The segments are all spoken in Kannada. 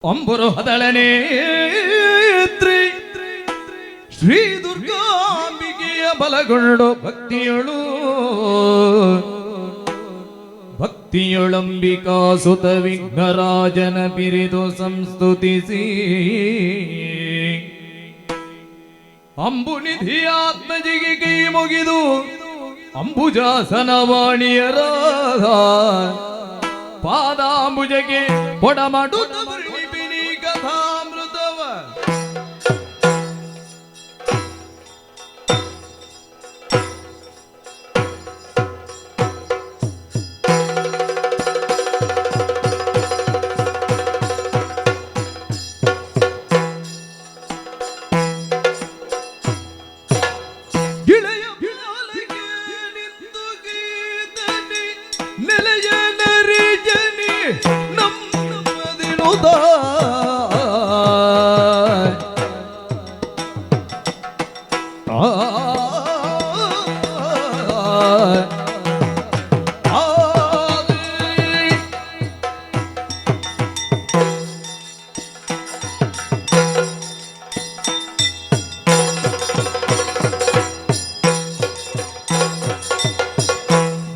ಅಂಬರು ಹದಳನೇತ್ರಿ ಶ್ರೀ ದುರ್ಗಾಂಬಿಕೆಯ ಬಲಗೊಂಡು ಭಕ್ತಿಯೊಳಂಬಿಕಾ ಸುತ ವಿಘ್ನರಾಜನ ಬಿರಿದು ಸಂಸ್ತುತಿಸಿ ಅಂಬುನಿಧಿ ಆತ್ಮಜಿಗೆ ಕೈ ಮುಗಿದು ಅಂಬುಜಾಸನ ವಾಣಿಯರಾದ ಪಾದಾಂಬುಜಗೆ ಪೊಡಮಡು ಕಥಾಮೃತವ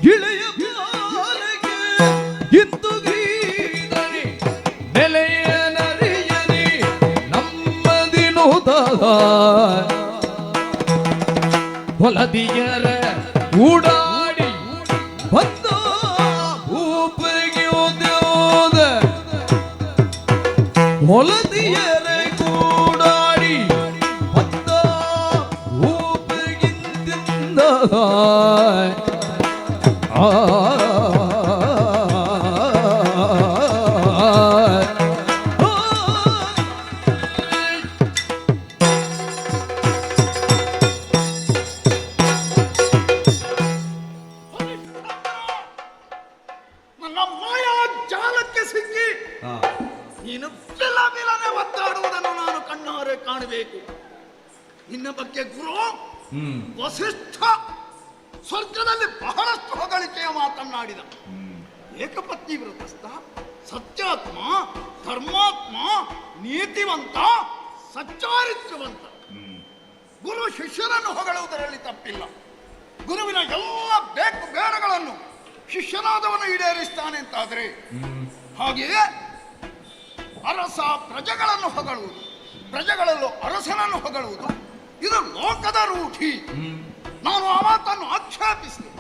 ಗಿಳೆಯ ಬಿಳಲಿಗೆ ನಿಂತು ಗೀತನಿ ನೆಲೆಯ ನರಿಜನಿ ನಮ್ಮದಿನುದ ಹೊಲದಿಯರ ಊಡಾಡಿ ಬಂದ ಭೂಪಿಗೆ ಉದ್ಯೋದ ಹೊಲದಿಯರ ಕೂಡಾಡಿ ಬಂದ ಭೂಪಿಗಿಂದ ನೀನು ಬಿಲಬಿಲನೆ ಒದ್ದಾಡುವುದನ್ನು ನಾನು ಕಣ್ಣಾರೆ ಕಾಣಬೇಕು. ನಿನ್ನ ಬಗ್ಗೆ ಗುರು ವಸಿಷ್ಠ ಸ್ವರ್ಗದಲ್ಲಿ ಬಹಳಷ್ಟು ಹೊಗಳಿಕೆಯ ಮಾತನಾಡಿದ. ಏಕಪತ್ನಿ ವ್ರತಸ್ಥ, ಸತ್ಯಾತ್ಮ, ಧರ್ಮಾತ್ಮ, ನೀತಿವಂತ, ಸಚ್ಚಾರಿತ್ರ್ಯವಂತ. ಗುರು ಶಿಷ್ಯನನ್ನು ಹೊಗಳುವುದರಲ್ಲಿ ತಪ್ಪಿಲ್ಲ. ಗುರುವಿನ ಎಲ್ಲ ಬೇಕು ಬೇಡಗಳನ್ನು ಶಿಷ್ಯನಾದವನು ಈಡೇರಿಸ್ತಾನೆ ಅಂತಾದರೆ, ಹಾಗೆಯೇ ಅರಸ ಪ್ರಜೆಗಳನ್ನು ಹೊಗಳುವುದು, ಪ್ರಜೆಗಳಲ್ಲೂ ಅರಸನನ್ನು ಹೊಗಳುವುದು ಇದು ಲೋಕದ ರೂಢಿ. ನಾನು ಆ ಮಾತನ್ನು ಆಕ್ಷೇಪಿಸಿದೆ.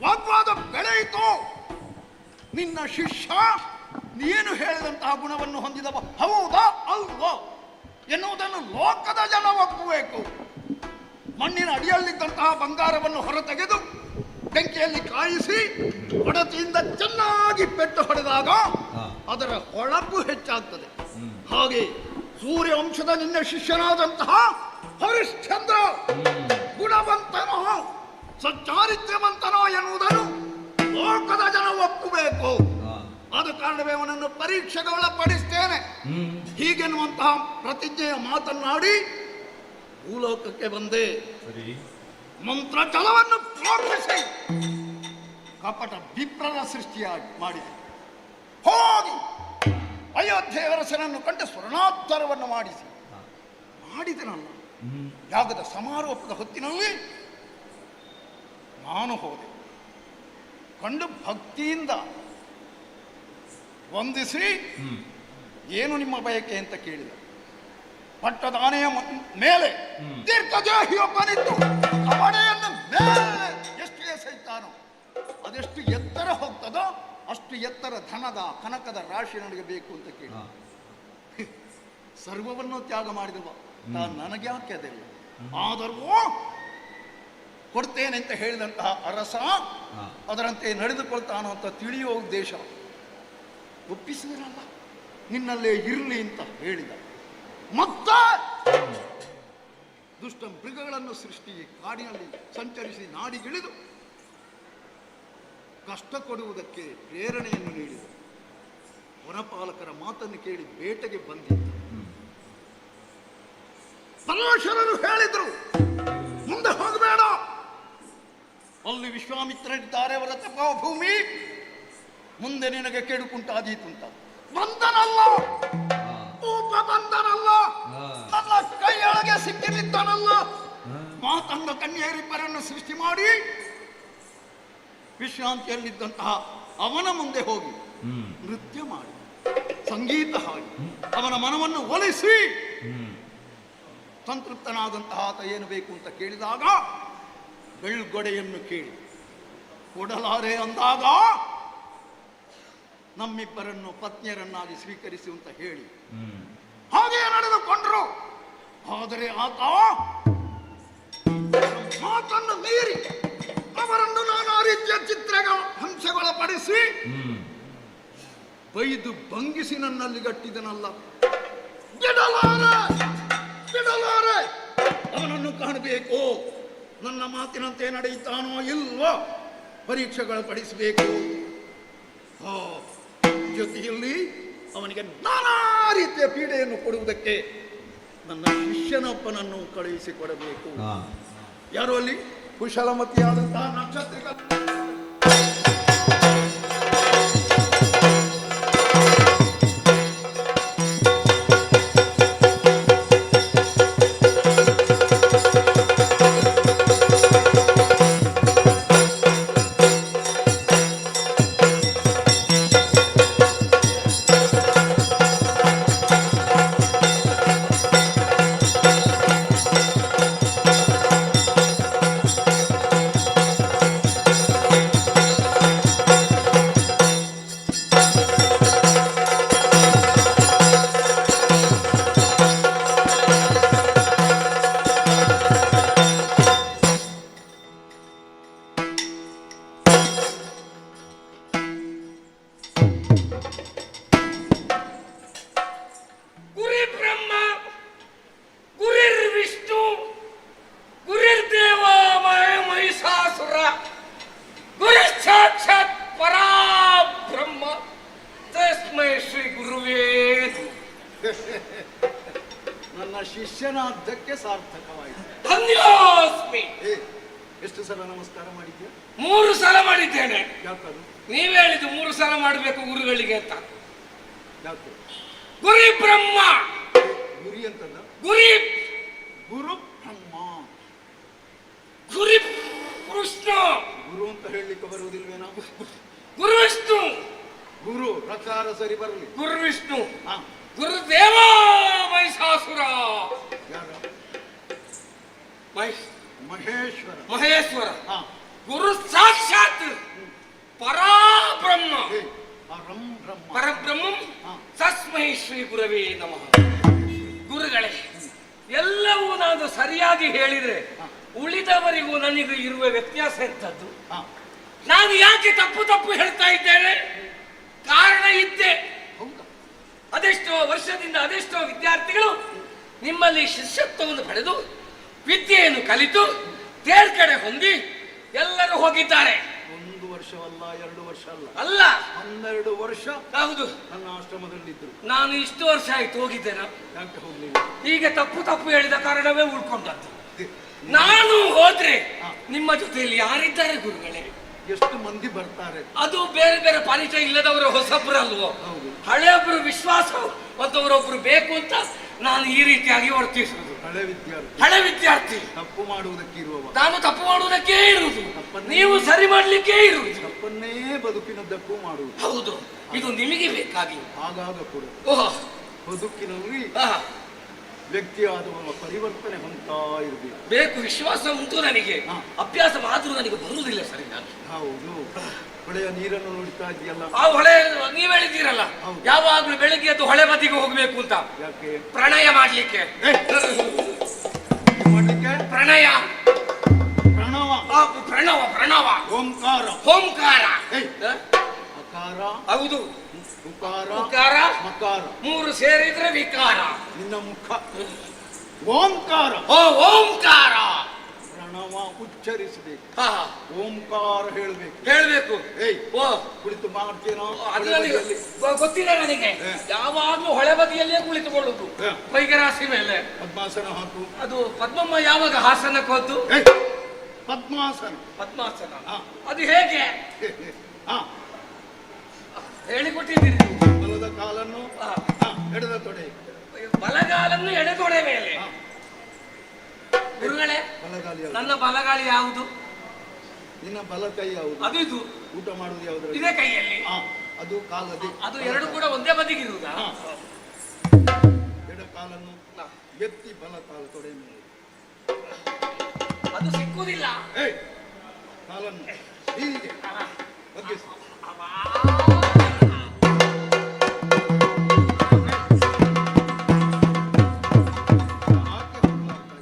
ವಾಗ್ವಾದ ಬೆಳೆಯಿತು. ನಿನ್ನ ಶಿಷ್ಯ ನೀನು ಹೇಳಿದಂತಹ ಗುಣವನ್ನು ಹೊಂದಿದವ ಹೌದಾ ಅಲ್ವೋ ಎನ್ನುವುದನ್ನು ಲೋಕದ ಜನ ಒಪ್ಪಬೇಕು. ಮಣ್ಣಿನ ಅಡಿಯಲ್ಲಿದ್ದಂತಹ ಬಂಗಾರವನ್ನು ಹೊರತೆಗೆದು ಬೆಂಕಿಯಲ್ಲಿ ಕಾಯಿಸಿ ಒಡತಿಯಿಂದ ಚೆನ್ನಾಗಿ ಪೆಟ್ಟು ಹೊಡೆದಾಗ ಅದರ ಹೊಳಪು ಹೆಚ್ಚಾಗ್ತದೆ. ಹಾಗೆ ಸೂರ್ಯವಂಶದ ನಿನ್ನ ಶಿಷ್ಯನಾದಂತಹ ಹರಿಶ್ಚಂದ್ರ ಗುಣವಂತನೋ ಸಚ್ಚಾರಿತ್ರ್ಯವಂತನೋ ಎನ್ನುವುದನ್ನು ಲೋಕದ ಜನ ಒಪ್ಪಬೇಕು. ಆದ ಕಾರಣವೇ ಅವನನ್ನು ಪರೀಕ್ಷೆಗೆ ಒಳಪಡಿಸ್ತೇನೆ ಹೀಗೆನ್ನುವಂತಹ ಪ್ರತಿಜ್ಞೆಯ ಮಾತನ್ನಾಡಿ ಭೂಲೋಕಕ್ಕೆ ಬಂದೆ. ಮಂತ್ರ ಜಲವನ್ನು ಪ್ರೋಕ್ಷಿಸಿ ಕಪಟ ವಿಪ್ರರ ಸೃಷ್ಟಿಯಾಗಿ ಮಾಡಿದೆ. ಹೋಗಿ ಅಯೋಧ್ಯೆ ಅರಸನನ್ನು ಕಂಡು ಸ್ವರ್ಣಾಧಾರವನ್ನು ಮಾಡಿದನಲ್ಲ. ಯಾಗದ ಸಮಾರೋಪದ ಹೊತ್ತಿನಲ್ಲಿ ನಾನು ಹೋದೆ. ಕಂಡು ಭಕ್ತಿಯಿಂದ ವಂದಿಸಿ ಏನು ನಿಮ್ಮ ಬಯಕೆ ಅಂತ ಕೇಳಿದ. ಪಟ್ಟದ ಆನೆಯ ಮೇಲೆ ದೀರ್ಘದೇಹಿಯೊಬ್ಬನಿದ್ದು ಅವನೆಯನ್ನು ಮೇಲೆ ಎಷ್ಟು ಎಸೆಯುತ್ತಾನೋ ಅದೆಷ್ಟು ಎತ್ತರ ಹೋಗ್ತದೋ ಅಷ್ಟು ಎತ್ತರ ಧನದ ಕನಕದ ರಾಶಿ ನನಗೆ ಬೇಕು ಅಂತ ಕೇಳಿ ಸರ್ವವನ್ನು ತ್ಯಾಗ ಮಾಡಿದವ. ನನಗೆ ಯಾಕೆ ಅದೆಲ್ಲ ಆದರೂ ಕೊಡ್ತೇನೆ ಅಂತ ಹೇಳಿದಂತಹ ಅರಸ ಅದರಂತೆ ನಡೆದುಕೊಳ್ತಾನೋ ಅಂತ ತಿಳಿಯುವ ಉದ್ದೇಶ ಒಪ್ಪಿಸಿದರಲ್ಲ. ನಿನ್ನಲ್ಲೇ ಇರಲಿ ಅಂತ ಹೇಳಿದ. ಮತ್ತೆ ದುಷ್ಟ ಮೃಗಗಳನ್ನು ಸೃಷ್ಟಿ ಕಾಡಿನಲ್ಲಿ ಸಂಚರಿಸಿ ನಾಡಿಗಿಳಿದು ಕಷ್ಟ ಕೊಡುವುದಕ್ಕೆ ಪ್ರೇರಣೆಯನ್ನು ನೀಡಿದ. ವನಪಾಲಕರ ಮಾತನ್ನು ಕೇಳಿ ಬೇಟೆಗೆ ಬಂದಿದ್ದ. ಪರಮೇಶ್ವರರು ಹೇಳಿದ್ರು, ಮುಂದೆ ಹೋಗಬೇಡ, ಅಲ್ಲಿ ವಿಶ್ವಾಮಿತ್ರರಿದ್ದಾರೆ, ಅವರ ತಪೋಭೂಮಿ, ಮುಂದೆ ನಿನಗೆ ಕೆಡುಕುಂಟಾದೀತು ಅಂತ. ಬಂದನಲ್ಲ ಅಂಗ ಕನ್ಯೆಯರಿಬ್ಬರನ್ನು ಸೃಷ್ಟಿ ಮಾಡಿ ವಿಶ್ರಾಂತಿಯಲ್ಲಿದ್ದಂತಹ ಅವನ ಮುಂದೆ ಹೋಗಿ ನೃತ್ಯ ಮಾಡಿ ಸಂಗೀತ ಹಾಡಿ ಅವನ ಮನವನ್ನು ಒಲಿಸಿ ಸಂತೃಪ್ತನಾದಂತಹ ಆತ ಏನು ಬೇಕು ಅಂತ ಕೇಳಿದಾಗ ಬೆಳ್ಗೊಡೆಯನ್ನು ಕೇಳಿ ಕೊಡಲಾರೆ ಅಂದಾಗ ನಮ್ಮಿಬ್ಬರನ್ನು ಪತ್ನಿಯರನ್ನಾಗಿ ಸ್ವೀಕರಿಸಿ ಅಂತ ಹೇಳಿ ಹಾಗೆಯೇ ನಡೆದುಕೊಂಡ್ರು. ಆದರೆ ಆತ ಮಾತನ್ನು ಮೀರಿ ಅವರನ್ನು ನಾನಾ ರೀತಿಯ ಚಿತ್ರಗಳ ಹಂಸಗೊಳಪಡಿಸಿ ಬೈದು ಭಂಗಿಸಿ ನನ್ನಲ್ಲಿ ಗಟ್ಟಿದನಲ್ಲ. ಬಿಡಲಾರೆ ಅವನನ್ನು ಕಾಣಬೇಕು. ನನ್ನ ಮಾತಿನಂತೆ ನಡೆಯುತ್ತಾನೋ ಇಲ್ವೋ ಪರೀಕ್ಷೆಗಳು ಪಡಿಸಬೇಕು. ಜೊತೆಯಲ್ಲಿ ಅವನಿಗೆ ನಾನಾ ರೀತಿಯ ಪೀಡೆಯನ್ನು ಕೊಡುವುದಕ್ಕೆ ನನ್ನ ಶಿಷ್ಯನೊಬ್ಬನನ್ನು ಕಳುಹಿಸಿಕೊಡಬೇಕು. ಯಾರು ಅಲ್ಲಿ ಕುಶಲಮತಿಯಾದಂತಹ ನಕ್ಷತ್ರಿಕ ನನ್ನ ಶಿಷ್ಯನಾದ್ದಕ್ಕೆ ಸಾರ್ಥಕವಾಯಿತು. ಧನ್ಯೋಸ್ಮಿ. ಎಷ್ಟು ಸಲ ನಮಸ್ಕಾರ ಮಾಡಿದ್ಯಾ? 3 ಸಲ ಮಾಡಿದ್ದೇನೆ. ಯಾಕದು? ನೀವ್ ಹೇಳಿದ್ದು 3 ಸಲ ಮಾಡಬೇಕು ಗುರುಗಳಿಗೆ ಅಂತ. ಯಾಕೆ? ಗುರಿ ಬ್ರಹ್ಮ. ಗುರಿ ಅಂತಲ್ಲ, ಗುರಿ ಗುರು ಬ್ರಹ್ಮ. ಗುರಿ ಕೃಷ್ಣ. ಗುರು ಅಂತ ಹೇಳಲಿಕ್ಕೆ ಬರುವುದಿಲ್ವೇನೋ? ಗುರು ವಿಷ್ಣು. ಗುರು ರಕಾರ ಸರಿ ಬರಲಿ. ಗುರು ವಿಷ್ಣು. ಹಾ, ಗುರುದೇವ ಮಹಿಷಾಸುರ. ಯಾರು? ಮಹೇಶ್ವರ. ಮಹೇಶ್ವರ. ಹಾ, ಗುರು ಸಾಕ್ಷಾತ್ ಪರಾಬ್ರಹ್ಮ. ಪರಬ್ರಹ್ಮಂ ತಸ್ಮೈ ಶ್ರೀ ಗುರವೇ ನಮಃ. ಗುರುಗಳೇ, ಎಲ್ಲವೂ ನಾನು ಸರಿಯಾಗಿ ಹೇಳಿದ್ರೆ ಉಳಿದವರಿಗೂ ನನಗೂ ಇರುವ ವ್ಯತ್ಯಾಸ ಎಂತದ್ದು? ನಾನು ಯಾಕೆ ತಪ್ಪು ಹೇಳ್ತಾ ಇದ್ದೇನೆ? ಕಾರಣ ಇದ್ದೆ. ಅದೆಷ್ಟೋ ವರ್ಷದಿಂದ ಅದೆಷ್ಟೋ ವಿದ್ಯಾರ್ಥಿಗಳು ನಿಮ್ಮಲ್ಲಿ ಶಿಷ್ಯತ್ವವನ್ನು ಪಡೆದು ವಿದ್ಯೆಯನ್ನು ಕಲಿತು ತೇರ್ಗಡೆ ಹೊಂದಿ ಎಲ್ಲರೂ ಹೋಗಿದ್ದಾರೆ. 1 ವರ್ಷವಲ್ಲ, 2 ವರ್ಷ ಅಲ್ಲ, 12 ವರ್ಷ. ಹೌದು, ನನ್ನ ಆಶ್ರಮದಲ್ಲಿದ್ದರು. ನಾನು ಇಷ್ಟು ವರ್ಷ ಆಯ್ತು ಹೋಗಿದ್ದೇನೆ. ಯಾಕೆ ಹೋಗ್ಲಿಲ್ಲ? ಹೀಗೆ ತಪ್ಪು ಹೇಳಿದ ಕಾರಣವೇ ಉಳ್ಕೊಂಡದ್ದು. ನಾನು ಹೋದ್ರೆ ನಿಮ್ಮ ಜೊತೆಯಲ್ಲಿ ಯಾರಿದ್ದಾರೆ ಗುರುಗಳೇ? ಎಷ್ಟು ಮಂದಿ ಬರ್ತಾರೆ? ಅದು ಬೇರೆ ಬೇರೆ ಪರಿಚಯ ಇಲ್ಲದವರು ಹೊಸಬ್ರು ಅಲ್ವೋ? ಹಳೆಯೊಬ್ರು ವಿಶ್ವಾಸ ಮತ್ತೊಬ್ಬರೊಬ್ರು ಬೇಕು ಅಂತ ನಾನು ಈ ರೀತಿಯಾಗಿ ವರ್ತಿಸುವುದು. ಹಳೆ ವಿದ್ಯಾರ್ಥಿ ತಪ್ಪು ಮಾಡುವುದಕ್ಕೆ ಇರುವವ. ನಾನು ತಪ್ಪು ಮಾಡುವುದಕ್ಕೆ ಇರುವುದು, ನೀವು ಸರಿ ಮಾಡ್ಲಿಕ್ಕೆ ಇರುವುದು. ತಪ್ಪನ್ನೇ ಬದುಕಿನದ್ದಕ್ಕೂ ಮಾಡುವುದು. ಹೌದು, ಇದು ನಿಮಗೆ ಬೇಕಾಗಿ ಆಗಾಗ ಕೂಡ ಬದುಕಿನಲ್ಲಿ ವ್ಯಕ್ತಿಯಾದವರ ಪರಿವರ್ತನೆ ಹೊಂದ್ತಾ ಇರಬೇಕು. ಬೇಕು. ವಿಶ್ವಾಸ ಉಂಟು ನನಗೆ, ಅಭ್ಯಾಸ ಮಾತ್ರ ನನಗೆ ಬರುವುದಿಲ್ಲ. ಸರಿ, ನಾನು ಹೌದು. ಹೊಳೆಯ ನೀರನ್ನು ನೋಡ್ತಾ ಇದೆಯಲ್ಲ, ಆ ಹೊಳೆ ನೀವ್ ಹೇಳಿದ್ದೀರಲ್ಲ, ಯಾವಾಗ್ಲೂ ಬೆಳಿಗ್ಗೆ ಎದ್ದು ಹೊಳೆ ಬದಿಗೆ ಹೋಗ್ಬೇಕು ಅಂತ. ಯಾಕೆ? ಪ್ರಣಯ ಮಾಡ್ಲಿಕ್ಕೆ. ಪ್ರಣಯ, ಪ್ರಣವ, ಪ್ರಣವ, ಪ್ರಣವ, ಓಂಕಾರ, ಓಂಕಾರ, ಅಕಾರ, ಹೌದು, ಉಕಾರ, ಉಕಾರ, ಮಕಾರ, 3 ಸೇರಿದ್ರೆ ವಿಕಾರ. ನಿನ್ನ ಮುಖ ಓಂಕಾರ. ಓಂಕಾರ. ಪ್ರಣವ ಉಚ್ಚರಿಸಬೇಕು, ಓಂಕಾರ ಹೇಳ್ಬೇಕು. ಕುಳಿತು ಮಾಡ್ತೇನೋ? ಅದು ನನಗೆ ಗೊತ್ತಿಲ್ಲ. ನನಗೆ ಯಾವಾಗ್ಲೂ ಹೊಳೆ ಬದಿಯಲ್ಲೇ ಕುಳಿತುಕೊಳ್ಳುದು, ಪೈಗರಾಸಿ ಮೇಲೆ. ಪದ್ಮಾಸನ ಹಾಕು. ಅದು ಪದ್ಮಮ್ಮ ಯಾವಾಗ ಹಾಸನಕ್ಕೆ ಹೋದ್ದು? ಪದ್ಮಾಸನ. ಪದ್ಮಾಸನ ಅದು ಹೇಗೆ ಹೇಳಿಕೊಟ್ಟಿದ್ದೀರಿ? ಬಲದ ಕಾಲನ್ನು ಎಡದ ತೊಡೆ, ಬಲಗಾಲನ್ನು ಎಡೆತೊಡೆ ಮೇಲೆ. ಗುರುಗಳೇ, ಬಲಗಾಲಿ ಯಾವುದು? ನನ್ನ ಬಲಗಾಳಿ ಯಾವುದು? ನಿನ್ನ ಬಲ ಕೈ ಯಾವುದು? ಅದು ಇದು. ಊಟ ಮಾಡುವುದು ಯಾವ್ದು? ಇದೇ ಕೈಯಲ್ಲಿ. ಅದು ಕಾಲದಿ. ಅದು ಎರಡು ಕೂಡ ಒಂದೇ ಬದಿಗಿರುವುದಾ? ಎಡ ಕಾಲನ್ನು ಎತ್ತಿ ಬಲ ಕಾಲು ತೊಡೆ ಮೇಲೆ. ಅದು ಸಿಕ್ಕುವುದಿಲ್ಲ. ಕಾಲನ್ನು ಹೀಗೆ ಬಗ್ಗಿಸಿ.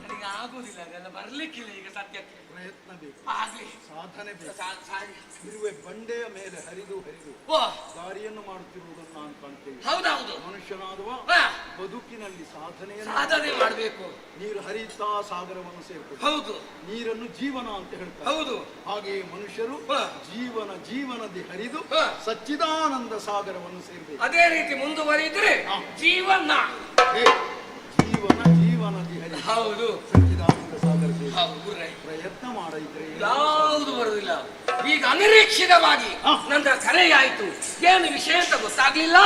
ನನಗೆ ಆಗುವುದಿಲ್ಲ, ಅದೆಲ್ಲ ಬರ್ಲಿಕ್ಕಿಲ್ಲ ಈಗ ಸದ್ಯಕ್ಕೆ. ಪ್ರಯತ್ನ ಬೇಕು, ಆಗ್ಲಿ, ಸಾಧನೆ ಬೇಕು. ಸಾರಿ. ಇರುವೆ ಬಂಡೆಯ ಮೇಲೆ ಹರಿದು ಹರಿದು ಓ, ದಾರಿಯನ್ನು ಮಾಡುತ್ತಿರುವುದನ್ನು ನಾನು ಕಾಣ್ತೇವೆ. ಹೌದೌದು. ಮನುಷ್ಯನಾದುವ ಹಾ, ಬದುಕಿನಲ್ಲಿ ಸಾಧನೆ ಮಾಡಬೇಕು. ನೀರು ಹರಿಯುತ್ತಾ ಸಾಗರವನ್ನು ಸೇರ್ಕೊಂಡು, ಹೌದು, ನೀರನ್ನು ಜೀವನ ಅಂತ ಹೇಳ್ತಾರೆ. ಹೌದು. ಹಾಗೆಯೇ ಮನುಷ್ಯರು ಜೀವನದಿ ಹರಿದು ಹಾ, ಸಚ್ಚಿದಾನಂದ ಸಾಗರವನ್ನು ಸೇರಬೇಕು. ಅದೇ ರೀತಿ ಮುಂದುವರಿದ್ರೆ ಜೀವನ ಜೀವನದಿ ಹರಿದು ಹೌದು ಸಚ್ಚಿದಾನಂದ ಸಾಗರ ಸೇರಿ ಹೌದು. ರೈಟ್. ಪ್ರಯತ್ನ ಮಾಡಿದ್ರೆ ಯಾವುದು ಬರುವುದಿಲ್ಲ. ಈಗ ಅನಿರೀಕ್ಷಿತವಾಗಿ ನನ್ನ ಕರೆಯಾಯಿತು. ಏನು ವಿಷಯ ಅಂತ ಗೊತ್ತಾಗ್ಲಿಲ್ಲ.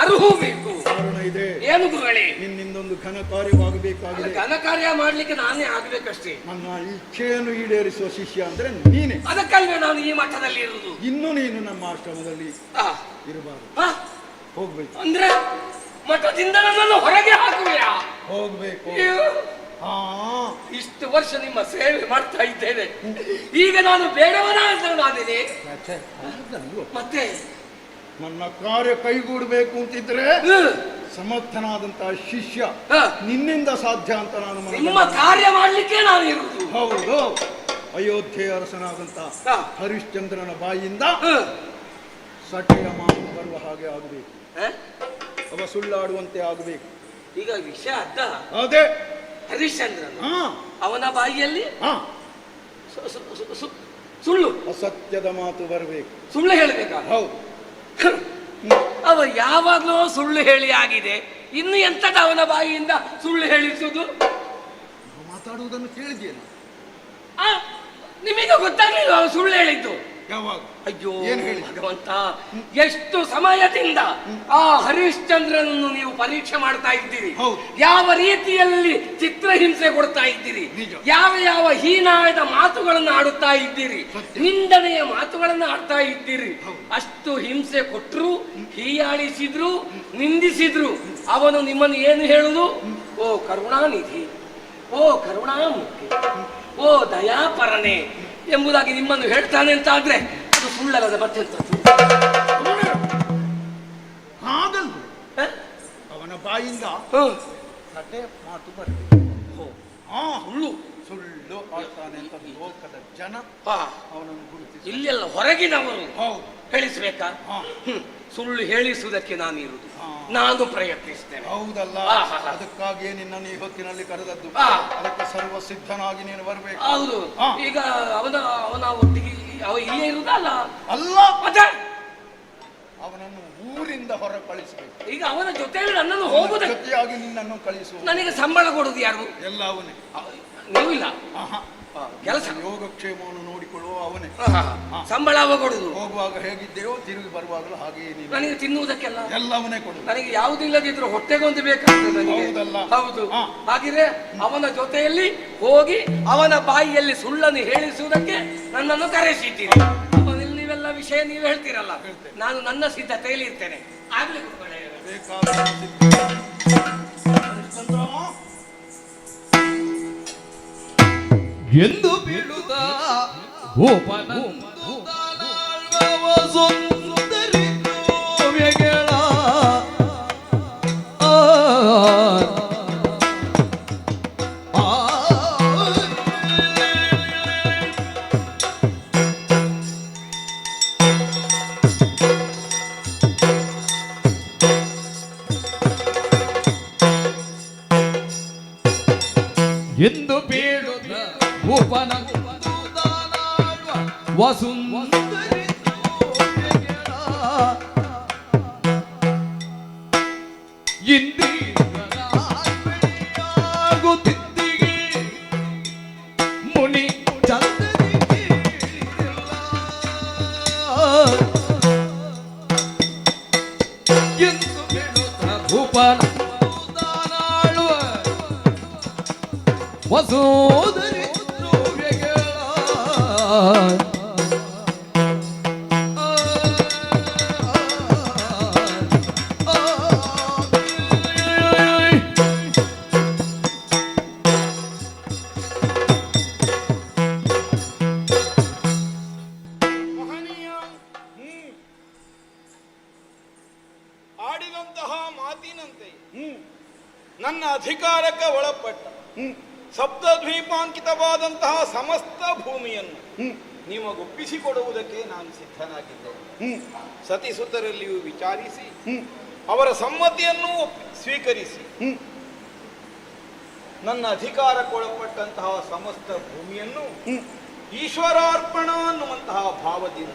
ಅರ್ಹೂ ಬೇಕು. ಕಾರಣ ಇದೆ. ಏನು ಗುರುಗಳೇ? ನಿನ್ನಿಂದೊಂದು ಘನ ಕಾರ್ಯವಾಗಬೇಕಾಗಿದೆ. ಘನ ಕಾರ್ಯ ಮಾಡ್ಲಿಕ್ಕೆ ನಾನೇ ಆಗ್ಬೇಕಷ್ಟೇ. ನನ್ನ ಇಚ್ಛೆಯನ್ನು ಈಡೇರಿಸುವ ಶಿಷ್ಯ ಅಂದ್ರೆ ನೀನೆ. ಅದಕ್ಕಲ್ವೇ ನಾನು ಈ ಮಟ್ಟದಲ್ಲಿ ಇರುವುದು. ಇನ್ನು ನೀನು ನಮ್ಮ ಆಶ್ರಮದಲ್ಲಿ ಇರಬಾರದು. ಹೋಗ್ಬೇಕು. ಅಂದ್ರೆ ಮಠದಿಂದ ನನ್ನನ್ನು ಹೊರಗೆ ಹಾಕುವೆಯಾ? ಹೋಗ್ಬೇಕು. ಇಷ್ಟು ವರ್ಷ ನಿಮ್ಮ ಸೇವೆ ಮಾಡ್ತಾ ಇದ್ದೇನೆ, ಈಗ ನಾನು ಬೇಡವನ ಅಂತ ನಾನೇನೆ. ಮತ್ತೆ ನನ್ನ ಕಾರ್ಯ ಕೈಗೂಡಬೇಕು ಅಂತಿದ್ರೆ ಸಮರ್ಥನಾದಂತಹ ಶಿಷ್ಯ ನಿನ್ನಿಂದ ಸಾಧ್ಯ ಅಂತ ನಾನು ನಿಮ್ಮ ಕಾರ್ಯ ಮಾಡ್ಲಿಕ್ಕೆ ನಾನು ಇರುವುದು. ಹೌದು. ಅಯೋಧ್ಯೆ ಅರಸನಾದಂತ ಹರಿಶ್ಚಂದ್ರನ ಬಾಯಿಯಿಂದ ಸಟೆಯ ಮಾತು ಬರುವ ಹಾಗೆ ಆಗಬೇಕು. ಅವ ಸುಳ್ಳಾಡುವಂತೆ ಆಗಬೇಕು. ಈಗ ವಿಷಯ ಅದ್ದ. ಅದೇ ಹರಿಶ್ಚಂದ್ರನ ಅವನ ಬಾಯಿಯಲ್ಲಿ ಸುಳ್ಳು, ಅಸತ್ಯದ ಮಾತು ಬರಬೇಕು. ಸುಳ್ಳು ಹೇಳಬೇಕಾ? ಹೌದು. ಅವ ಯಾವಾಗ್ಲೂ ಸುಳ್ಳು ಹೇಳಿ ಆಗಿದೆ. ಇನ್ನು ಎಂತದ ಅವನ ಬಾಯಿಯಿಂದ ಸುಳ್ಳು ಹೇಳಿಸುವುದು? ಮಾತಾಡುವುದನ್ನು ಕೇಳಿದ್ಯೇನು? ನಿಮಗೆ ಗೊತ್ತಾಗ್ಲಿಲ್ಲ ಅವ ಸುಳ್ಳು ಹೇಳಿದ್ದು? ಯಾವಾಗ? ಅಯ್ಯೋ ಭಗವಂತ, ಎಷ್ಟು ಸಮಯದಿಂದ ಆ ಹರಿಶ್ಚಂದ್ರನನ್ನು ನೀವು ಪರೀಕ್ಷೆ ಮಾಡ್ತಾ ಇದ್ದೀರಿ. ಯಾವ ರೀತಿಯಲ್ಲಿ ಚಿತ್ರಹಿಂಸೆ ಕೊಡ್ತಾ ಇದ್ದೀರಿ, ಯಾವ ಯಾವ ಹೀನಾಯದ ಮಾತುಗಳನ್ನು ಆಡುತ್ತಾ ಇದ್ದೀರಿ, ನಿಂದನೆಯ ಮಾತುಗಳನ್ನು ಆಡ್ತಾ ಇದ್ದೀರಿ. ಅಷ್ಟು ಹಿಂಸೆ ಕೊಟ್ಟರು, ಹೀಯಾಳಿಸಿದ್ರು, ನಿಂದಿಸಿದ್ರು. ಅವನು ನಿಮ್ಮನ್ನು ಏನು ಹೇಳುದು? ಓ ಕರುಣಾನಿಧಿ, ಓ ಕರುಣಾಮೂರ್ತಿ, ಓ ದಯಾಪರನೆ ಎಂಬುದಾಗಿ ನಿಮ್ಮನ್ನು ಹೇಳ್ತಾನೆ ಅಂತ ಆದ್ರೆ ಅದು ಸುಳ್ಳಲ್ಲದ ಮತ್ತೆಂತದ್ದು? ಹಾಗಲ್ಲ, ಅವನ ಬಾಯಿಂದ ಸಟೆ ಮಾತು ಬರಬೇಕು. ಸುಳ್ಳು ಸುಳ್ಳು ಆಡ್ತಾನೆ ಅಂತ ಲೋಕದ ಜನ ಅವನನ್ನು ಗುರುತಿಸಿ ಇಲ್ಲೆಲ್ಲ ಹೊರಗಿನವರು ಹೇಳಿಸ್ಬೇಕಾ? ಸುಳ್ಳು ಹೇಳಿಸುವುದಕ್ಕೆ ನಾನು ಇರುವುದು, ನಾನು ಪ್ರಯತ್ನಿಸ್ತೇನೆ. ಹೌದಲ್ಲ, ಅದಕ್ಕಾಗಿಯೇ ನಿನ್ನನ್ನು ಈ ಹೊತ್ತಿನಲ್ಲಿ ಕರೆದದ್ದು. ಅದಕ್ಕೆ ಸರ್ವ ಸಿದ್ಧನಾಗಿ ನೀನು ಬರಬೇಕು. ಹೌದು. ಈಗ ಅವನ ಒಟ್ಟಿಗೆ ಅವ ಇಲ್ಲೇ ಇರುವುದಲ್ಲ ಅಲ್ಲ, ಮತ್ತೆ ಅವನನ್ನು ಊರಿಂದ ಹೊರ ಕಳಿಸಬೇಕು. ಈಗ ಅವನ ಜೊತೆಯಲ್ಲಿ ನನ್ನನ್ನು ಹೋಗುದ ಜೊತೆಯಾಗಿ ನಿನ್ನನ್ನು ಕಳಿಸುವ. ನನಗೆ ಸಂಬಳ ಕೊಡುದು ಯಾರು? ಎಲ್ಲ ಅವನೇ. ನೀವು ಇಲ್ಲ, ಕೆಲಸ ಯೋಗಕ್ಷೇಮವನ್ನು ನೋಡಿಕೊಳ್ಳುವ ಅವನೇ. ಸಂಬಳ ಅವ ಕೊಡುದು. ಹೋಗುವಾಗ ಹೇಗಿದ್ದೆಯೋ ತಿರುಗಿ ಬರುವಾಗಲೂ ಹಾಗೆಯೇ ನೀನು. ನನಗೆ ತಿನ್ನುವುದಕ್ಕೆಲ್ಲ ಎಲ್ಲವನ್ನೇ ಕೊಡುದು. ನನಗೆ ಯಾವುದಿಲ್ಲದಿದ್ರು ಹೊಟ್ಟೆಗೊಂದು ಬೇಕಾಗ್ತದೆ. ಹೌದು. ಹಾಗಿದ್ರೆ ಅವನ ಜೊತೆಯಲ್ಲಿ ಹೋಗಿ ಅವನ ಬಾಯಿಯಲ್ಲಿ ಸುಳ್ಳನ್ನು ಹೇಳಿಸುವುದಕ್ಕೆ ನನ್ನನ್ನು ಕರೆಸಿದ್ದೀರಿ. ನೀವೆಲ್ಲ ವಿಷಯ ನೀವು ಹೇಳ್ತೀರಲ್ಲ, ನಾನು ನನ್ನ ಸಿದ್ಧತೆಯಲ್ಲಿ ಇರ್ತೇನೆ. ಆಗ್ಲಿ ಎಂದು ಬೀಳುತ್ತ ಗೋಪನಂದು ತಾನಾಳ್ವ ಸುಂದರಿ ದ್ರೋವ್ಯಗಳ ಎಂದು ಬೀಳುತ್ತ ಗೋಪನಂದು ತಾನಾಳ್ವ ವಸುಂದರಿ ದ್ರೋವ್ಯಗಳ ಇಂದಿರಾಗುತ್ತಿದ್ದಿಗೆ ಮುನಿ ಚಂದರಿ ಕೇಳಿರಲ್ಲ. ಎಂದು ಬೀಳುತ್ತ ಗೋಪನಂದು ತಾನಾಳ್ವ ವಸೋದರಿ ಮಹನೀಯ ಆಡಿದಂತಹ ಮಾತಿನಂತೆ ನನ್ನ ಅಧಿಕಾರಕ್ಕೆ ಒಳಪಟ್ಟ ಸಪ್ತದ್ವೀಪಾಂಕಿತವಾದಂತಹ ಸಮಸ್ತ ಭೂಮಿಯನ್ನು ನಿಮಗೊಪ್ಪಿಸಿಕೊಡುವುದಕ್ಕೆ ನಾನು ಸಿದ್ಧನಾಗಿದ್ದೇನೆ. ಸತಿಸುತರಲ್ಲಿಯೂ ವಿಚಾರಿಸಿ ಅವರ ಸಮ್ಮತಿಯನ್ನು ಸ್ವೀಕರಿಸಿ ನನ್ನ ಅಧಿಕಾರಕ್ಕೊಳಪಟ್ಟಂತಹ ಸಮಸ್ತ ಭೂಮಿಯನ್ನು ಈಶ್ವರಾರ್ಪಣ ಅನ್ನುವಂತಹ ಭಾವದಿಂದ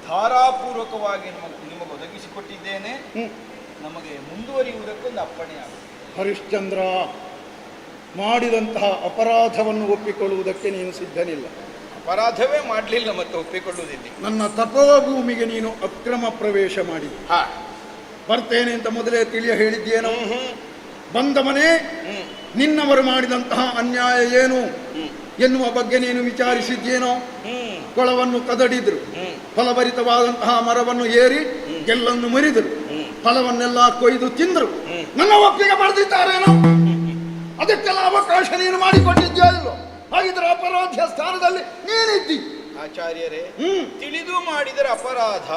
ಧಾರಾಪೂರ್ವಕವಾಗಿ ನಿಮಗೆ ಒದಗಿಸಿಕೊಟ್ಟಿದ್ದೇನೆ. ನಮಗೆ ಮುಂದುವರಿಯುವುದಕ್ಕೊಂದು ಅಪ್ಪಣೆಯಾಗುತ್ತೆ. ಹರಿಶ್ಚಂದ್ರ, ಮಾಡಿದಂತಹ ಅಪರಾಧವನ್ನು ಒಪ್ಪಿಕೊಳ್ಳುವುದಕ್ಕೆ ನೀನು ಸಿದ್ಧನಿಲ್ಲ. ಅಪರಾಧವೇ ಮಾಡಲಿಲ್ಲ, ಮತ್ತೆ ಒಪ್ಪಿಕೊಳ್ಳುವುದಿಲ್ಲ. ನನ್ನ ತಪೋಭೂಮಿಗೆ ನೀನು ಅಕ್ರಮ ಪ್ರವೇಶ ಮಾಡಿ ಬರ್ತೇನೆ ಅಂತ ಮೊದಲೇ ತಿಳಿಯ ಹೇಳಿದ್ದೇನೋ. ಬಂದವನೇ ನಿನ್ನವರು ಮಾಡಿದಂತಹ ಅನ್ಯಾಯ ಏನು ಎನ್ನುವ ಬಗ್ಗೆ ನೀನು ವಿಚಾರಿಸಿದ್ದೇನೋ. ಕೊಳವನ್ನು ಕದಡಿದ್ರು, ಫಲಭರಿತವಾದಂತಹ ಮರವನ್ನು ಏರಿ ಗೆಲ್ಲನ್ನು ಮುರಿದರು, ಫಲವನ್ನೆಲ್ಲ ಕೊಯ್ದು ತಿಂದರು. ನನ್ನ ಒಪ್ಪಿಗೆ ಪಡೆದಿದ್ದಾರೇನೋ? ಅದಕ್ಕೆಲ್ಲ ಅವಕಾಶ ನೀನು ಮಾಡಿಕೊಟ್ಟಿದ್ಯೋ ಇಲ್ಲೋ? ಹಾಗಿದ್ರೆ ಅಪರಾಧ ಸ್ಥಾನದಲ್ಲಿ ನೀನಿದ್ದಿ. ಆಚಾರ್ಯರೇ, ತಿಳಿದು ಮಾಡಿದರೆ ಅಪರಾಧ,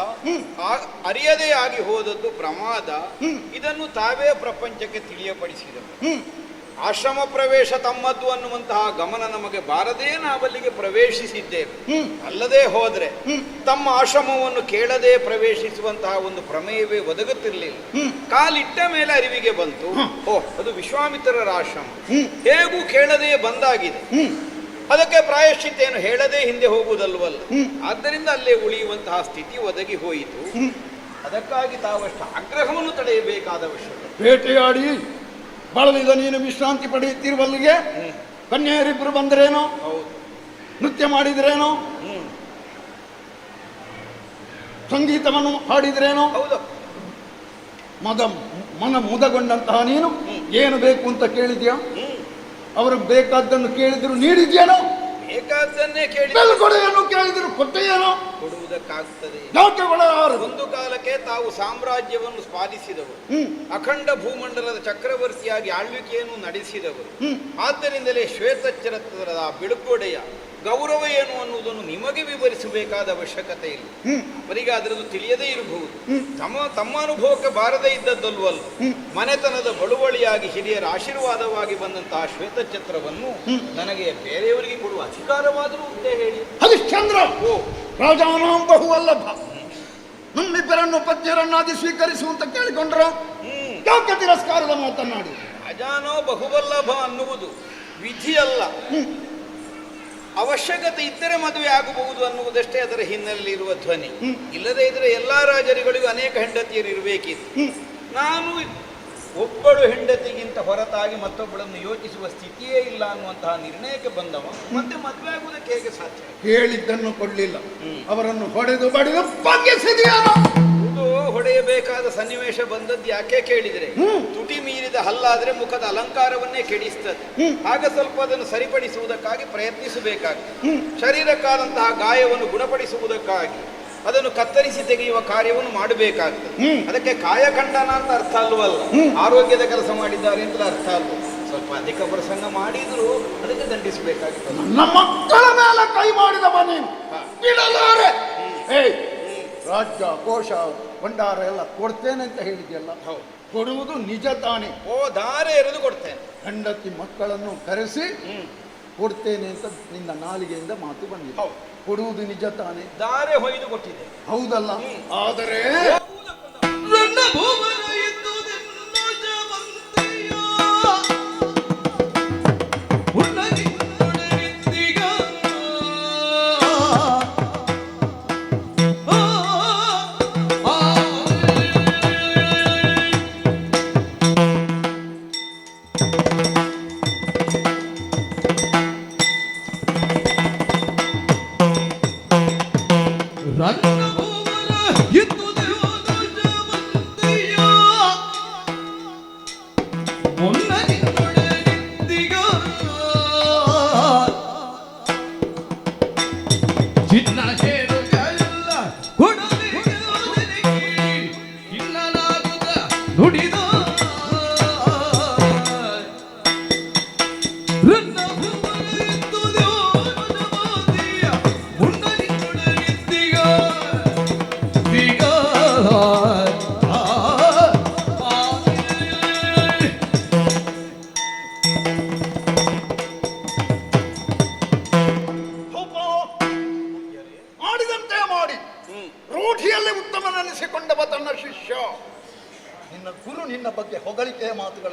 ಅರಿಯದೇ ಆಗಿ ಹೋದದ್ದು ಪ್ರಮಾದ. ಇದನ್ನು ತಾವೇ ಪ್ರಪಂಚಕ್ಕೆ ತಿಳಿಯಪಡಿಸಿದರು. ಆಶ್ರಮ ಪ್ರವೇಶ ತಮ್ಮದ್ದು ಅನ್ನುವಂತಹ ಗಮನ ನಮಗೆ ಬಾರದೇ ನಾವಲ್ಲಿಗೆ ಪ್ರವೇಶಿಸಿದ್ದೇವೆ. ಅಲ್ಲದೆ ಹೋದ್ರೆ ತಮ್ಮ ಆಶ್ರಮವನ್ನು ಕೇಳದೆ ಪ್ರವೇಶಿಸುವಂತಹ ಒಂದು ಪ್ರಮೇಯವೇ ಒದಗುತ್ತಿರಲಿಲ್ಲ. ಕಾಲಿಟ್ಟ ಮೇಲೆ ಅರಿವಿಗೆ ಬಂತು, ಅದು ವಿಶ್ವಾಮಿತ್ರರ ಆಶ್ರಮ, ಹೇಗೂ ಕೇಳದೆ ಬಂದಾಗಿದೆ. ಅದಕ್ಕೆ ಪ್ರಾಯಶ್ಚಿತ್ತೇನು ಹೇಳದೆ ಹಿಂದೆ ಹೋಗುವುದಲ್ವಲ್ಲ. ಆದ್ದರಿಂದ ಅಲ್ಲೇ ಉಳಿಯುವಂತಹ ಸ್ಥಿತಿ ಒದಗಿ ಹೋಯಿತು. ಅದಕ್ಕಾಗಿ ತಾವಷ್ಟು ಆಗ್ರಹವನ್ನು ತಡೆಯಬೇಕಾದ ಅವಶ್ಯಕತೆ. ಬೇಟೆಯಾಡಿ ಬಳಲಿದ ನೀನು ವಿಶ್ರಾಂತಿ ಪಡೆಯುತ್ತಿರುವಲ್ಲಿಗೆ ಕನ್ಯೆಯರಿಬ್ಬರು ಬಂದರೇನೋ, ನೃತ್ಯ ಮಾಡಿದ್ರೇನೋ, ಸಂಗೀತವನ್ನು ಹಾಡಿದ್ರೇನೋ, ಮನ ಮುದಗೊಂಡಂತಹ ನೀನು ಏನು ಬೇಕು ಅಂತ ಕೇಳಿದ್ಯಾ? ಅವರು ಬೇಕಾದ್ದನ್ನು ಕೇಳಿದ್ರು ನೀಡಿದ್ಯೇನೋ? ಬೇಕಾದ್ದನ್ನೇ ಕೇಳಿ ಕೊಡೆಯನ್ನು ಕೇಳಿದ್ರು ಕೊಟ್ಟೆಯೇನೋ? ಕೊಡುವುದಕ್ಕಾಗ್ತದೆ. ಒಂದು ಕಾಲಕ್ಕೆ ತಾವು ಸಾಮ್ರಾಜ್ಯವನ್ನು ಸ್ವಾಧಿಸಿದವರು, ಅಖಂಡ ಭೂಮಂಡಲದ ಚಕ್ರವರ್ತಿಯಾಗಿ ಆಳ್ವಿಕೆಯನ್ನು ನಡೆಸಿದವರು. ಆದ್ದರಿಂದಲೇ ಶ್ವೇತಚರತ್ರದ ಬಿಡುಗೊಡೆಯ ಗೌರವ ಏನು ಅನ್ನುವುದನ್ನು ನಿಮಗೆ ವಿವರಿಸಬೇಕಾದ ಅವಶ್ಯಕತೆ ಇಲ್ಲ. ಅವರಿಗೆ ಅದರದ್ದು ತಿಳಿಯದೇ ಇರಬಹುದು. ತಮ್ಮ ಅನುಭವಕ್ಕೆ ಬಾರದೇ ಇದ್ದದ್ದಲ್ವಲ್ಲ. ಮನೆತನದ ಬಳುವಳಿಯಾಗಿ ಹಿರಿಯರ ಆಶೀರ್ವಾದವಾಗಿ ಬಂದಂತಹ ಶ್ವೇತಛತ್ರವನ್ನು ನನಗೆ ಬೇರೆಯವರಿಗೆ ಕೊಡುವ ಅಧಿಕಾರವಾದರೂ ಉಂಟೆ ಹೇಳಿ? ಹರಿಶ್ಚಂದ್ರ, ರಾಜಾನಾಂ ಬಹುವಲ್ಲಭ, ನಮ್ಮಿಬ್ಬರನ್ನು ಪತ್ನಿಯರನ್ನಾದಿ ಸ್ವೀಕರಿಸುವಂತ ಕೇಳಿಕೊಂಡ್ರ ಯಾಕೆ ತಿರಸ್ಕಾರದ ಮಾತನಾಡಿ? ರಾಜಾನೋ ಬಹುವಲ್ಲಭ ಅನ್ನುವುದು ವಿಧಿಯಲ್ಲ. ಅವಶ್ಯಕತೆ ಇದ್ದರೆ ಮದುವೆ ಆಗಬಹುದು ಅನ್ನುವುದಷ್ಟೇ ಅದರ ಹಿನ್ನೆಲೆಯಲ್ಲಿ ಇರುವ ಧ್ವನಿ. ಇಲ್ಲದೆ ಇದ್ರೆ ಎಲ್ಲಾ ರಾಜರುಗಳಿಗೂ ಅನೇಕ ಹೆಂಡತಿಯರು ಇರಬೇಕಿತ್ತು. ನಾನು ಒಬ್ಬಳು ಹೆಂಡತಿಗಿಂತ ಹೊರತಾಗಿ ಮತ್ತೊಬ್ಬಳನ್ನು ಯೋಚಿಸುವ ಸ್ಥಿತಿಯೇ ಇಲ್ಲ ಅನ್ನುವಂತಹ ನಿರ್ಣಯಕ್ಕೆ ಬಂದವ. ಮತ್ತೆ ಮದುವೆ ಆಗುವುದಕ್ಕೆ ಹೇಗೆ ಸಾಧ್ಯ? ಹೇಳಿದ್ದನ್ನು ಕೊಡ್ಲಿಲ್ಲ, ಅವರನ್ನು ಹೊಡೆದು ಬಡಿದು ಬಗ್ಗಿಸಿದೆಯಾನೋ? ಹೊಡೆಯಬೇಕಾದ ಸನ್ನಿವೇಶ ಬಂದದ್ದು ಯಾಕೆ ಕೇಳಿದ್ರೆ, ತುಟಿ ಮೀರಿದ ಹಲ್ಲಾದ್ರೆ ಮುಖದ ಅಲಂಕಾರವನ್ನೇ ಕೆಡಿಸ್ತದೆ. ಆಗ ಸ್ವಲ್ಪ ಅದನ್ನು ಸರಿಪಡಿಸುವುದಕ್ಕಾಗಿ ಪ್ರಯತ್ನಿಸಬೇಕಾಗ್ತದೆ. ಶರೀರಕ್ಕಾದಂತಹ ಗಾಯವನ್ನು ಗುಣಪಡಿಸುವುದಕ್ಕಾಗಿ ಅದನ್ನು ಕತ್ತರಿಸಿ ತೆಗೆಯುವ ಕಾರ್ಯವನ್ನು ಮಾಡಬೇಕಾಗ್ತದೆ. ಅದಕ್ಕೆ ಕಾಯಖಂಡನ ಅಂತ ಅರ್ಥ ಅಲ್ವಲ್ಲ, ಆರೋಗ್ಯದ ಕೆಲಸ ಮಾಡಿದ್ದಾರೆ ಅಂತ ಅರ್ಥ ಅಲ್ವ. ಸ್ವಲ್ಪ ಅಧಿಕ ಪ್ರಸಂಗ ಮಾಡಿದ್ರು ಅದಕ್ಕೆ ದಂಡಿಸಬೇಕಾಗಿತ್ತು. ನನ್ನ ಮಕ್ಕಳ ಮೇಲೆ ಕೈ ಮಾಡಿದವ ನೀನು ಬಿಡಲಾರೆ. ರಾಜ್ಯ ಕೋಶ ಭಂಡಾರ ಎಲ್ಲ ಕೊಡ್ತೇನೆ ಅಂತ ಹೇಳಿದ್ಯಲ್ಲ, ಕೊಡುವುದು ನಿಜ ತಾನೆ? ದಾರೆ ಎರೆದು ಕೊಡ್ತೇನೆ. ಹೆಂಡತಿ ಮಕ್ಕಳನ್ನು ಕರೆಸಿ ಕೊಡ್ತೇನೆ ಅಂತ ನಿನ್ನ ನಾಲಿಗೆಯಿಂದ ಮಾತು ಬಂದಿದೆ. ಕೊಡುವುದು ನಿಜ ತಾನೆ? ದಾರೆ ಹೊಯ್ದು ಕೊಟ್ಟಿದೆ. ಹೌದಲ್ಲ? ಆದರೆ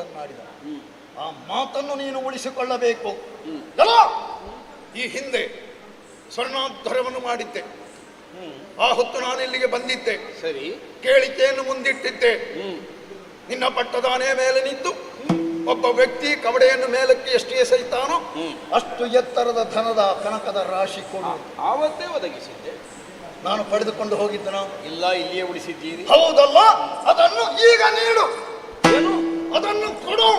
ಮಾತುಗಳನ್ನಾಡಿದ. ಆ ಮಾತನ್ನು ನೀನು ಉಳಿಸಿಕೊಳ್ಳಬೇಕು. ಎಲ್ಲ ಈ ಹಿಂದೆ ಸ್ವರ್ಣಾಧ್ವರವನ್ನು ಮಾಡಿದ್ದೆ. ಆ ಹೊತ್ತು ನಾನು ಇಲ್ಲಿಗೆ ಬಂದಿದ್ದೆ. ಸರಿ, ಕೇಳಿಕೆಯನ್ನು ಮುಂದಿಟ್ಟಿದ್ದೆ. ನಿನ್ನ ಪಟ್ಟದಾನೆ ಮೇಲೆ ನಿಂತು ಒಬ್ಬ ವ್ಯಕ್ತಿ ಕವಡೆಯನ್ನು ಮೇಲಕ್ಕೆ ಎಷ್ಟು ಎಸೆಯುತ್ತಾನೋ ಅಷ್ಟು ಎತ್ತರದ ಧನದ ಕನಕದ ರಾಶಿ ಕೊಡು. ಆವತ್ತೇ ಒದಗಿಸಿದ್ದೆ. ನಾನು ಪಡೆದುಕೊಂಡು ಹೋಗಿದ್ದನ? ಇಲ್ಲ, ಇಲ್ಲಿಯೇ ಉಳಿಸಿದ್ದೀರಿ. ಹೌದಲ್ಲ, ಅದನ್ನು ಈಗ ನೀಡು. ಏನು? ಅದನ್ನು ಕೊಡು.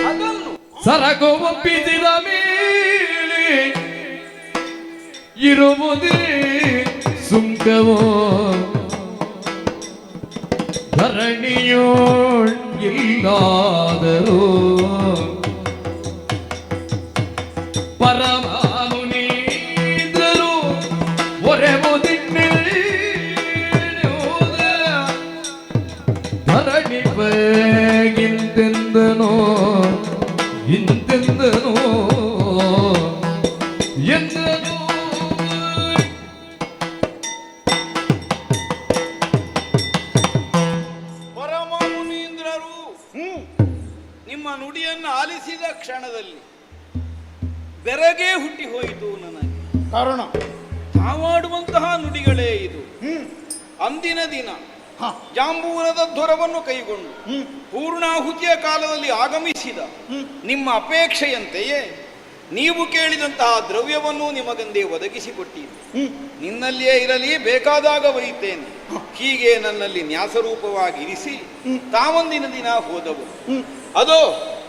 ಅದನ್ನು ಸರಗು ಒಪ್ಪಿದಿರ ಮೇಲೆ ಇರುವುದೇ ಸುಂಕವೋ ಧರಣಿಯೋಳ್ ಇಲ್ಲಾದರೂ ಪರಮಾನುನೀಂದ್ರರು ಒರೆವುದಿನ್ನೆಳೆಯೋದ ಧರಣಿ ಬಗಿಂತೆಂದನೋ ಇಂತೆಂದನೋ ಎಂದನೋ ಪರಮಮುನೀಂದ್ರರು ನಿಮ್ಮ ನುಡಿಯನ್ನು ಆಲಿಸಿದ ಕ್ಷಣದಲ್ಲಿ ಬೆರಗೇ ಹುಟ್ಟಿ ಹೋಯಿತು ನನಗೆ. ಕಾರಣ ತಾವಾಡುವಂತಹ ನುಡಿಗಳೇ ಇದು. ಅಂದಿನ ದಿನ ಜಾಂಬೂರದ ಧ್ವರವನ್ನು ಕೈಗೊಂಡು ಪೂರ್ಣಾಹುತಿಯ ಕಾಲದಲ್ಲಿ ಆಗಮಿಸಿದ ನಿಮ್ಮ ಅಪೇಕ್ಷೆಯಂತೆಯೇ ನೀವು ಕೇಳಿದಂತಹ ದ್ರವ್ಯವನ್ನು ನಿಮಗಂದೇ ಒದಗಿಸಿಕೊಟ್ಟಿದ್ದೆ. ನಿನ್ನಲ್ಲಿಯೇ ಇರಲಿ, ಬೇಕಾದಾಗ ಒಯ್ಯುತ್ತೇನೆ, ಹೀಗೆ ನನ್ನಲ್ಲಿ ನ್ಯಾಸರೂಪವಾಗಿ ಇರಿಸಿ ತಾವೊಂದಿನ ದಿನ ಹೋದವು.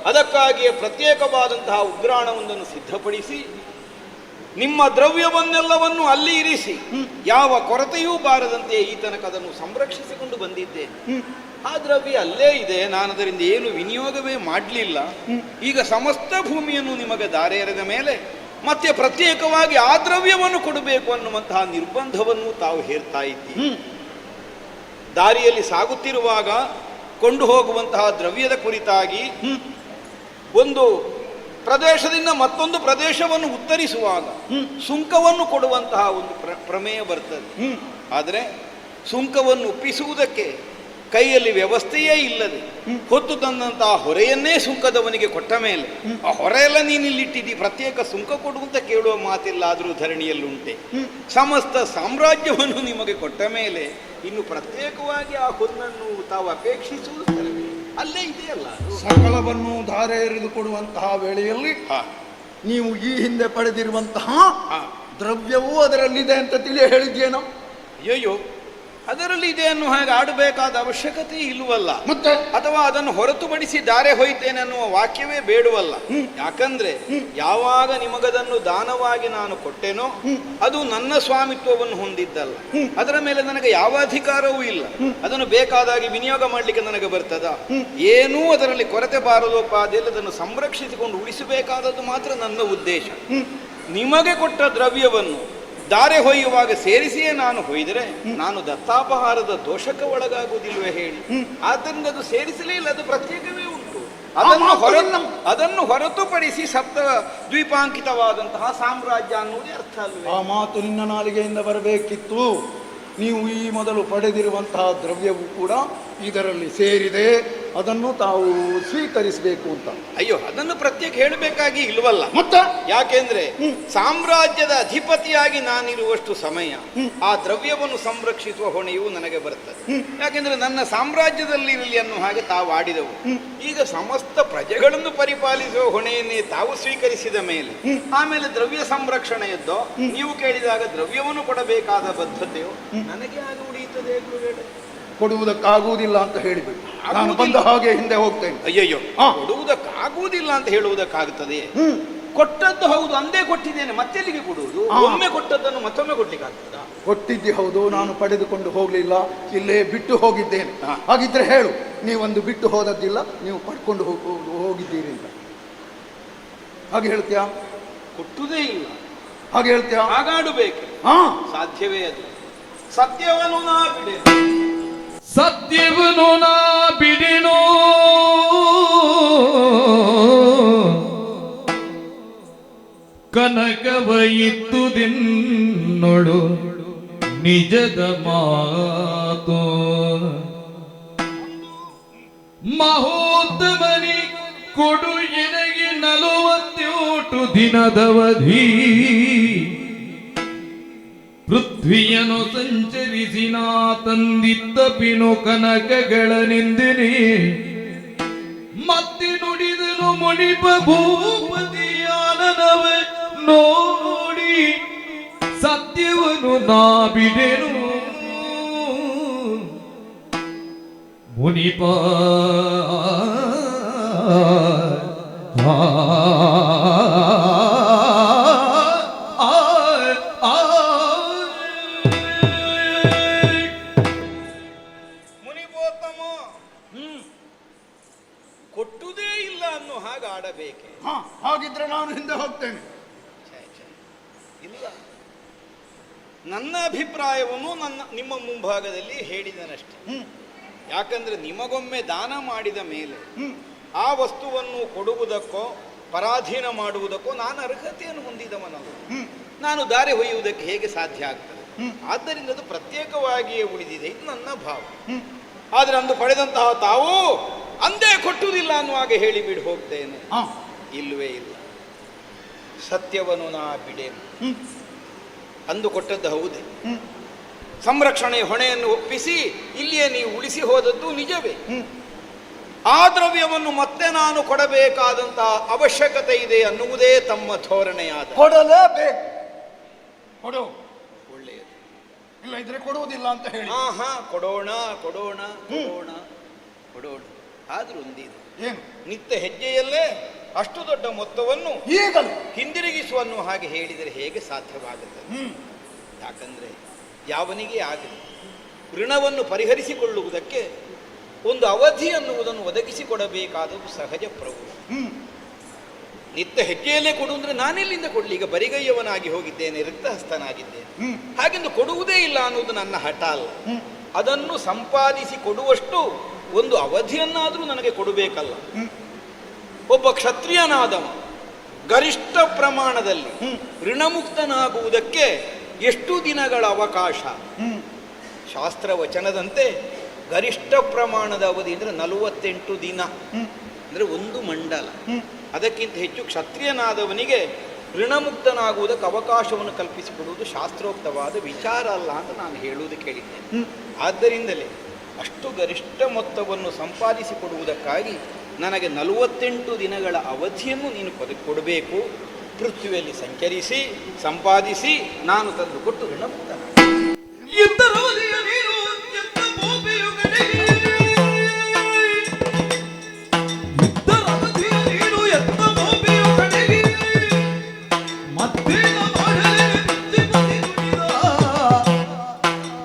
ಅದಕ್ಕಾಗಿಯೇ ಪ್ರತ್ಯೇಕವಾದಂತಹ ಉಗ್ರಾಣವೊಂದನ್ನು ಸಿದ್ಧಪಡಿಸಿ ನಿಮ್ಮ ದ್ರವ್ಯವನ್ನೆಲ್ಲವನ್ನು ಅಲ್ಲಿ ಇರಿಸಿ ಯಾವ ಕೊರತೆಯೂ ಬಾರದಂತೆ ಈ ತನಕ ಅದನ್ನು ಸಂರಕ್ಷಿಸಿಕೊಂಡು ಬಂದಿದ್ದೇನೆ. ಆ ದ್ರವ್ಯ ಅಲ್ಲೇ ಇದೆ, ನಾನು ಅದರಿಂದ ಏನು ವಿನಿಯೋಗವೇ ಮಾಡಲಿಲ್ಲ. ಈಗ ಸಮಸ್ತ ಭೂಮಿಯನ್ನು ನಿಮಗೆ ದಾರೆ ಎರೆದ ಮೇಲೆ ಮತ್ತೆ ಪ್ರತ್ಯೇಕವಾಗಿ ಆ ದ್ರವ್ಯವನ್ನು ಕೊಡಬೇಕು ಅನ್ನುವಂತಹ ನಿರ್ಬಂಧವನ್ನು ತಾವು ಹೇರ್ತಾ ಇದ್ದೀರಿ. ದಾರಿಯಲ್ಲಿ ಸಾಗುತ್ತಿರುವಾಗ ಕೊಂಡು ಹೋಗುವಂತಹ ದ್ರವ್ಯದ ಕುರಿತಾಗಿ ಒಂದು ಪ್ರದೇಶದಿಂದ ಮತ್ತೊಂದು ಪ್ರದೇಶವನ್ನು ಉತ್ತರಿಸುವಾಗ ಸುಂಕವನ್ನು ಕೊಡುವಂತಹ ಒಂದು ಪ್ರಮೇಯ ಬರ್ತದೆ. ಆದರೆ ಸುಂಕವನ್ನು ಒಪ್ಪಿಸುವುದಕ್ಕೆ ಕೈಯಲ್ಲಿ ವ್ಯವಸ್ಥೆಯೇ ಇಲ್ಲದೆ ಹೊತ್ತು ತಂದಂತಹ ಹೊರೆಯನ್ನೇ ಸುಂಕದವನಿಗೆ ಕೊಟ್ಟ ಮೇಲೆ ಆ ಹೊರೆಯೆಲ್ಲ ನೀನಿಲ್ಲಿಟ್ಟಿದ್ದಿ, ಪ್ರತ್ಯೇಕ ಸುಂಕ ಕೊಡುವಂತ ಕೇಳುವ ಮಾತಿಲ್ಲ. ಆದರೂ ಧರಣಿಯಲ್ಲುಂಟೆ. ಸಮಸ್ತ ಸಾಮ್ರಾಜ್ಯವನ್ನು ನಿಮಗೆ ಕೊಟ್ಟ ಮೇಲೆ ಇನ್ನು ಪ್ರತ್ಯೇಕವಾಗಿ ಆ ಹೊನ್ನನ್ನು ತಾವು ಅಪೇಕ್ಷಿಸುವುದು ಅಲ್ಲೇ ಇದೆಯಲ್ಲ. ಸಕಲವನ್ನು ಧಾರೆ ಎರೆದು ಕೊಡುವಂತಹ ವೇಳೆಯಲ್ಲಿ ನೀವು ಈ ಹಿಂದೆ ಪಡೆದಿರುವಂತಹ ದ್ರವ್ಯವೂ ಅದರಲ್ಲಿದೆ ಅಂತ ತಿಳಿ ಹೇಳಿದ್ಯೇನೋ? ಅಯ್ಯೋ, ಅದರಲ್ಲಿ ಇದೆ ಅನ್ನೋ ಹಾಗೆ ಆಡಬೇಕಾದ ಅವಶ್ಯಕತೆ ಇಲ್ಲವಲ್ಲ. ಮತ್ತೆ ಅಥವಾ ಅದನ್ನು ಹೊರತುಪಡಿಸಿ ದಾರೆ ಹೋಯ್ತೇನೆ ಅನ್ನುವ ವಾಕ್ಯವೇ ಬೇಡುವಲ್ಲ. ಯಾಕಂದ್ರೆ ಯಾವಾಗ ನಿಮಗದನ್ನು ದಾನವಾಗಿ ನಾನು ಕೊಟ್ಟೆನೋ ಅದು ನನ್ನ ಸ್ವಾಮಿತ್ವವನ್ನು ಹೊಂದಿದ್ದಲ್ಲ. ಅದರ ಮೇಲೆ ನನಗೆ ಯಾವ ಅಧಿಕಾರವೂ ಇಲ್ಲ. ಅದನ್ನು ಬೇಕಾದಾಗಿ ವಿನಿಯೋಗ ಮಾಡಲಿಕ್ಕೆ ನನಗೆ ಬರ್ತದ? ಏನೂ ಅದರಲ್ಲಿ ಕೊರತೆ ಬಾರದೋಪಾದಿಯಲ್ಲಿ ಅದನ್ನು ಸಂರಕ್ಷಿಸಿಕೊಂಡು ಉಳಿಸಬೇಕಾದದ್ದು ಮಾತ್ರ ನನ್ನ ಉದ್ದೇಶ. ನಿಮಗೆ ಕೊಟ್ಟ ದ್ರವ್ಯವನ್ನು ದಾರೆ ಹೊಯ್ಯುವಾಗ ಸೇರಿಸಿಯೇ ನಾನು ಹೊಯ್ದರೆ ನಾನು ದತ್ತಾಪಹಾರದ ದೋಷಕ್ಕೆ ಒಳಗಾಗುವುದಿಲ್ವೇ ಹೇಳಿ? ಆದ್ದರಿಂದ ಅದು ಸೇರಿಸಲೇ ಇಲ್ಲ, ಅದು ಪ್ರತ್ಯೇಕವೇ ಉಂಟು. ಅದನ್ನು ಹೊರತುಪಡಿಸಿ ಸಪ್ತ ದ್ವೀಪಾಂಕಿತವಾದಂತಹ ಸಾಮ್ರಾಜ್ಯ ಅನ್ನುವುದೇ ಅರ್ಥ ಅಲ್ವೇ? ಆ ಮಾತು ನಿನ್ನ ನಾಲಿಗೆಯಿಂದ ಬರಬೇಕಿತ್ತು. ನೀವು ಈ ಮೊದಲು ಪಡೆದಿರುವಂತಹ ದ್ರವ್ಯವು ಕೂಡ ಇದರಲ್ಲಿ ಸೇರಿದೆ, ಅದನ್ನು ತಾವು ಸ್ವೀಕರಿಸಬೇಕು ಅಂತ. ಅಯ್ಯೋ, ಅದನ್ನು ಪ್ರತ್ಯೇಕ ಹೇಳಬೇಕಾಗಿ ಇಲ್ವಲ್ಲ. ಮತ್ತೆ ಯಾಕೆಂದ್ರೆ ಸಾಮ್ರಾಜ್ಯದ ಅಧಿಪತಿಯಾಗಿ ನಾನಿರುವಷ್ಟು ಸಮಯ ಆ ದ್ರವ್ಯವನ್ನು ಸಂರಕ್ಷಿಸುವ ಹೊಣೆಯೂ ನನಗೆ ಬರ್ತದೆ. ಯಾಕೆಂದ್ರೆ ನನ್ನ ಸಾಮ್ರಾಜ್ಯದಲ್ಲಿರಲಿ ಅನ್ನೋ ಹಾಗೆ ತಾವು ಆಡಿದವು. ಈಗ ಸಮಸ್ತ ಪ್ರಜೆಗಳನ್ನು ಪರಿಪಾಲಿಸುವ ಹೊಣೆಯನ್ನೇ ತಾವು ಸ್ವೀಕರಿಸಿದ ಮೇಲೆ ಆಮೇಲೆ ದ್ರವ್ಯ ಸಂರಕ್ಷಣೆಯದ್ದೋ ನೀವು ಕೇಳಿದಾಗ ದ್ರವ್ಯವನ್ನು ಕೊಡಬೇಕಾದ ಬದ್ಧತೆಯೋ ನನಗೆ ಆಗ ಉಳಿಯುತ್ತದೆ. ಕೊಡುವುದಕ್ಕಾಗುವುದಿಲ್ಲ ಅಂತ ಹೇಳಿಬಿಟ್ಟು ನಾನು ಬಂದ ಹಾಗೆ ಹಿಂದೆ ಹೋಗ್ತೇನೆ. ಅಯ್ಯಯ್ಯೋ, ಕೊಡುವುದಕ್ಕಾಗುವುದಿಲ್ಲ ಅಂತ ಹೇಳುವುದಕ್ಕಾಗುತ್ತದೆ? ಕೊಟ್ಟದ್ದು ಹೌದು, ಅಂದೇ ಕೊಟ್ಟಿದ್ದೇನೆ, ಮತ್ತೆಲ್ಲಿಗೆ ಕೊಡುವುದು? ಒಮ್ಮೆ ಕೊಟ್ಟದ್ದನ್ನು ಮತ್ತೊಮ್ಮೆ ಕೊಡ್ಲಿಕ್ಕೆ ಆಗ್ತದ? ಕೊಟ್ಟಿದ್ದಿ ಹೌದು, ನಾನು ಪಡೆದುಕೊಂಡು ಹೋಗ್ಲಿಲ್ಲ, ಇಲ್ಲೇ ಬಿಟ್ಟು ಹೋಗಿದ್ದೇನೆ. ಹಾಗಿದ್ರೆ ಹೇಳು, ನೀವೊಂದು ಬಿಟ್ಟು ಹೋದದ್ದಿಲ್ಲ, ನೀವು ಪಡ್ಕೊಂಡು ಹೋಗಿದ್ದೀರಿ ಅಂತ ಹಾಗೆ ಹೇಳ್ತೀಯಾ? ಕೊಟ್ಟುದೇ ಇಲ್ಲ ಹಾಗೆ ಹೇಳ್ತೀಯಾ? ಹಾಗಾಡಬೇಕು. ಸಾಧ್ಯವೇ ಅದು? ಸತ್ಯವನ್ನು ನಾ ಬಿಡೆ, ಸತ್ಯವನ್ನು ನಾ ಬಿಡಿನೋ ಕನಕವ ಇತ್ತುದಿನ್ನೊಳು ನಿಜದ ಮಾತು ಮಹೋ ಉತ್ತಮನಿ ಕೊಡು ಎನಗೆ 48 ದಿನದವಧಿ ಪೃಥ್ವಿಯನ್ನು ಸಂಚರಿಸಿ ನಾ ತಂದಿದ್ದ ಪಿನು ಕನಕಗಳನೆಂದಿರಿ ಮತ್ತೆ ನುಡಿದನು ಮುನಿಪ ಭೂಪತಿಯಾನನವ ನೋಡಿ ಸತ್ಯವನ್ನು ನಾ ಬಿಡೆನು ಮುನಿಪ ಮುನಿಪೋತ್ತಮ ಕೊಟ್ಟುದೇ ಇಲ್ಲ ಅನ್ನೋ ಹಾಗೆ ಆಡಬೇಕೆ? ಹಾಗಿದ್ರೆ ನಾನು ಹಿಂದೆ ಹೋಗ್ತೇನೆ. ಇಲ್ಲ, ನನ್ನ ಅಭಿಪ್ರಾಯವನ್ನು ನಿಮ್ಮ ಮುಂಭಾಗದಲ್ಲಿ ಹೇಳಿದನಷ್ಟೆ. ಯಾಕಂದ್ರೆ ನಿಮಗೊಮ್ಮೆ ದಾನ ಮಾಡಿದ ಮೇಲೆ ಆ ವಸ್ತುವನ್ನು ಕೊಡುವುದಕ್ಕೋ ಪರಾಧೀನ ಮಾಡುವುದಕ್ಕೋ ನಾನು ಅರ್ಹತೆಯನ್ನು ಹೊಂದಿದವನಲ್ಲ. ನಾನು ದಾರಿ ಹೊಯ್ಯುವುದಕ್ಕೆ ಹೇಗೆ ಸಾಧ್ಯ ಆಗ್ತದೆ? ಆದ್ದರಿಂದ ಅದು ಪ್ರತ್ಯೇಕವಾಗಿಯೇ ಉಳಿದಿದೆ, ಇದು ನನ್ನ ಭಾವ. ಆದರೆ ಅಂದು ಪಡೆದಂತಹ ತಾವು ಅಂದೇ ಕೊಟ್ಟುವುದಿಲ್ಲ ಅನ್ನುವಾಗ ಹೇಳಿ ಬಿಡಿ ಹೋಗ್ತೇನೆ. ಇಲ್ಲವೇ ಇಲ್ಲ, ಸತ್ಯವನ್ನು ನಾ ಬಿಡೇನು. ಅಂದು ಕೊಟ್ಟದ್ದು ಹೌದೇ, ಸಂರಕ್ಷಣೆ ಹೊಣೆಯನ್ನು ಒಪ್ಪಿಸಿ ಇಲ್ಲಿಯೇ ನೀವು ಉಳಿಸಿ ಹೋದದ್ದು ನಿಜವೇ. ಆ ದ್ರವ್ಯವನ್ನು ಮತ್ತೆ ನಾನು ಕೊಡಬೇಕಾದಂತಹ ಅವಶ್ಯಕತೆ ಇದೆ ಅನ್ನುವುದೇ ತಮ್ಮ ಧೋರಣೆಯಾದ. ಕೊಡಲೇಬೇಕು, ಕೊಡು. ಒಳ್ಳೆಯದು. ಇಲ್ಲ ಇದ್ರೆ ಕೊಡುವುದಿಲ್ಲ ಅಂತ ಹೇಳಿ. ಕೊಡೋಣ ಕೊಡೋಣ ಕೊಡೋಣ ಕೊಡೋಣ. ಆದ್ರೂ ಒಂದಿದೆ, ಏನು? ನಿತ್ಯ ಹೆಜ್ಜೆಯಲ್ಲೇ ಅಷ್ಟು ದೊಡ್ಡ ಮೊತ್ತವನ್ನು ಈಗಲೂ ಹಿಂದಿರುಗಿಸುವ ಹಾಗೆ ಹೇಳಿದರೆ ಹೇಗೆ ಸಾಧ್ಯವಾಗುತ್ತದೆ? ಯಾಕಂದ್ರೆ ಯಾವನಿಗೆ ಆಗಲಿ ಋಣವನ್ನು ಪರಿಹರಿಸಿಕೊಳ್ಳುವುದಕ್ಕೆ ಒಂದು ಅವಧಿ ಅನ್ನುವುದನ್ನು ಒದಗಿಸಿಕೊಡಬೇಕಾದದ್ದು ಸಹಜ ಪ್ರವೃತ್ತಿ. ನಿತ್ಯ ಹೆಜ್ಜೆಯಲ್ಲೇ ಕೊಡು ಅಂದ್ರೆ ನಾನೆಲ್ಲಿಂದ ಕೊಡಲಿ? ಈಗ ಬರಿಗೈಯವನಾಗಿ ಹೋಗಿದ್ದೇನೆ, ರಿಕ್ತಹಸ್ತನಾಗಿದ್ದೇನೆ. ಹಾಗೆಂದು ಕೊಡುವುದೇ ಇಲ್ಲ ಅನ್ನುವುದು ನನ್ನ ಹಠ ಅಲ್ಲ. ಅದನ್ನು ಸಂಪಾದಿಸಿ ಕೊಡುವಷ್ಟು ಒಂದು ಅವಧಿಯನ್ನಾದರೂ ನನಗೆ ಕೊಡಬೇಕಲ್ಲ. ಒಬ್ಬ ಕ್ಷತ್ರಿಯನಾದವ ಗರಿಷ್ಠ ಪ್ರಮಾಣದಲ್ಲಿ ಋಣಮುಕ್ತನಾಗುವುದಕ್ಕೆ ಎಷ್ಟು ದಿನಗಳ ಅವಕಾಶ? ಶಾಸ್ತ್ರ ವಚನದಂತೆ ಗರಿಷ್ಠ ಪ್ರಮಾಣದ ಅವಧಿ ಅಂದರೆ 48 ದಿನ, ಅಂದರೆ ಒಂದು ಮಂಡಲ. ಅದಕ್ಕಿಂತ ಹೆಚ್ಚು ಕ್ಷತ್ರಿಯನಾದವನಿಗೆ ಋಣಮುಕ್ತನಾಗುವುದಕ್ಕೆ ಅವಕಾಶವನ್ನು ಕಲ್ಪಿಸಿಕೊಡುವುದು ಶಾಸ್ತ್ರೋಕ್ತವಾದ ವಿಚಾರ ಅಲ್ಲ ಅಂತ ನಾನು ಹೇಳುವುದು ಕೇಳಿದ್ದೇನೆ. ಆದ್ದರಿಂದಲೇ ಅಷ್ಟು ಗರಿಷ್ಠ ಮೊತ್ತವನ್ನು ಸಂಪಾದಿಸಿಕೊಡುವುದಕ್ಕಾಗಿ ನನಗೆ 48 ದಿನಗಳ ಅವಧಿಯನ್ನು ನೀನು ಕೊಡಬೇಕು. ಪೃಥ್ವಿಯಲ್ಲಿ ಸಂಚರಿಸಿ ಸಂಪಾದಿಸಿ ನಾನು ತಂದು ಕೊಟ್ಟು ಋಣಮುಕ್ತನ.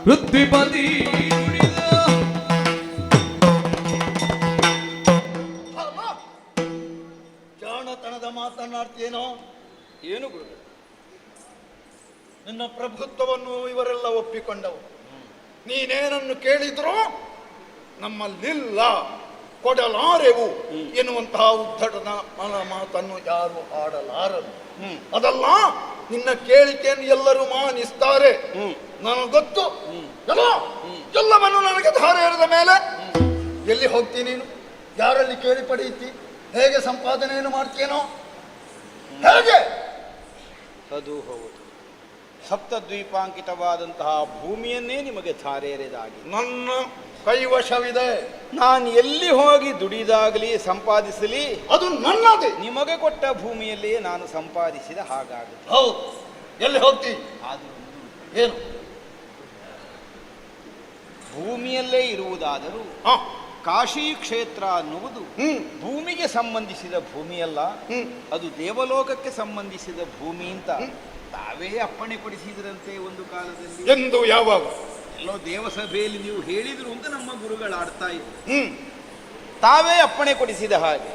ಪೃಥ್ವಿಪತಿ ಜಾಣತನದ ಮಾತನಾಡ್ತೀನೋ ಏನು ಗುರು? ನಿನ್ನ ಪ್ರಭುತ್ವವನ್ನು ಇವರೆಲ್ಲ ಒಪ್ಪಿಕೊಂಡವು. ನೀನೇನನ್ನು ಕೇಳಿದ್ರೂ ನಮ್ಮಲ್ಲಿಲ್ಲ, ಕೊಡಲಾರೆವು ಎನ್ನುವಂತಹ ಉದ್ದಟನ ಮಾತನ್ನು ಯಾರು ಆಡಲಾರರು. ಅದಲ್ಲ, ನಿನ್ನ ಕೇಳಿಕೆಯನ್ನು ಎಲ್ಲರೂ ಮಾನಿಸ್ತಾರೆ. ನನಗೆ ಗೊತ್ತು, ಎಲ್ಲವನ್ನು ನನಗೆ ಧಾರೆ ಎರೆದ ಮೇಲೆ ಎಲ್ಲಿ ಹೋಗ್ತೀನಿ ನೀನು? ಯಾರಲ್ಲಿ ಕೇಳಿ ಪಡೆಯುತ್ತಿ? ಹೇಗೆ ಸಂಪಾದನೆಯನ್ನು ಮಾಡ್ತೀನೋ? ಹೇಗೆ? ಅದು ಹೌದು. ಸಪ್ತದ್ವೀಪಾಂಕಿತವಾದಂತಹ ಭೂಮಿಯನ್ನೇ ನಿಮಗೆ ಧಾರೆ ಎರೆದಾಗಿ ನನ್ನ ಕೈವಶವಿದೆ. ನಾನು ಎಲ್ಲಿ ಹೋಗಿ ದುಡಿದಾಗಲಿ ಸಂಪಾದಿಸಲಿ ಅದು ನನ್ನದೇ. ನಿಮಗೆ ಕೊಟ್ಟ ಭೂಮಿಯಲ್ಲಿಯೇ ನಾನು ಸಂಪಾದಿಸಿದ ಹಾಗಾಗುತ್ತೆ. ಹೌದು. ಎಲ್ಲಿ ಹೋಗ್ತಿ? ಆದರೂ ಏನು? ಭೂಮಿಯಲ್ಲೇ ಇರುವುದಾದರೂ ಕಾಶಿ ಕ್ಷೇತ್ರ ಅನ್ನುವುದು ಭೂಮಿಗೆ ಸಂಬಂಧಿಸಿದ ಭೂಮಿಯಲ್ಲ, ಅದು ದೇವಲೋಕಕ್ಕೆ ಸಂಬಂಧಿಸಿದ ಭೂಮಿ ಅಂತ ತಾವೇ ಅಪ್ಪಣೆ ಕೊಡಿಸಿದ್ರಂತೆ ಒಂದು ಕಾಲದಲ್ಲಿ. ಎಂದು ಯಾವಾಗ? ಎಲ್ಲೋ ದೇವಸಭೆಯಲ್ಲಿ ನೀವು ಹೇಳಿದ್ರು ಅಂತ ನಮ್ಮ ಗುರುಗಳು ಆಡ್ತಾ ಇದ್ರು. ತಾವೇ ಅಪ್ಪಣೆ ಕೊಡಿಸಿದ ಹಾಗೆ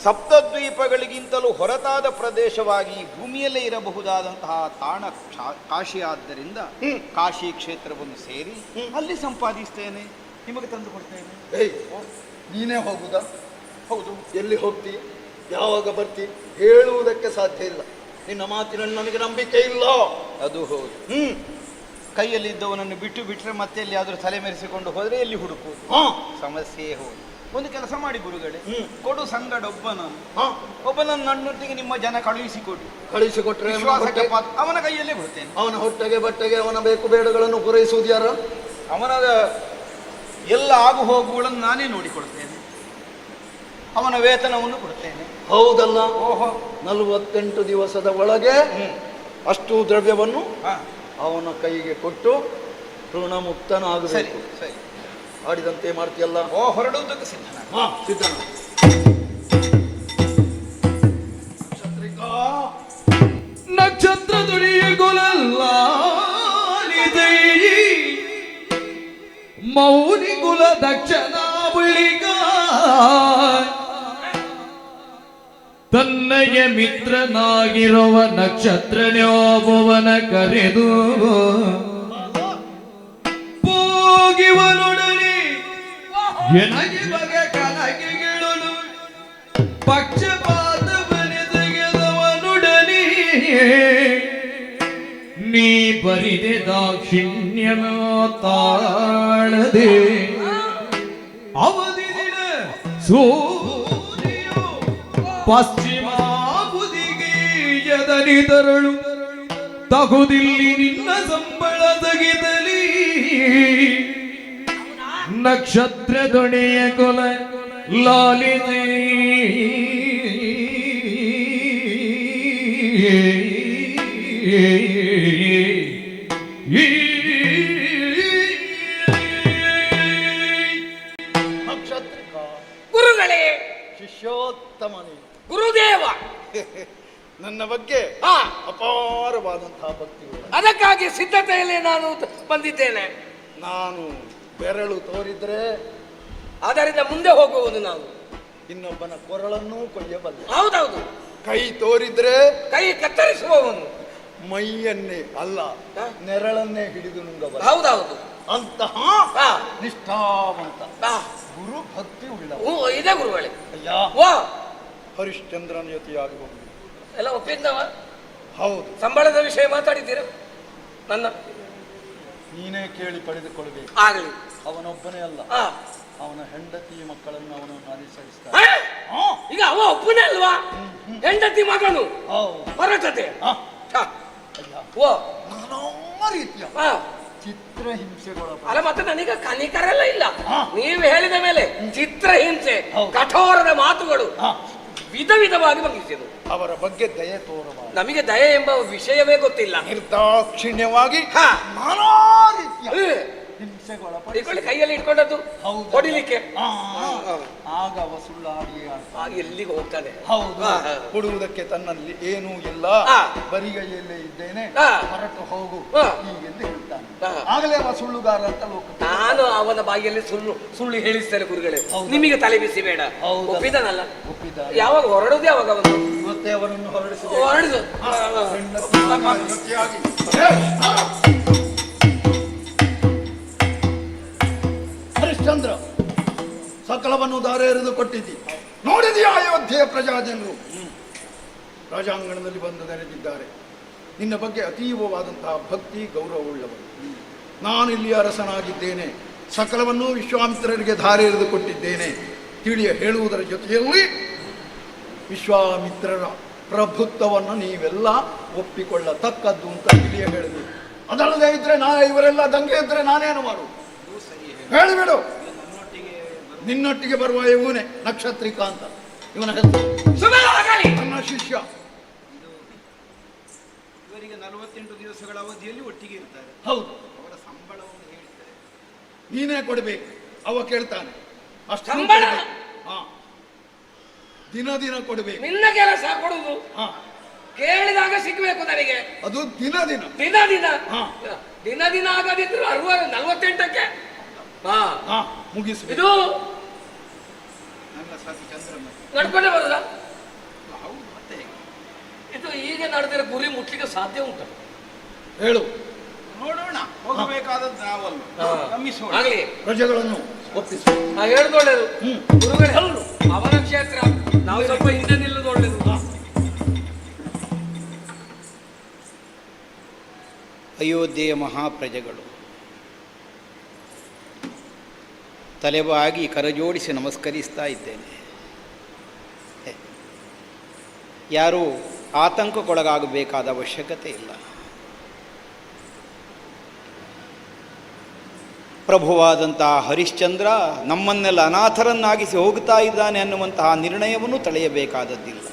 ಸಪ್ತದ್ವೀಪಗಳಿಗಿಂತಲೂ ಹೊರತಾದ ಪ್ರದೇಶವಾಗಿ ಭೂಮಿಯಲ್ಲೇ ಇರಬಹುದಾದಂತಹ ತಾಣ ಕಾಶಿ ಆದ್ದರಿಂದ ಕಾಶಿ ಕ್ಷೇತ್ರವನ್ನು ಸೇರಿ ಅಲ್ಲಿ ಸಂಪಾದಿಸ್ತೇನೆ, ನಿಮಗೆ ತಂದು ಕೊಡ್ತೇನೆ. ನೀನೇ ಹೋಗುದಾ? ಹೌದು. ಎಲ್ಲಿ ಹೋಗ್ತಿ? ಯಾವಾಗ ಬರ್ತಿ? ಹೇಳುವುದಕ್ಕೆ ಸಾಧ್ಯ ಇಲ್ಲ. ನಿನ್ನ ಮಾತಿನಲ್ಲಿ ನನಗೆ ನಂಬಿಕೆ ಇಲ್ಲ. ಅದು ಹೌದು. ಕೈಯಲ್ಲಿದ್ದವನನ್ನು ಬಿಟ್ಟು ಬಿಟ್ಟರೆ ಮತ್ತೆ ಎಲ್ಲಿಯಾದರೂ ತಲೆ ಮೆರೆಸಿಕೊಂಡು ಹೋದರೆ ಎಲ್ಲಿ ಹುಡುಕುವುದು? ಸಮಸ್ಯೆ ಹೌದು. ಒಂದು ಕೆಲಸ ಮಾಡಿ ಗುರುಗಳೇ, ಕೊಡು ಸಂಗಡ ಒಬ್ಬನನ್ನು ಹಾ ಒಬ್ಬನನ್ನು ನನ್ನೊಟ್ಟಿಗೆ ನಿಮ್ಮ ಜನ ಕಳುಹಿಸಿಕೊಡಿ. ಕಳಿಸಿಕೊಟ್ರೆ ವಿಶ್ವಾಸಕ್ಕೆ ಅವನ ಕೈಯಲ್ಲೇ ಬಿಡ್ತೇನೆ. ಅವನ ಹೊಟ್ಟೆಗೆ ಬಟ್ಟೆಗೆ ಅವನ ಬೇಕು ಬೇಡಗಳನ್ನು ಪೂರೈಸುವುದು ಯಾರು? ಅವನ ಎಲ್ಲ ಆಗು ಹೋಗುಗಳನ್ನು ನಾನೇ ನೋಡಿಕೊಡ್ತೇನೆ. ಅವನ ವೇತನವನ್ನು ಕೊಡ್ತೇನೆ. ಹೌದಲ್ಲ? ಓಹೋ, 48 ದಿವಸದ ಒಳಗೆ ಅಷ್ಟು ದ್ರವ್ಯವನ್ನು ಹಾ, ಅವನ ಕೈಗೆ ಕೊಟ್ಟು ಸರಿ ಋಣಮುಕ್ತನಾಗಬೇಕು. ಸರಿ. ಆಡಿದಂತೆ ಮಾಡ್ತೀಯಲ್ಲ? ಓ, ಹೊರಡುವುದಕ್ಕೆ ಸಿದ್ಧನ. ಹಾ ಸಿದ್ಧನ. ನಕ್ಷತ್ರ ದುಡಿಯುಗುಲಲ್ಲಾಲಿದೈ ಮೌನಿ ಕುಲ ದಕ್ಷನ ಬಳಿಕ ತನ್ನಯ ಮಿತ್ರನಾಗಿರುವ ನಕ್ಷತ್ರನೊಬ್ಬವನ ಕರೆದು ಹೋಗಿವನೊಡನೆ ಎನಗೆ ಬಗೆ ಕನಗೆಗಳು ಪಕ್ಷಪಾತವನೆದಗೆದವನೊಡನೆ ನೀ ಬರಿದೆ ದಾಕ್ಷಿಣ್ಯನ ತಾಳದೆ ಅವಧಿ ದಿನ ಸೂರ್ಯು ಪಶ್ಚಿಮ ಬುದಿಗೆ ಎದನಿ ತರಳು ತಗುದಿಲ್ಲಿ ನಿನ್ನ ಸಂಬಳ ತೆಗೆದಲಿ ನಕ್ಷತ್ರ ದೊಣೆಯ ಕೊಲ ಲಾಲಿತೆ ನಕ್ಷತ್ರಿಕ ಗುರುಗಳೇ, ಶಿಷ್ಯೋತ್ತಮನೇ, ಗುರುದೇವ. ನನ್ನ ಬಗ್ಗೆ ಹಾ, ಅಪಾರವಾದಂತಹ ಭಕ್ತಿಗಳು. ಅದಕ್ಕಾಗಿ ಸಿದ್ಧತೆಯಲ್ಲಿ ನಾನು ಬಂದಿದ್ದೇನೆ. ನಾನು ಬೆರಳು ತೋರಿದ್ರೆ ಅದರಿಂದ ಮುಂದೆ ಹೋಗುವುದು ನಾವು. ಇನ್ನೊಬ್ಬನ ಕೊರಳನ್ನೂ ಕೊಯ್ಯಬಲ್ಲೆ. ಹೌದೌದು. ಕೈ ತೋರಿದ್ರೆ ಕೈ ಕತ್ತರಿಸುವವನು. ಮೈಯನ್ನೇ ಅಲ್ಲ, ಹಾ? ನೆರಳನ್ನೇ ಹಿಡಿದು ನುಂಗಬಲ್ಲ ಹೌದೌದು. ಅಂತಹ ಹಾ, ನಿಷ್ಠಾವಂತ ಹಾ. ಗುರು ಭಕ್ತಿ ಉಳ್ಳ ಇದೆ ಗುರುಗಳೇ. ಅಯ್ಯ, ವಾ, ಹರಿಶ್ಚಂದ್ರನ ಜೊತೆಯಾಗಿ ಹೋಗಿ. ಎಲ್ಲ ಒಪ್ಪಿದ್ದವ. ಹೌದು, ಸಂಬಳದ ವಿಷಯ ಮಾತಾಡಿದ್ದೀರ ನನ್ನ. ನೀನೇ ಕೇಳಿ ಪಡೆದುಕೊಳ್ಬೇಕು. ಆಗಲಿ. ಅವನೊಬ್ಬನೇ ಅಲ್ಲ, ಹಾ. ಅವನ ಹೆಂಡತಿ ಮಕ್ಕಳನ್ನು ಅವನು ಅನುಸರಿಸ್ತಾನೆ. ಹಾ? ಈಗ ಅವ ಒಬ್ಬನೇ ಅಲ್ವಾ? ಹೆಂಡತಿ ಮಗನು ಹೌದು. ಹೊರಟತೆ. ಹಾ. ಹಾ. ಅಯ್ಯ, ಓ, ನಾನಾ ರೀತಿಯ ಹಾ. ಚಿತ್ರಹಿಂಸೆಗಳ ಅಲ್ಲ, ಮತ್ತೆ ನನಗೆ ಕನಿಕರೆಲ್ಲ ಇಲ್ಲ. ಹಾ. ನೀವು ಹೇಳಿದ ಮೇಲೆ ಚಿತ್ರಹಿಂಸೆ, ಹೌದು. ಕಠೋರದ ಮಾತುಗಳು ಹಾ, ವಿಧ ವಿಧವಾಗಿ ಬಂದಿಸಿದರು. ಅವರ ಬಗ್ಗೆ ದಯೆ ತೋರಬಾರದು. ನಮಗೆ ದಯೆ ಎಂಬ ವಿಷಯವೇ ಗೊತ್ತಿಲ್ಲ. ನಿರ್ದಾಕ್ಷಿಣ್ಯವಾಗಿ ಹಾ. ನಾನಾ ರೀತಿಯ ಹೇ, ಹಿಂಸೆಗಳ ಇಟ್ಕೊಳ್ಳಿ, ಕೈಯಲ್ಲಿ ಇಟ್ಕೊಂಡದ್ದು ಹೌದು. ಹೊಡಿಲಿಕ್ಕೆ. ಆ, ಹಾ. ಆಗ ಅವ ಸುಳ್ಳಾಡಿಯೇ ಆಡ್ತಾನೆ. ಆ, ಎಲ್ಲಿಗೆ ಹೋಗ್ತಾನೆ? ಹೌದು. ಹಾ, ಹಾ. ಕೊಡುವುದಕ್ಕೆ ತನ್ನಲ್ಲಿ ಏನೂ ಇಲ್ಲ, ಹಾ. ಬರಿಗೈಯಲ್ಲೇ ಇದ್ದೇನೆ, ಹಾ. ಹೊರಟು ಹೋಗು ಹಾ. ಹೀಗೆಂದು ಹೇಳ್ತಾನೆ. ಹಾ. ಆಗಲೇ ಅವ ಸುಳ್ಳುಗಾರ ಅಂತ ಲೋಕ. ನಾನು ಅವನ ಬಾಯಿಯಲ್ಲಿ ಸುಳ್ಳು ಸುಳ್ಳು ಹೇಳಿಸ್ತೇನೆ ಗುರುಗಳೇ. ಹೌದಾ? ನಿಮಗೆ ತಲೆ ಬಿಸಿ ಬೇಡ. ಹೌದಾ? ಒಪ್ಪಿದನಲ್ಲ. ಒಪ್ಪಿದ. ಯಾವಾಗ ಹೊರಡುದು ಯಾವಾಗ ಅವನು? ಮತ್ತೆ ಅವರನ್ನು ಹೊರಡಿಸಿದ ಹೊರಡುದು. ಹರಿಶ್ಚಂದ್ರ, ಸಕಲವನ್ನು ದಾರೆ ಎರೆದು ಕೊಟ್ಟಿದ್ದಿ. ನೋಡಿದೆಯಾ ಅಯೋಧ್ಯೆಯ ಪ್ರಜಾ ಜನರು ರಾಜಾಂಗಣದಲ್ಲಿ ಬಂದು ನೆರೆದಿದ್ದಾರೆ. ನಿನ್ನ ಬಗ್ಗೆ ಅತೀವವಾದಂತಹ ಭಕ್ತಿ ಗೌರವವುಳ್ಳವರು. ನಾನು ಇಲ್ಲಿ ಅರಸನಾಗಿದ್ದೇನೆ, ಸಕಲವನ್ನು ವಿಶ್ವಾಮಿತ್ರರಿಗೆ ಧಾರೆ ಎರೆದು ಕೊಟ್ಟಿದ್ದೇನೆ ತಿಳಿಯ ಹೇಳುವುದರ ಜೊತೆಯಲ್ಲಿ ವಿಶ್ವಾಮಿತ್ರರ ಪ್ರಭುತ್ವವನ್ನು ನೀವೆಲ್ಲ ಒಪ್ಪಿಕೊಳ್ಳತಕ್ಕದ್ದು ಅಂತ ತಿಳಿಯ ಹೇಳಿದೆ. ಅದಲ್ಲದೆ ಇದ್ರೆ ಇವರೆಲ್ಲ ದಂಗೆ ಇದ್ರೆ ನಾನೇನು ಮಾಡು? ಹೇಳಿಬಿಡು. ನಿನ್ನೊಟ್ಟಿಗೆ ಬರುವ ಇವನೇ ನಕ್ಷತ್ರಿಕ ಅಂತ, ಇವನ ಹೆಸರು. ನನ್ನ ಶಿಷ್ಯ. ಇವರಿಗೆ 48 ದಿವಸಗಳ ಅವಧಿಯಲ್ಲಿ ಒಟ್ಟಿಗೆ ಇರ್ತಾರೆ. ಹೌದು. ಅವರ ಸಂಬಳವನ್ನು ಹೇಳಿದ್ದಾರೆ. ನೀನೇ ಕೊಡಬೇಕು. ಅವ ಕೇಳ್ತಾನೆ ಅಷ್ಟು ಸಂಬಳ? ಹಾ, ದಿನ ದಿನ ಕೊಡಬೇಕು. ನಿನ್ನ ಕೆಲಸ ಕೊಡುದು. ಹಾ, ಕೇಳಿದಾಗ ಸಿಗ್ಬೇಕು ನನಗೆ. ಅದು ದಿನ ದಿನ. ದಿನ ದಿನ ಹಾ. ದಿನ ದಿನ ಆಗದಿದ್ರು 48ಕ್ಕೆ. ಹಾ, ಹಾ, ಮುಗಿಸ್ಬೇಕು. ಇದು ನನ್ನ ಸಾಥಿ ಚಂದ್ರಮ್ಮ. ನಡ್ಕೊಂಡೆ ಬರುದ? ಹೌದು, ಮತ್ತೆ ಹೇಗೆ? ಇದು ಈಗ ನಡೆದಿರೋ ಗುರಿ ಮುಟ್ಲಿಕ್ಕೆ ಸಾಧ್ಯ ಉಂಟು? ಹೇಳು. ನೋಡೋಣ, ಹೋಗಬೇಕಾದದ್ದು ನಾವಲ್ಲ, ಗಮನಿಸೋಣ. ಆಗ್ಲಿ, ಪ್ರಜೆಗಳನ್ನು ಒಪ್ಪಿಸು. ನಾ ಹೇಳುದು ಒಳ್ಳೇದು. ಹ್ಮ್. ಗುರುಗಳೇ, ಅವರ ಕ್ಷೇತ್ರ, ನಾವು ಸ್ವಲ್ಪ ಹಿಂದೆ ನಿಲ್ಲುದು ಒಳ್ಳೇದು. ಅಯೋಧ್ಯೆಯ ಮಹಾಪ್ರಜೆಗಳು ತಲೆಬಾಗಿ ಕರಜೋಡಿಸಿ ನಮಸ್ಕರಿಸ್ತಾ ಇದ್ದೇನೆ. ಯಾರೂ ಆತಂಕಕ್ಕೊಳಗಾಗಬೇಕಾದ ಅವಶ್ಯಕತೆ ಇಲ್ಲ. ಪ್ರಭುವಾದಂತಹ ಹರಿಶ್ಚಂದ್ರ ನಮ್ಮನ್ನೆಲ್ಲ ಅನಾಥರನ್ನಾಗಿಸಿ ಹೋಗ್ತಾ ಇದ್ದಾನೆ ಅನ್ನುವಂತಹ ನಿರ್ಣಯವನ್ನು ತಳೆಯಬೇಕಾದದ್ದಿಲ್ಲ.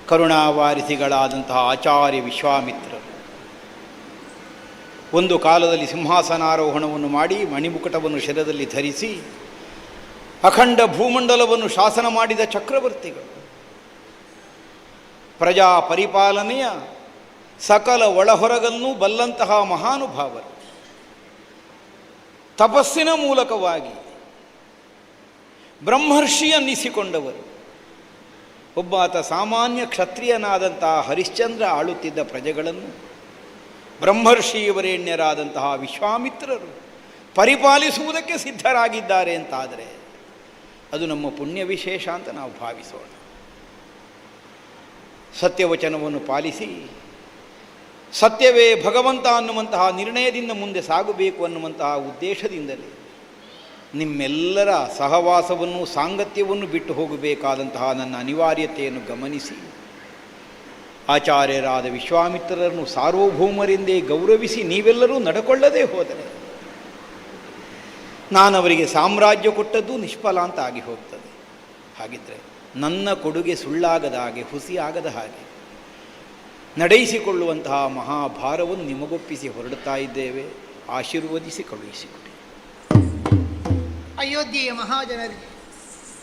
ಕರುಣಾವಾರಿಸಿಗಳಾದಂತಹ ಆಚಾರ್ಯ ವಿಶ್ವಾಮಿತ್ರರು ಒಂದು ಕಾಲದಲ್ಲಿ ಸಿಂಹಾಸನಾರೋಹಣವನ್ನು ಮಾಡಿ ಮಣಿಮುಕುಟವನ್ನು ಶಿರದಲ್ಲಿ ಧರಿಸಿ ಅಖಂಡ ಭೂಮಂಡಲವನ್ನು ಶಾಸನ ಮಾಡಿದ ಚಕ್ರವರ್ತಿಗಳು, ಪ್ರಜಾ ಪರಿಪಾಲನೆಯ ಸಕಲ ಒಳಹೊರಗನ್ನು ಬಲ್ಲಂತಹ ಮಹಾನುಭಾವರು, ತಪಸ್ಸಿನ ಮೂಲಕವಾಗಿ ಬ್ರಹ್ಮರ್ಷಿ ಅನ್ನಿಸಿಕೊಂಡವರು. ಒಬ್ಬಾತ ಸಾಮಾನ್ಯ ಕ್ಷತ್ರಿಯನಾದಂತಹ ಹರಿಶ್ಚಂದ್ರ ಆಳುತ್ತಿದ್ದ ಪ್ರಜೆಗಳನ್ನು ಬ್ರಹ್ಮರ್ಷಿಯವರೇಣ್ಯರಾದಂತಹ ವಿಶ್ವಾಮಿತ್ರರು ಪರಿಪಾಲಿಸುವುದಕ್ಕೆ ಸಿದ್ಧರಾಗಿದ್ದಾರೆ ಅಂತಾದರೆ ಅದು ನಮ್ಮ ಪುಣ್ಯ ವಿಶೇಷ ಅಂತ ನಾವು ಭಾವಿಸೋಣ. ಸತ್ಯವಚನವನ್ನು ಪಾಲಿಸಿ ಸತ್ಯವೇ ಭಗವಂತ ಅನ್ನುವಂತಹ ನಿರ್ಣಯದಿಂದ ಮುಂದೆ ಸಾಗಬೇಕು ಅನ್ನುವಂತಹ ಉದ್ದೇಶದಿಂದಲೇ ನಿಮ್ಮೆಲ್ಲರ ಸಹವಾಸವನ್ನು ಸಾಂಗತ್ಯವನ್ನು ಬಿಟ್ಟು ಹೋಗಬೇಕಾದಂತಹ ನನ್ನ ಅನಿವಾರ್ಯತೆಯನ್ನು ಗಮನಿಸಿ ಆಚಾರ್ಯರಾದ ವಿಶ್ವಾಮಿತ್ರರನ್ನು ಸಾರ್ವಭೌಮರೆಂದೇ ಗೌರವಿಸಿ ನೀವೆಲ್ಲರೂ ನಡ್ಕೊಳ್ಳದೇ ಹೋದರೆ ನಾನವರಿಗೆ ಸಾಮ್ರಾಜ್ಯ ಕೊಟ್ಟದ್ದು ನಿಷ್ಫಲ ಅಂತ ಆಗಿ ಹೋಗ್ತದೆ. ಹಾಗಿದ್ದರೆ ನನ್ನ ಕೊಡುಗೆ ಸುಳ್ಳಾಗದ ಹಾಗೆ, ಹುಸಿಯಾಗದ ಹಾಗೆ ನಡೆಯಿಸಿಕೊಳ್ಳುವಂತಹ ಮಹಾಭಾರವನ್ನು ನಿಮಗೊಪ್ಪಿಸಿ ಹೊರಡುತ್ತಾ ಇದ್ದೇವೆ. ಆಶೀರ್ವದಿಸಿ ಕಳುಹಿಸಿಕೊಡಿ. ಅಯೋಧ್ಯೆಯ ಮಹಾಜನರಿಗೆ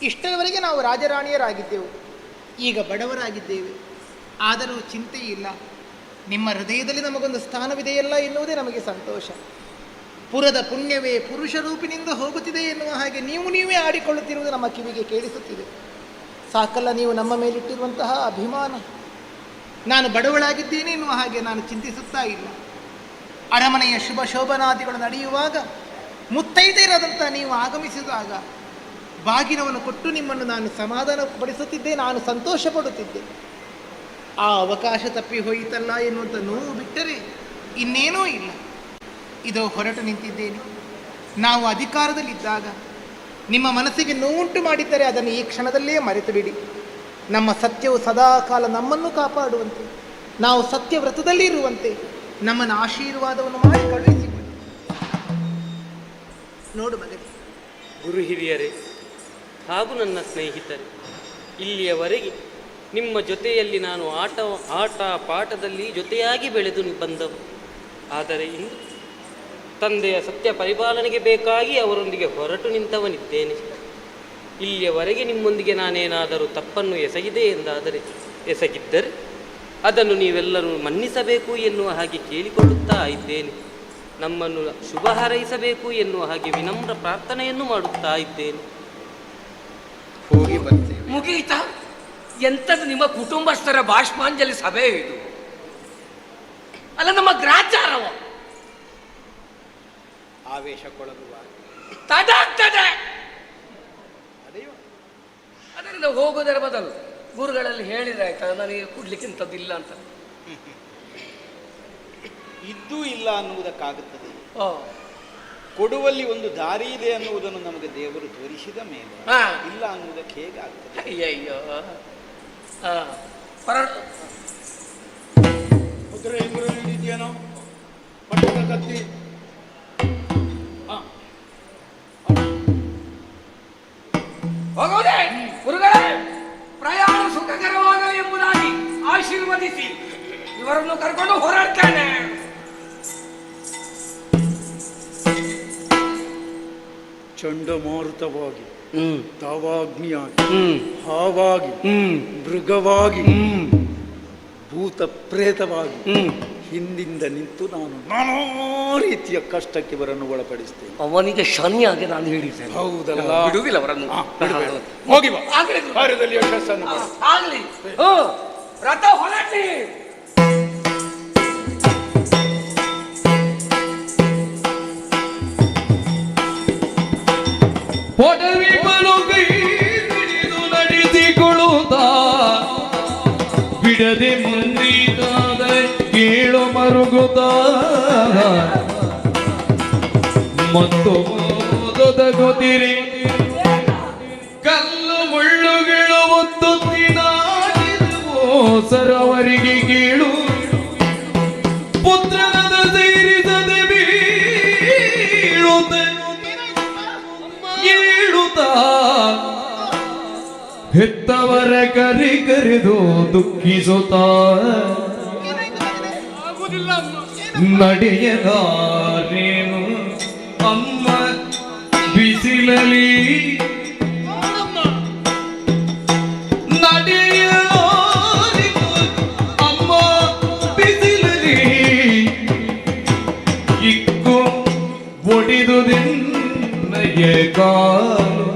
ಇಷ್ಟರವರೆಗೆ ನಾವು ರಾಜರಾಣಿಯರಾಗಿದ್ದೆವು, ಈಗ ಬಡವರಾಗಿದ್ದೇವೆ. ಆದರೂ ಚಿಂತೆ ಇಲ್ಲ, ನಿಮ್ಮ ಹೃದಯದಲ್ಲಿ ನಮಗೊಂದು ಸ್ಥಾನವಿದೆಯಲ್ಲ ಎನ್ನುವುದೇ ನಮಗೆ ಸಂತೋಷ. ಪುರದ ಪುಣ್ಯವೇ ಪುರುಷ ರೂಪಿನಿಂದ ಹೋಗುತ್ತಿದೆ ಎನ್ನುವ ಹಾಗೆ ನೀವೇ ಆಡಿಕೊಳ್ಳುತ್ತಿರುವುದು ನಮ್ಮ ಕಿವಿಗೆ ಕೇಳಿಸುತ್ತಿದೆ. ಸಾಕಲ್ಲ ನೀವು ನಮ್ಮ ಮೇಲಿಟ್ಟಿರುವಂತಹ ಅಭಿಮಾನ. ನಾನು ಬಡವಳಾಗಿದ್ದೇನೆ ಎನ್ನುವ ಹಾಗೆ ನಾನು ಚಿಂತಿಸುತ್ತಾ ಇಲ್ಲ. ಅರಮನೆಯ ಶುಭ ಶೋಭನಾದಿಗಳು ನಡೆಯುವಾಗ ಮುತ್ತೈದೆಯರಾದಂಥ ನೀವು ಆಗಮಿಸಿದಾಗ ಬಾಗಿನವನ್ನು ಕೊಟ್ಟು ನಿಮ್ಮನ್ನು ನಾನು ಸಮಾಧಾನಪಡಿಸುತ್ತಿದ್ದೆ, ನಾನು ಸಂತೋಷ ಪಡುತ್ತಿದ್ದೆ. ಆ ಅವಕಾಶ ತಪ್ಪಿ ಹೋಯಿತಲ್ಲ ಎನ್ನುವಂಥ ನೋವು ಬಿಟ್ಟರೆ ಇನ್ನೇನೂ ಇಲ್ಲ. ಇದೋ ಹೊರಟು ನಿಂತಿದ್ದೇನೆ. ನಾವು ಅಧಿಕಾರದಲ್ಲಿದ್ದಾಗ ನಿಮ್ಮ ಮನಸ್ಸಿಗೆ ನೋವುಂಟು ಮಾಡಿದ್ದರೆ ಅದನ್ನು ಈ ಕ್ಷಣದಲ್ಲೇ ಮರೆತು ಬಿಡಿ. ನಮ್ಮ ಸತ್ಯವು ಸದಾಕಾಲ ನಮ್ಮನ್ನು ಕಾಪಾಡುವಂತೆ, ನಾವು ಸತ್ಯವ್ರತದಲ್ಲಿ ಇರುವಂತೆ ನಮ್ಮನ್ನು ಆಶೀರ್ವಾದವನ್ನು ಮಾಡಿ ಕಳುಹಿಸಿಕೊಳ್ಳಿ. ನೋಡು ಮಗನೇ. ಗುರು ಹಿರಿಯರೇ ಹಾಗೂ ನನ್ನ ಸ್ನೇಹಿತರೆ, ಇಲ್ಲಿಯವರೆಗೆ ನಿಮ್ಮ ಜೊತೆಯಲ್ಲಿ ನಾನು ಆಟ ಪಾಠದಲ್ಲಿ ಜೊತೆಯಾಗಿ ಬೆಳೆದು ಬಂದವು. ಆದರೆ ಇಂದು ತಂದೆಯ ಸತ್ಯ ಪರಿಪಾಲನೆಗೆ ಬೇಕಾಗಿ ಅವರೊಂದಿಗೆ ಹೊರಟು ನಿಂತವನಿದ್ದೇನೆ. ಇಲ್ಲಿಯವರೆಗೆ ನಿಮ್ಮೊಂದಿಗೆ ನಾನೇನಾದರೂ ತಪ್ಪನ್ನು ಎಸಗಿದ್ದರೆ ಅದನ್ನು ನೀವೆಲ್ಲರೂ ಮನ್ನಿಸಬೇಕು ಎನ್ನುವ ಹಾಗೆ ಕೇಳಿಕೊಳ್ಳುತ್ತಾ ಇದ್ದೇನೆ. ನಮ್ಮನ್ನು ಶುಭ ಹಾರೈಸಬೇಕು ಎನ್ನುವ ಹಾಗೆ ವಿನಮ್ರ ಪ್ರಾರ್ಥನೆಯನ್ನು ಮಾಡುತ್ತಾ ಇದ್ದೇನೆ. ಹೋಗಿ ಬರ್ತೇವೆ. ಮುಗೀತಾ? ಎಂಥದ್ದು ನಿಮ್ಮ ಕುಟುಂಬಸ್ಥರ ಭಾಷ್ಮಾಂಜಲಿ ಸಭೆ ಇದು? ಅಲ್ಲ, ನಮ್ಮ ಗ್ರಾಚಾರವ ಆವೇಶಕ್ಕೊಳಗುವ ತದಾಗ್ತದೆ. ಅದರಿಂದ ಹೋಗುವುದರ ಬದಲು ಗುರುಗಳಲ್ಲಿ ಹೇಳಿದ್ರೆ ಆಯ್ತಾ, ನನಗೆ ಕೊಡ್ಲಿಕ್ಕಿಂತದ್ದಿಲ್ಲ ಅಂತ. ಇದ್ದೂ ಇಲ್ಲ ಅನ್ನುವುದಕ್ಕಾಗುತ್ತದೆ. ಕೊಡುವಲ್ಲಿ ಒಂದು ದಾರಿ ಇದೆ ಅನ್ನುವುದನ್ನು ನಮಗೆ ದೇವರು ತೋರಿಸಿದ ಮೇಲೆ ಇಲ್ಲ ಅನ್ನುವುದಕ್ಕೆ ಹೇಗಾಗ್ತದೆ? ಅಯ್ಯಯ್ಯೋ, ಕುದುರೆ ಇಂದ್ರನಿದೆಯೇನೋ ಪಟ್ಟದ ಕತ್ತಿ. ಹೋಗುವುದೇ ಗುರುಗಳೇ, ಪ್ರಯಾಣ ಸುಖಕರವಾಗಲಿ ಎಂಬುದಾಗಿ ಆಶೀರ್ವದಿಸಿ ಇವರನ್ನು ಕರ್ಕೊಂಡು ಹೊರಡ್ತಾನೆ. ಚಂಡಮಾರುತವಾಗಿ, ತಾವಾಗ್ನಿಯಾಗಿ, ಹಾವಾಗಿ, ಮೃಗವಾಗಿ, ಭೂತ ಪ್ರೇತವಾಗಿ ಹಿಂದಿಂದ ನಿಂತು ನಾನು ನಾನಾ ರೀತಿಯ ಕಷ್ಟಕ್ಕೆ ಇವರನ್ನು ಒಳಪಡಿಸ್ತೇನೆ. ಅವನಿಗೆ ಶನಿಯಾಗಿ ನಾನು ಹೇಳಿದ್ದೇನೆ. ಹೌದಲ್ಲ, ಬಿಡುವುದಿಲ್ಲ ಅವರನ್ನು. ಹೋಗಿ ಬಾ, ಕಾರ್ಯದಲ್ಲಿ ಯಶಸ್ಸನ್ನು ಪಡೆ. ಆಗ್ಲಿ, ರಥ ಹೊರಟಿ. ಪೊಡವಿಮನು ಕೈ ಹಿಡಿದು ನಡೆಸಿಕೊಳ್ಳುತ್ತ ಬಿಡದೆ ಮುಂದಿದ್ದಾದರೆ ಕೇಳು ಮರುಗುತ್ತ ಮತ್ತು ಮೋದೊದಗುತ್ತಿರಿ ಕಲ್ಲು ಮುಳ್ಳುಗಳು ಒತ್ತುತ್ತಿನಾಡಿದವೋ ಸರವರಿಗೆ ಕೀಳು ಪುತ್ರನದ ಸೇರಿಸದೆ ಬೀಳುತ್ತ ಏಳುತ್ತಾ ಹೆತ್ತವರ ಕರೆದು ದುಃಖಿಸುತ್ತ ನಡೆಯದಾರೇನು ಅಮ್ಮ ಬಿಸಿಲಲಿ ನಡೆಯಲಾರೆನು ಅಮ್ಮ ಬಿಸಿಲಲಿ ಇಕ್ಕು ಒಡಿದು ನಿನ್ನಯ ಕಾಲು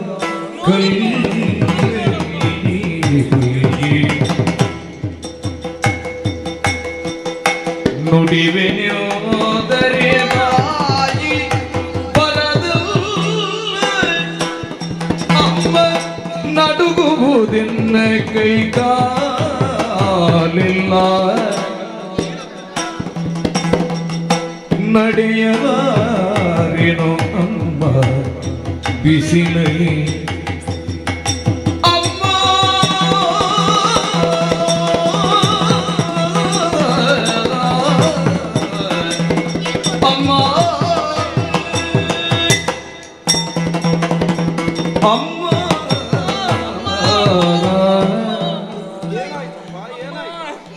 ನುಡಿವೆನೋದರೆ ತಾಯಿ ಬರದಲ್ಲ ಅಮ್ಮ ನಡುಗುವುದೆನ್ನ ಕೈ ಕಾಲಿಲ್ಲ ನಡೆಯಲಾರೆನು ಅಮ್ಮ ಬಿಸಿಲಲಿ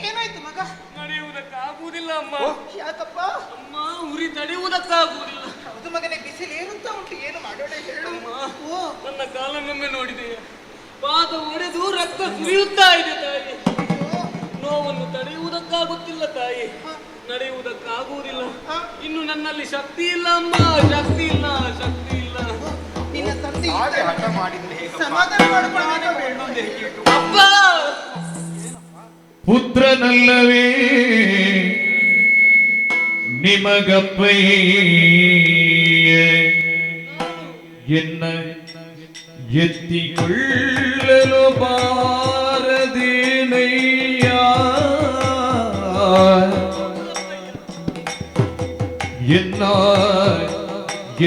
ಏನಾಯ್ತು ಮಗ? ನಡೆಯುವುದಕ್ಕಾಗುವುದಿಲ್ಲ ಅಮ್ಮ. ಯಾಕಪ್ಪ? ಅಮ್ಮ ಉರಿ ತಡೆಯುವುದಕ್ಕಾಗುವುದಿಲ್ಲ. ಹೌದು ಮಗನೇ, ಬಿಸಿಲು ಏರುತ್ತ ಉಂಟು, ಏನು ಮಾಡೋಣ ಹೇಳು. ಓ, ನನ್ನ ಕಾಲನ್ನೊಮ್ಮೆ ನೋಡಿದೆಯ? ಪಾದ ಒಡೆದು ರಕ್ತ ಸುರಿಯುತ್ತಾ ಇದೆ ತಾಯಿ. ನೋವನ್ನು ತಡೆಯುವುದಕ್ಕಾಗುತ್ತಿಲ್ಲ ತಾಯಿ, ನಡೆಯುವುದಕ್ಕಾಗುವುದಿಲ್ಲ. ಇನ್ನು ನನ್ನಲ್ಲಿ ಶಕ್ತಿ ಇಲ್ಲ ಅಮ್ಮ, ಶಕ್ತಿ ಇಲ್ಲ, ಶಕ್ತಿ ಇಲ್ಲ. ನಿನ್ನ ತಂದೆ ಹಾಗೆ ಹಠ ಮಾಡಿದ್ರೆ ಹೇಗಪ್ಪ? ಸಮಾಧಾನ ಮಾಡಿಕೊಳ್ಳಬೇಕು. ಇನ್ನೊಂದು ಹೇಗೆ ಇಟ್ಟು ಅಪ್ಪ ಪುತ್ರನಲ್ಲವೇ ನಿಮಗಪ್ಪಯ್ಯ ಎನ್ನ ಎತ್ತಿಕೊಳ್ಳಲು ಬಾರದೇನಯ್ಯ ಎನ್ನ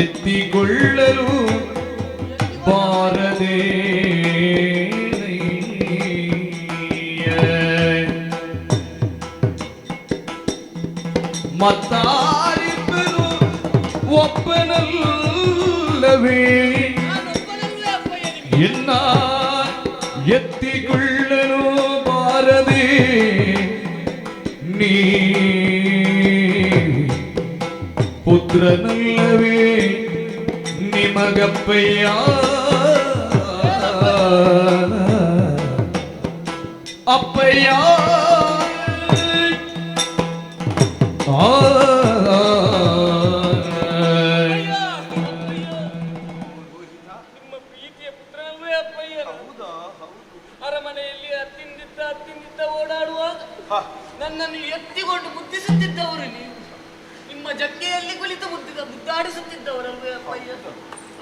ಎತ್ತಿಕೊಳ್ಳಲು ಬಾರದೇ ಮತ್ತಾರಿಬ್ಬರು ಒಬ್ಬನಲ್ಲವೇ ಎನ್ನ ಎತ್ತಿಕೊಳ್ಳಲು ಬಾರದೆ ನೀ ಪುತ್ರನಲ್ಲವೇ ನಿಮಗಪ್ಪಯ್ಯ ಅಪ್ಪಯ್ಯ ನಿಮ್ಮ ಪ್ರೀತಿಯ ಪುತ್ರನಲ್ವೇ ಅಪ್ಪಯ್ಯ? ಅರಮನೆಯಲ್ಲಿ ಅತ್ತಿಂದಿತ್ತ ಓಡಾಡುವಾಗ ನನ್ನನ್ನು ಎತ್ತಿಕೊಂಡು ಮುದ್ದಿಸುತ್ತಿದ್ದವರು ನೀವು. ನಿಮ್ಮ ಜಗ್ಗೆಯಲ್ಲಿ ಕುಳಿತು ಮುದ್ದಾಡಿಸುತ್ತಿದ್ದವರಲ್ವೇ ಅಪ್ಪಯ್ಯ?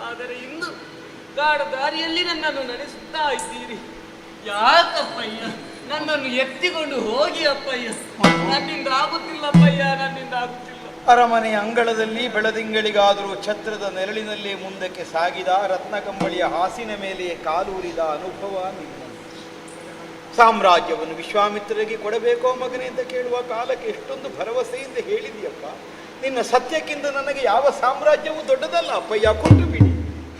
ಆದರೆ ಇಂದು ಗಾಢ ದಾರಿಯಲ್ಲಿ ನನ್ನನ್ನು ನಡೆಸುತ್ತಾ ಇದ್ದೀರಿ. ಯಾಕಪ್ಪಯ್ಯ? ನನ್ನನ್ನು ಎತ್ತಿಕೊಂಡು ಹೋಗಿ ಅಪ್ಪಯ್ಯ. ನನ್ನಿಂದ ಆಗುತ್ತಿಲ್ಲ ಅಪ್ಪಯ್ಯ, ನನ್ನಿಂದ ಆಗುತ್ತಿಲ್ಲ. ಅರಮನೆಯ ಅಂಗಳದಲ್ಲಿ ಬೆಳದಿಂಗಳಿಗಾದರೂ ಛತ್ರದ ನೆರಳಿನಲ್ಲಿ ಮುಂದಕ್ಕೆ ಸಾಗಿದ ರತ್ನಕಂಬಳಿಯ ಹಾಸಿನ ಮೇಲೆಯೇ ಕಾಲೂರಿದ ಅನುಭವ ನಿನ್ನ. ಸಾಮ್ರಾಜ್ಯವನ್ನು ವಿಶ್ವಾಮಿತ್ರರಿಗೆ ಕೊಡಬೇಕೋ ಮಗನೇ ಅಂತ ಕೇಳುವ ಕಾಲಕ್ಕೆ ಎಷ್ಟೊಂದು ಭರವಸೆಯಿಂದ ಹೇಳಿದೆಯಪ್ಪ. ನಿನ್ನ ಸತ್ಯಕ್ಕಿಂತ ನನಗೆ ಯಾವ ಸಾಮ್ರಾಜ್ಯವೂ ದೊಡ್ಡದಲ್ಲ ಅಪ್ಪಯ್ಯ, ಕೊಟ್ಟು ಬಿಡಿ.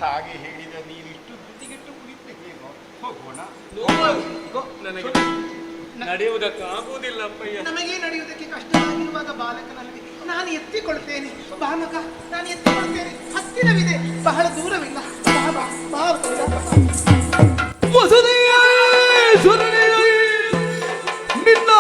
ಹಾಗೆ ಹೇಳಿದ ನೀನಿಷ್ಟು ಬುದ್ಧಿಗಿಟ್ಟು ಕುಳಿತು ಹೇಗೋ? ಹೋಗೋಣ. ನನಗೆ ನಡೆಯುವುದಕ್ಕಾಗುವುದಿಲ್ಲ ಅಪ್ಪಯ್ಯ. ನಮಗೆ ನಡೆಯುವುದಕ್ಕೆ ಕಷ್ಟವಾಗಿರುವಾಗ ಬಾಲಕನಲ್ಲಿ ನಾನು ಎತ್ತಿಕೊಳ್ತೇನೆ. ಬಾ ಮಗ, ನಾನು ಎತ್ತಿಕೊಳ್ತೇನೆ. ಹತ್ತಿರವಿದೆ, ಬಹಳ ದೂರವಿಲ್ಲ. ಬಾ ಬಾ ಬಾ ವಸುದೆಯ ಸುರನೆಯ ನಿನ್ನ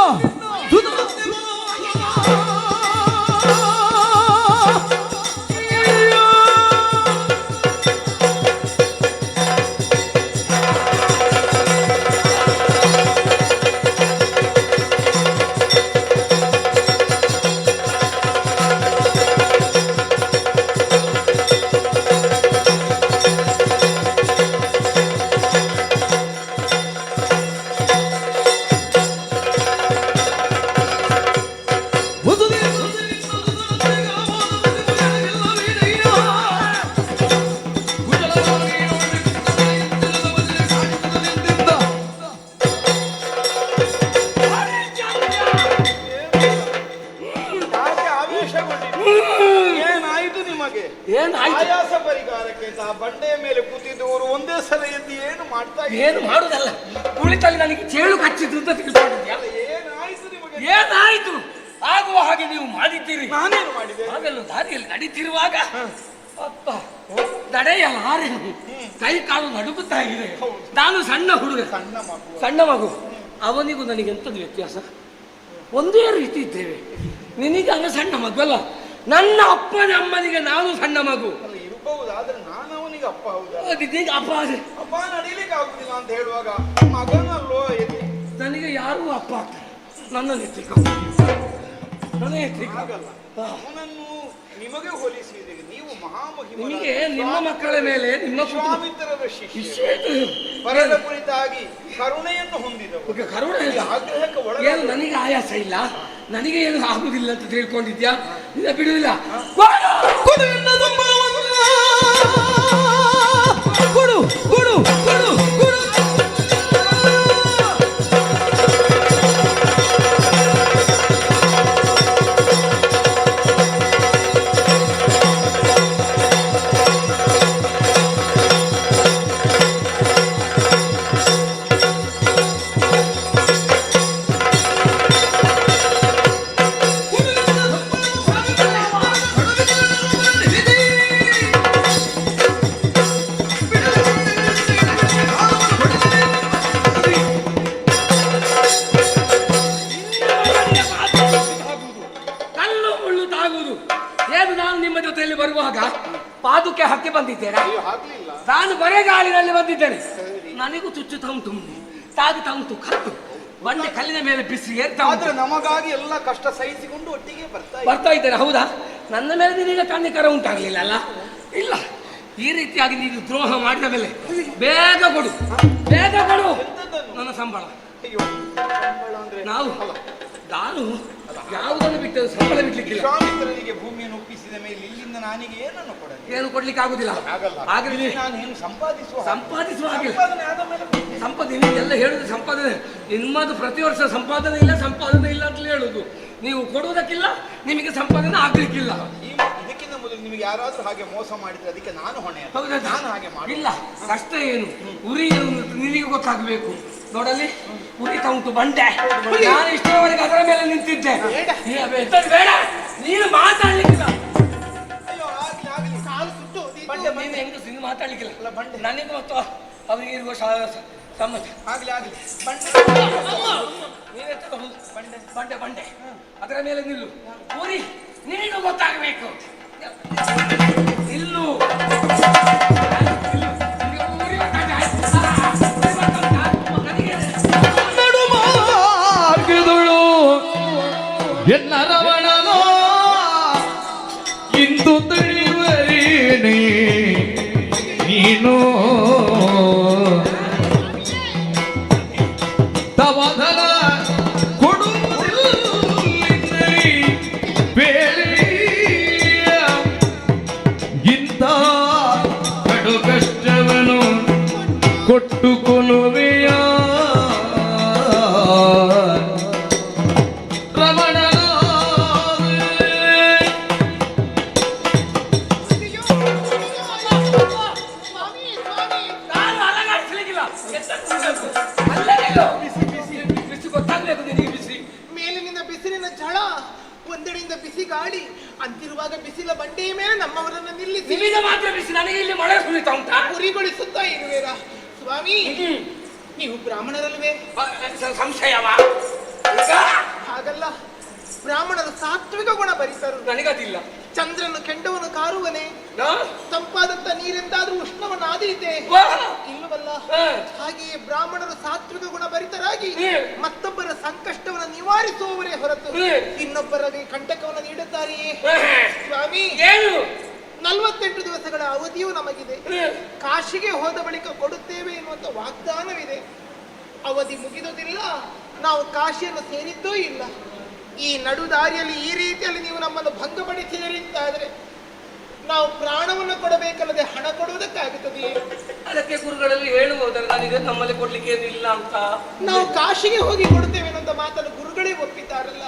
ಸಲ ಎದ್ದು ಏನು ಮಾಡ್ತಾ ಏನು ಮಾಡುದಲ್ಲ, ಕುಳಿತಲ್ಲಿ ನನಗೆ ಚೇಳು ಕಚ್ಚಿದ್ದು ಅಂತ ತಿಳ್ಕೊಂಡಿದ್ಯಾ? ಏನಾಯ್ತು ನಿಮಗೆ? ಏನಾಯ್ತು? ಆಗುವ ಹಾಗೆ ನೀವು ಮಾಡಿದ್ದೀರಿ. ನಾನೇನು ಮಾಡಿದೆ? ಹಾಗೆಲ್ಲ ದಾರಿಯಲ್ಲಿ ನಡೀತಿರುವಾಗ ಅಪ್ಪ ನಡೆಯಲಾರೆ, ಕೈ ಕಾಲು ನಡುಗುತ್ತಾ ಇದೆ. ನಾನು ಸಣ್ಣ ಹುಡುಗ, ಸಣ್ಣ ಮಗು. ಅವನಿಗೂ ನನಗೆ ಎಂಥದ್ದು ವ್ಯತ್ಯಾಸ? ಒಂದೇ ರೀತಿ ಇದ್ದೇವೆ. ನಿನಗೆ ಅವ ಸಣ್ಣ ಮಗು ಅಲ್ಲ, ನನ್ನ ಅಪ್ಪನ ಅಮ್ಮನಿಗೆ ನಾನು ಸಣ್ಣ ಮಗು. ಇರಬಹುದಾದ್ರೆ ನಾನು ಅವನಿಗೆ ಅಪ್ಪ ಹೌದಾ? ಅಪ್ಪ ಅಪ್ಪ ನಡೀಲಿಕ್ಕೆ ಆಗುದಿಲ್ಲ ಅಂತ ಹೇಳುವಾಗ ಮಗನಲ್ಲೋ ಎಲ್ಲಿ? ನನಗೆ ಯಾರೂ ಅಪ್ಪ ಆಗ್ತಾರೆ, ನನ್ನನ್ನು ಎತ್ತಿಕ ನನಗೆ ಎತ್ತಿಕ ಆಗಲ್ಲ. ಅವನನ್ನು ನಿಮಗೆ ಹೋಲಿಸಿದರೆ ನೀವು ಮಹಾಮಹಿಮ. ನಿಮಗೆ ನಿಮ್ಮ ಮಕ್ಕಳ ಮೇಲೆ ನಿಮ್ಮ ವಿಶ್ವಾಮಿತ್ರರ ಶಿಷ್ಯ ಪರರ ಕುರಿತಾಗಿ ಕರುಣೆಯನ್ನು ಹೊಂದಿದವು. ಕರುಣೆ ಆಗ್ರಹಕ್ಕೆ ಏನು ನನಗೆ ಆಯಾಸ ಇಲ್ಲ, ನನಗೆ ಏನು ಆಗುದಿಲ್ಲ ಅಂತ ತಿಳ್ಕೊಂಡಿದ್ಯಾ? ನಿನ್ನ ಬಿಡುವಿಲ್ಲ. ಕೊಡು ಎನ್ನದು ಮಾವನ್ನ. ಕೊಡು ಕೊಡು ಕೊಡು ಕೊಡು. ಕಲ್ಲು ಮುಳ್ಳು ತಾಗುವುದು ಏನು? ನಾನು ನಿಮ್ಮ ಜೊತೆಯಲ್ಲಿ ಬರುವಾಗ ಪಾದುಕೆ ಹಕ್ಕಿ ಬಂದಿದ್ದೇನೆ, ನಾನು ಬರೆಗಾಲಿನಲ್ಲಿ ಬಂದಿದ್ದೇನೆ. ನನಗೂ ಚುಚ್ಚುತ್ತಾ ಉಂಟು, ತಾಗುತ್ತಾ ಉಂಟು ಕಲ್ಲು. ಬಂಡೆ ಕಲ್ಲಿನ ಮೇಲೆ ಬಿಸಿ ಏರ್ತಾ ಆದ್ರೆ ನಮಗಾಗಿ ಎಲ್ಲ ಕಷ್ಟ ಸಹಿಸಿಕೊಂಡು ಒಟ್ಟಿಗೆ ಬರ್ತಾ ಇದ್ದೇನೆ. ಹೌದಾ? ನನ್ನ ಮೇಲೆ ನಿನಗೆ ಕಣ್ಣಿಕರ ಉಂಟಾಗ್ಲಿಲ್ಲ ಅಲ್ಲ? ಇಲ್ಲ. ಈ ರೀತಿಯಾಗಿ ನೀನು ದ್ರೋಹ ಮಾಡಿದ ಮೇಲೆ ಬೇಗ ಕೊಡು, ಬೇಗ ಕೊಡು ನನ್ನ ಸಂಬಳ. ನಾನು ಯಾವುದನ್ನು ಬಿಟ್ಟದ್ದು ಸಂಬಳ ಬಿಡ್ಲಿಕ್ಕಿಲ್ಲ. ವಿಶ್ವಾಮಿತ್ರನಿಗೆ ಭೂಮಿಯನ್ನು ಒಪ್ಪಿಸಿದ ಮೇಲೆ ಇಲ್ಲಿಂದ ನಾನಿಗೆ ಏನನ್ನು ಕೊಡಲಿ? ಏನು ಕೊಡ್ಲಿಕ್ಕೆ ಆಗುದಿಲ್ಲ. ಹಾಗೆ ನಾನು ಏನು ಸಂಪಾದಿಸುವ ಹಾಗಿಲ್ಲ. ಸಂಪಾದನೆ ಎಲ್ಲ ಹೇಳುದು ಸಂಪಾದನೆ. ನಿಮ್ಮದು ಪ್ರತಿ ವರ್ಷ ಸಂಪಾದನೆ ಇಲ್ಲ ಅಂತ ಹೇಳುದು. ನೀವು ಕೊಡುವುದಕ್ಕಿಲ್ಲ, ನಿಮಗೆ ಸಂಪಾದನೆ ಆಗ್ಲಿಕ್ಕಿಲ್ಲ. ಇದಕ್ಕಿಂತ ಮೊದಲು ನಿಮಗೆ ಯಾರಾದ್ರೂ ಹಾಗೆ ಮೋಸ ಮಾಡಿದ್ರೆ ಅದಕ್ಕೆ ನಾನು ಹೊಣೆ. ನಾನು ಹಾಗೆ ಇಲ್ಲ. ಕಷ್ಟ ಏನು, ಉರಿ ಏನು ನಿನಗೆ ಗೊತ್ತಾಗಬೇಕು. ನೋಡಲ್ಲಿ ಉರಿತಾ ಉಂಟು ಬಂಡೆ. ನಾನು ಇಷ್ಟರವರೆಗೆ ಅದರ ಮೇಲೆ ನಿಂತಿದ್ದೆ. ಬೇಡ, ನೀನು ಮಾತಾಡ್ಲಿಕ್ಕಿಲ್ಲ. ನೀನು ಹೆಂಗಸು ಮಾತಾಡ್ಲಿಕ್ಕಿಲ್ಲ. ನನಗೆ ಮತ್ತು ಅವರಿಗೆ ಇರುವ ಸಂಬಂಧ ಆಗ್ಲಿ ಬಂಡೆ ಬಂಡೆ ಅದರ ಮೇಲೆ ನಿಲ್ಲು. ಉರಿ ನಿನಗೂ ಗೊತ್ತಾಗಬೇಕು. ನಿಲ್ಲು. ನಡು ಮಾರ್ಗದಳು ಎನ್ನ ರವಣನೋ ಇಂದು ತಿಳಿವರೇನೆ ನೀನು ತವಧನ ಕೊಡುವುದಿಲ್ಲರಿ ಬೇಳೆಯ ಇಂಥ ಕಡು ಕಷ್ಟವನು ಕೊಟ್ಟುಕೊಳ್ಳುವೆಯ ಮೇಲಿನಿಂದ ಬಿಸಿಲಿನ ಝಳ, ಒಂದೆಡೆಯಿಂದ ಬಿಸಿ ಗಾಳಿ ಅಂತಿರುವಾಗ ಬಿಸಿಲ ಬಂಡೆಯ ಮೇಲೆ ನಮ್ಮವರನ್ನು ನಿಲ್ಲಿಸಿ ನಿಮಗೆ ಮಾತ್ರ ಬಿಸಿ, ನನಗೆ ಇಲ್ಲಿ ಮಳೆ ಸುರಿತಾ ಉಂಟಾ? ಗುರಿಗೊಳಿಸುತ್ತಾ ಇರುವೇರಾ ಸ್ವಾಮಿ? ನೀವು ಬ್ರಾಹ್ಮಣರಲ್ವೇ? ಸಂಶಯವ? ಹಾಗಲ್ಲ, ಬ್ರಾಹ್ಮಣರು ಸಾತ್ವಿಕ ಗುಣ ಭರಿತರು. ನನಗದಿಲ್ಲ. ಚಂದ್ರನು ಕೆಂಡವನ್ನು ಕಾರುವನೆ, ತಂಪಾದಂತ ನೀರೆಂದಾದ್ರೂ ಉಷ್ಣವನ್ನಾದೀತೆ ಇಲ್ಲವಲ್ಲ? ಹಾಗೆಯೇ ಬ್ರಾಹ್ಮಣರು ಸಾತ್ವಿಕ ಗುಣ ಭರಿತರಾಗಿ ಮತ್ತೊಬ್ಬರ ಸಂಕಷ್ಟವನ್ನು ನಿವಾರಿಸುವವರೇ ಹೊರತು ಇನ್ನೊಬ್ಬರಿಗೆ ಕಂಟಕವನ್ನು ನೀಡುತ್ತಾರೆಯೇ? ಸ್ವಾಮಿ, 48 ದಿವಸಗಳ ಅವಧಿಯೂ ನಮಗಿದೆ. ಕಾಶಿಗೆ ಹೋದ ಬಳಿಕ ಕೊಡುತ್ತೇವೆ ಎನ್ನುವಂತ ವಾಗ್ದಾನವಿದೆ. ಅವಧಿ ಮುಗಿದುದಿಲ್ಲ, ನಾವು ಕಾಶಿಯನ್ನು ಸೇರಿದ್ದೂ ಇಲ್ಲ. ಈ ನಡು ದಾರಿಯಲ್ಲಿ ಈ ರೀತಿಯಲ್ಲಿ ನೀವು ನಮ್ಮನ್ನು ಭಂಗಪಡಿಸಿದರೆ ಅಂತಾದ್ರೆ ನಾವು ಪ್ರಾಣವನ್ನು ಕೊಡಬೇಕಲ್ಲದೆ ಹಣ ಕೊಡುವುದಕ್ಕಾಗುತ್ತದೆಯೇ? ಅದಕ್ಕೆ ಗುರುಗಳಲ್ಲಿ ಹೇಳುವುದರ ನನಗೆ ನಮ್ಮಲ್ಲಿ ಕೊಡ್ಲಿಕ್ಕೆ ಏನಿಲ್ಲ ಅಂತ. ನಾವು ಕಾಶಿಗೆ ಹೋಗಿ ಕೊಡುತ್ತೇವೆ ಅನ್ನೋ ಮಾತನ್ನು ಗುರುಗಳೇ ಒಪ್ಪಿದ್ದಾರಲ್ಲ.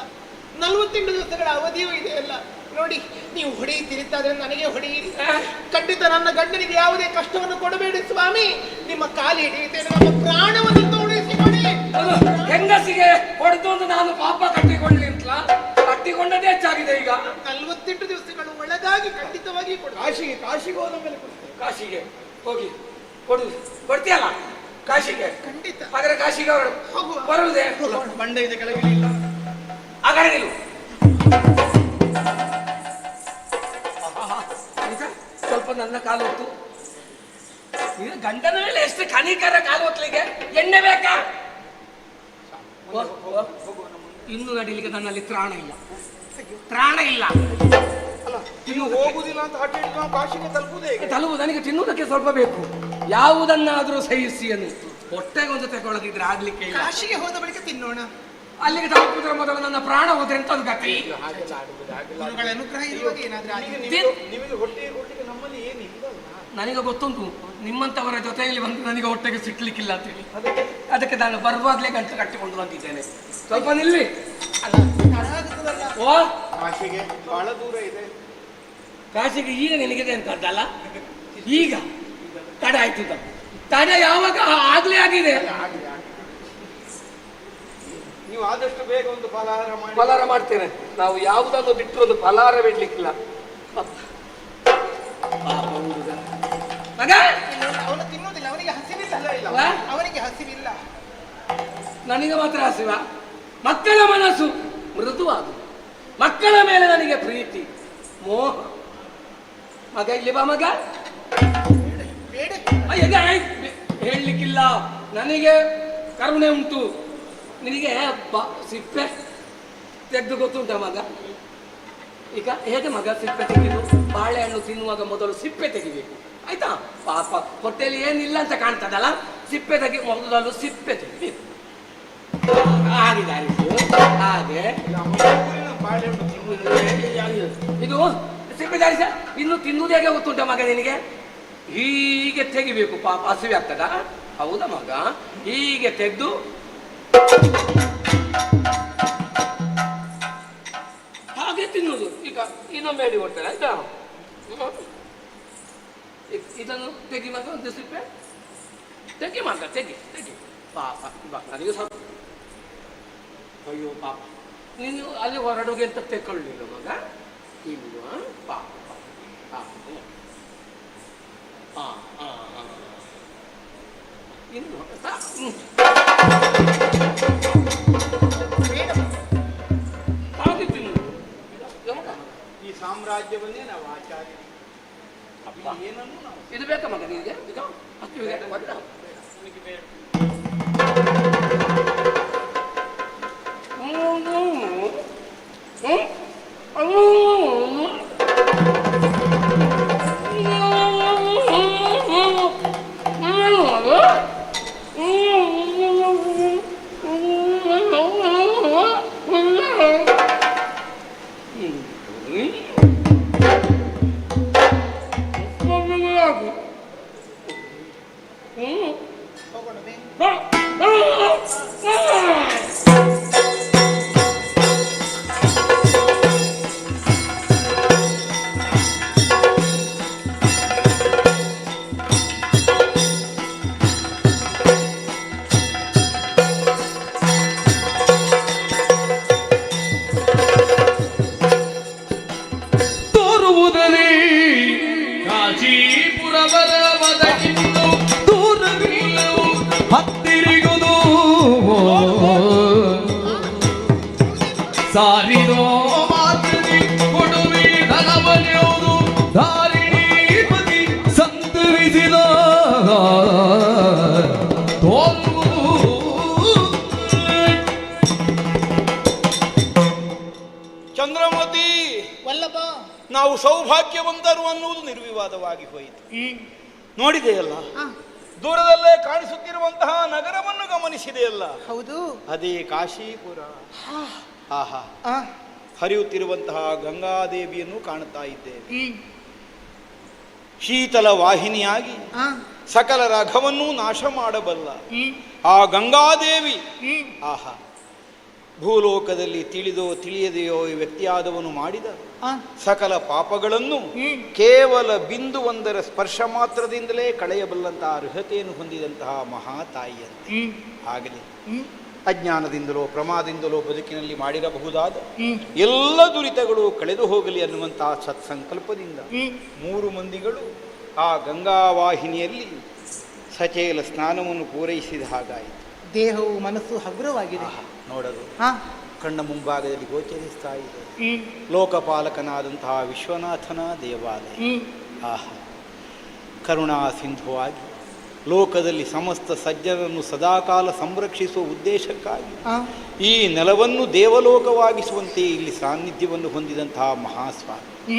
48 ದಿವಸಗಳ ಅವಧಿಯೂ ಇದೆಯಲ್ಲ. ನೋಡಿ, ನೀವು ಹೊಡೆಯುತ್ತೀರಿದ್ದಾದ್ರೆ ನನಗೆ ಹೊಡೆಯಿರಿ. ಖಂಡಿತ ನನ್ನ ಗಂಡನಿಗೆ ಯಾವುದೇ ಕಷ್ಟವನ್ನು ಕೊಡಬೇಡಿ ಸ್ವಾಮಿ. ನಿಮ್ಮ ಕಾಲು ಹಿಡಿಯುತ್ತೇನೆ, ನಮ್ಮ ಪ್ರಾಣವನ್ನು ತೋರಿಸಿಕೊಡಿ. ಹೆಂಗಸಿಗೆ ಹೊಡೆದು ಅಂತ ನಾನು ಪಾಪ ಕಟ್ಟಿಕೊಳ್ಳಿ ಅಂತಲ ಕಟ್ಟಿಕೊಂಡದೇ ಹೆಚ್ಚಾಗಿದೆ ಈಗ. 48 ದಿವಸಗಳು ಒಳಗಾಗಿ ಖಂಡಿತವಾಗಿ ಕೊಡು. ಕಾಶಿಗೆ ಹೋದ ಮೇಲೆ ಕೊಡ್ತೇನೆ. ಕಾಶಿಗೆ ಹೋಗಿ ಕೊಡ್ತೀಯಲ್ಲ ಕಾಶಿಗೆ? ಖಂಡಿತ. ಹಾಗಾದ್ರೆ ಕಾಶಿಗೆ ಹೋಗುವ. ಬರುವುದೇ? ಬಂಡೆ ಇದೆ ಕೆಳಗಿಳಿಲ್ಲ. ಹಾಗಾದ್ರೆ ನೀವು ಸ್ವಲ್ಪ ನನ್ನ ಕಾಲು ಹೊತ್ತು ನೀನು ಗಂಡನ ಮೇಲೆ ಎಷ್ಟು ಕನಿಕರ ಕಾಲು ಹೊತ್ತಲಿಗೆ ಎಣ್ಣೆ ಬೇಕಾ? ಇನ್ನು ನಡಿಲಿಕ್ಕೆ ನನ್ನಲ್ಲಿ ತ್ರಾಣ ಇಲ್ಲ, ತ್ರಾಣ ಇಲ್ಲ. ಅಲ್ಲ ಇನ್ನು ಹೋಗುದಿಲ್ಲ ಅಂತ ಹಠ ಹಿಡಿದು ನಾವು ಕಾಶಿಗೆ ತಲುಪುವುದೇ ಹೇಗೆ? ತಲುಪು ನನಗೆ ತಿನ್ನುವುದಕ್ಕೆ ಸ್ವಲ್ಪ ಬೇಕು. ಯಾವುದನ್ನಾದರೂ ಸಹಿಸಿ ಅನ್ನು ಹೊಟ್ಟೆಗೆ ಒಂದು ತಗೊಳ್ಳದಿದ್ರೆ ಆಗ್ಲಿಕ್ಕೆ ಇಲ್ಲ. ಕಾಶಿಗೆ ಹೋದ ಬಳಿಕ ತಿನ್ನೋಣ. ಅಲ್ಲಿಗೆ ತಲುಪುವುದರ ಮೊದಲು ನನ್ನ ಪ್ರಾಣ ಹೋದ್ರೆ ಅಂತ ಅದು ಗತಿ. ಗುರುಗಳ ಅನುಗ್ರಹ ಇರುವಾಗ ಏನಾದ್ರೂ ಆಗಿದೆ. ನಿಮಗೆ ಹೊಟ್ಟೆ ಕೊಡ್ಲಿಕ್ಕೆ ನಮ್ಮಲ್ಲಿ ಏನಿಲ್ಲ. ನನಗೆ ಗೊತ್ತುಂಟು ನಿಮ್ಮಂತವರ ಜೊತೆಯಲ್ಲಿ ಬಂದು ನನಗೆ ಹೊಟ್ಟೆಗೆ ಸಿಟ್ಲಿಕ್ಕಿಲ್ಲ ಅಂತೇಳಿ. ಅದಕ್ಕೆ ನಾನು ಬರುವಾಗಲೇ ಗಂಟು ಕಟ್ಟಿಕೊಂಡು ಬಂದಿದ್ದೇನೆ. ಸ್ವಲ್ಪ ನಿಲ್ಲಿ. ಓ ಕಾಶಿಗೆ ಬಹಳ ದೂರ ಇದೆ. ಕಾಶಿಗೆ ಈಗ ನಿನಗಿದೆ ಅಂತದ್ದಲ್ಲ, ಈಗ ತಡ ಆಯ್ತು. ತಡ ಯಾವಾಗ ಆಗ್ಲೇ ಆಗಿದೆ. ನೀವು ಆದಷ್ಟು ಬೇಗ ಒಂದು ಫಲಾರ ಮಾಡ್ತೇನೆ. ನಾವು ಯಾವುದನ್ನು ಬಿಟ್ಟರು ಒಂದು ಫಲಾರ ಬಿಡ್ಲಿಕ್ಕಿಲ್ಲ. ಮಗ ಅವನು ತಿನ್ನುವುದಿಲ್ಲ, ಅವನಿಗೆ ಹಸಿವಿಲ್ಲ. ಅವನಿಗೆ ಹಸಿವಿಲ್ಲ. ನನಗೆ ಮಾತ್ರ ಹಸಿವ? ಮಕ್ಕಳ ಮನಸ್ಸು ಮೃದುವಾದು, ಮಕ್ಕಳ ಮೇಲೆ ನನಗೆ ಪ್ರೀತಿ ಮೋಹ. ಮಗ ಇಲ್ಲಿ ಬಾ ಮಗ. ಹೇಳಲಿಕ್ಕಿಲ್ಲ, ನನಗೆ ಕರುಣೆ ಉಂಟು. ನಿನಗೆ ಸಿಪ್ಪೆ ತೆಗೆದು ಗೊತ್ತುಂಟ ಮಗ? ಈಗ ಹೇಗೆ ಮಗ ಸಿಪ್ಪೆ ತೆಗೆದು? ಬಾಳೆಹಣ್ಣು ತಿನ್ನುವಾಗ ಮೊದಲು ಸಿಪ್ಪೆ ತೆಗಿಬೇಕು, ಆಯ್ತಾ? ಪಾಪ ಹೊಟ್ಟೆಯಲ್ಲಿ ಏನಿಲ್ಲ ಅಂತ ಕಾಣ್ತದಲ್ಲ, ಸಿಪ್ಪೆ ಮೊದಲು ಸಿಪ್ಪೆ ತೆಗಿಬೇಕು. ಹಾಗೆ ಇದು ಸಿಪ್ಪೆ ದಾರಿಸ. ಇನ್ನು ತಿನ್ನುವುದು ಹೇಗೆ ಗೊತ್ತುಂಟ ಮಗ ನಿನಗೆ? ಹೀಗೆ ತೆಗಿಬೇಕು. ಪಾಪ ಹಸಿವೆ ಆಗ್ತದ? ಹೌದಾ ಮಗ? ಹೀಗೆ ತೆಗೆದು ಹಾಗೆ ತಿನ್ನುವುದು. ಈಗ ಇನ್ನೊಮ್ಮೆ ಹೇಳಿ ಕೊಡ್ತಾರೆ, ಆಯ್ತಾ? ಇದನ್ನು ತೆಗಿ ಮಗ, ಒಂದು ಸಿಪ್ಪೆ ತೆಗಿ ಮಗ, ತೆಗಿ. ಪಾಪ ನನಗೆ ಸ್ವಲ್ಪ ಅಯ್ಯೋ ಪಾಪ, ನೀನು ಅಲ್ಲಿ ಹೊರಡುಗೆ ಅಂತ ತೆಕ್ಕೊಳ್ಳಿಲ್ಲ ಮಗ. ಇಲ್ವಾ? ಪಾಪ ಇನ್ನು ಹಾಗೆ ತಿನ್ನು. ಈ ಸಾಮ್ರಾಜ್ಯವನ್ನೇ ನಾವು ಆಚಾರ್ಯ ಏನನ್ನು ನಾವು ಇದು ಬೇಕಾ ಮಗ ನಿನಗೆ? ಇದು ಅಷ್ಟು ನನಗೆ ಬೇಡ. ಸಾರಿದೋ ಮಾತರಿ ಕೊಡುವಿ ಧನವನ್ಯೋದು ಧಾರಿಣಿ ಪತಿ ಸಂತರಿಸಿದ ಚಂದ್ರಮತಿ ವಲ್ಲಭ, ನಾವು ಸೌಭಾಗ್ಯವಂತರು ಅನ್ನುವುದು ನಿರ್ವಿವಾದವಾಗಿ ಹೋಯಿತು. ನೋಡಿದೆಯಲ್ಲ, ದೂರದಲ್ಲೇ ಕಾಣಿಸುತ್ತಿರುವಂತಹ ನಗರವನ್ನು ಗಮನಿಸಿದೆಯಲ್ಲ? ಹೌದು, ಅದೇ ಕಾಶೀಪುರ. ಆಹಾ, ಹರಿಯುತ್ತಿರುವಂತಹ ಗಂಗಾದೇವಿಯನ್ನು ಕಾಣುತ್ತಾ ಇದ್ದೇವೆ. ಶೀತಲ ವಾಹಿನಿಯಾಗಿ ಸಕಲ ರಘವನ್ನು ನಾಶ ಮಾಡಬಲ್ಲ ಆ ಗಂಗಾದೇವಿ ಆಹಾ ಭೂಲೋಕದಲ್ಲಿ ತಿಳಿದೋ ತಿಳಿಯದೆಯೋ ಈ ವ್ಯಕ್ತಿಯಾದವನು ಮಾಡಿದ ಸಕಲ ಪಾಪಗಳನ್ನು ಕೇವಲ ಬಿಂದುವೊಂದರ ಸ್ಪರ್ಶ ಮಾತ್ರದಿಂದಲೇ ಕಳೆಯಬಲ್ಲಂತಹ ಅರ್ಹತೆಯನ್ನು ಹೊಂದಿದಂತಹ ಮಹಾತಾಯಿಯಂತೆ. ಆಗಲಿ ಅಜ್ಞಾನದಿಂದಲೋ ಪ್ರಮಾದದಿಂದಲೋ ಬದುಕಿನಲ್ಲಿ ಮಾಡಿರಬಹುದಾದ ಎಲ್ಲ ದುರಿತಗಳು ಕಳೆದು ಹೋಗಲಿ ಅನ್ನುವಂತಹ ಸತ್ಸಂಕಲ್ಪದಿಂದ 3 ಮಂದಿಗಳು ಆ ಗಂಗಾವಾಹಿನಿಯಲ್ಲಿ ಸಚೇಲ ಸ್ನಾನವನ್ನು ಪೂರೈಸಿದ ಹಾಗಾಯಿತು. ದೇಹವು ಮನಸ್ಸು ಹಗುರವಾಗಿದೆ. ನೋಡಲು ಕಣ್ಣ ಮುಂಭಾಗದಲ್ಲಿ ಗೋಚರಿಸ್ತಾ ಇದೆ ಲೋಕಪಾಲಕನಾದಂತಹ ವಿಶ್ವನಾಥನ ದೇವಾಲಯ. ಆಹಾ, ಕರುಣಾ ಸಿಂಧುವಾಗಿ ಲೋಕದಲ್ಲಿ ಸಮಸ್ತ ಸಜ್ಜನರನ್ನು ಸದಾಕಾಲ ಸಂರಕ್ಷಿಸುವ ಉದ್ದೇಶಕ್ಕಾಗಿ ಈ ನೆಲವನ್ನು ದೇವಲೋಕವಾಗಿಸುವಂತೆ ಇಲ್ಲಿ ಸಾನ್ನಿಧ್ಯವನ್ನು ಹೊಂದಿದಂತಹ ಮಹಾಸ್ವಾಮಿ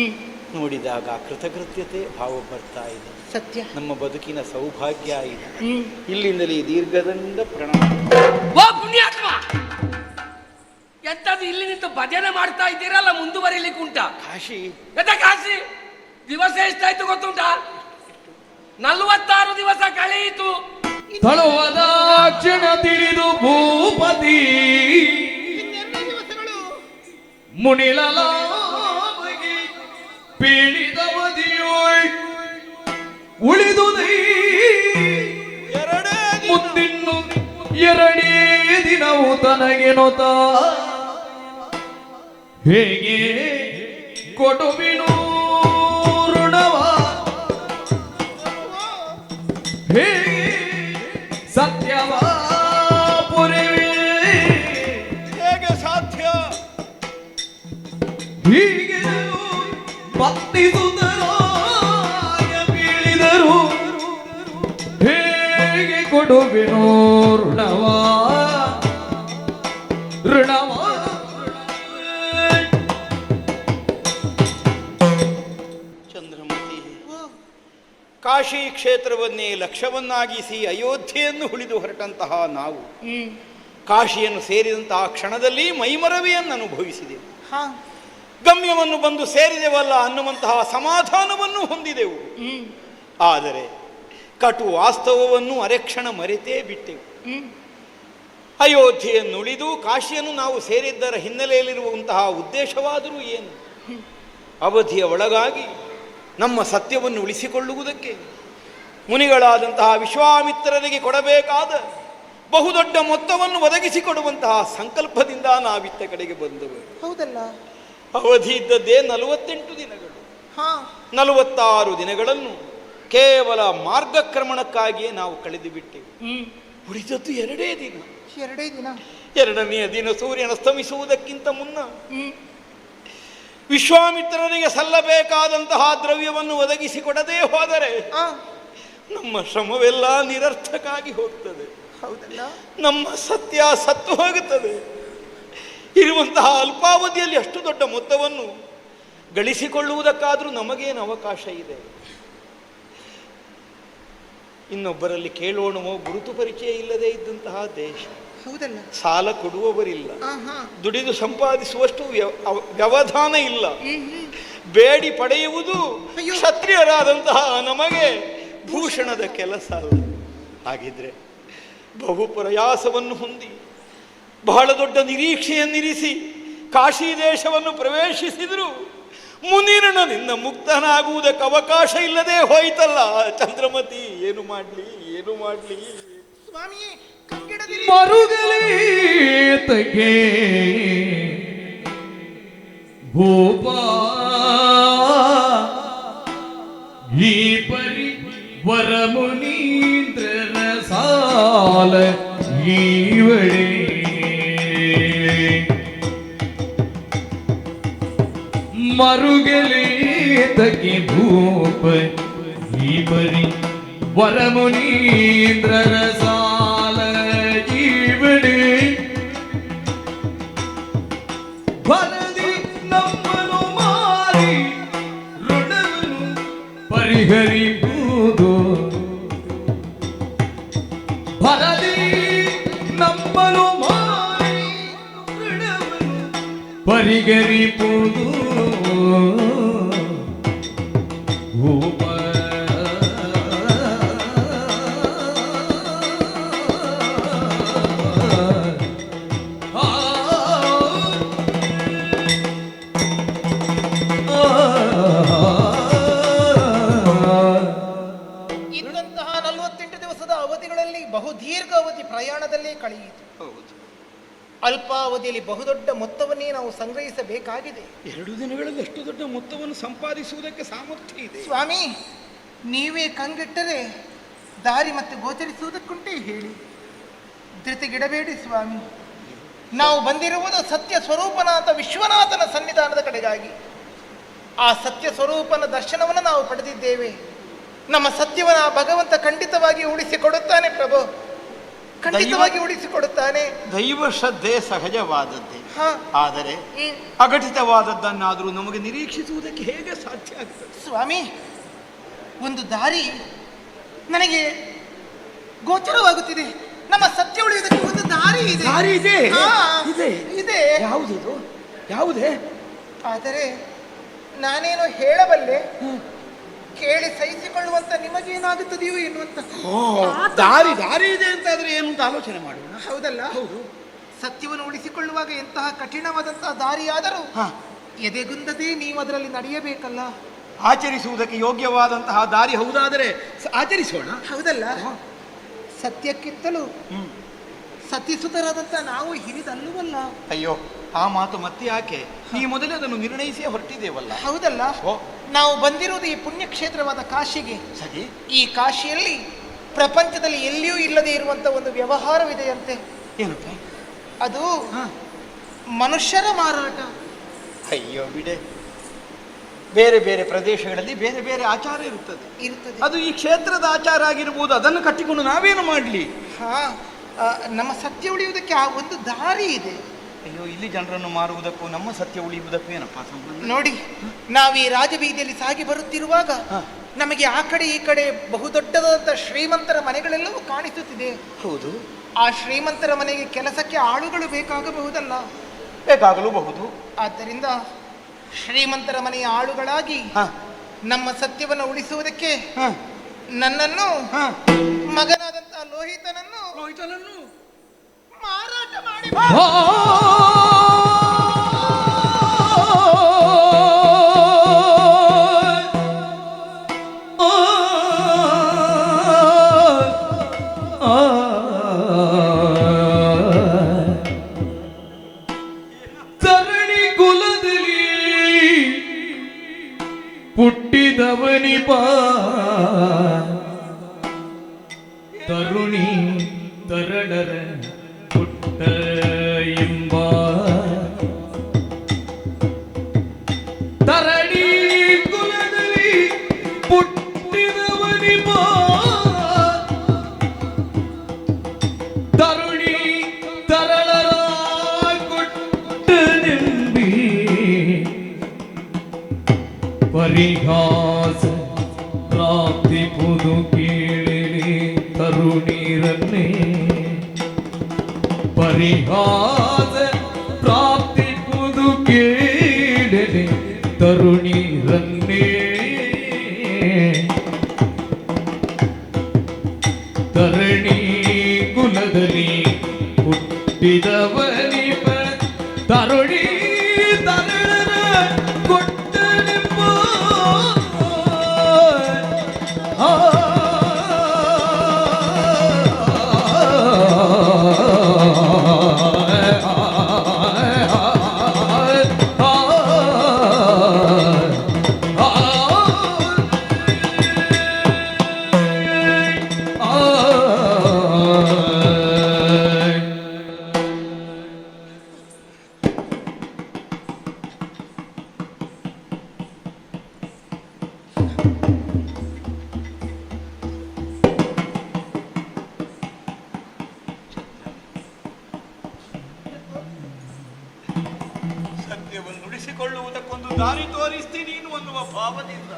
ನೋಡಿದಾಗ ಕೃತಕೃತ್ಯತೆ ಭಾವ ಬರ್ತಾ ಇದೆ. ಸತ್ಯ, ನಮ್ಮ ಬದುಕಿನ ಸೌಭಾಗ್ಯ ಇದೆ. ಇಲ್ಲಿಂದಲೇ ದೀರ್ಘದಿಂದ ಪ್ರಣಾಮ. ಓ ಪುಣ್ಯಾತ್ಮ, ಎಂತದ್ದು ಇಲ್ಲಿ ನಿಂತು ಭಜನೆ ಮಾಡ್ತಾ ಇದ್ದೀರಲ್ಲ, ಮುಂದುವರಿಲಿಕ್ಕೆ ಉಂಟಾ? ಕಾಶಿ ಕಾಶಿ ದಿವಸ ಎಷ್ಟಾಯ್ತು ಗೊತ್ತುಂಟಾ? 46 ದಿವಸ ಕಳೆಯಿತು. ತಳುವದ ಕ್ಷಣ ತಿಳಿದು ಭೂಪತಿ ಮುನಿಲಲಾಗಿ ಪೀಡಿದವದಿಯೋಳ್ ಉಳಿದುದೈ ಮುಂದಿನ್ನು 2 ದಿನವು ತನಗೆನೊತ ಹೇಗೆ ಕೊಡುವಿನು ಋಣವ ಹೇಗೆ ಸತ್ಯವ ಪುರಿವೆ ಹೇಗೆ ಸಾಧ್ಯ? ಹೀಗೆ ಬತ್ತಿಸುತ್ತರೋ ಬೀಳಿದರು ಹೇಗೆ ಕೊಡುವೆನೋ ಋಣವ ಋಣವ. ಚಂದ್ರಮತಿ, ಕಾಶಿ ಕ್ಷೇತ್ರವನ್ನೇ ಲಕ್ಷ್ಯವನ್ನಾಗಿಸಿ ಅಯೋಧ್ಯೆಯನ್ನು ಉಳಿದು ಹೊರಟಂತಹ ನಾವು ಕಾಶಿಯನ್ನು ಸೇರಿದಂತಹ ಕ್ಷಣದಲ್ಲಿ ಮೈಮರವಿಯನ್ನು ಅನುಭವಿಸಿದೆವು. ಗಮ್ಯವನ್ನು ಬಂದು ಸೇರಿದೆವಲ್ಲ ಅನ್ನುವಂತಹ ಸಮಾಧಾನವನ್ನು ಹೊಂದಿದೆವು. ಆದರೆ ಕಟು ವಾಸ್ತವವನ್ನು ಅರೆಕ್ಷಣ ಮರೆತೇ ಬಿಟ್ಟೆವು. ಅಯೋಧ್ಯೆಯನ್ನು ಉಳಿದು ಕಾಶಿಯನ್ನು ನಾವು ಸೇರಿದ್ದರ ಹಿನ್ನೆಲೆಯಲ್ಲಿರುವಂತಹ ಉದ್ದೇಶವಾದರೂ ಏನು? ಅವಧಿಯ ಒಳಗಾಗಿ ನಮ್ಮ ಸತ್ಯವನ್ನು ಉಳಿಸಿಕೊಳ್ಳುವುದಕ್ಕೆ ಮುನಿಗಳಾದಂತಹ ವಿಶ್ವಾಮಿತ್ರರಿಗೆ ಕೊಡಬೇಕಾದ ಬಹುದೊಡ್ಡ ಮೊತ್ತವನ್ನು ಒದಗಿಸಿಕೊಡುವಂತಹ ಸಂಕಲ್ಪದಿಂದ ನಾವಿತ್ತ ಕಡೆಗೆ ಬಂದವು. ಹೌದಲ್ಲ, ಅವಧಿ ಇದ್ದದ್ದೇ 48 ದಿನಗಳು. 46 ದಿನಗಳನ್ನು ಕೇವಲ ಮಾರ್ಗಕ್ರಮಣಕ್ಕಾಗಿಯೇ ನಾವು ಕಳೆದು ಬಿಟ್ಟೆವು. ಉಳಿದದ್ದು 2 ದಿನ. 2 ದಿನ. 2ನೆಯ ದಿನ ಸೂರ್ಯನಸ್ತಮಿಸುವುದಕ್ಕಿಂತ ಮುನ್ನ ವಿಶ್ವಾಮಿತ್ರರಿಗೆ ಸಲ್ಲಬೇಕಾದಂತಹ ದ್ರವ್ಯವನ್ನು ಒದಗಿಸಿಕೊಡದೇ ಹೋದರೆ ನಮ್ಮ ಶ್ರಮವೆಲ್ಲ ನಿರರ್ಥಕಾಗಿ ಹೋಗ್ತದೆ. ಹೌದಲ್ಲ, ನಮ್ಮ ಸತ್ಯ ಸತ್ತು ಹೋಗುತ್ತದೆ. ಇರುವಂತಹ ಅಲ್ಪಾವಧಿಯಲ್ಲಿ ಅಷ್ಟು ದೊಡ್ಡ ಮೊತ್ತವನ್ನು ಗಳಿಸಿಕೊಳ್ಳುವುದಕ್ಕಾದರೂ ನಮಗೇನು ಅವಕಾಶ ಇದೆ? ಇನ್ನೊಬ್ಬರಲ್ಲಿ ಕೇಳೋಣವೋ ಗುರುತು ಪರಿಚಯ ಇಲ್ಲದೆ ಇದ್ದಂತಹ ದೇಶ. ಹೌದಲ್ಲ, ಸಾಲ ಕೊಡುವವರಿಲ್ಲ, ದುಡಿದು ಸಂಪಾದಿಸುವಷ್ಟು ವ್ಯವಧಾನ ಇಲ್ಲ, ಬೇಡಿ ಪಡೆಯುವುದು ಕ್ಷತ್ರಿಯರಾದಂತಹ ನಮಗೆ ಭೂಷಣದ ಕೆಲಸ ಅಲ್ಲ. ಹಾಗಿದ್ರೆ ಬಹು ಪ್ರಯಾಸವನ್ನು ಹೊಂದಿ ಬಹಳ ದೊಡ್ಡ ನಿರೀಕ್ಷೆಯನ್ನಿರಿಸಿ ಕಾಶಿ ದೇಶವನ್ನು ಪ್ರವೇಶಿಸಿದ್ರು ಮುನಿರಣನಿಂದ ಮುಕ್ತನಾಗುವುದಕ್ಕೆ ಅವಕಾಶ ಇಲ್ಲದೆ ಹೋಯ್ತಲ್ಲ. ಚಂದ್ರಮತಿ, ಏನು ಮಾಡ್ಲಿ ಏನು ಮಾಡ್ಲಿ? ಸ್ವಾಮಿಯೇ, ಮರುಗಲೇತಗೆ ಭೂಪ ಈ ಪರಿ ವರಮುನೀಂದ್ರನ ಸಾಲ ಈವಳೆ ಮರುಗಲೇತಗೆ ಭೂಪ ಈ ಪರಿ ವರಮುನೀಂದ್ರನ ಸಾಲ ಜೀವಡೆ ಬರದಿ ನಮ್ಮನು ಮಾರಿ ಋಣವನ್ನು ಪರಿಹರಿಸುವುದು. ಬರದಿ ನಮ್ಮನು ಮಾರಿ ಋಣವನ್ನು ಪರಿಹರಿಸುವುದು. ದೀರ್ಘಾವಧಿ ಪ್ರಯಾಣದಲ್ಲೇ ಕಳೆಯಿತು. ಹೌದು. ಅಲ್ಪಾವಧಿಯಲ್ಲಿ ಬಹುದೊಡ್ಡ ಮೊತ್ತವನ್ನೇ ನಾವು ಸಂಗ್ರಹಿಸಬೇಕಾಗಿದೆ. 2 ದಿನಗಳಲ್ಲಿ ಅಷ್ಟು ದೊಡ್ಡ ಮೊತ್ತವನ್ನು ಸಂಪಾದಿಸುವುದಕ್ಕೆ ಸಾಮರ್ಥ್ಯ ಇದೆ. ಸ್ವಾಮಿ, ನೀವೇ ಕಂಗೆಟ್ಟರೆ ದಾರಿ ಮತ್ತೆ ಗೋಚರಿಸುವುದಕ್ಕುಂಟೇ ಹೇಳಿ. ಧೃತಿಗಿಡಬೇಡಿ ಸ್ವಾಮಿ. ನಾವು ಬಂದಿರುವುದು ಸತ್ಯ ಸ್ವರೂಪನಾಥ ವಿಶ್ವನಾಥನ ಸನ್ನಿಧಾನದ ಕಡೆಗಾಗಿ. ಆ ಸತ್ಯ ಸ್ವರೂಪನ ದರ್ಶನವನ್ನು ನಾವು ಪಡೆದಿದ್ದೇವೆ. ನಮ್ಮ ಸತ್ಯವನ್ನ ಭಗವಂತ ಖಂಡಿತವಾಗಿ ಉಳಿಸಿಕೊಡುತ್ತಾನೆ ಪ್ರಭು, ಖಂಡಿತವಾಗಿ ಉಳಿಸಿಕೊಡುತ್ತಾನೆ. ದೈವ ಶ್ರದ್ಧೆ ಸಹಜವಾದದ್ದೇ, ಆದರೆ ಅಘಟಿತವಾದದ್ದನ್ನಾದರೂ ನಮಗೆ ನಿರೀಕ್ಷಿಸುವುದಕ್ಕೆ ಹೇಗೆ ಸಾಧ್ಯ ಆಗ್ತದೆ? ಸ್ವಾಮಿ, ಒಂದು ದಾರಿ ನನಗೆ ಗೋಚರವಾಗುತ್ತಿದೆ. ನಮ್ಮ ಸತ್ಯ ಉಳಿಯುವುದಕ್ಕೆ ಒಂದು ದಾರಿ ಇದೆ. ದಾರಿ ಇದೆ? ಹಾ, ಇದೆ. ಇದೆ. ಯಾವುದಿದು? ಯಾವುದೇ? ಆದರೆ ನಾನೇನೋ ಹೇಳಬಲ್ಲೆ, ಕೇಳಿ ಸಹಿಸಿಕೊಳ್ಳುವಂತ ನಿಮಗೇನಾಗುತ್ತದೆಯೋ ಎನ್ನುವಂತ. ದಾರಿ ಇದೆ ಅಂತಾದ್ರೆ ಏನು ಅಂತ ಆಲೋಚನೆ ಮಾಡೋಣ. ಹೌದಲ್ಲ? ಹೌದು. ಸತ್ಯವನ್ನು ಉಳಿಸಿಕೊಳ್ಳುವಾಗ ಎಂತಹ ಕಠಿಣವಾದಂತಹ ದಾರಿಯಾದರೂ ಎದೆಗುಂದದೇ ನೀವು ಅದರಲ್ಲಿ ನಡೆಯಬೇಕಲ್ಲ. ಆಚರಿಸುವುದಕ್ಕೆ ಯೋಗ್ಯವಾದಂತಹ ದಾರಿ ಹೌದಾದರೆ ಆಚರಿಸೋಣ. ಹೌದಲ್ಲ? ಸತ್ಯಕ್ಕಿಂತಲೂ ಸತ್ಯಸುತರಾದಂತ ನಾವು ಹಿರಿದಲ್ಲವಲ್ಲ. ಅಯ್ಯೋ, ಆ ಮಾತು ಮತ್ತೆ ಯಾಕೆ? ಈ ಮೊದಲೇ ಅದನ್ನು ನಿರ್ಣಯಿಸಿ ಹೊರಟಿದ್ದೇವಲ್ಲ. ಹೌದಲ್ಲ? ನಾವು ಬಂದಿರುವುದು ಈ ಪುಣ್ಯಕ್ಷೇತ್ರವಾದ ಕಾಶಿಗೆ. ಸರಿ. ಈ ಕಾಶಿಯಲ್ಲಿ ಪ್ರಪಂಚದಲ್ಲಿ ಎಲ್ಲಿಯೂ ಇಲ್ಲದೆ ಇರುವಂತ ಒಂದು ವ್ಯವಹಾರವಿದೆಯಂತೆ. ಏನಪ್ಪ ಅದು? ಮನುಷ್ಯರ ಮಾರಾಟ. ಅಯ್ಯೋ ಬಿಡೆ, ಬೇರೆ ಬೇರೆ ಪ್ರದೇಶಗಳಲ್ಲಿ ಬೇರೆ ಬೇರೆ ಆಚಾರ ಇರುತ್ತದೆ. ಅದು ಈ ಕ್ಷೇತ್ರದ ಆಚಾರ ಆಗಿರ್ಬೋದು. ಅದನ್ನು ಕಟ್ಟಿಕೊಂಡು ನಾವೇನು ಮಾಡಲಿ? ನಮ್ಮ ಸತ್ಯ ಉಳಿಯುವುದಕ್ಕೆ ಆ ಒಂದು ದಾರಿ ಇದೆ. ಅಯ್ಯೋ, ಇಲ್ಲಿ ಜನರನ್ನು ಮಾರುವುದಕ್ಕೂ ನಮ್ಮ ಸತ್ಯ ಉಳಿಯುವುದಕ್ಕೂ ಏನಪ್ಪ ಸಂಬಂಧ? ನೋಡಿ, ನಾವು ಈ ರಾಜಬೀದಿಯಲ್ಲಿ ಸಾಗಿ ಬರುತ್ತಿರುವಾಗ ನಮಗೆ ಆ ಕಡೆ ಈ ಕಡೆ ಬಹುದೊಡ್ಡದಾದಂಥ ಶ್ರೀಮಂತರ ಮನೆಗಳೆಲ್ಲವೂ ಕಾಣಿಸುತ್ತಿದೆ. ಹೌದು. ಆ ಶ್ರೀಮಂತರ ಮನೆಗೆ ಕೆಲಸಕ್ಕೆ ಆಳುಗಳು ಬೇಕಾಗಬಹುದಲ್ಲ? ಬೇಕಾಗಲೂಬಹುದು. ಆದ್ದರಿಂದ ಶ್ರೀಮಂತರ ಮನೆಯ ಆಳುಗಳಾಗಿ ನಮ್ಮ ಸತ್ಯವನ್ನು ಉಳಿಸುವುದಕ್ಕೆ ನನ್ನನ್ನು, ಮಗನಾದಂತಹ ಲೋಹಿತನನ್ನು ಮಾರಾಟ ಮಾಡಿ ತರಣಿ ಕುಲದಲ್ಲಿ ಪುಟ್ಟಿದವನಿಪ ತರುಣಿ ತರಳರ ಪುಟ್ಟ ಎಂಬ ತರಣಿ ಕುಲದಲ್ಲಿ ಪುಟ್ಟಿದವನಿಪ ತರುಣಿ ತರಳರ ಕೊಟ್ಟನೆಂಬಿ ಪರಿಹಾಸ ಪ್ರಾಪ್ತಿ ಪುದು ಕೇಳಿ ತರುಣಿರನ್ನೇ ಪರಿಹಾಸ ಪ್ರಾಪ್ತಿ ಪುದು ಕೇಳಿ ತರುಣಿರನ್ನೇ ತರಣಿ ಕುಲದಲ್ಲಿ ಹುಟ್ಟಿದವನಿಪ ತರುಣಿ ತರಳರ ಕೊಟ್ಟನೆಂಬ ಸತ್ಯವನ್ನು ಉಳಿಸಿಕೊಳ್ಳುವುದಕ್ಕೊಂದು ದಾರಿ ತೋರಿಸ್ತೀನಿ ಎನ್ನುವ ಭಾವದಿಂದ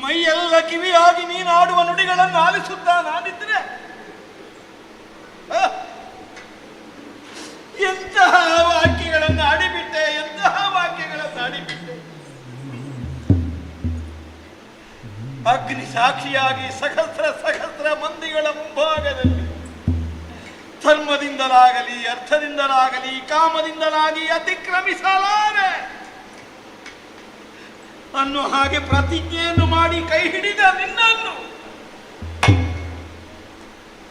ಮೈಯೆಲ್ಲ ಕಿವಿಯಾಗಿ ನೀನಾಡುವ ನುಡಿಗಳನ್ನು ಆಲಿಸುತ್ತಾ ನಾನಿದ್ರೆ ಎಂತಹ ವಾಕ್ಯಗಳನ್ನು ಆಡಿಬಿಟ್ಟೆ, ಎಂತಹ ವಾಕ್ಯಗಳನ್ನು ಆಡಿಬಿಟ್ಟೆ. ಅಗ್ನಿ ಸಾಕ್ಷಿಯಾಗಿ ಸಹಸ್ರ ಮಂದಿಗಳ ಮುಂಭಾಗದಲ್ಲಿ ಧರ್ಮದಿಂದಲಾಗಲಿ ಅರ್ಥದಿಂದಲಾಗಲಿ ಕಾಮದಿಂದಲಾಗಿ ಅತಿಕ್ರಮಿಸಲಾರೆ ಅನ್ನೋ ಹಾಗೆ ಪ್ರತಿಜ್ಞೆಯನ್ನು ಮಾಡಿ ಕೈ ಹಿಡಿದ ನಿನ್ನನ್ನು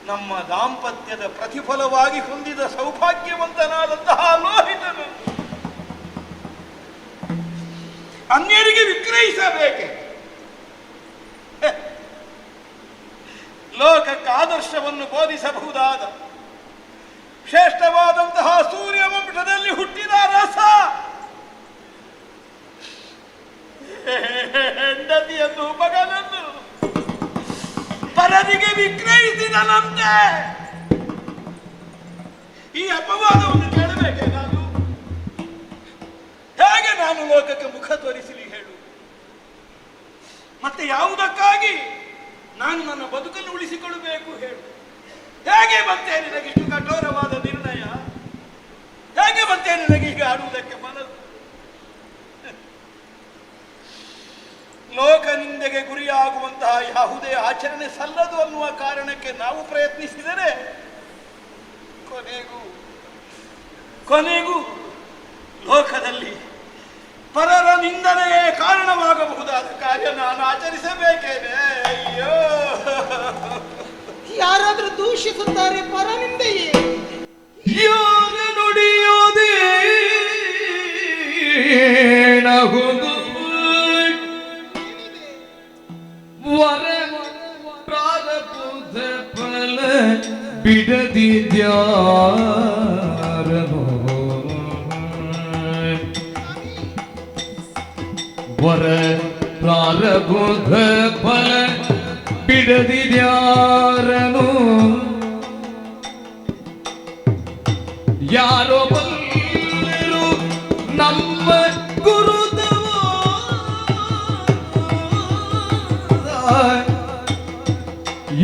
ನಮ್ಮ ದಾಂಪತ್ಯದ ಪ್ರತಿಫಲವಾಗಿ ಹೊಂದಿದ ಸೌಭಾಗ್ಯವಂತನಾದಂತಹ ಲೋಹಿತನು ಅನ್ಯರಿಗೆ ವಿಕ್ರಯಿಸಬೇಕೆ? ಲೋಕಕ್ಕೆ ಆದರ್ಶವನ್ನು ಬೋಧಿಸಬಹುದಾದ ಶ್ರೇಷ್ಠವಾದಂತಹ ಸೂರ್ಯವಂಶದಲ್ಲಿ ಹುಟ್ಟಿದ ರಸ ಹೆಂಡತಿಯನ್ನು ಮಗನನ್ನು ಪರರಿಗೆ ವಿಕ್ರಯಿಸಿದನಂತೆ. ಈ ಅಪವಾದವನ್ನು ಕೇಳಬೇಕೆ ನಾನು? ಹೇಗೆ ನಾನು ಲೋಕಕ್ಕೆ ಮುಖ ತೋರಿಸಲಿ ಹೇಳು? ಮತ್ತೆ ಯಾವುದಕ್ಕಾಗಿ ನಾನು ನನ್ನ ಬದುಕನ್ನು ಉಳಿಸಿಕೊಳ್ಳಬೇಕು ಹೇಳು? ಹೇಗೆ ಬಂತೆ ನಿನಗಿಷ್ಟು ಕಠೋರವಾದ ನಿರ್ಣಯ? ಹೇಗೆ ಬಂತೆ ನಿನಗೆ ಈಗ ಆಡುವುದಕ್ಕೆ ಮನಸ್ಸು? ಲೋಕ ನಿಂದೆಗೆ ಗುರಿಯಾಗುವಂತಹ ಯಾವುದೇ ಆಚರಣೆ ಸಲ್ಲದು ಅನ್ನುವ ಕಾರಣಕ್ಕೆ ನಾವು ಪ್ರಯತ್ನಿಸಿದರೆ ಕೊನೆಗೂ ಲೋಕದಲ್ಲಿ ಪರರ ನಿಂದನೆಗೆ ಕಾರಣವಾಗಬಹುದಾದ ಕಾರ್ಯ ನಾನು ಆಚರಿಸಬೇಕೇನೆ? ಅಯ್ಯೋ, ಯಾರಾದ್ರೂ ದೂಷಿಸುತ್ತಾರೆ ಪರನಿಂದೆಯೇ? ಯಾರ ನುಡಿಯೋದೇ ನಗುದು ವರ ಪ್ರಾರಬ್ಧ ಫಲ ಬಿಡದಿದ್ಯಾರನೋ ವರ ಪ್ರಾರಬ್ಧ ಫಲ ಬಿಡದಿದ್ಯಾರನೋ ಯಾರೋ ಬಲ್ಲರು ನಮ್ಮ ಗುರುದವ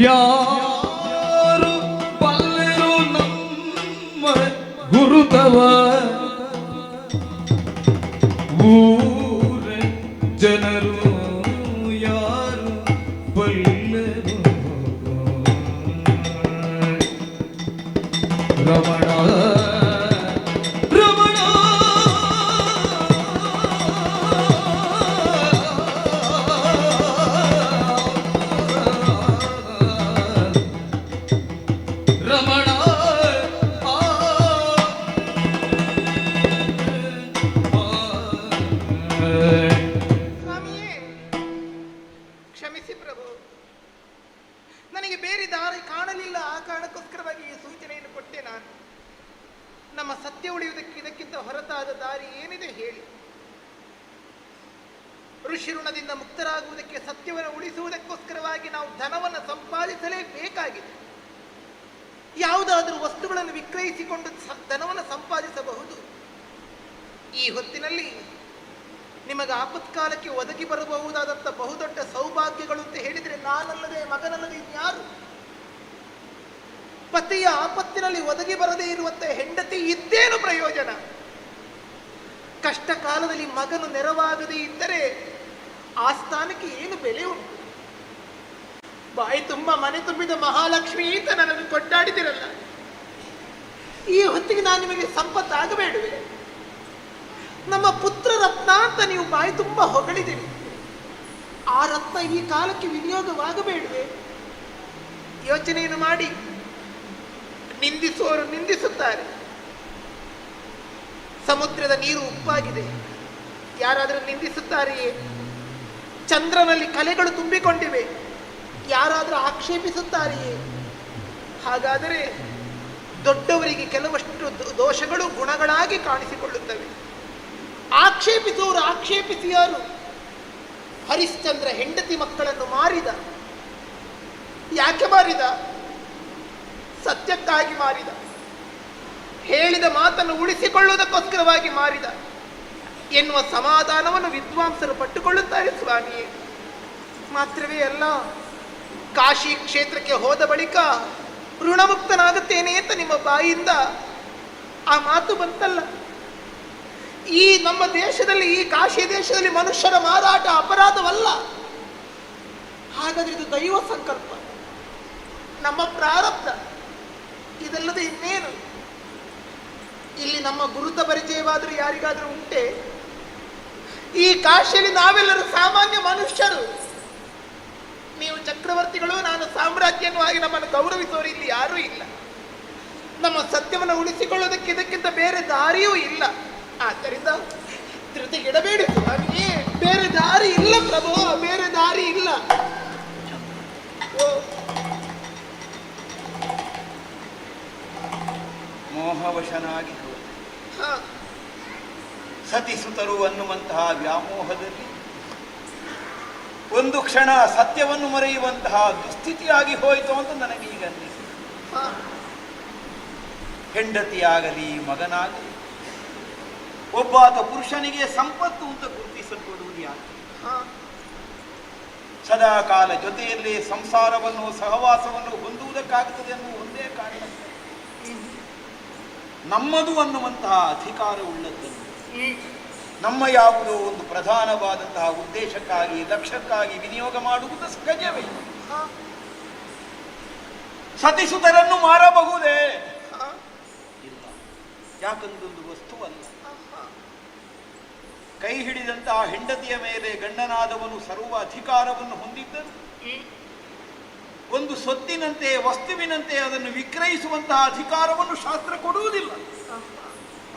ಯಾರು ಬಲ್ಲರು ನಮ್ಮ ಗುರುತವ ಊರ ಜನರು ಯಾರು ಬಲ್ಲರು ರಮಣ ರಮಣ ರಮಣ ಸ್ವಾಮಿಯೇ, ಕ್ಷಮಿಸಿ ಪ್ರಭು, ನನಗೆ ಬೇರೆ ದಾರಿ ಕಾಣಲಿಲ್ಲ. ಆ ಕಾರಣಕ್ಕೋಸ್ಕರವಾಗಿ ಈ ಸೂಚನೆಯನ್ನು ಕೊಟ್ಟೆ ನಾನು. ನಮ್ಮ ಸತ್ಯ ಉಳಿಯುವುದಕ್ಕೆ ಇದಕ್ಕಿಂತ ಹೊರತಾದ ದಾರಿ ಏನಿದೆ ಹೇಳಿ? ಋಷಿ ಋಣದಿಂದ ಮುಕ್ತರಾಗುವುದಕ್ಕೆ, ಸತ್ಯವನ್ನು ಉಳಿಸುವುದಕ್ಕೋಸ್ಕರವಾಗಿ ನಾವು ಧನವನ್ನು ಸಂಪಾದಿಸಲೇಬೇಕಾಗಿದೆ. ಯಾವುದಾದರೂ ವಸ್ತುಗಳನ್ನು ವಿಕ್ರಯಿಸಿಕೊಂಡು ಧನವನ್ನು ಸಂಪಾದಿಸಬಹುದು. ಈ ಹೊತ್ತಿನಲ್ಲಿ ನಿಮಗೆ ಆಪತ್ಕಾಲಕ್ಕೆ ಒದಗಿ ಬರಬಹುದಾದಂಥ ಬಹುದೊಡ್ಡ ಸೌಭಾಗ್ಯಗಳು ಅಂತ ಹೇಳಿದರೆ ನಾನಲ್ಲದೆ ಮಗನಲ್ಲದೆ ಇನ್ಯಾರು? ಪತಿಯ ಆಪತ್ತಿನಲ್ಲಿ ಒದಗಿ ಬರದೇ ಇರುವಂಥ ಹೆಂಡತಿ ಇದ್ದೇನು ಪ್ರಯೋಜನ? ಕಷ್ಟ ಕಾಲದಲ್ಲಿ ಮಗನು ನೆರವಾಗದೇ ಇದ್ದರೆ ಆ ಸ್ಥಾನಕ್ಕೆ ಏನು ಬೆಲೆ ಉಂಟು? ಬಾಯಿ ತುಂಬ ಮನೆ ತುಂಬಿದ ಮಹಾಲಕ್ಷ್ಮಿ ಅಂತ ನನ್ನನ್ನು ಕೊಂಡಾಡಿದಿರಲ್ಲ, ಈ ಹೊತ್ತಿಗೆ ನಾನು ನಿಮಗೆ ಸಂಪತ್ತಾಗಬೇಡುವೆ? ನಮ್ಮ ಪುತ್ರ ರತ್ನ ಅಂತ ನೀವು ಬಾಯಿ ತುಂಬ ಹೊಗಳಿದಿರಿ, ಆ ರತ್ನ ಈ ಕಾಲಕ್ಕೆ ವಿನಿಯೋಗವಾಗಬೇಡುವೆ? ಯೋಚನೆಯನ್ನು ಮಾಡಿ. ನಿಂದಿಸುವವರು ನಿಂದಿಸುತ್ತಾರೆ. ಸಮುದ್ರದ ನೀರು ಉಪ್ಪಾಗಿದೆ, ಯಾರಾದರೂ ನಿಂದಿಸುತ್ತಾರೆಯೇ? ಚಂದ್ರನಲ್ಲಿ ಕಲೆಗಳು ತುಂಬಿಕೊಂಡಿವೆ, ಯಾರಾದರೂ ಆಕ್ಷೇಪಿಸುತ್ತಾರೆಯೇ? ಹಾಗಾದರೆ ದೊಡ್ಡವರಿಗೆ ಕೆಲವಷ್ಟು ದೋಷಗಳು ಗುಣಗಳಾಗಿ ಕಾಣಿಸಿಕೊಳ್ಳುತ್ತವೆ. ಆಕ್ಷೇಪಿಸುವವರು ಆಕ್ಷೇಪಿಸಿಯಾರು? ಹರಿಶ್ಚಂದ್ರ ಹೆಂಡತಿ ಮಕ್ಕಳನ್ನು ಮಾರಿದ. ಯಾಕೆ ಮಾರಿದ? ಸತ್ಯಕ್ಕಾಗಿ ಮಾರಿದ. ಹೇಳಿದ ಮಾತನ್ನು ಉಳಿಸಿಕೊಳ್ಳುವುದಕ್ಕೋಸ್ಕರವಾಗಿ ಮಾರಿದ ಎನ್ನುವ ಸಮಾಧಾನವನ್ನು ವಿದ್ವಾಂಸರು ಪಟ್ಟುಕೊಳ್ಳುತ್ತಾರೆ ಸ್ವಾಮಿಯೇ. ಮಾತ್ರವೇ ಅಲ್ಲ, ಕಾಶಿ ಕ್ಷೇತ್ರಕ್ಕೆ ಹೋದ ಬಳಿಕ ಋಣಮುಕ್ತನಾಗುತ್ತೇನೆ ಅಂತ ನಿಮ್ಮ ಬಾಯಿಯಿಂದ ಆ ಮಾತು ಬಂತಲ್ಲ. ಈ ನಮ್ಮ ದೇಶದಲ್ಲಿ, ಈ ಕಾಶಿ ದೇಶದಲ್ಲಿ ಮನುಷ್ಯರ ಮಾರಾಟ ಅಪರಾಧವಲ್ಲ. ಹಾಗಾದ್ರೆ ಇದು ದೈವ ಸಂಕಲ್ಪ, ನಮ್ಮ ಪ್ರಾರಬ್ಧ, ಇದಲ್ಲದೆ ಇನ್ನೇನು? ಇಲ್ಲಿ ನಮ್ಮ ಗುರುತ ಪರಿಚಯವಾದರೂ ಯಾರಿಗಾದರೂ ಉಂಟೆ? ಈ ಕಾಶಿಯಲ್ಲಿ ನಾವೆಲ್ಲರೂ ಸಾಮಾನ್ಯ ಮನುಷ್ಯರು. ನೀವು ಚಕ್ರವರ್ತಿಗಳು, ನಾನು ಸಾಮ್ರಾಜ್ಯ ಎನ್ನುವ ಹಾಗೆ ನಮ್ಮನ್ನು ಗೌರವಿಸುವವರು ಇಲ್ಲಿ ಯಾರೂ ಇಲ್ಲ. ನಮ್ಮ ಸತ್ಯವನ್ನು ಉಳಿಸಿಕೊಳ್ಳೋದಕ್ಕೆ ಇದಕ್ಕಿಂತ ಬೇರೆ ದಾರಿಯೂ ಇಲ್ಲ. ಆದ್ದರಿಂದ ಧೃತಿಗೆಡಬೇಡಿ ಸ್ವಾಮಿ, ಬೇರೆ ದಾರಿ ಇಲ್ಲ ಪ್ರಭು, ಬೇರೆ ದಾರಿ ಇಲ್ಲ. ಮೋಹವಶನಾಗಿ ಸತಿಸುತರು ಅನ್ನುವಂತಹ ವ್ಯಾಮೋಹದಲ್ಲಿ ಒಂದು ಕ್ಷಣ ಸತ್ಯವನ್ನು ಮರೆಯುವಂತಹ ದುಸ್ಥಿತಿಯಾಗಿ ಹೋಯಿತು ಅಂತ ನನಗೆ ಈಗ ಅನ್ನಿಸಿದೆ. ಹೆಂಡತಿಯಾಗಲಿ ಮಗನಾಗಲಿ ಒಬ್ಬಾತ ಪುರುಷನಿಗೆ ಸಂಪತ್ತು ಅಂತ ಗುರುತಿಸಲ್ಪಡುವುದು ಯಾಕೆ? ಸದಾ ಕಾಲ ಜೊತೆಯಲ್ಲಿ ಸಂಸಾರವನ್ನು ಸಹವಾಸವನ್ನು ಹೊಂದುವುದಕ್ಕಾಗುತ್ತದೆ ಅನ್ನುವ ಒಂದೇ ಕಾರಣ, ನಮ್ಮದು ಅನ್ನುವಂತಹ ಅಧಿಕಾರ ಉಳ್ಳದ್ದನ್ನು ನಮ್ಮ ಯಾವುದೋ ಒಂದು ಪ್ರಧಾನವಾದಂತಹ ಉದ್ದೇಶಕ್ಕಾಗಿ ಲಕ್ಷ್ಯಕ್ಕಾಗಿ ವಿನಿಯೋಗ ಮಾಡುವುದು ಸಹಜವೇ. ಸತಿಸುತರನ್ನು ಮಾರಬಹುದೇ? ಇಲ್ಲ, ಯಾಕಂದೊಂದು ವಸ್ತುವಲ್ಲ. ಕೈ ಹಿಡಿದಂತಹ ಹೆಂಡತಿಯ ಮೇಲೆ ಗಂಡನಾದವನು ಸರ್ವ ಅಧಿಕಾರವನ್ನು ಹೊಂದಿದ್ದರು. ಒಂದು ಸೊತ್ತಿನಂತೆ ವಸ್ತುವಿನಂತೆ ಅದನ್ನು ವಿಕ್ರಯಿಸುವಂತಹ ಅಧಿಕಾರವನ್ನು ಶಾಸ್ತ್ರ ಕೊಡುವುದಿಲ್ಲ.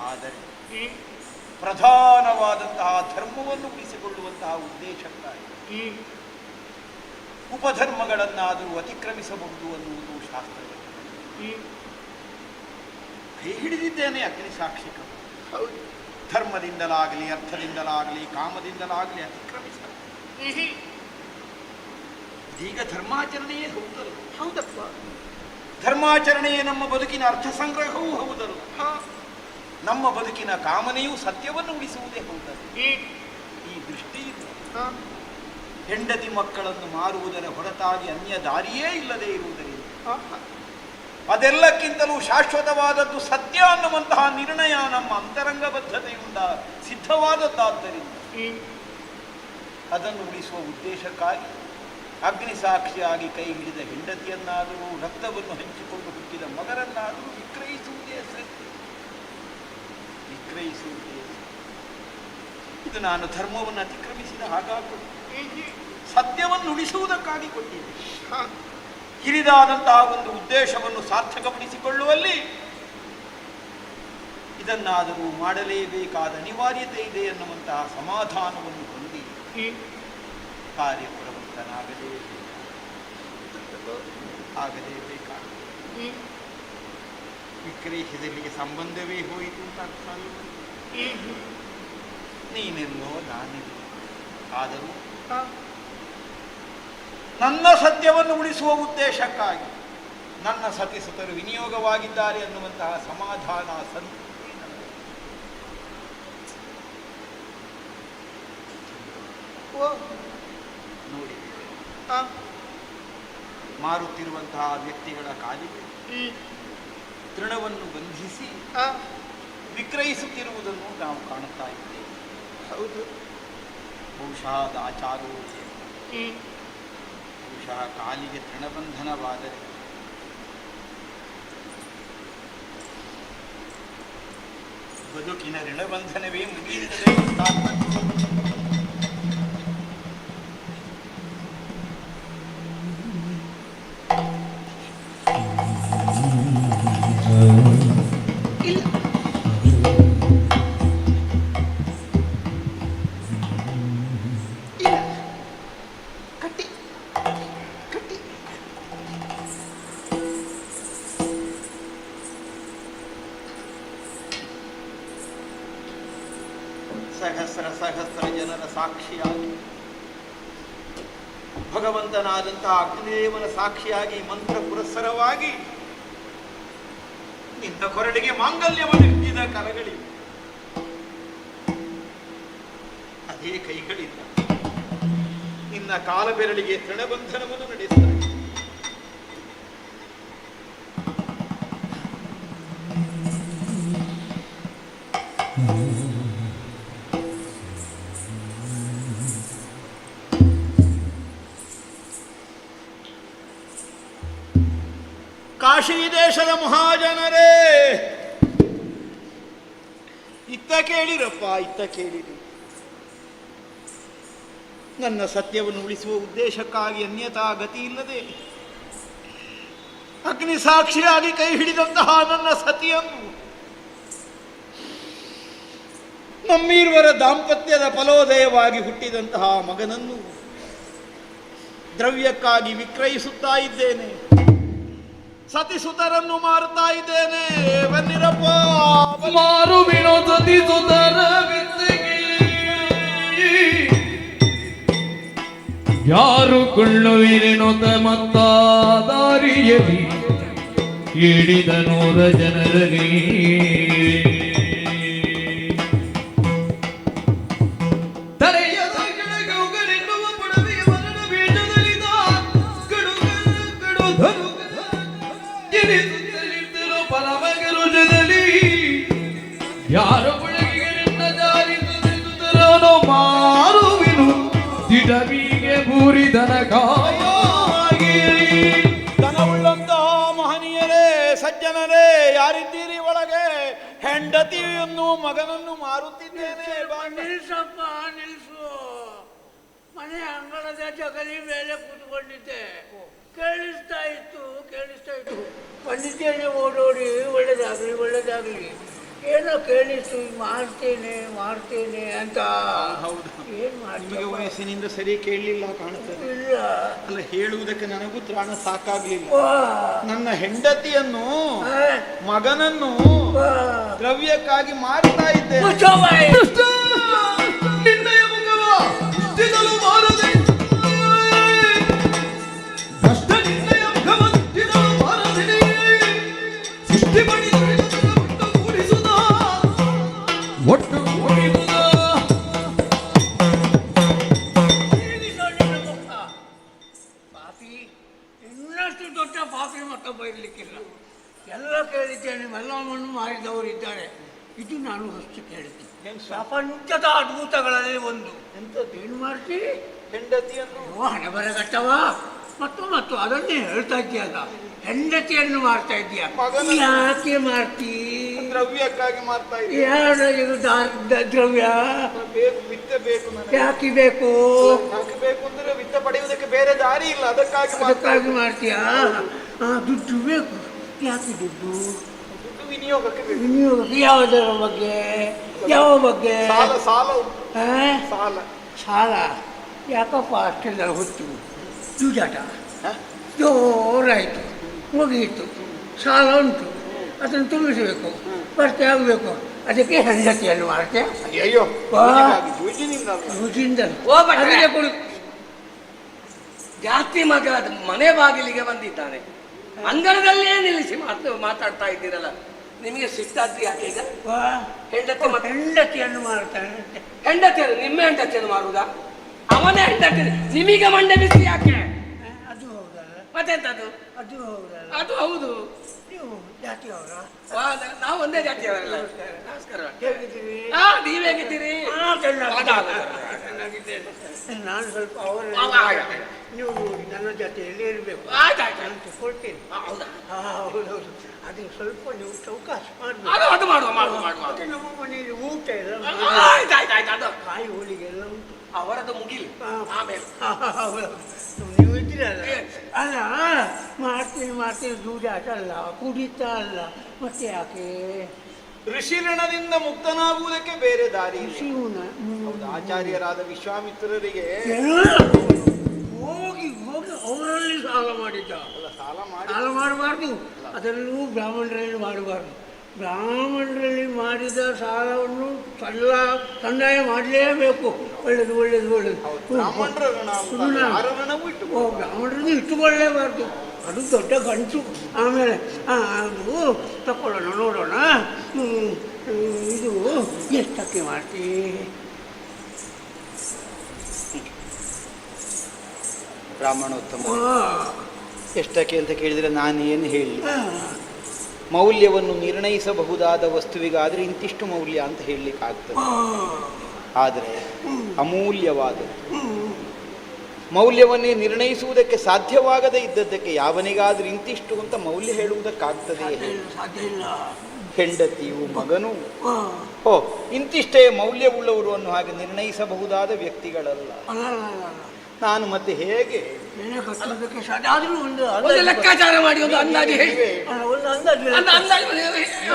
ಆದರೆ ಪ್ರಧಾನವಾದಂತಹ ಧರ್ಮವನ್ನು ಉಳಿಸಿಕೊಳ್ಳುವಂತಹ ಉದ್ದೇಶಕ್ಕಾಗಿ ಉಪಧರ್ಮಗಳನ್ನಾದರೂ ಅತಿಕ್ರಮಿಸಬಹುದು ಅನ್ನುವುದು ಶಾಸ್ತ್ರದಲ್ಲಿ. ಕೈ ಹಿಡಿದಿದ್ದೇನೆ ಅಗ್ನಿ ಸಾಕ್ಷಿಕ, ಧರ್ಮದಿಂದಲಾಗಲಿ ಅರ್ಥದಿಂದಲಾಗಲಿ ಕಾಮದಿಂದಲಾಗಲಿ ಅತಿಕ್ರಮಿಸ. ಈಗ ಧರ್ಮಾಚರಣೆಯೇ ಹೌದಲ್ಲ? ಹೌದಪ್ಪ, ಧರ್ಮಾಚರಣೆಯೇ ನಮ್ಮ ಬದುಕಿನ ಅರ್ಥ ಸಂಗ್ರಹವೂ ಹೌದಲ್ಲ? ನಮ್ಮ ಬದುಕಿನ ಕಾಮನೆಯೂ ಸತ್ಯವನ್ನು ಉಳಿಸುವುದೇ ಹೌದಲ್ಲ? ಈ ದೃಷ್ಟಿಯಿಂದ ಹೆಂಡತಿ ಮಕ್ಕಳನ್ನು ಮಾರುವುದರ ಹೊರತಾಗಿ ಅನ್ಯ ದಾರಿಯೇ ಇಲ್ಲದೆ ಇರುವುದರಿಂದ ಅದೆಲ್ಲಕ್ಕಿಂತಲೂ ಶಾಶ್ವತವಾದದ್ದು ಸತ್ಯ ಅನ್ನುವಂತಹ ನಿರ್ಣಯ ನಮ್ಮ ಅಂತರಂಗ ಬದ್ಧತೆಯಿಂದ ಸಿದ್ಧವಾದದ್ದಾದ್ದರಿಂದ ಅದನ್ನು ಉಳಿಸುವ ಉದ್ದೇಶಕ್ಕಾಗಿ ಅಗ್ನಿ ಸಾಕ್ಷಿಯಾಗಿ ಕೈ ಹಿಡಿದ ಹೆಂಡತಿಯನ್ನಾದರೂ ರಕ್ತವನ್ನು ಹಂಚಿಕೊಂಡು ಹುಟ್ಟಿದ ಮಗರನ್ನಾದರೂ ವಿಕ್ರಯಿಸುವುದೇ ಸತ್ಯ. ವಿಕ್ರಯಿಸುವುದೇ ಇದು ನಾನು ಧರ್ಮವನ್ನು ಅತಿಕ್ರಮಿಸಿದ ಹಾಗಾಗುವುದು. ಸತ್ಯವನ್ನು ಉಳಿಸುವುದಕ್ಕಾಗಿ ಕೊಟ್ಟಿದ್ದೆ. ಹಿರಿದಾದಂತಹ ಒಂದು ಉದ್ದೇಶವನ್ನು ಸಾರ್ಥಕಪಡಿಸಿಕೊಳ್ಳುವಲ್ಲಿ ಇದನ್ನಾದರೂ ಮಾಡಲೇಬೇಕಾದ ಅನಿವಾರ್ಯತೆ ಇದೆ ಎನ್ನುವಂತಹ ಸಮಾಧಾನವನ್ನು ಹೊಂದಿ ಆಗಲೇಬೇಕಾಗುತ್ತದೆ. ವಿಕ್ರಯಿಸಿದಲ್ಲಿಗೆ ಸಂಬಂಧವೇ ಹೋಯಿತು ಅಂತ ಅರ್ಥ ಅಲ್ಲ. ನೀನೆಲ್ಲೋ ನಾನೆಲ್ಲೋ, ಆದರೂ ನನ್ನ ಸತ್ಯವನ್ನು ಉಳಿಸುವ ಉದ್ದೇಶಕ್ಕಾಗಿ ನನ್ನ ಸತಿಸುತರು ವಿನಿಯೋಗವಾಗಿದ್ದಾರೆ ಅನ್ನುವಂತಹ ಸಮಾಧಾನ ಸಂತೃಪ್ತಿ ನೋಡಿ. ಮಾರುತ್ತಿರುವಂತಹ ವ್ಯಕ್ತಿಗಳ ಕಾಲಿಗೆ ತೃಣವನ್ನು ಬಂಧಿಸಿ ವಿಕ್ರಯಿಸುತ್ತಿರುವುದನ್ನು ನಾವು ಕಾಣುತ್ತಾ ಇದ್ದೇವೆ. ಹೌದು, ಬಹುಶಃ ಅದು ಆಚಾರೋಚನೆ. ಬಹುಶಃ ಕಾಲಿಗೆ ತೃಣಬಂಧನವಾದರೆ ಬದುಕಿನ ಋಣಬಂಧನವೇ ಮುಗಿಯುತ್ತದೆ. ಸಹಸ್ರ ಜನರ ಸಾಕ್ಷಿಯಾಗಿ ಭಗವಂತನಾದಂತಹ ಅಗ್ನಿದೇವನ ಸಾಕ್ಷಿಯಾಗಿ ಮಂತ್ರ ಪುರಸ್ಸರವಾಗಿ ನಿನ್ನ ಕೊರಳಿಗೆ ಮಾಂಗಲ್ಯವನ್ನು ಹಿಡಿದ ಕರಗಳಿವೆ. ಅದೇ ಕೈಗಳಿಂದ ನಿನ್ನ ಕಾಲಬೆರಳಿಗೆ ತೃಣಬಂಧನವನ್ನು ನಡೆಸ್ತಾರೆ. ಕಾಶಿ ದೇಶದ ಮಹಾಜನರೇ, ಇತ್ತ ಕೇಳಿರಪ್ಪ, ಇತ್ತ ಕೇಳಿರಿ. ನನ್ನ ಸತ್ಯವನ್ನು ಉಳಿಸುವ ಉದ್ದೇಶಕ್ಕಾಗಿ ಅನ್ಯತಾ ಗತಿ ಇಲ್ಲದೆ ಅಗ್ನಿ ಸಾಕ್ಷಿಯಾಗಿ ಕೈ ಹಿಡಿದಂತಹ ನನ್ನ ಸತಿಯನ್ನು ನಮ್ಮೀರ್ವರ ದಾಂಪತ್ಯದ ಫಲೋದಯವಾಗಿ ಹುಟ್ಟಿದಂತಹ ಮಗನನ್ನು ದ್ರವ್ಯಕ್ಕಾಗಿ ವಿಕ್ರಯಿಸುತ್ತಾ ಇದ್ದೇನೆ. ಸತಿಸುತರನ್ನು ಮಾರುತ್ತಾ ಇದ್ದೇನೆ. ಬನ್ನಿರಪ್ಪ, ಮಾರು ಬಿಡೋ ಸತಿಸುತರ ವಿತ್ತಿಗೆ ಯಾರು ಕೊಳ್ಳುವಿರೆನೊತ ಮತ್ತ ದಾರಿಯಲ್ಲಿ ಹಿಡಿದ 100 ಜನರಲ್ಲಿ ತರೆಯದ ಗಿಡಗೌಗಳೆನ್ನುವ ಪುಡವೆಯ ಮರಣ ಬೀಜದಲ್ಲಿದ್ದ ಕಡು ಧನು ಗಿರಿಸುತ್ತಲಿದ್ದರೋ ಪರಮಗರುಜದಲ್ಲಿ ಯಾರು ಬೆಳಗಿನ ಜಾರಿಸುತ್ತರೋ ಮಾರುವಿನು ದಿಡವಿಗೆ ಬೂರಿದನ ಕಾಯಾಗಿ ಧನವುಳ್ಳಂತಹ ಮಹನೀಯರೇ, ಸಜ್ಜನರೇ, ಯಾರಿದ್ದೀರಿ ಒಳಗೆ? ಹೆಂಡತಿಯನ್ನು ಮಗನನ್ನು ಮಾರುತ್ತಿದ್ದೇನೆ. ನಿಲ್ಸಪ್ಪ, ನಿಲ್ಸು. ಮನೆ ಅಂಗಳದ ಜಗಲಿ ಮೇಲೆ ಕೂತ್ಕೊಂಡಿದ್ದೆ. ಕೇಳಿಸ್ತಾ ಇತ್ತು. ಬಂದಿದ್ದೇನೆ ಓಡೋಡಿ. ಒಳ್ಳೇದಾಗ್ಲಿ ಏನೋ ಕೇಳಿಸ್ತು, ಮಾಡ್ತೇನೆ ಅಂತ. ಹೌದು, ಏನ್ ನಿಮಗೆ ಮಾಡ್ತೀವಿ? ವಯಸ್ಸಿನಿಂದ ಸರಿ ಕೇಳಲಿಲ್ಲ ಕಾಣುತ್ತದೆ. ಇಲ್ಲ. ಅಲ್ಲ, ಹೇಳುವುದಕ್ಕೆ ನನಗೂ ತ್ರಾಣ ಸಾಕಾಗ್ಲಿಲ್ಲ. ವಾ, ನನ್ನ ಹೆಂಡತಿಯನ್ನು ಆ, ಮಗನನ್ನು ವಾ. ದ್ರವ್ಯಕ್ಕಾಗಿ ಮಾರುತ್ತಾ ಇದ್ದೇನೆ. ಮುಚ್ಚೋ ಬಾಯಿ. ನಿನ್ನಯ ಮುಖವ ಮುಟ್ಟಿದಲು ಮಾರದೆ ಕಷ್ಟ ನಿನ್ನಯ ಮುಖವ ಮುಟ್ಟಿದಲು ಮಾರದೆ ಸೃಷ್ಟಿ ಮಾಡಿದ ಒಟ್ಟು ಕೂಡಿಸುದ ಪಾಪಿ, ಇನ್ನಷ್ಟು ದೊಡ್ಡ ಪಾಪಿ ಮತ್ತೊಬ್ಬ ಇರ್ಲಿಕ್ಕಿಲ್ಲ. ಎಲ್ಲ ಕೇಳಿದ್ದೇನೆ, ಎಲ್ಲವನ್ನು ಮಾಡಿದವರಿದ್ದಾರೆ. ಇದು ನಾನು ಹೊಸ್ತು ಕೇಳಿದ್ದೆ. ಪ್ರಪಂಚದ ಅದ್ಭುತಗಳಲ್ಲಿ ಒಂದು. ಏನು ಮಾಡ್ತೀವಿ? ಹೆಂಡತಿಯನ್ನು ಹಣೆ ಬರಗಟ್ಟವ ಮತ್ತು ಅದನ್ನೇ ಹೇಳ್ತಾ ಇದ್ದೀಯಲ್ಲ, ಹೆಂಡತಿಯನ್ನು ಮಾಡ್ತಾ ಇದ್ದೀಯ. ಮಗನ- ಯಾಕೆ ಮಾಡ್ತೀ? ದ್ರವ್ಯಕ್ಕಾಗಿ ಮಾರ್ತಾ ಇದ್ದೇನೆ. ಯಾರು ಇದು ದ್ರವ್ಯ ಬೇಕು, ವಿತ್ತ ಬೇಕು ನನಗೆ. ಯಾಕೆ ಬೇಕು? ಹಾಕಬೇಕು ಅಂದ್ರೆ ವಿತ್ತ ಪಡೆಯುವುದಕ್ಕೆ ಬೇರೆ ದಾರಿ ಇಲ್ಲ, ಅದಕ್ಕಾಗಿ ಮಾರ್ತಾ ಅದಕ್ಕಾಗಿ ಮಾಡ್ತೀಯಾ? ದುಡ್ಡು ಬೇಕು. ಯಾಕೆ ದುಡ್ಡು? ದುಡ್ಡು ವಿನಿಯೋಗಕ್ಕೆ ಬೇಕು. ವಿನಿಯೋಗಕ್ಕೆ ಯಾವುದರ ಬಗ್ಗೆ? ಯಾವ ಬಗ್ಗೆ? ಸಾಲ ಉಂಟು. ಆ? ಸಾಲ ಸಾಲ ಯಾಕಪ್ಪ ಅಷ್ಟೆಲ್ಲ ಹೊತ್ತು? ಜೂಜಾಟ ಜೋರಾಯಿತು, ಮುಗಿಯಿತು. ಸಾಲ ಉಂಟು, ಅದನ್ನು ತುಂಬಿಸಬೇಕು, ಭರ್ತಿ ಆಗಬೇಕು. ಅದಕ್ಕೆ ಹೆಂಡತಿಯನ್ನು ಮಾಡ್ತೆ. ಅಯ್ಯೋ, ವಾ. ಜೂಜಿನಿಂದ ಅಲ್ಲ. ರುಚಿಯಿಂದ ಓ ಭಟ್ರೆ. ಅದಕ್ಕೆ ಕೊಡು. ಜಾತಿ ಮಗ ಮನೆ ಬಾಗಿಲಿಗೆ ಬಂದಿದ್ದಾನೆ. ಅಂಗಳದಲ್ಲೇ ನಿಲ್ಲಿಸಿ ಮಾತಾಡ್ತಾ ಇದ್ದೀರಲ್ಲ, ನಿಮಗೆ ಸಿಟ್ಟಾದ್ರಿ ಯಾಕೆ ಈಗ? ವಾ. ಹೆಂಡತಿ ಮತ್ತೆ ಹೆಂಡತಿಯನ್ನು ಮಾಡ್ತಾನೆ. ಹೆಂಡತಿಯನ್ನು ನಿಮ್ಮ ಹೆಂಡತಿಯನ್ನು ಮಾಡುವುದಾ? ಅವನೇ ಹೆಂಡತಿ, ನಿಮಗೆ ಮಂಡೆ ಬಿಸಿ ಯಾಕೆ? ಅದು ಹೌದಲ್ಲ? ಮತ್ತೆಂತದ್ದು? ಅದು ಹೌದಲ್ಲ? ಅದು ಹೌದು. ನೀವು ಜಾತಿಯವರ? ನಾವು ಒಂದೇ ಜಾತಿಯವರಲ್ಲ. ನಮಸ್ಕಾರ. ಹೇಗಿದ್ದೀರಿ? ನೀವ್ ಹೇಗಿದ್ದೀರಿ? ಚೆನ್ನಾಗಿದ್ದೇನೆ. ನಾನು ಸ್ವಲ್ಪ ಅವರ ನೀವು ನನ್ನ ಜೊತೆಯಲ್ಲಿ ಇರಬೇಕು ಆಯ್ತಾಯ್ತು. ಅಂತ ಕೊಡ್ತೀನಿ. ಹೌದಾ? ಹೌದೌದು. ಅದಕ್ಕೆ ಸ್ವಲ್ಪ ನೀವು ಚೌಕಾಶ ಮಾಡಬೇಕು. ಅದು ಮಾಡುವ. ಮತ್ತೆ ನಮ್ಮ ಮನೆಯಲ್ಲಿ ಊಟ ಎಲ್ಲ ಆಯ್ತಾಯ್ತು. ಅದು ಕಾಯಿ ಹೋಳಿಗೆ ಎಲ್ಲ ಉಂಟು. ಅವರದ್ದು ಮುಗಿಲಿ, ಆಮೇಲೆ. ಹೌದೌದು. ನೀವು ಇದ್ದೀರಲ್ಲ. ಅಲ್ಲ, ಮಾಡ್ತೀನಿ ಜೂಜಾಟ ಅಲ್ಲ, ಕುಡಿತ ಅಲ್ಲ, ಮತ್ತೆ ಯಾಕೆ? ಋಷಿಋಣದಿಂದ ಮುಕ್ತನಾಗುವುದಕ್ಕೆ ಬೇರೆ ದಾರಿ ಇಲ್ಲ. ಶಿವನ ಹೌದು, ಆಚಾರ್ಯರಾದ ವಿಶ್ವಾಮಿತ್ರರಿಗೆ ಹೋಗಿ ಅವರಲ್ಲಿ ಸಾಲ ಮಾಡಿದ್ದ. ಸಾಲ ಮಾಡಿ ಸಾಲ ಮಾಡಬಾರ್ದು, ಅದರಲ್ಲೂ ಬ್ರಾಹ್ಮಣರಲ್ಲಿ ಮಾಡಬಾರ್ದು. ಬ್ರಾಹ್ಮಣರಲ್ಲಿ ಮಾಡಿದ ಸಾಲವನ್ನು ಸಂದಾಯ ಮಾಡಲೇಬೇಕು. ಒಳ್ಳೇದು. ಬ್ರಾಹ್ಮಣರ ಋಣ ಅಂತ ಯಾರ ಋಣವೂ ಇಟ್ಟು ಬ್ರಾಹ್ಮಣರನ್ನು ಇಟ್ಟುಕೊಳ್ಳೇಬಾರ್ದು. ಅದು ದೊಡ್ಡ ಗಂಟು. ಆಮೇಲೆ ಅದು ತಗೊಳ್ಳೋಣ, ನೋಡೋಣ. ಇದು ಎಷ್ಟಕ್ಕೆ ಮಾಡ್ತೀ? ಬ್ರಾಹ್ಮಣೋತ್ತಮ ಎಷ್ಟಕ್ಕೆ ಅಂತ ಕೇಳಿದರೆ ನಾನೇನು ಹೇಳಿ? ಮೌಲ್ಯವನ್ನು ನಿರ್ಣಯಿಸಬಹುದಾದ ವಸ್ತುವಿಗಾದರೆ ಇಂತಿಷ್ಟು ಮೌಲ್ಯ ಅಂತ ಹೇಳಲಿಕ್ಕಾಗ್ತದೆ. ಆದರೆ ಅಮೂಲ್ಯವಾದ ಮೌಲ್ಯವನ್ನೇ ನಿರ್ಣಯಿಸುವುದಕ್ಕೆ ಸಾಧ್ಯವಾಗದೇ ಇದ್ದದ್ದಕ್ಕೆ ಯಾವನಿಗಾದ್ರೂ ಇಂತಿಷ್ಟು ಅಂತ ಮೌಲ್ಯ ಹೇಳುವುದಕ್ಕಾಗ್ತದೆ? ಸಾಧ್ಯ ಇಲ್ಲ. ಹೆಂಡತಿಯು ಮಗನು ಆ, ಓ ಇಂತಿಷ್ಟೇ ಮೌಲ್ಯವುಳ್ಳವರು ಅನ್ನೋ ಹಾಗೆ ನಿರ್ಣಯಿಸಬಹುದಾದ ವ್ಯಕ್ತಿಗಳಲ್ಲ. ಅಲ್ಲ ಅಲ್ಲ ಅಲ್ಲ ಅಲ್ಲ. ನಾನು ಮತ್ತೆ ಹೇಗೆ ಬೆಲೆ ಕಟ್ಟೋದಕ್ಕೆ ಸಾಧ್ಯ ಆದ್ರೂ ಒಂದು ಒಂದು ಅಂದಾಜು ಲೆಕ್ಕಾಚಾರ ಮಾಡಿ ಒಂದು ಅಂದಾಜು ಹೇಳಿ. ಅಲ್ಲ, ಒಂದು ಅಂದಾಜು ಒಂದು ಅಂದಾಜು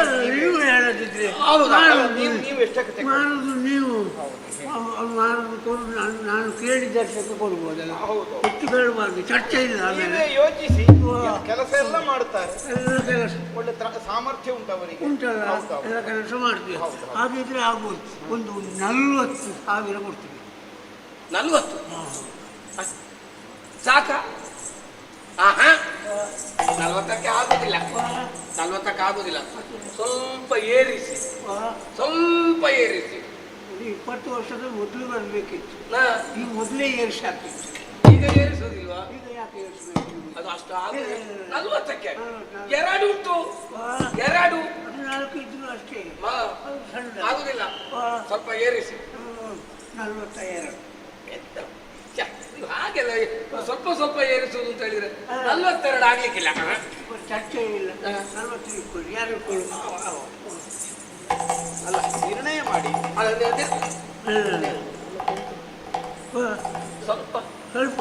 ಅಲ್ಲ, ನೀವು ಹೇಳದಿದ್ರೆ ಹೌದಾ? ನೀವು ಎಷ್ಟಕ್ಕೆ ತೆಗೆದು- ಮಾರುದು ನೀವು ಮಾರುದು ಕೊಡು, ನಾನು ಕೇಳಿದ್ದಷ್ಟಕ್ಕೆ ಕೊಡ್ಬೋದಲ್ಲ. ಹೌದು. ಹೆಚ್ಚು ಕೇಳಬಾರ್ದು, ಚರ್ಚೆ ಇಲ್ಲ ಆಮೇಲೆ. ನೀವೇ ಯೋಚಿಸಿ, ಕೆಲಸ ಎಲ್ಲ ಮಾಡ್ತಾರೆ, ಎಲ್ಲ ಕೆಲಸ ಒಳ್ಳೆ ಸಾಮರ್ಥ್ಯ ಉಂಟು ಅವರಿಗೆ. ಉಂಟಲ್ಲ, ಹೌದು. ಎಲ್ಲ ಕೆಲಸ ಮಾಡ್ತೀವಿ. ಹೌದು. ಹಾಗಿದ್ರೆ ಆಗ್ಬೋದು. ಒಂದು 40,000 ಕೊಡ್ತೀವಿ. 40 ಸಾಕ? ಆಹಾ 40ಕ್ಕೆ ಆಗುದಿಲ್ಲ, 40ಕ್ಕೆ ಆಗುದಿಲ್ಲ. ಸ್ವಲ್ಪ ಏರಿಸಿ, ಸ್ವಲ್ಪ ಏರಿಸಿ. 20 ವರ್ಷದ ಮೊದಲು ಬರಬೇಕಿತ್ತು, ನಾ ಈ ಮೊದಲೇ ಏರಿಸಿ ಹಾಕಿತ್ತು. ಈಗ ಏರಿಸೋದಿಲ್ವಾ? ಈಗ ಯಾಕೆ ಏರಿಸಬೇಕು? ಅದು ಅಷ್ಟು ಆಗುದಿಲ್ಲ. 40ಕ್ಕೆ 40. 2 ಉಂಟು, 2 14 ಇದ್ರು ಅಷ್ಟೇ, ಅದು ಸಣ್ಣ. ಆಗುದಿಲ್ಲ. ಸ್ವಲ್ಪ ಏರಿಸಿ. 42. ಎಂತ? ಛೆ, ನೀವು ಹಾಗೆಲ್ಲ ಸ್ವಲ್ಪ ಸ್ವಲ್ಪ ಏರಿಸುವುದು ಅಂತ ಹೇಳಿದ್ರೆ 42 ಆಗ್ಲಿಕ್ಕಿಲ್ಲ. ಚರ್ಚೆ ಇಲ್ಲ. 40 ಇಟ್ಕೊಳ್ಳಿ, ಯಾರು ಇಟ್ಕೊಳ್ಳಿ. ಅಲ್ಲ, ನಿರ್ಣಯ ಮಾಡಿ. ಸ್ವಲ್ಪ ಸ್ವಲ್ಪ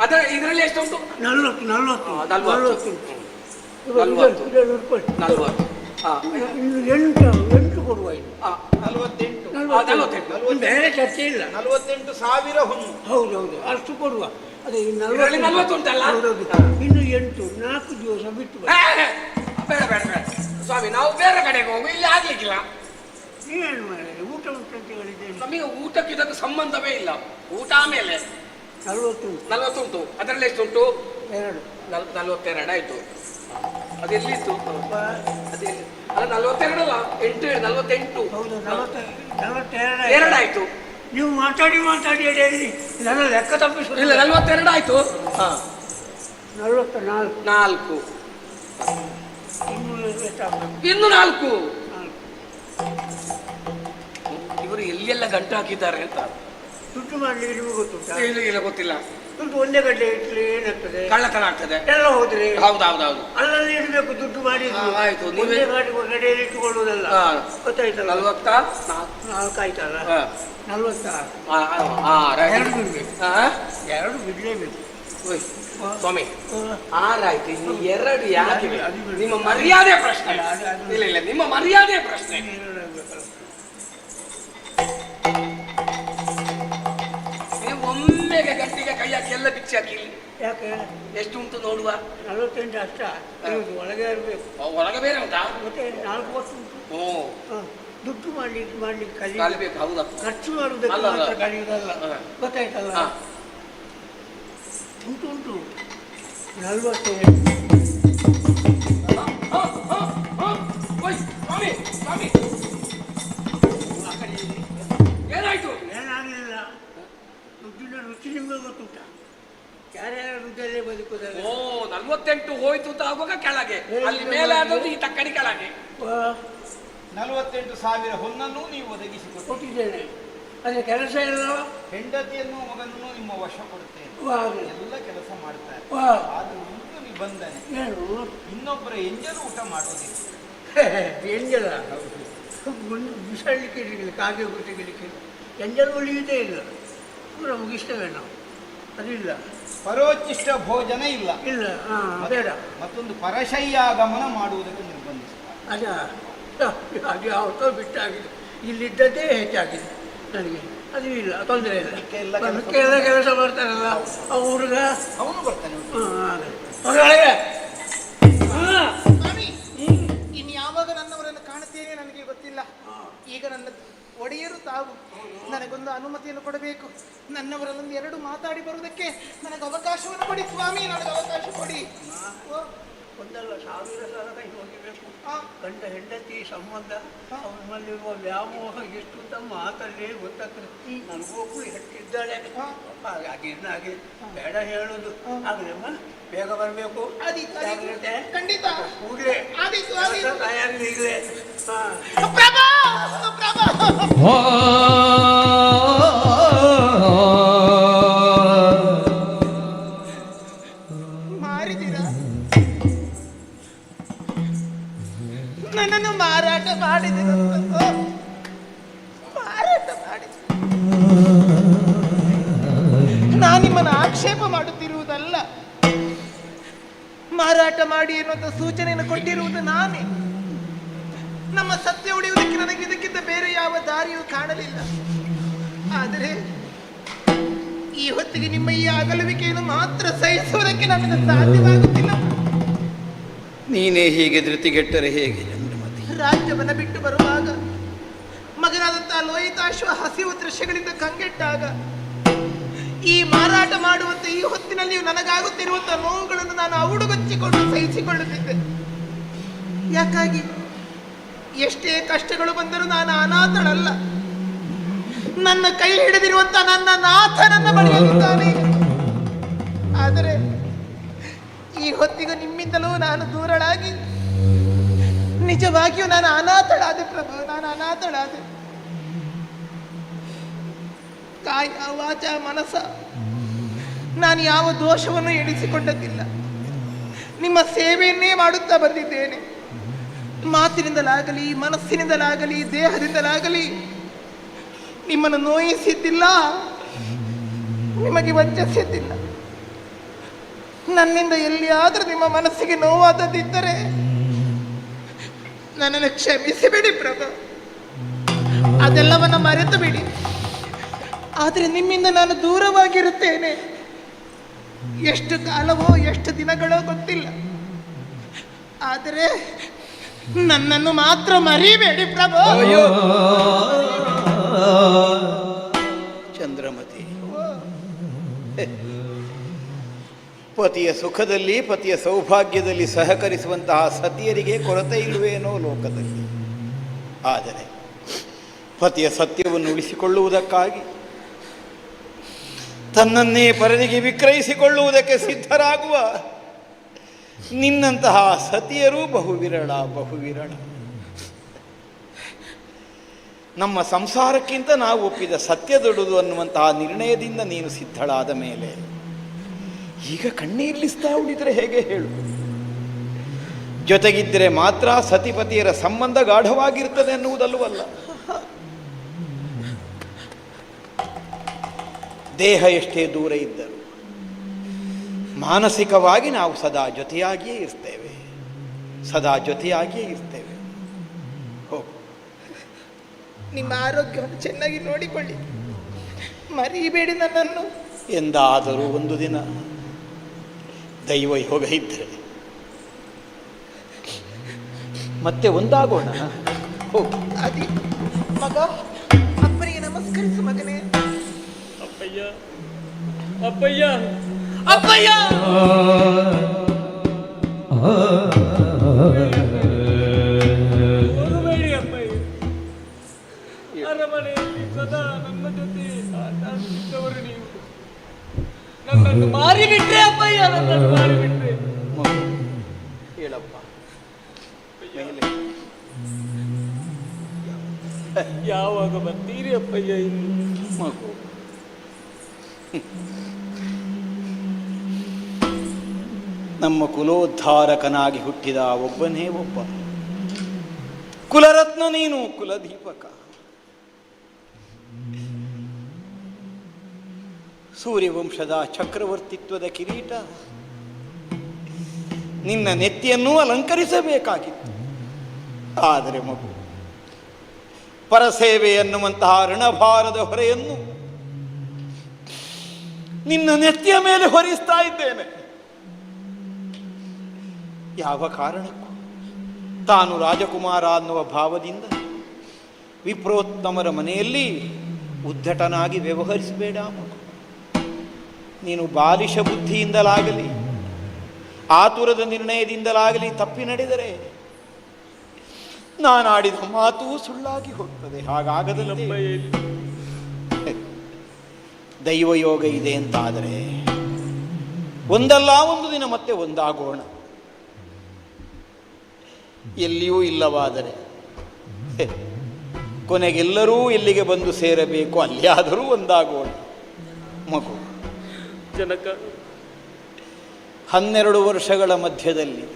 ಅದ ಇದರಲ್ಲಿ ಎಷ್ಟು ಉಂಟು? 40. 40. 40. 40. ಇದರಲ್ಲಿ ಇಟ್ಕೊಳ್ಳಿ. 40. ಇನ್ನು 8 ಕೊಡುವ. ಇದು 48. 48. ಬೇರೆ ಚರ್ಚೆ ಇಲ್ಲ. 48,000 ಹೊನ್ನು. ಹೌದೌದು, ಅಷ್ಟು ಕೊಡುವ. ಅದೇ ಇದರಲ್ಲಿ 40 ಉಂಟಲ್ಲ? ಹೌದೌದು. ಇನ್ನು 8, 4 ದಿವಸ ಬಿಟ್ಟು ಬನ್ನಿ. ಬೇಡ ಬೇಡ ಬೇಡ ಸ್ವಾಮಿ, ನಾವು ಬೇರೆ ಕಡೆಗೆ ಹೋಗು, ಇಲ್ಲಿ ಆಗ್ಲಿಕ್ಕಿಲ್ಲ. ನೀವೇನು ಮಾಡಿ ಊಟ ಉಂಟು ಅಂತ ಹೇಳಿದ್ದೇನೆ. ನಮಗೆ ಊಟಕ್ಕೆ ಇದಕ್ಕೆ ಸಂಬಂಧವೇ ಇಲ್ಲ. ಊಟ ಆಮೇಲೆ 40 40 ಉಂಟು. ಅದರಲ್ಲಿ ಎಷ್ಟು ಉಂಟು? 2. 42 ಆಯ್ತು. ಅದೆಲ್ಲಿತ್ತು? ಅದೇ ಅಲ್ಲ, 42 ಅಲ್ಲ, 8 48. ಹೌದು, 42 2 ಆಯ್ತು. ನೀವು ಮಾತಾಡಿ ಹೇಳಿ ನನ್ನ ಲೆಕ್ಕ ತಪ್ಪಿಸ. ಇಲ್ಲ, 42 ಆಯ್ತು. 44. 4 ಇನ್ನು ಎಷ್ಟಾಗಬೇಕು? ಇನ್ನು 4. ಇವರು ಎಲ್ಲೆಲ್ಲ ಗಂಟು ಹಾಕಿದ್ದಾರೆ ಅಂತ ದುಡ್ಡು ಮಾಡಲಿಕ್ಕೆ ನಿಮಗೆ ಗೊತ್ತುಂಟಾ? ಇಲ್ಲ, ಗೊತ್ತಿಲ್ಲ. ದುಡ್ಡು ಒಂದೇ ಗಡ್ಡೆ ಇಟ್ಟರೆ ಏನಾಗ್ತದೆ? ಕಳ್ಳತನ ಆಗ್ತದೆ. ಎಲ್ಲ ಹೋದ್ರೆ ಹೌದೌದೌದು. ಅಲ್ಲಲ್ಲಿ ಇಡಬೇಕು ದುಡ್ಡು ಮಾಡಿ. ಆಯ್ತು, ಒಂದೇ ಗಡ್ಡೆಯಲ್ಲಿ ಇಟ್ಟುಕೊಳ್ಳುವುದಲ್ಲ. ಗೊತ್ತಾಯ್ತಲ್ಲ? 44 ಆಯ್ತಲ್ಲ? 46. 2 ಬಿಡ್ಬೇಕು. 2 ಬಿಡ್ಲೇಬೇಕು. ಸ್ವಾಮಿ, 6 ಆಯ್ತು. ಇನ್ನು 2 ಯಾಕೆ? ನಿಮ್ಮ ಮರ್ಯಾದೆ ಪ್ರಶ್ನೆ. ಇಲ್ಲ, ನಿಮ್ಮ ಮರ್ಯಾದೆ ಪ್ರಶ್ನೆ. ನೀವು ಒಮ್ಮೆಗೆ ಗಂಟಿಗೆ ಕೈ ಹಾಕಿ ಎಲ್ಲ ಬಿಚ್ಚಿ ಹಾಕಿ. ಯಾಕೆ? ಎಷ್ಟು ಉಂಟು ನೋಡುವ. 48 ಅಷ್ಟ. ಒಳಗೆ ಇರಬೇಕು. ಒಳಗೆ ಬೇರೆ ಉಂಟಾ? ಮತ್ತೆ 4 ವರ್ಷ ಉಂಟು. ಓ, ದುಡ್ಡು ಮಾಡ್ಲಿಕ್ಕೆ ಕಲಿಬೇಕು. ಹೌದಾ? ಖರ್ಚು ಮಾಡುವುದಕ್ಕೆ ಅಲ್ಲ, ಅಲ್ಲ. ಮಾತ್ರ ಕಲಿಯುವುದಲ್ಲ. ಗೊತ್ತಾಯ್ತಲ್ಲ? ಹಾ. ಉಂಟು 48. ಸ್ವಾಮಿ, ಸ್ವಾಮಿ, ಏನಾಯ್ತು? ಏನಾಗಲಿಲ್ಲ. ದುಡ್ಡಿನ ರುಚಿ ನಿಮಗೆ ಗೊತ್ತುಂಟ? ಯಾರ್ಯಾರ ದುಡ್ಡಲ್ಲೇ ಬದುಕುವುದಲ್ಲ. ಓ, 48 ಹೋಯ್ತು ಅಂತ ಆಗುವಾಗ ಕೆಳಗೆ, ಅಲ್ಲಿ ಮೇಲೆ ಆದದ್ದು ಈ ತಕ್ಕಡಿ ಕೆಳಗೆ. 48,000 ಹೊನ್ನನ್ನು ನೀವು ಒದಗಿಸಿಕೊಟ್ಟು ಕೊಟ್ಟಿದ್ದೇನೆ. ಅದೇ ಕೆಲಸ ಇಲ್ಲ. ಹೆಂಡತಿಯನ್ನು ಮಗನನ್ನು ನಿಮ್ಮ ವಶ ಕೊಡುತ್ತೇನೆ. ಎಲ್ಲ ಕೆಲಸ ಮಾಡ್ತಾರೆ. ಆದ್ರೆ ಒಂದು ನಿಬಂಧನೆ, ಏನು? ಇನ್ನೊಬ್ಬರ ಎಂಜಲು ಊಟ ಮಾಡೋದಿಲ್ಲ. ಎಂಜಲ ಬಿಸಾಡಲಿಕ್ಕೆ ಇರಲಿಕ್ಕೆ, ಕಾಗೆ ತೆಗಿಲಿಕ್ಕೆ ಎಂಜಲು ಉಳಿಯುವುದೇ ಇಲ್ಲ. ನಮಗೆ ಇಷ್ಟವೇ ನಾವು ಅದಿಲ್ಲ. ಪರೋಚ್ಚಿಷ್ಟ ಭೋಜನ ಇಲ್ಲ. ಇಲ್ಲ, ಬೇಡ. ಮತ್ತೊಂದು ಪರಶಯ್ಯಾಗಮನ ಮಾಡುವುದಕ್ಕೆ ನಿರ್ಬಂಧಿಸುತ್ತಾರೆ. ಅದು ಯಾವತ್ತೋ ಬಿಟ್ಟಾಗಿದೆ. ಇಲ್ಲಿದ್ದದ್ದೇ ಹೆಚ್ಚಾಗಿದೆ ನನಗೆ. ಅದು ಇಲ್ಲ, ತೊಂದರೆ ಇಲ್ಲ. ಎಲ್ಲ ಕೆಲಸ ಮಾಡ್ತಾರಲ್ಲ ಆ ಹುಡುಗ, ಅವನು ಬರ್ತಾನೆ. ಹೊರಗೆ ಸ್ವಾಮಿ, ಇನ್ನು ಯಾವಾಗ ನನ್ನವರನ್ನು ಕಾಣುತ್ತೇನೆ ನನಗೆ ಗೊತ್ತಿಲ್ಲ. ಈಗ ನನ್ನ ಒಡೆಯರು ತಾವು ನನಗೊಂದು ಅನುಮತಿಯನ್ನು ಕೊಡಬೇಕು. ನನ್ನವರಲ್ಲೊಂದು 2 ಮಾತಾಡಿ ಬರುವುದಕ್ಕೆ ನನಗೆ ಅವಕಾಶವನ್ನು ಕೊಡಿ ಸ್ವಾಮಿ, ನನಗೆ ಅವಕಾಶ ಕೊಡಿ. ಒಂದಲ್ಲ 1000 ಸಲ ಕೈ ಹೋಗಿಬೇಕು. ಗಂಡ ಹೆಂಡತಿ ಸಂಬಂಧ, ಅವನಲ್ಲಿರುವ ವ್ಯಾಮೋಹ ಎಷ್ಟು ಅಂತ ಮಾತಲ್ಲೇ ಗೊತ್ತಾಗ್ತದೆ. ನನಗೊಬ್ಬಳು ಹೆಟ್ಟಿದ್ದಾಳೆ. ಹಾಗೆ ಬೇಡ ಹೇಳೋದು. ಆಗಲಮ್ಮ ಬೇಗ ಬರಬೇಕು. ಆದೀತು, ಖಂಡಿತ. ಕೂಡಲೇ ಆದೀತು. ತಯಾರಿ ಈಗಲೇ. ಪ್ರಭಾ, ಪ್ರಭಾ. ಮಾರಿದ್ದೀರಾ? ನನ್ನನ್ನು ಮಾರಾಟ ಮಾಡಿದಿರ ಪ್ರಭು, ಮಾರಾಟ ಮಾಡಿದ. ನಾನು ನಿಮ್ಮನ್ನು ಆಕ್ಷೇಪ ಮಾಡುತ್ತಿರುವುದಲ್ಲ. ಮಾರಾಟ ಮಾಡಿ ಎನ್ನುವಂತ ಸೂಚನೆಯನ್ನು ಕೊಟ್ಟಿರುವುದು ನಾನೇ. ನಮ್ಮ ಸತ್ಯ ಉಳಿಯುವುದಕ್ಕೆ ನನಗೆ ಇದಕ್ಕಿಂತ ಬೇರೆ ಯಾವ ದಾರಿಯೂ ಕಾಣಲಿಲ್ಲ. ಆದರೆ ಈ ಹೊತ್ತಿಗೆ ನಿಮ್ಮ ಈ ಅಗಲುವಿಕೆಯನ್ನು ಮಾತ್ರ ಸಹಿಸುವುದಕ್ಕೆ ನನ್ನಿಂದ ಸಾಧ್ಯವಾಗುತ್ತಿಲ್ಲ. ನೀನೇ ಹೀಗೆ ಧೃತಿಗೆಟ್ಟರೆ ಹೇಗೆ ಚಂದ್ರಮತಿ? ರಾಜ್ಯವನ್ನು ಬಿಟ್ಟು ಬರುವಾಗ ಮಗನಾದಂತಹ ಲೋಹಿತಾಶ್ವ ಹಸಿವು ದೃಶ್ಯಗಳಿಂದ ಕಂಗೆಟ್ಟಾಗ ಈ ಮಾರಾಟ ಮಾಡುವಂತ ಈ ಹೊತ್ತಿನಲ್ಲಿ ನನಗಾಗುತ್ತಿರುವಂತಹ ನೋವುಗಳನ್ನು ನಾನು ಔಡುಗೊಚ್ಚಿಕೊಂಡು ಸಹಿಸಿಕೊಳ್ಳುತ್ತಿದ್ದೆ. ಯಾಕಾಗಿ ಎಷ್ಟೇ ಕಷ್ಟಗಳು ಬಂದರೂ ನಾನು ಅನಾಥಳಲ್ಲ. ನನ್ನ ಕೈ ಹಿಡಿದಿರುವಂತ ನನ್ನ ನಾಥ ನನ್ನ ಬಳಿಯಲ್ಲಿದ್ದಾನೆ. ಆದರೆ ಈ ಹೊತ್ತಿಗೂ ನಿಮ್ಮಿಂದಲೂ ನಾನು ದೂರಳಾಗಿ ನಿಜವಾಗಿಯೂ ನಾನು ಅನಾಥಳಾದೆ ಪ್ರಭು, ನಾನು ಅನಾಥಳಾದೆ. ಕಾಯ ವಾಚ ಮನಸ ನಾನು ಯಾವ ದೋಷವನ್ನು ಎಣಿಸಿಕೊಂಡದ್ದಿಲ್ಲ. ನಿಮ್ಮ ಸೇವೆಯನ್ನೇ ಮಾಡುತ್ತಾ ಬಂದಿದ್ದೇನೆ. ಮಾತಿನಿಂದಲಾಗಲಿ, ಮನಸ್ಸಿನಿಂದಲಾಗಲಿ, ದೇಹದಿಂದಲಾಗಲಿ ನಿಮ್ಮನ್ನು ನೋಯಿಸಿದ್ದಿಲ್ಲ, ನಿಮಗೆ ವಂಚಿಸಿದ್ದಿಲ್ಲ. ನನ್ನಿಂದ ಎಲ್ಲಿಯಾದರೂ ನಿಮ್ಮ ಮನಸ್ಸಿಗೆ ನೋವಾದದ್ದಿದ್ದರೆ ನನ್ನನ್ನು ಕ್ಷಮಿಸಿಬಿಡಿ ಪ್ರಭು, ಅದೆಲ್ಲವನ್ನ ಮರೆತು ಬಿಡಿ. ಆದರೆ ನಿಮ್ಮಿಂದ ನಾನು ದೂರವಾಗಿರುತ್ತೇನೆ. ಎಷ್ಟು ಕಾಲವೋ ಎಷ್ಟು ದಿನಗಳೋ ಗೊತ್ತಿಲ್ಲ. ಆದರೆ ನನ್ನನ್ನು ಮಾತ್ರ ಮರಿಬೇಡಿ ಪ್ರಭು. ಚಂದ್ರಮತಿ, ಪತಿಯ ಸುಖದಲ್ಲಿ ಪತಿಯ ಸೌಭಾಗ್ಯದಲ್ಲಿ ಸಹಕರಿಸುವಂತಹ ಸತಿಯರಿಗೆ ಕೊರತೆ ಇಲ್ಲವೇನೋ ಲೋಕದಲ್ಲಿ. ಆದರೆ ಪತಿಯ ಸತ್ಯವನ್ನು ಉಳಿಸಿಕೊಳ್ಳುವುದಕ್ಕಾಗಿ ತನ್ನನ್ನೇ ಪರನಿಗೆ ವಿಕ್ರಯಿಸಿಕೊಳ್ಳುವುದಕ್ಕೆ ಸಿದ್ಧರಾಗುವ ನಿನ್ನಂತಹ ಸತಿಯರು ಬಹುವಿರಳ, ಬಹುವಿರಳ. ನಮ್ಮ ಸಂಸಾರಕ್ಕಿಂತ ನಾವು ಒಪ್ಪಿದ ಸತ್ಯ ದೊಡ್ಡದು ಅನ್ನುವಂತಹ ನಿರ್ಣಯದಿಂದ ನೀನು ಸಿದ್ಧಳಾದ ಮೇಲೆ ಈಗ ಕಣ್ಣೀರ್ಲಿಸ್ತಾ ಉಳಿದರೆ ಹೇಗೆ ಹೇಳು? ಜೊತೆಗಿದ್ದರೆ ಮಾತ್ರ ಸತಿಪತಿಯರ ಸಂಬಂಧ ಗಾಢವಾಗಿರ್ತದೆ ಅನ್ನುವುದಲ್ಲವಲ್ಲ. ದೇಹ ಎಷ್ಟೇ ದೂರ ಇದ್ದರು ಮಾನಸಿಕವಾಗಿ ನಾವು ಸದಾ ಜೊತೆಯಾಗಿಯೇ ಇರ್ತೇವೆ, ಸದಾ ಜೊತೆಯಾಗಿಯೇ ಇರ್ತೇವೆ. ಹೋಗು, ನಿಮ್ಮ ಆರೋಗ್ಯವನ್ನು ಚೆನ್ನಾಗಿ ನೋಡಿಕೊಳ್ಳಿ, ಮರಿಬೇಡಿ ನನ್ನನ್ನು. ಎಂದಾದರೂ ಒಂದು ದಿನ ದೈವ ಯೋಗ ಇದ್ದರೆ ಮತ್ತೆ ಒಂದಾಗೋಣ. ಹೋಗು. ಅದಿ ಮಗ, ಅಪ್ಪನಿಗೆ ನಮಸ್ಕರಿಸು ಮಗನೇ. ಅಪ್ಪಯ್ಯ, ಅಪ್ಪಯ್ಯ, ಅಪ್ಪಯ್ಯ. ಹೋಗಬೇಡಿ ಅಪ್ಪಯ್ಯ. ಅರಮನೆಯಲ್ಲಿ ಸದಾ ನನ್ನ ಜೊತೆ ಆಟ ಆಡ್ತಿದ್ದವರು ನೀವು. ನನ್ನನ್ನು ಮಾರಿಬಿಟ್ರೆ ಅಪ್ಪಯ್ಯ, ನನ್ನನ್ನು ಮಾರಿಬಿಟ್ರೆ. ಹೇಳಪ್ಪ, ಯಾವಾಗ ಬರ್ತೀರಿ ಅಪ್ಪಯ್ಯ ಇನ್ನು? ಮಗು, ನಮ್ಮ ಕುಲೋದ್ಧಾರಕನಾಗಿ ಹುಟ್ಟಿದ ಒಬ್ಬನೇ ಒಬ್ಬ ಕುಲರತ್ನ ನೀನು, ಕುಲದೀಪಕ. ಸೂರ್ಯವಂಶದ ಚಕ್ರವರ್ತಿತ್ವದ ಕಿರೀಟ ನಿನ್ನ ನೆತ್ತಿಯನ್ನು ಅಲಂಕರಿಸಬೇಕಾಗಿತ್ತು. ಆದರೆ ಮಗು, ಪರಸೇವೆ ಎನ್ನುವಂತಹ ಋಣಭಾರದ ಹೊರೆಯನ್ನು ನಿನ್ನ ನೆತ್ತಿಯ ಮೇಲೆ ಹೊರಿಸ್ತಾ ಇದ್ದೇನೆ. ಯಾವ ಕಾರಣಕ್ಕೂ ತಾನು ರಾಜಕುಮಾರ ಅನ್ನುವ ಭಾವದಿಂದ ವಿಪ್ರೋತ್ತಮರ ಮನೆಯಲ್ಲಿ ಉದ್ಧಟನಾಗಿ ವ್ಯವಹರಿಸಬೇಡ ಮಗು. ನೀನು ಬಾಲಿಶ ಬುದ್ಧಿಯಿಂದಲಾಗಲಿ ಆತುರದ ನಿರ್ಣಯದಿಂದಲಾಗಲಿ ತಪ್ಪಿ ನಡೆದರೆ ನಾನಾಡಿದ ಮಾತು ಸುಳ್ಳಾಗಿ ಹೋಗ್ತದೆ. ಹಾಗಾಗದಂತೆ ದೈವಯೋಗ ಇದೆ ಅಂತಾದರೆ ಒಂದಲ್ಲ ಒಂದು ದಿನ ಮತ್ತೆ ಒಂದಾಗೋಣ. ಎಲ್ಲಿಯೂ ಇಲ್ಲವಾದರೆ ಕೊನೆಗೆಲ್ಲರೂ ಎಲ್ಲಿಗೆ ಬಂದು ಸೇರಬೇಕು, ಅಲ್ಲಿಯಾದರೂ ಒಂದಾಗೋಣ ಮಗು. ಜನಕ, 12 ವರ್ಷಗಳ ಮಧ್ಯದಲ್ಲಿ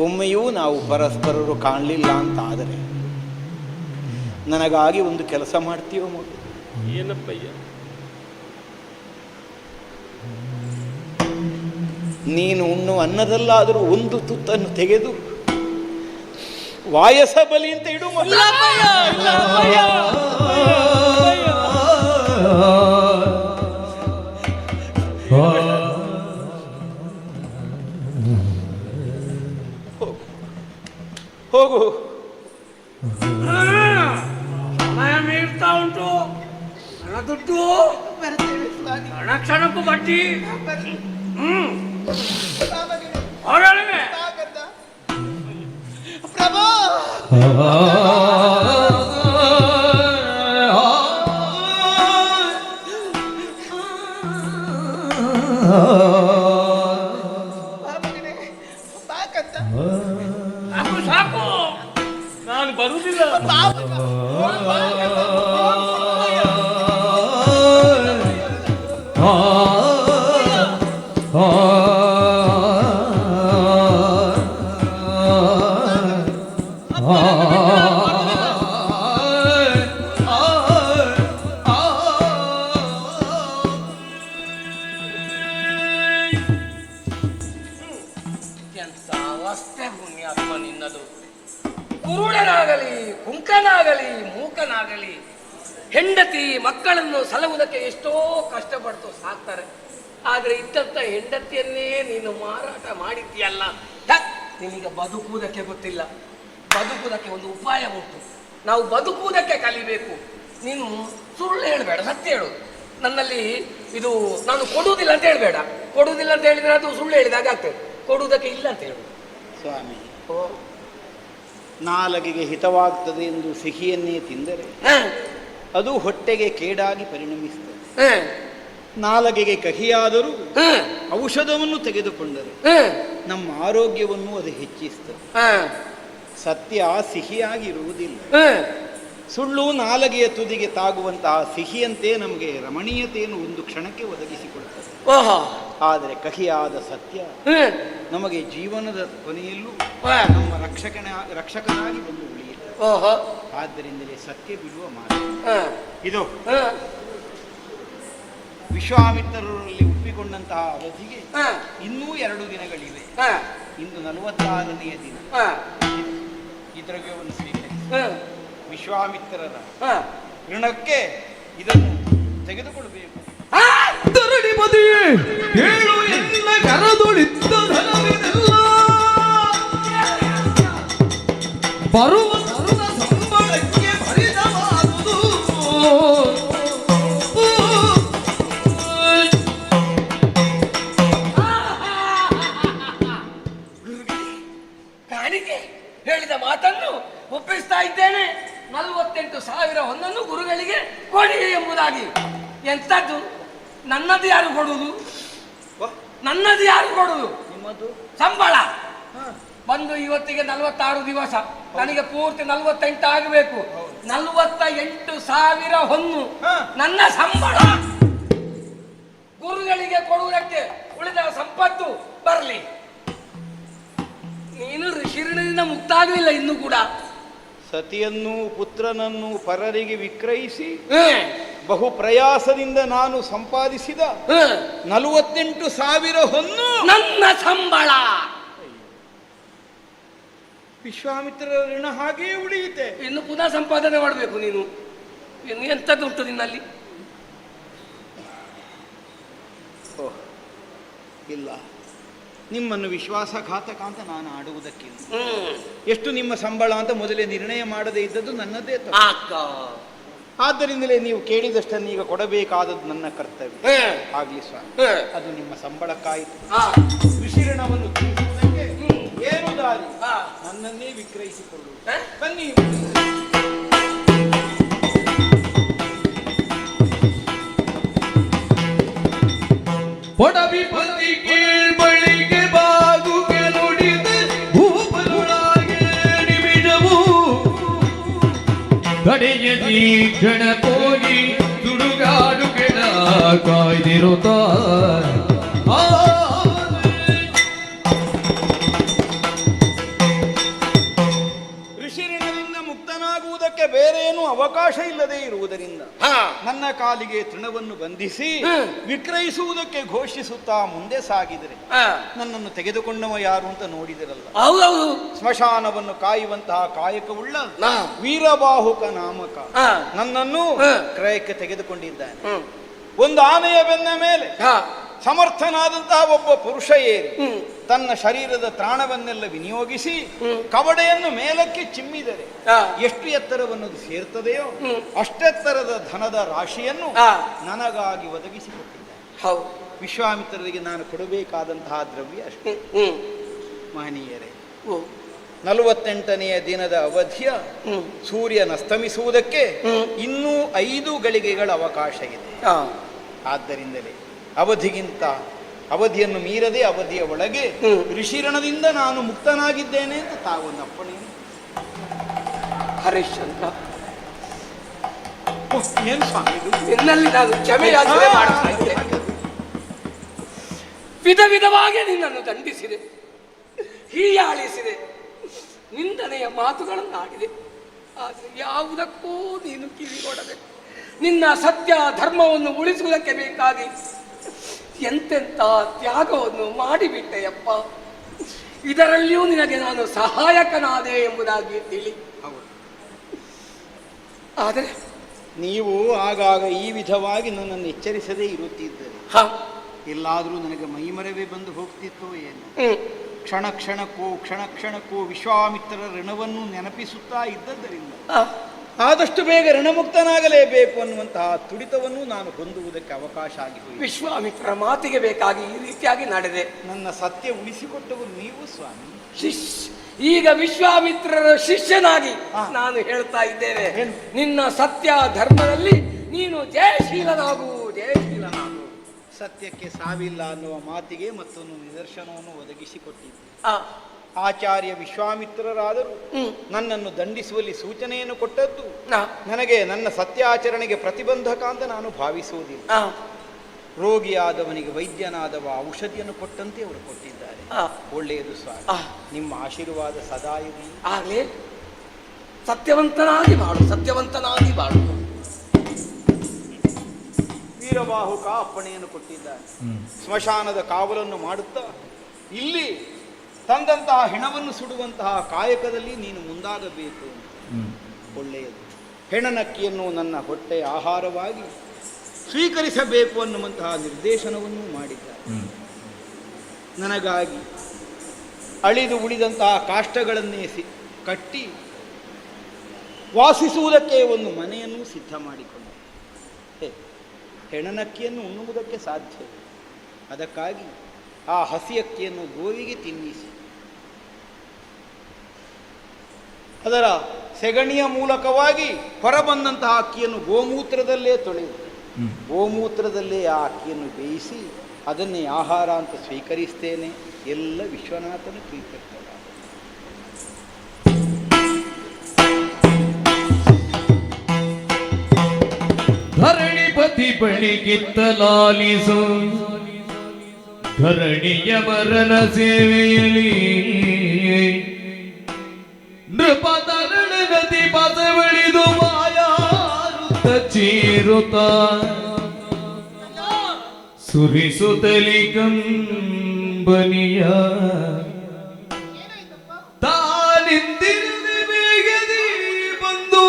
ಒಮ್ಮೆಯೂ ನಾವು ಪರಸ್ಪರರು ಕಾಣಲಿಲ್ಲ ಅಂತ ಆದರೆ ನನಗಾಗಿ ಒಂದು ಕೆಲಸ ಮಾಡ್ತೀವೋ ಮಗು? ಏನಪ್ಪಯ್ಯ? ನೀನು ಉಣ್ಣುವ ಅನ್ನದಲ್ಲಾದರೂ ಒಂದು ತುತ್ತನ್ನು ತೆಗೆದು ವಾಯಸ ಬಲಿ ಅಂತ ಇಡು ಮಗು. ಹೋಗು. ಸಮಯ ಮೀರ್ತಾ ಉಂಟು. ಹಣ ದುಡ್ಡು ಬರ್ತೇವೆ ಸ್ವಾಮಿ. ಹಣ ಕ್ಷಣಕ್ಕೂ ಬಡ್ಡಿ. ರಾಮನಿಗೆ ಹೊರಳಿವೆ. ಆಗತ್ತ. ಪ್ರಭು ರಾಮನಿಗೆ ಸಾಕಂತ. ಸಾಕು ಸಾಕು, ನಾನು ಬರುವುದಿಲ್ಲ. ಎಂತ ಅವಸ್ಥೆ ಪುಣ್ಯಾತ್ಮ ನಿನ್ನದು. ಕುರುಡನಾಗಲಿ, ಕುಂಕನಾಗಲಿ, ಮೂಕನಾಗಲಿ ಹೆಂಡತಿ ಮಕ್ಕಳನ್ನು ಸಲಹುವುದಕ್ಕೆ ಎಷ್ಟೋ ಕಷ್ಟಪಡ್ತು ಸಾಕ್ತಾರೆ. ಆದರೆ ಇದ್ದಂಥ ಹೆಂಡತಿಯನ್ನೇ ನೀನು ಮಾರಾಟ ಮಾಡಿದ್ದೀಯಲ್ಲ, ನಿನಗೆ ಬದುಕುವುದಕ್ಕೆ ಗೊತ್ತಿಲ್ಲ. ಬದುಕುವುದಕ್ಕೆ ಒಂದು ಉಪಾಯ ಉಂಟು. ನಾವು ಬದುಕುವುದಕ್ಕೆ ಕಲಿಬೇಕು. ನೀನು ಸುಳ್ಳು ಹೇಳಬೇಡ, ಸತ್ಯ ಹೇಳು. ನನ್ನಲ್ಲಿ ಇದು ನಾನು ಕೊಡುವುದಿಲ್ಲ ಅಂತ ಹೇಳಬೇಡ. ಕೊಡುವುದಿಲ್ಲ ಅಂತ ಹೇಳಿದ್ರೆ ಅದು ಸುಳ್ಳು ಹೇಳಿದಾಗ ಆಗ್ತದೆ. ಕೊಡುವುದಕ್ಕೆ ಇಲ್ಲ ಅಂತ ಹೇಳು. ಸ್ವಾಮಿ, ನಾಲಗೆಗೆ ಹಿತವಾಗ್ತದೆ ಎಂದು ಸಿಹಿಯನ್ನೇ ತಿಂದರೆ ಅದು ಹೊಟ್ಟೆಗೆ ಕೇಡಾಗಿ ಪರಿಣಮಿಸ್ತದೆ. ನಾಲಗೆಗೆ ಕಹಿಯಾದರೂ ಔಷಧವನ್ನು ತೆಗೆದುಕೊಂಡರೆ ನಮ್ಮ ಆರೋಗ್ಯವನ್ನು ಅದು ಹೆಚ್ಚಿಸ್ತದೆ. ಸತ್ಯ ಸಿಹಿಯಾಗಿರುವುದಿಲ್ಲ. ಸುಳ್ಳು ನಾಲಗೆಯ ತುದಿಗೆ ತಾಗುವಂತಹ ಸಿಹಿಯಂತೆ ನಮಗೆ ರಮಣೀಯತೆಯನ್ನು ಒಂದು ಕ್ಷಣಕ್ಕೆ ಒದಗಿಸಿಕೊಡುತ್ತದೆ. ಆದರೆ ಕಹಿಯಾದ ಸತ್ಯ ನಮಗೆ ಜೀವನದ ಕೊನೆಯಲ್ಲೂ ನಮ್ಮ ರಕ್ಷಕನಾಗಿ ಬಂದು ಉಳಿಯುತ್ತದೆ. ಆದ್ದರಿಂದಲೇ ಸತ್ಯ ಬಿಡುವ ಮಾತು ಇದು. ವಿಶ್ವಾಮಿತ್ರರಲ್ಲಿ ಒಪ್ಪಿಕೊಂಡಂತಹ ಅವಧಿಗೆ ಇನ್ನೂ 2 ದಿನಗಳಿವೆ. ಇಂದು 46ನೆಯ ದಿನ. ಇದ್ರೊಳಗೆ ಸ್ವೀಕರಿಸಿ ವಿಶ್ವಾಮಿತ್ರರ ಋಣಕ್ಕೆ ಇದನ್ನು ತೆಗೆದುಕೊಳ್ಬೇಕು. ತರಡಿ ಮದಿಯೇ ಹೇಳು ಎಲ್ಲ ಕರದೊಳಿದ್ದ ಧನವಿದೆಲ್ಲ ಬರುವ ಸಂಬಳಕ್ಕೆ ಭರಿತವಾದುದು. ಕಾಣಿಕೆ ಹೇಳಿದ ಮಾತನ್ನು ಒಪ್ಪಿಸ್ತಾ ಇದ್ದೇನೆ. 48,000 ಹೊನ್ನನ್ನು ಗುರುಗಳಿಗೆ ಕೊಡಿ ಎಂಬುದಾಗಿ. ಎಂಥದ್ದು? ನನ್ನದು ಯಾರು ಕೊಡುವುದು? ನನ್ನದು ಯಾರು ಕೊಡುವುದು? ನಿಮ್ಮದು ಸಂಬಳ ಬಂದು ಇವತ್ತಿಗೆ 46 ದಿವಸ, ನನಗೆ ಪೂರ್ತಿ 48 ಆಗಬೇಕು. 48,000 ಹೊನ್ನು ನನ್ನ ಸಂಬಳ. ಗುರುಗಳಿಗೆ ಕೊಡುವುದಕ್ಕೆ ಉಳಿದ ಸಂಪತ್ತು ಬರಲಿ. ನೀನು ಋಷಿಋಣದಿಂದ ಮುಕ್ತ ಆಗಲಿಲ್ಲ ಇನ್ನೂ ಕೂಡ. ಸತಿಯನ್ನು ಪುತ್ರನನ್ನು ಪರರಿಗೆ ವಿಕ್ರಯಿಸಿ ಬಹು ಪ್ರಯಾಸದಿಂದ ನಾನು ಸಂಪಾದಿಸಿದ 48,000 ಹೊನ್ನು ನನ್ನ ಸಂಬಳ. ವಿಶ್ವಾಮಿತ್ರರ ಋಣ ಹಾಗೆಯೇ ಉಳಿಯುತ್ತೆ. ಇನ್ನು ಪುನಃ ಸಂಪಾದನೆ ಮಾಡಬೇಕು ನೀನು. ಇನ್ನು ಎಂಥದ್ದುಂಟು ನಿನ್ನಲ್ಲಿ? ಇಲ್ಲ, ನಿಮ್ಮನ್ನು ವಿಶ್ವಾಸಘಾತಕ ಅಂತ ನಾನು ಆಡುವುದಕ್ಕಿಲ್ಲ. ಎಷ್ಟು ನಿಮ್ಮ ಸಂಬಳ ಅಂತ ಮೊದಲೇ ನಿರ್ಣಯ ಮಾಡದೇ ಇದ್ದದ್ದು ನನ್ನದೇ ತಪ್ಪು. ಆದ್ದರಿಂದಲೇ ನೀವು ಕೇಳಿದಷ್ಟನ್ನು ಈಗ ಕೊಡಬೇಕಾದದ್ದು ನನ್ನ ಕರ್ತವ್ಯ. ಆಗ್ಲಿ ಸ್ವಾಮಿ, ಅದು ನಿಮ್ಮ ಸಂಬಳಕ್ಕಾಯಿತು. ವಿಶಿರಣವನ್ನು ತೀರಿಸುವುದಕ್ಕೆ ಏನು ದಾರಿ? ನನ್ನನ್ನೇ ವಿಕ್ರಯಿಸಿಕೊಳ್ಳು. ಬನ್ನಿ. ಪೊಡವಿ ಪತಿ ಕೀಳ್ಬಳಿಗೆ ಬಾಗುಗೆ ನುಡಿದ ಭೂಪನುಳಾಗೆ ನಿಮಿಷವು ಕಡೆಯ ಕ್ಷಣ ಹೋಗಿ ಸುಡುಗಾಡು ಕೆಡ ಕಾಯ್ದಿರುತ್ತ ಮಾಡುವುದಕ್ಕೆ ಬೇರೆ ಏನೂ ಅವಕಾಶ ಇಲ್ಲದೆ ಇರುವುದರಿಂದ ಹಾ ನನ್ನ ಕಾಲಿಗೆ ತೃಣವನ್ನು ಬಂಧಿಸಿ ಹ್ಮ್. ವಿಕ್ರಯಿಸುವುದಕ್ಕೆ ಘೋಷಿಸುತ್ತಾ ಮುಂದೆ ಸಾಗಿದರೆ ಹಾ. ನನ್ನನ್ನು ತೆಗೆದುಕೊಂಡವ ಯಾರು ಅಂತ ನೋಡಿದಿರಲ್ಲ. ಹೌದೌದು ಸ್ಮಶಾನವನ್ನು ಕಾಯುವಂತಹ ಕಾಯಕವುಳ್ಳ ನಾ ವೀರಬಾಹುಕ ನಾಮಕ ಹಾ ನನ್ನನ್ನು ಹಾ. ಕ್ರಯಕ್ಕೆ ತೆಗೆದುಕೊಂಡಿದ್ದಾನೆ. ಹ್ಮ್ ಒಂದು ಆನೆಯ ಬೆನ್ನ ಮೇಲೆ ಹಾ ಸಮರ್ಥನಾದಂತಹ ಒಬ್ಬ ಪುರುಷ ಏರಿ ಹ್ಮ್ ತನ್ನ ಶರೀರದ ತ್ರಾಣವನ್ನೆಲ್ಲ ವಿನಿಯೋಗಿಸಿ ಹ್ಮ್. ಕವಡೆಯನ್ನು ಮೇಲಕ್ಕೆ ಚಿಮ್ಮಿದರೆ ಹಾ. ಎಷ್ಟು ಎತ್ತರವನ್ನದು ಸೇರ್ತದೆಯೋ ಹ್ಮ್. ಅಷ್ಟೆತ್ತರದ ಧನದ ರಾಶಿಯನ್ನು ಹಾ. ನನಗಾಗಿ ಒದಗಿಸಿಕೊಟ್ಟಿದ್ದಾನೆ. ಹೌದು ವಿಶ್ವಾಮಿತ್ರರಿಗೆ ನಾನು ಕೊಡಬೇಕಾದಂತಹ ದ್ರವ್ಯ ಅಷ್ಟೇ. ಹ್ಮ್ ಮಹನೀಯರೇ, ಹ್ಮ್ 48ನೆಯ ದಿನದ ಅವಧಿಯ ಹ್ಮ್ ಸೂರ್ಯನಸ್ತಮಿಸುವುದಕ್ಕೆ ಹ್ಮ್. ಇನ್ನೂ 5 ಗಳಿಗೆಗಳ ಅವಕಾಶ ಇದೆ. ಹಾ ಆದ್ದರಿಂದಲೇ ಅವಧಿಯನ್ನು ಮೀರದೆ ಅವಧಿಯ ಒಳಗೆ ಹ್ಮ್. ಋಷಿರಣದಿಂದ ನಾನು ಮುಕ್ತನಾಗಿದ್ದೇನೆ ಅಂತ ತಾವೊಂದು ಅಪ್ಪಣೆಯನ್ನು. ಹರಿಶ್ಚಂದ್ರ ಏನು ಸ್ವಾಮಿ ಇದು? ನಿನ್ನಲ್ಲಿ ನಾನು ಕ್ಷಮೆಯಾಚನೆ ಮಾಡ್ತಾ ಇದ್ದೆ. ವಿಧ ವಿಧವಾಗಿ ನಿನ್ನನ್ನು ದಂಡಿಸಿದೆ, ಹೀಯಾಳಿಸಿದೆ, ನಿಂದನೆಯ ಮಾತುಗಳನ್ನಾಡಿದೆ. ಆದರೆ ಯಾವುದಕ್ಕೂ ನೀನು ಕಿವಿಗೊಡದೆ ನಿನ್ನ ಸತ್ಯ ಧರ್ಮವನ್ನು ಉಳಿಸುವುದಕ್ಕೆ ಬೇಕಾಗಿ ಎಂತೆಂಥ ತ್ಯಾಗವನ್ನು ಮಾಡಿಬಿಟ್ಟೆಯಪ್ಪ. ಇದರಲ್ಲಿಯೂ ನಿನಗೆ ನಾನು ಸಹಾಯಕನಾದೆ ಎಂಬುದಾಗಿ ತಿಳಿ. ಆದರೆ ನೀವು ಆಗಾಗ ಈ ವಿಧವಾಗಿ ನನ್ನನ್ನು ಎಚ್ಚರಿಸದೇ ಇರುತ್ತಿದ್ದರೆ ಹ ಎಲ್ಲಾದರೂ ನನಗೆ ಮೈಮರವೇ ಬಂದು ಹೋಗ್ತಿತ್ತೋ ಏನು? ಹ್ಮ್ ಕ್ಷಣ ಕ್ಷಣಕ್ಕೂ ವಿಶ್ವಾಮಿತ್ರರ ಋಣವನ್ನು ನೆನಪಿಸುತ್ತಾ ಇದ್ದದ್ದರಿಂದ ಆ, ಆದಷ್ಟು ಬೇಗ ಋಣಮುಕ್ತನಾಗಲೇಬೇಕು ಅನ್ನುವಂತಹ ತುಡಿತವನ್ನು ನಾನು ಹೊಂದುವುದಕ್ಕೆ ಅವಕಾಶ ಆಗಿ ಹೋಯಿತು. ವಿಶ್ವಾಮಿತ್ರರ ಮಾತಿಗೆ ಬೇಕಾಗಿ ಈ ರೀತಿಯಾಗಿ ನಡೆದೆ. ನನ್ನ ಸತ್ಯ ಉಳಿಸಿಕೊಟ್ಟವರು ನೀವು ಸ್ವಾಮಿ. ಈಗ ವಿಶ್ವಾಮಿತ್ರರ ಶಿಷ್ಯನಾಗಿ ಹಾ. ನಾನು ಹೇಳ್ತಾ ಇದ್ದೇನೆ, ಏನು? ನಿನ್ನ ಸತ್ಯ ಧರ್ಮದಲ್ಲಿ ನೀನು ಜಯಶೀಲನಾಗು. ಸತ್ಯಕ್ಕೆ ಸಾವಿಲ್ಲ ಅನ್ನುವ ಮಾತಿಗೆ ಮತ್ತೊಂದು ನಿದರ್ಶನವನ್ನು ಒದಗಿಸಿಕೊಟ್ಟಿದ್ದೆ. ಆ, ಆಚಾರ್ಯ ವಿಶ್ವಾಮಿತ್ರರಾದರೂ ಹ್ಮ್. ನನ್ನನ್ನು ದಂಡಿಸುವಲ್ಲಿ ಸೂಚನೆಯನ್ನು ಕೊಟ್ಟದ್ದು ಆ, ನನಗೆ ನನ್ನ ಸತ್ಯಾಚರಣೆಗೆ ಪ್ರತಿಬಂಧಕ ಅಂತ ನಾನು ಭಾವಿಸುವುದಿಲ್ಲ. ಆ, ರೋಗಿಯಾದವನಿಗೆ ವೈದ್ಯನಾದವ ಔಷಧಿಯನ್ನು ಕೊಟ್ಟಂತೆ ಅವರು ಕೊಟ್ಟಿದ್ದಾರೆ. ಆ, ಒಳ್ಳೆಯದು ಸ್ವಾಮಿ, ಆ. ನಿಮ್ಮ ಆಶೀರ್ವಾದ ಸದಾ ಇರಲಿ. ಆಗ್ಲೇ ಸತ್ಯವಂತನಾಗಿ ಮಾಡು. ವೀರಬಾಹುಕ ಅಪ್ಪಣೆಯನ್ನು ಕೊಟ್ಟಿದ್ದಾರೆ. ಸ್ಮಶಾನದ ಕಾವಲನ್ನು ಮಾಡುತ್ತಾ ಇಲ್ಲಿ ತಂದಂತಹ ಹೆಣವನ್ನು ಸುಡುವಂತಹ ಕಾಯಕದಲ್ಲಿ ನೀನು ಮುಂದಾಗಬೇಕು. ಒಳ್ಳೆಯದು. ಹೆಣನಕ್ಕಿಯನ್ನು ನನ್ನ ಹೊಟ್ಟೆಯ ಆಹಾರವಾಗಿ ಸ್ವೀಕರಿಸಬೇಕು ಅನ್ನುವಂತಹ ನಿರ್ದೇಶನವನ್ನು ಮಾಡಿದ್ದಾರೆ. ನನಗಾಗಿ ಅಳಿದು ಉಳಿದಂತಹ ಕಾಷ್ಟಗಳನ್ನೇ ಕಟ್ಟಿ ವಾಸಿಸುವುದಕ್ಕೆ ಒಂದು ಮನೆಯನ್ನು ಸಿದ್ಧ ಮಾಡಿಕೊಂಡೆ. ಹೆಣನಕ್ಕಿಯನ್ನು ಉಣ್ಣುವುದಕ್ಕೆ ಸಾಧ್ಯ, ಅದಕ್ಕಾಗಿ ಆ ಹಸಿ ಅಕ್ಕಿಯನ್ನು ಗೋವಿಗೆ ತಿನ್ನಿಸಿ ಅದರ ಸೆಗಣಿಯ ಮೂಲಕವಾಗಿ ಹೊರಬಂದಂತಹ ಅಕ್ಕಿಯನ್ನು ಗೋಮೂತ್ರದಲ್ಲೇ ತೊಳೆದು ಗೋಮೂತ್ರದಲ್ಲೇ ಆ ಅಕ್ಕಿಯನ್ನು ಬೇಯಿಸಿ ಅದನ್ನೇ ಆಹಾರ ಅಂತ ಸ್ವೀಕರಿಸ್ತೇನೆ. ಎಲ್ಲ ವಿಶ್ವನಾಥನ ಪ್ರೀತ್ಯರ್ಥ. ಧರಣಿಪತಿ ಬಳಿಗಿತ್ತಲಾಲಿಸು ಧರಣಿಯ ಮರಣ ಸೇವೆಯಲ್ಲಿ ನೃಪತರಣ ನದಿ ಬಸವಳಿದು ಮಾಯಾರುತ್ತ ಚೀರುತ್ತ ಸುರಿಸುತ್ತಲಿ ಕಂಬನಿಯ ತಾನಿಂದಿರದೆ ಬೇಗದಿ ಬಂದು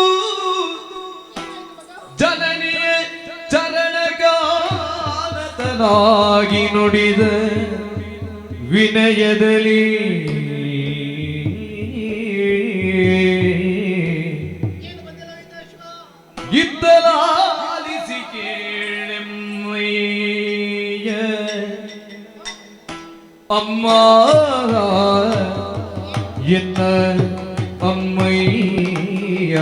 ಜನನಿಯ ಚರಣಗಾನತನಾಗಿ ನುಡಿದ ವಿನಯದಲ್ಲಿ ಇದ್ದಲಾಲಿಸಿ ಕೇಳೆಮ್ಮಯ್ಯ ಅಮ್ಮ ಎನ್ನ ಅಮ್ಮಯ್ಯ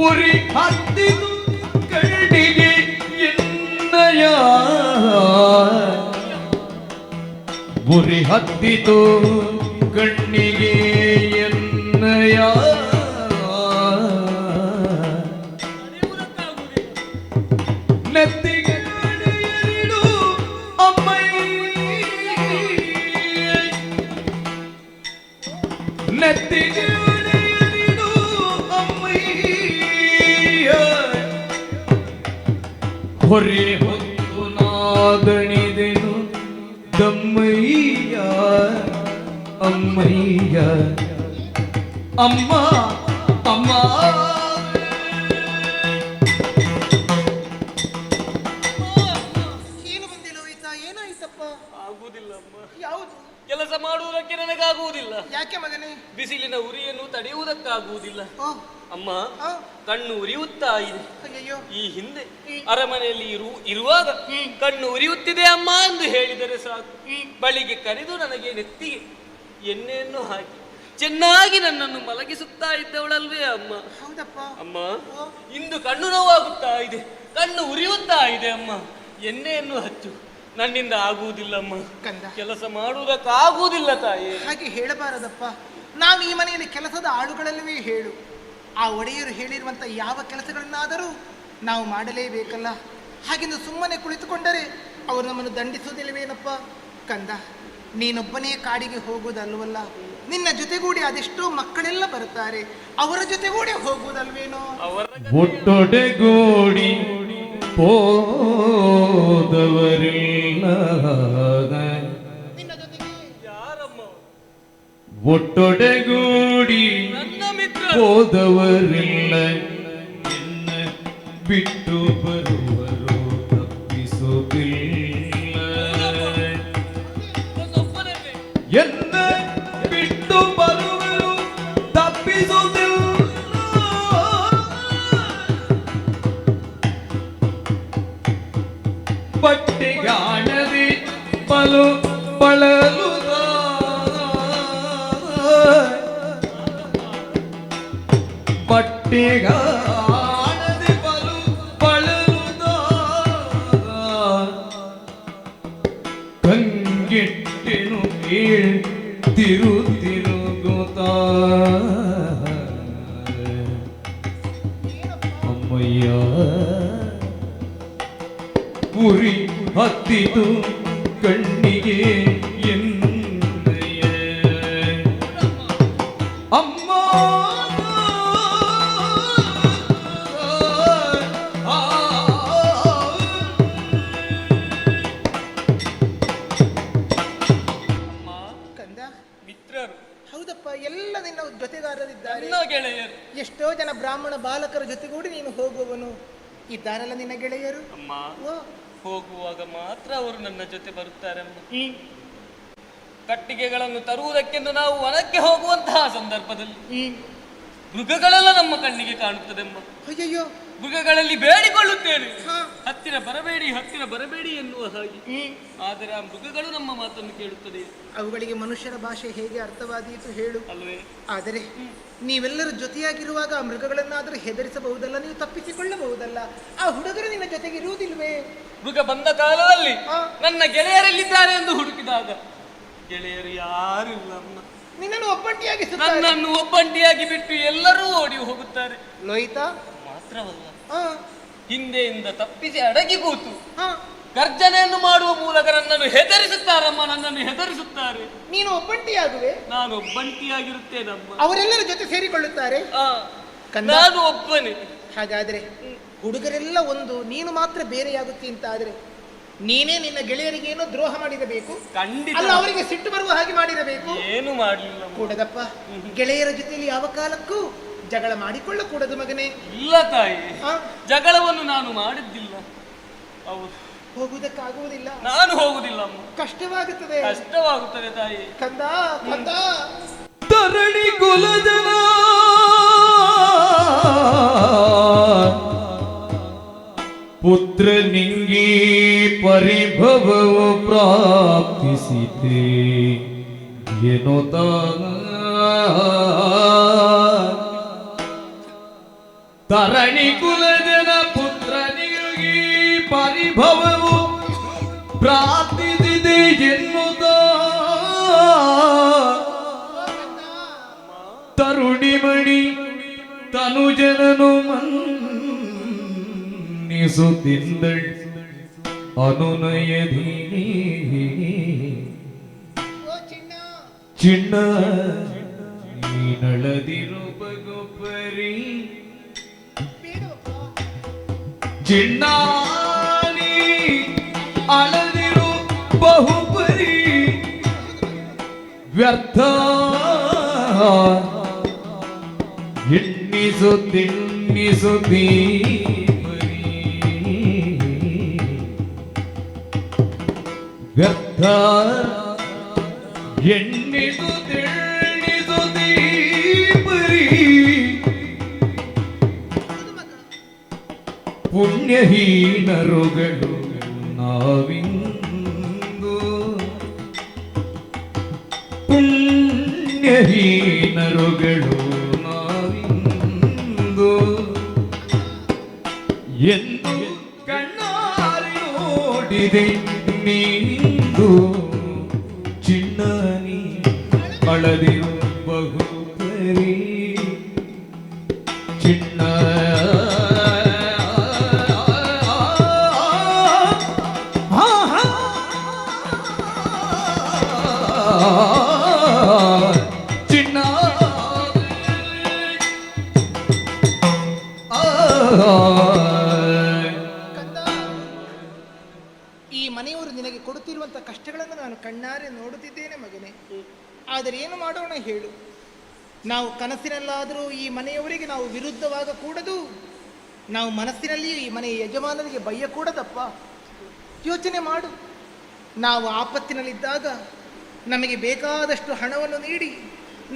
ಉರಿ ಹತ್ತಿದು ಕಣ್ಣಿಗೆ ಎನ್ನಯ ಉರಿ ಹತ್ತಿತು ಕಣ್ಣಿಗೆ ಎನ್ನಯ ನೆತ್ತಿಗೆ ನಡೆಯಲು ಅಮ್ಮಯ್ಯ ನೆತ್ತಿಗೆ ಹೊರೆ ಹೊತ್ತು ನಾದಣಿದೆನು ದಮ್ಮಯ್ಯ ಅಮ್ಮಯ್ಯ ಅಮ್ಮ ಅಮ್ಮ ಏನು ಬಂದಿಲ್ಲ ಹೋಯ್ತಾ? ಏನಾಯ್ತಪ್ಪ? ಆಗುವುದಿಲ್ಲ ಅಮ್ಮ, ಯಾವುದು? ಕೆಲಸ ಮಾಡುವುದಕ್ಕೆ ನನಗಾಗುವುದಿಲ್ಲ. ಯಾಕೆ ಮಗನೇ? ಬಿಸಿಲಿನ ಉರಿಯನ್ನು ತಡೆಯುವುದಕ್ಕಾಗುವುದಿಲ್ಲ ಓ, ಅಮ್ಮ. ಆ, ಕಣ್ಣು ಉರಿಯುತ್ತಾ ಇದೆ. ಅಯ್ಯಯ್ಯೋ. ಈ ಹಿಂದೆ ಅರಮನೆಯಲ್ಲಿ ಇರುವಾಗ ಕಣ್ಣು ಉರಿಯುತ್ತಿದೆ ಅಮ್ಮ ಎಂದು ಹೇಳಿದರೆ ಸಾಕು, ಬಳಿಗೆ ಕರೆದು ನನಗೆ ನೆತ್ತಿಗೆ ಎಣ್ಣೆಯನ್ನು ಹಾಕಿ ಚೆನ್ನಾಗಿ ನನ್ನನ್ನು ಮಲಗಿಸುತ್ತಾ ಇದ್ದವಳಲ್ವೇ ಅಮ್ಮ. ಹೌದಪ್ಪ. ಅಮ್ಮ, ಇಂದು ಕಣ್ಣು ನೋವಾಗುತ್ತಾ ಇದೆ, ಕಣ್ಣು ಉರಿಯುತ್ತಾ ಇದೆ ಅಮ್ಮ. ಎಣ್ಣೆಯನ್ನು ಹಚ್ಚು, ನನ್ನಿಂದ ಆಗುವುದಿಲ್ಲಮ್ಮ. ಕಂದ, ಕೆಲಸ ಮಾಡುವುದಕ್ಕಾಗುವುದಿಲ್ಲ ತಾಯಿ. ಹಾಗೆ ಹೇಳಬಾರದಪ್ಪ. ನಾವು ಈ ಮನೆಯಲ್ಲಿ ಕೆಲಸದ ಆಳುಗಳಲ್ಲವೇ ಹೇಳು. ಆ ಒಡೆಯರು ಹೇಳಿರುವಂಥ ಯಾವ ಕೆಲಸಗಳನ್ನಾದರೂ ನಾವು ಮಾಡಲೇಬೇಕಲ್ಲ. ಹಾಗೆಂದು ಸುಮ್ಮನೆ ಕುಳಿತುಕೊಂಡರೆ ಅವರು ನಮ್ಮನ್ನು ದಂಡಿಸುವುದಿಲ್ಲವೇನಪ್ಪ. ಕಂದ, ನೀನೊಬ್ಬನೇ ಕಾಡಿಗೆ ಹೋಗುವುದಲ್ವಲ್ಲ, ನಿನ್ನ ಜೊತೆಗೂಡಿ ಅದೆಷ್ಟೋ ಮಕ್ಕಳೆಲ್ಲ ಬರುತ್ತಾರೆ, ಅವರ ಜೊತೆಗೂಡಿ ಹೋಗುವುದಲ್ವೇನೋ. ಒಟ್ಟೊಡೆಗೂಡಿ ಹೋದವರಿಲ್ಲ, ನಿನ್ನ ಜೊತೆಗೆ ಯಾರಮ್ಮ? ಒಟ್ಟೊಡೆಗೂಡಿ ನನ್ನ ಮಿತ್ರ. ಹೋದವರಿಲ್ಲ, ನಿನ್ನ ಬಿಟ್ಟು ಬರುವರು ತಪ್ಪಿಸುತ್ತಿಲ್ಲ. ನನ್ನೊಬ್ಬನೇ. ಎನ್ನ ಬಿಟ್ಟು ಬರುವರು ತಪ್ಪಿಸುತ್ತಿಲ್ಲ. ಬಟ್ಟೆಗಾಣದೆ ಬಲು ಬಳಲುದ, ಬಟ್ಟೆಗಾಣದೆ ಬಲು ಬಳಲುದ, ಕಂಗೆಟ್ಟೆನು ತಿರುಗುತ್ತ ಅಮ್ಮಯ್ಯ. ಉರಿ ಹತ್ತಿತು ಕಣ್ಣಿಗೆ ಎನ್ನಯ್ಯ ಅಮ್ಮ. ಕಂದ, ಮಿತ್ರರು, ಹೌದಪ್ಪ, ಎಲ್ಲ ನಿನ್ನ ಜೊತೆಗಾರರಿದ್ದಾರೆ. ನನ್ನ ಗೆಳೆಯರು. ಎಷ್ಟೋ ಜನ ಬ್ರಾಹ್ಮಣ ಬಾಲಕರ ಜೊತೆಗೂಡಿ ನೀನು ಹೋಗುವವನು ಇದ್ದಾರಲ್ಲ ನಿನ್ನ ಗೆಳೆಯರು. ಅಮ್ಮ, ಓ, ಹೋಗುವಾಗ ಮಾತ್ರ ಅವರು ನನ್ನ ಜೊತೆ ಬರುತ್ತಾರಮ್ಮ. ಕಟ್ಟಿಗೆಗಳನ್ನು ತರುವುದಕ್ಕೆಂದು ನಾವು ವನಕ್ಕೆ ಹೋಗುವಂತಹ ಸಂದರ್ಭದಲ್ಲಿ ಮೃಗಗಳೆಲ್ಲ ನಮ್ಮ ಕಣ್ಣಿಗೆ ಕಾಣುತ್ತದೆಮ್ಮ. ಅಯ್ಯಯ್ಯೋ. ಮೃಗಗಳಲ್ಲಿ ಬೇಡಿಕೊಳ್ಳುತ್ತೇನೆ, ಹಾ. ಹತ್ತಿರ ಬರಬೇಡಿ, ಹತ್ತಿರ ಬರಬೇಡಿ ಎನ್ನುವ ಹಾಗೆ. ಆದರೆ ಆ ಮೃಗಗಳು ನಮ್ಮ ಮಾತನ್ನು ಕೇಳುತ್ತದೆ ಅವುಗಳಿಗೆ ಮನುಷ್ಯರ ಭಾಷೆ ಹೇಗೆ ಅರ್ಥವಾದೀತು ಹೇಳು. ಅಲ್ವೇ? ಆದರೆ ನೀವೆಲ್ಲರೂ ಜೊತೆಯಾಗಿರುವಾಗ ಆ ಮೃಗಗಳನ್ನಾದರೂ ಹೆದರಿಸಬಹುದಲ್ಲ, ನೀವು ತಪ್ಪಿಸಿಕೊಳ್ಳಬಹುದಲ್ಲ. ಆ ಹುಡುಗರು ನಿನ್ನ ಜೊತೆಗೆ ಇರುವುದಿಲ್ವೇ? ಮೃಗ ಬಂದ ಕಾಲದಲ್ಲಿ ಹಾ. ನನ್ನ ಗೆಳೆಯರೆಲ್ಲಿದ್ದಾರೆ ಎಂದು ಹುಡುಕಿದಾಗ ಗೆಳೆಯರು ಯಾರಿಲ್ಲಮ್ಮ. ನಿನ್ನನ್ನು ಒಬ್ಬಂಟಿಯಾಗಿ ನನ್ನನ್ನು ಒಬ್ಬಂಟಿಯಾಗಿ ಬಿಟ್ಟು ಎಲ್ಲರೂ ಓಡಿ ಹೋಗುತ್ತಾರೆ. ಲೋಹಿತ ಮಾತ್ರವಲ್ಲ, ಹಾ, ಹಿಂದೆಯಿಂದ ತಪ್ಪಿಸಿ ಅಡಗಿ ಕೂತು ಹಾ, ಗರ್ಜನೆಯನ್ನು ಮಾಡುವ ಮೂಲಕ ನನ್ನನ್ನು ಹೆದರಿಸುತ್ತಾರಮ್ಮ, ನನ್ನನ್ನು ಹೆದರಿಸುತ್ತಾರೆ. ನೀನು ಒಬ್ಬಂಟಿಯಾಗುವೆ, ನಾನು ಒಬ್ಬಂಟಿಯಾಗಿರುತ್ತೇನಮ್ಮ. ಅವರೆಲ್ಲರ ಜೊತೆ ಸೇರಿಕೊಳ್ಳುತ್ತಾರೆ. ಆ, ಕಂದ, ನಾನು ಒಬ್ಬನೇ. ಹಾಗಾದ್ರೆ ಹುಡುಗರೆಲ್ಲ ಒಂದು, ನೀನು ಮಾತ್ರ ಬೇರೆಯಾಗುತ್ತೆ ಅಂತ ಆದ್ರೆ ನೀನೇ ನಿನ್ನ ಗೆಳೆಯರಿಗೆ ಏನೋ ದ್ರೋಹ ಮಾಡಿರಬೇಕು. ಖಂಡಿತ ಅಲ್ಲ, ಅವರಿಗೆ ಸಿಟ್ಟು ಬರುವ ಹಾಗೆ ಮಾಡಿರಬೇಕು. ಏನು ಮಾಡಲಿಲ್ಲ. ಕೂಡದಪ್ಪ, ಗೆಳೆಯರ ಜೊತೆಯಲ್ಲಿ ಯಾವ ಕಾಲಕ್ಕೂ ಜಗಳ ಮಾಡಿಕೊಳ್ಳಕೂಡದು ಮಗನೇ. ಇಲ್ಲ ತಾಯಿ, ಆ? ಜಗಳವನ್ನು ನಾನು ಮಾಡಿದ್ದಿಲ್ಲ. ಹೌದು, ಹೋಗುವುದಕ್ಕಾಗುವುದಿಲ್ಲ, ನಾನು ಹೋಗುದಿಲ್ಲಮ್ಮ. ಕಷ್ಟವಾಗುತ್ತದೆ, ಕಷ್ಟವಾಗುತ್ತದೆ ತಾಯಿ. ಕಂದ, ಕಂದ. ತರಣಿ ಕುಲಜನ ಪುತ್ರ ನಿಂಗಿ ಪರಿಭವವು ಪ್ರಾಪ್ತಿಸಿತೆ ಎನ್ನುತ್ತ ತರಣಿ ಕುಲಜನ ಪುತ್ರ ನಿಂಗಿ ಪರಿಭವವು ಪ್ರಾಪ್ತಿಸಿದೆ ಎನ್ನುತ್ತ ತರುಣಿಮಣಿ ತನುಜನನು ಮನ್ನಿಸುತ್ತಿದ್ದಳ್ ಅನುನಯದಿ ಚಿಣ್ಣ ನೀನಳದಿರು ಬಗೊಬ್ಬರಿ ಚಿಣ್ಣ ಅಳದಿರು ಬಹುಪರಿ ವ್ಯರ್ಥ ಎಣ್ಣಿಸುತ್ತಿ ವ್ಯರ್ಥ ಎಣ್ಣಿಸುತ್ತಿ ಬರೀ ಪುಣ್ಯಹೀನರುಗಳು ನಾವಿಂದು ಪುಣ್ಯಹೀನರುಗಳು ನಾವಿಂದು ಎಂದು ಕಣ್ಣಾರಿ ನೋಡಿದೆ ನೀನಿಂದು ಚಿನ್ನನಿ ಅಳದಿರು ಬಹುಪರಿ ಚಿನ್ನ ಚಿನ್ನ ಈ ಮನೆಯವರು ನಿನಗೆ ಕೊಡುತ್ತಿರುವಂಥ ಕಷ್ಟಗಳನ್ನು ನಾನು ಕಣ್ಣಾರೆ ನೋಡುತ್ತಿದ್ದೇನೆ ಮಗನೇ. ಆದರೆ ಏನು ಮಾಡೋಣ ಹೇಳು? ನಾವು ಕನಸಿನಲ್ಲಾದರೂ ಈ ಮನೆಯವರಿಗೆ ನಾವು ವಿರುದ್ಧವಾಗಕೂಡದು, ನಾವು ಮನಸ್ಸಿನಲ್ಲಿಯೂ ಈ ಮನೆಯ ಯಜಮಾನರಿಗೆ ಬಯ್ಯಕೂಡದಪ್ಪ. ಯೋಚನೆ ಮಾಡು, ನಾವು ಆಪತ್ತಿನಲ್ಲಿದ್ದಾಗ ನಮಗೆ ಬೇಕಾದಷ್ಟು ಹಣವನ್ನು ನೀಡಿ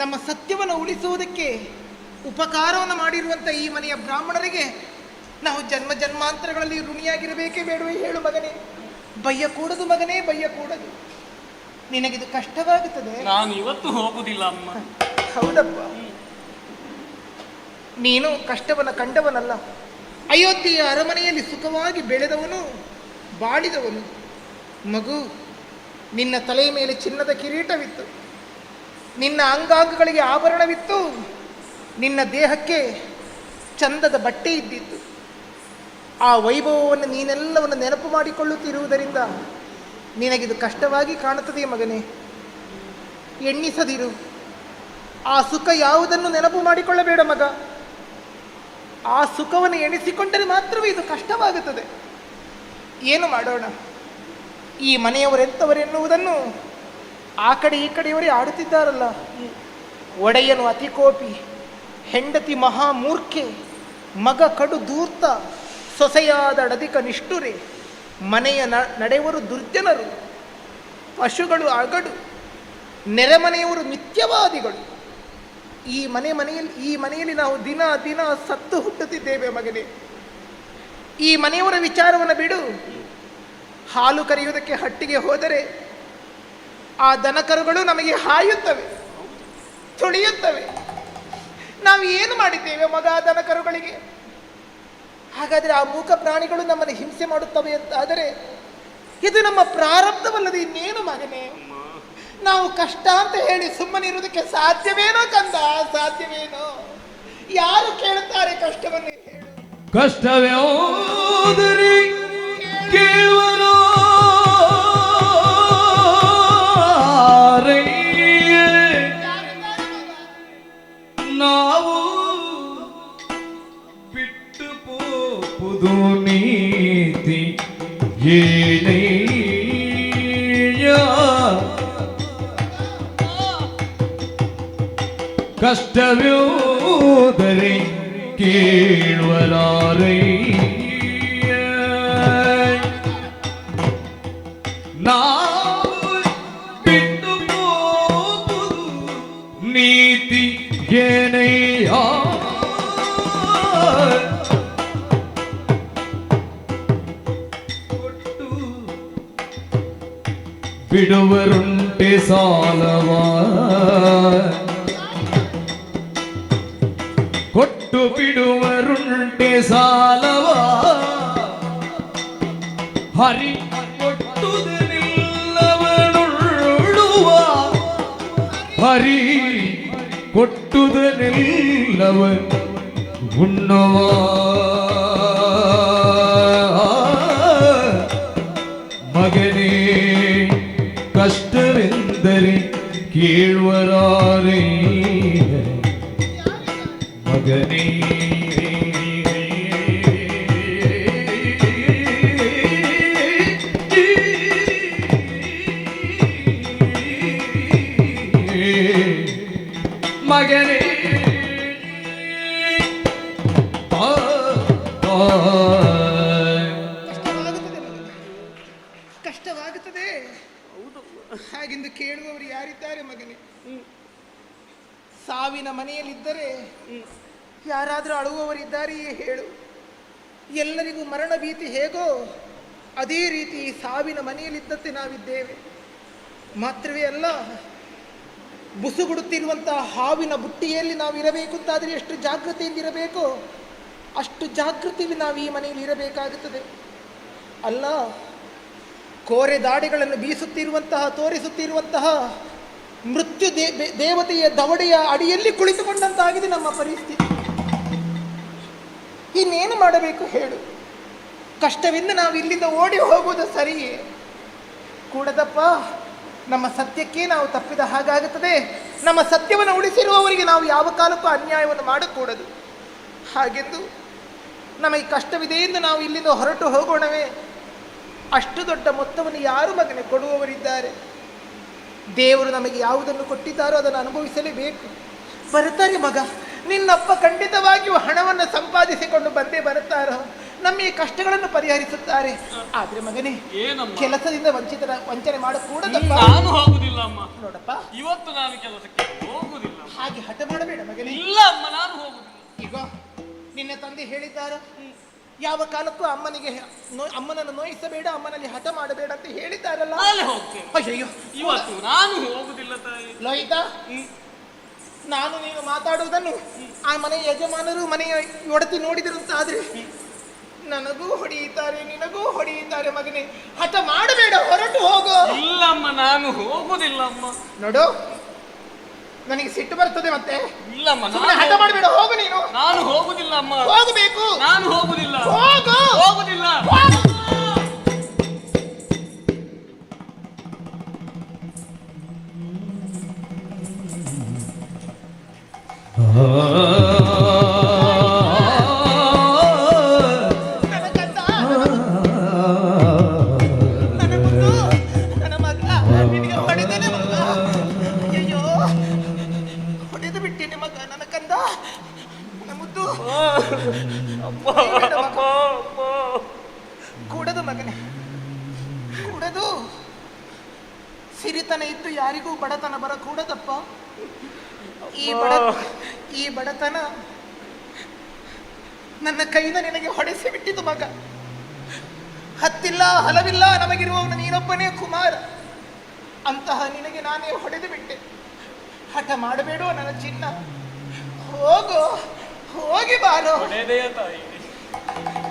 ನಮ್ಮ ಸತ್ಯವನ್ನು ಉಳಿಸುವುದಕ್ಕೆ ಉಪಕಾರವನ್ನು ಮಾಡಿರುವಂಥ ಈ ಮನೆಯ ಬ್ರಾಹ್ಮಣರಿಗೆ ನಾವು ಜನ್ಮ ಜನ್ಮಾಂತರಗಳಲ್ಲಿ ಋಣಿಯಾಗಿರಬೇಕೇ ಬೇಡವೇ ಹೇಳು ಮಗನೇ? ಬಯ್ಯಕೂಡದು ಮಗನೇ, ಬಯ್ಯಕೂಡದು. ನಿನಗಿದು ಕಷ್ಟವಾಗುತ್ತದೆ. ನಾನು ಇವತ್ತು ಹೋಗುದಿಲ್ಲ ಅಮ್ಮ. ಹೌದಪ್ಪ, ನೀನು ಕಷ್ಟವನ್ನು ಕಂಡವನಲ್ಲ. ಅಯೋಧ್ಯೆಯ ಅರಮನೆಯಲ್ಲಿ ಸುಖವಾಗಿ ಬೆಳೆದವನು, ಬಾಳಿದವನು. ಮಗು, ನಿನ್ನ ತಲೆಯ ಮೇಲೆ ಚಿನ್ನದ ಕಿರೀಟವಿತ್ತು, ನಿನ್ನ ಅಂಗಾಂಗಗಳಿಗೆ ಆಭರಣವಿತ್ತು, ನಿನ್ನ ದೇಹಕ್ಕೆ ಚಂದದ ಬಟ್ಟೆ ಇದ್ದಿತ್ತು. ಆ ವೈಭವವನ್ನು ನೀನೆಲ್ಲವನ್ನು ನೆನಪು ಮಾಡಿಕೊಳ್ಳುತ್ತಿರುವುದರಿಂದ ನಿನಗಿದು ಕಷ್ಟವಾಗಿ ಕಾಣುತ್ತದೆ ಮಗನೇ. ಎಣ್ಣಿಸದಿರು. ಆ ಸುಖ ಯಾವುದನ್ನು ನೆನಪು ಮಾಡಿಕೊಳ್ಳಬೇಡ ಮಗ. ಆ ಸುಖವನ್ನು ಎಣಿಸಿಕೊಂಡರೆ ಮಾತ್ರವೇ ಇದು ಕಷ್ಟವಾಗುತ್ತದೆ. ಏನು ಮಾಡೋಣ? ಈ ಮನೆಯವರೆಂಥವರೆನ್ನುವುದನ್ನು ಆ ಕಡೆ ಈ ಕಡೆಯವರೇ ಆಡುತ್ತಿದ್ದಾರಲ್ಲ. ಒಡೆಯನು ಅತಿ ಕೋಪಿ, ಹೆಂಡತಿ ಮಹಾಮೂರ್ಖೆ, ಮಗ ಕಡು ಧೂರ್ತ, ಸೊಸೆಯಾದ ಅಧಿಕ ನಿಷ್ಠುರೆ, ಮನೆಯ ನಡೆಯವರು ದುರ್ಜನರು, ಪಶುಗಳು ಅಗಡು, ನೆರೆಮನೆಯವರು ಮಿಥ್ಯವಾದಿಗಳು. ಈ ಮನೆಯಲ್ಲಿ ನಾವು ದಿನ ದಿನ ಸತ್ತು ಹುಟ್ಟುತ್ತಿದ್ದೇವೆ ಮಗನೇ. ಈ ಮನೆಯವರ ವಿಚಾರವನ್ನು ಬಿಡು. ಹಾಲು ಕರೆಯುವುದಕ್ಕೆ ಹಟ್ಟಿಗೆ ಹೋದರೆ ಆ ದನಕರುಗಳು ನಮಗೆ ಹಾಯುತ್ತವೆ, ತುಳಿಯುತ್ತವೆ. ನಾವು ಏನು ಮಾಡಿದ್ದೇವೆ ಮಗ ಆ ದನಕರುಗಳಿಗೆ? ಹಾಗಾದರೆ ಆ ಮೂಕ ಪ್ರಾಣಿಗಳು ನಮ್ಮನ್ನು ಹಿಂಸೆ ಮಾಡುತ್ತವೆ ಅಂತಾದರೆ ಇದು ನಮ್ಮ ಪ್ರಾರಬ್ಧವಲ್ಲದೆ ಇನ್ನೇನು ಮಗನೇ? ನಾವು ಕಷ್ಟ ಅಂತ ಹೇಳಿ ಸುಮ್ಮನಿರುವುದಕ್ಕೆ ಸಾಧ್ಯವೇನೋ ಕಂದ? ಸಾಧ್ಯವೇನೋ? ಯಾರು ಕೇಳುತ್ತಾರೆ ಕಷ್ಟವನ್ನು? ಕಷ್ಟವೇ ಹೋದರೆ ಕೇಳುವರು ನಾವು ಬಿಟ್ಟು ಪೋಪುದು ನೀತಿ ಏನಯ್ಯ. ಕಷ್ಟವೇ ಹೋದರೆ ಕೇಳುವರಾರಯ್ಯ. ನಾವು ಬಿಟ್ಟು ಹೋಗುವುದು ನೀತಿ ಏನಯ್ಯ. ಕೊಟ್ಟು ಬಿಡುವರುಂಟೆ ಸಾಲವ, ಕೊಟ್ಟು ಬಿಡುವರುಂಟೆ ಸಾಲವ, ಹರಿ ಕೊಟ್ಟುದನಿಲ್ಲವನುಳ್ಳುವ, ಹರಿ ಕೊಟ್ಟುದನಿಲ್ಲವ ಉಣ್ಣುವ. ಮಗನೇ ಕಷ್ಟವೆಂದರೆ ಕೇಳುವರಾರೇ ಮಗನೇ. ಮಗನೇ ಆ, ಆ. ಕಷ್ಟವಾಗುತ್ತದೆ ಹಾಗೆಂದು ಕೇಳುವವರು ಯಾರಿದ್ದಾರೆ ಮಗನೇ? ಸಾವಿನ ಮನೆಯಲ್ಲಿದ್ದರೆ ಯಾರಾದರೂ ಅಳುವವರಿದ್ದಾರೆಯೇ ಹೇಳು? ಎಲ್ಲರಿಗೂ ಮರಣ ಭೀತಿ ಹೇಗೋ ಅದೇ ರೀತಿ ಈ ಸಾವಿನ ಮನೆಯಲ್ಲಿದ್ದಂತೆ ನಾವಿದ್ದೇವೆ. ಮಾತ್ರವೇ ಅಲ್ಲ, ಬುಸುಗುಡುತ್ತಿರುವಂತಹ ಹಾವಿನ ಬುಟ್ಟಿಯಲ್ಲಿ ನಾವು ಇರಬೇಕು ಅಂತಾದರೆ ಎಷ್ಟು ಜಾಗೃತಿಯಿಂದ ಇರಬೇಕೋ ಅಷ್ಟು ಜಾಗೃತಿಯಲ್ಲಿ ನಾವು ಈ ಮನೆಯಲ್ಲಿ ಇರಬೇಕಾಗುತ್ತದೆ. ಅಲ್ಲ, ಕೋರೆ ದಾಡಿಗಳನ್ನು ಬೀಸುತ್ತಿರುವಂತಹ ತೋರಿಸುತ್ತಿರುವಂತಹ ಮೃತ್ಯು ದೇವತೆಯ ದವಡೆಯ ಅಡಿಯಲ್ಲಿ ಕುಳಿತುಕೊಂಡಂತಾಗಿದೆ ನಮ್ಮ ಪರಿಸ್ಥಿತಿ. ಇನ್ನೇನು ಮಾಡಬೇಕು ಹೇಳು? ಕಷ್ಟವೆಂದು ನಾವು ಇಲ್ಲಿಂದ ಓಡಿ ಹೋಗುವುದು ಸರಿಯೇ? ಕೂಡದಪ್ಪ, ನಮ್ಮ ಸತ್ಯಕ್ಕೆ ನಾವು ತಪ್ಪಿದ ಹಾಗಾಗುತ್ತದೆ. ನಮ್ಮ ಸತ್ಯವನ್ನು ಉಳಿಸಿರುವವರಿಗೆ ನಾವು ಯಾವ ಕಾಲಕ್ಕೂ ಅನ್ಯಾಯವನ್ನು ಮಾಡಕೂಡದು. ಹಾಗೆಂದು ನಮಗೆ ಕಷ್ಟವಿದೆ ಎಂದು ನಾವು ಇಲ್ಲಿಂದ ಹೊರಟು ಹೋಗೋಣವೇ? ಅಷ್ಟು ದೊಡ್ಡ ಮೊತ್ತವನ್ನು ಯಾರು ಮಗನೇ ಕೊಡುವವರಿದ್ದಾರೆ? ದೇವರು ನಮಗೆ ಯಾವುದನ್ನು ಕೊಟ್ಟಿದ್ದಾರೋ ಅದನ್ನು ಅನುಭವಿಸಲೇಬೇಕು. ಬರುತ್ತಾರೆ ಮಗ, ನಿನ್ನಪ್ಪ ಖಂಡಿತವಾಗಿಯೂ ಹಣವನ್ನು ಸಂಪಾದಿಸಿಕೊಂಡು ಬಂದೇ ಬರುತ್ತಾರೋ, ನಮ್ಮ ಈ ಕಷ್ಟಗಳನ್ನು ಪರಿಹರಿಸುತ್ತಾರೆ. ಆದ್ರೆ ಮಗನೇ, ಕೆಲಸದಿಂದ ವಂಚನೆ ಮಾಡಕೂಡದಪ್ಪ. ನಾನು ಹೋಗುದಿಲ್ಲ ಅಮ್ಮ. ನೋಡಪ್ಪ, ಇವತ್ತು ನಾನು ಕೆಲಸಕ್ಕೆ ಹೋಗುದಿಲ್ಲ. ಹಾಗೆ ಹಠ ಮಾಡಬೇಡ ಮಗನೇ. ಇಲ್ಲ ಅಮ್ಮ, ನಾನು ಹೋಗುದಿಲ್ಲ. ಈಗ ನಿನ್ನ ತಂದೆ ಹೇಳಿದ್ದಾರ, ಯಾವ ಕಾಲಕ್ಕೂ ಅಮ್ಮನನ್ನು ನೋಯಿಸಬೇಡ, ಅಮ್ಮನಲ್ಲಿ ಹಠ ಮಾಡಬೇಡ ಅಂತ ಹೇಳಿದ್ದಾರಲ್ಲ. ಅಯ್ಯೋ, ಇವತ್ತು ನಾನು ಹೋಗುದಿಲ್ಲ ತಾಯಿ. ಲೋಹಿತ, ನಾನು ನೀನು ಮಾತಾಡುವುದನ್ನು ಆ ಮನೆಯ ಯಜಮಾನರು ಮನೆಯ ಒಡತಿ ನೋಡಿದರು ಅಂತ ಆದ್ರೆ ನನಗೂ ಹೊಡೆಯುತ್ತಾರೆ, ನಿನಗೂ ಹೊಡೆಯುತ್ತಾರೆ. ಮಗನೇ, ಹಠ ಮಾಡಬೇಡ, ಹೊರಟು ಹೋಗು. ಇಲ್ಲಮ್ಮ, ನಾನು ಹೋಗುದಿಲ್ಲ ಅಮ್ಮ. ನೋಡು, ನನಗೆ ಸಿಟ್ಟು ಬರ್ತದೆ ಮತ್ತೆ. ಇಲ್ಲಮ್ಮ, ಹಠ ಮಾಡಬೇಡ, ಹೋಗು ನೀನು. ನಾನು ಹೋಗುದಿಲ್ಲ ಅಮ್ಮ. ಹೋಗಬೇಕು. ನಾನು ಹೋಗುದಿಲ್ಲ. ಹೋಗು. ಹೋಗುದಿಲ್ಲ. ಕೂಡದು ಮಗನೇ, ಕೂಡದು. ಸಿರಿತನ ಇದ್ದು ಯಾರಿಗೂ ಬಡತನ ಬರಕೂಡದಪ್ಪ. ಈ ಬಡತನ ನನ್ನ ಕೈಯಿಂದ ನಿನಗೆ ಹೊಡೆಸಿ ಬಿಟ್ಟಿತು ಮಗ. ಹತ್ತಿಲ್ಲ ಹಲವಿಲ್ಲ ನಮಗಿರುವವನು ನೀನೊಬ್ಬನೇ ಕುಮಾರ. ಅಂತಹ ನಿನಗೆ ನಾನೇ ಹೊಡೆದು ಬಿಟ್ಟೆ. ಹಠ ಮಾಡಬೇಡೋ ನನ್ನ ಚಿನ್ನ, ಹೋಗು, ಹೋಗಿ ಬಾರೋ. ಹೊಡೆದೆಯ ತಾಯಿ,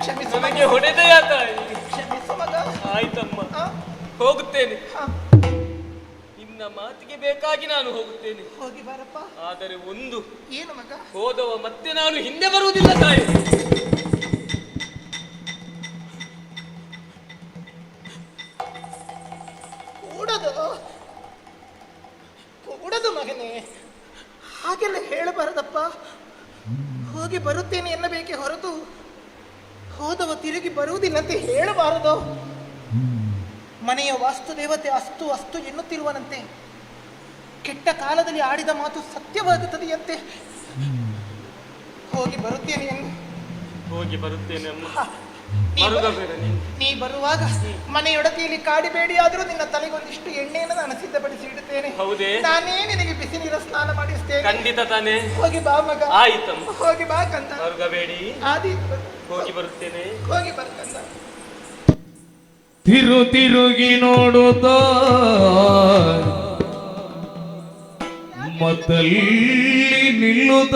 ಕ್ಷಮಿಸು ನನಗೆ ಹೊಡೆದೆಯ ತಾಯಿ. ಕ್ಷಮಿಸು ಮಗ. ಆಯ್ತಮ್ಮ, ಹೋಗುತ್ತೇನೆ. ನಿನ್ನ ಮಾತಿಗೆ ಬೇಕಾಗಿ ನಾನು ಹೋಗುತ್ತೇನೆ. ಹೋಗಿ ಬಾರಪ್ಪ. ಆದರೆ ಒಂದು, ಏನು ಮಗ? ಹೋದವ ಮತ್ತೆ ನಾನು ಹಿಂದೆ ಬರುವುದಿಲ್ಲ ತಾಯಿ. ಕೂಡದು ಮಗನೇ, ಹಾಗೆಲ್ಲ ಹೇಳಬಾರದಪ್ಪ. ಹೋಗಿ ಬರುತ್ತೇನೆ ಎನ್ನಬೇಕೆ ಹೊರತು ಹೋದವ ತಿರುಗಿ ಬರುವುದಿಲ್ಲಂತೆ ಹೇಳಬಾರದು. ಮನೆಯ ವಾಸ್ತು ದೇವತೆ ಅಸ್ತು ಅಸ್ತು ಎನ್ನುತ್ತಿರುವನಂತೆ. ಕೆಟ್ಟ ಕಾಲದಲ್ಲಿ ಆಡಿದ ಮಾತು ಸತ್ಯವಾಗುತ್ತದೆಯಂತೆ. ಹೋಗಿ ಬರುತ್ತೇನೆ ಎಂದು. ಹೋಗಿ ಬರುತ್ತೇನೆ ಅಮ್ಮ. ನೀ ಬರುವಾಗ ಮನೆಯೊಡತಿಯಲ್ಲಿ ಕಾಡಿಬೇಡಿ, ಆದರೂ ನಿನ್ನ ತಲೆಗೊಂದಿಷ್ಟು ಎಣ್ಣೆಯನ್ನು ನಾನು ಸಿದ್ಧಪಡಿಸಿ ಇಡುತ್ತೇನೆ. ಹೌದೇ? ನಾನೇ ನಿನಗೆ ಬಿಸಿ ನೀರ ಸ್ನಾನ ಮಾಡಿಸ್ತೇನೆ. ಖಂಡಿತ ತಾನೇ. ಹೋಗಿ ಬಾ ಮಗ. ಆಯ್ತಮ್ಮ, ಹೋಗಿ ಬಾ ಕಂದ. ಮರುಗಬೇಡಿ. ಆದೀತು, ಹೋಗಿ ಬರುತ್ತೇನೆ. ಹೋಗಿ ಬರ್ಕಂದ. ತಿರುಗಿ ನೋಡುತ್ತ ಮತ್ತಲ್ಲಿ ನಿಲ್ಲುತ್ತ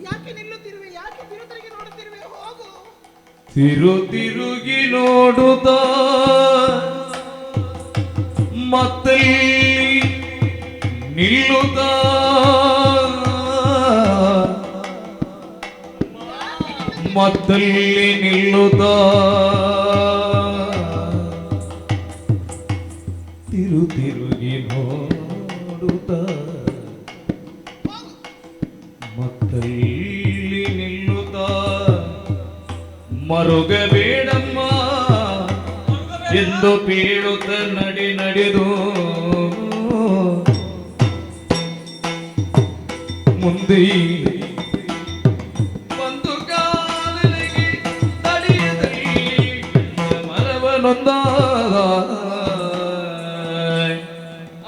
ಯಾಕೆ ನಿಲ್ಲುತ್ತಿರುವೆ? ಯಾಕೆ ತಿರುಗಿ ನೋಡುತ್ತಿರುವೆ? ಹೋಗು. ತಿರುಗಿ ನೋಡುತ್ತ ಮತ್ತಲ್ಲಿ ನಿಲ್ಲುತ್ತ ಮತ್ತಲ್ಲಿ ನಿಲ್ಲುತ್ತ ತಿರುಗಿ ನೋಡುತ್ತ ಮತ್ತಲ್ಲಿ ನಿಲ್ಲುತ್ತ ಮರುಗಬೇಡಮ್ಮ ಎಂದು ಬೀಳುತ್ತ ನಡೆದು ಮುಂದೆ ಒಂದು ಕಾಲಿಗೆ ತಡೆಯದಲ್ಲಿ ಮರವನೊಂದ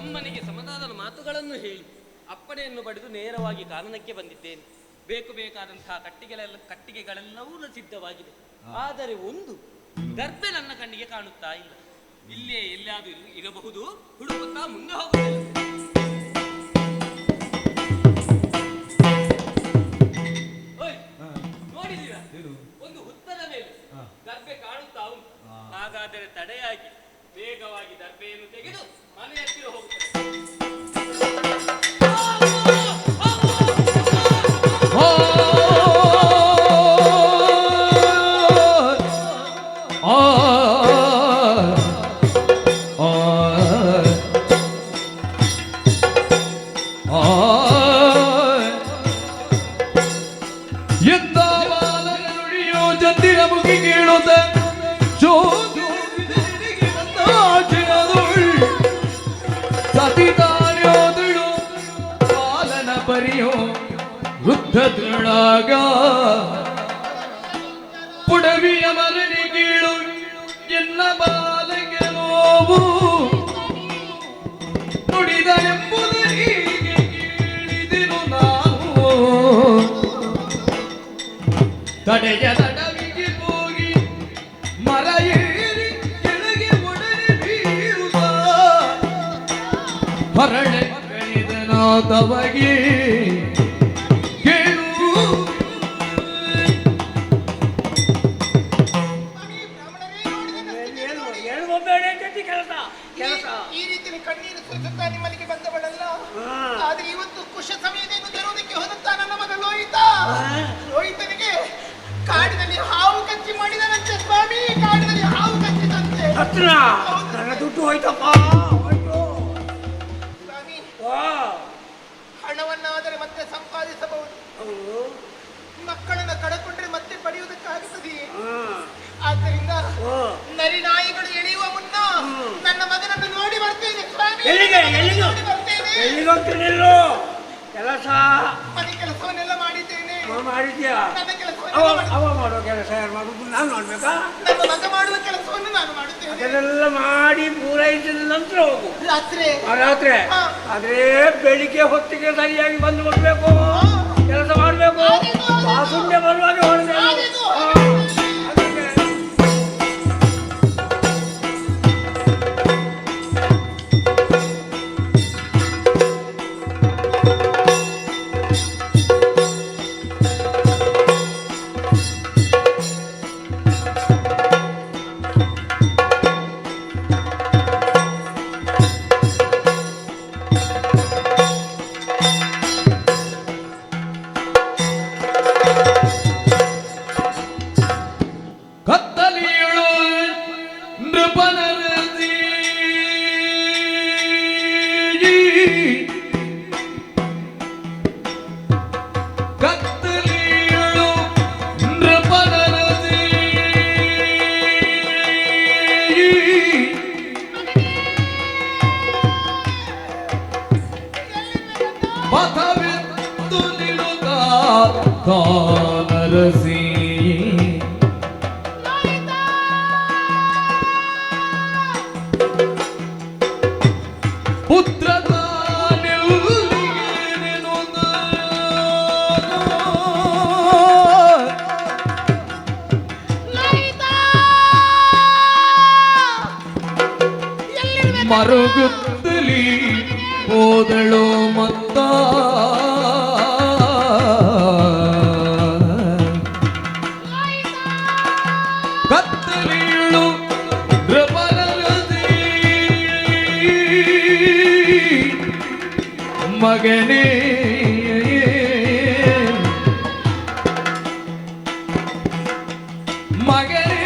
ಅಮ್ಮನಿಗೆ ಸಮಾಧಾನದ ಮಾತುಗಳನ್ನು ಹೇಳಿ ಅಪ್ಪಣೆಯನ್ನು ಪಡೆದು ನೇರವಾಗಿ ಕಾನನಕ್ಕೆ ಬಂದಿದ್ದೇನೆ. ಬೇಕಾದಂತಹ ಕಟ್ಟಿಗೆಗಳೆಲ್ಲವೂ ಸಿದ್ಧವಾಗಿದೆ. ಆದರೆ ಒಂದು ದರ್ಬೆ ನನ್ನ ಕಣ್ಣಿಗೆ ಕಾಣುತ್ತಾ ಇಲ್ಲ. ಇಲ್ಲೇ ಎಲ್ಲಾದರೂ ಇರಬಹುದು, ಹುಡುಕುತ್ತಾ ಮುಂದೆ ಹೋಗುತ್ತೇನೆ. ನೋಡಿದೀರಾ, ಒಂದು ಹುತ್ತದ ಮೇಲೆ ದರ್ಬೆ ಕಾಣುತ್ತಾ ಉಂಟು. ಹಾಗಾದರೆ ತಡೆಯಾಗಿ ವೇಗವಾಗಿ ದರ್ಬೆಯನ್ನು ತೆಗೆದು ಮನೆ ಹತ್ತಿರ ಹೋಗುತ್ತದೆ. ವೃದ್ಧದೊಳಗ ಪುಡವಿಯ ಮರಳಿ ಗೀಳು ಎನ್ನ ಬಾಲಗೆ ನೋವು ನುಡಿದ ಎಂಬುದು ಹೀಗೆ ಕೇಳಿದೆನು ನಾವು. ತಡೆಯ ತಡವಿಗೆ ಹೋಗಿ ಮರ ಏರಿ ಕೆಳಗೆ ಒಡನೆ ಬೀಳುತ್ತ ಹರಳೆ ಕಳೆದನ ತವಗೆ ಈ ರೀತಿ ಕಣ್ಣೀರು ಸುರಿಸುತ್ತಾ ನಿಮ್ಮಲ್ಲಿಗೆ ಬಂದವಳಲ್ಲ. ಆದ್ರೆ ಇವತ್ತು ಕುಶ ಸಮಯದಿಂದ ತರುವುದಕ್ಕೆ ಹೋದಂತ ನನ್ನ ಮಗ ಲೋಹಿತನಿಗೆ ಕಾಡಿನಲ್ಲಿ ಹಾವು ಕಚ್ಚಿ ಮಾಡಿದನಂತೆ ಸ್ವಾಮಿ. ಕಾಡಿನಲ್ಲಿ ಹಾವು ಕಚ್ಚಿದಂತೆ. ನನ್ನ ದುಡ್ಡು ಹೋಯ್ತಪ್ಪ. ಸ್ವಾಮಿ, ಹಣವನ್ನಾದರೆ ಮತ್ತೆ ಸಂಪಾದಿಸಬಹುದು, ಮಕ್ಕಳನ್ನ ಕಳಕೊಂಡ್ರೆ ಮತ್ತೆ ಪಡೆಯುವುದಕ್ಕಾಗುತ್ತದೆ. ಆದ್ದರಿಂದ ನರಿ ನಾಯಿಗಳು ಎಳೆಯುವ ಮುನ್ನ ನನ್ನ ಮಗನನ್ನು ನೋಡಿ ಬರ್ತೇನೆ ಸ್ವಾಮಿ. ನೋಡಿ ಬರ್ತೇನೆ. ಕೆಲಸ ಮನೆ ಕೆಲಸವನ್ನೆಲ್ಲ ಮಾಡಿದ್ದೇನೆ. ಮಾಡಿದ್ಯಾ? ನನ್ನ ಅವ ಮಾಡೋ ಕೆಲಸ ಯಾರು ಮಾಡುದು? ನಾನು ಮಾಡ್ಬೇಕಾ? ನನ್ನ ಮಗ ಮಾಡುವ ಕೆಲಸವನ್ನು ನಾನು ಮಾಡುತ್ತೇನೆ. ಅದನ್ನೆಲ್ಲ ಮಾಡಿ ಪೂರೈಸಿದ ನಂತರ ಹೋಗು. ರಾತ್ರಿ ಆದ್ರೆ ಬೆಳಿಗ್ಗೆ ಹೊತ್ತಿಗೆ ಸರಿಯಾಗಿ ಬಂದು ಕೊಡ್ಬೇಕು, ಕೆಲಸ ಮಾಡ್ಬೇಕು. ಸುಮ್ಮನೆ ಬರುವಾಗ ಹೊರಬೇಕು. ನರಸಿ ಪುತ್ರ ಮರುಗುತ್ತಲಿ ಹೋದಳು ಮತ್ತ ಕತ್ತಲಿಳು ನೃಪನರದಿ ಮಗನೇ ಮಗನೇ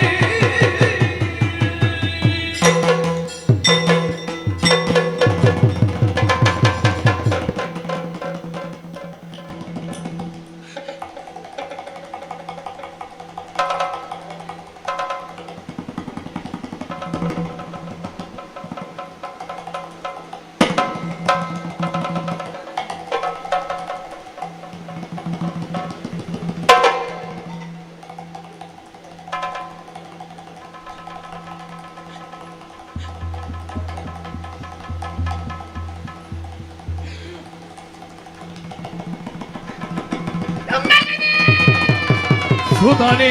ಸುಧನೇ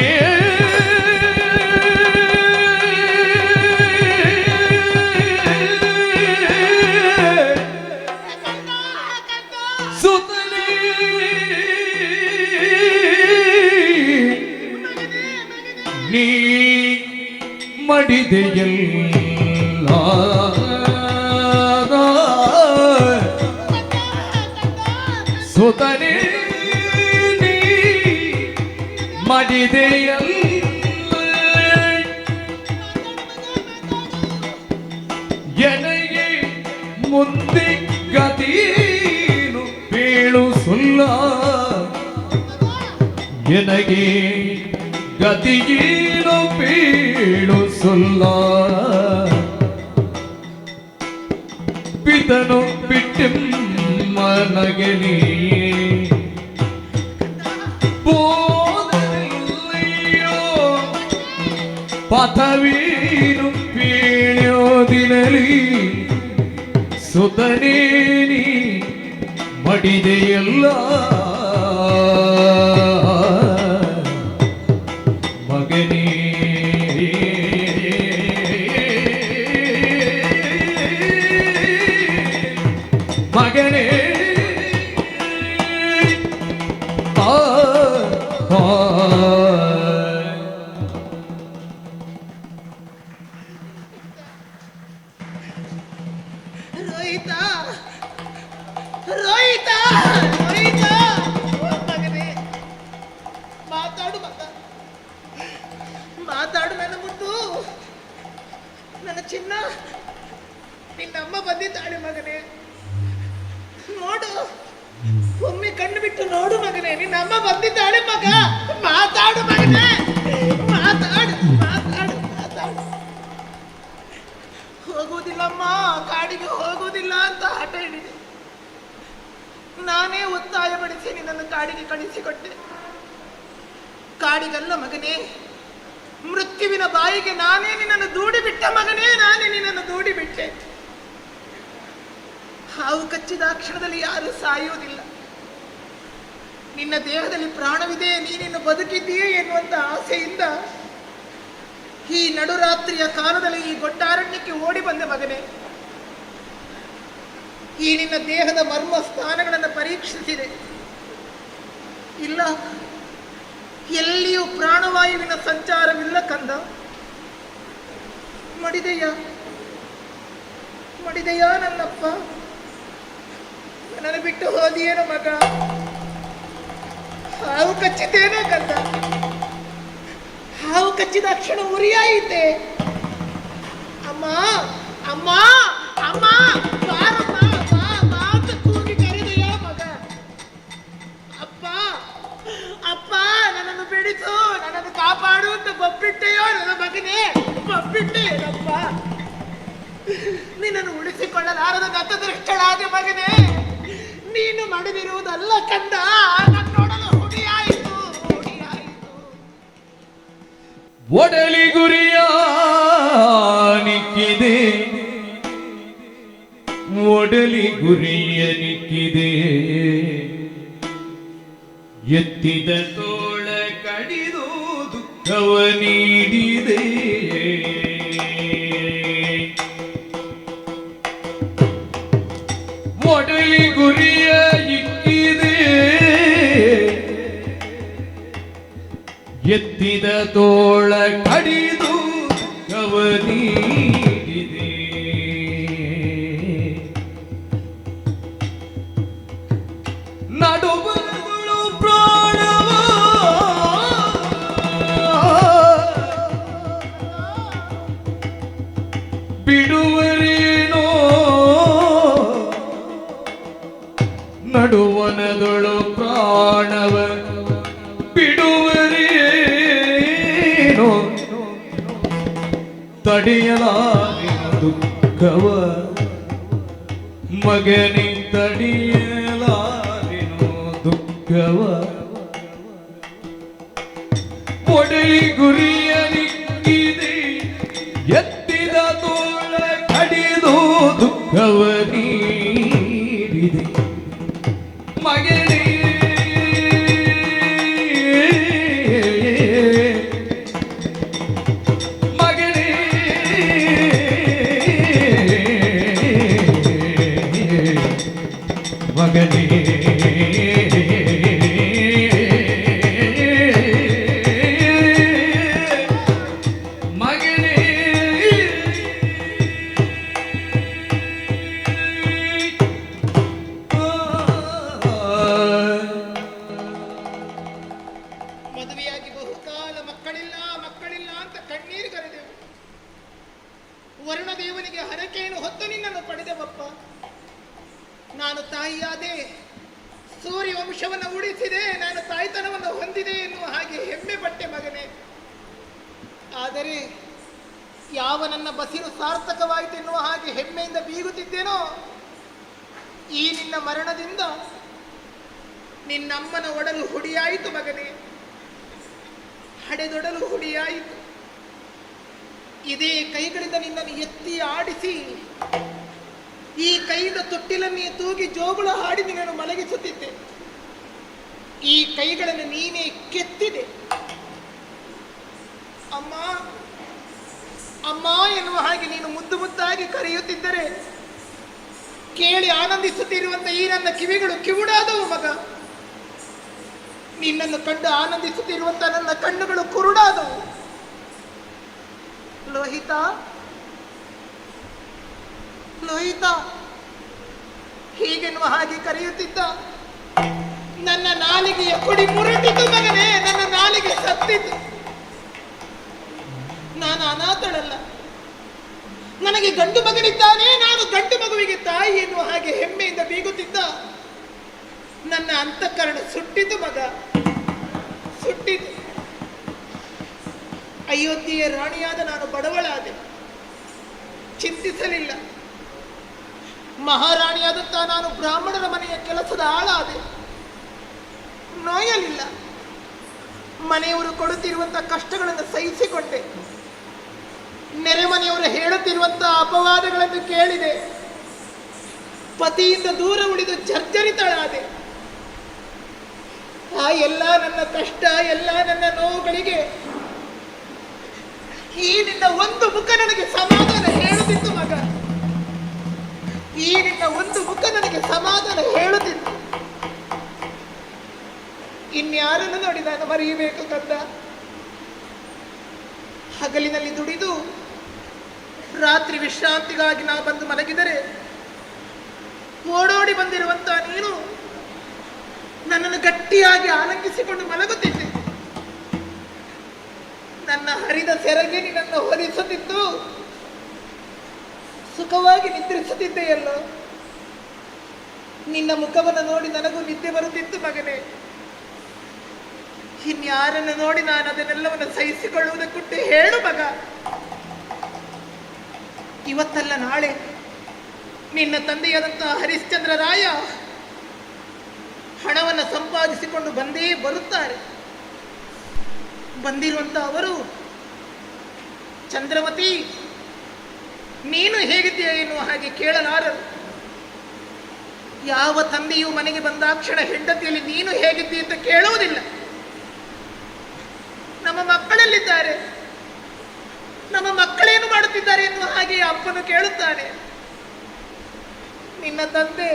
ಸುಧನೇ ನೀ ಮಡಿದೆಯಲ್ಲ ಸುಧನೇ ಮಡಿದೆಯಲ್ಲ ಎನಗೆ ಮುಂದೆ ಗತಿಯೇನು ಬೀಳು ಸುಲ್ಲ ಎನಗೆ ಗತಿಯೇನು ಬೀಳು ಸುಲ್ಲ ಪಿತನು ಬಿಟ್ಟೆಮ್ಮನಗೆ ನೀ ಪಥವೀನು ಪೀಳ್ಯೋದಿನಲಿ ಸುತನೇನಿ ಮಡಿದೆಯಲ್ಲ ಮಗನೇ ಮಗನೇ ರೋಹಿತ ರೋಹಿತ ರೋಹಿತ ಮಗನೇ ಮಾತಾಡು ಮಾತಾಡು ನನ್ನ ಮುದ್ದು ನನ್ನ ಚಿನ್ನ ನಿನ್ನಮ್ಮ ಬಂದಿದ್ದಾಳೆ ಮಗನೇ ನೋಡು ಒಮ್ಮೆ ಕಣ್ಣು ಬಿಟ್ಟು ನೋಡು ಮಗನೇ ನಿನ್ನಮ್ಮ ಬಂದಿದ್ದಾಳೆ ಮಗ ಮಾತಾಡು ಮಗನೇ ಮಾತಾಡು ಮಾತಾಡು ಮಾತಾಡು ಹೋಗುವುದಿಲ್ಲಮ್ಮ ಕಾಡಿಗೆ ಹೋಗುವುದಿಲ್ಲ ಅಂತ ಹಠ ಹಿಡಿದೆ ನಾನೇ ಒತ್ತಾಯ ಪಡಿಸಿ ನಿನ್ನನ್ನು ಕಾಡಿಗೆ ಕಳಿಸಿಕೊಟ್ಟೆ ಕಾಡಿಗಲ್ಲ ಮಗನೇ ಮೃತ್ಯುವಿನ ಬಾಯಿಗೆ ನಾನೇ ನಿನ್ನನ್ನು ದೂಡಿ ಬಿಟ್ಟ ಮಗನೇ ನಾನೇ ನಿನ್ನನ್ನು ದೂಡಿ ಬಿಟ್ಟೆ ಹಾವು ಕಚ್ಚಿದ ಕ್ಷಣದಲ್ಲಿ ಯಾರು ಸಾಯುವುದಿಲ್ಲ ನಿನ್ನ ದೇಹದಲ್ಲಿ ಪ್ರಾಣವಿದೆ ನೀನಿನ್ನು ಬದುಕಿದ್ದೀಯೇ ಎನ್ನುವಂತ ಆಸೆಯಿಂದ ಈ ನಡುರಾತ್ರಿಯ ಕಾಲದಲ್ಲಿ ಈ ಗೊಡ್ಡಾರಣ್ಯಕ್ಕೆ ಓಡಿ ಬಂದೆ ಮಗನೇ ಈ ನಿನ್ನ ದೇಹದ ಮರ್ಮ ಸ್ಥಾನಗಳನ್ನು ಪರೀಕ್ಷಿಸಿದೆ ಇಲ್ಲ ಎಲ್ಲಿಯೂ ಪ್ರಾಣವಾಯುವಿನ ಸಂಚಾರವಿಲ್ಲ ಕಂದ ಮಡಿದೆಯ ನನ್ನಪ್ಪ ನನ್ನ ಬಿಟ್ಟು ಹೋದಿಯೇನೋ ಮಗ ಹಾವು ಕಚ್ಚಿದ್ದೇನೋ ಕಂದ ಹಾವು ಕಚ್ಚಿದ ಕ್ಷಣ ಉರಿಯಾಯಿತೆ ಅಮ್ಮ ಅಮ್ಮ ಅಮ್ಮ ಬಾರಮ್ಮ ಬಾ ಅಂತ ಕೂಗಿ ಕರೆದೆಯ ಮಗ ಅಪ್ಪ ಅಪ್ಪ ನನ್ನನ್ನು ಬಿಡಿಸು ನನ್ನನ್ನು ಕಾಪಾಡು ಅಂತ ಬಬ್ಬಿಟ್ಟೆಯೋ ನನ್ನ ಮಗನೇ ಬಬ್ಬಿಟ್ಟೆಯಪ್ಪ ನಿನ್ನನ್ನು ಉಳಿಸಿಕೊಳ್ಳಲಾರದ ದತ್ತದೃಷ್ಟಳಾದ ಮಗನೇ ನೀನು ಮಾಡಿದಿರುವುದಲ್ಲ ಕಂದ ನನ್ನೊಡಲು ಹುಡಿಯಾಯಿತು ಒಡಲಿ ಗುರಿಯ ನಿಕ್ಕಿದೆ ಒಡಲಿ ಗುರಿಯ ನಿಕ್ಕಿದೆ ಎತ್ತಿದ ತೋಳ ಕಡಿದು ದುಃಖವ ನೀಡಿದೆ ಒಡಲಿ ಗುರಿಯ ಇಕ್ಕಿದೆ ಎತ್ತಿದ ತೋಳ ಕಡಿದು ದುಃಖವ ನೀಡಿದೆ ನಡುಬರುಗಳು ಪ್ರಾಣವ ಬಿಡುವರೇನೋ ನಡುವನದೊಳು ಪ್ರಾಣವ ಬಿಡುವರೇನೋ ತಡೆಯಲಾರಿನ ದುಃಖವ ಮಗನೇ ತಡೆಯಲಾರಿನೋ ದುಃಖವ ಒಡಲಿ ಗುರಿಯ ನಿಕ್ಕಿದೆ ಎತ್ತಿದ ತೋಳ ಕಡಿದು ದುಃಖವ ನೀಡಿದೆ ಮಗನೇ ಮಗನೇ ಮಗನೇ ಮಗನೇ ಮದುವೆಯಾಗಿ ಬಹುಕಾಲ ಮಕ್ಕಳಿಲ್ಲ ಮಕ್ಕಳಿಲ್ಲ ಅಂತ ಕಣ್ಣೀರು ಕರೆದೆವು. ವರುಣದೇವನಿಗೆ ಹರಕೆಯನ್ನು ಹೊತ್ತು ನಿನ್ನನ್ನು ಪಡೆದೆವಪ್ಪ. ನಾನು ತಾಯಿಯಾದೆ, ಸೂರ್ಯ ವಂಶವನ್ನು ಉಳಿಸಿದೆ, ನಾನು ತಾಯ್ತನವನ್ನು ಹೊಂದಿದೆ ಎನ್ನುವ ಹಾಗೆ ಹೆಮ್ಮೆ ಪಟ್ಟೆ ಮಗನೇ. ಆದರೆ ಯಾವ ನನ್ನ ಬಸಿರು ಸಾರ್ಥಕವಾಯಿತು ಎನ್ನುವ ಹಾಗೆ ಹೆಮ್ಮೆಯಿಂದ ಬೀಗುತ್ತಿದ್ದೇನೋ, ಈ ನಿನ್ನ ಮರಣದಿಂದ ನಿನ್ನಮ್ಮನ ಒಡಲು ಹುಡಿಯಾಯಿತು ಮಗನೇ, ಹಡೆದೊಡಲು ಹುಡಿಯಾಯಿತು. ಇದೇ ಕೈಗಳಿಂದ ನಿನ್ನನ್ನು ಎತ್ತಿ ಆಡಿಸಿ, ಈ ಕೈಯಿಂದ ತೊಟ್ಟಿಲನ್ನೇ ತೂಗಿ ಜೋಗುಳ ಹಾಡಿ ನಿನ್ನನ್ನು ಮಲಗಿಸುತ್ತಿದ್ದೆ. ಈ ಕೈಗಳನ್ನು ನೀನೇ ಕೆತ್ತಿದೆ. ಅಮ್ಮ ಅಮ್ಮ ಎನ್ನುವ ಹಾಗೆ ನೀನು ಮುದ್ದು ಮುದ್ದಾಗಿ ಕರೆಯುತ್ತಿದ್ದರೆ ಕೇಳಿ ಆನಂದಿಸುತ್ತಿರುವಂತ ಈ ನನ್ನ ಕಿವಿಗಳು ಕಿವುಡಾದವು ಮಗ. ನಿನ್ನನ್ನು ಕಂಡು ಆನಂದಿಸುತ್ತಿರುವಂತ ನನ್ನ ಕಣ್ಣುಗಳು ಕುರುಡಾದವು. ಲೋಹಿತ ಲೋಹಿತ ಹೀಗೆನ್ನುವ ಹಾಗೆ ಕರೆಯುತ್ತಿದ್ದ ನನ್ನ ನಾಲಿಗೆಯ ಕುಡಿ ಮುರುಟಿತು ಮಗನೇ, ನನ್ನ ನಾಲಿಗೆ ಸತ್ತಿತು. ನಾನು ಅನಾಥಳಲ್ಲ, ನನಗೆ ಗಂಡು ಮಗನಿದ್ದಾನೆ, ನಾನು ಗಂಡು ಮಗುವಿಗೆ ತಾಯಿ ಎನ್ನುವ ಹಾಗೆ ಹೆಮ್ಮೆಯಿಂದ ಬೀಗುತ್ತಿದ್ದ ನನ್ನ ಅಂತಃಕರಣ ಸುಟ್ಟಿತು ಮಗ, ಸುಟ್ಟಿತು. ಅಯೋಧ್ಯೆಯ ರಾಣಿಯಾದ ನಾನು ಬಡವಳಾದೆ, ಚಿಂತಿಸಲಿಲ್ಲ. ಮಹಾರಾಣಿಯಾದಂತ ನಾನು ಬ್ರಾಹ್ಮಣರ ಮನೆಯ ಕೆಲಸದ ಆಳಾದೆ, ನೋಯಲಿಲ್ಲ. ಮನೆಯವರು ಕೊಡುತ್ತಿರುವಂತ ಕಷ್ಟಗಳನ್ನು ಸಹಿಸಿಕೊಂಡೆ. ನೆರೆಮನೆಯವರು ಹೇಳುತ್ತಿರುವಂತಹ ಅಪವಾದಗಳನ್ನು ಕೇಳಿದೆ. ಪತಿಯಿಂದ ದೂರ ಉಳಿದು ಜರ್ಜರಿತಳಾದೆ. ಆ ಎಲ್ಲ ನನ್ನ ಕಷ್ಟ, ಎಲ್ಲ ನನ್ನ ನೋವುಗಳಿಗೆ ಈ ನಿನ್ನ ಒಂದು ಮುಖ ನನಗೆ ಸಮಾಧಾನ ಹೇಳುತ್ತಿತ್ತು ಮಗ. ಈ ನಿನ್ನ ಒಂದು ಮುಖ ನನಗೆ ಸಮಾಧಾನ ಹೇಳುತ್ತಿತ್ತು. ಇನ್ಯಾರನ್ನು ನೋಡಿ ನಾನು ಮರೆಯಬೇಕು ಕಂದ? ಹಗಲಿನಲ್ಲಿ ದುಡಿದು ರಾತ್ರಿ ವಿಶ್ರಾಂತಿಗಾಗಿ ನಾ ಬಂದು ಮಲಗಿದರೆ ಓಡೋಡಿ ಬಂದಿರುವಂತಹ ನೀನು ನನ್ನನ್ನು ಗಟ್ಟಿಯಾಗಿ ಆಲಂಗಿಸಿಕೊಂಡು ಮಲಗುತ್ತಿದ್ದೆ. ನನ್ನ ಹರಿದ ಸೆರಗೆ ನಿನ್ನನ್ನು ಹೊರಿಸುತ್ತಿತ್ತು, ಸುಖವಾಗಿ ನಿದ್ರಿಸುತ್ತಿದ್ದೆಯಲ್ಲ. ನಿನ್ನ ಮುಖವನ್ನು ನೋಡಿ ನನಗೂ ನಿದ್ದೆ ಬರುತ್ತಿತ್ತು ಮಗನೇ. ಇನ್ಯಾರನ್ನು ನೋಡಿ ನಾನು ಅದನ್ನೆಲ್ಲವನ್ನು ಸಹಿಸಿಕೊಳ್ಳುವುದಕ್ಕುಂಟು ಹೇಳು ಮಗ. ಇವತ್ತಲ್ಲ ನಾಳೆ ನಿನ್ನ ತಂದೆಯಾದಂತಹ ಹರಿಶ್ಚಂದ್ರ ರಾಯ ಹಣವನ್ನು ಸಂಪಾದಿಸಿಕೊಂಡು ಬಂದೇ ಬರುತ್ತಾರೆ. ಬಂದಿರುವಂತ ಅವರು, ಚಂದ್ರಮತಿ ನೀನು ಹೇಗಿದ್ದೀಯ ಎನ್ನುವ ಹಾಗೆ ಕೇಳಲಾರರು. ಯಾವ ತಂದೆಯೂ ಮನೆಗೆ ಬಂದಾಕ್ಷಣ ಹೆಂಡತಿಯಲ್ಲಿ ನೀನು ಹೇಗಿದ್ದೀ ಅಂತ ಕೇಳುವುದಿಲ್ಲ. ನಮ್ಮ ಮಕ್ಕಳಲ್ಲಿದ್ದಾರೆ, ನಮ್ಮ ಮಕ್ಕಳೇನು ಮಾಡುತ್ತಿದ್ದಾರೆ ಎನ್ನುವ ಹಾಗೆ ಅಪ್ಪನು ಕೇಳುತ್ತಾನೆ. ನಿನ್ನ ತಂದೆ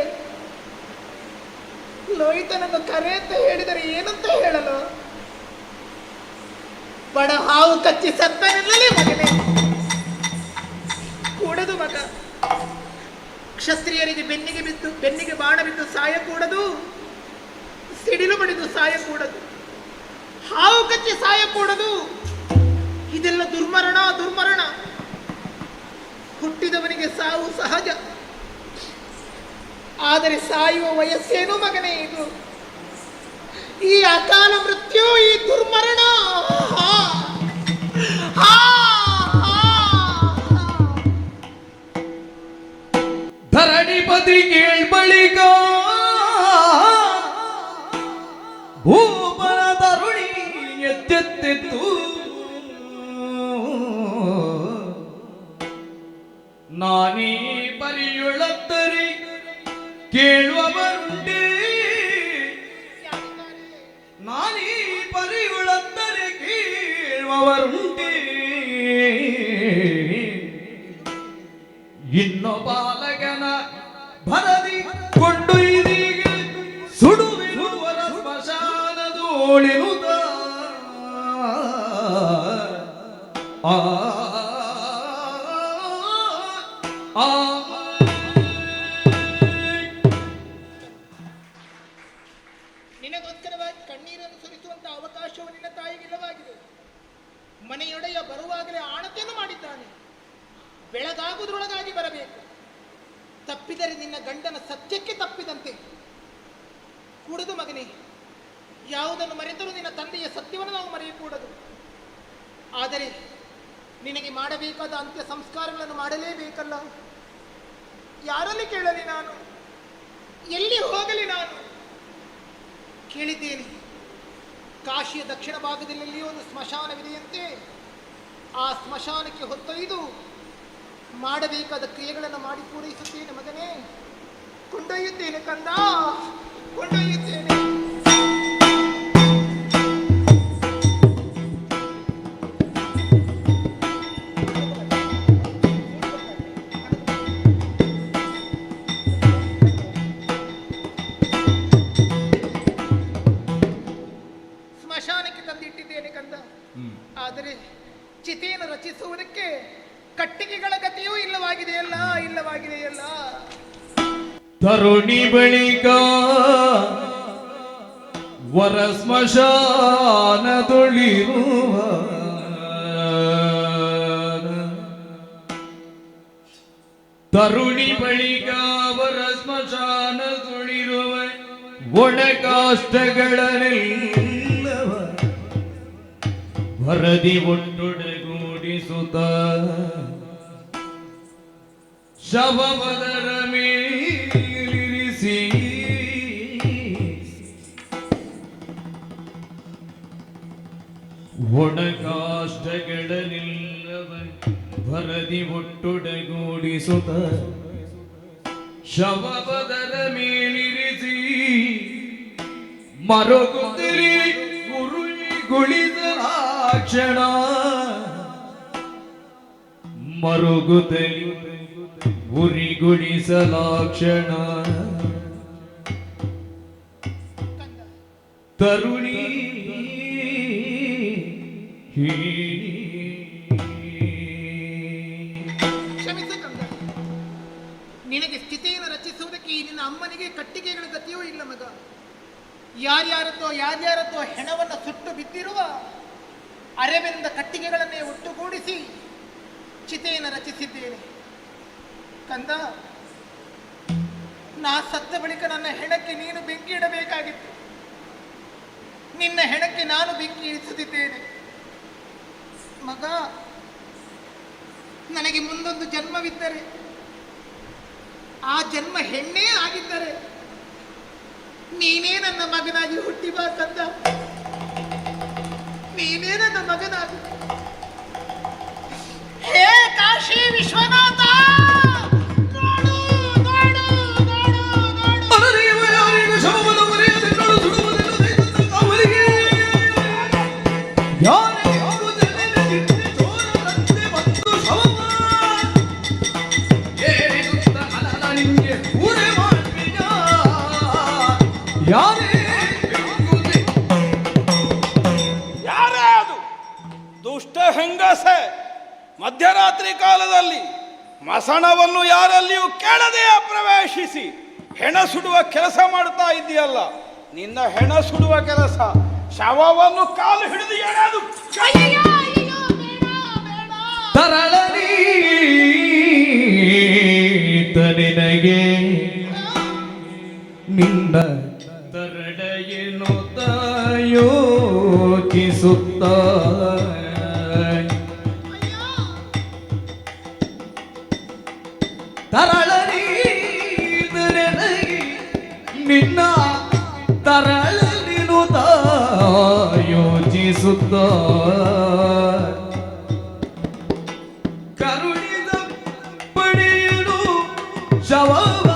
ಲೋಹಿತನನ್ನು ಕರೆ ಅಂತ ಹೇಳಿದರೆ ಏನಂತ ಹೇಳಲು? ಬಡ ಹಾವು ಕಚ್ಚಿ ಸತ್ತನೆಲ್ಲಲೇ ಮಗನೇ, ಕೂಡದು ಮಗ. ಕ್ಷತ್ರಿಯರಿಗೆ ಬೆನ್ನಿಗೆ ಬಾಣ ಬಿದ್ದು ಸಾಯಕೂಡದು, ಸಿಡಿಲು ಬಡಿದು ಸಾಯಕೂಡದು, ಹಾವು ಕಚ್ಚಿ ಸಾಯಕೂಡದು. ಇದೆಲ್ಲ ದುರ್ಮರಣ, ದುರ್ಮರಣ. ಹುಟ್ಟಿದವನಿಗೆ ಸಾವು ಸಹಜ, ಆದರೆ ಸಾಯುವ ವಯಸ್ಸೇನು ಮಗನೇ ಇದು? ಈ ಅಕಾಲ ಮೃತ್ಯು, ಈ ದುರ್ಮರಣ. ನಾನೀ ಪರಿಯುಳತ್ತರಿ ಕೇಳುವವರುಂಟೇ, ನಾನೀ ಪರಿಯುಳತ್ತರಿ ಕೇಳುವವರುಂಟೇ. ಇನ್ನು ಬಾಲಕನ ಭರದಿ ಕೊಂಡೊಯ್ದೀಗ ಸುಡುವಿರುವರ ಸ್ಮಶಾನದೋಳಿನುದ ಆ ಆ ನಿನಗೋಸ್ಕರವಾಗಿ ಕಣ್ಣೀರನ್ನು ಸುರಿಸುವಂತಹ ಅವಕಾಶವು ನಿನ್ನ ತಾಯಿಗಿಲ್ಲವಾಗಿದೆ. ಮನೆಯೊಡೆಯ ಬರುವಾಗಲೇ ಆಣತೆಯನ್ನು ಮಾಡಿದ್ದಾನೆ. ಬೆಳಗಾಗುವುದರೊಳಗಾಗಿ ಬರಬೇಕು. ತಪ್ಪಿದರೆ ನಿನ್ನ ಗಂಡನ ಸತ್ಯಕ್ಕೆ ತಪ್ಪಿದಂತೆ. ಕೂಡದು ಮಗನೇ, ಯಾವುದನ್ನು ಮರೆತರೂ ನಿನ್ನ ತಂದೆಯ ಸತ್ಯವನ್ನು ನಾವು ಮರೆಯಕೂಡದು. ಆದರೆ ನಿನಗೆ ಮಾಡಬೇಕಾದ ಅಂತ್ಯ ಸಂಸ್ಕಾರಗಳನ್ನು ಮಾಡಲೇಬೇಕಲ್ಲ. ಯಾರಲ್ಲಿ ಕೇಳಲಿ ನಾನು? ಎಲ್ಲಿ ಹೋಗಲಿ ನಾನು? ಕೇಳಿದ್ದೇನೆ, ಕಾಶಿಯ ದಕ್ಷಿಣ ಭಾಗದಲ್ಲಿ ಒಂದು ಸ್ಮಶಾನವಿದೆಯಂತೆ. ಆ ಸ್ಮಶಾನಕ್ಕೆ ಹೊತ್ತೊಯ್ದು ಮಾಡಬೇಕಾದ ಕ್ರಿಯೆಗಳನ್ನು ಮಾಡಿ ಪೂರೈಸುತ್ತೇನೆ ಮಗನೇ. ಕೊಂಡೊಯ್ಯುತ್ತೇನೆ ಕಂದ, ಕೊಂಡೊಯ್ಯುತ್ತೇನೆ. ಸ್ಮಶಾನಕ್ಕೆ ತಂದಿಟ್ಟಿದ್ದೇನೆ ಕಂದ. ಆದರೆ ಚಿತೆಯನ್ನು ರಚಿಸುವುದಕ್ಕೆ ಕಟ್ಟಿಗೆಗಳ ಗತಿಯೂ ಇಲ್ಲವಾಗಿದೆಯಲ್ಲ, ಇಲ್ಲವಾಗಿದೆಯಲ್ಲ. ತರುಣಿ ಬಳಿಕ ವರ ಸ್ಮಶಾನದೊಳಿರುವ ತರುಣಿ ಬಳಿಕ ವರ ಸ್ಮಶಾನದೊಳಿರುವ ಒಣ ಕಾಷ್ಟಗಳನ್ನೆಲ್ಲವ ವರದಿ ಒಟ್ಟೊಡಗೂಡಿಸುತ್ತ ಶವವದರ ಮೇಲಿರಿಸಿ ಒಣಕಾಷ್ಟಗಳನ್ನೆಲ್ಲವ ವರದಿ ಒಟ್ಟೊಡಗೂಡಿಸುತ್ತ ಶವವದರ ಮೇಲಿರಿಸಿ ಮರಗುತ್ತಿರಿ ಗುಳಿಸಲಾಕ್ಷಣ ಮರುಗುತ್ತಲಿ ಉರಿಗುಳಿಸಲಾಕ್ಷಣ ತರುಣಿ ಕ್ಷಮಿಸು ಕಂದ. ನಿನಗೆ ಸ್ಥಿತಿಯನ್ನು ರಚಿಸುವುದಕ್ಕೆ ಈ ನಿನ್ನ ಅಮ್ಮನಿಗೆ ಕಟ್ಟಿಗೆಗಳ ಗತಿಯೂ ಇಲ್ಲ ಮಗ. ಯಾರ್ಯಾರದ್ದೋ ಹೆಣವನ್ನು ಸುಟ್ಟು ಬಿದ್ದಿರುವ ಅರೆಬೆಂದ ಕಟ್ಟಿಗೆಗಳನ್ನೇ ಒಟ್ಟುಗೂಡಿಸಿ ಚಿತೆಯನ್ನು ರಚಿಸಿದ್ದೇನೆ ಕಂದ. ನಾ ಸತ್ತ ಬಳಿಕ ನನ್ನ ಹೆಣಕ್ಕೆ ನೀನು ಬೆಂಕಿ ಇಡಬೇಕಾಗಿತ್ತು. ನಿನ್ನ ಹೆಣಕ್ಕೆ ನಾನು ಬೆಂಕಿ ಇರಿಸುತ್ತಿದ್ದೇನೆ ಮಗ. ನನಗೆ ಮುಂದೊಂದು ಜನ್ಮವಿದ್ದರೆ, ಆ ಜನ್ಮ ಹೆಣ್ಣೇ ಆಗಿದ್ದರೆ ನೀನೇ ನನ್ನ ಮಗನಾಗಿ ಹುಟ್ಟಿ ಬಾ ಕಂದ. ನೀನೇ ನನ್ನ ಮಗನಾಗಿ. ಹೇ ಕಾಶಿ ವಿಶ್ವನಾಥ, ನೋಡು ನೋಡು ನೋಡು ನೋಡು. ಯಾರೇ ಅದು ದುಷ್ಟ ಹೆಂಗಸೆ, ಮಧ್ಯರಾತ್ರಿ ಕಾಲದಲ್ಲಿ ಮಸಣವನ್ನು ಯಾರಲ್ಲಿಯೂ ಕೇಳದೆಯೇ ಪ್ರವೇಶಿಸಿ ಹೆಣ ಸುಡುವ ಕೆಲಸ ಮಾಡ್ತಾ ಇದೆಯಲ್ಲ. ನಿನ್ನ ಹೆಣ ಸುಡುವ ಕೆಲಸ, ಶವವನ್ನು ಕಾಲು ಹಿಡಿದು ಎಳೆದು ತರಳನೀತ ನಿನಗೆ ನಿನ್ನ ತರಡೆಯನ್ನು ಯೋಚಿಸುತ್ತ ತರಳನೀತ ನಿನಗೆ ನಿನ್ನ ತರಳನಿನು ಯೋಚಿಸುತ್ತ ಕರುಣಿದ ಪಡೆ ಶವವ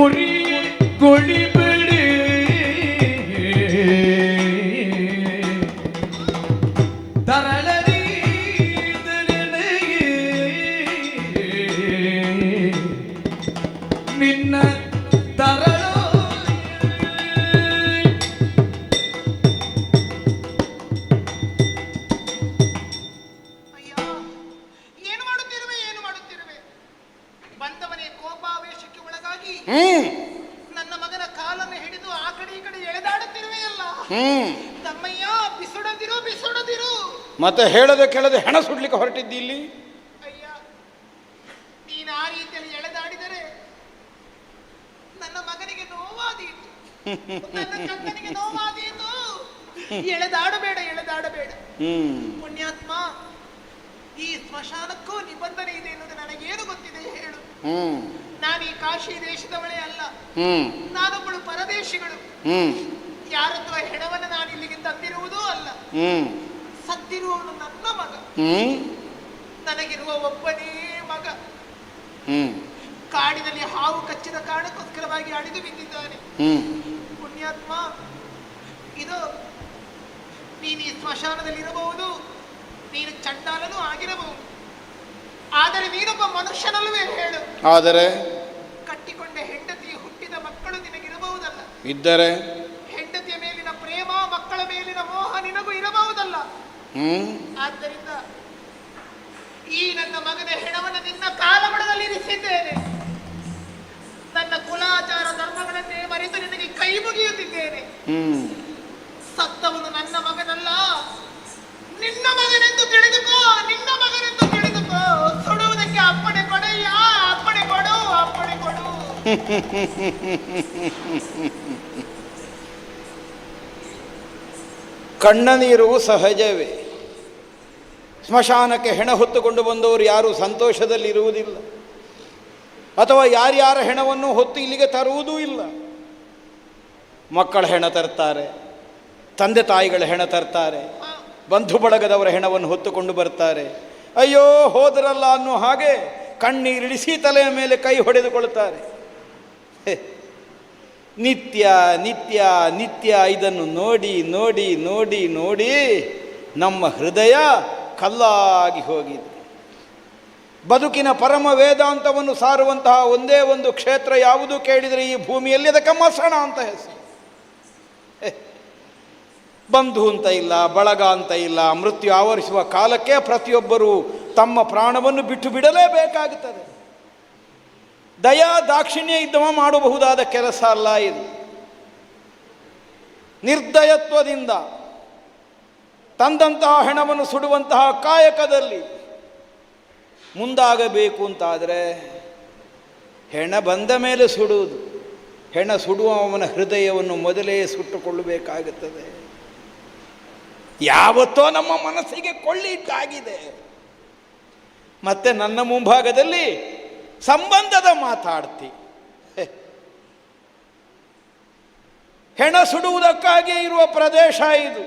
ಉರಿಗೊಳಿಬಿಡಿ ತರಳರಿ ನಿನ್ನ ತರಳೋ ಅಯ್ಯ, ಏನು ಮಾಡುತ್ತಿರುವೆ, ಏನು ಮಾಡುತ್ತಿರುವೆ? ಬಂದವನೇ ಕೋಪಾವೇಶಕ್ಕೆ ಒಳಗಾಗಿ ನನ್ನ ಮಗನ ಕಾಲನ್ನು ಹಿಡಿದು ಆ ಕಡೆ ಈ ಕಡೆ ಎಳೆದಾಡುತ್ತಿರುವೆಯಲ್ಲ. ತಮ್ಮಯ್ಯ, ಬಿಸುಡದಿರು, ಬಿಸುಡದಿರು. ಮತ್ತೆ ಹೇಳದೆ ಕೇಳದೆ ಹೆಣ ಸುಡ್ಲಿಕ್ಕೆ ಹೊರಟಿದ್ದಿ ಇಲ್ಲಿ. ಅಯ್ಯ, ನೀನು ಆ ರೀತಿಯಲ್ಲಿ ಎಳೆದಾಡಿದರೆ ನನ್ನ ಮಗನಿಗೆ ನೋವಾದೀತು, ನನ್ನ ಕಂದನಿಗೆ ನೋವಾದೀತು. ಎಳೆದಾಡಬೇಡ, ಎಳೆದಾಡಬೇಡ. ಪುಣ್ಯಾತ್ಮ, ಈ ಸ್ಮಶಾನಕ್ಕೂ ನಿಬಂಧನೆ ಇದೆ ಎನ್ನುವುದು ನನಗೇನು ಗೊತ್ತಿದೆ ಹೇಳು? ನಾನು ಈ ಕಾಶಿ ದೇಶದವಳೇ ಅಲ್ಲ, ನಾನೊಬ್ಬಳು ಪರದೇಶಿಗಳು. ಯಾರದ್ದು ಹೆಣವನ್ನು ನಾನು ಇಲ್ಲಿಗೆ ತಂದಿರುವುದೂ ಅಲ್ಲ. ಸತ್ತಿರುವವನು ನನ್ನ ಮಗ, ನನಗಿರುವ ಒಬ್ಬನೇ ಮಗ. ಕಾಡಿನಲ್ಲಿ ಹಾವು ಕಚ್ಚಿದ ಕಾರಣಕ್ಕೋಸ್ಕರವಾಗಿ ಅಳಿದು ಬಿದ್ದಿದ್ದಾನೆ. ಪುಣ್ಯಾತ್ಮ, ಇದು ನೀನು ಈ ಸ್ಮಶಾನದಲ್ಲಿ ಇರಬಹುದು, ನೀನು ಚಂಡಾಲನೂ ಆಗಿರಬಹುದು, ಆದರೆ ನೀನೊಬ್ಬ ಮನುಷ್ಯನಲ್ಲವೇ ಹೇಳು? ಆದರೆ ಕಟ್ಟಿಕೊಂಡ ಹೆಂಡತಿ, ಹುಟ್ಟಿದ ಮಕ್ಕಳು ನಿನಗಿರಬಹುದಲ್ಲ? ಇದ್ದರೆ ಹೆಂಡತಿಯ ಮೇಲಿನ ಪ್ರೇಮ, ಮಕ್ಕಳ ಮೇಲಿನ ಮೋಹ ನಿನಗೂ ಇರಬಹುದಲ್ಲ? ಆದ್ದರಿಂದ ಈ ನನ್ನ ಮಗನ ಹೆಣವನ್ನು ನಿನ್ನ ಕಾಲಬಡದಲ್ಲಿ ಇರಿಸಿದ್ದೇನೆ. ನನ್ನ ಕುಲಾಚಾರ ಧರ್ಮಗಳನ್ನೇ ಮರೆತು ನಿನಗೆ ಕೈ ಮುಗಿಯುತ್ತಿದ್ದೇನೆ. ಸತ್ತವನು ನನ್ನ ಮಗನಲ್ಲ, ನಿನ್ನ ಮಗನೆಂದು ತಿಳಿದುಕೋ, ನಿನ್ನ ಮಗನೆಂದು ತಿಳಿದುಕೋ. ಸುಡುವುದಕ್ಕೆ ಅಪ್ಪಣೆ ಕೊಡಯ್ಯ, ಅಪ್ಪಣೆ ಕೊಡು, ಅಪ್ಪಣೆ ಕೊಡು. ಕಣ್ಣ ನೀರು ಸಹಜವೇ. ಸ್ಮಶಾನಕ್ಕೆ ಹೆಣ ಹೊತ್ತುಕೊಂಡು ಬಂದವರು ಯಾರೂ ಸಂತೋಷದಲ್ಲಿರುವುದಿಲ್ಲ, ಅಥವಾ ಯಾರ್ಯಾರ ಹೆಣವನ್ನು ಹೊತ್ತು ಇಲ್ಲಿಗೆ ತರುವುದೂ ಇಲ್ಲ. ಮಕ್ಕಳ ಹೆಣ ತರ್ತಾರೆ, ತಂದೆ ತಾಯಿಗಳ ಹೆಣ ತರ್ತಾರೆ, ಬಂಧು ಬಳಗದವರ ಹೆಣವನ್ನು ಹೊತ್ತುಕೊಂಡು ಬರ್ತಾರೆ. ಅಯ್ಯೋ ಹೋದರಲ್ಲ ಅನ್ನೋ ಹಾಗೆ ಕಣ್ಣೀರಿಳಿಸಿ ತಲೆಯ ಮೇಲೆ ಕೈ ಹೊಡೆದುಕೊಳ್ತಾರೆ. ನಿತ್ಯ ನಿತ್ಯ ನಿತ್ಯ ಇದನ್ನು ನೋಡಿ ನೋಡಿ ನೋಡಿ ನೋಡಿ ನಮ್ಮ ಹೃದಯ ಕಲ್ಲಾಗಿ ಹೋಗಿದೆ. ಬದುಕಿನ ಪರಮ ವೇದಾಂತವನ್ನು ಸಾರುವಂತಹ ಒಂದೇ ಒಂದು ಕ್ಷೇತ್ರ ಯಾವುದು ಕೇಳಿದರೆ ಈ ಭೂಮಿಯಲ್ಲಿ ಅದಕ್ಕೆ ಮಸಣ ಅಂತ ಹೆಸರು. ಬಂಧು ಅಂತ ಇಲ್ಲ, ಬಳಗ ಅಂತ ಇಲ್ಲ. ಮೃತ್ಯು ಆವರಿಸುವ ಕಾಲಕ್ಕೆ ಪ್ರತಿಯೊಬ್ಬರೂ ತಮ್ಮ ಪ್ರಾಣವನ್ನು ಬಿಟ್ಟು ಬಿಡಲೇಬೇಕಾಗುತ್ತದೆ. ದಯಾ ದಾಕ್ಷಿಣ್ಯ ಇದ್ದವ ಮಾಡಬಹುದಾದ ಕೆಲಸ ಅಲ್ಲ ಇದು. ನಿರ್ದಯತ್ವದಿಂದ ತಂದಂತಹ ಹೆಣವನ್ನು ಸುಡುವಂತಹ ಕಾಯಕದಲ್ಲಿ ಮುಂದಾಗಬೇಕು ಅಂತಾದರೆ ಹೆಣ ಬಂದ ಮೇಲೆ ಸುಡುವುದು, ಹೆಣ ಸುಡುವವನ ಹೃದಯವನ್ನು ಮೊದಲೇ ಸುಟ್ಟುಕೊಳ್ಳಬೇಕಾಗುತ್ತದೆ. ಯಾವತ್ತೋ ನಮ್ಮ ಮನಸ್ಸಿಗೆ ಕೊಳ್ಳಿ ಇಟ್ಟಾಗಿದೆ. ಮತ್ತೆ ನನ್ನ ಮುಂಭಾಗದಲ್ಲಿ ಸಂಬಂಧದ ಮಾತಾಡ್ತಿ. ಹೆಣ ಸುಡುವುದಕ್ಕಾಗಿ ಇರುವ ಪ್ರದೇಶ ಇದು.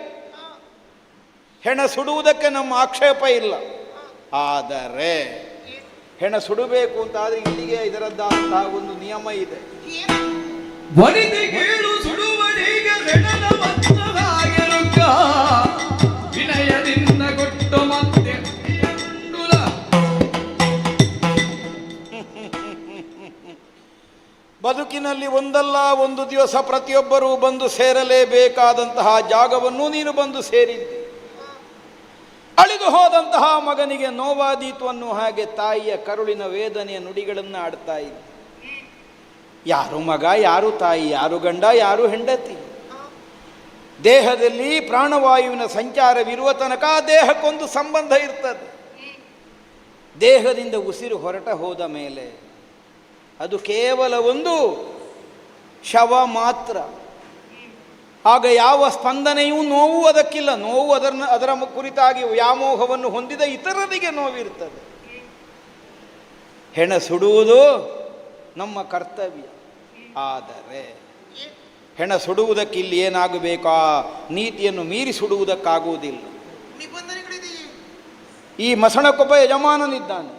ಹೆಣ ಸುಡುವುದಕ್ಕೆ ನಮ್ಮ ಆಕ್ಷೇಪ ಇಲ್ಲ. ಆದರೆ ಹೆಣ ಸುಡಬೇಕು ಅಂತಾದರೆ ಇಲ್ಲಿಗೆ ಇದರದ್ದಾದಂತಹ ಒಂದು ನಿಯಮ ಇದೆ. ವನಿತೆಗೇಳು ಸುಡುವಳಿಗೆ ಹೆಣದ ಮತ್ತದಾಗಿರುತ್ತ ವಿನಯದಿಂದ ಕೊಟ್ಟು ಮತ್ತೆ ಅಂಡುಲ. ಬದುಕಿನಲ್ಲಿ ಒಂದಲ್ಲ ಒಂದು ದಿವಸ ಪ್ರತಿಯೊಬ್ಬರೂ ಬಂದು ಸೇರಲೇಬೇಕಾದಂತಹ ಜಾಗವನ್ನು ನೀನು ಬಂದು ಸೇರಿದ್ದಿ. ಅಳಿದು ಹೋದಂತಹ ಮಗನಿಗೆ ನೋವಾದೀತು ಅನ್ನೋ ಹಾಗೆ ತಾಯಿಯ ಕರುಳಿನ ವೇದನೆಯ ನುಡಿಗಳನ್ನು ಆಡ್ತಾ ಇದ್ದೆ. ಯಾರು ಮಗ, ಯಾರು ತಾಯಿ, ಯಾರು ಗಂಡ, ಯಾರು ಹೆಂಡತಿ. ದೇಹದಲ್ಲಿ ಪ್ರಾಣವಾಯುವಿನ ಸಂಚಾರವಿರುವ ತನಕ ದೇಹಕ್ಕೊಂದು ಸಂಬಂಧ ಇರ್ತದೆ. ದೇಹದಿಂದ ಉಸಿರು ಹೊರಟ ಹೋದ ಮೇಲೆ ಅದು ಕೇವಲ ಒಂದು ಶವ ಮಾತ್ರ. ಆಗ ಯಾವ ಸ್ಪಂದನೆಯೂ, ನೋವು ಅದಕ್ಕಿಲ್ಲ. ನೋವು ಅದರ ಕುರಿತಾಗಿ ವ್ಯಾಮೋಹವನ್ನು ಹೊಂದಿದ ಇತರರಿಗೆ ನೋವಿರ್ತದೆ. ಹೆಣ ಸುಡುವುದು ನಮ್ಮ ಕರ್ತವ್ಯ. ಆದರೆ ಹೆಣ ಸುಡುವುದಕ್ಕೆ ಇಲ್ಲಿ ಏನಾಗಬೇಕು, ಆ ನೀತಿಯನ್ನು ಮೀರಿ ಸುಡುವುದಕ್ಕಾಗುವುದಿಲ್ಲ. ಈ ಮಸಣಕ್ಕೊಬ್ಬ ಯಜಮಾನನಿದ್ದಾನೆ,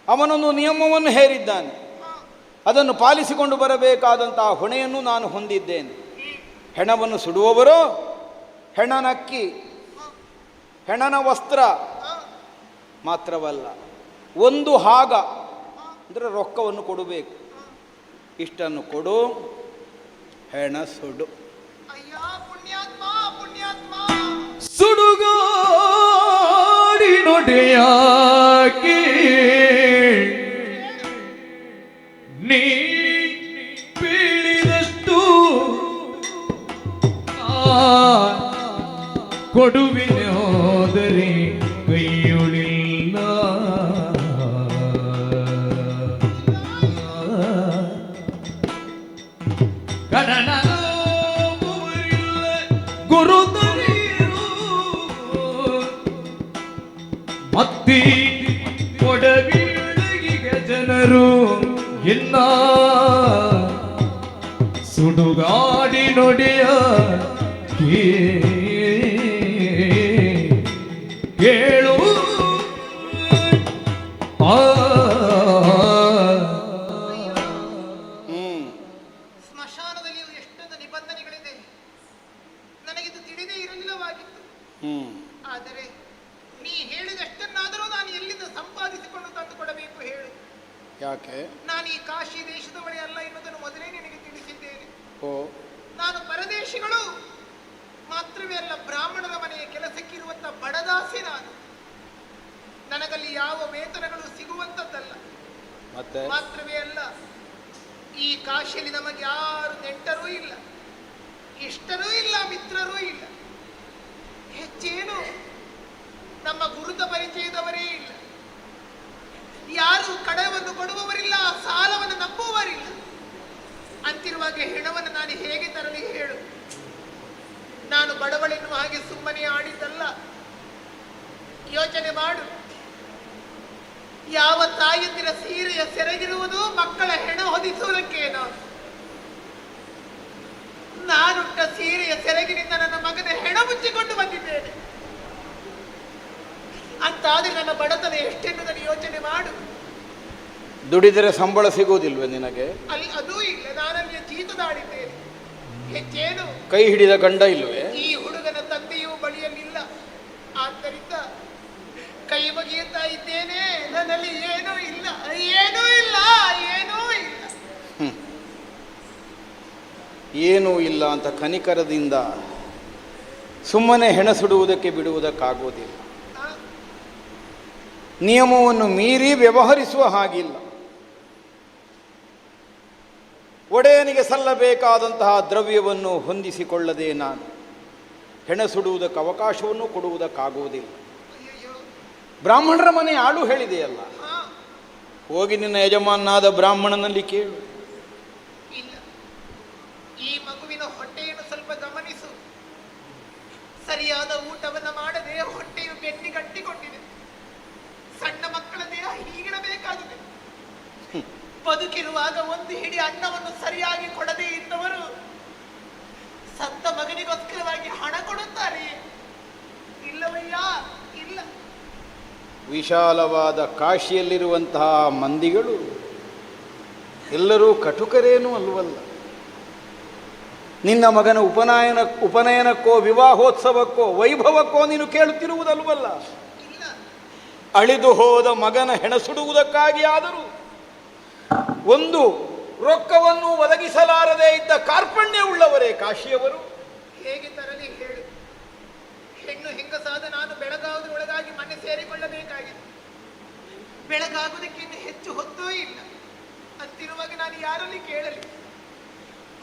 ಅವನೊಂದು ನಿಯಮವನ್ನು ಹೇರಿದ್ದಾನೆ. ಅದನ್ನು ಪಾಲಿಸಿಕೊಂಡು ಬರಬೇಕಾದಂತಹ ಹೊಣೆಯನ್ನು ನಾನು ಹೊಂದಿದ್ದೇನೆ. ಹೆಣವನ್ನು ಸುಡುವವರೋ ಹೆಣನಕ್ಕಿ ಹೆಣನ ವಸ್ತ್ರ ಮಾತ್ರವಲ್ಲ, ಒಂದು ಹಾಗ ಅಂದರೆ ರೊಕ್ಕವನ್ನು ಕೊಡಬೇಕು. ಇಷ್ಟನ್ನು ಕೊಡು, ಹೆಣ ಸುಡು. ಅಯ್ಯ ಪುಣ್ಯಾತ್ಮ ಪುಣ್ಯಾತ್ಮ, ಸುಡುಗಾಡಿ ನೊಡೆಯಾಕಿ ನೀ ಬೀಳಿದಷ್ಟು ಕೊಡುವಿನ ಹೋದರೆ ಕೈಯೊಳಿಲ್ಲ. ಗುರುತರೀರು ಮತ್ತಿ ಕೊಡವಿಳಗಿಗ ಜನರು ಇನ್ನ ಸುಡುಗಾಡಿ ನೊಡೆಯ ಕೇಳು. ಸ್ಮಶಾನದಲ್ಲಿಯೂ ಎಷ್ಟೊಂದು ನಿಬಂಧನೆಗಳಿದೆ. ನನಗಿದು ತಿಳಿದೇ ಇರಲಿಲ್ಲವಾಗಿತ್ತು. ಆದರೆ ನೀ ಹೇಳಿದಷ್ಟನ್ನಾದರೂ ನಾನು ಎಲ್ಲಿಂದ ಸಂಪಾದಿಸಿಕೊಂಡು ತಂದುಕೊಡಬೇಕು ಹೇಳು. ಯಾಕೆ? ನಾನು ಈ ಕಾಶಿ ದೇಶದವಳೆ ಅಲ್ಲ ಎನ್ನುವುದನ್ನು ಮೊದಲೇ ನಿನಗೆ ತಿಳಿಸಿದ್ದೇನೆ. ಓ, ನಾನು ಪರದೇಶಿಗಳು ಮಾತ್ರವೇ ಅಲ್ಲ, ಬ್ರಾಹ್ಮಣರ ಮನೆಯ ಕೆಲಸಕ್ಕಿರುವಂತ ಬಡದಾಸಿ ನಾನು. ನನಗಲ್ಲಿ ಯಾವ ವೇತನಗಳು ಸಿಗುವಂತದ್ದಲ್ಲ. ಮತ್ತೆ ಮಾತ್ರವೇ ಅಲ್ಲ, ಈ ಕಾಶಿಯಲ್ಲಿ ನಮಗೆ ಯಾರು ನೆಂಟರೂ ಇಲ್ಲ, ಇಷ್ಟರೂ ಇಲ್ಲ, ಮಿತ್ರರೂ ಇಲ್ಲ. ಹೆಚ್ಚೇನು ನಮ್ಮ ಗುರುತ ಪರಿಚಯದವರೇ ಇಲ್ಲ. ಯಾರು ಕಡವನ್ನು ಕೊಡುವವರಿಲ್ಲ, ಸಾಲವನ್ನು ನಂಬುವವರಿಲ್ಲ. ಅಂತಿರುವಾಗ ಹೆಣವನ್ನು ನಾನು ಹೇಗೆ ತರಲಿ ಹೇಳು? ನಾನು ಬಡವಳೆನ್ನುವ ಹಾಗೆ ಸುಮ್ಮನೆ ಆಡಿದ್ದಲ್ಲ. ಯೋಚನೆ ಮಾಡು. ಯಾವ ತಾಯಂದಿರ ಸೀರೆಯ ಸೆರಗಿರುವುದು ಮಕ್ಕಳ ಹೆಣ ಹೊದಿಸುವುದಕ್ಕೇನೋ? ನಾನುಟ್ಟ ಸೀರೆಯ ಸೆರಗಿನಿಂದ ನನ್ನ ಮಗನ ಹೆಣ ಮುಚ್ಚಿಕೊಂಡು ಬಂದಿದ್ದೇನೆ. ಅಂತಾದ್ರೆ ನನ್ನ ಬಡತನ ಎಷ್ಟೆನ್ನುವುದನ್ನು ಯೋಚನೆ ಮಾಡು. ದುಡಿದರೆ ಸಂಬಳ ಸಿಗುವುದಿಲ್ವೇ ನಿನಗೆ? ಅಲ್ಲಿ ಅದೂ ಇಲ್ಲ. ನಾನಲ್ಲಿ ಜೀತದಾಡಿದ್ದೇನೆ. ಹೆಚ್ಚೇನು ಕೈ ಹಿಡಿದ ಗಂಡ ಇಲ್ವೇ? ಈ ಹುಡುಗನ ತಂದೆಯೂ ಬಳಿಯಲ್ಲಿಲ್ಲ. ಆದ್ದರಿಂದ ಕೈ ಬಗೆಯುತ್ತಾ ಇದ್ದೇನೆ. ನನ್ನಲ್ಲಿ ಏನೂ ಇಲ್ಲ, ಏನೂ ಇಲ್ಲ, ಏನೂ ಇಲ್ಲ. ಏನೂ ಇಲ್ಲ ಅಂತ ಕನಿಕರದಿಂದ ಸುಮ್ಮನೆ ಹೆಣ ಸುಡುವುದಕ್ಕೆ ಬಿಡುವುದಕ್ಕಾಗುವುದಿಲ್ಲ. ನಿಯಮವನ್ನು ಮೀರಿ ವ್ಯವಹರಿಸುವ ಹಾಗಿಲ್ಲ. ಒಡೆಯನಿಗೆ ಸಲ್ಲಬೇಕಾದಂತಹ ದ್ರವ್ಯವನ್ನು ಹೊಂದಿಸಿಕೊಳ್ಳದೆ ನಾನು ಹೆಣ ಸುಡುವುದಕ್ಕೆ ಅವಕಾಶವನ್ನು ಕೊಡುವುದಕ್ಕಾಗುವುದಿಲ್ಲ. ಬ್ರಾಹ್ಮಣರ ಮನೆ ಆಳು ಹೇಳಿದೆಯಲ್ಲ, ಹೋಗಿ ನಿನ್ನ ಯಜಮಾನಾದ ಬ್ರಾಹ್ಮಣನಲ್ಲಿ ಕೇಳು. ಇಲ್ಲ, ಈ ಮಗುವಿನ ಹೊಟ್ಟೆಯನ್ನು ಸ್ವಲ್ಪ ಗಮನಿಸು. ಸರಿಯಾದ ಊಟವನ್ನು ಮಾಡದೆ ಹೊಟ್ಟೆಯು ಬೆನ್ನಿಗಟ್ಟಿಕೊಂಡಿದೆ. ಸಣ್ಣ ಮಕ್ಕಳ ದೇಹ ಹೀಗಿರಬೇಕಾಗಿದೆ. ಬದುಕಿರುವಾಗ ಒಂದು ಹಿಡಿ ಅನ್ನವನ್ನು ಸರಿಯಾಗಿ ಕೊಡದೇ ಇದ್ದವರು ಸತ್ತ ಮಗನಿಗೋಸ್ಕರವಾಗಿ ಹಣ ಕೊಡುತ್ತಾರೆ? ಇಲ್ಲವಯ್ಯ, ಇಲ್ಲ. ವಿಶಾಲವಾದ ಕಾಶಿಯಲ್ಲಿರುವಂತಹ ಮಂದಿಗಳು ಎಲ್ಲರೂ ಕಟುಕರೇನೂ ಅಲ್ವಲ್ಲ. ನಿನ್ನ ಮಗನ ಉಪನಯನಕ್ಕೋ ವಿವಾಹೋತ್ಸವಕ್ಕೋ ವೈಭವಕ್ಕೋ ನೀನು ಕೇಳುತ್ತಿರುವುದಲ್ವಲ್ಲ. ಅಳಿದು ಹೋದ ಮಗನ ಹೆಣ ಸುಡುವುದಕ್ಕಾಗಿ ಆದರೂ ಒಂದು ರೊಕ್ಕವನ್ನು ಒದಗಿಸಲಾರದೇ ಇದ್ದ ಕಾರ್ಪಣ್ಯವುಳ್ಳವರೇ ಕಾಶಿಯವರು. ಹೇಗೆ ತರಲಿ ಹೇಳು? ಹೆಣ್ಣು ಹೆಂಗಸಾದ ನಾನು ಬೆಳಗಾವುದರೊಳಗಾಗಿ ಮನೆ ಸೇರಿಕೊಳ್ಳಬೇಕಾಗಿದೆ. ಬೆಳಗಾಗುವುದಕ್ಕೆ ಇನ್ನು ಹೆಚ್ಚು ಹೊತ್ತೂ ಇಲ್ಲ. ಅಂತಿರುವಾಗ ನಾನು ಯಾರಲ್ಲಿ ಕೇಳಲಿ?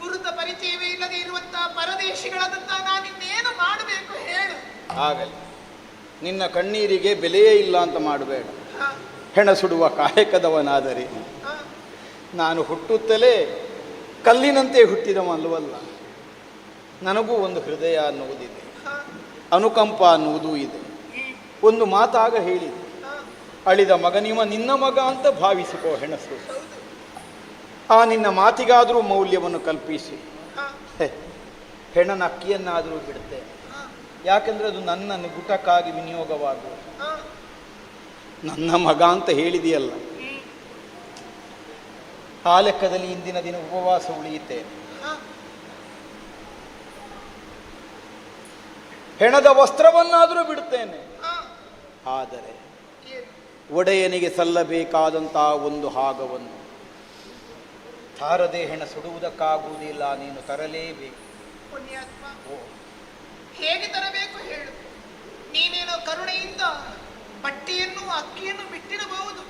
ಗುರುತ ಪರಿಚಯವೇ ಇಲ್ಲದೆ ಇರುವಂತಹ ಪರದೇಶಿಗಳಾದಂತಹ ನಾನಿನ್ನೇನು ಮಾಡಬೇಕು ಹೇಳು? ಆಗಲಿ, ನಿನ್ನ ಕಣ್ಣೀರಿಗೆ ಬೆಲೆಯೇ ಇಲ್ಲ ಅಂತ ಮಾಡಬೇಡ. ಹೆಣ ಸುಡುವ ಕಾಯಕದವನಾದರೆ ನಾನು ಹುಟ್ಟುತ್ತಲೇ ಕಲ್ಲಿನಂತೆ ಹುಟ್ಟಿದವಲ್ಲವಲ್ಲ. ನನಗೂ ಒಂದು ಹೃದಯ ಅನ್ನುವುದಿದೆ, ಅನುಕಂಪ ಅನ್ನುವುದೂ ಇದೆ. ಒಂದು ಮಾತಾಗ ಹೇಳಿದೆ, ಅಳಿದ ಮಗನಿವ ನಿನ್ನ ಮಗ ಅಂತ ಭಾವಿಸಿಕೋ ಹೆಣಸು. ಆ ನಿನ್ನ ಮಾತಿಗಾದರೂ ಮೌಲ್ಯವನ್ನು ಕಲ್ಪಿಸಿ ಹೆಣ್ಣನ ಅಕ್ಕಿಯನ್ನಾದರೂ ಬಿಡುತ್ತೆ. ಯಾಕೆಂದರೆ ಅದು ನನ್ನ ನಿಗುಟಕ್ಕಾಗಿ ವಿನಿಯೋಗವಾಗುವ ನನ್ನ ಮಗ ಅಂತ ಹೇಳಿದೆಯಲ್ಲ. ಆ ಲೆಕ್ಕದಲ್ಲಿ ಇಂದಿನ ದಿನ ಉಪವಾಸ ಉಳಿಯುತ್ತೇನೆ. ಹೆಣದ ವಸ್ತ್ರವನ್ನಾದರೂ ಬಿಡುತ್ತೇನೆ. ಆದರೆ ಒಡೆಯನಿಗೆ ಸಲ್ಲಬೇಕಾದಂತಹ ಒಂದು ಭಾಗವನ್ನು ತಾರದೆ ಹೆಣ ಸುಡುವುದಕ್ಕಾಗುವುದಿಲ್ಲ, ನೀನು ತರಲೇಬೇಕು. ಪುಣ್ಯಾತ್ಮ, ಹೇಗೆ ತರಬೇಕು ಹೇಳು? ನೀನೇನೋ ಕರುಣೆಯಿಂದ ಬಟ್ಟೆಯನ್ನು ಅಕ್ಕಿಯನ್ನು ಬಿಟ್ಟಿರಬಹುದು,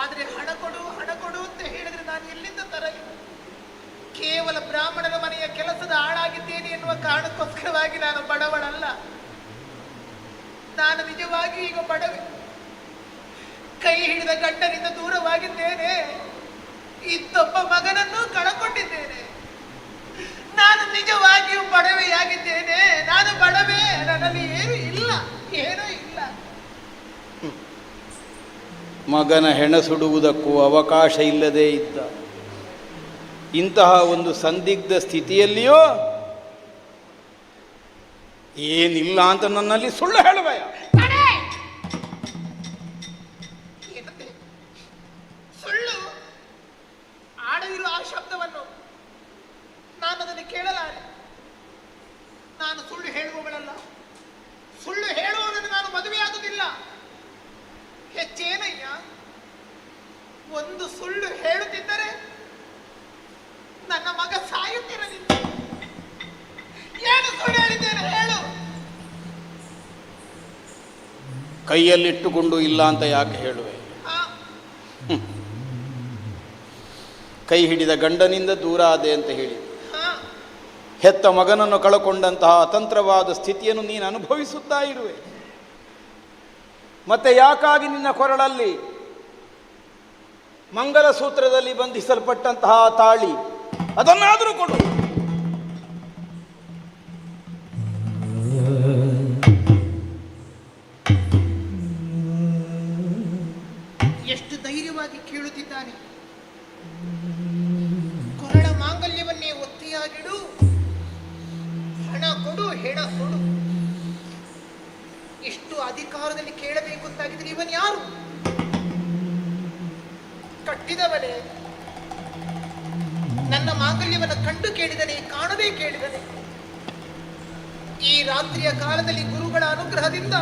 ಆದರೆ ಹಣ ಕೊಡು ಅಂತ ಹೇಳಿದ್ರೆ ನಾನು ಎಲ್ಲಿಂದ ತರಲಿ? ಕೇವಲ ಬ್ರಾಹ್ಮಣರ ಮನೆಯ ಕೆಲಸದ ಆಳಾಗಿದ್ದೇನೆ ಎನ್ನುವ ಕಾರಣಕ್ಕೋಸ್ಕರವಾಗಿ ನಾನು ಬಡವಳಲ್ಲ. ನಾನು ನಿಜವಾಗಿ ಈಗ ಬಡವೆ. ಕೈ ಹಿಡಿದ ಗಂಡನಿಂದ ದೂರವಾಗಿದ್ದೇನೆ. ಇದ್ದೊಬ್ಬ ಮಗನನ್ನು ಕಳಕೊಂಡಿದ್ದೇನೆ. ನಾನು ನಿಜವಾಗಿಯೂ ಬಡವೆಯಾಗಿದ್ದೇನೆ. ನಾನು ಬಡವೆ, ನನ್ನಲ್ಲಿ ಏನೂ ಇಲ್ಲ. ಮಗನ ಹೆಣ ಸುಡುವುದಕ್ಕೂ ಅವಕಾಶ ಇಲ್ಲದೆ ಇದ್ದ ಇಂತಹ ಒಂದು ಸಂದಿಗ್ಧ ಸ್ಥಿತಿಯಲ್ಲಿಯೋ ಏನಿಲ್ಲ ಅಂತ ನನ್ನಲ್ಲಿ ಸುಳ್ಳು ಹೇಳುವೆಯ? ಸುಳ್ಳು ಆಡದಿರುವ ಆ ಶಬ್ದವನ್ನು ನಾನು ಅದನ್ನು ಕೇಳಲಾರೆ. ನಾನು ಸುಳ್ಳು ಹೇಳುವವಳಲ್ಲ. ಸುಳ್ಳು ಹೇಳುವುದನ್ನು ನಾನು ಮದುವೆಯಾಗುವುದಿಲ್ಲ. ಹೆಚ್ಚೇನಯ್ಯ, ಒಂದು ಸುಳ್ಳು ಹೇಳುತ್ತಿದ್ದರೆ ನನ್ನ ಮಗ ಸಾಯುತ್ತಿರಲಿಲ್ಲ. ಏನು ಸುಳ್ಳು ಹೇಳಿದ್ದೇನೆ ಹೇಳು? ಕೈಯಲ್ಲಿಟ್ಟುಕೊಂಡು ಇಲ್ಲ ಅಂತ ಯಾಕೆ ಹೇಳುವೆ? ಕೈ ಹಿಡಿದ ಗಂಡನಿಂದ ದೂರ ಆದೆ ಅಂತ ಹೇಳಿ ಹೆತ್ತ ಮಗನನ್ನು ಕಳಕೊಂಡಂತಹ ಅತಂತ್ರವಾದ ಸ್ಥಿತಿಯನ್ನು ನೀನು ಅನುಭವಿಸುತ್ತಾ ಇರುವೆ. ಮತ್ತೆ ಯಾಕಾಗಿ ನಿನ್ನ ಕೊರಳಲ್ಲಿ ಮಂಗಲಸೂತ್ರದಲ್ಲಿ ಬಂಧಿಸಲ್ಪಟ್ಟಂತಹ ತಾಳಿ ಅದನ್ನಾದರೂ ಕೊಡು. ಎಷ್ಟು ಧೈರ್ಯವಾಗಿ ಕೇಳುತ್ತಿದ್ದಾನೆ. ಕೊರಳ ಮಾಂಗಲ್ಯವನ್ನೇ ಒತ್ತಿಯಾಗಿಡು, ಹಣ ಕೊಡು, ಹೆಣ ಕೊಡು. ಇಷ್ಟು ಅಧಿಕಾರದಲ್ಲಿ ಕೇಳಬೇಕು ಅಂತಾಗಿದ್ರೆ ಇವನ್ ಯಾರು? ಕಟ್ಟಿದವನೇ. ನನ್ನ ಮಾಂಗಲ್ಯವನ್ನು ಕಂಡು ಕೇಳಿದನೆ, ಕಾಣದೇ ಕೇಳಿದನೆ. ಈ ರಾತ್ರಿಯ ಕಾಲದಲ್ಲಿ ಗುರುಗಳ ಅನುಗ್ರಹದಿಂದ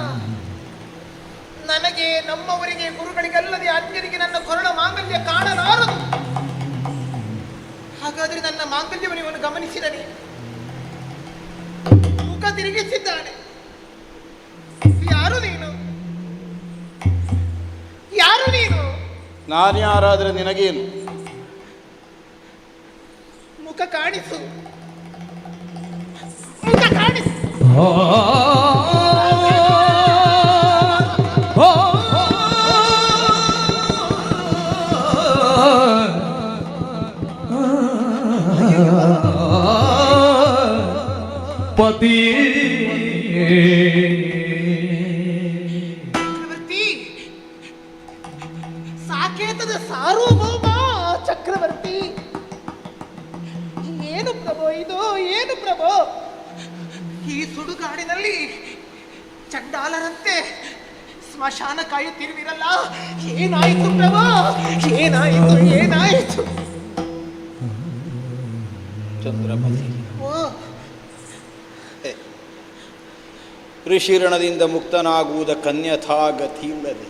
ನನಗೆ, ನಮ್ಮವರಿಗೆ, ಗುರುಗಳಿಗಲ್ಲದೆ ಅನ್ಯರಿಗೆ ನನ್ನ ಕೊರಳ ಮಾಂಗಲ್ಯ ಕಾಣಲಾರದು. ಹಾಗಾದರೆ ನನ್ನ ಮಾಂಗಲ್ಯವನ್ನು ಇವನು ಗಮನಿಸಿದನೆ, ಮುಖ ತಿರುಗಿಸಿದ್ದಾನೆ. ಯಾರು ನೀನು? ಯಾರು ನೀನು? ನಾನ್ಯಾರಾದ್ರೆ ನಿನಗೇನು? ಮುಖ ಕಾಣಿಸು, ಮುಖ ಕಾಣಿಸು. ಪತಿ ಚಕ್ರವರ್ತಿ, ಸಾಕೇತದ ಸಾರ್ವಭೌಮ ಚಕ್ರವರ್ತಿ. ಏನು ಪ್ರಭೋ ಇದು? ಏನು ಪ್ರಭೋ? ಈ ಸುಡುಗಾಡಿನಲ್ಲಿ ಚಂಡಾಲರಂತೆ ಸ್ಮಶಾನ ಕಾಯುತ್ತಿರುವಿರಲ್ಲ, ಏನಾಯಿತು ಪ್ರಭೋ? ಏನಾಯಿತು? ಚಂದ್ರಮತಿ, ಓ, ಋಷಿರಣದಿಂದ ಮುಕ್ತನಾಗುವುದಕ್ಕನ್ಯಥಾ ಗತಿ ಇಲ್ಲದೆ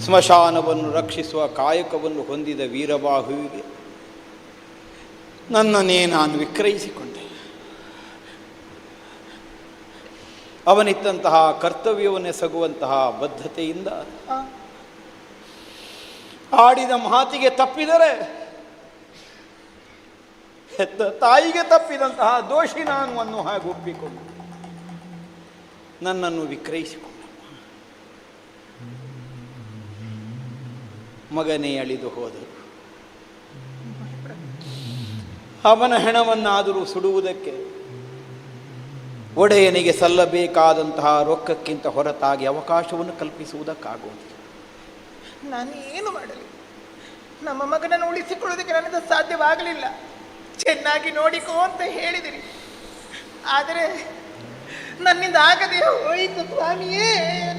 ಸ್ಮಶಾನವನ್ನು ರಕ್ಷಿಸುವ ಕಾಯಕವನ್ನು ಹೊಂದಿದ ವೀರಬಾಹುವಿಗೆ ನನ್ನನ್ನೇ ನಾನು ವಿಕ್ರಯಿಸಿಕೊಂಡೆ. ಅವನಿತ್ತಂತಹ ಕರ್ತವ್ಯವನ್ನೆಸಗುವಂತಹ ಬದ್ಧತೆಯಿಂದ ಆಡಿದ ಮಾತಿಗೆ ತಪ್ಪಿದರೆ ಹೆತ್ತ ತಾಯಿಗೆ ತಪ್ಪಿದಂತಹ ದೋಷಿ ನಾನು ಅನ್ನೋ ಹಾಗೆ ಒಪ್ಪಿಕೊಂಡು ನನ್ನನ್ನು ವಿಕ್ರಯಿಸಿಕೊಂಡ. ಮಗನೇ ಅಳಿದು ಹೋದರು. ಅವನ ಹೆಣವನ್ನಾದರೂ ಸುಡುವುದಕ್ಕೆ ಒಡೆಯನಿಗೆ ಸಲ್ಲಬೇಕಾದಂತಹ ರೊಕ್ಕಕ್ಕಿಂತ ಹೊರತಾಗಿ ಅವಕಾಶವನ್ನು ಕಲ್ಪಿಸುವುದಕ್ಕಾಗುವುದಿಲ್ಲ. ನಾನು ಏನು ಮಾಡಲಿ? ನಮ್ಮ ಮಗನನ್ನು ಉಳಿಸಿಕೊಳ್ಳುವುದಕ್ಕೆ ನನ್ನಿಂದ ಸಾಧ್ಯವಾಗಲಿಲ್ಲ. ಚೆನ್ನಾಗಿ ನೋಡಿಕೋ ಅಂತ ಹೇಳಿದಿರಿ, ಆದರೆ ನನ್ನಿಂದ ಆಗದೆ ಹೋಯಿತು ಸ್ವಾಮಿಯೇ,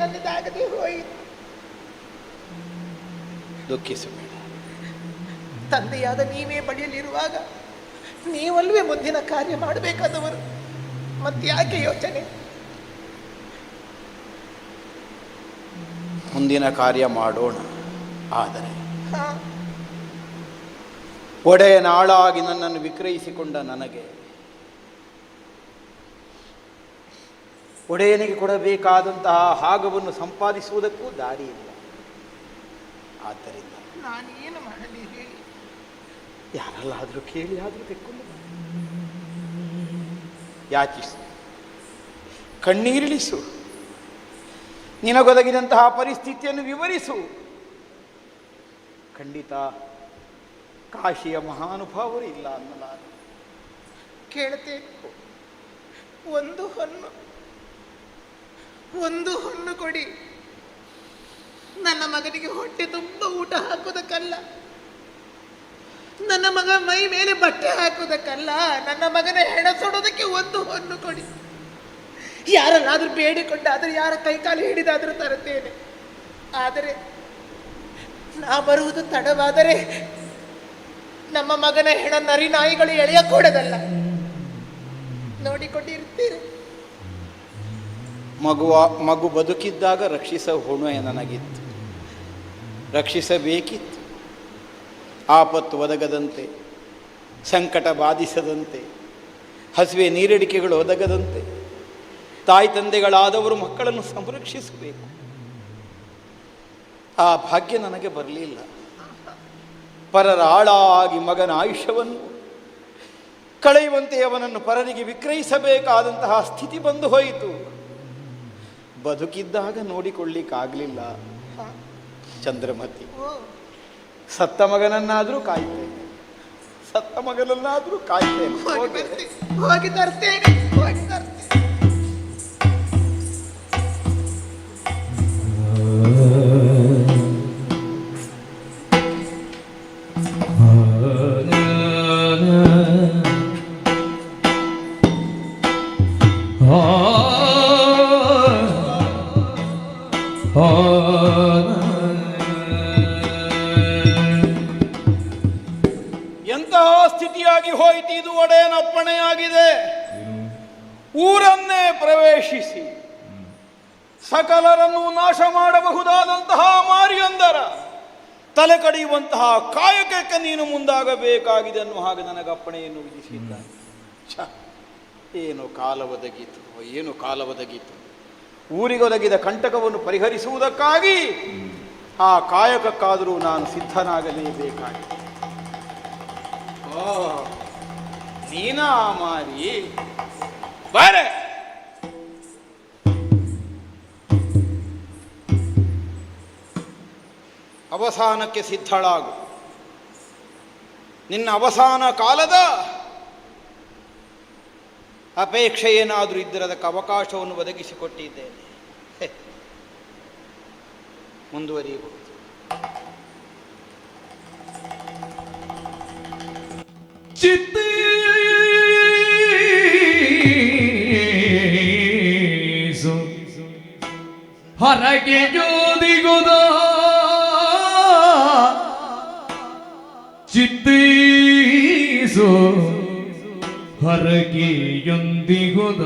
ನನ್ನಿಂದ ಆಗದೆ ಹೋಯಿತು. ದುಃಖಿಸಬೇಡ. ತಂದೆಯಾದ ನೀವೇ ಬಳಿಯಲ್ಲಿರುವಾಗ ನೀವಲ್ವೇ ಮುಂದಿನ ಕಾರ್ಯ ಮಾಡಬೇಕಾದವರು, ಮತ್ತ್ಯಾಕೆ ಯೋಚನೆ? ಮುಂದಿನ ಕಾರ್ಯ ಮಾಡೋಣ. ಆದರೆ ಒಡೆಯನ ಆಳಾಗಿ ನನ್ನನ್ನು ವಿಕ್ರಯಿಸಿಕೊಂಡ ನನಗೆ ಒಡೆಯನಿಗೆ ಕೊಡಬೇಕಾದಂತಹ ಭಾಗವನ್ನು ಸಂಪಾದಿಸುವುದಕ್ಕೂ ದಾರಿ ಇಲ್ಲ. ಆದ್ದರಿಂದ ನಾನೇನು ಮಾಡಲಿ ಹೇಳಿ? ಯಾರಲ್ಲಾದರೂ ಕೇಳಿ ಆದರೂ ತೆಕ್ಕೊಂಡು ಯಾಚಿಸು, ಕಣ್ಣೀರಿಳಿಸು, ನಿನಗೊದಗಿದಂತಹ ಪರಿಸ್ಥಿತಿಯನ್ನು ವಿವರಿಸು. ಖಂಡಿತ ಕಾಶಿಯ ಮಹಾನುಭಾವರು ಇಲ್ಲ ಅನ್ನಲಾರ. ಕೇಳ್ತೇನೆ, ಒಂದು ಹೊನ್ನು ಕೊಡಿ. ನನ್ನ ಮಗನಿಗೆ ಹೊಟ್ಟೆ ತುಂಬ ಊಟ ಹಾಕೋದಕ್ಕಲ್ಲ, ನನ್ನ ಮಗ ಮೈ ಮೇಲೆ ಬಟ್ಟೆ ಹಾಕೋದಕ್ಕಲ್ಲ, ನನ್ನ ಮಗನ ಹೆಣ ಸುಡೋದಕ್ಕೆ ಒಂದು ಹೊನ್ನು ಕೊಡಿ. ಯಾರನ್ನಾದ್ರೂ ಬೇಡಿಕೊಂಡಾದ್ರೂ, ಯಾರ ಕೈಕಾಲು ಹಿಡಿದಾದ್ರೂ ತರುತ್ತೇನೆ. ಆದರೆ ನಾ ಬರುವುದು ತಡವಾದರೆ ನಮ್ಮ ಮಗನ ಹೆಣ ನರಿ ನಾಯಿಗಳು ಎಳೆಯಕೂಡದಲ್ಲ. ನೋಡಿಕೊಂಡಿರ್ತೀರಿ. ಮಗು ಬದುಕಿದ್ದಾಗ ರಕ್ಷಿಸ ಹೊಣೆ ನನಗಿತ್ತು, ರಕ್ಷಿಸಬೇಕಿತ್ತು. ಆಪತ್ತು ಒದಗದಂತೆ, ಸಂಕಟ ಬಾಧಿಸದಂತೆ, ಹಸಿವೆ ನೀರಡಿಕೆಗಳು ಒದಗದಂತೆ ತಾಯಿ ತಂದೆಗಳಾದವರು ಮಕ್ಕಳನ್ನು ಸಂರಕ್ಷಿಸಬೇಕು. ಆ ಭಾಗ್ಯ ನನಗೆ ಬರಲಿಲ್ಲ. ಪರರ ಆಳಾಗಿ ಮಗನ ಆಯುಷ್ಯವನ್ನು ಕಳೆಯುವಂತೆ ಅವನನ್ನು ಪರರಿಗೆ ವಿಕ್ರಯಿಸಬೇಕಾದಂತಹ ಸ್ಥಿತಿ ಬಂದು ಹೋಯಿತು. ಬದುಕಿದ್ದಾಗ ನೋಡಿಕೊಳ್ಳಿಕ್ಕಾಗಲಿಲ್ಲ. ಚಂದ್ರಮತಿ, ಸತ್ತ ಮಗನನ್ನಾದರೂ ಕಾಯ್ತೇನೆ, ಸತ್ತ ಮಗನನ್ನಾದರೂ ಕಾಯ್ತೇನೆ. ಹೋಗಿ ತರ್ತೇನೆ, ಹೋಗಿ ತರ್ತೇನೆ. ಎಂತಹ ಸ್ಥಿತಿಯಾಗಿ ಹೋಯಿತು ಇದು. ಒಡೆಯನ ಅಪ್ಪಣೆಯಾಗಿದೆ. ಊರನ್ನೇ ಪ್ರವೇಶಿಸಿ ಸಕಲರನ್ನು ನಾಶ ಮಾಡಬಹುದಾದಂತಹ ಮಾರಿಯೊಂದರ ತಲೆ ಕಡಿಯುವಂತಹ ಕಾಯಕಕ್ಕೆ ನೀನು ಮುಂದಾಗಬೇಕಾಗಿದೆ ಅನ್ನುವ ಹಾಗೆ ನನಗೆ ಅಪ್ಪಣೆಯನ್ನು ವಿಧಿಸಿದ್ದಾನೆ. ಏನು ಕಾಲ ಒದಗಿತು, ಏನು ಕಾಲ ಒದಗಿತು. ಊರಿಗೊದಗಿದ ಕಂಟಕವನ್ನು ಪರಿಹರಿಸುವುದಕ್ಕಾಗಿ ಆ ಕಾಯಕಕ್ಕಾದರೂ ನಾನು ಸಿದ್ಧನಾಗಲೇಬೇಕಾಗಿದೆ. ನೀನಾ ಮಾರಿ ಬಾರೆ. ಅವಸಾನಕ್ಕೆ ಸಿದ್ಧಳಾಗು. ನಿನ್ನ ಅವಸಾನ ಕಾಲದ ಅಪೇಕ್ಷೆ ಏನಾದರೂ ಇದ್ದರೆ ಅದಕ್ಕೆ ಅವಕಾಶವನ್ನು ಒದಗಿಸಿಕೊಟ್ಟಿದ್ದೇನೆ. ಮುಂದುವರಿಯಬಹುದು. ಚಿತ್ತೀಸು ಹರಕೆ ಜೋದಿಗುದ ಚಿತ್ತೀಸು ಹರಕೆಯೊಂದಿಗುದ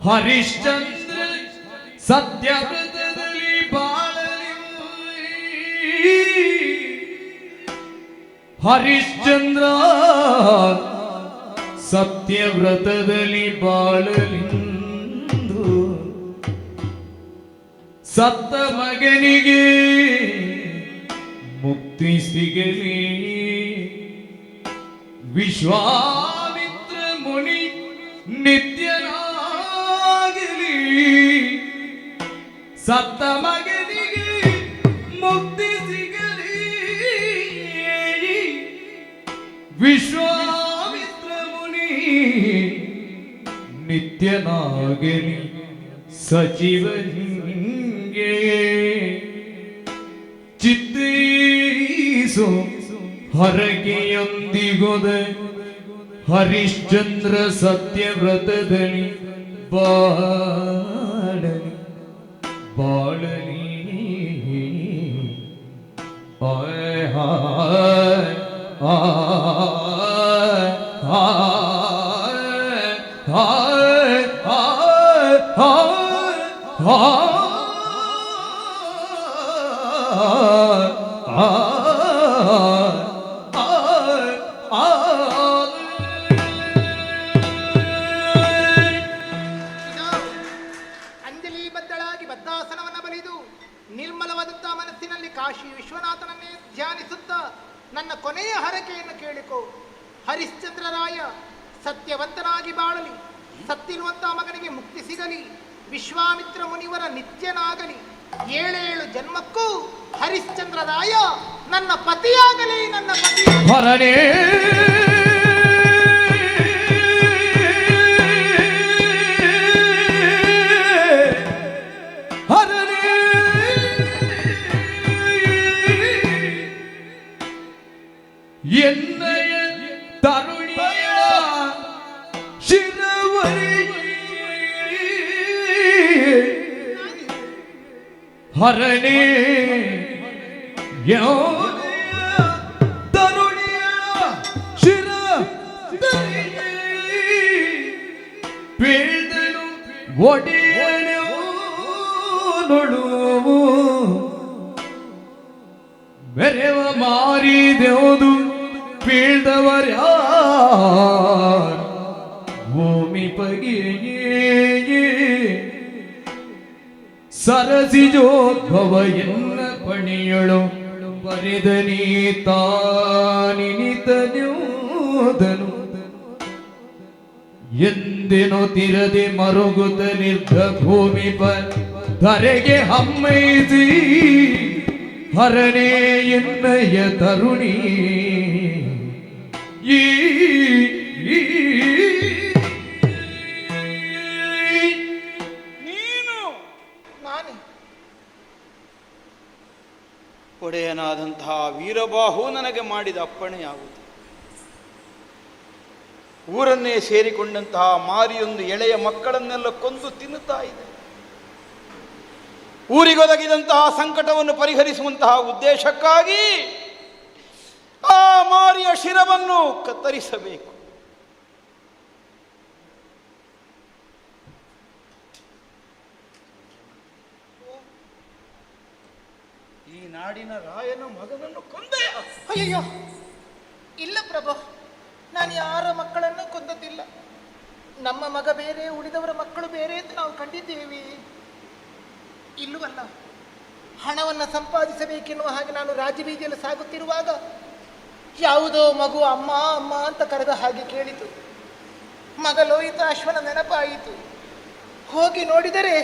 ಹರಿಶ್ಚಂದ್ರ ಸತ್ಯವ್ರತದಲ್ಲಿ ಬಾಳಲಿ. ಹರಿಶ್ಚಂದ್ರ ಸತ್ಯವ್ರತದಲ್ಲಿ ಬಾಳಲಿಂದು ಸತ್ತ ಮಗನಿಗೆ ಮುಕ್ತಿ ಸಿಗಲಿ. ವಿಶ್ವಾಮಿತ್ರ ಮುನಿ ನಿತ್ಯನಾಗಲಿ. ಸತ್ತ ಮಗನಿಗೆ ಮುಕ್ತಿ ಸಿಗಲಿ. ವಿಶ್ವಾಮಿತ್ರ ಮುನಿ ನಿತ್ಯನಾಗಲಿ. ಸಚಿವನಿಗೆ ಚಿತ್ತೀಸು ಹರಕೆಯೊಂದಿಗೊದ ಹರಿಶ್ಚಂದ್ರ ಸತ್ಯವ್ರತದಲ್ಲಿ ಬಾಳಲಿ ಬಾಳಲಿ. ಗರುಡಾಸನವನ್ನು ಬಲಿದು ನಿರ್ಮಲವಾದಂತಹ ಮನಸ್ಸಿನಲ್ಲಿ ಕಾಶಿ ವಿಶ್ವನಾಥನನ್ನೇ ಧ್ಯಾನಿಸುತ್ತಾ ನನ್ನ ಕೊನೆಯ ಹರಕೆಯನ್ನು ಕೇಳಿಕೋ. ಹರಿಶ್ಚಂದ್ರರಾಯ ಸತ್ಯವಂತನಾಗಿ ಬಾಳಲಿ, ಸತ್ತಿರುವಂತಹ ಮಗನಿಗೆ ಮುಕ್ತಿ ಸಿಗಲಿ, ವಿಶ್ವಾಮಿತ್ರ ಮುನಿವರ ನಿತ್ಯನಾಗಲಿ, 7 ಜನ್ಮಕ್ಕೂ ಹರಿಶ್ಚಂದ್ರರಾಯ ನನ್ನ ಪತಿಯಾಗಲಿ, ನನ್ನ ಪತಿಯಾಗಲಿ. ಹರನೇ ಹರನೇ ಎನ್ನಯ ತರುಣಿಯ ಶಿರವರಿ ಹರನೇ ತರುಣಿಯ ಶಿರ ಬೀಳ್ದನು ಒಡೆಯನು ನೊಳುವು ಬೆರೆವ ಮಾರಿದೆವುದು ಬೀಳ್ದವರ ಭೂಮಿ ಪಗಿಯೇ ಸರಸಿಜೋದ್ಭವ ಎನ್ನ ಪಣಿಯಳು ಬರೆದ ನೀತಾನಿನಿತನ್ಯೋದನು ಎಂದೆನೋ ತಿರದೆ ಮರುಗುತ್ತ ನಿರ್ಧ ಭೂಮಿ ಧರೆಗೆ ಹಮ್ಮೈಸಿ ಹರನೇ ಎನ್ನಯ ತರುಣಿ ಈ ನಾನೇ ಒಡೆಯನಾದಂತಹ ವೀರಬಾಹು ನನಗೆ ಮಾಡಿದ ಅಪ್ಪಣೆಯಾಗುವುದು. ಊರನ್ನೇ ಸೇರಿಕೊಂಡಂತಹ ಮಾರಿಯೊಂದು ಎಳೆಯ ಮಕ್ಕಳನ್ನೆಲ್ಲ ಕೊಂದು ತಿನ್ನುತ್ತಾ ಇದೆ. ಊರಿಗೊದಗಿದಂತಹ ಸಂಕಟವನ್ನು ಪರಿಹರಿಸುವಂತಹ ಉದ್ದೇಶಕ್ಕಾಗಿ ಆ ಮಾರಿಯ ಶಿರವನ್ನು ಕತ್ತರಿಸಬೇಕು. ಈ ನಾಡಿನ ರಾಯನ ಮಗನನ್ನು ಕೊಂದೆ. ಅಯ್ಯಯ್ಯೋ, ಇಲ್ಲ ಪ್ರಭು, ನಾನು ಯಾರ ಮಕ್ಕಳನ್ನು ಕೊಂದದ್ದಿಲ್ಲ. ನಮ್ಮ ಮಗ ಬೇರೆ, ಉಳಿದವರ ಮಕ್ಕಳು ಬೇರೆ ಅಂತ ನಾವು ಕಂಡಿದ್ದೇವೆ. ಇಲ್ಲವಲ್ಲ, ಹಣವನ್ನು ಸಂಪಾದಿಸಬೇಕೆನ್ನುವ ಹಾಗೆ ನಾನು ರಾಜಬೀದಿಯಲ್ಲಿ ಸಾಗುತ್ತಿರುವಾಗ ಯಾವುದೋ ಮಗು ಅಮ್ಮ ಅಮ್ಮ ಅಂತ ಕರೆದ ಹಾಗೆ ಕೇಳಿತು. ಮಗ ಲೋಹಿತಾಶ್ವನ ನೆನಪಾಯಿತು. ಹೋಗಿ ನೋಡಿದರೆ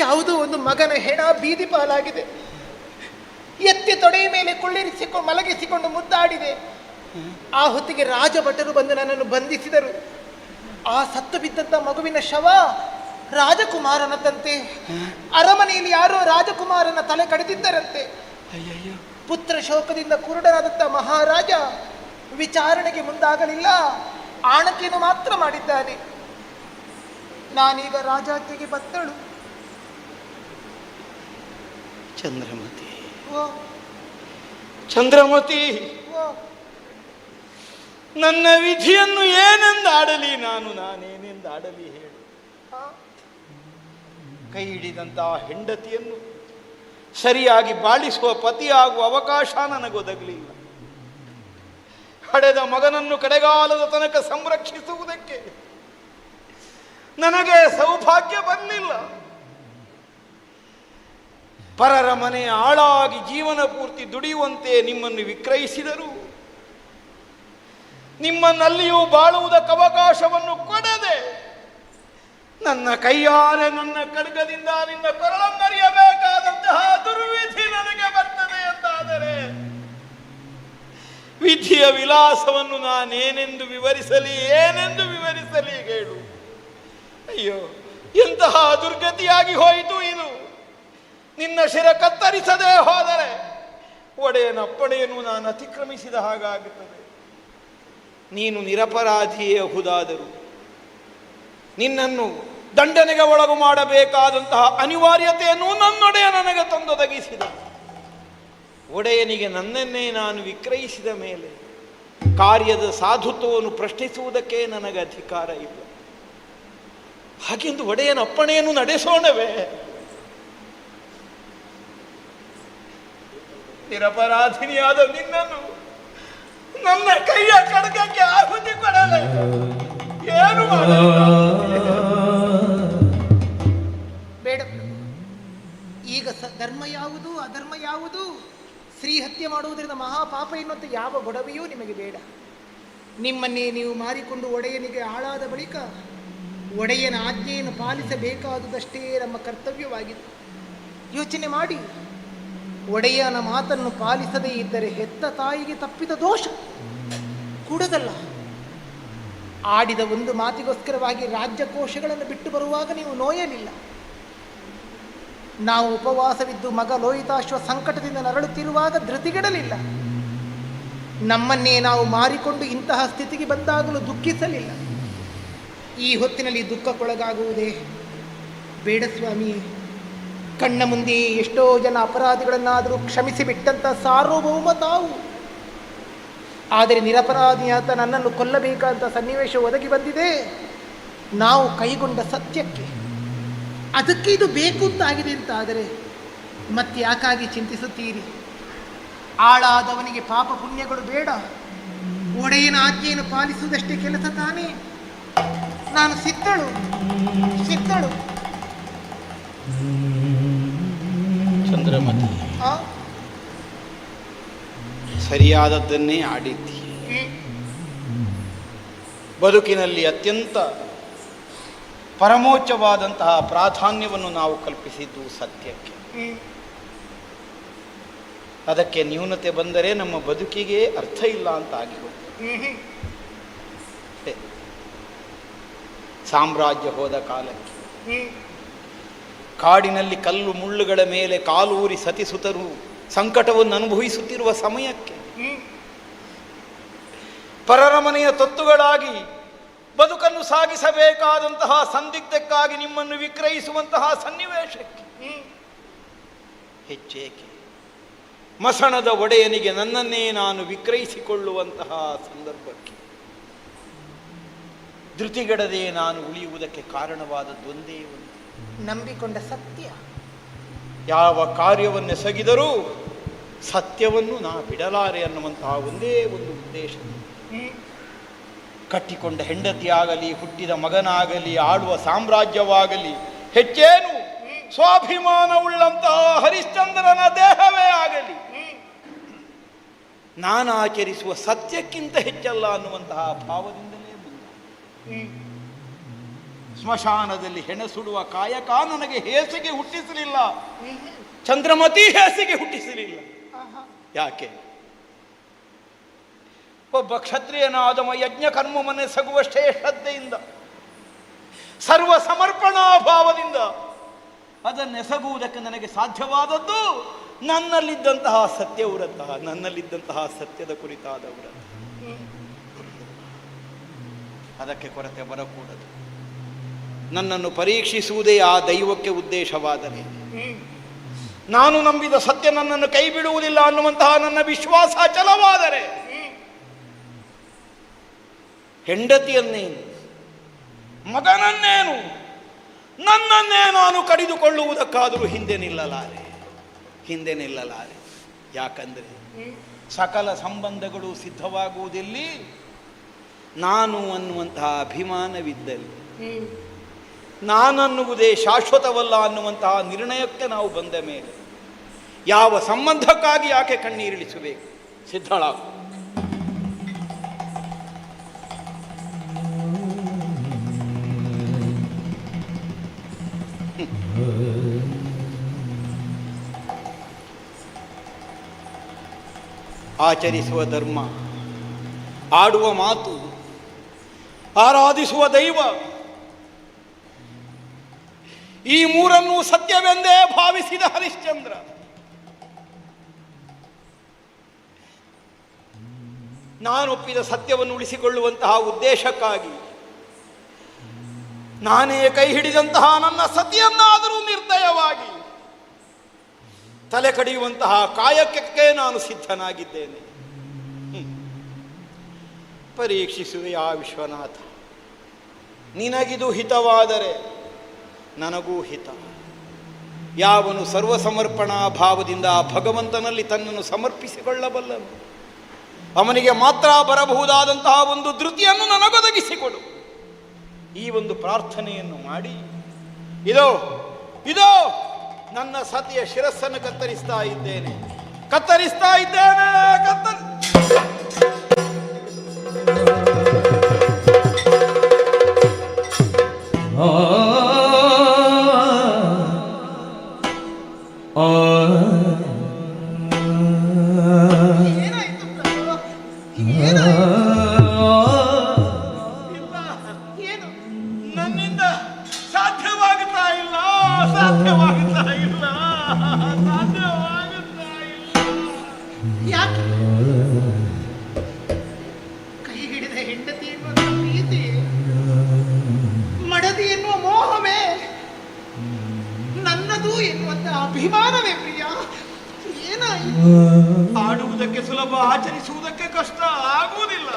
ಯಾವುದೋ ಒಂದು ಮಗನ ಹೆಣ ಬೀದಿ ಪಾಲಾಗಿದೆ. ಎತ್ತಿ ತೊಡೆಯ ಮೇಲೆ ಕುಳ್ಳಿರಿಸಿಕೊಂಡು ಮಲಗಿಸಿಕೊಂಡು ಮುದ್ದಾಡಿದೆ. ಆ ಹೊತ್ತಿಗೆ ರಾಜಭಟರು ಬಂದು ನನ್ನನ್ನು ಬಂಧಿಸಿದರು. ಆ ಸತ್ತು ಬಿದ್ದಂಥ ಮಗುವಿನ ಶವ ರಾಜಕುಮಾರನದಂತೆ. ಅರಮನೆಯಲ್ಲಿ ಯಾರೋ ರಾಜಕುಮಾರನ ತಲೆ ಕಡಿದಿದ್ದರಂತೆ. ಪುತ್ರ ಶೋಕದಿಂದ ಕುರುಡನಾದಂಥ ಮಹಾರಾಜ ವಿಚಾರಣೆಗೆ ಮುಂದಾಗಲಿಲ್ಲ, ಆಣತಿಯನ್ನು ಮಾತ್ರ ಮಾಡಿದ್ದಾನೆ. ನಾನೀಗ ರಾಜಾಜ್ಞೆಗೆ ಬತ್ತಳು. ಚಂದ್ರಮತಿ, ಓ ಚಂದ್ರಮತಿ, ಓ, ನನ್ನ ವಿಧಿಯನ್ನು ಏನೆಂದಾಡಲಿ ನಾನೇನೆಂದಾಡಲಿ ಹೇಳು. ಕೈ ಹಿಡಿದಂತಹ ಹೆಂಡತಿಯನ್ನು ಸರಿಯಾಗಿ ಬಾಳಿಸುವ ಪತಿಯಾಗುವ ಅವಕಾಶ ನನಗೊದಗಲಿಲ್ಲ. ಹಡೆದ ಮಗನನ್ನು ಕಡೆಗಾಲದ ತನಕ ಸಂರಕ್ಷಿಸುವುದಕ್ಕೆ ನನಗೆ ಸೌಭಾಗ್ಯ ಬರಲಿಲ್ಲ. ಪರರ ಮನೆ ಆಳಾಗಿ ಜೀವನ ಪೂರ್ತಿ ದುಡಿಯುವಂತೆ ನಿಮ್ಮನ್ನು ವಿಕ್ರಯಿಸಿದರು. ನಿಮ್ಮನ್ನಲ್ಲಿಯೂ ಬಾಳುವುದಕ್ಕೆ ಅವಕಾಶವನ್ನು ಕೊಡದೆ ನನ್ನ ಕೈಯಾರೆ ನನ್ನ ಖಡ್ಗದಿಂದ ನಿನ್ನ ಕೊರಳನ್ನರಿಯಬೇಕಾದಂತಹ ದುರ್ವಿಧಿ ನನಗೆ ಬರ್ತದೆ ಎಂದಾದರೆ ವಿಧಿಯ ವಿಲಾಸವನ್ನು ನಾನೇನೆಂದು ವಿವರಿಸಲಿ, ಏನೆಂದು ವಿವರಿಸಲಿ ಹೇಳು. ಅಯ್ಯೋ, ಎಂತಹ ದುರ್ಗತಿಯಾಗಿ ಹೋಯಿತು ಇದು. ನಿನ್ನ ಶಿರ ಕತ್ತರಿಸದೆ ಹೋದರೆ ಒಡೆಯನ ಅಪ್ಪಣೆಯನ್ನು ನಾನು ಅತಿಕ್ರಮಿಸಿದ ಹಾಗಾಗುತ್ತದೆ. ನೀನು ನಿರಪರಾಧಿಯೇ ಹುದಾದರು ನಿನ್ನನ್ನು ದಂಡನೆಗೆ ಒಳಗು ಮಾಡಬೇಕಾದಂತಹ ಅನಿವಾರ್ಯತೆಯನ್ನು ನನ್ನೊಡೆಯ ನನಗೆ ತಂದೊದಗಿಸಿದ. ಒಡೆಯನಿಗೆ ನನ್ನನ್ನೇ ನಾನು ವಿಕ್ರಯಿಸಿದ ಮೇಲೆ ಕಾರ್ಯದ ಸಾಧುತ್ವವನ್ನು ಪ್ರಶ್ನಿಸುವುದಕ್ಕೆ ನನಗೆ ಅಧಿಕಾರ ಇಲ್ಲ. ಹಾಗೆಂದು ಒಡೆಯನ ಅಪ್ಪಣೆಯನ್ನು ನಡೆಸೋಣವೇ? ನಿರಪರಾಧಿನಿಯಾದ ನಿನ್ನನ್ನು ನನ್ನ ಕೈಯ ಕಡಗಕ್ಕೆ ಆಹುತಿ ಕೊಡಲೆ ಏನು ಬೇಡ ಪ್ರಭು, ಈಗ ಧರ್ಮ ಯಾವುದು ಅಧರ್ಮ ಯಾವುದು, ಸ್ತ್ರೀ ಹತ್ಯೆ ಮಾಡುವುದರಿಂದ ಮಹಾಪಾಪ ಎನ್ನುವಂಥ ಯಾವ ಗೊಡವೆಯೂ ನಿಮಗೆ ಬೇಡ. ನಿಮ್ಮನ್ನೇ ನೀವು ಮಾರಿಕೊಂಡು ಒಡೆಯನಿಗೆ ಆಳಾದ ಬಳಿಕ ಒಡೆಯನ ಆಜ್ಞೆಯನ್ನು ಪಾಲಿಸಬೇಕಾದುದಷ್ಟೇ ನಮ್ಮ ಕರ್ತವ್ಯವಾಗಿದೆ. ಯೋಚನೆ ಮಾಡಿ, ಒಡೆಯನ ಮಾತನ್ನು ಪಾಲಿಸದೇ ಇದ್ದರೆ ಹೆತ್ತ ತಾಯಿಗೆ ತಪ್ಪಿದ ದೋಷ ಕೂಡದಲ್ಲ. ಆಡಿದ ಒಂದು ಮಾತಿಗೋಸ್ಕರವಾಗಿ ರಾಜ್ಯಕೋಶಗಳನ್ನು ಬಿಟ್ಟು ಬರುವಾಗ ನೀವು ನೋಯಲಿಲ್ಲ. ನಾವು ಉಪವಾಸವಿದ್ದು ಮಗ ಲೋಹಿತಾಶ್ವ ಸಂಕಟದಿಂದ ನರಳುತ್ತಿರುವಾಗ ಧೃತಿಗೆಡಲಿಲ್ಲ. ನಮ್ಮನ್ನೇ ನಾವು ಮಾರಿಕೊಂಡು ಇಂತಹ ಸ್ಥಿತಿಗೆ ಬಂದಾಗಲೂ ದುಃಖಿಸಲಿಲ್ಲ. ಈ ಹೊತ್ತಿನಲ್ಲಿ ದುಃಖಕ್ಕೊಳಗಾಗುವುದೇ ಬೇಡ ಸ್ವಾಮಿ. ಕಣ್ಣ ಮುಂದೆ ಎಷ್ಟೋ ಜನ ಅಪರಾಧಿಗಳನ್ನಾದರೂ ಕ್ಷಮಿಸಿ ಬಿಟ್ಟಂಥ ಸಾರ್ವಭೌಮ ತಾವು. ಆದರೆ ನಿರಪರಾಧಿಯಾತ ನನ್ನನ್ನು ಕೊಲ್ಲಬೇಕಂತ ಸನ್ನಿವೇಶ ಒದಗಿ ಬಂದಿದೆ. ನಾವು ಕೈಗೊಂಡ ಸತ್ಯಕ್ಕೆ ಅದಕ್ಕೆ ಇದು ಬೇಕು ಅಂತಾಗಿದೆ ಅಂತಾದರೆ ಮತ್ತೆ ಯಾಕಾಗಿ ಚಿಂತಿಸುತ್ತೀರಿ? ಆಳಾದವನಿಗೆ ಪಾಪ ಪುಣ್ಯಗಳು ಬೇಡ, ಒಡೆಯನ ಆಜ್ಞೆಯನ್ನು ಪಾಲಿಸುವುದಷ್ಟೇ ಕೆಲಸ ತಾನೇ. ನಾನು ಸಿದ್ಧಳು. ಚಂದ್ರಮತಿ, ಸರಿಯಾದದ್ದನ್ನೇ ಆಡಿದ್ದಿ. ಬದುಕಿನಲ್ಲಿ ಅತ್ಯಂತ ಪರಮೋಚ್ಚವಾದಂತಹ ಪ್ರಾಧಾನ್ಯವನ್ನು ನಾವು ಕಲ್ಪಿಸಿದ್ದು ಸತ್ಯಕ್ಕೆ. ಅದಕ್ಕೆ ನ್ಯೂನತೆ ಬಂದರೆ ನಮ್ಮ ಬದುಕಿಗೆ ಅರ್ಥ ಇಲ್ಲ ಅಂತ ಆಗಿರುತ್ತೆ. ಸಾಮ್ರಾಜ್ಯ ಹೋದ ಕಾಲಕ್ಕೆ ಕಾಡಿನಲ್ಲಿ ಕಲ್ಲು ಮುಳ್ಳುಗಳ ಮೇಲೆ ಕಾಲೂರಿ ಸತಿಸುತ್ತರು ಸಂಕಟವನ್ನು ಅನುಭವಿಸುತ್ತಿರುವ ಸಮಯಕ್ಕೆ ಪರರ ಮನೆಯ ತೊತ್ತುಗಳಾಗಿ ಬದುಕನ್ನು ಸಾಗಿಸಬೇಕಾದಂತಹ ಸಂದಿಗ್ಧಕ್ಕಾಗಿ ನಿಮ್ಮನ್ನು ವಿಕ್ರಯಿಸುವಂತಹ ಸನ್ನಿವೇಶಕ್ಕೆ ಹೆಚ್ಚೇಕೆ? ಮಸಣದ ಒಡೆಯನಿಗೆ ನನ್ನನ್ನೇ ನಾನು ವಿಕ್ರಯಿಸಿಕೊಳ್ಳುವಂತಹ ಸಂದರ್ಭಕ್ಕೆ ಧೃತಿಗೆಡದೆ ನಾನು ಉಳಿಯುವುದಕ್ಕೆ ಕಾರಣವಾದದ್ದೊಂದೇ ಒಂದು, ನಂಬಿಕೊಂಡ ಸತ್ಯ. ಯಾವ ಕಾರ್ಯವನ್ನೆಸಗಿದರೂ ಸತ್ಯವನ್ನು ನಾ ಬಿಡಲಾರೆ ಅನ್ನುವಂತಹ ಒಂದೇ ಒಂದು ಉದ್ದೇಶ. ಕಟ್ಟಿಕೊಂಡ ಹೆಂಡತಿಯಾಗಲಿ, ಹುಟ್ಟಿದ ಮಗನಾಗಲಿ, ಆಳುವ ಸಾಮ್ರಾಜ್ಯವಾಗಲಿ, ಹೆಚ್ಚೇನು ಸ್ವಾಭಿಮಾನವುಳ್ಳಂತಹ ಹರಿಶ್ಚಂದ್ರನ ದೇಹವೇ ಆಗಲಿ, ನಾನು ಆಚರಿಸುವ ಸತ್ಯಕ್ಕಿಂತ ಹೆಚ್ಚಲ್ಲ ಅನ್ನುವಂತಹ ಭಾವದಿಂದಲೇ ಮುಂದೆ. ಸ್ಮಶಾನದಲ್ಲಿ ಹೆಣ ಸುಡುವ ಕಾಯಕ ನನಗೆ ಹೇಸಿಗೆ ಹುಟ್ಟಿಸಲಿಲ್ಲ, ಚಂದ್ರಮತಿ ಹೇಸಿಗೆ ಹುಟ್ಟಿಸಲಿಲ್ಲ. ಯಾಕೆ? ಒಬ್ಬ ಕ್ಷತ್ರಿಯನಾದಮ ಯಜ್ಞ ಕರ್ಮವನ್ನೆಸಗುವಷ್ಟೇ ಶ್ರದ್ಧೆಯಿಂದ, ಸರ್ವ ಸಮರ್ಪಣಾ ಭಾವದಿಂದ ಅದನ್ನೆಸಗುವುದಕ್ಕೆ ನನಗೆ ಸಾಧ್ಯವಾದದ್ದು ನನ್ನಲ್ಲಿದ್ದಂತಹ ಸತ್ಯವ್ರತ, ನನ್ನಲ್ಲಿದ್ದಂತಹ ಸತ್ಯದ ಕುರಿತಾದ ವ್ರತ. ಅದಕ್ಕೆ ಕೊರತೆ ಬರಕೂಡದು. ನನ್ನನ್ನು ಪರೀಕ್ಷಿಸುವುದೇ ಆ ದೈವಕ್ಕೆ ಉದ್ದೇಶವಾದರೆ, ನಾನು ನಂಬಿದ ಸತ್ಯ ನನ್ನನ್ನು ಕೈ ಬಿಡುವುದಿಲ್ಲ ಅನ್ನುವಂತಹ ನನ್ನ ವಿಶ್ವಾಸ ಅಚಲವಾದರೆ, ಹೆಂಡತಿಯನ್ನೇನು, ಮಗನನ್ನೇನು, ನನ್ನನ್ನೇ ನಾನು ಕಡಿದುಕೊಳ್ಳುವುದಕ್ಕಾದರೂ ಹಿಂದೆ ನಿಲ್ಲಲಾರೆ. ಯಾಕಂದರೆ ಸಕಲ ಸಂಬಂಧಗಳು ಸಿದ್ಧವಾಗುವುದೆಲ್ಲಿ ನಾನು ಅನ್ನುವಂತಹ ಅಭಿಮಾನವಿದ್ದಲ್ಲಿ, ನಾನನ್ನುವುದೇ ಶಾಶ್ವತವಲ್ಲ ಅನ್ನುವಂತಹ ನಿರ್ಣಯಕ್ಕೆ ನಾವು ಬಂದ ಮೇಲೆ ಯಾವ ಸಂಬಂಧಕ್ಕಾಗಿ ಯಾಕೆ ಕಣ್ಣೀರಿಳಿಸಬೇಕು? ಸಿದ್ಧಳಾಗು. ಆಚರಿಸುವ ಧರ್ಮ, ಆಡುವ ಮಾತು, ಆರಾಧಿಸುವ ದೈವ, ಈ ಮೂರನ್ನೂ ಸತ್ಯವೆಂದೇ ಭಾವಿಸಿದ ಹರಿಶ್ಚಂದ್ರ ನಾನೊಪ್ಪಿದ ಸತ್ಯವನ್ನು ಉಳಿಸಿಕೊಳ್ಳುವಂತಹ ಉದ್ದೇಶಕ್ಕಾಗಿ ನಾನೇ ಕೈ ಹಿಡಿದಂತಹ ನನ್ನ ಸತಿಯನ್ನಾದರೂ ನಿರ್ದಯವಾಗಿ ತಲೆ ಕಡಿಯುವಂತಹ ಕಾಯಕಕ್ಕೆ ನಾನು ಸಿದ್ಧನಾಗಿದ್ದೇನೆ. ಪರೀಕ್ಷಿಸುವೆ ಆ ವಿಶ್ವನಾಥ, ನಿನಗಿದು ಹಿತವಾದರೆ ನನಗೂ ಹಿತ. ಯಾವನು ಸರ್ವಸಮರ್ಪಣಾ ಭಾವದಿಂದ ಭಗವಂತನಲ್ಲಿ ತನ್ನನ್ನು ಸಮರ್ಪಿಸಿಕೊಳ್ಳಬಲ್ಲನು, ಅವನಿಗೆ ಮಾತ್ರ ಬರಬಹುದಾದಂತಹ ಒಂದು ಧೃತಿಯನ್ನು ನನಗೊದಗಿಸಿಕೊಡು. ಈ ಒಂದು ಪ್ರಾರ್ಥನೆಯನ್ನು ಮಾಡಿ, ಇದೋ ನನ್ನ ಸತಿಯ ಶಿರಸ್ಸನ್ನು ಕತ್ತರಿಸ್ತಾ ಇದ್ದೇನೆ. ಏನಾಯ್ತು ಪ್ರಭು? ಏನು? ನನ್ನಿಂದ ಸಾಧ್ಯವಾಗುತ್ತಾ ಇಲ್ಲ, ಸಾಧ್ಯವಾಗುತ್ತಾ ಇಲ್ಲ, ಸಾಧ್ಯವಾಗುತ್ತಾ ಇಲ್ಲ. ಯಾಕೆ? ಕೈ ಹಿಡಿದ ಹೆಂಡತಿ ಎನ್ನುವ ಪ್ರೀತಿ, ಮಡದಿ ಎನ್ನುವ ಮೋಹವೇ, ನನ್ನದು ಎನ್ನುವಂತ ಅಭಿಮಾನವೇ ಪ್ರಿಯ. ಏನಾಯಿತು? ಆಡುವುದಕ್ಕೆ ಸುಲಭ, ಆಚರಿಸುವುದಕ್ಕೆ ಕಷ್ಟ, ಆಗುವುದಿಲ್ಲ.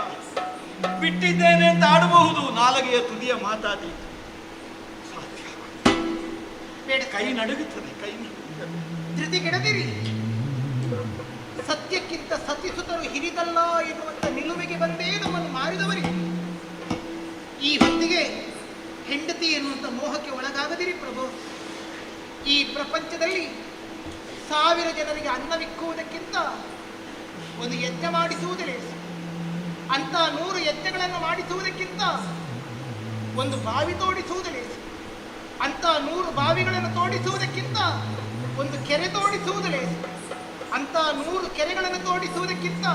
ಬಿಟ್ಟಿದ್ದೇನೆ ಅಂತ ಆಡಬಹುದು, ನಾಲಗೆಯ ತುದಿಯ ಮಾತಾದೀತು. ಸಾಧ್ಯ ಬೇಡ, ಕೈ ನಡುಗುತ್ತದೆ, ಕೈ ನಡುಗುತ್ತದೆ. ಧೃತಿಗೆಡದಿರಿ. ಸತ್ಯಕ್ಕಿಂತ ಸತ್ಯಸುತರು ಹಿರಿದಲ್ಲ ಎನ್ನುವಂತ ನಿಲುವಿಗೆ ಬಂದೇ ನಮ್ಮನ್ನು ಮಾರಿದವರಿಗೆ ಈ ಹೊತ್ತಿಗೆ ಹೆಂಡತಿ ಎನ್ನುವಂತ ಮೋಹಕ್ಕೆ ಒಳಗಾಗದಿರಿ ಪ್ರಭು. ಈ ಪ್ರಪಂಚದಲ್ಲಿ 1000 ಜನರಿಗೆ ಅನ್ನವಿಕ್ಕುವುದಕ್ಕಿಂತ ಒಂದು ಯಜ್ಞ ಮಾಡಿಸುವುದೇ ಲೇಸು. ಅಂತ 100 ಯಜ್ಞಗಳನ್ನು ಮಾಡಿಸುವುದಕ್ಕಿಂತ ಒಂದು ಬಾವಿ ತೋಡಿಸುವುದು ಲೇಸು. ಅಂತ 100 ಬಾವಿಗಳನ್ನು ತೋಡಿಸುವುದಕ್ಕಿಂತ ಒಂದು ಕೆರೆ ತೋಡಿಸುವುದು ಲೇಸು. ಅಂತ 100 ಕೆರೆಗಳನ್ನು ತೋಡಿಸುವುದಕ್ಕಿಂತ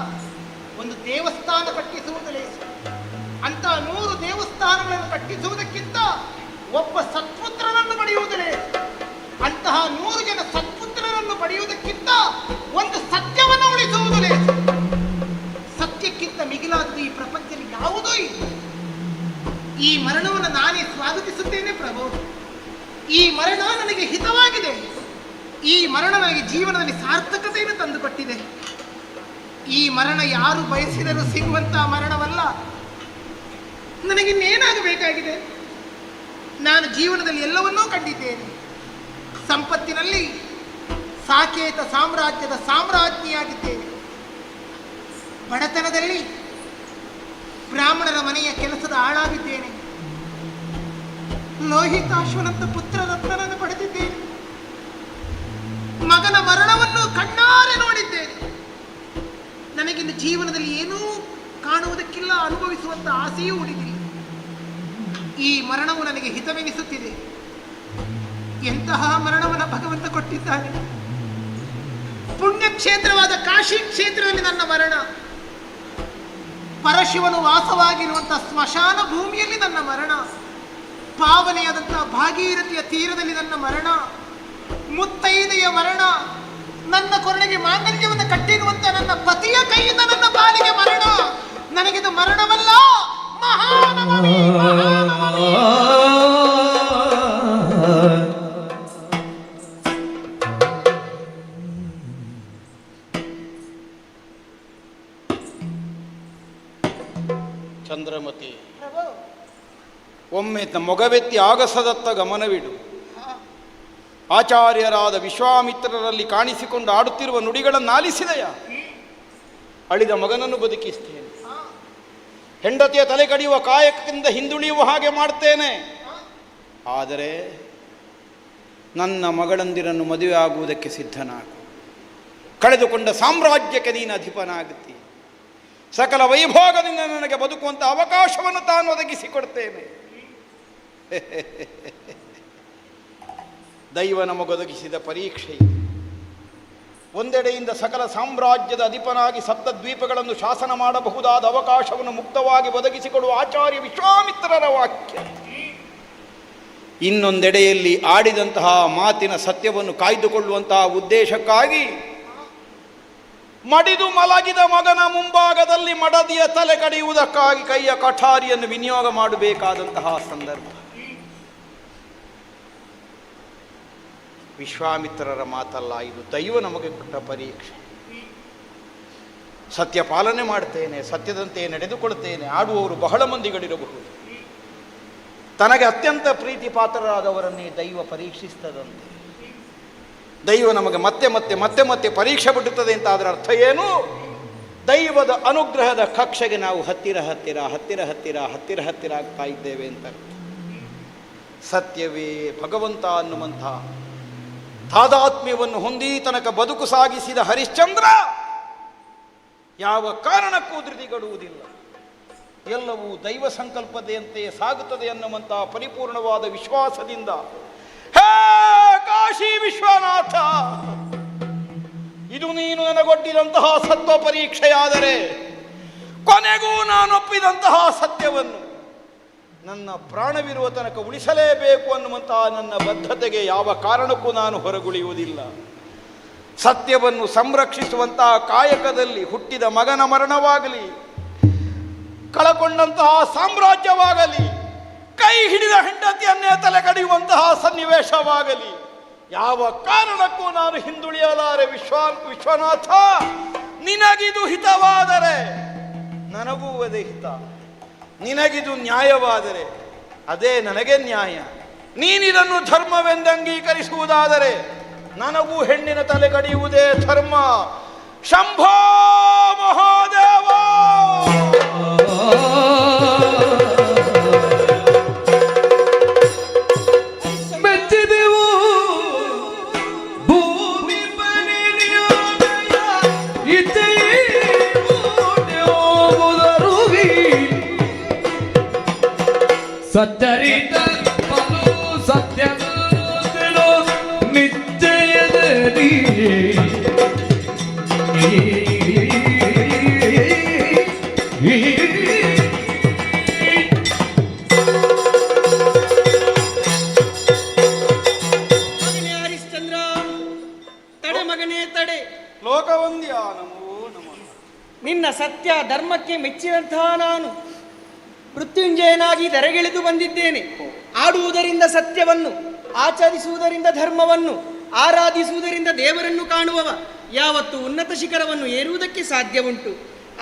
ಒಂದು ದೇವಸ್ಥಾನ ಕಟ್ಟಿಸುವುದು ಲೇಸು. ಅಂತ 100 ದೇವಸ್ಥಾನಗಳನ್ನು ಕಟ್ಟಿಸುವುದಕ್ಕಿಂತ ಒಬ್ಬ ಸತ್ಪುತ್ರನನ್ನು ಪಡೆಯುವುದು ಲೇಸು. ಅಂತಹ 100 ಜನ ಸತ್ಪುತ್ರರನ್ನು ಪಡೆಯುವುದಕ್ಕಿಂತ ಒಂದು ಸತ್ಯವನ್ನು ಉಳಿಸುವುದು ಲೇಸು. ಸತ್ಯಕ್ಕಿಂತ ಮಿಗಿಲಾದದ್ದು ಈ ಪ್ರಪಂಚದಲ್ಲಿ ಯಾವುದೂ ಇಲ್ಲ. ಈ ಮರಣವನ್ನು ನಾನೇ ಸ್ವಾಗತಿಸುತ್ತೇನೆ ಪ್ರಭು. ಈ ಮರಣ ನನಗೆ ಹಿತವಾಗಿದೆ. ಈ ಮರಣ ನನಗೆ ಜೀವನದಲ್ಲಿ ಸಾರ್ಥಕತೆಯನ್ನು ತಂದುಕೊಟ್ಟಿದೆ. ಈ ಮರಣ ಯಾರು ಬಯಸಿದರೂ ಸಿಗುವಂತಹ ಮರಣವಲ್ಲ. ನನಗಿನ್ನೇನಾಗಬೇಕಾಗಿದೆ? ನಾನು ಜೀವನದಲ್ಲಿ ಎಲ್ಲವನ್ನೂ ಕಂಡಿದ್ದೇನೆ. ಸಂಪತ್ತಿನಲ್ಲಿ ಸಾಕೇತ ಸಾಮ್ರಾಜ್ಯದ ಸಾಮ್ರಾಜ್ಞಿಯಾಗಿದ್ದೇನೆ. ಬಡತನದಲ್ಲಿ ಬ್ರಾಹ್ಮಣರ ಮನೆಯ ಕೆಲಸದ ಆಳಾಗಿದ್ದೇನೆ. ಲೋಹಿತಾಶ್ವನಂತ ಪುತ್ರ ರತ್ನನನ್ನು ಪಡೆದಿದ್ದೇನೆ. ಮಗನ ಮರಣವನ್ನು ಕಣ್ಣಾರೆ ನೋಡಿದ್ದೇನೆ. ನನಗಿನ್ನು ಜೀವನದಲ್ಲಿ ಏನೂ ಕಾಣುವುದಕ್ಕಿಲ್ಲ, ಅನುಭವಿಸುವಂತ ಆಸೆಯೂ ಉಳಿದಿಲ್ಲ. ಈ ಮರಣವು ನನಗೆ ಹಿತವೆನಿಸುತ್ತಿದೆ. ಎಂತಹ ಮರಣವನ್ನು ಭಗವಂತ ಕೊಟ್ಟಿದ್ದಾನೆ. ಪುಣ್ಯಕ್ಷೇತ್ರವಾದ ಕಾಶಿ ಕ್ಷೇತ್ರದಲ್ಲಿ ನನ್ನ ಮರಣ, ಪರಶಿವನು ವಾಸವಾಗಿರುವಂತಹ ಸ್ಮಶಾನ ಭೂಮಿಯಲ್ಲಿ ನನ್ನ ಮರಣ, ಪಾವನೆಯಾದಂತಹ ಭಾಗೀರಥಿಯ ತೀರದಲ್ಲಿ ನನ್ನ ಮರಣ, ಮುತ್ತೈದೆಯ ಮರಣ, ನನ್ನ ಕೊರಳಿಗೆ ಮಾಂಗಲ್ಯವನ್ನು ಕಟ್ಟಿರುವಂತ ನನ್ನ ಪತಿಯ ಕೈಯಿಂದ ನನ್ನ ಬಾಲಿಗೆ ಮರಣ. ನನಗಿದು ಮರಣವಲ್ಲ, ಮಹಾನವಮಿ, ಮಹಾನವಮಿ. ಚಂದ್ರಮತಿ, ಪ್ರಭು, ಒಮ್ಮೆ ಮೊಗವೆತ್ತಿ ಆಗಸದತ್ತ ಗಮನವಿಡು. ಆಚಾರ್ಯರಾದ ವಿಶ್ವಾಮಿತ್ರರಲ್ಲಿ ಕಾಣಿಸಿಕೊಂಡು ಆಡುತ್ತಿರುವ ನುಡಿಗಳನ್ನು ಆಲಿಸಿದೆಯ? ಅಳಿದ ಮಗನನ್ನು ಬದುಕಿಸ್ತೇನೆ, ಹೆಂಡತಿಯ ತಲೆ ಕಡಿಯುವ ಕಾಯಕದಿಂದ ಹಿಂದುಳಿಯುವ ಹಾಗೆ ಮಾಡ್ತೇನೆ. ಆದರೆ ನನ್ನ ಮಗಳಂದಿರನ್ನು ಮದುವೆ ಆಗುವುದಕ್ಕೆ ಸಿದ್ಧನಾಗು. ಕಳೆದುಕೊಂಡ ಸಾಮ್ರಾಜ್ಯಕ್ಕೆ ನೀನು ಅಧಿಪನಾಗುತ್ತಿ. ಸಕಲ ವೈಭೋಗದಿಂದ ನನಗೆ ಬದುಕುವಂಥ ಅವಕಾಶವನ್ನು ತಾನು ಒದಗಿಸಿಕೊಡ್ತೇನೆ. ದೈವ ನಮಗೊದಗಿಸಿದ ಪರೀಕ್ಷೆ. ಒಂದೆಡೆಯಿಂದ ಸಕಲ ಸಾಮ್ರಾಜ್ಯದ ಅಧಿಪನಾಗಿ ಸಪ್ತದ್ವೀಪಗಳನ್ನು ಶಾಸನ ಮಾಡಬಹುದಾದ ಅವಕಾಶವನ್ನು ಮುಕ್ತವಾಗಿ ಒದಗಿಸಿಕೊಡುವ ಆಚಾರ್ಯ ವಿಶ್ವಾಮಿತ್ರರ ವಾಕ್ಯ. ಇನ್ನೊಂದೆಡೆಯಲ್ಲಿ ಆಡಿದಂತಹ ಮಾತಿನ ಸತ್ಯವನ್ನು ಕಾಯ್ದುಕೊಳ್ಳುವಂತಹ ಉದ್ದೇಶಕ್ಕಾಗಿ ಮಡಿದು ಮಲಗಿದ ಮಗನ ಮುಂಭಾಗದಲ್ಲಿ ಮಡದಿಯ ತಲೆ ಕಡಿಯುವುದಕ್ಕಾಗಿ ಕೈಯ ಕಠಾರಿಯನ್ನು ವಿನಿಯೋಗ ಮಾಡಬೇಕಾದಂತಹ ಸಂದರ್ಭ. ವಿಶ್ವಾಮಿತ್ರರ ಮಾತಲ್ಲ ಇದು, ದೈವ ನಮಗೆ ಕೊಟ್ಟ ಪರೀಕ್ಷೆ. ಸತ್ಯ ಪಾಲನೆ ಮಾಡ್ತೇನೆ, ಸತ್ಯದಂತೆ ನಡೆದುಕೊಳ್ತೇನೆ ಆಡುವವರು ಬಹಳ ಮಂದಿಗಳಿರಬಹುದು. ತನಗೆ ಅತ್ಯಂತ ಪ್ರೀತಿ ಪಾತ್ರರಾದವರನ್ನೇ ದೈವ ಪರೀಕ್ಷಿಸ್ತದಂತೆ. ದೈವ ನಮಗೆ ಮತ್ತೆ ಮತ್ತೆ ಮತ್ತೆ ಮತ್ತೆ ಪರೀಕ್ಷೆ ಬಿಡುತ್ತದೆ ಅಂತ ಅದರ ಅರ್ಥ ಏನು? ದೈವದ ಅನುಗ್ರಹದ ಕಕ್ಷೆಗೆ ನಾವು ಹತ್ತಿರ ಹತ್ತಿರ ಹತ್ತಿರ ಹತ್ತಿರ ಹತ್ತಿರ ಹತ್ತಿರ ಆಗ್ತಾ ಇದ್ದೇವೆ ಅಂತ. ಸತ್ಯವೇ ಭಗವಂತ ಅನ್ನುವಂಥ ತಾದಾತ್ಮ್ಯವನ್ನು ಹೊಂದಿ ತನಕ ಬದುಕು ಸಾಗಿಸಿದ ಹರಿಶ್ಚಂದ್ರ ಯಾವ ಕಾರಣಕ್ಕೂ ಧೃತಿಗಡುವುದಿಲ್ಲ. ಎಲ್ಲವೂ ದೈವ ಸಂಕಲ್ಪದಂತೆಯೇ ಸಾಗುತ್ತದೆ ಅನ್ನುವಂತಹ ಪರಿಪೂರ್ಣವಾದ ವಿಶ್ವಾಸದಿಂದ, ಹೇ ಕಾಶಿ ವಿಶ್ವನಾಥ, ಇದು ನೀನು ನನಗೊಡ್ಡಿದಂತಹ ಸತ್ವ ಪರೀಕ್ಷೆಯಾದರೆ ಕೊನೆಗೂ ನಾನೊಪ್ಪಿದಂತಹ ಸತ್ಯವನ್ನು ನನ್ನ ಪ್ರಾಣವಿರುವ ತನಕ ಉಳಿಸಲೇಬೇಕು ಅನ್ನುವಂತಹ ನನ್ನ ಬದ್ಧತೆಗೆ ಯಾವ ಕಾರಣಕ್ಕೂ ನಾನು ಹೊರಗುಳಿಯುವುದಿಲ್ಲ. ಸತ್ಯವನ್ನು ಸಂರಕ್ಷಿಸುವಂತಹ ಕಾಯಕದಲ್ಲಿ ಹುಟ್ಟಿದ ಮಗನ ಮರಣವಾಗಲಿ, ಕಳಕೊಂಡಂತಹ ಸಾಮ್ರಾಜ್ಯವಾಗಲಿ, ಕೈ ಹಿಡಿದ ಹೆಂಡತಿಯನ್ನೇ ತಲೆ ಕಡಿಯುವಂತಹ ಸನ್ನಿವೇಶವಾಗಲಿ, ಯಾವ ಕಾರಣಕ್ಕೂ ನಾನು ಹಿಂದುಳಿಯಲಾರೆ. ವಿಶ್ವನಾಥ, ನಿನಗಿದು ಹಿತವಾದರೆ ನನಗೂ ಅದೇ ಹಿತ, ನಿನಗಿದು ನ್ಯಾಯವಾದರೆ ಅದೇ ನನಗೆ ನ್ಯಾಯ. ನೀನಿದನ್ನು ಧರ್ಮವೆಂದು ಅಂಗೀಕರಿಸುವುದಾದರೆ ನನಗೂ ಹೆಣ್ಣಿನ ತಲೆ ಕಡಿಯುವುದೇ ಧರ್ಮ. ಶಂಭೋ ಮಹಾದೇವ. ಮೆಚ್ಚಿದೆವು ಭೂಮಿ ಸಚ್ಚರಿತ ಸತ್ಯ ನಿಶ್ಚಯದಲ್ಲಿ ಹರಿಶ್ಚಂದ್ರ, ತಡೆ ಮಗನೇ ತಡೆ. ಲೋಕವಂದ್ಯ ನಮೋ ನಮಃ. ನಿನ್ನ ಸತ್ಯ ಧರ್ಮಕ್ಕೆ ಮೆಚ್ಚಿದಂತಹ ನಾನು ಮೃತ್ಯುಂಜಯನಾಗಿ ಧರೆಗಿಳಿದು ಬಂದಿದ್ದೇನೆ. ಆಡುವುದರಿಂದ ಸತ್ಯವನ್ನು, ಆಚರಿಸುವುದರಿಂದ ಧರ್ಮವನ್ನು, ಆರಾಧಿಸುವುದರಿಂದ ದೇವರನ್ನು ಕಾಣುವವ ಯಾವತ್ತು ಉನ್ನತ ಶಿಖರವನ್ನು ಏರುವುದಕ್ಕೆ ಸಾಧ್ಯ ಉಂಟು.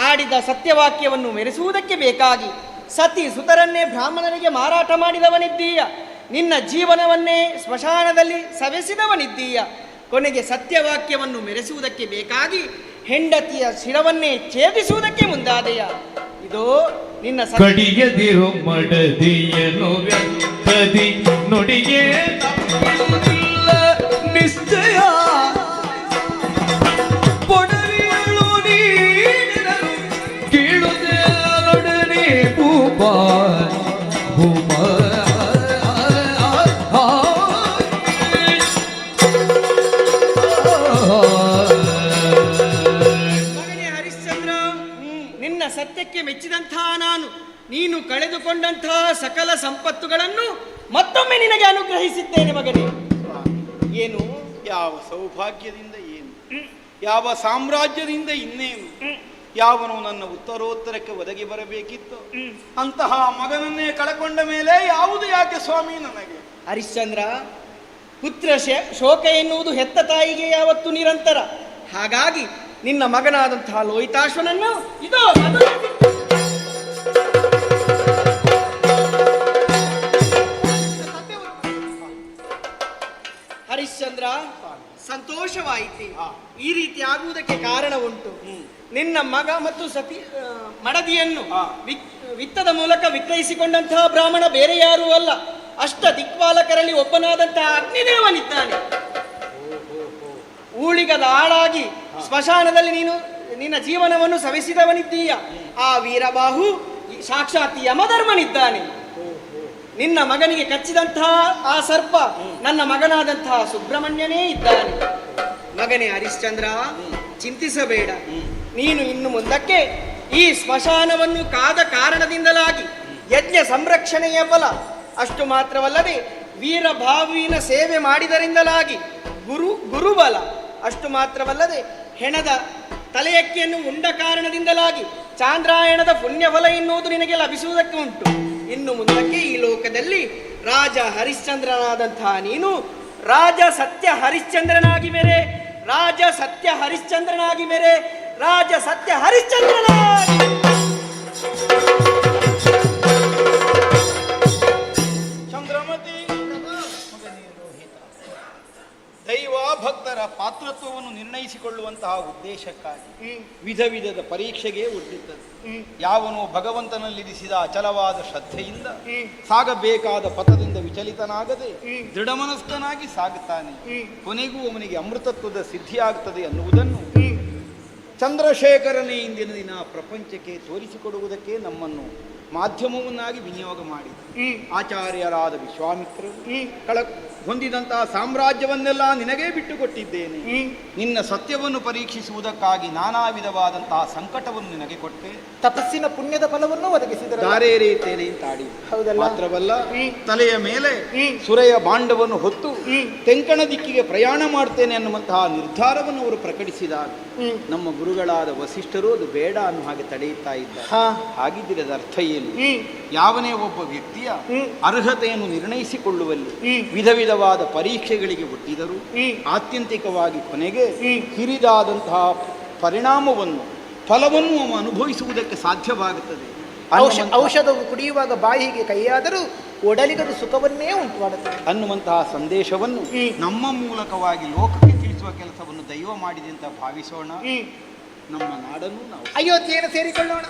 ಆಡಿದ ಸತ್ಯವಾಕ್ಯವನ್ನು ಮೆರೆಸುವುದಕ್ಕೆ ಬೇಕಾಗಿ ಸತಿ ಸುತರನ್ನೇ ಬ್ರಾಹ್ಮಣರಿಗೆ ಮಾರಾಟ ಮಾಡಿದವನಿದ್ದೀಯ. ನಿನ್ನ ಜೀವನವನ್ನೇ ಸ್ಮಶಾನದಲ್ಲಿ ಸವೆಸಿದವನಿದ್ದೀಯ. ಕೊನೆಗೆ ಸತ್ಯವಾಕ್ಯವನ್ನು ಮೆರೆಸುವುದಕ್ಕೆ ಬೇಕಾಗಿ ಹೆಂಡತಿಯ ಶಿರವನ್ನೇ ಛೇದಿಸುವುದಕ್ಕೆ ಮುಂದಾದೆಯ. ಇದೋ ನಿನ್ನ ಕಡಿಯದಿರು ಮಡದಿಯನು ವ್ಯಕ್ತದಿ ನುಡಿಯೇ ತಪ್ಪಿಲ್ಲ ನಿಶ್ಚಯ ಪೊಡವಿಯಳು ನೀಡಿದರು ಕೀಳುವುದರೊಡನೆ ಭೂಪ ಭೂಪ ಹರಿಶ್ಚಂದ್ರ, ನಿನ್ನ ಸತ್ಯಕ್ಕೆ ಮೆಚ್ಚಿದಂತಹ ನಾನು ನೀನು ಕಳೆದುಕೊಂಡಂತಹ ಸಕಲ ಸಂಪತ್ತುಗಳನ್ನು ಮತ್ತೊಮ್ಮೆ ನಿನಗೆ ಅನುಗ್ರಹಿಸಿದ್ದೇನೆ ಮಗನೇ. ಏನು? ಯಾವ ಸೌಭಾಗ್ಯದಿಂದ ಏನು, ಯಾವ ಸಾಮ್ರಾಜ್ಯದಿಂದ ಇನ್ನೇನು, ಯಾವನು ನನ್ನ ಉತ್ತರೋತ್ತರಕ್ಕೆ ಒದಗಿ ಬರಬೇಕಿತ್ತು ಅಂತಹ ಮಗನನ್ನೇ ಕಳಕೊಂಡ ಮೇಲೆ ಯಾವುದು ಯಾಕೆ ಸ್ವಾಮಿ ನನಗೆ? ಹರಿಶ್ಚಂದ್ರ, ಪುತ್ರ ಶೋಕ ಎನ್ನುವುದು ಹೆತ್ತ ತಾಯಿಗೆ ಯಾವತ್ತು ನಿರಂತರ. ಹಾಗಾಗಿ ನಿನ್ನ ಮಗನಾದಂತಹ ಲೋಹಿತಾಶ್ವನನ್ನು ಇದೋ ಹರಿಶ್ಚಂದ್ರ, ಸಂತೋಷವಾಯಿತು. ಈ ರೀತಿ ಆಗುವುದಕ್ಕೆ ಕಾರಣ ಉಂಟು. ನಿನ್ನ ಮಗ ಮತ್ತು ಸತಿ ಮಡದಿಯನ್ನು ವಿತ್ತದ ಮೂಲಕ ವಿಕ್ರಯಿಸಿಕೊಂಡಂತಹ ಬ್ರಾಹ್ಮಣ ಬೇರೆ ಯಾರೂ ಅಲ್ಲ, ಅಷ್ಟ ದಿಕ್ಪಾಲಕರಲ್ಲಿ ಒಬ್ಬನಾದಂತಹ ಅಗ್ನಿದೇವನಿದ್ದಾನೆ. ಊಳಿಗದ ಆಳಾಗಿ ಸ್ಮಶಾನದಲ್ಲಿ ನೀನು ನಿನ್ನ ಜೀವನವನ್ನು ಸವಿಸಿದವನಿದ್ದೀಯ. ಆ ವೀರಬಾಹು ಸಾಕ್ಷಾತ್ ಯಮಧರ್ಮನಿದ್ದಾನೆ. ನಿನ್ನ ಮಗನಿಗೆ ಕಚ್ಚಿದಂತಹ ಆ ಸರ್ಪ ನನ್ನ ಮಗನಾದಂತಹ ಸುಬ್ರಹ್ಮಣ್ಯನೇ ಇದ್ದಾನೆ. ಮಗನೇ ಹರಿಶ್ಚಂದ್ರ, ಚಿಂತಿಸಬೇಡ. ನೀನು ಇನ್ನು ಮುಂದಕ್ಕೆ ಈ ಸ್ಮಶಾನವನ್ನು ಕಾದ ಕಾರಣದಿಂದಲಾಗಿ ಯಜ್ಞ ಸಂರಕ್ಷಣೆಯ ಬಲ, ಅಷ್ಟು ಮಾತ್ರವಲ್ಲದೆ ವೀರಭಾವಿನ ಸೇವೆ ಮಾಡಿದರಿಂದಲಾಗಿ ಗುರುಬಲ, ಅಷ್ಟು ಮಾತ್ರವಲ್ಲದೆ ಹೆಣದ ತಲೆಯಕ್ಕಿಯನ್ನು ಉಂಡ ಕಾರಣದಿಂದಲಾಗಿ ಚಾಂದ್ರಾಯಣದ ಪುಣ್ಯಫಲ ಎನ್ನುವುದು ನಿನಗೆ ಲಭಿಸುವುದಕ್ಕೆ ಉಂಟು. ಇನ್ನು ಮುಂದಕ್ಕೆ ಈ ಲೋಕದಲ್ಲಿ ರಾಜ ಹರಿಶ್ಚಂದ್ರನಾದಂತಹ ನೀನು ರಾಜ ಸತ್ಯ ಹರಿಶ್ಚಂದ್ರನಾಗಿ ಮೇರೆ, ರಾಜ ಸತ್ಯ ಹರಿಶ್ಚಂದ್ರನಾಗಿ ಮೇರೆ, ರಾಜ ಸತ್ಯ ಹರಿಶ್ಚಂದ್ರನಾಗಿ. ಚಂದ್ರಮತಿ, ದೈವ ಭಕ್ತರ ಪಾತ್ರತ್ವವನ್ನು ನಿರ್ಣಯಿಸಿಕೊಳ್ಳುವಂತಹ ಉದ್ದೇಶಕ್ಕಾಗಿ ವಿಧ ವಿಧದ ಪರೀಕ್ಷೆಗೆ ಒಡ್ಡಿದ್ದದ್ದು. ಯಾವನು ಭಗವಂತನಲ್ಲಿರಿಸಿದ ಅಚಲವಾದ ಶ್ರದ್ಧೆಯಿಂದ ಸಾಗಬೇಕಾದ ಪಥದಿಂದ ವಿಚಲಿತನಾಗದೆ ದೃಢಮನಸ್ಕನಾಗಿ ಸಾಗುತ್ತಾನೆ, ಕೊನೆಗೂ ಅವನಿಗೆ ಅಮೃತತ್ವದ ಸಿದ್ಧಿಯಾಗುತ್ತದೆ ಅನ್ನುವುದನ್ನು ಚಂದ್ರಶೇಖರನೇ ಇಂದಿನ ದಿನ ಪ್ರಪಂಚಕ್ಕೆ ತೋರಿಸಿಕೊಡುವುದಕ್ಕೆ ನಮ್ಮನ್ನು ಮಾಧ್ಯಮವನ್ನಾಗಿ ವಿನಿಯೋಗ ಮಾಡಿ ಆಚಾರ್ಯರಾದ ವಿಶ್ವಾಮಿತ್ರರು ಹೊಂದಿದಂತಹ ಸಾಮ್ರಾಜ್ಯವನ್ನೆಲ್ಲ ನಿನಗೇ ಬಿಟ್ಟುಕೊಟ್ಟಿದ್ದೇನೆ, ನಿನ್ನ ಸತ್ಯವನ್ನು ಪರೀಕ್ಷಿಸುವುದಕ್ಕಾಗಿ ನಾನಾ ವಿಧವಾದಂತಹ ಸಂಕಟವನ್ನು ನಿನಗೆ ಕೊಟ್ಟೆ, ತಪಸ್ಸಿನ ಪುಣ್ಯದ ಫಲವನ್ನು ಒದಗಿಸಿದರು, ದಾರೇರೇತೇನೆ ಅಂತಾಡಿ. ಮಾತ್ರವಲ್ಲ, ತಲೆಯ ಮೇಲೆ ಸುರೆಯ ಬಾಂಡವನ್ನು ಹೊತ್ತು ತೆಂಕಣ ದಿಕ್ಕಿಗೆ ಪ್ರಯಾಣ ಮಾಡ್ತೇನೆ ಅನ್ನುವಂತಹ ನಿರ್ಧಾರವನ್ನು ಅವರು ಪ್ರಕಟಿಸಿದಾಗ ನಮ್ಮ ಗುರುಗಳಾದ ವಸಿಷ್ಠರು ಅದು ಬೇಡ ಅನ್ನೋ ಹಾಗೆ ತಡೆಯುತ್ತಾ ಇದ್ದ. ಹಾಗಿದ್ದರೆ ಅದರ ಅರ್ಥ ಏನು? ಯಾವನೇ ಒಬ್ಬ ವ್ಯಕ್ತಿಯ ಅರ್ಹತೆಯನ್ನು ನಿರ್ಣಯಿಸಿಕೊಳ್ಳುವಲ್ಲಿ ವಿಧ ವಿಧವಾದ ಪರೀಕ್ಷೆಗಳಿಗೆ ಒಡ್ಡಿದರು ಆತ್ಯಂತಿಕವಾಗಿ ಕೊನೆಗೆ ಹಿರಿದಾದಂತಹ ಪರಿಣಾಮವನ್ನು ಫಲವನ್ನು ಅವ ಅನುಭವಿಸುವುದಕ್ಕೆ ಸಾಧ್ಯವಾಗುತ್ತದೆ. ಔಷಧವು ಕುಡಿಯುವಾಗ ಬಾಯಿಗೆ ಕೈಯಾದರೂ ಒಡಲಿಗದು ಸುಖವನ್ನೇ ಉಂಟು ಮಾಡುತ್ತದೆ ಅನ್ನುವಂತಹ ಸಂದೇಶವನ್ನು ನಮ್ಮ ಮೂಲಕವಾಗಿ ಲೋಕಕ್ಕೆ ತಿಳಿಸುವ ಕೆಲಸವನ್ನು ದೈವ ಮಾಡಿದೆ ಅಂತ ಭಾವಿಸೋಣ. ನಮ್ಮ ನಾಡನ್ನು ನಾವು ಅಯೋಧ್ಯೆಯನ್ನು ಸೇರಿಕೊಳ್ಳೋಣ.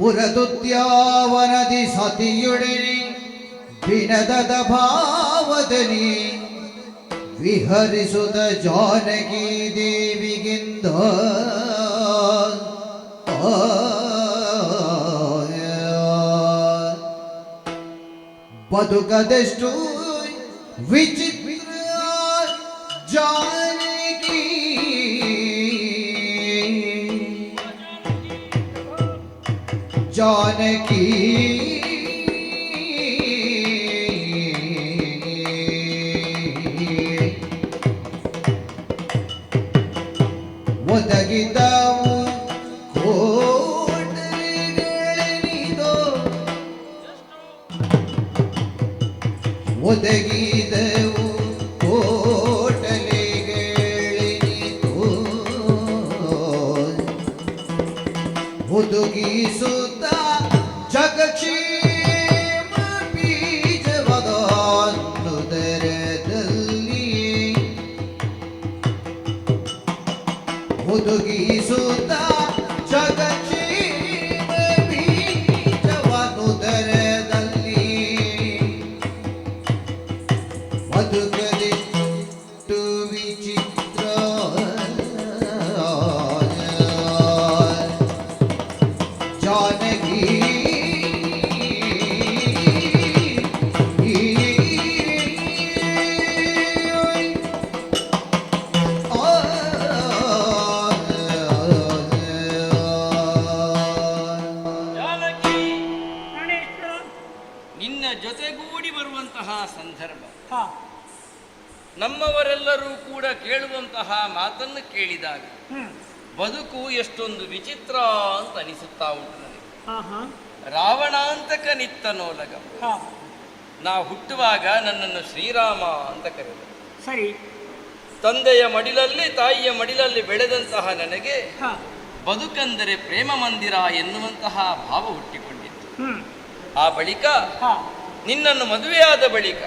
ಪುರದುದ್ಯಾವನದಿ ಸತಿಯೊಡನೆ ಬಿನದದ ಭಾವದಲ್ಲಿ ವಿಹರಿಸುತ್ತ ಜಾನಕಿ ದೇವಿಗಿಂದ ಬದುಕದೆಷ್ಟು ವಿಚಿತ್ರ ಜಾನಕಿ ಜಾನಕಿ ಒದಗಿದವು ಕೋಟೆಗಳಿದೋ ಒದಗಿದವು ಕೋಟಲೆಗಳಿದೋ ಒದಗಿಸುತ್ತ ಜಗಕ್ಷೇಮ ಬೀಜವದನುದರದಲ್ಲಿ ಒದಗಿಸುತ್ತ ಜಗಕ್ಷೇಮ ಬೀಜವನುದರದಲ್ಲಿ ಬದುಕದಿಟ್ಟು ವಿಚಿತ್ರ ಜಾನಕಿ ನಿನ್ನ ಜೊತೆಗೂಡಿ ಬರುವಂತಹ ಸಂದರ್ಭ ನಮ್ಮವರೆಲ್ಲರೂ ಕೂಡ ಕೇಳುವಂತಹ ಮಾತನ್ನು ಕೇಳಿದಾಗ ಬದುಕು ಎಷ್ಟೊಂದು ವಿಚಿತ್ರ ಅಂತ ಅನಿಸುತ್ತಾ ಉಂಟು ನನಗೆ. ರಾವಣಾಂತಕ ನಿತ್ತನೋಲಗ. ನಾ ಹುಟ್ಟುವಾಗ ನನ್ನನ್ನು ಶ್ರೀರಾಮ ಅಂತ ಕರೆದರು. ಸರಿ. ತಂದೆಯ ಮಡಿಲಲ್ಲಿ ತಾಯಿಯ ಮಡಿಲಲ್ಲಿ ಬೆಳೆದಂತಹ ನನಗೆ ಬದುಕೆಂದರೆ ಪ್ರೇಮ ಮಂದಿರ ಎನ್ನುವಂತಹ ಭಾವ ಹುಟ್ಟಿಕೊಂಡಿತ್ತು. ಆ ಬಳಿಕ ನಿನ್ನನ್ನು ಮದುವೆಯಾದ ಬಳಿಕ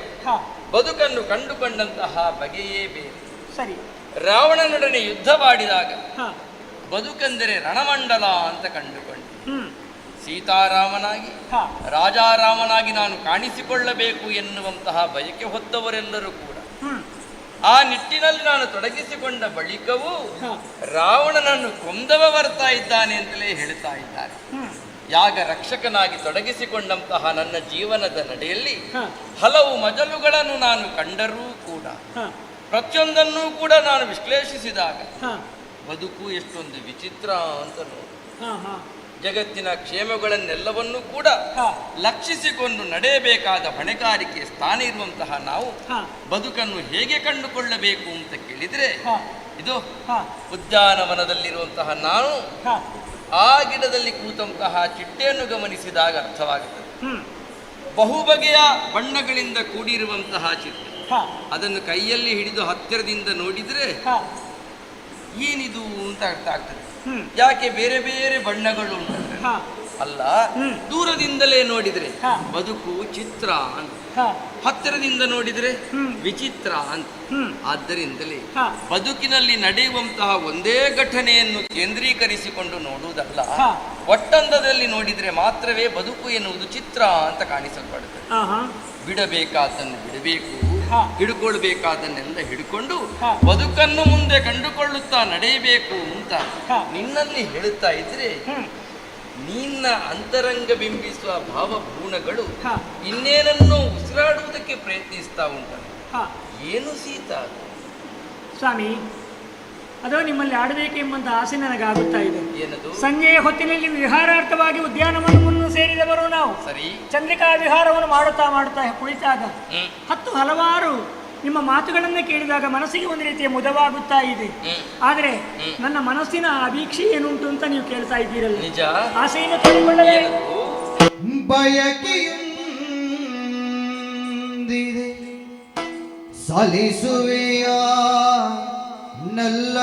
ಬದುಕನ್ನು ಕಂಡುಕೊಂಡಂತಹ ಬಗೆಯೇ ಬೇರೆ. ಸರಿ. ರಾವಣನೊಡನೆ ಯುದ್ಧವಾಡಿದಾಗ ಬದುಕೆಂದರೆ ರಣಮಂಡಲ ಅಂತ ಕಂಡುಕೊಂಡೆ. ಸೀತಾರಾಮನಾಗಿ ರಾಜಾರಾಮನಾಗಿ ನಾನು ಕಾಣಿಸಿಕೊಳ್ಳಬೇಕು ಎನ್ನುವಂತಹ ಬಯಕೆ ಹೊತ್ತವರೆಲ್ಲರೂ ಕೂಡ ಆ ನಿಟ್ಟಿನಲ್ಲಿ ನಾನು ತೊಡಗಿಸಿಕೊಂಡ ಬಳಿಕವೂ ರಾವಣನನ್ನು ಕೊಂದವ ಬರ್ತಾ ಇದ್ದಾನೆ ಅಂತಲೇ ಹೇಳ್ತಾ ಇದ್ದಾರೆ. ಯಾಗ ರಕ್ಷಕನಾಗಿ ತೊಡಗಿಸಿಕೊಂಡಂತಹ ನನ್ನ ಜೀವನದ ನಡೆಯಲ್ಲಿ ಹಲವು ಮಜಲುಗಳನ್ನು ನಾನು ಕಂಡರೂ ಕೂಡ ಪ್ರತಿಯೊಂದನ್ನೂ ಕೂಡ ನಾನು ವಿಶ್ಲೇಷಿಸಿದಾಗ ಬದುಕು ಎಷ್ಟೊಂದು ವಿಚಿತ್ರ ಅಂತ ನೋಡಿ. ಜಗತ್ತಿನ ಕ್ಷೇಮಗಳನ್ನೆಲ್ಲವನ್ನೂ ಕೂಡ ಲಕ್ಷಿಸಿಕೊಂಡು ನಡೆಯಬೇಕಾದ ಹೊಣೆಗಾರಿಕೆ ಸ್ಥಾನ ಇರುವಂತಹ ನಾವು ಬದುಕನ್ನು ಹೇಗೆ ಕಂಡುಕೊಳ್ಳಬೇಕು ಅಂತ ಕೇಳಿದರೆ ಇದು ಉದ್ಯಾನವನದಲ್ಲಿರುವಂತಹ ನಾನು ಆ ಗಿಡದಲ್ಲಿ ಕೂತಂತಹ ಚಿಟ್ಟೆಯನ್ನು ಗಮನಿಸಿದಾಗ ಅರ್ಥವಾಗುತ್ತದೆ. ಬಹುಬಗೆಯ ಬಣ್ಣಗಳಿಂದ ಕೂಡಿರುವಂತಹ ಚಿಟ್ಟೆ, ಅದನ್ನು ಕೈಯಲ್ಲಿ ಹಿಡಿದು ಹತ್ತಿರದಿಂದ ನೋಡಿದರೆ ಏನಿದು ಅಂತ ಅರ್ಥ ಆಗ್ತದೆ. ಯಾಕೆ ಬೇರೆ ಬೇರೆ ಬಣ್ಣಗಳು ಉಂಟಂದ್ರೆ ಅಲ್ಲ, ದೂರದಿಂದಲೇ ನೋಡಿದ್ರೆ ಬದುಕು ಚಿತ್ರ ಅಂತ, ಹತ್ತಿರದಿಂದ ನೋಡಿದ್ರೆ ವಿಚಿತ್ರ ಅಂತ. ಆದ್ದರಿಂದಲೇ ಬದುಕಿನಲ್ಲಿ ನಡೆಯುವಂತಹ ಒಂದೇ ಘಟನೆಯನ್ನು ಕೇಂದ್ರೀಕರಿಸಿಕೊಂಡು ನೋಡುವುದಲ್ಲ, ಒಟ್ಟಂದದಲ್ಲಿ ನೋಡಿದ್ರೆ ಮಾತ್ರವೇ ಬದುಕು ಎನ್ನುವುದು ಚಿತ್ರ ಅಂತ ಕಾಣಿಸಲ್ಪಡುತ್ತದೆ. ಬಿಡಬೇಕಾದನ್ನು ಬಿಡಬೇಕು, ಹಿಡ್ಕೊಳ್ಬೇಕಾದನ್ನೆಲ್ಲ ಹಿಡ್ಕೊಂಡು ಬದುಕನ್ನು ಮುಂದೆ ಕಂಡುಕೊಳ್ಳುತ್ತಾ ನಡೆಯಬೇಕು ಅಂತ ನಿನ್ನಲ್ಲಿ ಹೇಳುತ್ತಾ ಇದ್ರೆ ನಿನ್ನ ಅಂತರಂಗ ಬಿಂಬಿಸುವ ಭಾವಭೂಣಗಳು ಇನ್ನೇನನ್ನೋ ಉಸಿರಾಡುವುದಕ್ಕೆ ಪ್ರಯತ್ನಿಸ್ತಾ ಉಂಟಲ್ಲ. ಏನು ಸೀತಾ? ಸ್ವಾಮಿ, ಅದು ನಿಮ್ಮಲ್ಲಿ ಆಡಬೇಕೆಂಬಂತ ಆಸೆ ನನಗಾಗುತ್ತಾ ಇದೆ. ಏನದು? ಸಂಜೆಯ ಹೊತ್ತಿನಲ್ಲಿ ವಿಹಾರಾರ್ಥವಾಗಿ ಉದ್ಯಾನವನವನ್ನು ಸೇರಿದವರು ನಾವು. ಸರಿ. ಚಂದ್ರಿಕಾ ವಿಹಾರವನ್ನು ಮಾಡುತ್ತಾ ಮಾಡುತ್ತಾ ಕುಳಿತಾಗ ಹಲವಾರು ನಿಮ್ಮ ಮಾತುಗಳನ್ನೇ ಕೇಳಿದಾಗ ಮನಸ್ಸಿಗೆ ಒಂದು ರೀತಿಯ ಮುದವಾಗುತ್ತಾ ಇದೆ. ಆದರೆ ನನ್ನ ಮನಸ್ಸಿನ ಅಭೀಕ್ಷೆ ಏನುಂಟು ಅಂತ ನೀವು ಕೇಳ್ತಾ ಇದ್ದೀರಲ್ಲ, ನಿಜ. ಆಸೆಯನ್ನು ತಿಳಿದುಕೊಳ್ಳಲೇ ಬಯಕೆಯುಂದಿದೆ ಸಲಿಸುವೆಯ ನಲ್ಲ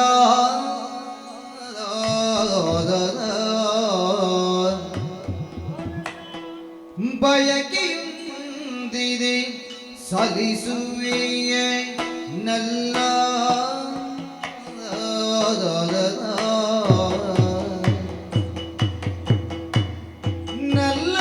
ಬಯಕೆಯುಂದಿದೆ ಸಲಿಸುವೆಯ ನಲ್ಲ ನಲ್ಲ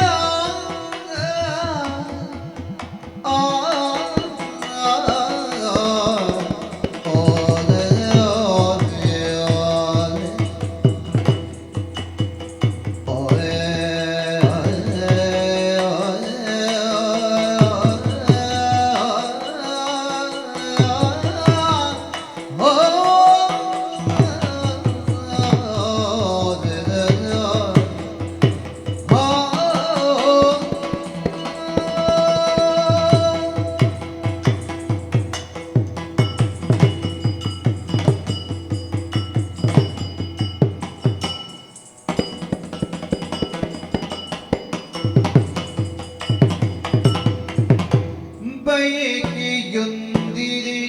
ಬಯಕೆಯೊಂದಿದೆ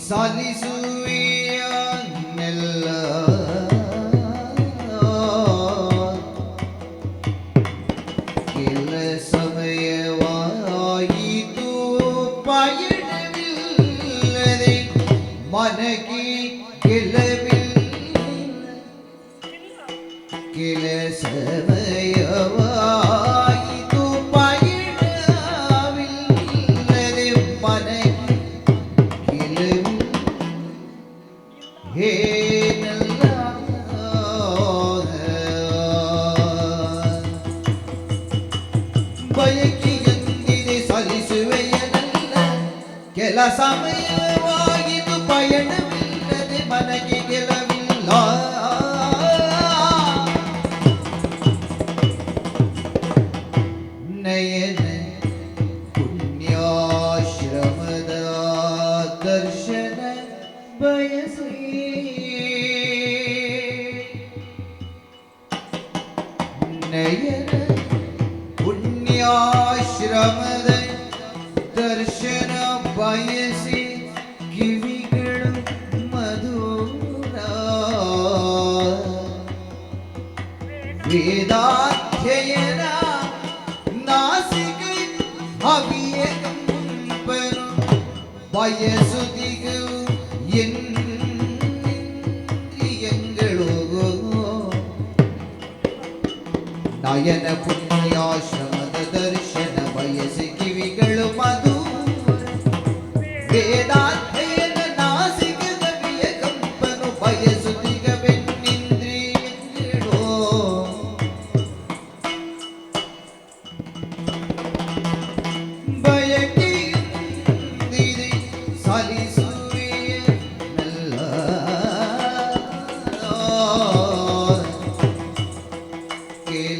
ಸಾಧಿಸುವೆಯ ನೆಲ್ಲ ಕೆಲ ಸಮಯವಾಯಿತು ಪಯಣವಿಲ್ಲದೆ ಮನಗೆ ಗೆಲವಿಲ್ಲ. ಕೆಲ ಸಮಯವಾಯಿತು ಪಯಣವಿಲ್ಲದೆ ಮನಗೆ ಗೆಲವಿಲ್ಲ. ಏನಲ್ಲ ಬಯಕೆಯೊಂದಿದೆ ಸಲ್ಲಿಸುವೆಯನಲ್ಲ, ಕೆಲ ಸಮಯವಾಗಿದು ಪಯಣವಿಲ್ಲದೆ ಮನಗೆ ಗೆಲವಿಲ್ಲ. ನಯನ ಪುಣ್ಯಾಶ್ರಮದ ದರ್ಶನ ಬಯಸಿ ನಯನ ಪುಣ್ಯಾಶ್ರಮದ ದರ್ಶನ ಬಯಸಿ ಕಿವಿಗಳು ಮಧುರ ವೇದಾಧ್ಯಯನ ನಾಸಿಕ ಹವಿಯ ಕಂಪನು ಬಯಸುದಿಗೂ ಎಂಗಳು ನಯನ ಪುಣ್ಯಾಶ್ರಮದ ದರ್ಶನ ಬಯಸಿ ಕಿವಿಗಳು ಮಧುರ ವೇದಾಧ್ಯಯನ ನಾಸಿಕ ಹವಿಯ ಕಂಪನು ಬಯಸುದಿಗವೆನ್ನಿಂದ್ರಿಯಗಳು ಬಯಕೆಯೊಂದಿದೆ ಸಲಿಸುವೆಯ ನಲ್ಲ ಕೆಲ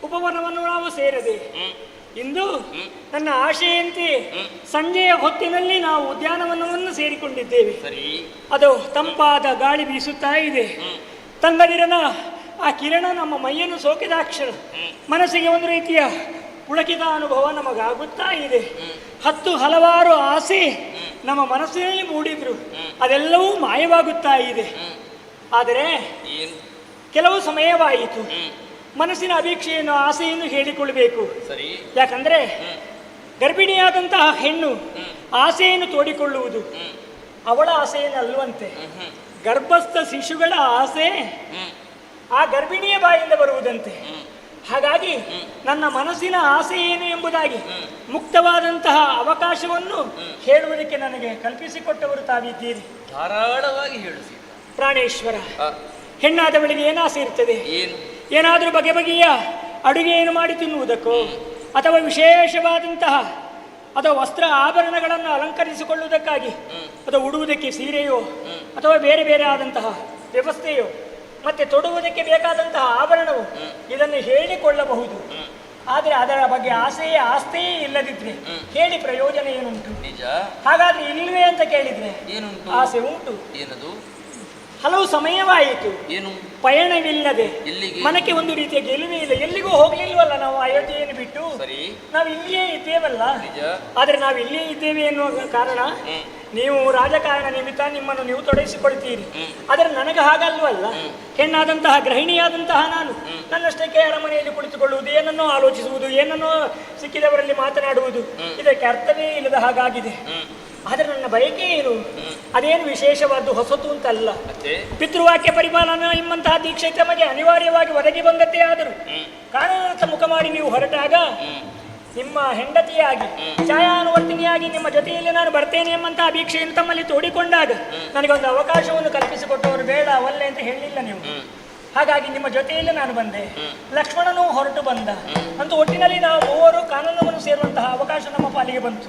ಉಪವನವನ್ನು ನಾವು ಸೇರದೆ ಇಂದು ನನ್ನ ಆಶೆಯಂತೆ ಸಂಜೆಯ ಹೊತ್ತಿನಲ್ಲಿ ನಾವು ಉದ್ಯಾನವನವನ್ನು ಸೇರಿಕೊಂಡಿದ್ದೇವೆ. ಅದು ತಂಪಾದ ಗಾಳಿ ಬೀಸುತ್ತಾ ಇದೆ. ತಂಗದಿರನ ಆ ಕಿರಣ ನಮ್ಮ ಮೈಯನ್ನು ಸೋಕಿದಾಕ್ಷಣ ಮನಸ್ಸಿಗೆ ಒಂದು ರೀತಿಯ ಪುಳಕಿದ ಅನುಭವ ನಮಗಾಗುತ್ತಾ ಇದೆ. ಹಲವಾರು ಆಸೆ ನಮ್ಮ ಮನಸ್ಸಿನಲ್ಲಿ ಮೂಡಿದ್ರು ಅದೆಲ್ಲವೂ ಮಾಯವಾಗುತ್ತಾ ಇದೆ. ಆದರೆ ಕೆಲವು ಸಮಯವಾಯಿತು ಮನಸ್ಸಿನ ಅಪೇಕ್ಷೆಯನ್ನು ಆಸೆಯನ್ನು ಹೇಳಿಕೊಳ್ಳಬೇಕು. ಯಾಕಂದ್ರೆ ಗರ್ಭಿಣಿಯಾದಂತಹ ಹೆಣ್ಣು ಆಸೆಯನ್ನು ತೋಡಿಕೊಳ್ಳುವುದು ಅವಳ ಆಸೆಯನ್ನಲ್ಲವಂತೆ. ಗರ್ಭಸ್ಥ ಶಿಶುಗಳ ಆಸೆ ಆ ಗರ್ಭಿಣಿಯ ಬಾಯಿಂದ ಬರುವುದಂತೆ. ಹಾಗಾಗಿ ನನ್ನ ಮನಸ್ಸಿನ ಆಸೆ ಏನು ಎಂಬುದಾಗಿ ಮುಕ್ತವಾದಂತಹ ಅವಕಾಶವನ್ನು ಹೇಳುವುದಕ್ಕೆ ನನಗೆ ಕಲ್ಪಿಸಿಕೊಟ್ಟವರು ತಾವಿದ್ದೀರಿ. ಧಾರಾಳವಾಗಿ ಹೇಳಿಸಿ ಪ್ರಾಣೇಶ್ವರ. ಹೆಣ್ಣಾದವಳಿಗೆ ಏನು ಆಸೆ ಇರ್ತದೆ? ಏನಾದರೂ ಬಗೆ ಬಗೆಯ ಅಡುಗೆಯನ್ನು ಮಾಡಿ ತಿನ್ನುವುದಕ್ಕೋ ಅಥವಾ ವಿಶೇಷವಾದಂತಹ ಅಥವಾ ವಸ್ತ್ರ ಆಭರಣಗಳನ್ನು ಅಲಂಕರಿಸಿಕೊಳ್ಳುವುದಕ್ಕಾಗಿ ಅಥವಾ ಉಡುವುದಕ್ಕೆ ಸೀರೆಯೋ ಅಥವಾ ಬೇರೆ ಬೇರೆ ಆದಂತಹ ವ್ಯವಸ್ಥೆಯೋ ಮತ್ತೆ ತೊಡುವುದಕ್ಕೆ ಬೇಕಾದಂತಹ ಆಭರಣವು ಇದನ್ನು ಹೇಳಿಕೊಳ್ಳಬಹುದು. ಆದರೆ ಅದರ ಬಗ್ಗೆ ಆಸ್ತೆಯೇ ಇಲ್ಲದಿದ್ರೆ ಹೇಳಿ ಪ್ರಯೋಜನ ಏನುಂಟು? ಹಾಗಾದ್ರೆ ಇಲ್ವೇ ಅಂತ ಕೇಳಿದ್ರೆ ಆಸೆ ಉಂಟು. ಹಲವು ಸಮಯವಾಯಿತು ಪಯಣವಿಲ್ಲದೆ ಮನಕ್ಕೆ ಒಂದು ರೀತಿಯ ಗೆಲುವೇ ಇಲ್ಲ. ಎಲ್ಲಿಗೂ ಹೋಗ್ಲಿಲ್ವಲ್ಲ ನಾವು ಅಯೋಧ್ಯೆಯನ್ನು ಬಿಟ್ಟು. ನಾವು ಇಲ್ಲಿಯೇ ಇದ್ದೇವಲ್ಲ. ಆದ್ರೆ ನಾವು ಇಲ್ಲಿಯೇ ಇದ್ದೇವೆ ಎನ್ನುವ ಕಾರಣ ನೀವು ರಾಜಕಾರಣ ನಿಮಿತ್ತ ನಿಮ್ಮನ್ನು ನೀವು ತೊಡಗಿಸಿಕೊಳ್ತೀರಿ. ಆದರೆ ನನಗೆ ಹಾಗಲ್ವಲ್ಲ. ಹೆಣ್ಣಾದಂತಹ ಗೃಹಿಣಿಯಾದಂತಹ ನಾನು ನನ್ನಷ್ಟಕ್ಕೆ ಅರಮನೆಯಲ್ಲಿ ಕುಳಿತುಕೊಳ್ಳುವುದು, ಏನನ್ನೋ ಆಲೋಚಿಸುವುದು, ಏನನ್ನೋ ಸಿಕ್ಕಿದವರಲ್ಲಿ ಮಾತನಾಡುವುದು ಇದಕ್ಕೆ ಅರ್ಥವೇ ಇಲ್ಲದ ಹಾಗಾಗಿದೆ. ಆದರೆ ನನ್ನ ಬಯಕೆ ಏನು? ಅದೇನು ವಿಶೇಷವಾದ್ದು ಹೊಸತು ಅಂತಲ್ಲ. ಪಿತೃವಾಕ್ಯ ಪರಿಪಾಲನ ಎಂಬಂತಹ ದೀಕ್ಷೆ ತಮಗೆ ಅನಿವಾರ್ಯವಾಗಿ ಒದಗಿ ಬಂದದ್ದೇ ಆದರೂ ಕಾರಣಾರ್ಥ ಮುಖ ಮಾಡಿ ನೀವು ಹೊರಟಾಗ ನಿಮ್ಮ ಹೆಂಡತಿಯಾಗಿ ಛಾಯಾನುವರ್ತಿನಿಯಾಗಿ ನಿಮ್ಮ ಜೊತೆಯಲ್ಲಿ ನಾನು ಬರ್ತೇನೆ ಎಂಬಂತಹ ಅಪೇಕ್ಷೆಯನ್ನು ತಮ್ಮಲ್ಲಿ ತೋಡಿಕೊಂಡಾಗ ನನಗೊಂದು ಅವಕಾಶವನ್ನು ಕಲ್ಪಿಸಿಕೊಟ್ಟವರು ಬೇಡ ಅವಲ್ಲೇ ಅಂತ ಹೇಳಿಲ್ಲ ನೀವು. ಹಾಗಾಗಿ ನಿಮ್ಮ ಜೊತೆಯಲ್ಲಿ ನಾನು ಬಂದೆ. ಲಕ್ಷ್ಮಣನು ಹೊರಟು ಬಂದ. ಅಂತೂ ಒಟ್ಟಿನಲ್ಲಿ ನಾವು ಮೂವರು ಕಾನೂನನ್ನು ಸೇರುವಂತಹ ಅವಕಾಶ ನಮ್ಮ ಪಾಲಿಗೆ ಬಂತು.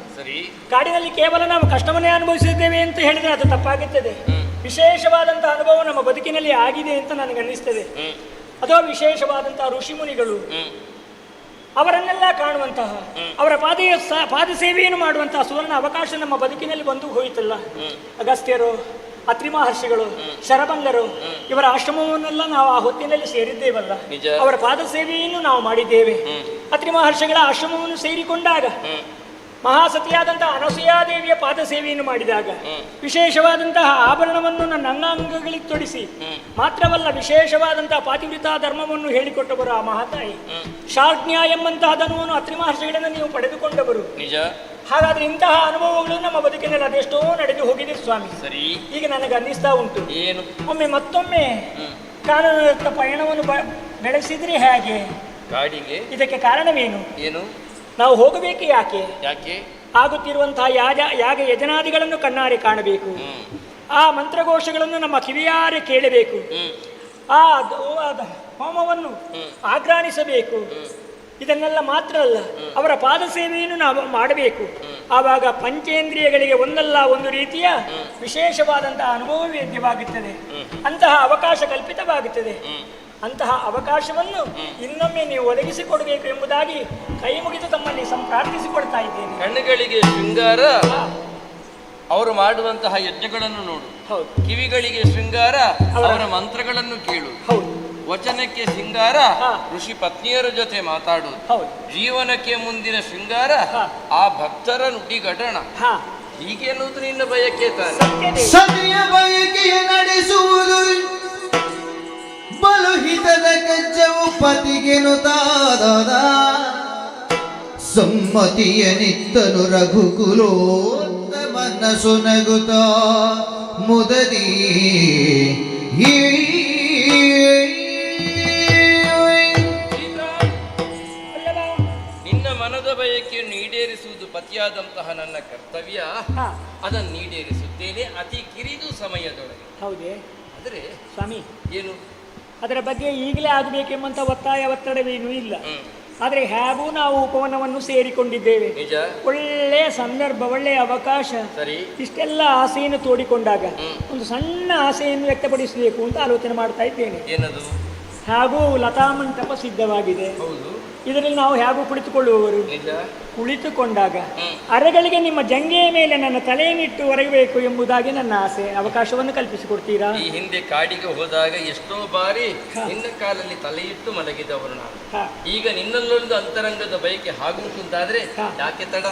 ಕಾಡಿನಲ್ಲಿ ಕೇವಲ ನಾವು ಕಷ್ಟವನ್ನೇ ಅನುಭವಿಸಿದ್ದೇವೆ ಅಂತ ಹೇಳಿದ್ರೆ ಅದು ತಪ್ಪಾಗುತ್ತದೆ. ವಿಶೇಷವಾದಂತಹ ಅನುಭವ ನಮ್ಮ ಬದುಕಿನಲ್ಲಿ ಆಗಿದೆ ಅಂತ ನನಗೆ ಅನ್ನಿಸ್ತದೆ. ಅಥವಾ ವಿಶೇಷವಾದಂತಹ ಋಷಿ ಮುನಿಗಳು ಅವರನ್ನೆಲ್ಲ ಕಾಣುವಂತಹ ಅವರ ಪಾದ ಸೇವೆಯನ್ನು ಮಾಡುವಂತಹ ಸುವರ್ಣ ಅವಕಾಶ ನಮ್ಮ ಬದುಕಿನಲ್ಲಿ ಬಂದು ಹೋಯಿತಲ್ಲ. ಅಗಸ್ತ್ಯರು, ಅತ್ರಿ ಮಹರ್ಷಿಗಳು, ಶರಭಂಗರು ಇವರ ಆಶ್ರಮವನ್ನೆಲ್ಲ ನಾವು ಆ ಹೊತ್ತಿನಲ್ಲಿ ಸೇರಿದ್ದೇವಲ್ಲ. ಅವರ ಪಾದ ಸೇವೆಯನ್ನು ನಾವು ಮಾಡಿದ್ದೇವೆ. ಅತ್ರಿ ಮಹರ್ಷಿಗಳ ಆಶ್ರಮವನ್ನು ಸೇರಿಕೊಂಡಾಗ ಮಹಾಸತಿಯಾದಂತಹ ಅನಸೂಯಾದೇವಿಯ ಪಾದ ಸೇವೆಯನ್ನು ಮಾಡಿದಾಗ ವಿಶೇಷವಾದಂತಹ ಆಭರಣವನ್ನು ನನ್ನ ಅಂಗಾಂಗಗಳಿಗೆ ತೊಡಿಸಿ ಮಾತ್ರವಲ್ಲ ವಿಶೇಷವಾದಂತಹ ಪಾತಿವ್ರತಾ ಧರ್ಮವನ್ನು ಹೇಳಿಕೊಟ್ಟವರು ಆ ಮಹಾತಾಯಿ. ಶಾರ್ಜ್ಞ ಎಂಬಂತಹ ಧನವನ್ನು ಅತ್ರಿ ಮಹರ್ಷಿಗಳಿಂದ ನೀವು ಪಡೆದುಕೊಂಡವರು. ಹಾಗಾದ್ರೆ ಇಂತಹ ಅನುಭವಗಳು ನಮ್ಮ ಬದುಕಿನಲ್ಲಿ ಅದೆಷ್ಟೋ ನಡೆದು ಹೋಗಿದೆ ಸ್ವಾಮಿ. ಈಗ ನನಗೆ ಅನ್ನಿಸ್ತಾ ಉಂಟು ಒಮ್ಮೆ ಮತ್ತೊಮ್ಮೆ ಕಾನೂನು ಪಯಣವನ್ನು ಬೆಳೆಸಿದ್ರೆ ಹೇಗೆ? ಇದಕ್ಕೆ ಕಾರಣವೇನು? ನಾವು ಹೋಗಬೇಕು ಯಾಕೆ? ಆಗುತ್ತಿರುವಂತಹ ಯಾಗ ಯಜನಾದಿಗಳನ್ನು ಕಣ್ಣಾರೆ ಕಾಣಬೇಕು. ಆ ಮಂತ್ರಘೋಷಗಳನ್ನು ನಮ್ಮ ಕಿವಿಯಾರೆ ಕೇಳಬೇಕು. ಆ ಹೋಮವನ್ನು ಆಘ್ರಾಣಿಸಬೇಕು. ಇದನ್ನೆಲ್ಲ ಮಾತ್ರ ಅಲ್ಲ, ಅವರ ಪಾದ ಸೇವೆಯನ್ನು ನಾವು ಮಾಡಬೇಕು. ಆವಾಗ ಪಂಚೇಂದ್ರಿಯಗಳಿಗೆ ಒಂದಲ್ಲ ಒಂದು ರೀತಿಯ ವಿಶೇಷವಾದಂತಹ ಅನುಭವ ವೇದ್ಯವಾಗುತ್ತದೆ. ಅಂತಹ ಅವಕಾಶ ಕಲ್ಪಿತವಾಗುತ್ತದೆ. ಅಂತಹ ಅವಕಾಶವನ್ನು ಇನ್ನೊಮ್ಮೆ ನೀವು ಒದಗಿಸಿಕೊಡಬೇಕು ಎಂಬುದಾಗಿ ಕೈ ಮುಗಿದು ತಮ್ಮಲ್ಲಿ ಪ್ರಾರ್ಥಿಸಿಕೊಡ್ತಾ ಇದ್ದೇನೆ. ಕಣ್ಣುಗಳಿಗೆ ಶೃಂಗಾರ ಅವರು ಮಾಡುವಂತಹ ಯಜ್ಞಗಳನ್ನು ನೋಡು. ಕಿವಿಗಳಿಗೆ ಶೃಂಗಾರ ಅವರ ಮಂತ್ರಗಳನ್ನು ಕೇಳು. ವಚನಕ್ಕೆ ಶೃಂಗಾರ ಋಷಿ ಪತ್ನಿಯರ ಜೊತೆ ಮಾತಾಡುವುದು. ಜೀವನಕ್ಕೆ ಮುಂದಿನ ಶೃಂಗಾರ ಆ ಭಕ್ತರ ನುಡಿಗಡಣ. ಹೀಗೆ ಅನ್ನುವುದು ನಿನ್ನ ಬಯಕೆ ತಾನೆ. ಸತಿಯ ಬಯಕೆಯ ನಡೆಸುವುದು ಬಲುಹಿತದ ಕಜ್ಜವು ಪತಿಗೆನುತಾದ ಸಮ್ಮತಿಯ ನಿತ್ತನು ರಘುಕುಲೋತ್ತಮನ ಸೊನಗುತ್ತ ಮುದದಿ ನಿನ್ನ ಮನದ ಬಯಕೆಯನ್ನು ಈಡೇರಿಸುವುದು ಪತಿಯಾದಂತಹ ನನ್ನ ಕರ್ತವ್ಯ. ಅದನ್ನು ಈಡೇರಿಸುತ್ತೇನೆ ಅತಿ ಕಿರಿದು ಸಮಯದೊಳಗೆ. ಹೌದೇ? ಆದರೆ ಸ್ವಾಮಿ ಏನು ಅದರ ಬಗ್ಗೆ ಈಗಲೇ ಆಗಬೇಕೆಂಬಂತ ಒತ್ತಡವೇನೂ ಇಲ್ಲ. ಆದರೆ ಹೇಗೂ ನಾವು ಉಪವನವನ್ನು ಸೇರಿಕೊಂಡಿದ್ದೇವೆ. ಒಳ್ಳೆಯ ಸಂದರ್ಭ, ಒಳ್ಳೆಯ ಅವಕಾಶ. ಇಷ್ಟೆಲ್ಲ ಆಸೆಯನ್ನು ತೋಡಿಕೊಂಡಾಗ ಒಂದು ಸಣ್ಣ ಆಸೆಯನ್ನು ವ್ಯಕ್ತಪಡಿಸಬೇಕು ಅಂತ ಆಲೋಚನೆ ಮಾಡ್ತಾ ಇದ್ದೇನೆ. ಹಾಗೂ ಲತಾ ಮಂಟಪ ಸಿದ್ಧವಾಗಿದೆ. ಹೌದು, ಇದರಲ್ಲಿ ನಾವು ಹೇಗೂ ಕುಳಿತುಕೊಳ್ಳುವವರು. ನಿಜ. ಕುಳಿತುಕೊಂಡಾಗ ಅರೆಗಳಿಗೆ ನಿಮ್ಮ ಜಂಗೆಯ ಮೇಲೆ ನನ್ನ ತಲೆಯನ್ನಿಟ್ಟು ಒರಗಬೇಕು ಎಂಬುದಾಗಿ ನನ್ನ ಆಸೆ. ಅವಕಾಶವನ್ನು ಕಲ್ಪಿಸಿಕೊಡ್ತೀರಾ? ಈ ಹಿಂದೆ ಕಾಡಿಗೆ ಹೋದಾಗ ಎಷ್ಟೋ ಬಾರಿ ನಿನ್ನ ಕಾಲಲ್ಲಿ ತಲೆಯಿಟ್ಟು ಮಲಗಿದವರು ನಾನು. ಈಗ ನಿನ್ನಲ್ಲೊಂದು ಅಂತರಂಗದ ಬಯಕೆ ಹಾಗುಂಟು ಅಂತಾದ್ರೆ ಯಾಕೆ ತಡ?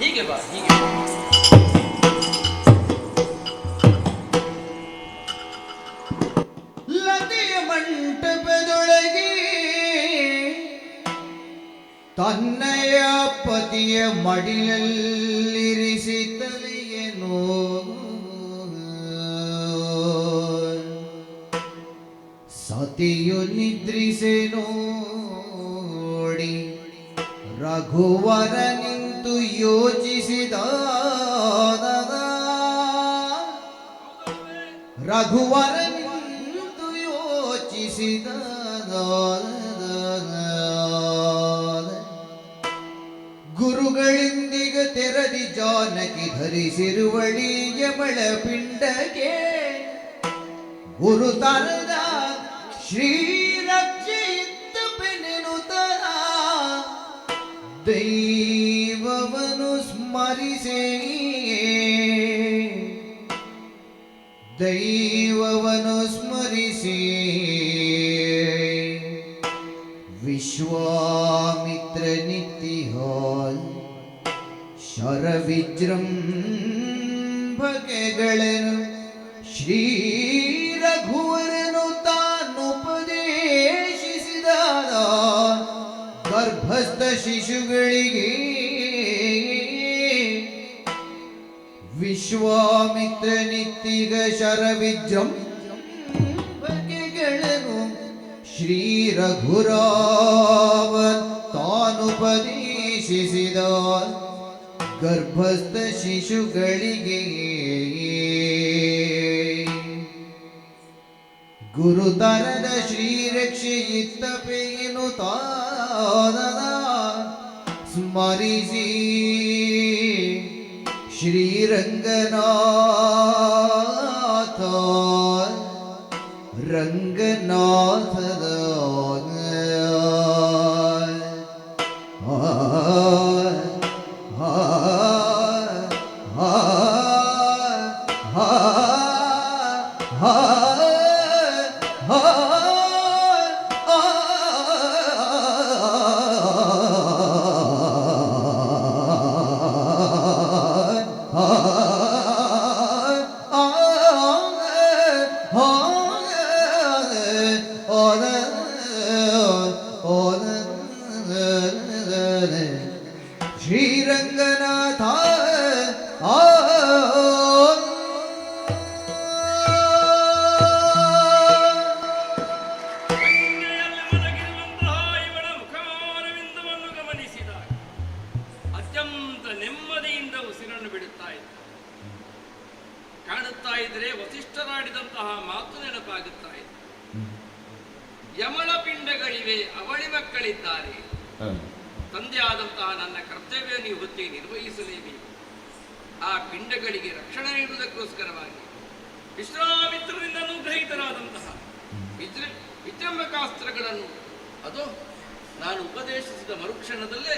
ಹೀಗೆ ಬಾ, ಹೀಗೆ ಬಾ. ಲತೆಯ ಮಂಟಪದೊಳಗೆ ತನ್ನಯ ಪತಿಯ ಮಡಿಲಲ್ಲಿರಿಸಿ ತಲೆಯನು ಸತಿಯು ನಿದ್ರಿಸೆ ನೋಡಿ ರಘುವರ ನಿಂತು ಯೋಚಿಸಿದ. ರಘುವರ ನಿಂತು ಯೋಚಿಸಿದ. ಗುರುಗಳಿಂದಿಗ ತೆರದಿ ಜಾನಕಿ ಧರಿಸಿರುವಳಿ ಯಮಳ ಪಿಂಡಕ್ಕೆ ಗುರು ತರದ ಶ್ರೀರಕ್ಷೆಯಿತ್ತ ಪೆನೆನುತರ ದೈವವನ್ನು ಸ್ಮರಿಸೇ ದೈವವನ್ನು ಸ್ಮರಿಸಿ ವಿಶ್ವಾಮಿತ್ರ ನಿತ್ಯಹಾಲ್ ಶರವಿಜೃಂಭಕೆಗಳನ್ನು ಶ್ರೀ ರಘುವರನು ತಾನುಪದೇಶಿಸಿದ ಗರ್ಭಸ್ಥ ಶಿಶುಗಳಿಗೆ ವಿಶ್ವಾಮಿತ್ರ ನಿತ್ತಿಗ ಶರವಿಜೃಂಭಕೆಗಳನ್ನು ಶ್ರೀ ರಘುರಾವ ತಾನುಪದೇಶಿಸಿದ ಗರ್ಭಸ್ಥ ಶಿಶುಗಳಿಗೆ ಗುರುತರದ ಶ್ರೀರಕ್ಷೆಯಿತ್ತ ಪೇನು ತಾದ ಸ್ಮರಿಸಿ ಶ್ರೀರಂಗನಾಥ ರಂಗನಾಥದ ಶ್ರೀರಂಗನಾಥ ಇವಳ ಮುಖಾರವಿಂದವನ್ನು ಗಮನಿಸಿದಾಗ ಅತ್ಯಂತ ನೆಮ್ಮದಿಯಿಂದ ಉಸಿರನ್ನು ಬಿಡುತ್ತಾ ಇದ್ದ. ಕಾಣುತ್ತಾ ಇದ್ರೆ ವಸಿಷ್ಠರಾಡಿದಂತಹ ಮಾತು ನೆನಪಾಗುತ್ತಾ ಇದೆ. ಯಮಳ ಪಿಂಡಗಳಿವೆ, ಅವಳಿ ಮಕ್ಕಳಿದ್ದಾರೆ. ತಂದೆಯಾದಂತಹ ನನ್ನ ಕರ್ತವ್ಯ ನೀವು ಹೊತ್ತಿ ನಿರ್ವಹಿಸಲೇಬೇಕು. ಆ ಪಿಂಡಗಳಿಗೆ ರಕ್ಷಣೆ ನೀಡುವುದಕ್ಕೋಸ್ಕರವಾಗಿ ವಿಶ್ವಾಮಿತ್ರರಿಂದ ಅನುಗ್ರಹಿತರಾದಂತಹ ವಿಜೃಂಭಕಾಸ್ತ್ರಗಳನ್ನು ಅದು ನಾನು ಉಪದೇಶಿಸಿದ ಮರುಕ್ಷಣದಲ್ಲೇ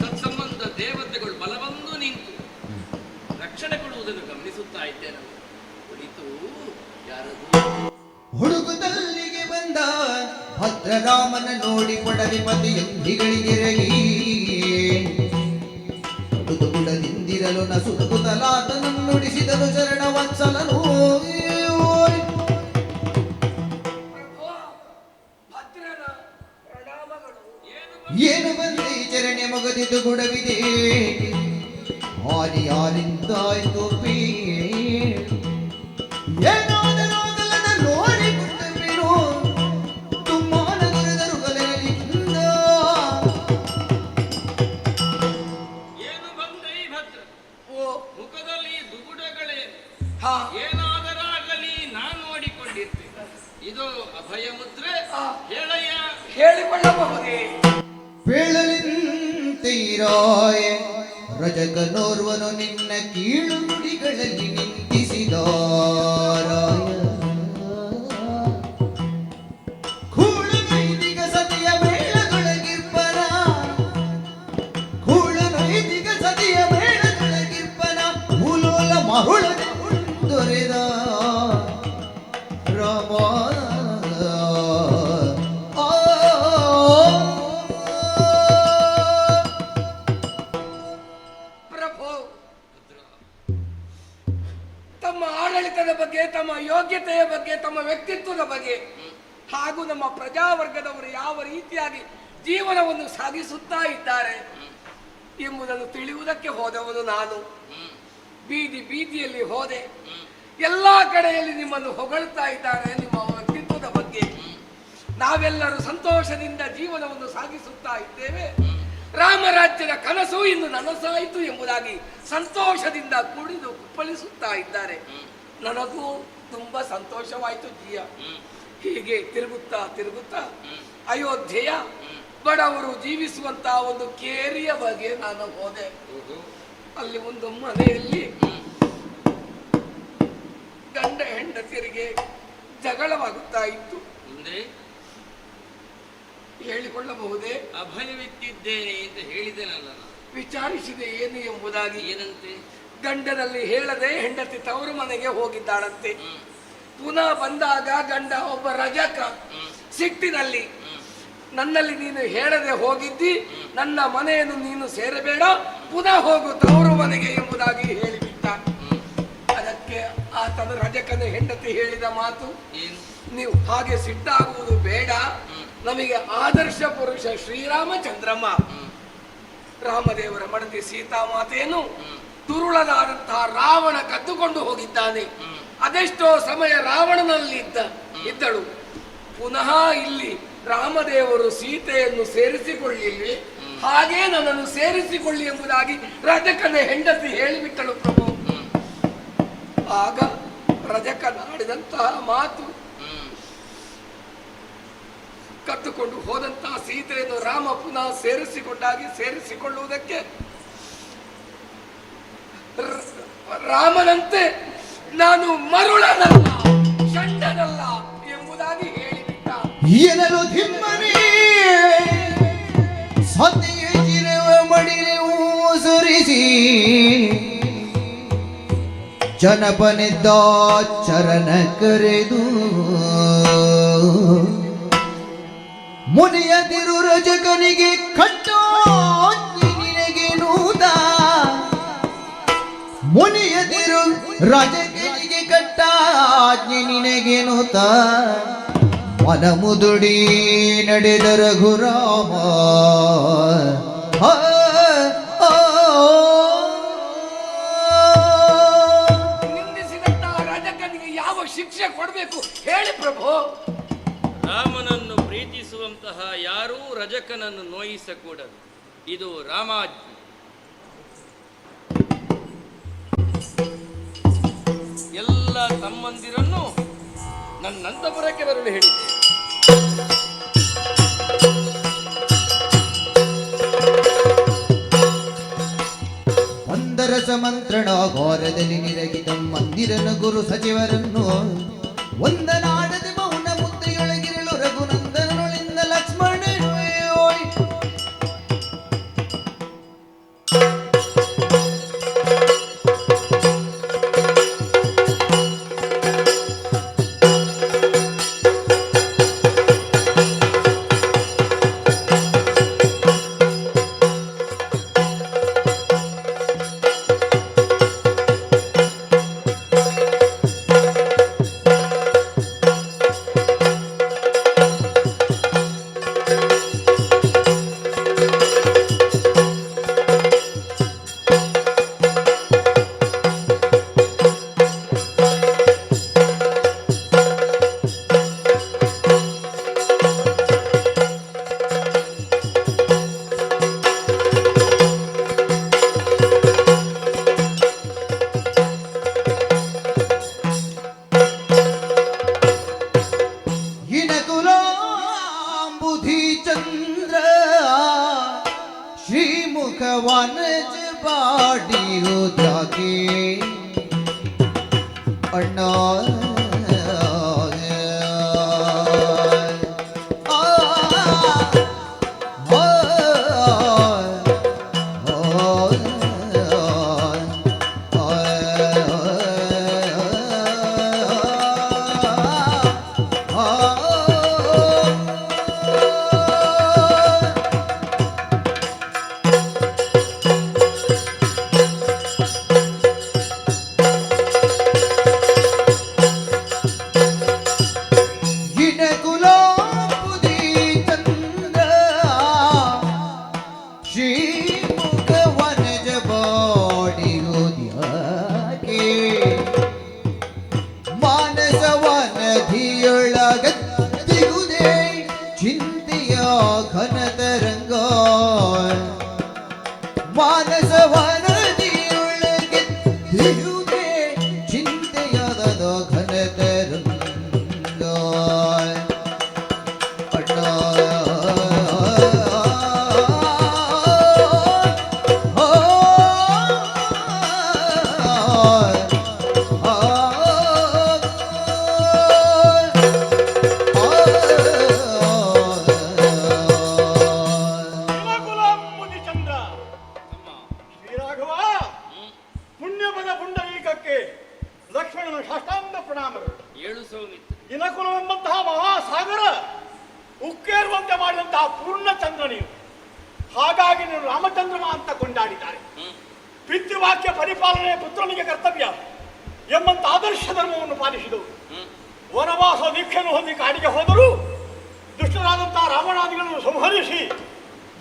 ತತ್ಸಂಬಂಧ ದೇವತೆಗಳು ಬಲವಂದು ನಿಂತು ರಕ್ಷಣೆ ಕೊಡುವುದನ್ನು ಗಮನಿಸುತ್ತಾ ಇದ್ದೇನೆ. ಕುಳಿತು ಯಾರದು ಹುಡುಕುತ್ತಲ್ಲಿಗೆ ಬಂದ ಭದ್ರರಾಮನ ನೋಡಿ ಪಡವಿಪತಿ ಎಂದಿಗಳಿಗೆರಗಿ ಹುಡುಗುಡದಿಂದಿರಲು ನಸುಗುತ್ತಲಾತನನ್ನು ನುಡಿಸಿದನು ಶರಣ ವತ್ಸಲನು. ಏನು ಬಂದಿ ಚರಣೆ ಮಗದಿದ್ದು ಗುಡವಿದೆ ಹಾರಿ ಯಾರಿಂದಾಯ್ತು ಪೀ ಏನಾದಲಾಗಲದ ನೋಡಿ ಬಿಟ್ಟಬಿಡು ತುಮ್ಮಾನ ದೊರೆದರು ಗಲೆಯಲಿಂದ. ಏನು ಬಂದೈ ಭದ್ರ? ಓ ಮುಖದಲ್ಲಿ ದುಗುಡಗಳೇ ಏನಾದರಾಗಲಿ ನಾನು ನೋಡಿಕೊಂಡಿರ್ತೇನೆ. ಇದು ಅಭಯ ಮುದ್ರೆ. ಹೇಳಯ್ಯ, ಹೇಳಿಕೊಳ್ಳಬಹುದೇ? ಬೇಳಲಿಂತೀರಾಯ ರಜಕನೋರ್ವನು ನಿನ್ನ ಕೀಳು ನುಡಿಗಳಲ್ಲಿ ನಿಂದಿಸಿದಾರಾಯ ಕೂಳು ವ್ಯಕ್ತಿತ್ವದ ಬಗ್ಗೆ ಹಾಗೂ ನಮ್ಮ ಪ್ರಜಾವರ್ಗದವರು ಯಾವ ರೀತಿಯಾಗಿ ಜೀವನವನ್ನು ಸಾಗಿಸುತ್ತಾ ಇದ್ದಾರೆ ಎಂಬುದನ್ನು ತಿಳಿಯುವುದಕ್ಕೆ ಹೋದವನು ನಾನು. ಬೀದಿ ಬೀದಿಯಲ್ಲಿ ಹೋದೆ, ಎಲ್ಲಾ ಕಡೆಯಲ್ಲಿ ನಿಮ್ಮನ್ನು ಹೊಗಳ್ತಾ ಇದ್ದಾರೆ ನಿಮ್ಮ ವ್ಯಕ್ತಿತ್ವದ ಬಗ್ಗೆ. ನಾವೆಲ್ಲರೂ ಸಂತೋಷದಿಂದ ಜೀವನವನ್ನು ಸಾಗಿಸುತ್ತಾ ಇದ್ದೇವೆ. ರಾಮರಾಜ್ಯದ ಕನಸು ಇನ್ನು ನನಸಾಯಿತು ಎಂಬುದಾಗಿ ಸಂತೋಷದಿಂದ ಕುಡಿದು ಕುಪ್ಪಳಿಸುತ್ತಾ ಇದ್ದಾರೆ. ನನಗೂ ತುಂಬಾ ಸಂತೋಷವಾಯಿತು ಜಿಯ. ಹೀಗೆ ತಿರುಗುತ್ತಾ ತಿರುಗುತ್ತಾ ಅಯೋಧ್ಯೆಯ ಬಡವರು ಜೀವಿಸುವಂತಹ ಒಂದು ಕೇರಿಯ ಬಗ್ಗೆ ನಾನು ಹೋದೆ. ಅಲ್ಲಿ ಒಂದು ಮನೆಯಲ್ಲಿ ಗಂಡ ಹೆಂಡತಿಯರಿಗೆ ಜಗಳವಾಗುತ್ತಾ ಇತ್ತು. ಹೇಳಿಕೊಳ್ಳಬಹುದೇ? ಅಭಯವಿಟ್ಟಿದ್ದೇನೆ ಅಂತ ಹೇಳಿದೆನಲ್ಲ. ವಿಚಾರಿಸಿದೆ ಏನು ಎಂಬುದಾಗಿ. ಏನಂತೆ? ಗಂಡನಲ್ಲಿ ಹೇಳದೆ ಹೆಂಡತಿ ತವರು ಮನೆಗೆ ಹೋಗಿದ್ದಾಳಂತೆ. ಪುನಃ ಬಂದಾಗ ಗಂಡ ಒಬ್ಬ ರಜಕ ಸಿಟ್ಟಿನಲ್ಲಿ, ನನ್ನಲ್ಲಿ ನೀನು ಹೇಳದೆ ಹೋಗಿದ್ದಿ, ನನ್ನ ಮನೆಯನ್ನು ನೀನು ಸೇರಬೇಡ, ಪುನಃ ಹೋಗು ತವರು ಮನೆಗೆ ಎಂಬುದಾಗಿ ಹೇಳಿಬಿಟ್ಟ. ಅದಕ್ಕೆ ಆತನ ರಜಕನ ಹೆಂಡತಿ ಹೇಳಿದ ಮಾತು, ನೀವು ಹಾಗೆ ಸಿಟ್ಟಾಗುವುದು ಬೇಡ, ನಮಗೆ ಆದರ್ಶ ಪುರುಷ ಶ್ರೀರಾಮಚಂದ್ರಮ್ಮ ರಾಮದೇವರ ಮಡದಿ ಸೀತಾಮಾತೆಯನ್ನು ದುರುಳನಾದಂತಹ ರಾವಣ ಕದ್ದುಕೊಂಡು ಹೋಗಿದ್ದಾನೆ. ಅದೆಷ್ಟೋ ಸಮಯ ರಾವಣನಲ್ಲಿ ಇದ್ದಳು. ಪುನಃ ಇಲ್ಲಿ ರಾಮದೇವರು ಸೀತೆಯನ್ನು ಸೇರಿಸಿಕೊಳ್ಳಿಲ್ಲ, ಹಾಗೇ ನನ್ನನ್ನು ಸೇರಿಸಿಕೊಳ್ಳಿ ಎಂಬುದಾಗಿ ರಜಕನ ಹೆಂಡತಿ ಹೇಳಿಬಿಟ್ಟಳು ಪ್ರಭು. ಆಗ ರಜಕನಾಡಿದಂತಹ ಮಾತು, ಕತ್ತುಕೊಂಡು ಹೋದಂತಹ ಸೀತೆಯನ್ನು ರಾಮ ಪುನಃ ಸೇರಿಸಿಕೊಳ್ಳುವುದಕ್ಕೆ ರಾಮನಂತೆ ನಾನು ಮರುಳನಲ್ಲ, ಷಂಡನಲ್ಲ ಎಂಬುದಾಗಿ ಹೇಳಿಬಿಟ್ಟ. ಎನಲು ಧಿಮ್ಮನೆ ಸತಿಯ ಚಿರವ ಮಡಿಲೆವು ಸುರಿಸಿ ಜನಪನಿದ್ದ ಚರಣ ಕರೆದು ಮುನಿಯದಿರು ರಜಕನಿಗೆ ಕಟ್ಟೋ ನಿನಗೆ ನೂದ, ಮುನಿಯದಿರು ರಜಕನಿಗೆ ಕಟ್ಟಾಜ್ಞೆ ನಿನಗೆ ನೂತ, ಮನಮುದುಡಿ ನಡೆದ ರಘುರಾಮ. ನಿಂದಿಸಿದಂತಹ ರಜಕನಿಗೆ ಯಾವ ಶಿಕ್ಷೆ ಕೊಡಬೇಕು ಹೇಳಿ ಪ್ರಭು. ರಾಮನನ್ನು ಪ್ರೀತಿಸುವಂತಹ ಯಾರೂ ರಜಕನನ್ನು ನೋಯಿಸಕೂಡದು, ಇದು ರಾಮಾಜ್ಞೆ. ಎಲ್ಲ ತಮ್ಮಂದಿರನ್ನು ನನ್ನಂತಪುರಕ್ಕೆ ಬರಲು ಹೇಳಿದ್ದೆ. ಒಂದರಸ ಮಂತ್ರಣ ಘೋರದಲ್ಲಿ ನಿರಗಿದ ಮಂದಿರನ ಗುರು ಸಚಿವರನ್ನು ಒಂದನಾಡದೆ ಮೌನ ಮುದ್ದೆಯೊಳಗಿರಲು ರಘುನಂದನೊಳಿಂದ ಲಕ್ಷ್ಮಣ वनज बाड़ी हो जाके अन्ना ಹಾಗಾಗಿ ನೀನು ರಾಮಚಂದ್ರಮ ಅಂತ ಕೊಂಡಾಡಿದ್ದಾರೆ. ಪಿತೃವಾಕ್ಯ ಪರಿಪಾಲನೆ ಪುತ್ರನಿಗೆ ಕರ್ತವ್ಯ ಎಂಬಂತ ಆದರ್ಶ ಧರ್ಮವನ್ನು ಪಾಲಿಸಿದವು. ವನವಾಸ ದೀಕ್ಷೆಯನ್ನು ಹೊಂದಿ ಕಾಡಿಗೆ ಹೋದರೂ ದುಷ್ಟರಾದಂತಹ ರಾವಣಾದಿಗಳನ್ನು ಸಂಹರಿಸಿ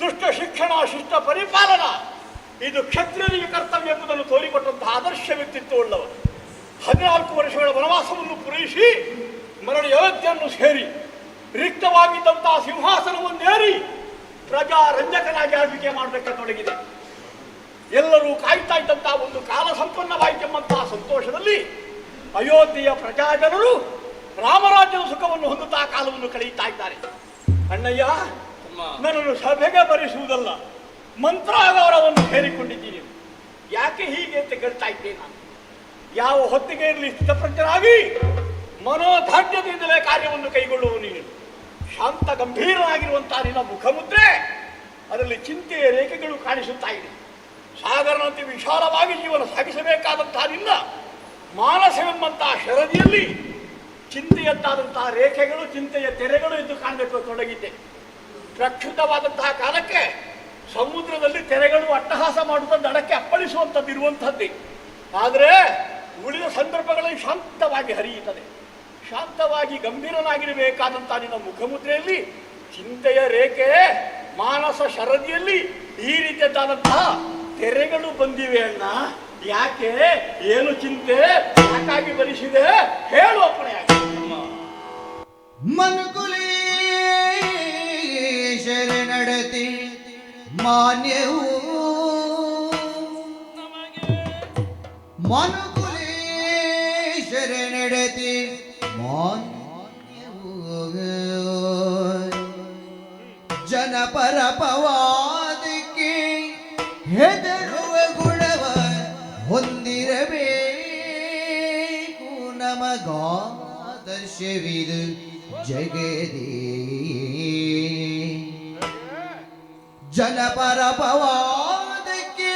ದುಷ್ಟ ಶಿಕ್ಷಣ ಶಿಷ್ಟ ಪರಿಪಾಲನ ಇದು ಕ್ಷತ್ರಿಯರಿಗೆ ಕರ್ತವ್ಯ ಎಂಬುದನ್ನು ತೋರಿಕೊಟ್ಟಂತಹ ಆದರ್ಶ ವ್ಯಕ್ತಿತ್ವವುಳ್ಳವ. 14 ವರ್ಷಗಳ ವನವಾಸವನ್ನು ಪೂರೈಸಿ ಮರಳಿ ಅಯೋಧ್ಯೆಯನ್ನು ಸೇರಿ ರಿಕ್ತವಾಗಿದ್ದಂತಹ ಸಿಂಹಾಸನವನ್ನೇರಿ ಪ್ರಜಾರಂಜಕನಾಗಿ ಆಳ್ವಿಕೆ ಮಾಡಲಿಕ್ಕೆ ತೊಡಗಿದೆ. ಎಲ್ಲರೂ ಕಾಯ್ತಾ ಇದ್ದಂತಹ ಒಂದು ಕಾಲ ಸಂಪನ್ನವಾಯಿತೆಂಬಂತಹ ಸಂತೋಷದಲ್ಲಿ ಅಯೋಧ್ಯೆಯ ಪ್ರಜಾಜನರು ರಾಮರಾಜ್ಯದ ಸುಖವನ್ನು ಹೊಂದುತ್ತಾ ಕಾಲವನ್ನು ಕಳೆಯುತ್ತಾ ಇದ್ದಾರೆ. ಅಣ್ಣಯ್ಯ, ನನ್ನನ್ನು ಸಭೆಗೆ ಬರೆಸುವುದಲ್ಲ, ಮಂತ್ರಾಗಾರವನ್ನು ಸೇರಿಕೊಂಡಿದ್ದೀನಿ. ಯಾಕೆ ಹೀಗೆ ಅಂತ ಕೇಳ್ತಾ ಇದ್ದೇನೆ ನಾನು. ಯಾವ ಹೊತ್ತಿಗೆ ಇರಲಿ ಸ್ಥಿತಪ್ರಜ್ಞರಾಗಿ ಮನೋಧಾರ್ಯದಿಂದಲೇ ಕಾರ್ಯವನ್ನು ಕೈಗೊಳ್ಳುವ ನೀನು. ಶಾಂತ ಗಂಭೀರನಾಗಿರುವಂತಹ ನಿನ್ನ ಮುಖಮುದ್ರೆ ಅದರಲ್ಲಿ ಚಿಂತೆಯ ರೇಖೆಗಳು ಕಾಣಿಸುತ್ತಾ ಇದೆ. ಸಾಗರನಂತೆ ವಿಶಾಲವಾಗಿ ಜೀವನ ಸಾಗಿಸಬೇಕಾದಂತಹ ನಿನ್ನ ಮಾನಸವೆಂಬಂತಹ ಶರದಿಯಲ್ಲಿ ಚಿಂತೆಯಂತಾದಂತಹ ರೇಖೆಗಳು, ಚಿಂತೆಯ ತೆರೆಗಳು ಎಂದು ಕಾಣಬೇಕು ತೊಡಗಿದ್ದೆ. ಪ್ರಕ್ಷುಬ್ಧವಾದಂತಹ ಕಾಲಕ್ಕೆ ಸಮುದ್ರದಲ್ಲಿ ತೆರೆಗಳು ಅಟ್ಟಹಾಸ ಮಾಡುತ್ತ ದಡಕ್ಕೆ ಅಪ್ಪಳಿಸುವಂಥದ್ದು ಇರುವಂಥದ್ದೇ. ಆದರೆ ಉಳಿದ ಸಂದರ್ಭಗಳಲ್ಲಿ ಶಾಂತವಾಗಿ ಹರಿಯುತ್ತದೆ. ಶಾಂತವಾಗಿ ಗಂಭೀರನಾಗಿರಬೇಕಾದಂತಹ ನಿನ್ನ ಮುಖಮುದ್ರೆಯಲ್ಲಿ ಚಿಂತೆಯ ರೇಖೆ, ಮಾನಸ ಶರದಿಯಲ್ಲಿ ಈ ರೀತಿಯಾದಂತಹ ತೆರೆಗಳು ಬಂದಿವೆ ಅಣ್ಣ. ಯಾಕೆ, ಏನು ಚಿಂತೆ, ಯಾಕಾಗಿ ಬರಿಸಿದೆ ಹೇಳು ಅಪ್ಪಣೆಯಾಗಿ. ಮನುಕುಲೇಶರ ನಡತೆ ಮಾನ್ಯವು, ಮನುಕುಲೇಶರ ನಡತೆ ಮಾನ್ಯವು, ಜನಪರ ಪವಾದಕ್ಕೆ ಹೆದರುವ ಗುಣವ ಹೊಂದಿರಬೇಕು. ನಮಗಾದರ್ಶವಿದು ಜಗದೇ, ಜನಪರ ಪವಾದಕ್ಕೆ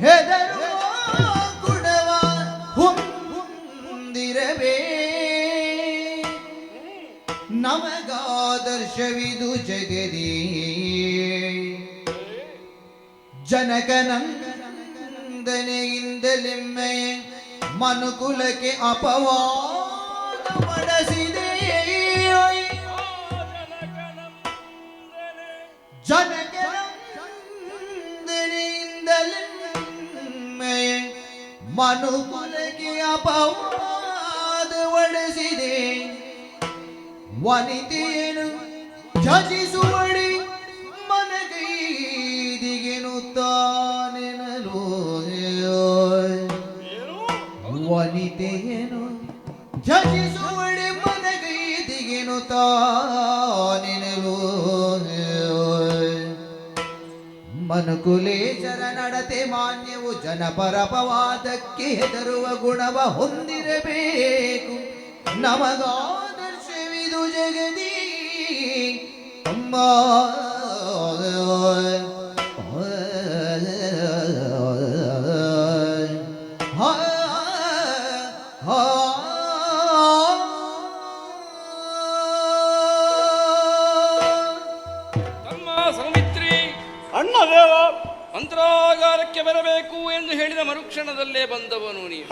ಹೆದರುವ ಗುಣವ ಹೊಂದಿರಬೇಕು. ನಮಗಾದರ್ಶವಿದು ಜಗದೇ, ಜನಕನಂದನೆಯಿಂದಲೆಮ್ಮೆಯ ಮನುಕುಲಕ್ಕೆ ಅಪವಾದ ಪಡಿಸಿದೆ. ಜನಕನಂದನೆಯಿಂದಲೆಮ್ಮೆಯ ಮನುಕುಲಕ್ಕೆ ಅಪವಾದ ಒಡಿಸಿದೆ. ವನಿತೆಯನ್ನು ತ್ಯಜಿಸುವಡಿ ಮನಗೈದಿಗೆನುತ್ತಾನೆನಲು. ವನಿತೆಯನ್ನು ತ್ಯಜಿಸುವಡಿ ಮನಗೈದಿಗೆನುತ್ತಾನೆನಲು. ಮನುಕುಲೇಶರ ನಡತೆ ಮಾನ್ಯವು, ಜನಪರಪವಾದಕ್ಕೆ ಹೆದರುವ ಗುಣವ ಹೊಂದಿರಬೇಕು. ನಮಗಾದರ್ಶವಿದು ಜಗದಿ ಅಮ್ಮ. ಅಣ್ಣ ದೇವ, ಮಂತ್ರಾಗಾರಕ್ಕೆ ಬರಬೇಕು ಎಂದು ಹೇಳಿದ ಮರುಕ್ಷಣದಲ್ಲೇ ಬಂದವನು ನೀನು.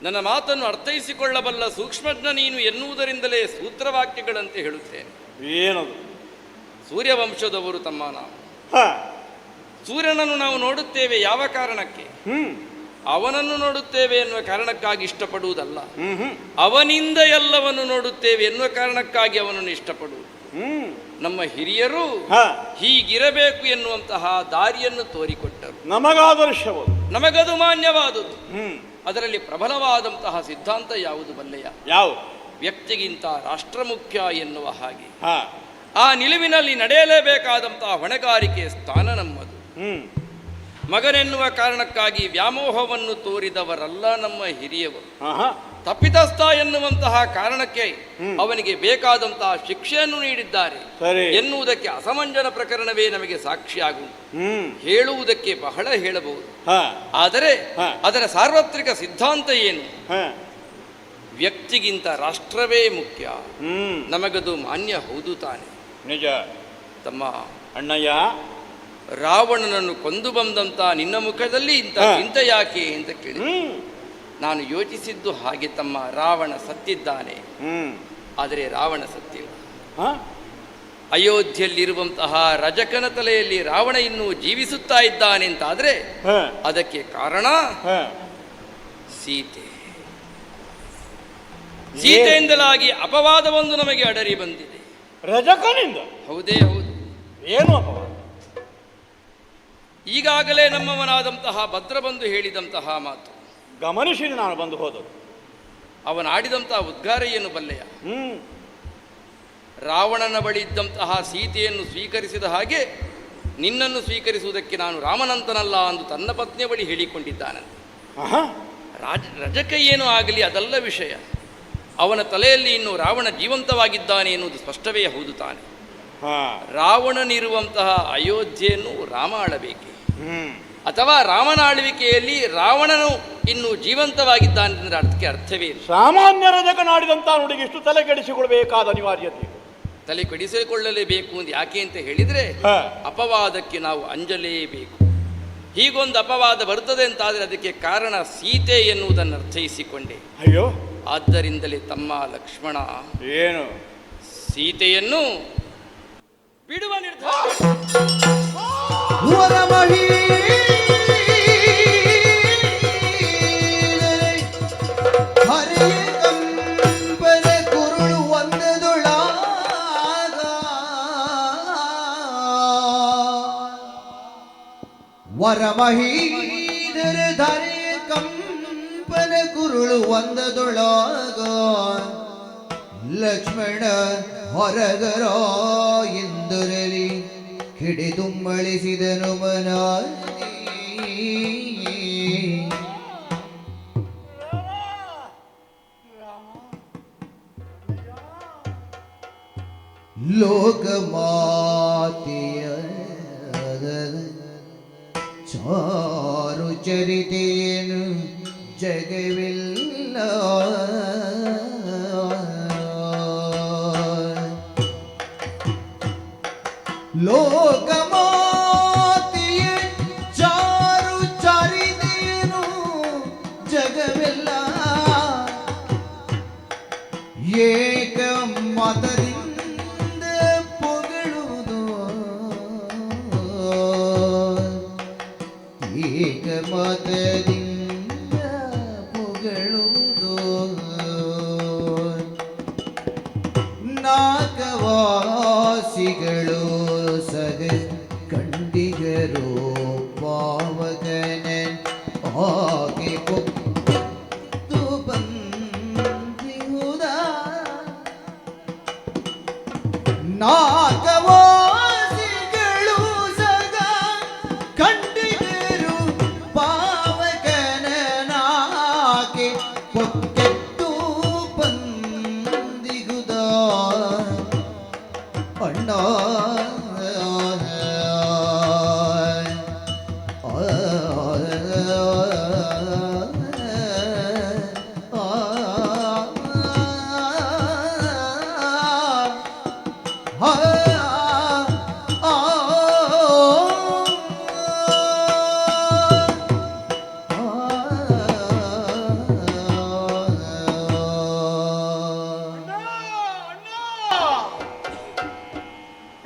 ನನ್ನ ಮಾತನ್ನು ಅರ್ಥೈಸಿಕೊಳ್ಳಬಲ್ಲ ಸೂಕ್ಷ್ಮಜ್ಞ ನೀನು ಎನ್ನುವುದರಿಂದಲೇ ಸೂತ್ರವಾಕ್ಯಗಳಂತೆ ಹೇಳುತ್ತೇನೆ. ಏನದು? ಸೂರ್ಯವಂಶದವರು ತಮ್ಮ ನಾವು. ಸೂರ್ಯನನ್ನು ನಾವು ನೋಡುತ್ತೇವೆ ಯಾವ ಕಾರಣಕ್ಕೆ? ಅವನನ್ನು ನೋಡುತ್ತೇವೆ ಎನ್ನುವ ಕಾರಣಕ್ಕಾಗಿ ಇಷ್ಟಪಡುವುದಲ್ಲ. ಅವನಿಂದ ಎಲ್ಲವನ್ನು ನೋಡುತ್ತೇವೆ ಎನ್ನುವ ಕಾರಣಕ್ಕಾಗಿ ಅವನನ್ನು ಇಷ್ಟಪಡುವುದು. ನಮ್ಮ ಹಿರಿಯರು ಹೀಗಿರಬೇಕು ಎನ್ನುವಂತಹ ದಾರಿಯನ್ನು ತೋರಿಕೊಟ್ಟರು. ನಮಗಾದರ್ಶವದು, ನಮಗದು ಮಾನ್ಯವಾದುದು. ಅದರಲ್ಲಿ ಪ್ರಬಲವಾದಂತಹ ಸಿದ್ಧಾಂತ ಯಾವುದು ಬಲ್ಲೆಯ? ಯಾವ? ವ್ಯಕ್ತಿಗಿಂತ ರಾಷ್ಟ್ರ ಮುಖ್ಯ ಎನ್ನುವ ಹಾಗೆ ಆ ನಿಲುವಿನಲ್ಲಿ ನಡೆಯಲೇಬೇಕಾದಂತಹ ಹೊಣೆಗಾರಿಕೆ ಸ್ಥಾನ ನಮ್ಮದು. ಮಗನೆನ್ನುವ ಕಾರಣಕ್ಕಾಗಿ ವ್ಯಾಮೋಹವನ್ನು ತೋರಿದವರಲ್ಲ ನಮ್ಮ ಹಿರಿಯವರು. ತಪ್ಪಿತಸ್ಥ ಎನ್ನುವಂತಹ ಕಾರಣಕ್ಕೆ ಅವನಿಗೆ ಬೇಕಾದಂತಹ ಶಿಕ್ಷೆಯನ್ನು ನೀಡಿದ್ದಾರೆ ಎನ್ನುವುದಕ್ಕೆ ಅಸಮಂಜನ ಪ್ರಕರಣವೇ ನಮಗೆ ಸಾಕ್ಷಿಯಾಗುವುದು. ಹೇಳುವುದಕ್ಕೆ ಬಹಳ ಹೇಳಬಹುದು, ಆದರೆ ಅದರ ಸಾರ್ವತ್ರಿಕ ಸಿದ್ಧಾಂತ ಏನು? ವ್ಯಕ್ತಿಗಿಂತ ರಾಷ್ಟ್ರವೇ ಮುಖ್ಯ. ನಮಗದು ಮಾನ್ಯ ಹೌದು ತಾನೆ? ನಿಜ ತಮ್ಮ ಅಣ್ಣಯ್ಯ. ರಾವಣನನ್ನು ಕೊಂದು ಬಂದಂತ ನಿನ್ನ ಮುಖದಲ್ಲಿ ಇಂಥ ಚಿಂತೆ ಯಾಕೆ ಅಂತ ಕೇಳಿ ನಾನು ಯೋಚಿಸಿದ್ದು ಹಾಗೆ ತಮ್ಮ. ರಾವಣ ಸತ್ತಿದ್ದಾನೆ, ಆದರೆ ರಾವಣ ಸತ್ತಿಲ್ಲ. ಅಯೋಧ್ಯೆಯಲ್ಲಿರುವಂತಹ ರಜಕನ ತಲೆಯಲ್ಲಿ ರಾವಣ ಇನ್ನೂ ಜೀವಿಸುತ್ತಾ ಇದ್ದಾನೆ ಅಂತಾದ್ರೆ ಅದಕ್ಕೆ ಕಾರಣ ಸೀತೆ. ಸೀತೆಯಿಂದಲಾಗಿ ಅಪವಾದವೊಂದು ನಮಗೆ ಅಡರಿ ಬಂದಿದೆ. ರಜಕನಿಂದ? ಹೌದೇ ಹೌದು. ಏನು ಅಪವಾದ? ಈಗಾಗಲೇ ನಮ್ಮವನಾದಂತಹ ಭದ್ರಬಂಧು ಹೇಳಿದಂತಹ ಮಾತು ಗಮನಿಸಿ ನಾನು ಬಂದು ಹೋದದು. ಅವನಾಡಿದಂತಹ ಉದ್ಗಾರ ಏನು ಬಲ್ಲೆಯ? ರಾವಣನ ಬಳಿ ಇದ್ದಂತಹ ಸೀತೆಯನ್ನು ಸ್ವೀಕರಿಸಿದ ಹಾಗೆ ನಿನ್ನನ್ನು ಸ್ವೀಕರಿಸುವುದಕ್ಕೆ ನಾನು ರಾಮನಂತನಲ್ಲ ಎಂದು ತನ್ನ ಪತ್ನಿಯ ಬಳಿ ಹೇಳಿಕೊಂಡಿದ್ದಾನಂತೆ. ರಜಕ ಏನು ಆಗಲಿ, ಅದಲ್ಲ ವಿಷಯ. ಅವನ ತಲೆಯಲ್ಲಿ ಇನ್ನು ರಾವಣ ಜೀವಂತವಾಗಿದ್ದಾನೆ ಎನ್ನುವುದು ಸ್ಪಷ್ಟವೇ ಹೌದು ತಾನೆ. ರಾವಣನಿರುವಂತಹ ಅಯೋಧ್ಯೆಯನ್ನು ರಾಮ ಆಳಬೇಕೆ, ಅಥವಾ ರಾಮನ ಆಳ್ವಿಕೆಯಲ್ಲಿ ರಾವಣನು ಇನ್ನು ಜೀವಂತವಾಗಿದ್ದಾನೆ ಅಂದರೆ ಅದಕ್ಕೆ ಅರ್ಥವೇ ಇಲ್ಲ. ಸಾಮಾನ್ಯ ರಜಕನಾಡಿದಂತ ನುಡಿಗೆ ಇಷ್ಟು ತಲೆ ಕೆಡಿಸಿಕೊಳ್ಬೇಕಾದ ಅನಿವಾರ್ಯತೆ? ತಲೆ ಕೆಡಿಸಿಕೊಳ್ಳಲೇಬೇಕು ಅಂತ ಯಾಕೆ ಅಂತ ಹೇಳಿದರೆ ಅಪವಾದಕ್ಕೆ ನಾವು ಅಂಜಲೇಬೇಕು. ಹೀಗೊಂದು ಅಪವಾದ ಬರುತ್ತದೆ ಅಂತಾದರೆ ಅದಕ್ಕೆ ಕಾರಣ ಸೀತೆ ಎನ್ನುವುದನ್ನು ಅರ್ಥೈಸಿಕೊಂಡೆ. ಅಯ್ಯೋ, ಆದ್ದರಿಂದಲೇ ತಮ್ಮ ಲಕ್ಷ್ಮಣ ಏನು ಸೀತೆಯನ್ನು ಬಿಡುವ ನಿರ್ಧಾರ. ವರಮಹೀಧರ ಧರೆ ಕಂಪನ ಕುರುಳು ಒಂದದೊಳಗ ಲಕ್ಷ್ಮಣ ಹೊರಗರ ಎಂದರಲಿ ಹಿಡಿದುಮ್ಮಳಿಸಿದನು ಮನ. ಲೋಕಮಾತೆಯ ಚಾರು ಚರಿತೆಯೇನು ಜಗವಿಲ್ಲ, ಲೋಕಮಾತೆಯ ಚಾರು ಚರಿತೆಯೇನು ಜಗವಿಲ್ಲ, ಏಕ ಮತದಿಂದ ಪೊಗಳುವುದು, ಏಕ ಮತದಿಂದ ಪೊಗಳುವುದು, ನಾಗವಾಸಿಗಳು ಸಗ ಕಂಡಿಗರು ಪಾವಕನ ಆಕೆ ಕೊತ್ತು ಬಂದಿಹುದ, ನಾಗವಾಸಿಗಳು ಸಗ ಕಂಡಿಗರು ಪಾವಕನಾಕೆ ಕೊಕ್ಕೆತ್ತು ಬಂದಿಗುದ ಅಣ್ಣ.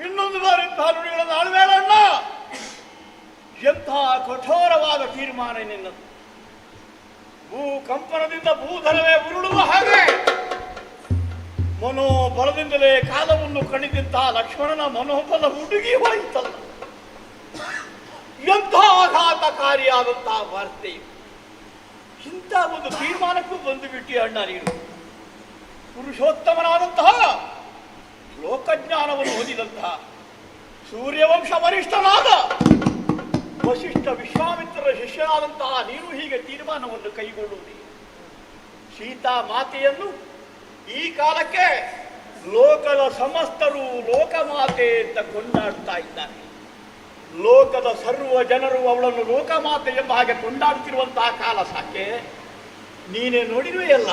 ಇನ್ನೊಂದು ಬಾರಿ ನುಡಿಗಳನ್ನು ಆಳ್ಬೇಡ ಅಣ್ಣ. ಎಂಥ ಕಠೋರವಾದ ತೀರ್ಮಾನ ನಿನ್ನದು. ಭೂಕಂಪನದಿಂದ ಭೂಧರವೇ ಉರುಳುವ ಹಾಗೆ ಮನೋಬಲದಿಂದಲೇ ಕಾಲವನ್ನು ಕಣಿದಂತಹ ಲಕ್ಷ್ಮಣನ ಮನೋಬಲ ಹುಡುಗಿ ಹೋಯಿತಲ್ಲ. ಎಂಥ ಆಘಾತಕಾರಿಯಾದಂತಹ ವಾರ್ತೆ. ಇಂಥ ಒಂದು ತೀರ್ಮಾನಕ್ಕೂ ಬಂದು ಬಿಟ್ಟಿ ಅಣ್ಣ ನೀನು. ಪುರುಷೋತ್ತಮನಾದಂತಹ ಲೋಕಜ್ಞಾನವನ್ನು ಹೊಂದಿದಂತಹ ಸೂರ್ಯವಂಶ ವರಿಷ್ಠನಾದ ವಸಿಷ್ಠ ವಿಶ್ವಾಮಿತ್ರರ ಶಿಷ್ಯನಾದಂತಹ ನೀನು ಹೀಗೆ ತೀರ್ಮಾನವನ್ನು ಕೈಗೊಳ್ಳುವುದೇ? ಸೀತಾ ಮಾತೆಯನ್ನು ಈ ಕಾಲಕ್ಕೆ ಲೋಕದ ಸಮಸ್ತರು ಲೋಕಮಾತೆ ಅಂತ ಕೊಂಡಾಡ್ತಾ ಇದ್ದಾರೆ. ಲೋಕದ ಸರ್ವ ಜನರು ಅವಳನ್ನು ಲೋಕಮಾತೆ ಎಂಬ ಹಾಗೆ ಕೊಂಡಾಡುತ್ತಿರುವಂತಹ ಕಾಲ ಸಾಕೆ ನೀನೇ ನೋಡಿರುವೆಯಲ್ಲ.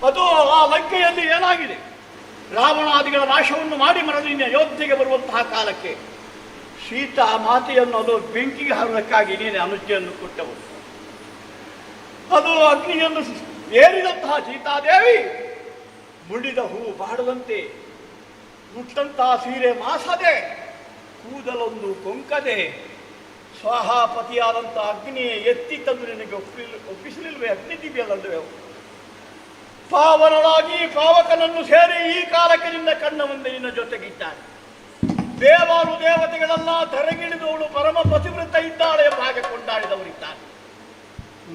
ಅದು ಆ ಲಂಕೆಯಲ್ಲಿ ಏನಾಗಿದೆ? ರಾವಣಾದಿಗಳ ನಾಶವನ್ನು ಮಾಡಿ ಮರಳಿನ ಅಯೋಧ್ಯೆಗೆ ಬರುವಂತಹ ಕಾಲಕ್ಕೆ ಸೀತಾ ಮಾತೆಯನ್ನು ಅದು ಬೆಂಕಿಗೆ ಹಾರಲಿಕ್ಕಾಗಿ ನೀನೆ ಅನುಜ್ಞೆಯನ್ನು ಕೊಟ್ಟವರು. ಅದು ಅಗ್ನಿಯನ್ನು ಏರಿದಂತಹ ಸೀತಾದೇವಿ ಮುಡಿದ ಹೂ ಬಾಡದಂತೆ, ಮುಟ್ಟಂತಹ ಸೀರೆ ಮಾಸದೆ, ಕೂದಲೊಂದು ಕೊಂಕದೆ, ಸ್ವಾಹಾಪತಿಯಾದಂಥ ಅಗ್ನಿಯೇ ಎತ್ತಿ ತಂದು ನಿನಗೆ ಒಪ್ಪಿಸಲಿಲ್ವೇ? ಅಗ್ನಿ ದಿವ್ಯಲ್ಲವೇ? ಪಾವನಳಾಗಿ ಪಾವಕನನ್ನು ಸೇರಿ ಈ ಕಾಲಕ್ಕೆ ನಿನ್ನ ಕಣ್ಣ ಮುಂದೆ ನಿನ್ನ ಜೊತೆಗಿದ್ದಾನೆ. ದೇವಾನು ದೇವತೆಗಳೆಲ್ಲ ಧರೆಗಿಳಿದವಳು ಪರಮ ಪತಿವ್ರತ ಇದ್ದಾಳೆ ಎಂಬ ಹಾಗೆ ಕೊಂಡಾಡಿದವರಿದ್ದಾರೆ.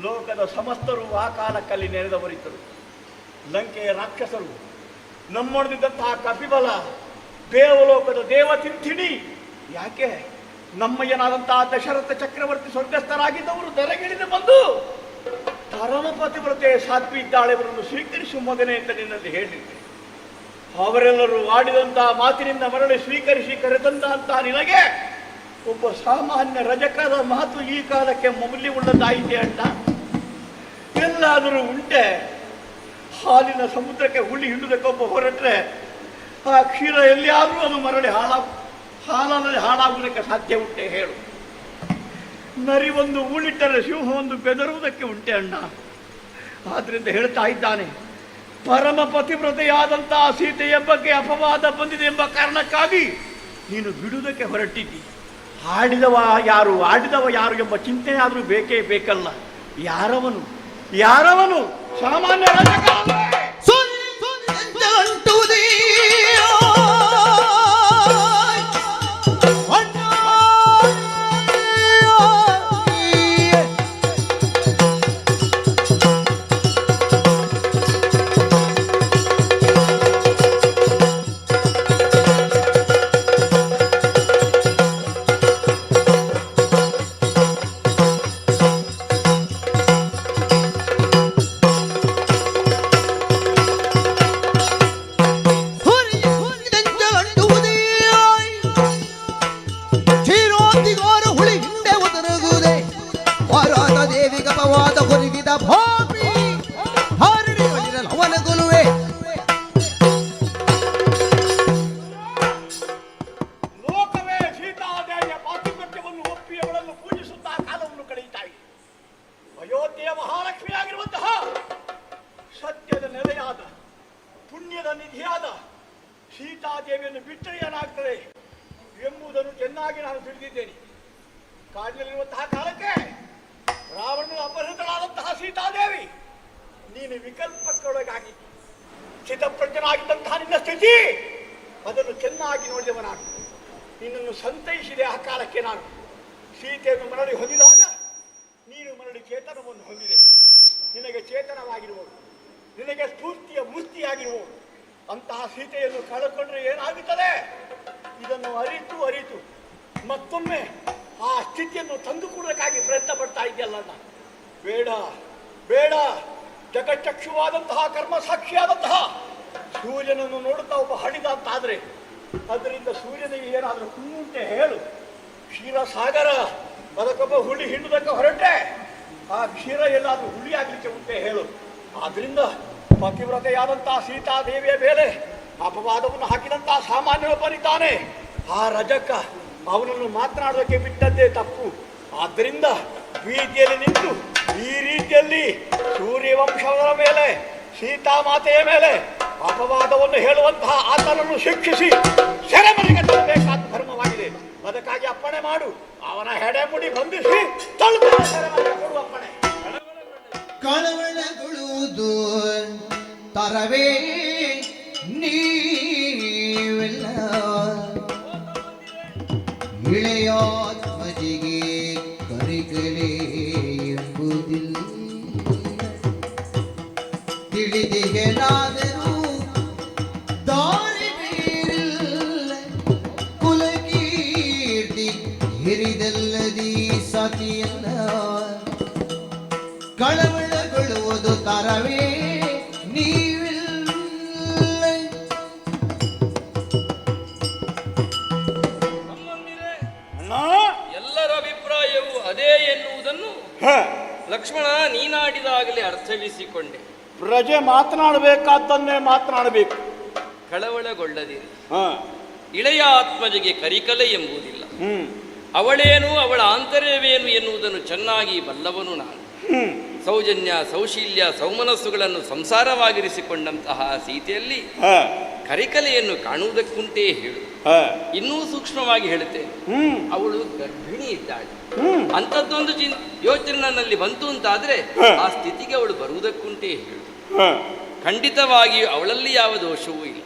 ಲೋಕದ ಸಮಸ್ತರು ಆ ಕಾಲಕ್ಕಲ್ಲಿ ನೆರೆದವರಿದ್ದರು. ಲಂಕೆಯ ರಾಕ್ಷಸರು, ನಮ್ಮೊಡೆದಿದ್ದಂತಹ ಕಪಿಬಲ, ದೇವಲೋಕದ ದೇವತಿರ್ಥಿಣಿ, ಯಾಕೆ ನಮ್ಮಯ್ಯನಾದಂತಹ ದಶರಥ ಚಕ್ರವರ್ತಿ ಸ್ವರ್ಗಸ್ಥರಾಗಿದ್ದವರು ಧರೆಗಿಳಿದು ಬಂದು ಪರಮ ಪತಿವ್ರತೆ ಸಾಧ್ವಿ ಇದ್ದಾಳೆ, ಅವರನ್ನು ಸ್ವೀಕರಿಸುವ ಮಗನೇ ಅಂತ ನಿನ್ನಲ್ಲಿ ಹೇಳಿದ್ದೆ. ಅವರೆಲ್ಲರೂ ಆಡಿದಂತಹ ಮಾತಿನಿಂದ ಮರಳಿ ಸ್ವೀಕರಿಸಿ ಕರೆದಂತಹ ನಿನಗೆ ಒಬ್ಬ ಸಾಮಾನ್ಯ ರಜಕದ ಮಾತು ಈ ಕಾಲಕ್ಕೆ ಮೌಲ್ಯವುಳ್ಳದಾಯಿತೆ ಅಂತ ಎಲ್ಲಾದರೂ ಉಂಟೆ? ಹಾಲಿನ ಸಮುದ್ರಕ್ಕೆ ಹುಳಿ ಹಿಂಡುವುದಕ್ಕೊಬ್ಬ ಹೊರಟ್ರೆ ಆ ಕ್ಷೀರ ಎಲ್ಲಿಯಾದರೂ ಅದು ಮರಳಿ ಹಾಲಲ್ಲಿ ಹಾಳಾಗುವುದಕ್ಕೆ ಸಾಧ್ಯ ಉಂಟೆ ಹೇಳು? ನರಿ ಒಂದು ಊಳಿಟ್ಟರೆ ಸಿಂಹ ಒಂದು ಬೆದರುವುದಕ್ಕೆ ಉಂಟೆ ಅಣ್ಣ. ಆದ್ರಿಂದ ಹೇಳ್ತಾ ಇದ್ದಾನೆ, ಪರಮ ಪತಿವ್ರತೆಯಾದಂತಹ ಸೀತೆಯ ಬಗ್ಗೆ ಅಪವಾದ ಬಂದಿದೆ ಎಂಬ ಕಾರಣಕ್ಕಾಗಿ ನೀನು ಬಿಡುವುದಕ್ಕೆ ಹೊರಟಿದ್ದಿ. ಆಡಿದವ ಯಾರು ಎಂಬ ಚಿಂತನೆ ಆದರೂ ಬೇಕೇ ಬೇಕಲ್ಲ. ಯಾರವನು ಸಾಮಾನ್ಯ ರಜಕ ಸೀತಾದೇವಿಯನ್ನು ಬಿಟ್ಟರೆ ಏನಾಗ್ತದೆ ಎಂಬುದನ್ನು ಚೆನ್ನಾಗಿ ನಾನು ತಿಳಿದಿದ್ದೇನೆ. ಕಾಡಿನಲ್ಲಿರುವಂತಹ ಕಾಲಕ್ಕೆ ರಾವಣನ ಅಪಹೃತಳಾದಂತಹ ಸೀತಾದೇವಿ ನೀನು ವಿಕಲ್ಪಕ್ಕೊಳಗಾಗಿ ಚಿತ್ತಪ್ರಜ್ಞನಾಗಿದ್ದಂತಹ ನಿನ್ನ ಸ್ಥಿತಿ ಅದನ್ನು ಚೆನ್ನಾಗಿ ನೋಡಿದವ ನಾನು. ನಿನ್ನನ್ನು ಸಂತೈಸಿದೆ ಆ ಕಾಲಕ್ಕೆ ನಾನು. ಸೀತೆಯನ್ನು ಮರಳಿ ಹೊಂದಿದಾಗ ನೀನು ಮರಳಿ ಚೇತನವನ್ನು ಹೊಂದಿದೆ. ನಿನಗೆ ಚೇತನವಾಗಿರುವುದು, ನಿನಗೆ ಸ್ಫೂರ್ತಿಯ ಮೂರ್ತಿಯಾಗಿರುವುದು. ಅಂತಹ ಸೀತೆಯನ್ನು ಕಳೆದುಕೊಂಡ್ರೆ ಏನಾಗುತ್ತದೆ? ಇದನ್ನು ಅರಿತು ಮತ್ತೊಮ್ಮೆ ಆ ಸ್ಥಿತಿಯನ್ನು ತಂದುಕೊಡೋದಕ್ಕಾಗಿ ಪ್ರಯತ್ನ ಪಡ್ತಾ ಇದೆಯಲ್ಲ. ಬೇಡ. ಜಗಚ್ಚಕ್ಷುವಾದಂತಹ ಕರ್ಮ ಸಾಕ್ಷಿಯಾದಂತಹ ಸೂರ್ಯನನ್ನು ನೋಡುತ್ತಾ ಒಬ್ಬ ಹಡಿದ ಅಂತಾದ್ರೆ ಅದರಿಂದ ಸೂರ್ಯನಿಗೆ ಏನಾದರೂ ಕುಂಟೆ ಹೇಳು. ಕ್ಷೀರಸಾಗರ ಅದಕ್ಕೊಬ್ಬ ಹುಳಿ ಹಿಂಡುದಕ್ಕೆ ಹೊರಟೆ ಆ ಕ್ಷೀರ ಎಲ್ಲಾದ್ರೂ ಹುಳಿ ಆಗ್ಲಿಕ್ಕೆ ಉಂಟೆ ಹೇಳು. ಆದ್ರಿಂದ ಪತಿವ್ರತೆಯಾದಂತಹ ಸೀತಾದೇವಿಯ ಮೇಲೆ ಅಪವಾದವನ್ನು ಹಾಕಿದಂತಹ ಸಾಮಾನ್ಯನೊಬ್ಬನಿದ್ದಾನೆ ಆ ರಜಕ. ಅವನನ್ನು ಮಾತನಾಡೋದಕ್ಕೆ ಬಿಟ್ಟದ್ದೇ ತಪ್ಪು. ಆದ್ದರಿಂದ ಬೀದಿಯಲ್ಲಿ ನಿಂತು ಈ ರೀತಿಯಲ್ಲಿ ಸೂರ್ಯವಂಶದ ಮೇಲೆ, ಸೀತಾಮಾತೆಯ ಮೇಲೆ ಅಪವಾದವನ್ನು ಹೇಳುವಂತಹ ಆತನನ್ನು ಶಿಕ್ಷಿಸಿ ಸೆರೆಮನೆಗೆ ತರಬೇಕಾದ ಧರ್ಮವಾಗಿದೆ. ಅದಕ್ಕಾಗಿ ಅಪ್ಪಣೆ ಮಾಡು. ಅವನ ಹೆಡೆಮುಡಿ ಬಂಧಿಸಿ ತಲುಪುವ ಸೆರೆಮನೆಗೆ ಕೊಡುವ ಅಪ್ಪಣೆ. ಕಳವಳಗೊಳ್ಳುವುದು ತರವೇ ನೀವೆಲ್ಲ ಇಳೆಯಾತ್ಮಜಿಗೆ ಕರಿಕಲೆ ಎಂಬುದಿಲ್ಲ. ತಿಳಿದಿಗೆನಾದರೂ ದಾರಿ ಬೇರಿಲ್ಲ. ಕುಲಕೀರ್ತಿ ಹಿರಿದಲ್ಲದಿ ಸತಿಯಲ್ಲ. ಕಳವಳಗೊಳ್ಳುವುದು ತರವೇ ನೀವಿಲ್ಲ. ಎಲ್ಲರ ಅಭಿಪ್ರಾಯವು ಅದೇ ಎನ್ನುವುದನ್ನು ಲಕ್ಷ್ಮಣ ನೀನಾಡಿದಾಗಲೇ ಅರ್ಥವಿಸಿಕೊಂಡೆ. ಪ್ರಜೆ ಮಾತನಾಡಬೇಕಾದ್ದನ್ನೇ ಮಾತನಾಡಬೇಕು. ಕಳವಳಗೊಳ್ಳದಿರಿ. ಇಳೆಯ ಆತ್ಮಜಿಗೆ ಕರಿಕಲೆ ಎಂಬುದಿಲ್ಲ. ಅವಳೇನು ಅವಳ ಆಂತರ್ಯವೇನು ಎನ್ನುವುದನ್ನು ಚೆನ್ನಾಗಿ ಬಲ್ಲವನು ನಾನು. ಸೌಜನ್ಯ, ಸೌಶೀಲ್ಯ, ಸೌಮನಸ್ಸುಗಳನ್ನು ಸಂಸಾರವಾಗಿರಿಸಿಕೊಂಡಂತಹ ಸೀತೆಯಲ್ಲಿ ಕರಿಕಲೆಯನ್ನು ಕಾಣುವುದಕ್ಕುಂಟೇ ಹೇಳು. ಇನ್ನೂ ಸೂಕ್ಷ್ಮವಾಗಿ ಹೇಳುತ್ತೇನೆ, ಅವಳು ಗರ್ಭಿಣಿ ಇದ್ದಾಳೆ. ಅಂಥದ್ದೊಂದು ಯೋಚನೆ ನನ್ನಲ್ಲಿ ಬಂತು ಅಂತಾದ್ರೆ ಆ ಸ್ಥಿತಿಗೆ ಅವಳು ಬರುವುದಕ್ಕುಂಟೇ ಹೇಳು. ಖಂಡಿತವಾಗಿಯೂ ಅವಳಲ್ಲಿ ಯಾವ ದೋಷವೂ ಇಲ್ಲ.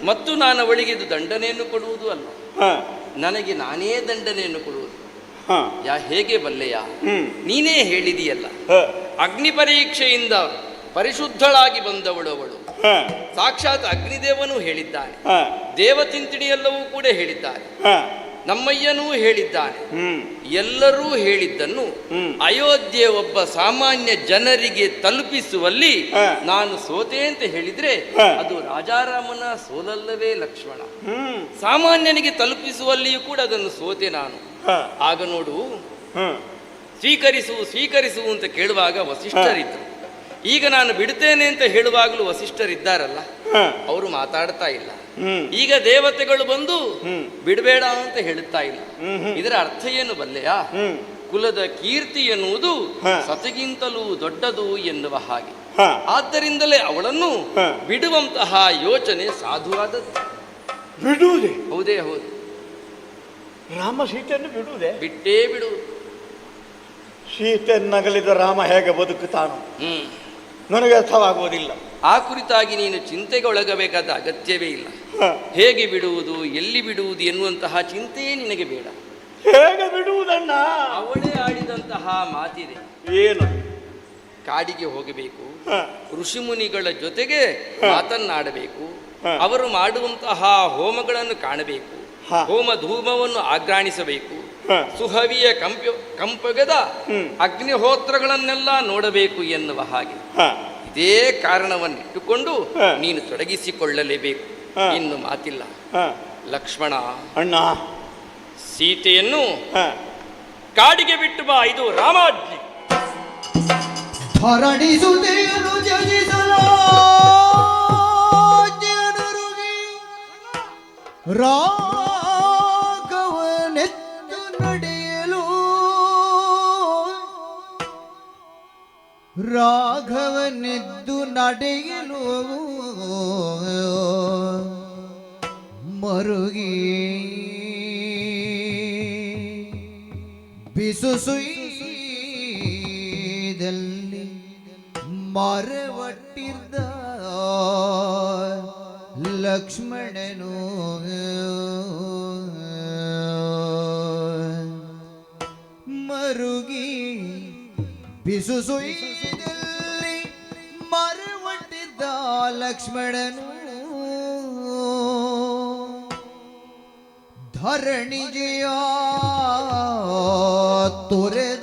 ಮತ್ತು ನಾನು ಅವಳಿಗೆ ಇದು ದಂಡನೆಯನ್ನು ಕೊಡುವುದು ಅಲ್ಲ, ನನಗೆ ನಾನೇ ದಂಡನೆಯನ್ನು ಕೊಡುವುದು. ಹೇಗೆ ಬಲ್ಲೆಯ? ನೀನೇ ಹೇಳಿದೀಯಲ್ಲ, ಅಗ್ನಿ ಪರೀಕ್ಷೆಯಿಂದ ಪರಿಶುದ್ಧಳಾಗಿ ಬಂದವಳು ಅವಳು. ಸಾಕ್ಷಾತ್ ಅಗ್ನಿದೇವನೂ ಹೇಳಿದ್ದಾನೆ, ದೇವತಿಂತಿಣಿಯೆಲ್ಲವೂ ಕೂಡ ಹೇಳಿದ್ದಾರೆ, ನಮ್ಮಯ್ಯನೂ ಹೇಳಿದ್ದಾನೆ. ಎಲ್ಲರೂ ಹೇಳಿದ್ದನ್ನು ಅಯೋಧ್ಯೆ ಒಬ್ಬ ಸಾಮಾನ್ಯ ಜನರಿಗೆ ತಲುಪಿಸುವಲ್ಲಿ ನಾನು ಸೋತೆ ಅಂತ ಹೇಳಿದ್ರೆ ಅದು ರಾಜಾರಾಮನ ಸೋಲಲ್ಲವೇ ಲಕ್ಷ್ಮಣ? ಸಾಮಾನ್ಯನಿಗೆ ತಲುಪಿಸುವಲ್ಲಿಯೂ ಕೂಡ ಅದನ್ನು ಸೋತೆ ನಾನು. ಆಗ ನೋಡು, ಸ್ವೀಕರಿಸು ಸ್ವೀಕರಿಸು ಅಂತ ಕೇಳುವಾಗ ವಸಿಷ್ಠರಿದ್ದರು. ಈಗ ನಾನು ಬಿಡ್ತೇನೆ ಅಂತ ಹೇಳುವಾಗಲೂ ವಸಿಷ್ಠರಿದ್ದಾರಲ್ಲ, ಅವರು ಮಾತಾಡ್ತಾ ಇಲ್ಲ. ಈಗ ದೇವತೆಗಳು ಬಂದು ಬಿಡಬೇಡ ಅಂತ ಹೇಳುತ್ತಾ ಇಲ್ಲ. ಇದರ ಅರ್ಥ ಏನು ಬಲ್ಲೆಯ? ಕುಲದ ಕೀರ್ತಿ ಎನ್ನುವುದು ಸತಿಗಿಂತಲೂ ದೊಡ್ಡದು ಎನ್ನುವ ಹಾಗೆ. ಆದ್ದರಿಂದಲೇ ಅವಳನ್ನು ಬಿಡುವಂತಹ ಯೋಚನೆ ಸಾಧುವಾದದ್ದು. ಬಿಡುವುದೇ? ಹೌದೇ ಹೌದು. ರಾಮ ಸೀತೆಯನ್ನು ಬಿಡುವುದೇ? ಬಿಟ್ಟೇ ಬಿಡು. ಸೀತೆಯನ್ನಗಲಿದ ರಾಮ ಹೇಗೆ ಬದುಕುತ್ತಾನೋ ನನಗೆ ಅರ್ಥವಾಗುವುದಿಲ್ಲ. ಆ ಕುರಿತಾಗಿ ನೀನು ಚಿಂತೆಗೆ ಒಳಗಬೇಕಾದ ಅಗತ್ಯವೇ ಇಲ್ಲ. ಹೇಗೆ ಬಿಡುವುದು, ಎಲ್ಲಿ ಬಿಡುವುದು ಎನ್ನುವಂತಹ ಚಿಂತೆಯೇ ನಿನಗೆ ಬೇಡ. ಹೇಗೆ ಬಿಡುವುದಣ್ಣ? ಅವಳೇ ಆಡಿದಂತಹ ಮಾತಿದೆ. ಏನು? ಕಾಡಿಗೆ ಹೋಗಬೇಕು, ಋಷಿಮುನಿಗಳ ಜೊತೆಗೆ ಮಾತನ್ನಾಡಬೇಕು, ಅವರು ಮಾಡುವಂತಹ ಹೋಮಗಳನ್ನು ಕಾಣಬೇಕು, ಹೋಮ ಧೂಮವನ್ನು ಆಘ್ರಾಣಿಸಬೇಕು, ಸುಹವಿಯ ಕಂಪಗದ ಅಗ್ನಿಹೋತ್ರಗಳನ್ನೆಲ್ಲ ನೋಡಬೇಕು ಎನ್ನುವ ಹಾಗೆ. ಇದೇ ಕಾರಣವನ್ನಿಟ್ಟುಕೊಂಡು ನೀನು ತೊಡಗಿಸಿಕೊಳ್ಳಲೇಬೇಕು. ಇನ್ನು ಮಾತಿಲ್ಲ. ಲಕ್ಷ್ಮಣ, ಅಣ್ಣ, ಸೀತೆಯನ್ನು ಕಾಡಿಗೆ ಬಿಟ್ಟು ಬಾ, ಇದು ರಾಮಾಜ್ಞೆ. ಹರಡಿಸುತ್ತೇನು ಜಜಿಸಲು ರಾಘವನೆತ್ತು ನಡೆಯಲು, ರಾಘವನೆದ್ದು ನಡೆಯಲು ಮರುಗಿ ಬಿಸುಸುಯ್ದಲ್ಲಿ ಮರವಟ್ಟಿರ್ದ ಲಕ್ಷ್ಮಣನು ಮರುಗಿ ಬಿಸುಸುಯ್ದಲ್ಲಿ ಮರವಟ್ಟಿದ್ದ ಲಕ್ಷ್ಮಣನು ಧರಣಿಜೆಯ ತೊರೆದಾದರುಳಿಸುವ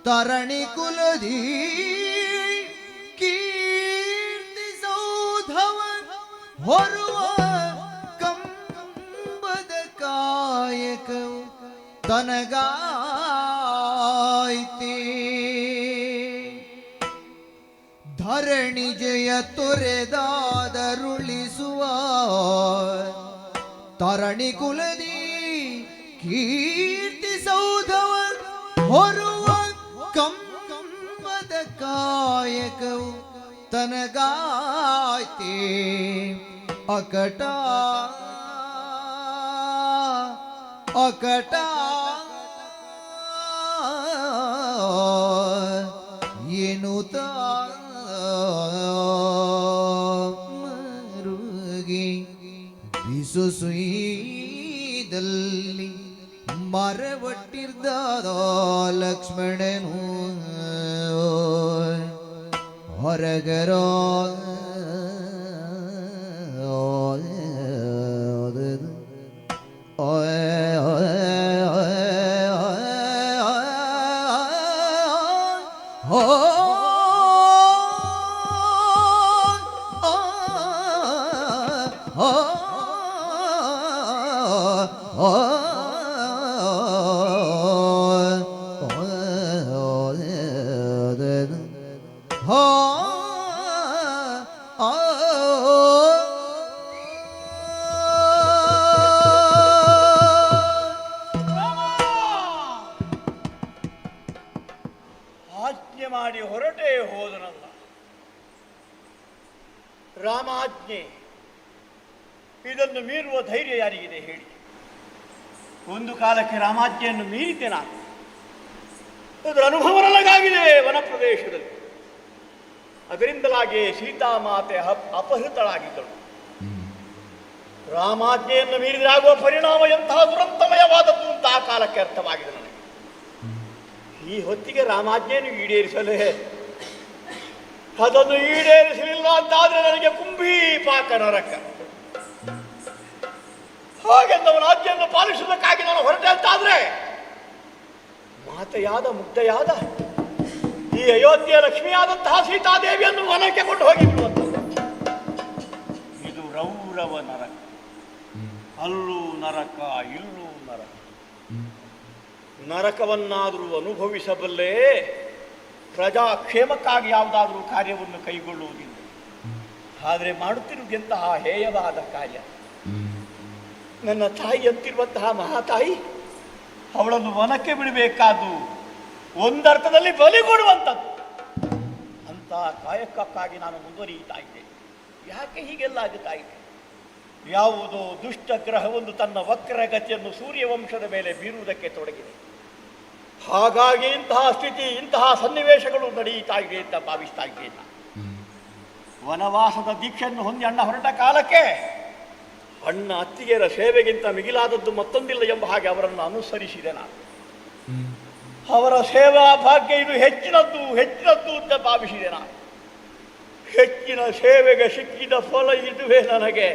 ತರಣಿ ಕುಲದಿ ಕೀರ್ತಿ ಸೌಧವ ಹೊರುವ ಕಂಬದ ಕಾಯಕವು ತನಗಾಯ್ತಿ. ಧರಣಿಜೆಯ ತೊರೆದಾದರುಳಿಸುವ ತರಣಿ ಕುಲದಿ ಕೀರ್ತಿ ಸೌಧವ ಹೊರುವ ಕಂಬದ ಕಾಯಕವು ತನಗಾಯ್ತಿ. ಅಕಟ ಅಕಟ ಎನ್ನುತ್ತ ಮರುಗಿ ಬಿಸುಸುಯ್ದಲ್ಲಿ ಮರವಟ್ಟಿರ್ದ ಲಕ್ಷ್ಮಣನು ಹೊರಗರ ಆ ಆಜ್ಞೆ, ಇದನ್ನು ಮೀರುವ ಧೈರ್ಯ ಯಾರಿಗಿದೆ ಹೇಳಿ? ಒಂದು ಕಾಲಕ್ಕೆ ರಾಮಾಜ್ಞೆಯನ್ನು ಮೀರಿದ್ದೆ ನಾನು. ಅದರ ಅನುಭವ ನನಗಾಗಿದೆ ವನ ಪ್ರದೇಶದಲ್ಲಿ. ಅದರಿಂದಲಾಗಿ ಸೀತಾಮಾತೆ ಅಪಹೃತಳಾಗಿದ್ದಳು. ರಾಮಾಜ್ಞೆಯನ್ನು ಮೀರಿದರೆ ಆಗುವ ಪರಿಣಾಮ ಎಂತಹ ದುರಂತಮಯವಾದದ್ದು ಅಂತ ಆ ಕಾಲಕ್ಕೆ ಅರ್ಥವಾಗಿದೆ ನನಗೆ. ಈ ಹೊತ್ತಿಗೆ ರಾಮಾಜ್ಞೆಯನ್ನು ಈಡೇರಿಸಲೇ, ಅದನ್ನು ಈಡೇರಿಸಲಿಲ್ಲ ಅಂತಾದ್ರೆ ನನಗೆ ಕುಂಭೀಪಾಕ ನರಕ. ಹಾಗೆಂದವನ ಆಜ್ಞೆಯನ್ನು ಪಾಲಿಸುವುದಕ್ಕಾಗಿ ನಾನು ಹೊರಟೆ ಅಂತಾದ್ರೆ, ಮಾತೆಯಾದ ಮುಗ್ಧೆಯಾದ ಈ ಅಯೋಧ್ಯೆಯ ಲಕ್ಷ್ಮಿಯಾದಂತಹ ಸೀತಾದೇವಿಯನ್ನು ವನಕ್ಕೆ ಕೊಂಡು ಹೋಗಿ ಬಿಡುವಂಥದ್ದು. ಇದು ರೌರವ ನರಕ. ಅಲ್ಲೂ ನರಕ, ಇಲ್ಲೂ ನರಕ. ನರಕವನ್ನಾದರೂ ಅನುಭವಿಸಬಲ್ಲೇ, ಪ್ರಜಾಕ್ಷೇಮಕ್ಕಾಗಿ ಯಾವುದಾದ್ರೂ ಕಾರ್ಯವನ್ನು ಕೈಗೊಳ್ಳುವುದಿಲ್ಲ. ಆದರೆ ಮಾಡುತ್ತಿರುವುದೆಂತಹ ಹೇಯವಾದ ಕಾರ್ಯ. ನನ್ನ ತಾಯಿ ಅಂತಿರುವಂತಹ ಮಹಾತಾಯಿ ಅವಳನ್ನು ವನಕ್ಕೆ ಬಿಡಬೇಕಾದ್ದು ಒಂದರ್ಥದಲ್ಲಿ ಬಲಿ ಕೊಡುವಂಥದ್ದು. ಅಂತಹ ಕಾಯಕಕ್ಕಾಗಿ ನಾನು ಮುಂದುವರಿಯುತ್ತಾ ಇದ್ದೆ. ಯಾಕೆ ಹೀಗೆಲ್ಲ ಆಗುತ್ತಾ ಇದೆ? ಯಾವುದೋ ದುಷ್ಟ ಗ್ರಹವೊಂದು ತನ್ನ ವಕ್ರಗತಿಯನ್ನು ಸೂರ್ಯವಂಶದ ಮೇಲೆ ಬೀರುವುದಕ್ಕೆ ತೊಡಗಿದೆ. ಹಾಗಾಗಿ ಇಂತಹ ಸ್ಥಿತಿ, ಇಂತಹ ಸನ್ನಿವೇಶಗಳು ನಡೆಯುತ್ತಾ ಇದೆ ಅಂತ ಭಾವಿಸ್ತಾ ಇದ್ದೇನೆ. ವನವಾಸದ ದೀಕ್ಷೆಯನ್ನು ಹೊಂದಿ ಅಣ್ಣ ಹೊರಟ ಕಾಲಕ್ಕೆ ಅಣ್ಣ ಅತ್ತಿಗೆಯರ ಸೇವೆಗಿಂತ ಮಿಗಿಲಾದದ್ದು ಮತ್ತೊಂದಿಲ್ಲ ಎಂಬ ಹಾಗೆ ಅವರನ್ನು ಅನುಸರಿಸಿದೆ ನಾನು. ಅವರ ಸೇವಾ ಭಾಗ್ಯ ಇದು ಹೆಚ್ಚಿನದ್ದು ಅಂತ ಭಾವಿಸಿದೆ ನಾನು. ಹೆಚ್ಚಿನ ಸೇವೆಗೆ ಸಿಕ್ಕಿದ ಫಲ ಇದುವೇ ನನಗೆ.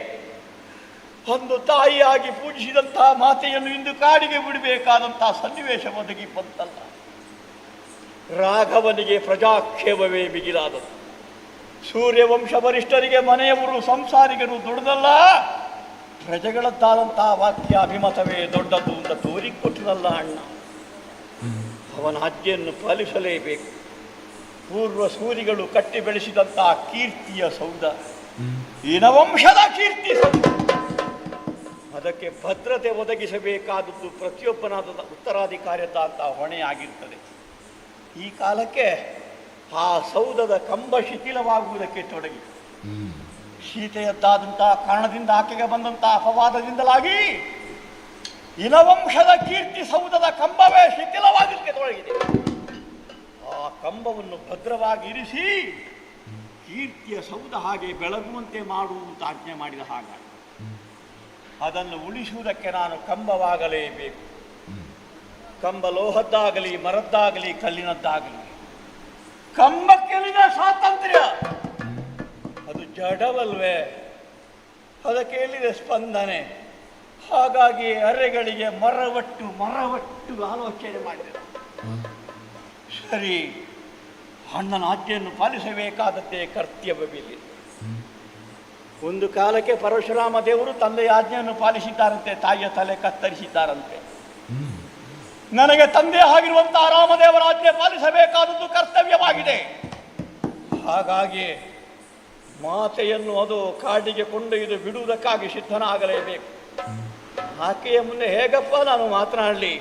ಒಂದು ತಾಯಿಯಾಗಿ ಪೂಜಿಸಿದಂತಹ ಮಾತೆಯನ್ನು ಇಂದು ಕಾಡಿಗೆ ಬಿಡಬೇಕಾದಂತಹ ಸನ್ನಿವೇಶ ಒದಗಿ ಬಂತಲ್ಲ. ರಾಘವನಿಗೆ ಪ್ರಜಾಕ್ಷೇಮವೇ ಮಿಗಿಲಾದದ್ದು. ಸೂರ್ಯವಂಶ ವರಿಷ್ಠರಿಗೆ ಮನೆಯವರು ಸಂಸಾರಿಗರು ದೊಡ್ಡದಲ್ಲ, ಪ್ರಜೆಗಳದ್ದಾದಂತಹ ವಾಕ್ಯ ಅಭಿಮತವೇ ದೊಡ್ಡದು ಅಂತ ತೋರಿಕೊಟ್ಟನಲ್ಲ ಅಣ್ಣ. ಅವನ ಆಜ್ಞೆಯನ್ನು ಪಾಲಿಸಲೇಬೇಕು. ಪೂರ್ವ ಸೂರಿಗಳು ಕಟ್ಟಿ ಬೆಳೆಸಿದಂತಹ ಕೀರ್ತಿಯ ಸೌಧ, ಇನವಂಶದ ಕೀರ್ತಿ ಸೌಧ. ಅದಕ್ಕೆ ಭದ್ರತೆ ಒದಗಿಸಬೇಕಾದದ್ದು ಪ್ರತಿಯೊಬ್ಬನಾದ ಉತ್ತರಾಧಿಕಾರಿಯಂತ ಹೊಣೆಯಾಗಿರ್ತದೆ. ಈ ಕಾಲಕ್ಕೆ ಆ ಸೌಧದ ಕಂಬ ಶಿಥಿಲವಾಗುವುದಕ್ಕೆ ತೊಡಗಿ, ಸೀತೆಯದ್ದಾದಂತಹ ಕಾರಣದಿಂದ ಆಕೆಗೆ ಬಂದಂತಹ ಅಪವಾದದಿಂದಲಾಗಿ ಇನವಂಶದ ಕೀರ್ತಿ ಸೌಧದ ಕಂಬವೇ ಶಿಥಿಲವಾಗಲಿಕ್ಕೆ ತೊಡಗಿದೆ. ಆ ಕಂಬವನ್ನು ಭದ್ರವಾಗಿ ಇರಿಸಿ ಕೀರ್ತಿಯ ಸೌಧ ಹಾಗೆ ಬೆಳಗುವಂತೆ ಮಾಡುವಂತ ಆಜ್ಞೆ ಮಾಡಿದ ಹಾಗ ಅದನ್ನು ಉಳಿಸುವುದಕ್ಕೆ ನಾನು ಕಂಬವಾಗಲೇಬೇಕು. ಕಂಬ ಲೋಹದ್ದಾಗಲಿ, ಮರದ್ದಾಗಲಿ, ಕಲ್ಲಿನದ್ದಾಗಲಿ, ಕಂಬಕ್ಕೆಲ್ಲಿನ ಸ್ವಾತಂತ್ರ್ಯ ಅದು ಜಡವಲ್ವೇ? ಅದಕ್ಕೆ ಎಲ್ಲಿದೆ ಸ್ಪಂದನೆ? ಹಾಗಾಗಿ ಅರೆಗಳಿಗೆ ಮರವಟ್ಟು ಆಲೋಚನೆ ಮಾಡಿದೆ. ಸರಿ, ಅಣ್ಣನ ಆಜ್ಞೆಯನ್ನು ಪಾಲಿಸಬೇಕಾದದ್ದೇ ಕರ್ತವ್ಯವಿಲ್ಲ. ಒಂದು ಕಾಲಕ್ಕೆ ಪರಶುರಾಮ ದೇವರು ತಂದೆಯ ಆಜ್ಞೆಯನ್ನು ಪಾಲಿಸಿದ್ದಾರಂತೆ, ತಾಯಿಯ ತಲೆ ಕತ್ತರಿಸಿದ್ದಾರಂತೆ. ನನಗೆ ತಂದೆ ಆಗಿರುವಂತಹ ರಾಮದೇವರ ಆಜ್ಞೆ ಪಾಲಿಸಬೇಕಾದದ್ದು ಕರ್ತವ್ಯವಾಗಿದೆ. ಹಾಗಾಗಿ ಮಾತೆಯನ್ನು ಅದು ಕಾಡಿಗೆ ಕೊಂಡೊಯ್ದು ಬಿಡುವುದಕ್ಕಾಗಿ ಸಿದ್ಧನಾಗಲೇಬೇಕು. ಆಕೆಯ ಮುಂದೆ ಹೇಗಪ್ಪ ನಾನು ಮಾತನಾಡಲಿ?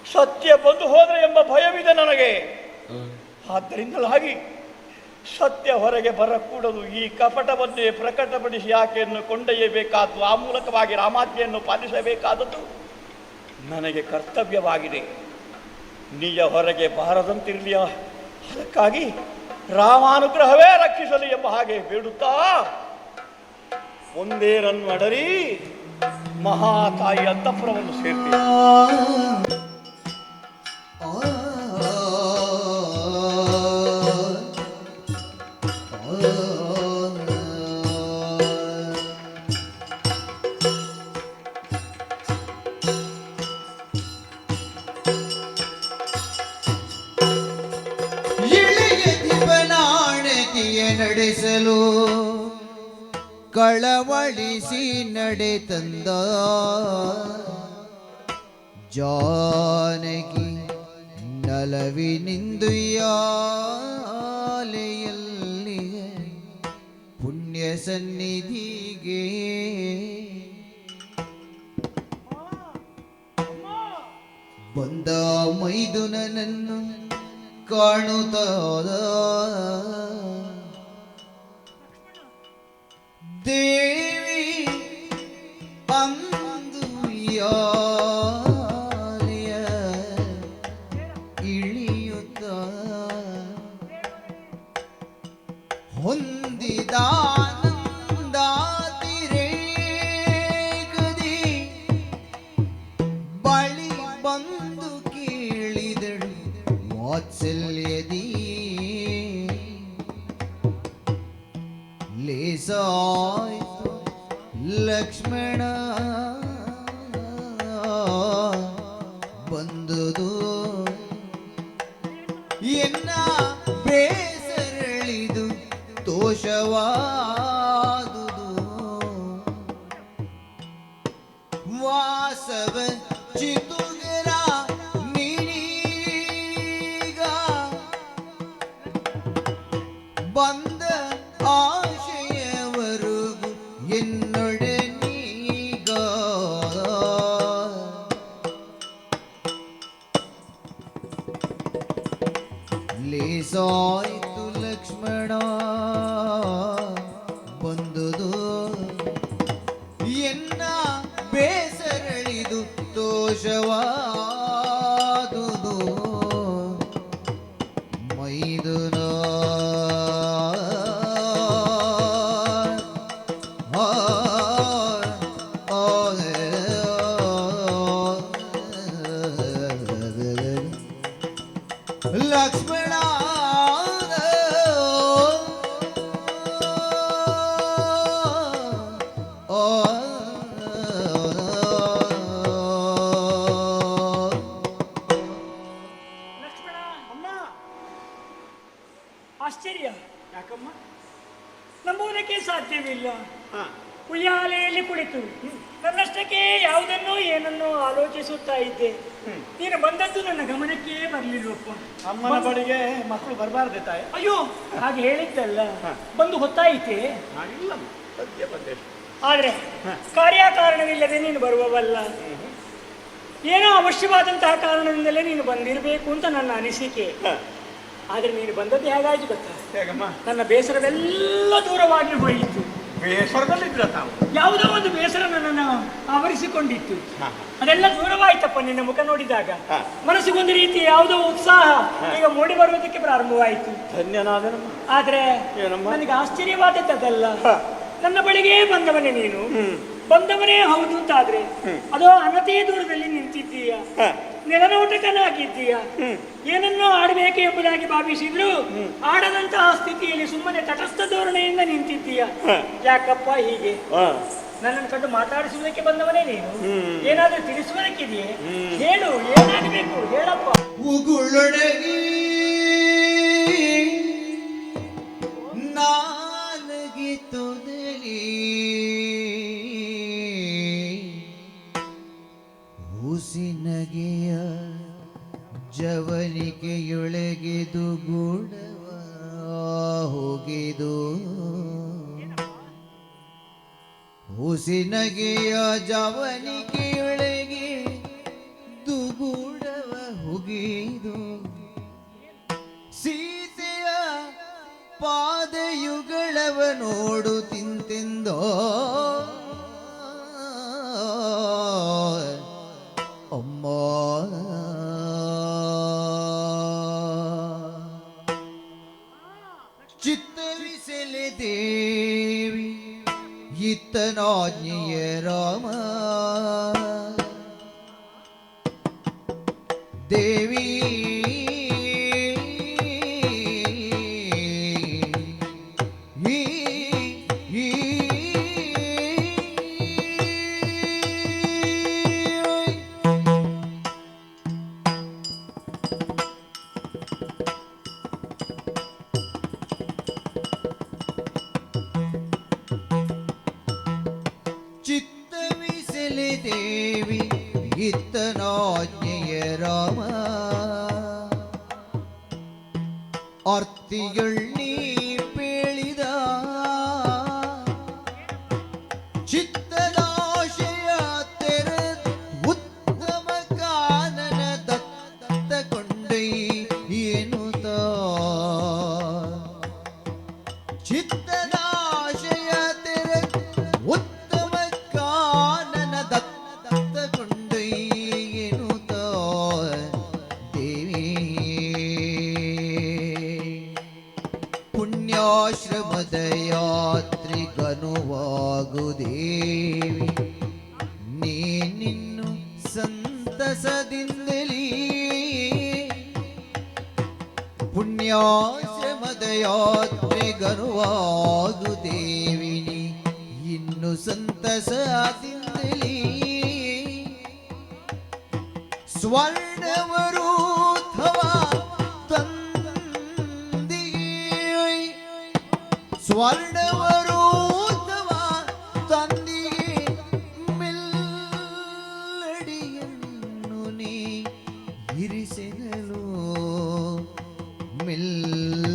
ಸತ್ಯ ಬಂದು ಹೋದರೆ ಎಂಬ ಭಯವಿದೆ ನನಗೆ. ಆದ್ದರಿಂದಲಾಗಿ ಸತ್ಯ ಹೊರಗೆ ಬರಕೂಡದು. ಈ ಕಪಟವನ್ನೇ ಪ್ರಕಟಪಡಿಸಿ ಆಕೆಯನ್ನು ಕೊಂಡೊಯ್ಯಬೇಕಾದ್ದು, ಆ ಮೂಲಕವಾಗಿ ರಾಮಾಜ್ಞೆಯನ್ನು ಪಾಲಿಸಬೇಕಾದದ್ದು ನನಗೆ ಕರ್ತವ್ಯವಾಗಿದೆ. ನಿಜ ಹೊರಗೆ ಬಾರದಂತಿರಲಿ, ಅದಕ್ಕಾಗಿ ರಾಮಾನುಗ್ರಹವೇ ರಕ್ಷಿಸಲಿ ಎಂಬ ಹಾಗೆ ಬೇಡುತ್ತಾ ಒಂದೇ ರನ್ಮಡರಿ ಮಹಾತಾಯಿ ಅಂತಃಪುರವನ್ನು ಸೇರ್ತೀನಿ. ನಡೆಸಲು ಕಳವಳಿಸಿ ನಡೆ ತಂದ ಜಾನಕಿ ನಲವಿನಿಂದು ಯಾಲೆಯಲ್ಲಿ ಪುಣ್ಯ ಸನ್ನಿಧಿಗೆ ಬಂದ ಮೈದುನನನ್ನು ಕಾಣುತ್ತಾದ ದೇವಿ ಅಂದು ಯಾಲಿಯ ಇಳಿಯುತ್ತ ಹೊಂದಿದಾನಂದಾತಿರೇಗದಿ ಬಳಿ ಬಂದು ಕೇಳಿದಳು ವಾತ್ಸಲ್ಯದಿ ಲೇಸಾಯ್ತು ಲಕ್ಷ್ಮಣ ಬಂದುದು ಎನ್ನ ಬೇಸರಳಿದು ದೋಷವಾದುದು ವಾಸವ ಚಿತುಗರ ನೀನೀಗ ಬಂದ ಆಶಯವರೆಗೂ ಎನ್ನೊಡನೀಗ ಲೇಸಾಯ್ತು ಲಕ್ಷ್ಮಣ ಬಂದುದು ಎನ್ನ ಬೇಸರಳಿದು ದೋಷವಾದುದು ಮೈದುನ ಲಕ್ಷ್ಮಣ ಲಕ್ಷ್ಮಣ ಅಮ್ಮ ಆಶ್ಚರ್ಯ ಯಾಕಮ್ಮ? ನಂಬುವುದಕ್ಕೆ ಸಾಧ್ಯವಿಲ್ಲ. ಹಾ. ಉಯ್ಯಾಲೆಯಲ್ಲಿ ಕುಳಿತು ನನ್ನಷ್ಟಕ್ಕೆ ಯಾವುದನ್ನೋ ಏನನ್ನೋ ಆಲೋಚಿಸುತ್ತಾ ಇದ್ದೆ. ನೀನು ಬಂದದ್ದು ನನ್ನ ಗಮನಕ್ಕೆ ಬರಲಿಲ್ಲಪ್ಪ. ಅಮ್ಮನ ಬಳಿಗೆ ಮಕ್ಕಳು ಬರಬಾರ್ದೆ ತಾಯಿ. ಅಯ್ಯೋ ಹಾಗೆ ಹೇಳಿದ್ದಲ್ಲ, ಬಂದು ಹೊತ್ತಾಯಿತೆ. ಇಲ್ಲ ಸದ್ಯ ಬಂದೆ. ಆದ್ರೆ ಕಾರ್ಯಕಾರಣವಿಲ್ಲದೆ ನೀನು ಬರುವವಲ್ಲ. ಏನೋ ಅವಶ್ಯವಾದಂತಹ ಕಾರಣದಿಂದಲೇ ನೀನು ಬಂದಿರಬೇಕು ಅಂತ ನನ್ನ ಅನಿಸಿಕೆ. ಆದ್ರೆ ನೀನು ಬಂದದ್ದು ಹೇಗಾಯ್ತು ಗೊತ್ತಾ? ಹೇಗಮ್ಮ? ನನ್ನ ಬೇಸರವೆಲ್ಲ ದೂರವಾಗಿ ಹೋಯಿತು. ಬೇಸರದಲ್ಲಿದ್ರ ತಾವು? ಯಾವುದೋ ಒಂದು ಬೇಸರ ನನ್ನನ್ನು ಆವರಿಸಿಕೊಂಡಿತ್ತು. ಅದೆಲ್ಲ ದೂರವಾಯ್ತಪ್ಪ ನಿನ್ನ ಮುಖ ನೋಡಿದಾಗ. ಮನಸ್ಸಿಗೊಂದು ರೀತಿ ಯಾವುದೋ ಉತ್ಸಾಹ ಈಗ ಮೂಡಿ ಬರುವುದಕ್ಕೆ ಪ್ರಾರಂಭವಾಯಿತು. ಧನ್ಯನಾದನಮ್ಮ. ಆದ್ರೆ ಏನಮ್ಮ? ನನಗೆ ಆಶ್ಚರ್ಯವಾದದ್ದಲ್ಲ, ನನ್ನ ಬಳಿಗೆ ಬಂದವನೇ ನೀನು. ಬಂದವನೇ ಹೌದು ಅಂತಾದ್ರೆ ಅದೋ ಅನತಿ ದೂರದಲ್ಲಿ ನಿಂತಿದ್ದೀಯ, ನೆಲನೋಟಕನಾಗಿದ್ದೀಯ. ಏನನ್ನೋ ಆಡಬೇಕು ಎಂಬುದಾಗಿ ಭಾವಿಸಿದ್ರು ಆಡದಂತಹ ಸ್ಥಿತಿಯಲ್ಲಿ ಸುಮ್ಮನೆ ತಟಸ್ಥ ಧೋರಣೆಯಿಂದ ನಿಂತಿದ್ದೀಯ. ಯಾಕಪ್ಪ ಹೀಗೆ? ನನ್ನನ್ನು ಕಂಡು ಮಾತಾಡಿಸುವುದಕ್ಕೆ ಬಂದವನೇ ನೀನು. ಏನಾದ್ರೂ ತಿಳಿಸುವುದಕ್ಕಿದೆಯೇ? ಹೇಳು, ಏನಾಗಬೇಕು ಹೇಳಪ್ಪ. ಉಗುಳೊಡಗಿ ನಾಲಗೆ ತೊದಲಿ ಹುಸಿನಗೆಯ ಜವನಿಕೆಯೊಳಗೆದು ಗೂಡವ ಹೋಗಿದು. ಹುಸಿನಗೆಯ ಜವನಿಕೆಯೊಳಗೆ ದುಗೂಡವ ಹೋಗಿದು. ಸೀತೆಯ ಪಾದಯುಗಳವ ನೋಡು ತಿಂತೆಂದೋ ಅಮ್ಮ. ಚಿತ್ತವಿಸಲೆ ದೇವಿ ಇತ್ತನಾಜ್ಞೆಯ ರಾಮ. ದೇವಿ ಚಿತ್ತವಿಸಲೆ ದೇವಿ ಇತ್ತನಾಜ್ಞೆಯ ರಾಮ. ಆರ್ತಿಗಳ್ ನೀ ಪೇಳಿದ ಚಿತ್ತದಾಶಯ ತೆರ ಉತ್ತಮ ಕಾನನ ದತ್ತ ಕೊಂಡೈ ಏನುತ. ಚಿತ್ತದಾಶಯ ತೆರ ಸಂತಸದಿಂದಲೇ ಪುಣ್ಯಾಶ್ರಮದ ಯಾತ್ರೆಗನುವಾಗು ದೇವಿನಿ ಇನ್ನು ಸಂತಸದಿಂದಲೇ ಸ್ವರ್ಣವರೂಥವ ತಂದಿ ಸ್ವರ್ಣವರೂಥವ ತಂದಿಗೆ ಮೆಲ್ಲಡಿಯನ್ನು ನೀ ಇರಿಸೆನಲು ಮೆಲ್ಲಡಿಯನ್ನು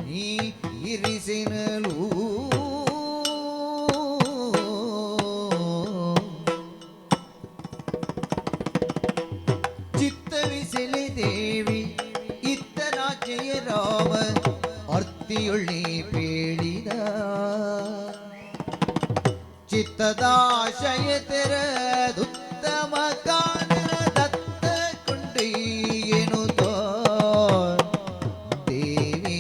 ನೀ ಇರಿಸೆನಲು ಚಿತ್ತವಿಸಲೆ ದೇವಿ ಇತ್ತನಾಚೆಯ ರಾಮ ಅರ್ತಿಯೊಳ್ಳಿ ಪೇಳಿದ ಚಿತ್ತದಾಶಯ ತೆರದುತ್ತಮ ಕಾನನ ದತ್ತ ಕೊಂಡೇನು ದೇವಿ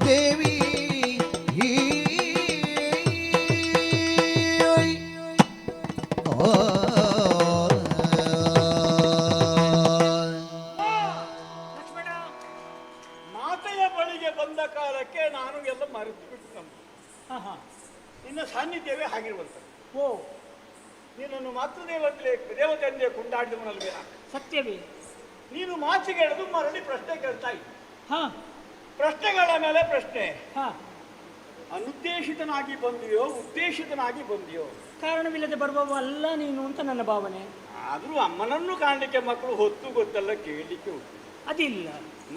ದೇವಿ ಲಕ್ಷ್ಮಣ, ಮಾತೆಯ ಬಳಿಗೆ ಬಂದ ಕಾಲಕ್ಕೆ ನಾನು ಎಲ್ಲ ಮರೆತು ಬಿಟ್ಟು ಹಾ ಹಾ, ನಿನ್ನ ಸಾನ್ನಿಧ್ಯವೇ ಆಗಿರುವಂಥದ್ದು. ಓ ನೀನನ್ನು ದೇವತೆಯಂದೇ ಕೊಂಡಾಡಿದವನಲ್ವೇ ನಾನು. ಸತ್ಯವೇ? ನೀನು ಮಾಚಿಗೆ ಎಳೆದು ಮರಳಿ ಪ್ರಶ್ನೆ ಕೇಳ್ತಾ ಇದ್ದ. ಹಾ ಪ್ರಶ್ನೆಗಳ ಮೇಲೆ ಪ್ರಶ್ನೆ. ಹಾ, ಅನುದ್ದೇಶಿತನಾಗಿ ಬಂದಿಯೋ ಉದ್ದೇಶಿತನಾಗಿ ಬಂದಿಯೋ? ಕಾರಣವಿಲ್ಲದೆ ಬರುವವ ಅಲ್ಲ ನೀನು ಅಂತ ನನ್ನ ಭಾವನೆ. ಆದರೂ ಅಮ್ಮನನ್ನು ಕಾಣಲಿಕ್ಕೆ ಮಕ್ಕಳು ಹೊತ್ತು ಗೊತ್ತಲ್ಲ ಕೇಳಲಿಕ್ಕೆ ಉಂಟು. ಅದಿಲ್ಲ,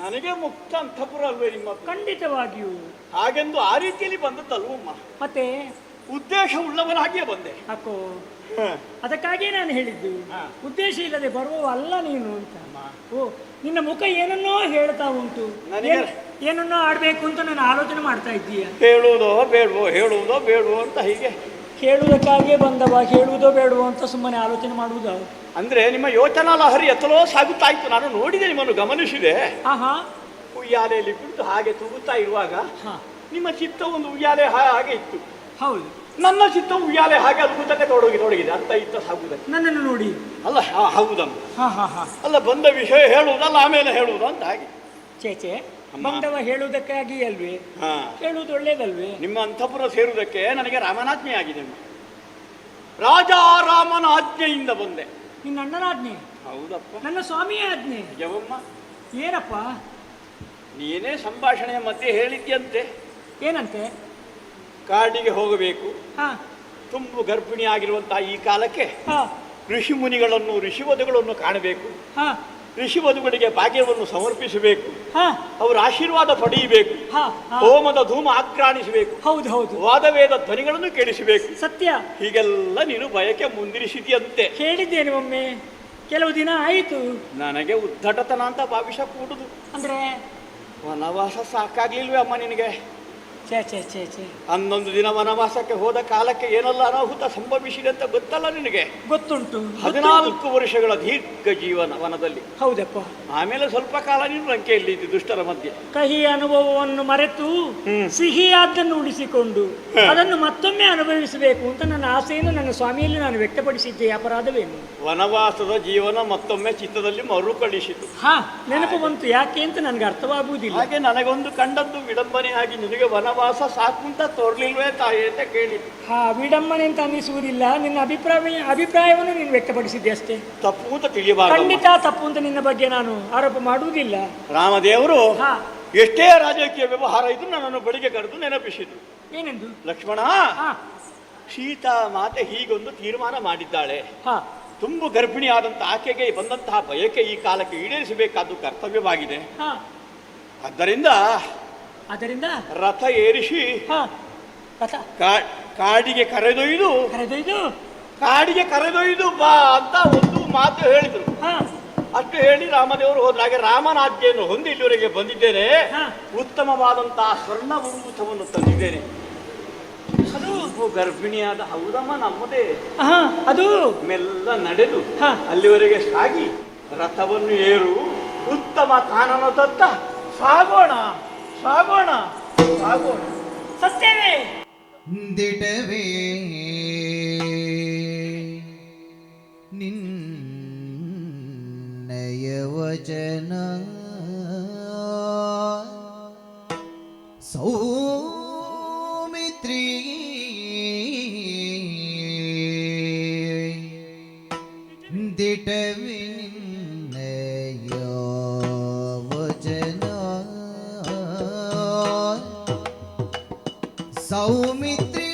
ನನಗೆ ಮುಕ್ತ ಅಂತಪುರ ಅಲ್ವೇ ನಿಮ್ಮ? ಖಂಡಿತವಾಗಿಯೂ. ಹಾಗೆಂದು ಆ ರೀತಿಯಲ್ಲಿ ಬಂದದ್ದಲ್ವಮ್ಮ. ಮತ್ತೆ ಉದ್ದೇಶ ಉಳ್ಳವನಾಗಿಯೇ ಬಂದೆ. ಅಕ್ಕೋ, ಅದಕ್ಕಾಗಿಯೇ ನಾನು ಹೇಳಿದ್ದು ಹಾ. ಉದ್ದೇಶ ಇಲ್ಲದೆ ಬರುವವ ಅಲ್ಲ ನೀನು ಅಂತ. ಓ, ನಿನ್ನ ಮುಖ ಏನನ್ನೋ ಹೇಳ್ತಾ ಉಂಟು, ನನಗೆ- ಏನನ್ನೋ ಆಡ್ಬೇಕು ಅಂತ ನಾನು ಆಲೋಚನೆ ಮಾಡ್ತಾ ಇದ್ದೀಯ. ಹೇಳುವುದೋ ಬೇಡವೋ ಹೇಳುವುದೋ ಬೇಡವೋ ಅಂತ ಹೀಗೆ ಹೇಳುವುದಕ್ಕಾಗಿಯೇ ಬಂದವ, ಹೇಳುವುದೋ ಬೇಡವೋ ಅಂತ ಸುಮ್ಮನೆ ಆಲೋಚನೆ ಮಾಡುವುದ? ಅಂದ್ರೆ ನಿಮ್ಮ ಯೋಚನಾ ಲಹರಿ ಎತ್ತಲೋ ಸಾಗುತ್ತಾ ಇತ್ತು. ನಾನು ನೋಡಿದೆ, ನಿಮ್ಮನ್ನು ಗಮನಿಸಿದೆ. ಆಹಾ, ಉಯ್ಯಾಲೆಯಲ್ಲಿ ಕುಳಿತು ಹಾಗೆ ತೂಗುತ್ತಾ ಇರುವಾಗ ಹಾ, ನಿಮ್ಮ ಚಿತ್ತ ಒಂದು ಉಯ್ಯಾಲೆ ಹಾಗೆ ಇತ್ತು. ಹೌದು. ನನ್ನ ಚಿತ್ತ ಉಯ್ಯಾಲೆ ಹಾಗೆ ಅದ್ಭುತಕ್ಕೆ ತೊಡಗಿದೆ ಅಂತ ಇತ್ತ ಸಾಗುವುದಕ್ಕೆ. ನನ್ನನ್ನು ನೋಡಿ. ಅಲ್ಲ ಹೌದಮ್ಮ. ಹಾ ಹಾ ಹಾ, ಅಲ್ಲ ಬಂದ ವಿಷಯ ಹೇಳುವುದಲ್ಲ ಆಮೇಲೆ ಹೇಳುವುದು ಅಂತ ಹಾಗೆ. ಚೇಚೆ, ಅಮ್ಮ. ಬಂದವ ಹೇಳುವುದಕ್ಕಾಗಿ ಅಲ್ವೇ? ಹಾ, ಹೇಳುವುದು ಒಳ್ಳೇದಲ್ವೇ? ನಿಮ್ಮ ಅಂತಃಪುರ ಸೇರುವುದಕ್ಕೆ ನನಗೆ ರಾಮನಾಜ್ಞೆ ಆಗಿದೆ. ರಾಜ ರಾಮನ ಆಜ್ಞೆಯಿಂದ ಬಂದೆ. ನಿನ್ನ ಅಣ್ಣನ ಆಜ್ಞೆ? ಹೌದಪ್ಪ. ನನ್ನ ಸ್ವಾಮಿಯ ಆಜ್ಞೆ? ಜವಮ್ಮ, ಏನಪ್ಪ? ನೀನೇ ಸಂಭಾಷಣೆಯ ಮಧ್ಯೆ ಹೇಳಿದ್ಯಂತೆ. ಏನಂತೆ? ಕಾಡಿಗೆ ಹೋಗಬೇಕು, ಹಾ ತುಂಬು ಗರ್ಭಿಣಿ ಆಗಿರುವಂತಹ ಈ ಕಾಲಕ್ಕೆ ಹಾ ಋಷಿ ಮುನಿಗಳನ್ನು ಋಷಿವಧುಗಳನ್ನು ಕಾಣಬೇಕು, ಹಾ ಋಷಿವಧುಗಳಿಗೆ ಭಾಗ್ಯವನ್ನು ಸಮರ್ಪಿಸಬೇಕು, ಹಾ ಅವರ ಆಶೀರ್ವಾದ ಪಡೆಯಬೇಕು, ಹಾ ಹಾ. ಹೋಮದ ಧೂಮ ಆಕ್ರಾಣಿಸಬೇಕು, ಹೌದು ಹೌದು, ವಾದವೇದ ಧ್ವನಿಗಳನ್ನು ಕೇಳಿಸಬೇಕು. ಸತ್ಯ. ಹೀಗೆಲ್ಲ ನೀನು ಬಯಕೆ ಮುಂದಿರಿಸಿದೆಯಂತೆ. ಹೇಳಿದ್ದೇನೆ ಒಮ್ಮೆ, ಕೆಲವು ದಿನ ಆಯಿತು. ನನಗೆ ಉದ್ದಟತನ ಅಂತ ಭಾವಿಸ ಕೂಡುದು. ಅಂದ್ರೆ ವನವಾಸ ಸಾಕಾಗ್ಲಿಲ್ವೇ ಅಮ್ಮ ನಿನಗೆ? ಛೇ ಛೇ ಛೇ ಛೇ, 11 ದಿನ ವನವಾಸಕ್ಕೆ ಹೋದ ಕಾಲಕ್ಕೆ ಏನೆಲ್ಲ ಅನಾಹುತ ಸಂಭವಿಸಿದೆ ಅಂತ ಗೊತ್ತಲ್ಲ ನಿನಗೆ? ಗೊತ್ತುಂಟು. 14 ವರ್ಷಗಳ ದೀರ್ಘ ಜೀವನ ವನದಲ್ಲಿ. ಹೌದಪ್ಪ. ಆಮೇಲೆ ಸ್ವಲ್ಪ ಕಾಲ ನೀನು ಲಂಕೆಯಲ್ಲಿ ಇದ್ದಿ ದುಷ್ಟರ ಮಧ್ಯೆ. ಕಹಿ ಅನುಭವವನ್ನು ಮರೆತು ಸಿಹಿಯಾದ್ದನ್ನು ಉಳಿಸಿಕೊಂಡು ಅದನ್ನು ಮತ್ತೊಮ್ಮೆ ಅನುಭವಿಸಬೇಕು ಅಂತ ನನ್ನ ಆಸೆಯನ್ನು ನನ್ನ ಸ್ವಾಮಿಯಲ್ಲಿ ನಾನು ವ್ಯಕ್ತಪಡಿಸಿದ್ದೆ. ಅಪರಾಧವೇನು? ವನವಾಸದ ಜೀವನ ಮತ್ತೊಮ್ಮೆ ಚಿತ್ತದಲ್ಲಿ ಮರುಕಳಿಸಿತು. ಹಾ, ನೆನಪು ಬಂತು. ಯಾಕೆ ಅಂತ ನನಗೆ ಅರ್ಥವಾಗುವುದಿಲ್ಲ. ಹಾಗೆ ನನಗೊಂದು ಕಂಡದ್ದು ವಿಡಂಬನೆಯಾಗಿ ನಿನಗೆ ವನವಾಸ ಸಾಕು ಅಂತ ತೋರ್ಲಿಲ್ವೇ ತಾಯಿ ಅಂತ ಕೇಳಿದ್ದು. ಹಾ, ವಿಡಂಬನೆ ಅಂತ ಅನ್ನಿಸುವುದಿಲ್ಲ. ನಿನ್ನ ಅಭಿಪ್ರಾಯವನ್ನು ನೀನು ವ್ಯಕ್ತಪಡಿಸಿದ್ದೆ ಅಷ್ಟೇ. ತಪ್ಪು ಅಂತ ತಿಳಿಯಬಾರದು. ಖಂಡಿತ ತಪ್ಪು ಅಂತ ನಿನ್ನ ಬಗ್ಗೆ ನಾನು ಆರೋಪ ಮಾಡುವುದಿಲ್ಲ. ರಾಮದೇವರು ಹಾ, ಎಷ್ಟೇ ರಾಜಕೀಯ ವ್ಯವಹಾರ ಇದ್ದು ನನ್ನನ್ನು ಬಳಿಗೆ ಕರೆದು ನೆನಪಿಸಿತು. ಏನೆಂದು? ಲಕ್ಷ್ಮಣ, ಹಾ ಸೀತಾ ಮಾತೆ ಹೀಗೊಂದು ತೀರ್ಮಾನ ಮಾಡಿದ್ದಾಳೆ. ಹಾ, ತುಂಬು ಗರ್ಭಿಣಿ ಆದಂತ ಆಕೆಗೆ ಬಂದಂತಹ ಬಯಕೆ ಈ ಕಾಲಕ್ಕೆ ಈಡೇರಿಸಬೇಕಾದ್ದು ಕರ್ತವ್ಯವಾಗಿದೆ. ಹಾ, ಆದ್ದರಿಂದ ರಥ ಏರಿಸಿ ಹಾ, ರಥ ಕಾಡಿಗೆ ಕರೆದೊಯ್ದು ಬಾ ಅಂತ ಒಂದು ಮಾತು ಹೇಳಿದ್ರು. ಹಾ, ಅಷ್ಟು ಹೇಳಿ ರಾಮದೇವರು ಹೋದ್ರ. ಹಾಗೆ ರಾಮನಾಜ್ಞೆಯನ್ನು ಹೊಂದಿ ಇಲ್ಲಿವರೆಗೆ ಬಂದಿದ್ದೇನೆ. ಹಾ. ಉತ್ತಮವಾದಂತಹ ಸ್ವರ್ಣ ಉರುವೂತವನ್ನು ತಂದಿದ್ದೇನೆ. ಅದು ಓ ಗರ್ಭಿಣಿಯಾದ ಹೌದಮ್ಮ ನಮ್ಮದೇ. ಹಾ ಅದು ಮೆಲ್ಲ ನಡೆದು ಹಾ. ಅಲ್ಲಿವರೆಗೆ ಸಾಗಿ ರಥವನ್ನು ಏರು, ಉತ್ತಮ ಕಾನನದತ್ತ ಸಾಗೋಣ ಸಾಗೋಣ ಸಾಗೋಣ. ಸತ್ಯವೇ ದಿಟವೇ ನಿನ್ನಯ ವಚನ ಸೌಮಿತ್ರಿ ದಿಟವೇ ನಿನ್ನಯ ವಚನ ಸೌಮಿತ್ರಿ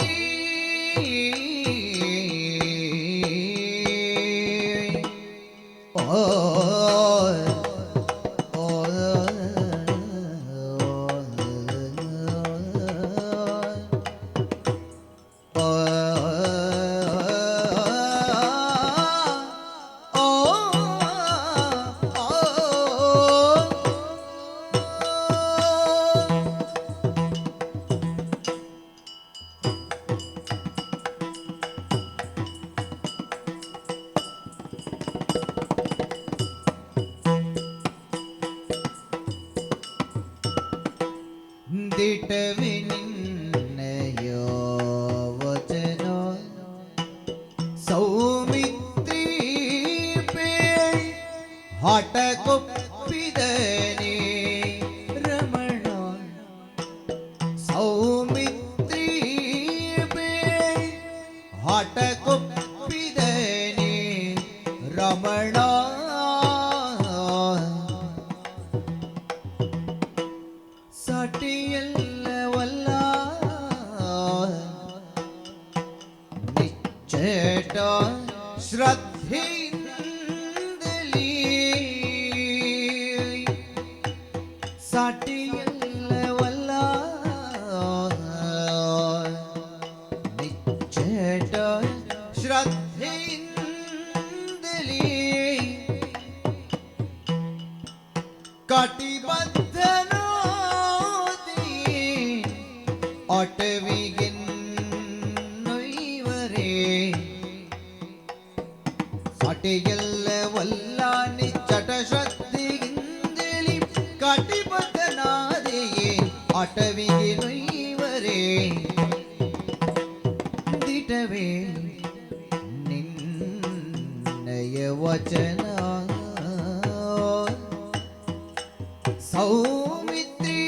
ದಿಟವೇ ನಿನ್ನಯ ವಚನ ಸೌಮಿತ್ರಿ ಪೇಳ್ ಹಠಕೊಪ್ಪಿದನೆ ರಮಣ ಸೌಮಿತ್ರಿ ಪೇಳ್ ಹಠಕೊಪ್ಪಿದನೆ ರಮಣ ಸಾಟಿಯಲ್ಲವಲ್ಲ ನಿಚ್ಚಟ ಶ್ರದ್ಧೆಯಿಂದಲೇ ಸಾಟಿಯಲ್ಲವಲ್ಲ ನಿಚ್ಚಟ ಶ್ರದ್ಧೆಯಿಂದಲೇ ಕಟಿಬದ್ಧನ ಅಟವಿಗೆನ್ನೊಯ್ವರೇ ಸಾಟಿಗೆಲ್ಲವಲ್ಲ ನಿಚ್ಚಟ ಶ್ರದ್ಧೆಯಿಂದಲಿ ಕಟಿಬದ್ಧನಾದೆಯೇ ಅಟವಿಗೆ ನೊಯ್ವರೇ ದಿಟವೇ ನಿನ್ನಯ ವಚನ ಸೌಮಿತ್ರಿ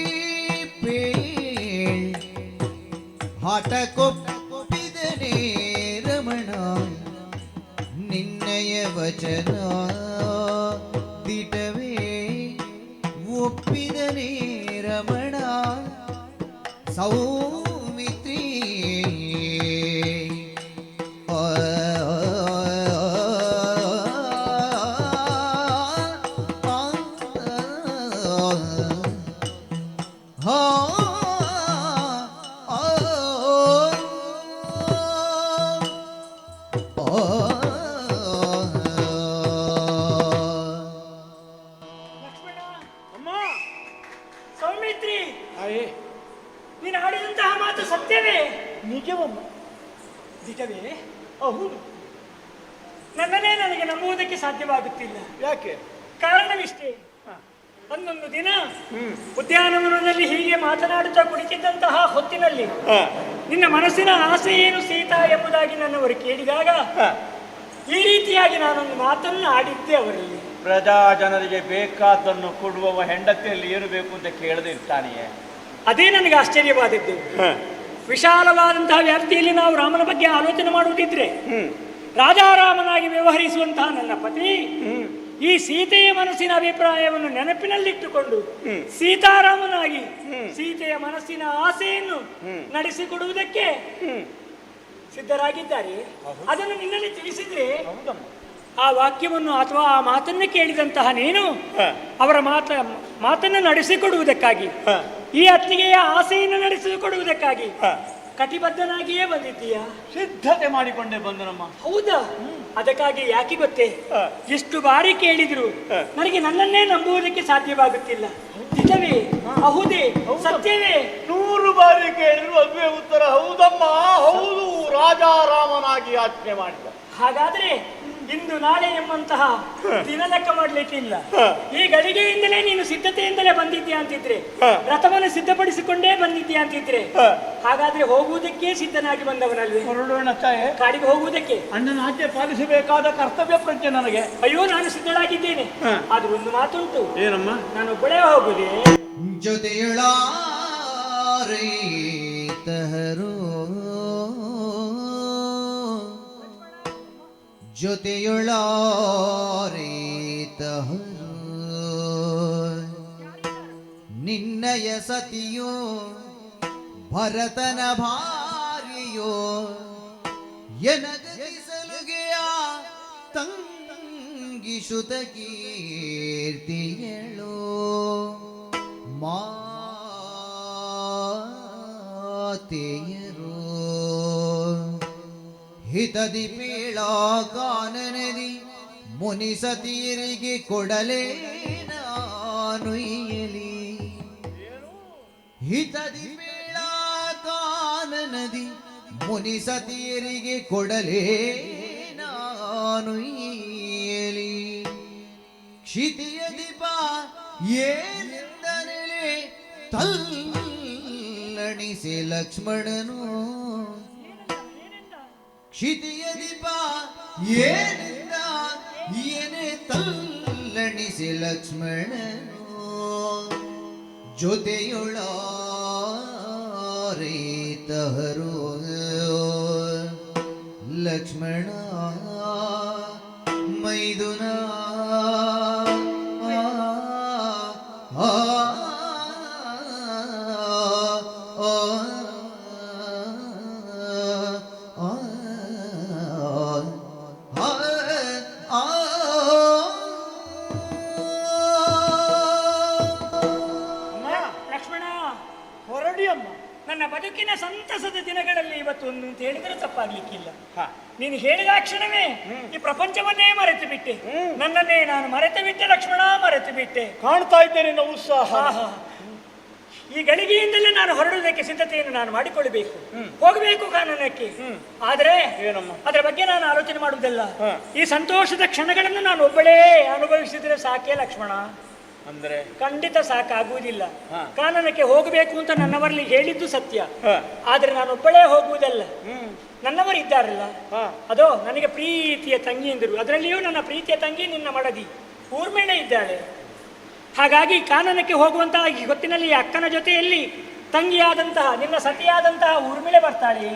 ಪೇಳ್ ಹಠಕೊಪ್ಪಿದನೆ ರಮಣ ನಿನ್ನಯ ವಚನ ದಿಟವೇ ಒಪ್ಪಿದನೆ ರಮಣ ಸೌಮಿತ್ರಿ ಲಕ್ಷ್ಮಣ ಅಮ್ಮ ಸೌಮಿತ್ರಿ ಆಯೇ ನೀನು ಆಡಿದಂತಹ ಮಾತು ಸತ್ಯವೇ? ನಿಜವಮ್ಮ. ದಿಟವೇ ಹೌದು. ನನ್ನನ್ನೇ ನನಗೆ ನಂಬುವುದಕ್ಕೆ ಸಾಧ್ಯವಾಗುತ್ತಿಲ್ಲ. ಯಾಕೆ? ಕಾರಣವಿಷ್ಟೇ, ಒಂದೊಂದು ದಿನ ಉದ್ಯಾನವನದಲ್ಲಿ ಹೀಗೆ ಮಾತನಾಡುತ್ತಾ ಕುಳಿತಿದ್ದಂತಹ ಹೊತ್ತಿನಲ್ಲಿ ನಿನ್ನ ಮನಸ್ಸಿನ ಆಸೆ ಏನು ಸೀತಾ ಎಂಬುದಾಗಿ ನನ್ನವರು ಕೇಳಿದಾಗ ಈ ರೀತಿಯಾಗಿ ನಾನೊಂದು ಮಾತನ್ನು ಆಡಿದ್ದೆ ಅವರಲ್ಲಿ. ಪ್ರಜಾ ಜನರಿಗೆ ಬೇಕಾದ್ದನ್ನು ಕೊಡುವವ ಹೆಂಡತಿಯಲ್ಲಿ ಏನು ಬೇಕು ಅಂತ ಕೇಳದೆ ಇರ್ತಾನೆಯೇ? ಅದೇ ನನಗೆ ಆಶ್ಚರ್ಯವಾದದ್ದು. ವಿಶಾಲವಾದಂತಹ ವ್ಯಾಪ್ತಿಯಲ್ಲಿ ನಾವು ರಾಮನ ಬಗ್ಗೆ ಆಲೋಚನೆ ಮಾಡುವುದಿದ್ರೆ ರಾಜಾರಾಮನಾಗಿ ವ್ಯವಹರಿಸುವಂತಹ ನನ್ನ ಪತಿ ಈ ಸೀತೆಯ ಮನಸ್ಸಿನ ಅಭಿಪ್ರಾಯವನ್ನು ನೆನಪಿನಲ್ಲಿಟ್ಟುಕೊಂಡು ಸೀತಾರಾಮನಾಗಿ ಸೀತೆಯ ಮನಸ್ಸಿನ ಆಸೆಯನ್ನು ನಡೆಸಿಕೊಡುವುದಕ್ಕೆ ಸಿದ್ಧರಾಗಿದ್ದಾರೆ. ಅದನ್ನು ನಿನ್ನಲ್ಲಿ ತಿಳಿಸಿದ್ರೆ ಆ ವಾಕ್ಯವನ್ನು ಅಥವಾ ಆ ಮಾತನ್ನು ಕೇಳಿದಂತಹ ನೀನು ಅವರ ಮಾತನ್ನು ನಡೆಸಿಕೊಡುವುದಕ್ಕಾಗಿ ಈ ಅತ್ತಿಗೆಯ ಆಸೆಯನ್ನು ನಡೆಸಿಕೊಡುವುದಕ್ಕಾಗಿ ಕಟಿಬದ್ಧನಾಗಿಯೇ ಬಂದಿದ್ದೀಯಾ? ಸಿದ್ಧತೆ ಮಾಡಿಕೊಂಡೆ ಬಂದು ನಮ್ಮ. ಹೌದಾ? ಅದಕ್ಕಾಗಿ ಯಾಕೆ ಗೊತ್ತೇ, ಎಷ್ಟು ಬಾರಿ ಕೇಳಿದ್ರು ನನಗೆ ನನ್ನನ್ನೇ ನಂಬುವುದಕ್ಕೆ ಸಾಧ್ಯವಾಗುತ್ತಿಲ್ಲ. ನಿಜವೇ? ಹೌದೇ? ಸತ್ಯವೇ? 100 ಬಾರಿ ಕೇಳಿದ್ರು ಅದುವೇ ಉತ್ತರ. ಹೌದಮ್ಮ, ಹೌದು, ರಾಜಾರಾಮನಾಗಿ ಯಾಚನೆ ಮಾಡಿದ. ಹಾಗಾದ್ರೆ ಇಂದು ನಾಳೆ ಎಂಬಂತಹ ದಿನ ಲೆಕ್ಕ ಮಾಡ್ಲಿಕ್ಕಿಲ್ಲ. ಈ ಗಳಿಗೆಯಿಂದಲೇ ನೀನು ಸಿದ್ಧತೆಯಿಂದಲೇ ಬಂದಿದ್ಯಾ ಅಂತಿದ್ರೆ, ರಥವನ್ನು ಸಿದ್ಧಪಡಿಸಿಕೊಂಡೇ ಬಂದಿದ್ಯಾ ಅಂತಿದ್ರೆ, ಹಾಗಾದ್ರೆ ಹೋಗುವುದಕ್ಕೆ ಸಿದ್ಧನಾಗಿ ಬಂದವನಲ್ವೇ? ಹೊರಡೋಣ ತಾಯೇ, ಕಾಡಿಗೆ ಹೋಗುವುದಕ್ಕೆ. ಅಣ್ಣನ ಆಜ್ಞೆ ಪಾಲಿಸಬೇಕಾದ ಕರ್ತವ್ಯ ಪ್ರಜ್ಞೆ ನನಗೆ. ಅಯ್ಯೋ, ನಾನು ಸಿದ್ಧಳಾಗಿದ್ದೇನೆ. ಆದ್ರೂ ಒಂದು ಮಾತುಂಟು. ಏನಮ್ಮ? ನಾನೊಬ್ಬಳೇ ಹೋಗುದೇ. ಜೊತೆಯೊಳಾರೈತಹರು ಜೊತೆಯೊಳಾರೈತಹರು ನಿನ್ನಯ ಸತಿಯೋ ಭರತನ ಭಾರ್ಯೆಯೋ ಎನಗತಿ ಸಲುಗೆಯ ತಂಗಿಸುತ ಕೀರ್ತಿಯಳೋ ಮಾತೆಯರೋ ಹಿತದಿ ಪೀಳಾಕಾನನದಿ ಮುನಿಸತೀರಿಗೆ ಕೊಡಲೇ ನಾನು ಇಯಲಿ. ಹಿತದಿ ಪೀಳಾಕಾನನದಿ ಮುನಿಸತೀರಿಗೆ ಕೊಡಲೇ ನಾನು ಇಯಲಿ. ಕ್ಷಿತಿಯ ದೀಪ ಏನೆಂದನೆಲೆ ತಲ್ಲಣಿಸಿ ಲಕ್ಷ್ಮಣನು. ಕ್ಷಿತಿಯ ದೀಪ ಏನಿಂದ ಏನೇ ತಲ್ಲಣಿಸಿ ಲಕ್ಷ್ಮಣನು. ಜೊತೆಯೊಳಾರೈತಹರು ಲಕ್ಷ್ಮಣ ಮೈದುನ ನನ್ನ ಬದುಕಿನ ಸಂತಸದ ದಿನಗಳಲ್ಲಿ ಇವತ್ತು ಒಂದು ಅಂತ ಹೇಳಿದ್ರೆ ತಪ್ಪಾಗ್ಲಿಕ್ಕಿಲ್ಲ. ನೀನು ಹೇಳಿದ ಕ್ಷಣವೇ ಈ ಪ್ರಪಂಚವನ್ನೇ ಮರೆತು ಬಿಟ್ಟೆ, ನನ್ನನ್ನೇ ನಾನು ಮರೆತು ಬಿಟ್ಟೆ ಲಕ್ಷ್ಮಣ, ಮರೆತು ಬಿಟ್ಟೆ. ಕಾಣ್ತಾ ಇದ್ದೇನೆ ನಿನ್ನ ಉತ್ಸಾಹ. ಈ ಗಳಿಗೆಯಿಂದಲೇ ನಾನು ಹೊರಡುವುದಕ್ಕೆ ಸಿದ್ಧತೆಯನ್ನು ನಾನು ಮಾಡಿಕೊಳ್ಳಬೇಕು, ಹೋಗಬೇಕು ಕಾನೂನಕ್ಕೆ. ಆದ್ರೆ ಅದರ ಬಗ್ಗೆ ನಾನು ಆಲೋಚನೆ ಮಾಡುವುದಲ್ಲ. ಈ ಸಂತೋಷದ ಕ್ಷಣಗಳನ್ನು ನಾನು ಒಬ್ಬಳೇ ಅನುಭವಿಸಿದ್ರೆ ಸಾಕೇ ಲಕ್ಷ್ಮಣ. ಅಂದ್ರೆ ಖಂಡಿತ ಸಾಕಾಗುವುದಿಲ್ಲ. ಕಾನನಕ್ಕೆ ಹೋಗಬೇಕು ಅಂತ ನನ್ನವರಲ್ಲಿ ಹೇಳಿದ್ದು ಸತ್ಯ. ಆದ್ರೆ ನಾನೊಬ್ಬಳೇ ಹೋಗುವುದಲ್ಲ, ನನ್ನವರು ಇದ್ದಾರಲ್ಲ, ಅದೋ ನನಗೆ ಪ್ರೀತಿಯ ತಂಗಿಯಂದರು, ಅದರಲ್ಲಿಯೂ ನನ್ನ ಪ್ರೀತಿಯ ತಂಗಿ ನಿನ್ನ ಮಡದಿ ಊರ್ಮಿಳೆ ಇದ್ದಾಳೆ. ಹಾಗಾಗಿ ಕಾನನಕ್ಕೆ ಹೋಗುವಂತಹ ಈ ಹೊತ್ತಿನಲ್ಲಿ ಅಕ್ಕನ ಜೊತೆಯಲ್ಲಿ ತಂಗಿಯಾದಂತಹ ನಿನ್ನ ಸತಿಯಾದಂತಹ ಊರ್ಮಿಳೆ ಬರ್ತಾಳೆ,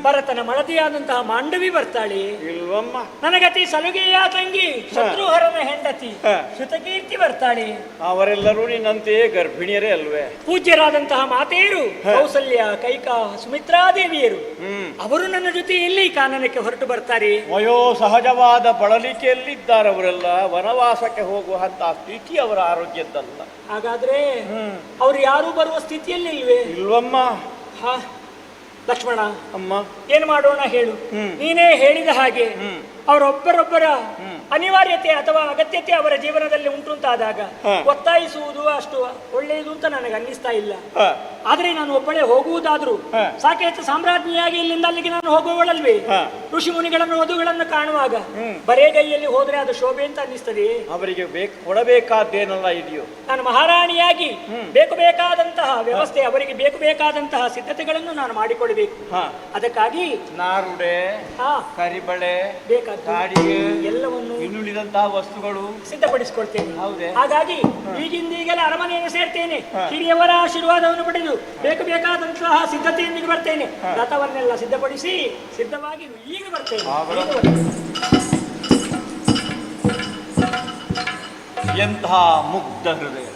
ಭರತನ ಮಳದಿಯಾದಂತಹ ಮಾಂಡವಿ ಬರ್ತಾಳೆ. ಇಲ್ವಮ್ಮ, ನನಗತಿ ಸಲುಗೆಯ ತಂಗಿ ಶತ್ರುಹರನ ಹೆಂಡತಿ ಶ್ರುತಕೀರ್ತಿ ಬರ್ತಾಳೆ. ಅವರೆಲ್ಲರೂ ನಿನ್ನಂತೆಯೇ ಗರ್ಭಿಣಿಯರೇ ಅಲ್ವೇ? ಪೂಜ್ಯರಾದಂತಹ ಮಾತೆಯರು ಕೌಸಲ್ಯ, ಕೈಕಾ, ಸುಮಿತ್ರಾದೇವಿಯರು ಅವರು ನನ್ನ ಜೊತೆಯಲ್ಲಿ ಕಾನನಕ್ಕೆ ಹೊರಟು ಬರ್ತಾರೆ. ವಯೋ ಸಹಜವಾದ ಬಳಲಿಕೆಯಲ್ಲಿದ್ದಾರೆ ಅವರೆಲ್ಲ. ವನವಾಸಕ್ಕೆ ಹೋಗುವಂತಹ ಸ್ಥಿತಿ ಅವರ ಆರೋಗ್ಯದ್ದಲ್ಲ. ಹಾಗಾದ್ರೆ ಅವರು ಯಾರು ಬರುವ ಸ್ಥಿತಿಯಲ್ಲಿ ಇಲ್ವೇ? ಇಲ್ವಮ್ಮ. ಲಕ್ಷ್ಮಣ ಅಮ್ಮ, ಏನು ಮಾಡೋಣ ಹೇಳು? ನೀನೇ ಹೇಳಿದ ಹಾಗೆ ಅವರೊಬ್ಬರೊಬ್ಬರ ಅನಿವಾರ್ಯತೆ ಅಥವಾ ಅಗತ್ಯತೆ ಅವರ ಜೀವನದಲ್ಲಿ ಉಂಟು ಅಂತಾದಾಗ ಒತ್ತಾಯಿಸುವುದು ಅಷ್ಟು ಒಳ್ಳೆಯದು ಅಂತ ನನಗೆ ಅನ್ನಿಸ್ತಾ ಇಲ್ಲ. ಆದ್ರೆ ನಾನು ಒಬ್ಬಳೇ ಹೋಗುವುದಾದ್ರೂ ಸಾಕೇತ ಸಾಮ್ರಾಜ್ಞಿಯಾಗಿ ಇಲ್ಲಿಂದ ಅಲ್ಲಿಗೆ ನಾನು ಹೋಗುವಳಲ್ವೇ? ಋಷಿ ಮುನಿಗಳನ್ನು ವಧುಗಳನ್ನು ಕಾಣುವಾಗ ಬರೇಗೈಯಲ್ಲಿ ಹೋದ್ರೆ ಅದು ಶೋಭೆ ಅಂತ ಅನ್ನಿಸ್ತದೆ. ಅವರಿಗೆ ಕೊಡಬೇಕಾದ್ದೇನಲ್ಲ ಇದೆಯೋ? ನಾನು ಮಹಾರಾಣಿಯಾಗಿ ಬೇಕು ಬೇಕಾದಂತಹ ವ್ಯವಸ್ಥೆ, ಅವರಿಗೆ ಬೇಕು ಬೇಕಾದಂತಹ ಸಿದ್ಧತೆಗಳನ್ನು ನಾನು ಮಾಡಿಕೊಡಬೇಕು. ಅದಕ್ಕಾಗಿ ನಾರುಡೆ, ಕರಿಬಳೆ, ಬೇಕಾದ ಎಲ್ಲವನ್ನು ಇನ್ನುಳಿದಂತಹ ವಸ್ತುಗಳು ಸಿದ್ಧಪಡಿಸಿಕೊಳ್ತೇನೆ. ಹೌದೇ? ಹಾಗಾಗಿ ಈಗಿಂದೀಗಲೇ ಅರಮನೆಯನ್ನು ಸೇರ್ತೇನೆ, ಹಿರಿಯವರ ಆಶೀರ್ವಾದವನ್ನು ಪಡೆದು ಬೇಕು ಬೇಕಾದಂತಹ ಸಿದ್ಧತೆಯೊಂದಿಗೆ ಬರ್ತೇನೆ. ರಥವನ್ನೆಲ್ಲ ಸಿದ್ಧಪಡಿಸಿ ಸಿದ್ಧವಾಗಿ ಈಗ ಬರ್ತೇನೆ. ಎಂತಹ ಮುಗ್ಧ ಹೃದಯ!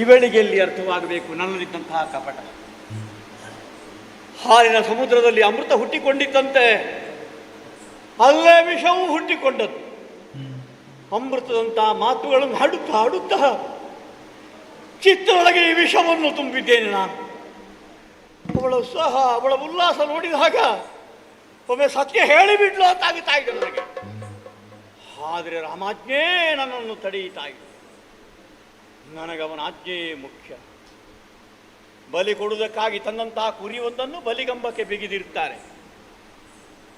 ಇವಳಿಗೆ ಎಲ್ಲಿ ಅರ್ಥವಾಗಬೇಕು ನನ್ನಲ್ಲಿದ್ದಂತಹ ಕಪಟ. ಹಾಲಿನ ಸಮುದ್ರದಲ್ಲಿ ಅಮೃತ ಹುಟ್ಟಿಕೊಂಡಿದ್ದಂತೆ ಅಲ್ಲೇ ವಿಷವೂ ಹುಟ್ಟಿಕೊಂಡದ್ದು. ಅಮೃತದಂತಹ ಮಾತುಗಳನ್ನು ಹಾಡುತ್ತಾ ಹಾಡುತ್ತಾ ಚಿತ್ತರೊಳಗೆ ಈ ವಿಷವನ್ನು ತುಂಬಿದ್ದೇನೆ ನಾನು. ಅವಳ ಉತ್ಸಾಹ, ಅವಳ ಉಲ್ಲಾಸ ನೋಡಿದಾಗ ಒಮ್ಮೆ ಸತ್ಯ ಹೇಳಿಬಿಡ್ಲು ಅಂತಾಗುತ್ತಾ ಇದೆ ನನಗೆ. ಆದರೆ ರಾಮಾಜ್ಞೆ ನನ್ನನ್ನು ತಡೆಯುತ್ತಾ ಇದೆ. ನನಗವನ ಆಜ್ಞೆ ಮುಖ್ಯ. ಬಲಿ ಕೊಡುವುದಕ್ಕಾಗಿ ತನ್ನಂತಹ ಕುರಿಯೊಂದನ್ನು ಬಲಿಗಂಬಕ್ಕೆ ಬಿಗಿದಿರ್ತಾರೆ.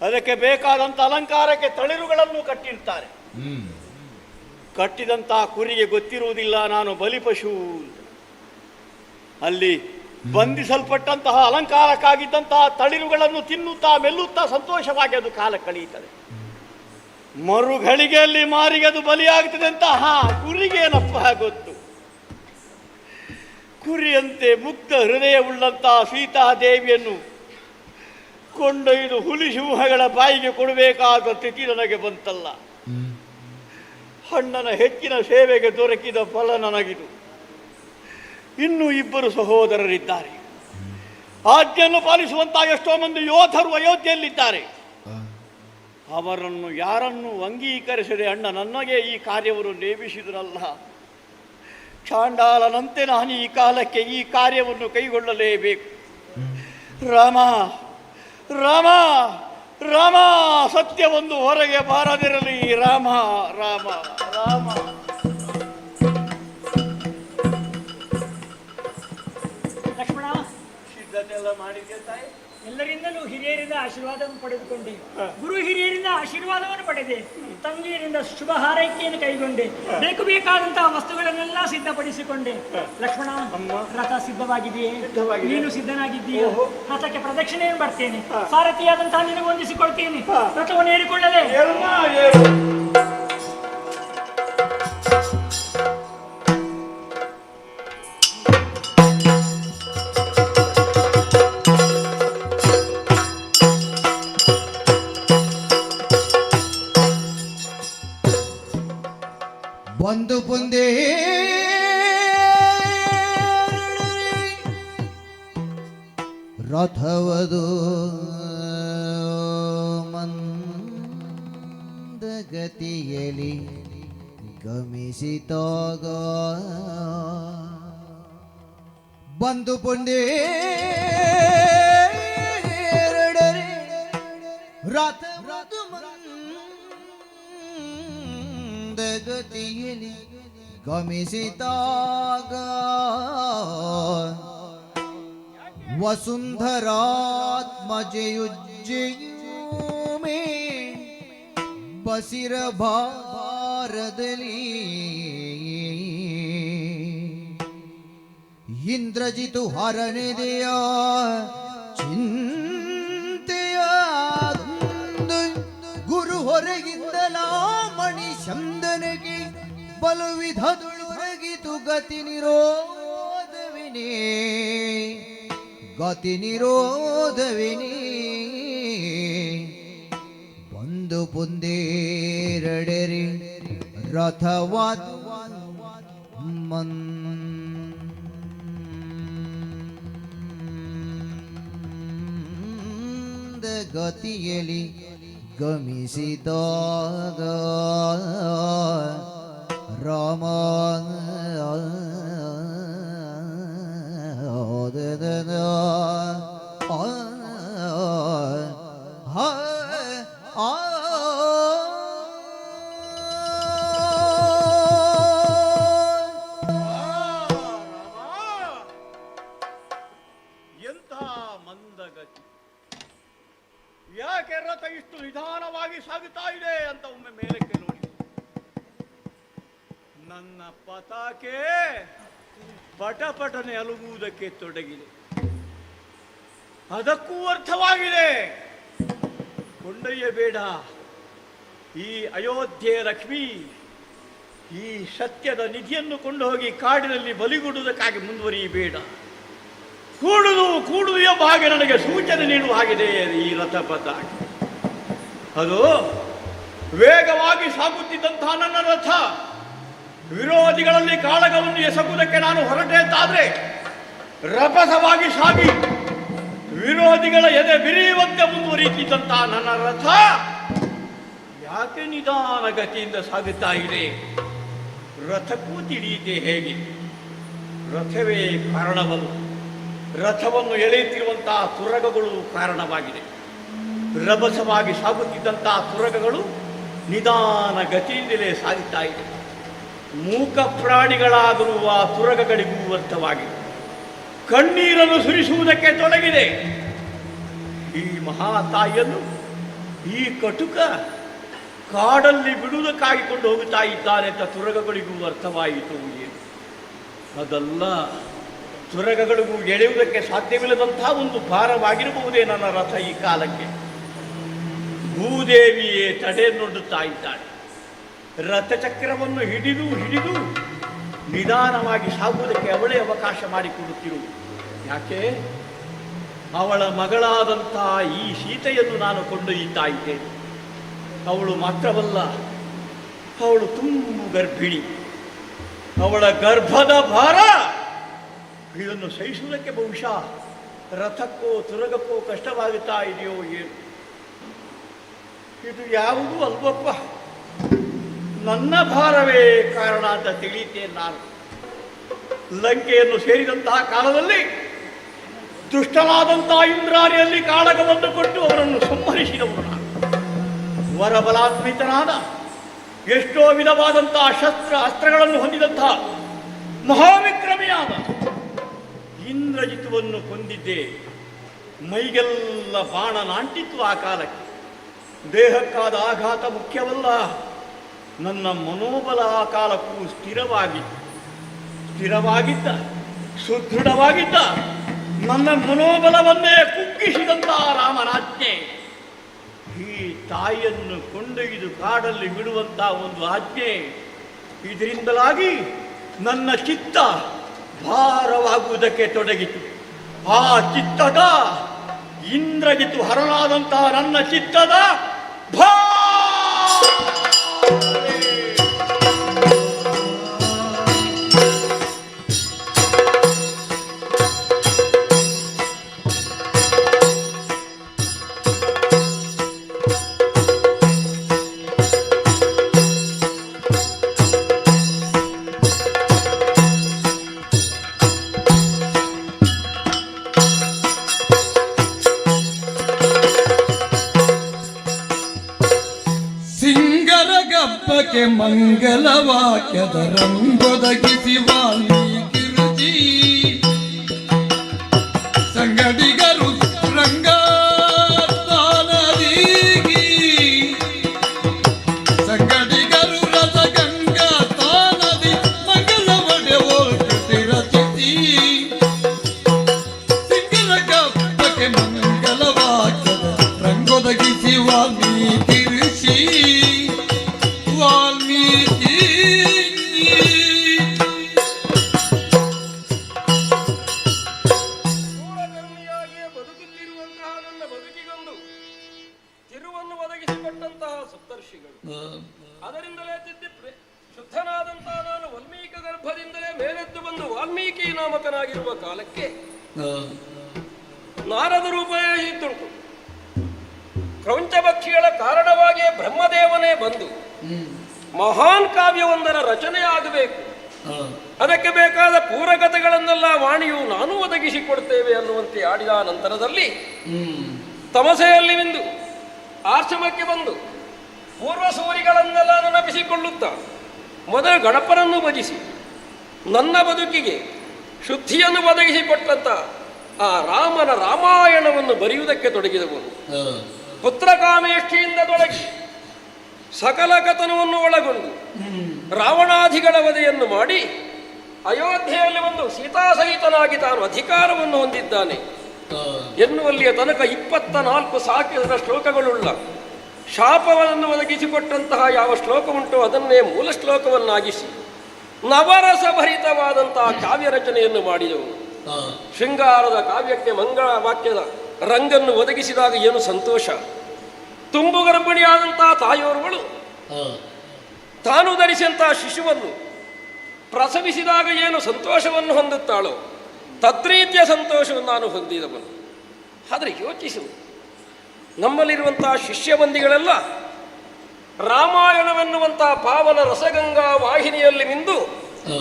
ಅದಕ್ಕೆ ಬೇಕಾದಂಥ ಅಲಂಕಾರಕ್ಕೆ ತಳಿರುಗಳನ್ನು ಕಟ್ಟಿರ್ತಾರೆ. ಕಟ್ಟಿದಂತಹ ಕುರಿಗೆ ಗೊತ್ತಿರುವುದಿಲ್ಲ ನಾನು ಬಲಿಪಶು. ಅಲ್ಲಿ ಬಂಧಿಸಲ್ಪಟ್ಟಂತಹ ಅಲಂಕಾರಕ್ಕಾಗಿದ್ದಂತಹ ತಳಿರುಗಳನ್ನು ತಿನ್ನುತ್ತಾ ಮೆಲ್ಲುತ್ತಾ ಸಂತೋಷವಾಗಿ ಅದು ಕಾಲ ಕಳೆಯುತ್ತದೆ. ಮರುಗಳಿಗೆಯಲ್ಲಿ ಮಾರಿಗೆ ಅದು ಬಲಿಯಾಗ್ತದೆ ಅಂತ ಕುರಿಗೇನಪ್ಪ ಗೊತ್ತು. ಕುರಿಯಂತೆ ಮುಕ್ತ ಹೃದಯವುಳ್ಳಂತಹ ಸೀತಾದೇವಿಯನ್ನು ಕೊಂಡೊಯ್ದು ಹುಲಿ ಸಿಂಹಗಳ ಬಾಯಿಗೆ ಕೊಡಬೇಕಾದ ಸ್ಥಿತಿ ನನಗೆ ಬಂತಲ್ಲ. ಅಣ್ಣನ ಹೆಚ್ಚಿನ ಸೇವೆಗೆ ದೊರಕಿದ ಫಲ ನನಗಿದು. ಇನ್ನೂ ಇಬ್ಬರು ಸಹೋದರರಿದ್ದಾರೆ. ಆಜ್ಞೆಯನ್ನು ಪಾಲಿಸುವಂತಹ ಎಷ್ಟೋ ಮಂದಿ ಯೋಧರು ಅಯೋಧ್ಯೆಯಲ್ಲಿದ್ದಾರೆ. ಅವರನ್ನು ಯಾರನ್ನು ಅಂಗೀಕರಿಸದೆ ಅಣ್ಣ ನನಗೆ ಈ ಕಾರ್ಯವನ್ನು ನೇಮಿಸಿದರಲ್ಲ. ಚಾಂಡಾಲನಂತೆ ನಾನು ಈ ಕಾಲಕ್ಕೆ ಈ ಕಾರ್ಯವನ್ನು ಕೈಗೊಳ್ಳಲೇಬೇಕು. ರಾಮ ರಾಮ ರಾಮ, ಸತ್ಯವೊಂದು ಹೊರಗೆ ಬಾರದಿರಲಿ. ರಾಮ ರಾಮ ರಾಮ. ಲಕ್ಷ್ಮಣ, ಸಿದ್ಧತೆ ಎಲ್ಲ ಮಾಡಿದ್ದೆ ತಾಯಿ? ಎಲ್ಲರಿಂದಲೂ ಹಿರಿಯರಿಂದ ಆಶೀರ್ವಾದವನ್ನು ಪಡೆದುಕೊಂಡೆ. ಗುರು ಹಿರಿಯರಿಂದ ಆಶೀರ್ವಾದವನ್ನು ಪಡೆದೆ. ತಂಗಿಯರಿಂದ ಶುಭ ಹಾರೈಕೆಯನ್ನು ಕೈಗೊಂಡೆ. ಬೇಕಾದಂತಹ ವಸ್ತುಗಳನ್ನೆಲ್ಲ ಸಿದ್ಧಪಡಿಸಿಕೊಂಡೆ. ಲಕ್ಷ್ಮಣ, ರಥ ಸಿದ್ಧವಾಗಿದೆಯೇ? ನೀನು ಸಿದ್ಧನಾಗಿದ್ದೀಯೋ? ರಥಕ್ಕೆ ಪ್ರದಕ್ಷಿಣೆಯನ್ನು ಬರ್ತೇನೆ. ಸಾರಥಿಯಾದಂತಹ ನಿನಗೆ ಹೊಂದಿಸಿಕೊಳ್ತೇನೆ. ರಥವನ್ನು ಏರಿಕೊಳ್ಳದೆ ಒಂದು ಪುಂದೆ ರಥವದು ಮಂದಗತಿಯಲ್ಲಿ ಗಮಿಸಿದಾಗ ಬಂದು ಪುಂದೆ ರಥವದು ಗತಿಯಲ್ಲಿ ಗಮಿಸಿದಾಗ ವಸುಂಧರಾತ್ಮಜಯುಜ್ಜಯುಮೇ ಬಸಿರ ಭಾರದಲ್ಲಿ ಇಂದ್ರಜಿತು ಹರನೆದೆಯ ಚಿಂತೆಯ ಗುರು ಹೊರಗಿಂದಲ ಮಣಿ ಶಂದನಗೆ ಬಲು ವಿಧದುಳೊರಗಿತು ಗತಿ ನಿರೋಧವಿನೇ ಗತಿ ನಿರೋಧವಿನೇ ಒಂದು ಪುಂದೇರಡೆರಿ ರಥವಾದ ಗತಿಯಲ್ಲಿ ಗಮಿಸಿದಾಗ ರಾಮ ಎಂಥ ಮಂದಗತಿ! ಯಾಕೆ ರಥ ಇಷ್ಟು ನಿಧಾನವಾಗಿ ಸಾಗುತ್ತಾ ಇದೆ ಅಂತ ಒಮ್ಮೆ ಮೇಲಕ್ಕೆ ನೋಡಿ. ನನ್ನ ಪತಾಕೆ ಪಟಪಟನೆ ಅಲುಗುವುದಕ್ಕೆ ತೊಡಗಿದೆ. ಅದಕ್ಕೂ ಅರ್ಥವಾಗಿದೆ, ಕೊಂಡೊಯ್ಯಬೇಡ ಈ ಅಯೋಧ್ಯೆ ಲಕ್ಷ್ಮಿ, ಈ ಸತ್ಯದ ನಿಧಿಯನ್ನು ಕೊಂಡು ಹೋಗಿ ಕಾಡಿನಲ್ಲಿ ಬಲಿಗೊಡುವುದಕ್ಕಾಗಿ ಮುಂದುವರಿಯಬೇಡ. ಕೂಡುದು ಎಂಬ ಹಾಗೆ ನನಗೆ ಸೂಚನೆ ನೀಡುವ ಹಾಗಿದೆ ಈ ರಥಪಥ. ಅದು ವೇಗವಾಗಿ ಸಾಗುತ್ತಿದ್ದಂತಹ ನನ್ನ ರಥ ವಿರೋಧಿಗಳಲ್ಲಿ ಕಾಳಗವನ್ನು ಎಸಗುವುದಕ್ಕೆ ನಾನು ಹೊರಟೆ ಅಂತಾದ್ರೆ ರಭಸವಾಗಿ ಸಾಗಿ ವಿರೋಧಿಗಳ ಎದೆ ಬಿರಿಯುವಂತೆ ಮುಂದುವರಿಯುತ್ತಿದ್ದಂತಹ ನನ್ನ ರಥ ಯಾಕೆ ನಿಧಾನ ಗತಿಯಿಂದ ಸಾಗುತ್ತಾ ಇದೆ? ರಥಕ್ಕೂ ತಿಳಿಯುತ್ತೆ ಹೇಗೆ? ರಥವೇ ಕಾರಣವಲ್ಲ, ರಥವನ್ನು ಎಳೆಯುತ್ತಿರುವಂತಹ ತುರಗಗಳು ಕಾರಣವಾಗಿದೆ. ರಭಸವಾಗಿ ಸಾಗುತ್ತಿದ್ದಂತಹ ತುರಗಗಳು ನಿಧಾನ ಗತಿಯಿಂದಲೇ ಸಾಗುತ್ತಾ ಇದೆ. ಮೂಕ ಪ್ರಾಣಿಗಳಾದರೂ ಆ ತುರಗಗಳಿಗೂ ಅರ್ಥವಾಗಿದೆ. ಕಣ್ಣೀರನ್ನು ಸುರಿಸುವುದಕ್ಕೆ ತೊಡಗಿದೆ. ಈ ಮಹಾ ತಾಯಿಯನ್ನು ಈ ಕಟುಕ ಕಾಡಲ್ಲಿ ಬಿಡುವುದಕ್ಕಾಗಿ ಕೊಂಡು ಹೋಗುತ್ತಾ ಇದ್ದಾನೆ ಅಂತ ತುರಗಗಳಿಗೂ ಅರ್ಥವಾಯಿತು. ಅದಲ್ಲ, ತುರಗಗಳಿಗೂ ಎಳೆಯುವುದಕ್ಕೆ ಸಾಧ್ಯವಿಲ್ಲದಂತಹ ಒಂದು ಭಾರವಾಗಿರಬಹುದೇ ನನ್ನ ರಥ ಈ ಕಾಲಕ್ಕೆ. ಭೂದೇವಿಯೇ ತಡೆಯನ್ನೊಡ್ಡುತ್ತಾ ಇದ್ದಾಳೆ. ರಥಚಕ್ರವನ್ನು ಹಿಡಿದು ನಿಧಾನವಾಗಿ ಸಾಗುವುದಕ್ಕೆ ಅವಳೇ ಅವಕಾಶ ಮಾಡಿಕೊಡುತ್ತಿರುವುದು. ಯಾಕೆ? ಅವಳ ಮಗಳಾದಂಥ ಈ ಸೀತೆಯನ್ನು ನಾನು ಕೊಂಡೊಯ್ಯುತ್ತಾ ಇದ್ದೇನೆ. ಅವಳು ಮಾತ್ರವಲ್ಲ, ಅವಳು ತುಂಬು ಗರ್ಭಿಣಿ. ಅವಳ ಗರ್ಭದ ಭಾರ ಇದನ್ನು ಸಹಿಸುವುದಕ್ಕೆ ಬಹುಶಃ ರಥಕ್ಕೋ ತುರಗಕ್ಕೋ ಕಷ್ಟವಾಗುತ್ತಾ ಇದೆಯೋ ಏನು. ಇದು ಯಾವುದೂ ಅಲ್ವಪ್ಪ, ನನ್ನ ಭಾರವೇ ಕಾರಣ ಅಂತ ತಿಳಿಯುತ್ತೇನೆ ನಾನು. ಲಂಕೆಯನ್ನು ಸೇರಿದಂತಹ ಕಾಲದಲ್ಲಿ ದುಷ್ಟನಾದಂತಹ ಇಂದ್ರಾರಿಯಲ್ಲಿ ಕಾಳಗವನ್ನು ಕೊಟ್ಟು ಅವರನ್ನು ಸಂಹರಿಸಿದವರು ನಾನು. ವರಬಲಾನ್ವಿತನಾದ ಎಷ್ಟೋ ವಿಧವಾದಂತಹ ಅಸ್ತ್ರಗಳನ್ನು ಹೊಂದಿದಂತಹ ಮಹಾವಿಕ್ರಮಿಯಾದ ಇಂದ್ರಜಿತುವನ್ನು ಕೊಂದಿದ್ದೆ. ಮೈಗೆಲ್ಲ ಬಾಣ ನಾಂಟಿತ್ತು ಆ ಕಾಲಕ್ಕೆ. ದೇಹಕ್ಕಾದ ಆಘಾತ ಮುಖ್ಯವಲ್ಲ, ನನ್ನ ಮನೋಬಲ ಆ ಕಾಲಕ್ಕೂ ಸ್ಥಿರವಾಗಿದ್ದ ಸುದೃಢವಾಗಿದ್ದ ನನ್ನ ಮನೋಬಲವನ್ನೇ ಕುಗ್ಗಿಸಿದಂತಹ ರಾಮನಾಜ್ಞೆ. ಈ ತಾಯಿಯನ್ನು ಕೊಂಡೊಯ್ದು ಕಾಡಲ್ಲಿ ಬಿಡುವಂತಹ ಒಂದು ಆಜ್ಞೆ. ಇದರಿಂದಲಾಗಿ ನನ್ನ ಚಿತ್ತ ಭಾರವಾಗುವುದಕ್ಕೆ ತೊಡಗಿತು. ಆ ಚಿತ್ತದ ಇಂದ್ರಜಿತು ಹರನಾದಂತಹ ನನ್ನ ಚಿತ್ತದ ಸಿಂಗರಗಪ್ಪಕ್ಕೆ ಮಂಗಲವಾಕ್ಯದ ರಂಗೊದಗಿಸಿ ವಾಲ್ಮೀಕಿ ರುಚಿ ಸಂಗಡಿಗರು ರಂಗತಾನದೀಗಿ ಸಂಗಡಿಗರು ರಸಗಂಗಾ ತಾನದಿ ಮಂಗಲವಡೆ ಕೃತಿ ರಚಿಸಿ ಸಿಂಗರಗಪ್ಪಕ್ಕೆ ಮಂಗಲವಾಕ್ಯದ ರಂಗೊದಗಿಸಿ ವಾಲ್ಮೀಕಿ ಋಷಿ ಮೂಢಧರ್ಮಿಯಾಗಿಯೇ ಬದುಕುತ್ತಿರುವಂತಹ ನನ್ನ ಬದುಕಿಗೊಂದು ತಿರುವನ್ನು ಒದಗಿಸಿಕೊಟ್ಟಂತಹ ಸಪ್ತರ್ಷಿಗಳು. ಅದರಿಂದಲೇ ಶುದ್ಧನಾದಂತಹ ನಾನು ವಾಲ್ಮೀಕ ಗರ್ಭದಿಂದಲೇ ಮೇಲೆದ್ದು ಬಂದು ವಾಲ್ಮೀಕಿ ನಾಮಕನಾಗಿರುವ ಕಾಲಕ್ಕೆ ನಾರದ ರೂಪವೇ ಇದ್ದುಂಟು. ಕ್ರೌಂಚಪಕ್ಷಿಗಳ ಕಾರಣವಾಗಿಯೇ ಬ್ರಹ್ಮದೇವನೇ ಬಂದು ಮಹಾನ್ ಕಾವ್ಯವೊಂದರ ರಚನೆಯಾಗಬೇಕು, ಅದಕ್ಕೆ ಬೇಕಾದ ಪೂರಕತೆಗಳನ್ನೆಲ್ಲ ವಾಣಿಯು ನಾನು ಒದಗಿಸಿಕೊಡ್ತೇವೆ ಅನ್ನುವಂತೆ ಆಡಿದ ನಂತರದಲ್ಲಿ ತಮಸೆಯಲ್ಲಿ ನಿಂದು ಆಶ್ರಮಕ್ಕೆ ಬಂದು ಪೂರ್ವ ಸೂರಿಗಳನ್ನೆಲ್ಲ ನೆನಪಿಸಿಕೊಳ್ಳುತ್ತಾ ಮೊದಲು ಗಣಪನನ್ನು ಭಜಿಸಿ ನನ್ನ ಬದುಕಿಗೆ ಶುದ್ಧಿಯನ್ನು ಒದಗಿಸಿಕೊಟ್ಟಂತ ಆ ರಾಮನ ರಾಮಾಯಣವನ್ನು ಬರೆಯುವುದಕ್ಕೆ ತೊಡಗಿದವನು. ಪುತ್ರಕಾಮೇಷ್ಠಿಯಿಂದ ತೊಡಗಿ ಸಕಲ ಕಥನವನ್ನು ಒಳಗೊಂಡು ರಾವಣಾಧಿಗಳ ವಧೆಯನ್ನು ಮಾಡಿ ಅಯೋಧ್ಯೆಯಲ್ಲಿ ಒಂದು ಸೀತಾಸಹಿತನಾಗಿ ತಾನು ಅಧಿಕಾರವನ್ನು ಹೊಂದಿದ್ದಾನೆ ಎನ್ನುವಲ್ಲಿಯ ತನಕ 24 ಸಾವಿರ ಶ್ಲೋಕಗಳುಳ್ಳ ಶಾಪವನ್ನು ಒದಗಿಸಿಕೊಟ್ಟಂತಹ ಯಾವ ಶ್ಲೋಕ ಉಂಟೋ ಅದನ್ನೇ ಮೂಲ ಶ್ಲೋಕವನ್ನಾಗಿಸಿ ನವರಸಭರಿತವಾದಂತಹ ಕಾವ್ಯ ರಚನೆಯನ್ನು ಮಾಡಿದವರು. ಶೃಂಗಾರದ ಕಾವ್ಯಕ್ಕೆ ಮಂಗಳ ವಾಕ್ಯದ ರಂಗನ್ನು ಒದಗಿಸಿದಾಗ ಏನು ಸಂತೋಷ. ತುಂಬು ಗರ್ಭಿಣಿಯಾದಂತಹ ತಾಯಿಯವರುಗಳು ತಾನು ಧರಿಸಿದಂತಹ ಶಿಶುವನ್ನು ಪ್ರಸವಿಸಿದಾಗ ಏನು ಸಂತೋಷವನ್ನು ಹೊಂದುತ್ತಾಳೋ ತದ್ರೀತಿಯ ಸಂತೋಷವನ್ನು ನಾನು ಹೊಂದಿದವನು. ಆದರೆ ಯೋಚಿಸು, ನಮ್ಮಲ್ಲಿರುವಂತಹ ಶಿಷ್ಯಬಂದಿಗಳೆಲ್ಲ ರಾಮಾಯಣವೆನ್ನುವಂತಹ ಪಾವನ ರಸಗಂಗಾ ವಾಹಿನಿಯಲ್ಲಿ ಮಿಂದು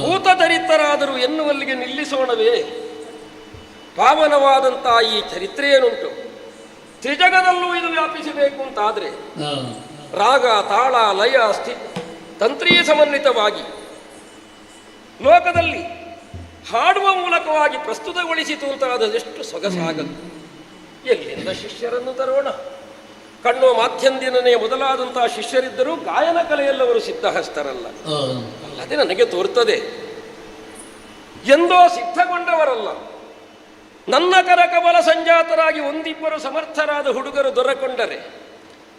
ಭೂತಚರಿತರಾದರು ಎನ್ನುವಲ್ಲಿಗೆ ನಿಲ್ಲಿಸೋಣವೇ? ಪಾವನವಾದಂತಹ ಈ ಚರಿತ್ರೆ ಏನುಂಟು ತ್ರಿಜಗದಲ್ಲೂ ಇದು ವ್ಯಾಪಿಸಬೇಕು ಅಂತಾದರೆ ರಾಗ ತಾಳ ಲಯ ತಂತ್ರೀಯ ಸಮನ್ವಿತವಾಗಿ ಲೋಕದಲ್ಲಿ ಹಾಡುವ ಮೂಲಕವಾಗಿ ಪ್ರಸ್ತುತಗೊಳಿಸಿತು ಅಂತಾದದೆಷ್ಟು ಸೊಗಸಾಗದು. ಎಲ್ಲಿಂದ ಶಿಷ್ಯರನ್ನು ತರೋಣ? ಕಣ್ಣು ಮಾಧ್ಯಂದಿನೇ ಮೊದಲಾದಂತಹ ಶಿಷ್ಯರಿದ್ದರೂ ಗಾಯನ ಕಲೆಯಲ್ಲವರು ಸಿದ್ಧಹಸ್ತರಲ್ಲ. ಅಲ್ಲದೆ ನನಗೆ ತೋರ್ತದೆ, ಎಂದೋ ಸಿದ್ಧಗೊಂಡವರಲ್ಲ. ನನ್ನ ಕರಕಬಲ ಸಂಜಾತರಾಗಿ ಒಂದಿಬ್ಬರು ಸಮರ್ಥರಾದ ಹುಡುಗರು ದೊರಕೊಂಡರೆ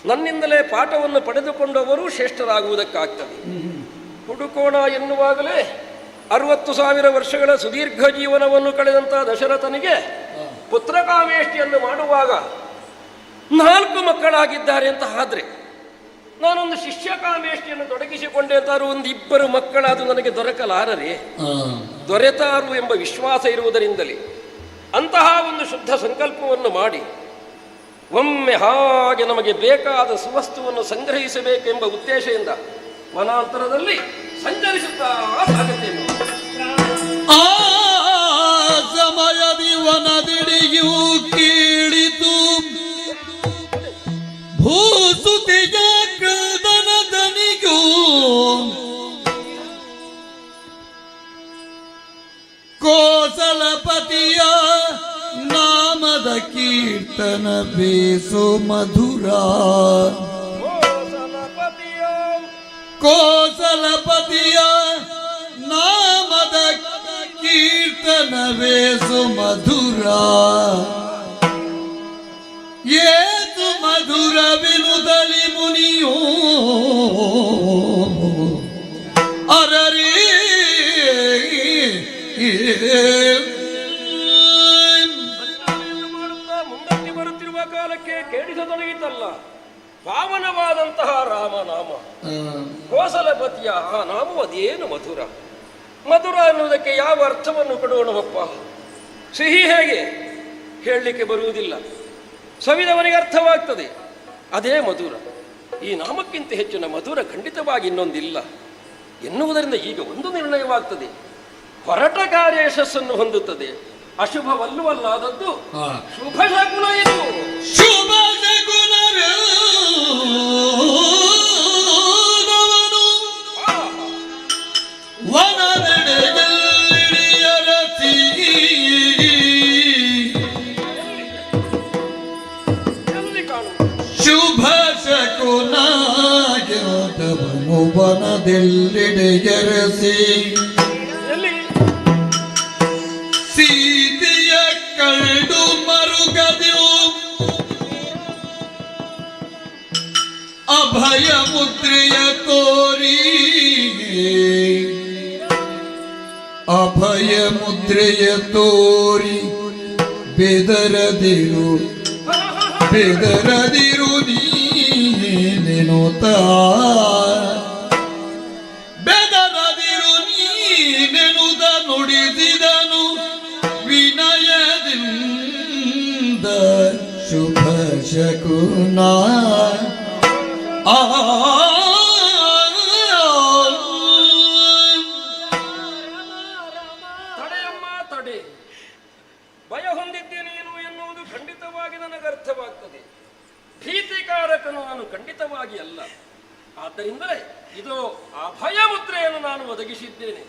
ನನ್ನಿಂದಲೇ ಪಾಠವನ್ನು ಪಡೆದುಕೊಂಡವರು ಶ್ರೇಷ್ಠರಾಗುವುದಕ್ಕಾಗ್ತದೆ. ಹುಡುಕೋಣ ಎನ್ನುವಾಗಲೇ 60,000 ವರ್ಷಗಳ ಸುದೀರ್ಘ ಜೀವನವನ್ನು ಕಳೆದಂತಹ ದಶರಥನಿಗೆ ಪುತ್ರಕಾಮೇಷ್ಟಿಯನ್ನು ಮಾಡುವಾಗ 4 ಮಕ್ಕಳಾಗಿದ್ದಾರೆ ಅಂತ ಆದ್ರೆ ನಾನೊಂದು ಶಿಷ್ಯ ಕಾಮೇಷ್ಟಿಯನ್ನು ತೊಡಗಿಸಿಕೊಂಡೆ ಅಂತಾರು ಒಂದಿಬ್ಬರು ಮಕ್ಕಳಾದು ನನಗೆ ದೊರಕಲಾರರೆ, ದೊರೆತಾರು ಎಂಬ ವಿಶ್ವಾಸ ಇರುವುದರಿಂದಲೇ ಅಂತಹ ಒಂದು ಶುದ್ಧ ಸಂಕಲ್ಪವನ್ನು ಮಾಡಿ ಒಮ್ಮೆ ಹಾಗೆ ನಮಗೆ ಬೇಕಾದ ಸುವಸ್ತುವನ್ನು ಸಂಗ್ರಹಿಸಬೇಕೆಂಬ ಉದ್ದೇಶದಿಂದ ವನಾಂತರದಲ್ಲಿ ಸಂಚರಿಸುತ್ತಾ ಸಾಗುತ್ತೇನೆ. ಆ ಸಮಯದಿ ವನದಿಡಿಯೂ ಕೀಳಿತು ಭೂಸುತಿಯ ಕದನದನಿಗೂ ಕೋಸಲಪತಿಯ ನಾಮದ ಕೀರ್ತನ ಬೇಸು ಮಧುರ. ಕೋಸಲಪತಿಯ ನಾಮದ ಕೀರ್ತನವೇಸು ಮಧುರ. ಏತು ಮಧುರವಿನುದಲಿ ಮುನಿಯೋ ಅರರಿ ಮುಂದಕ್ಕೆ ಬರುತ್ತಿರುವ ಕಾಲಕ್ಕೆ ಕೇಳಿಸತೊಡಗಿತಲ್ಲ ಪಾವನವಾದಂತಹ ರಾಮನಾಮ. ಕೋಸಲಪತಿಯ ಆ ನಾಮ ಅದೇನು ಮಧುರ. ಮಧುರ ಅನ್ನುವುದಕ್ಕೆ ಯಾವ ಅರ್ಥವನ್ನು ಕೊಡೋಣವಪ್ಪ? ಸಿಹಿ ಹೇಗೆ ಹೇಳಲಿಕ್ಕೆ ಬರುವುದಿಲ್ಲ, ಸವಿದವನಿಗೆ ಅರ್ಥವಾಗ್ತದೆ, ಅದೇ ಮಧುರ. ಈ ನಾಮಕ್ಕಿಂತ ಹೆಚ್ಚಿನ ಮಧುರ ಖಂಡಿತವಾಗಿ ಇನ್ನೊಂದಿಲ್ಲ ಎನ್ನುವುದರಿಂದ ಈಗ ಒಂದು ನಿರ್ಣಯವಾಗ್ತದೆ. ಹೊರಟ ಕಾರ್ಯ ಯಶಸ್ಸನ್ನು ಹೊಂದುತ್ತದೆ, ಅಶುಭವಲ್ಲವಲ್ಲಾದದ್ದು ಶುಭ ಶಕುನ. ಇದು ಶುಭ ಶಕುನವೇ ವನದೆಡೆಯರತಿ ಶುಭ ಶಕುನ ಗೆದವನು ವನದೆಲ್ಲೆಡೆಯರಸಿ ಸೀತೆಯ ಕಂಡು ಮರುಗದೆಯು ಅಭಯ ಮುದ್ರೆಯ ತೋರಿ ಅಭಯ ಮುದ್ರೆಯ ತೋರಿ ಬೆದರದಿರು ಬೆದರದಿರು ನೀನೆನುತ ಬೆದರದಿರು ನೀನೆನುದ ನುಡಿಸಿದನು ವಿನಯದಿಂದ ಶುಭ ಶಕುನ. ತಡೆಯಮ್ಮ ತಡೆ, ಭಯ ಹೊಂದಿದ್ದೆ ನೀನು ಎನ್ನುವುದು ಖಂಡಿತವಾಗಿ ನನಗೆ ಅರ್ಥವಾಗ್ತದೆ. ಭೀತಿಕಾರಕನು ನಾನು ಖಂಡಿತವಾಗಿ ಅಲ್ಲ. ಆದ್ದರಿಂದಲೇ ಇದು ಅಭಯ ಮುದ್ರೆಯನ್ನು ನಾನು ಒದಗಿಸಿದ್ದೇನೆ.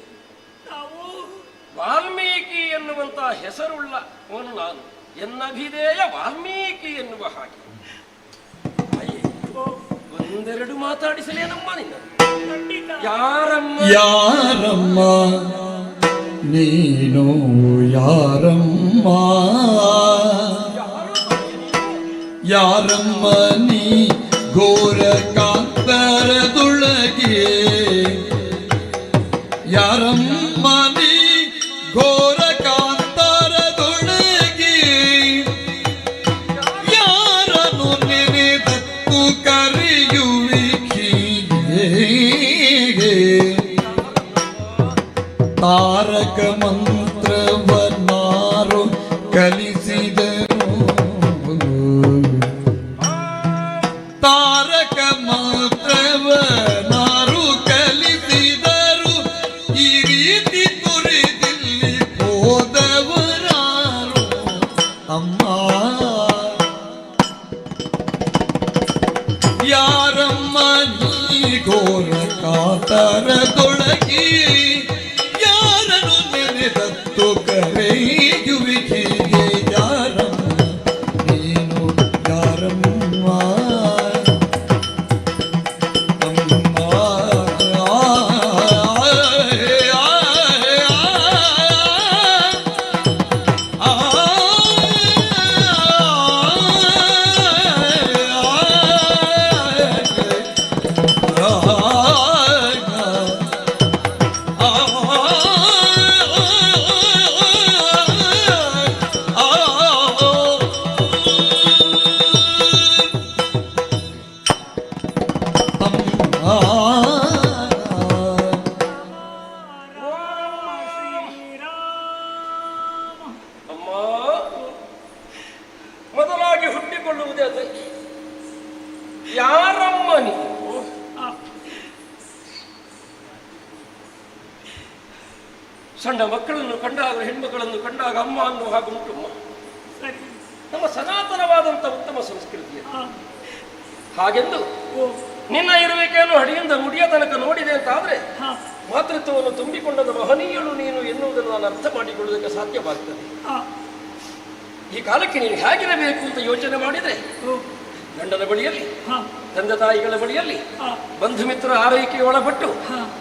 ವಾಲ್ಮೀಕಿ ಎನ್ನುವಂತಹ ಹೆಸರುಳ್ಳವನು ನಾನು, ಎನ್ನಭಿಧೇಯ ವಾಲ್ಮೀಕಿ ಎನ್ನುವ ಹಾಗೆ. ಒಂದೆರಡು ಮಾತಾಡಿಸಲೇನಮ್ಮ ನಿನ್ನ? ಯಾರಮ್ಮ ಯಾರಮ್ಮ ನೀನು ಯಾರಮ್ಮ ಯಾರಮ್ಮ ನೀ ಘೋರ ಕಾಂತರದೊಳಗೆ ಯಾರಮ್ಮ ನೀ ಘೋರ ಕಾಂತರದೊಳಗೆ ಯಾರನ್ನು ನೆನೆದತ್ತು ಕರೆಯುವಿಕೆ ತಾರಕ ಮಂತ್ರವನ್ನಾರು ಕಲಿಸಿದರು ತಾರಕ ಮಂತ್ರವನ್ನಾರು ಕಲಿಸಿದರು ಈ ರೀತಿ ತುರಿದಿಲ್ಲಿ ಹೋದವರಾರು ಅಮ್ಮ ಯಾರಮ್ಮ ನೀ ಘೋರ ಕಾತರದೊಳಗಿ ಯಾರನ್ನು ನೆನೆದತ್ತು ಕರೆಯುವಿಕೆ ಯಾರಮ್ಮ ನೀನು ಯಾರಮ್ಮ ಅಮ್ಮ, ಮೊದಲಾಗಿ ಹುಟ್ಟಿಕೊಳ್ಳುವುದೇ ಅದಕ್ಕೆ. ಯಾರಮ್ಮ ನೀವು? ಸಣ್ಣ ಮಕ್ಕಳನ್ನು ಕಂಡಾಗ, ಹೆಣ್ಮಕ್ಕಳನ್ನು ಕಂಡಾಗ ಅಮ್ಮ ಅನ್ನುವ ಹಾಗೆ ಉಂಟಮ್ಮ. ನಮ್ಮ ಸನಾತನವಾದಂಥ ಉತ್ತಮ ಸಂಸ್ಕೃತಿಯ ಹಾಗೆಂದು ನಿನ್ನ ಇರುವಿಕೆಯನ್ನು ಹಡಿಯಿಂದ ಮುಡಿಯ ತನಕ ನೋಡಿದೆ ಅಂತಾದ್ರೆ ಮಾತೃತ್ವವನ್ನು ತುಂಬಿಕೊಂಡದ ಮಹನೀಯಳು ನೀನು ಎನ್ನುವುದನ್ನು ನಾನು ಅರ್ಥ ಮಾಡಿಕೊಳ್ಳುವುದಕ್ಕೆ ಸಾಧ್ಯವಾಗ್ತದೆ. ಈ ಕಾಲಕ್ಕೆ ನೀನು ಹೇಗಿರಬೇಕು ಅಂತ ಯೋಚನೆ ಮಾಡಿದ್ರೆ ಗಂಡನ ಬಳಿಯಲ್ಲಿ, ತಂದೆ ತಾಯಿಗಳ ಬಳಿಯಲ್ಲಿ, ಬಂಧು ಮಿತ್ರ ಆರೈಕೆಗೆ ಒಳಪಟ್ಟು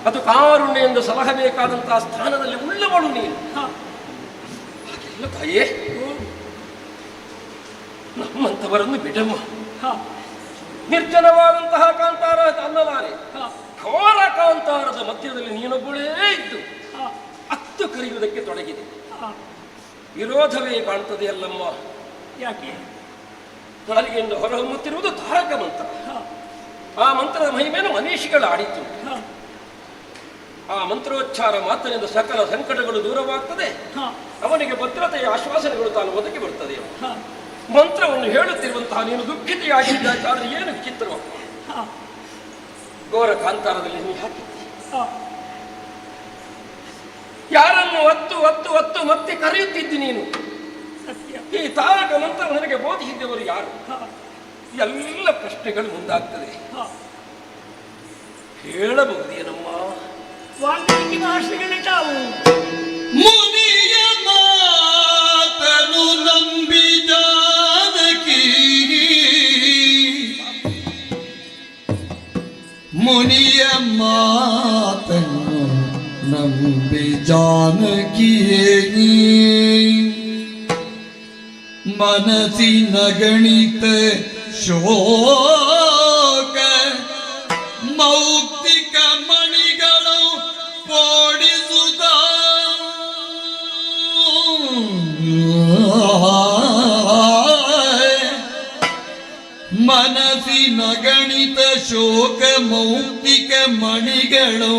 ಅದು ಕಾರುಣ್ಯ ಎಂದು ಸಲಹಬೇಕಾದಂತಹ ಸ್ಥಾನದಲ್ಲಿ ಉಳ್ಳವಳು ನೀನು. ಹಾಗೆಲ್ಲ ತಾಯೇ, ನಮ್ಮಂಥವರನ್ನು ಬಿಡಮ್ಮ. ನಿರ್ಜನವಾದಂತಹ ಕಾಂತಾರ ಅನ್ನಲಾರೆ, ಘೋರ ಕಾಂತಾರದ ಮಧ್ಯದಲ್ಲಿ ನೀನೊಬ್ಬಳೇ ಇದ್ದು ಅತ್ತು ಕರೆಯುವುದಕ್ಕೆ ತೊಡಗಿದೆ. ವಿರೋಧವೇ ಕಾಣ್ತದೆ ಅಲ್ಲಮ್ಮ. ಯಾಕೆ? ನಾಲಿಗೆಯಿಂದ ಹೊರಹೊಮ್ಮುತ್ತಿರುವುದು ತಾರಕ ಮಂತ್ರ. ಆ ಮಂತ್ರದ ಮಹಿಮೆಯನ್ನು ಮನೀಷಿಗಳು ಆಡಿತು. ಆ ಮಂತ್ರೋಚ್ಚಾರ ಮಾತಿನಿಂದ ಸಕಲ ಸಂಕಟಗಳು ದೂರವಾಗ್ತದೆ. ಅವನಿಗೆ ಭದ್ರತೆಯ ಆಶ್ವಾಸನೆಗಳು ತಾನು ಒದಗಿ ಬರ್ತದೆ. ಮಂತ್ರವನ್ನು ಹೇಳುತ್ತಿರುವಂತಹ ನೀನು ದುಃಖಿತೆಯಾಗಿದ್ದಾದ್ರೆ ಏನು ವಿಚಿತ್ರವ? ಘೋರ ಕಾಂತಾರದಲ್ಲಿ ನೀನು ಹಾಕಿದ್ದಿ. ಯಾರನ್ನು ಒತ್ತು ಒತ್ತು ಒತ್ತು ಮತ್ತೆ ಕರೆಯುತ್ತಿದ್ದಿ ನೀನು. ಈ ತಾರಕ ಮಂತ್ರ ನನಗೆ ಬೋಧಿಸಿದ್ದವರು ಯಾರು? ಎಲ್ಲ ಪ್ರಶ್ನೆಗಳು ಮುಂದಾಗ್ತದೆ. ಹೇಳಬಹುದೇನಮ್ಮ? ವಾಲ್ಮೀಕಿ ಮಹರ್ಷಿಗಳೇ ತಾವು ಮುನಿಯ ಮಾತನು ನಂಬಿ ಜಾನಕಿ, ಮುನಿಯ ಮಾತನು ನಂಬಿ ಜಾನಕಿಯೇ ಮನಸ್ಸಿನ ಗಣಿತ ಶೋಕ ಮೌಕ್ತಿಕ ಮಣಿಗಳು ಓಡಿಸುತ್ತ ಮನಸ್ಸಿನ ಗಣಿತ ಶೋಕ ಮೌಕ್ತಿಕ ಮಣಿಗಳು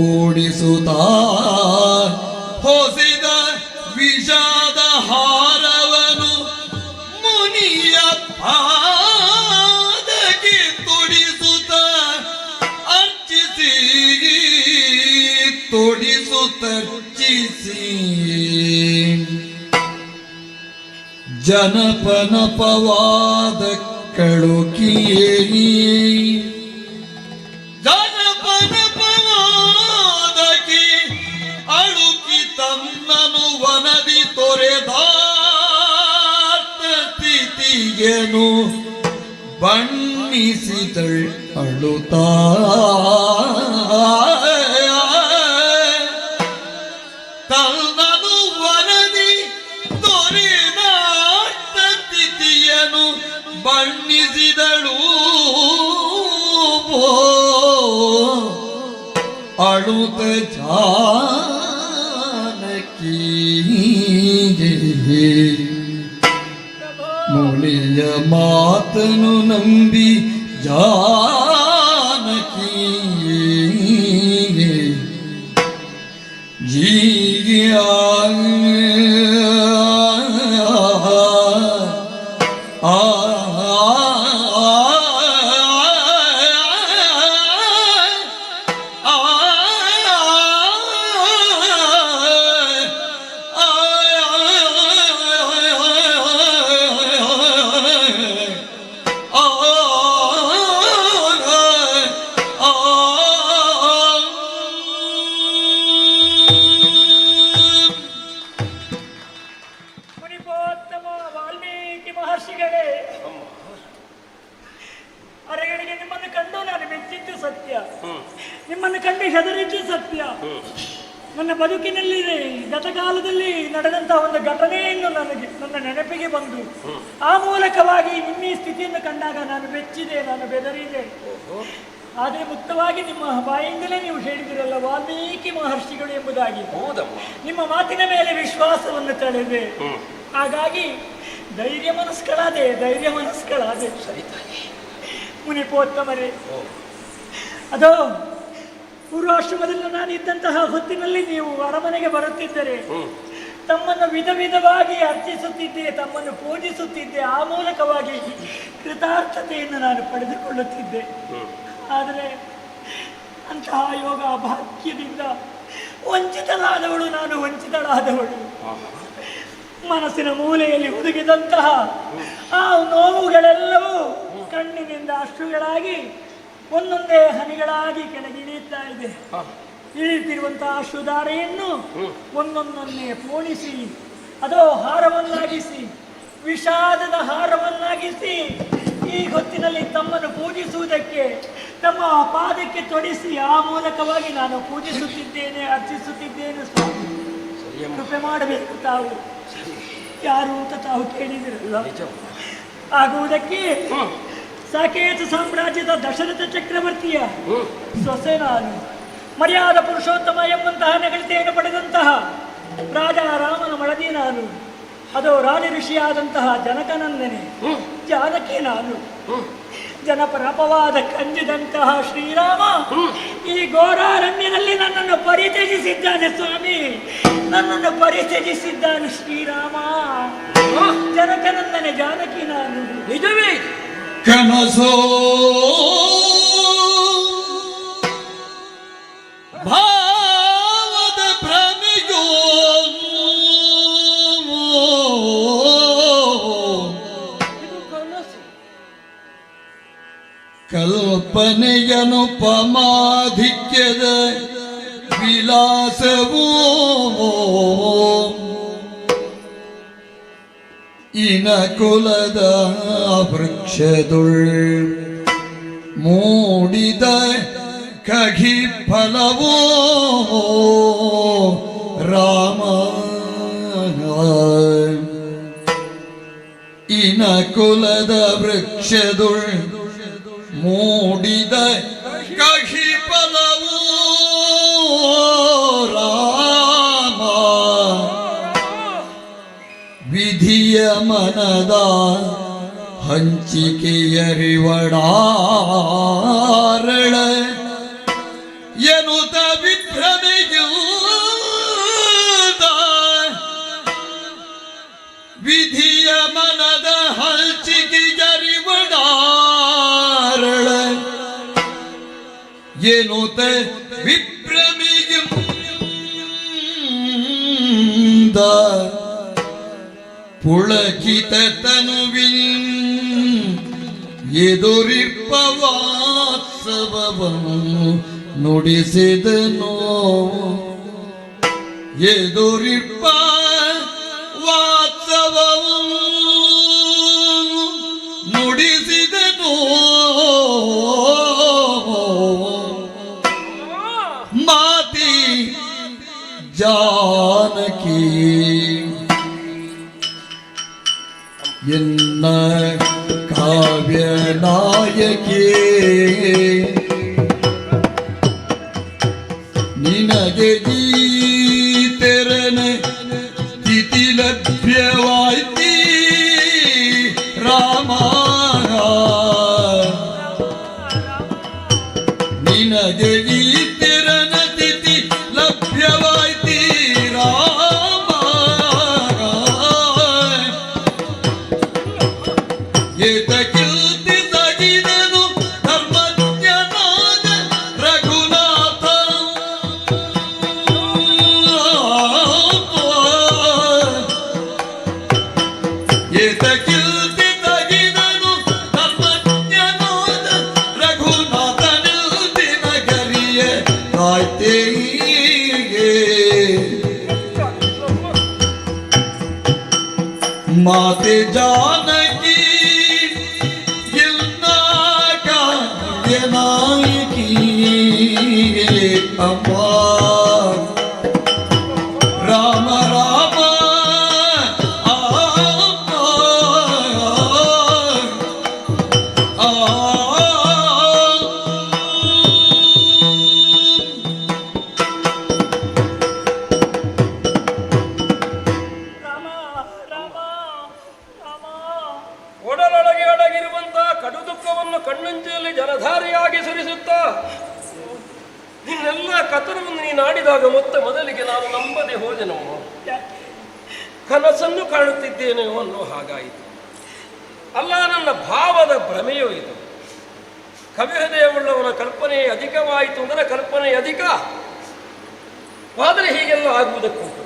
ಓಡಿಸುತ್ತ ಹೊಸಿದ ವಿಷಾದ ಹಾರವನು ಮುನಿಯ ಪಾದಕ್ಕೆ ತೊಡಿಸುತ್ತ ಅರ್ಚಿಸಿ ತೊಡಿಸುತ್ತರ್ಚಿಸಿ ಜನಪನಪವಾದ ಕಳುಕಿಯೇ ಜನಪನಪವಾದಕ್ಕೆ ಅಳುಕಿ ತನ್ನನು ವನದಿ ತೊರೆದಾರ್ಥ ಸ್ಥಿತಿಗೆನು ಬಣ್ಣಿಸಿದಳ್ ಅಳುತ್ತಾ ತನ್ನನು ವನದಿ ತೊರೆದಾರ್ಥ ಸ್ಥಿತಿಯನ್ನು ಬಣ್ಣಿಸಿದಳು ಅಳುತ ಜಾನಕಿ ಮುನಿಯ ಮಾತನು ನಂಬಿ ಜಾನಕಿ ಜೀಯ ನಿಮ್ಮನ್ನು ಕಂಡು ಹೆದರಿದ್ದು ಸತ್ಯ. ನನ್ನ ಬದುಕಿನಲ್ಲಿ ಗತಕಾಲದಲ್ಲಿ ನಡೆದಂತಹ ಒಂದು ಘಟನೆಯನ್ನು ನನ್ನ ನೆನಪಿಗೆ ಬಂದು ಆ ಮೂಲಕವಾಗಿ ನಿಮ್ಮ ಈ ಸ್ಥಿತಿಯನ್ನು ಕಂಡಾಗ ನಾನು ಬೆಚ್ಚಿದೆ, ನಾನು ಬೆದರಿದೆ. ಆದರೆ ಮುಕ್ತವಾಗಿ ನಿಮ್ಮ ಬಾಯಿಂದಲೇ ನೀವು ಹೇಳಿದಿರಲ್ಲ, ವಾಲ್ಮೀಕಿ ಮಹರ್ಷಿಗಳು ಎಂಬುದಾಗಿ. ನಿಮ್ಮ ಮಾತಿನ ಮೇಲೆ ವಿಶ್ವಾಸವನ್ನು ತಳೆದೆ. ಹಾಗಾಗಿ ಧೈರ್ಯ ಮನಸ್ಕಳಾದೆ. ಮುನಿಪೋತ್ತಮರೇ, ಅದೋ ಪೂರ್ವಾಶ್ರಮದಲ್ಲಿ ನಾನು ಇದ್ದಂತಹ ಹೊತ್ತಿನಲ್ಲಿ ನೀವು ಅರಮನೆಗೆ ಬರುತ್ತಿದ್ದರೆ ತಮ್ಮನ್ನು ವಿಧವಾಗಿ ಅರ್ಚಿಸುತ್ತಿದ್ದೆ, ತಮ್ಮನ್ನು ಪೂಜಿಸುತ್ತಿದ್ದೆ. ಆ ಮೂಲಕವಾಗಿ ಕೃತಾರ್ಥತೆಯನ್ನು ನಾನು ಪಡೆದುಕೊಳ್ಳುತ್ತಿದ್ದೆ. ಆದರೆ ಅಂತಹ ಯೋಗ ಭಾಗ್ಯದಿಂದ ವಂಚಿತಳಾದವಳು. ಮನಸ್ಸಿನ ಮೂಲೆಯಲ್ಲಿ ಹುದುಗಿದಂತಹ ಆ ನೋವುಗಳೆಲ್ಲವೂ ಕಣ್ಣಿನಿಂದ ಅಶ್ರುಗಳಾಗಿ ಒಂದೊಂದೇ ಹನಿಗಳಾಗಿ ಕೆಳಗಿಳಿಯುತ್ತಾ ಇದೆ. ಇಳಿತಿರುವಂತಹ ಅಶ್ರುಧಾರೆಯನ್ನು ಒಂದೊಂದನ್ನೇ ಪೋಣಿಸಿ ಅದೋ ಹಾರವನ್ನಾಗಿಸಿ, ವಿಷಾದದ ಹಾರವನ್ನಾಗಿಸಿ ಈ ಹೊತ್ತಿನಲ್ಲಿ ತಮ್ಮನ್ನು ಪೂಜಿಸುವುದಕ್ಕೆ ತಮ್ಮ ಪಾದಕ್ಕೆ ತೊಡಿಸಿ ಆ ಮೂಲಕವಾಗಿ ನಾನು ಪೂಜಿಸುತ್ತಿದ್ದೇನೆ, ಅರ್ಚಿಸುತ್ತಿದ್ದೇನೆ. ಸ್ವಾಮಿ, ಕೃಪೆ ಮಾಡಬೇಕು. ತಾವು ಯಾರು ಅಂತ ತಾವು ಕೇಳಿದಿರಲ್ಲ. ಆಗುವುದಕ್ಕೆ ಸಾಕೇತ ಸಾಮ್ರಾಜ್ಯದ ದಶರಥ ಚಕ್ರವರ್ತಿಯ ಸೊಸೆ ನಾನು. ಮರ್ಯಾದ ಪುರುಷೋತ್ತಮ ಎಂಬಂತಹ ನೆಗಳಿಕೆಯನ್ನು ಪಡೆದಂತಹ ರಾಜ ರಾಮನ ಮಡದಿ ನಾನು. ಅದು ರಾಜ ಋಷಿಯಾದಂತಹ ಜನಕನಂದನೆ ಜಾನಕಿ ನಾನು. ಜನಪರ ಅಪವಾದ ಕಂಜಿದಂತಹ ಶ್ರೀರಾಮ ಈ ಘೋರಾರಣ್ಯದಲ್ಲಿ ನನ್ನನ್ನು ಪರಿತ್ಯಜಿಸಿದ್ದಾನೆ. ಸ್ವಾಮಿ, ನನ್ನನ್ನು ಪರಿತ್ಯಜಿಸಿದ್ದಾನೆ ಶ್ರೀರಾಮ. ಜನಕನಂದನೆ ಜಾನಕಿ ನಾನು. ನಿಜವೇ ಕನಸೋ ಭಾವದ ಭ್ರಮೆಯೋ ಕಲ್ಪನೆಯನುಪಮಾಧಿಕ್ಯದ ವಿಲಾಸವೋ ಇನಕುಲದ ವೃಕ್ಷದುಳ್ ಮೂಡಿದ ಕಹಿ ಫಲವೋ ರಾಮ. ಇನಕುಲದ ವೃಕ್ಷದುಳ್ ಮೂಡಿದ ಕಹಿ ಫಲವೋ ರಾಮ. ವಿಧಿಯ ಮನದ ಹಂಚಿಕೆಯರಿವಡಾರಳ ಎನ್ನುತ್ತ ವಿಭ್ರಮೆಯುದ ವಿಧಿಯ ಮನದ ಹಂಚಿಕೆಯರಿವಡಾರಳ ಎನ್ನುತ್ತ ವಿಭ್ರಮೆಯುದ ಪುಳಕಿತ ತನುವಿನ್ ಎದುರಿಪ್ಪ ವಾತ್ಸವವನ್ನು ನುಡಿಸಿದನು. ಎದುರಿಪ್ಪ ವಾತ್ಸವವನ್ನು ನುಡಿಸಿದನು. ಮಾತಿ ಜಾನಕಿ ಎನ್ನ ಕಾವ್ಯ ನಾಯಕಿ. ನಿನಗೆ ಗೀತೆರನ ಸ್ಥಿತಿ ಲಭ್ಯವಾಯ್ತಿ ರಾಮ. ನಿನಗೆ ಗೀತೆರನ ಸ್ಥಿತಿ ಲಭ್ಯವಾಯ್ತಿ ರಾಮ. ಏತಕೀರ್ತಿ ತಗಿದನು ಧರ್ಮಜ್ಞನಾದ ರಘುನಾಥ. ಏತಕೀರ್ತಿ ತಗಿದನು ಧರ್ಮಜ್ಞನಾದ ರಘುನಾಥ. ನಿಲ್ದಿನ ಗರಿಯ ಕಾಯ್ತೇಗೆ ಮಾತೆ ಜಾನಕಿ ನಾಯಕಿ. ರಾಮ ರಾಮ ರಾಮ. ಒಡಲೊಳಗೆ ಅಡಗಿರುವಂತಹ ಕಡು ದುಃಖವನ್ನು ಕಣ್ಣಂಚೆಯಲ್ಲಿ ಜಲಧಾರಿಯಾಗಿ ಸುರಿಸುತ್ತಾ ನಿನ್ನೆಲ್ಲ ಕಥನವನ್ನು ನೀನು ಆಡಿದಾಗ ಮೊದಲಿಗೆ ನಾನು ನಂಬದೆ ಹೋದೆನಮ್ಮ. ಕನಸನ್ನು ಕಾಣುತ್ತಿದ್ದೇನೆ ಅನ್ನೋ ಹಾಗಾಯಿತು. ಅಲ್ಲ, ನನ್ನ ಭಾವದ ಭ್ರಮೆಯೂ ಇದು. ಕವಿಹೃದಯವುಳ್ಳವನ ಕಲ್ಪನೆ ಅಧಿಕವಾಯಿತು ಅಂದರೆ ಕಲ್ಪನೆ ಅಧಿಕ. ಆದರೆ ಹೀಗೆಲ್ಲ ಆಗುವುದಕ್ಕುಂಟು.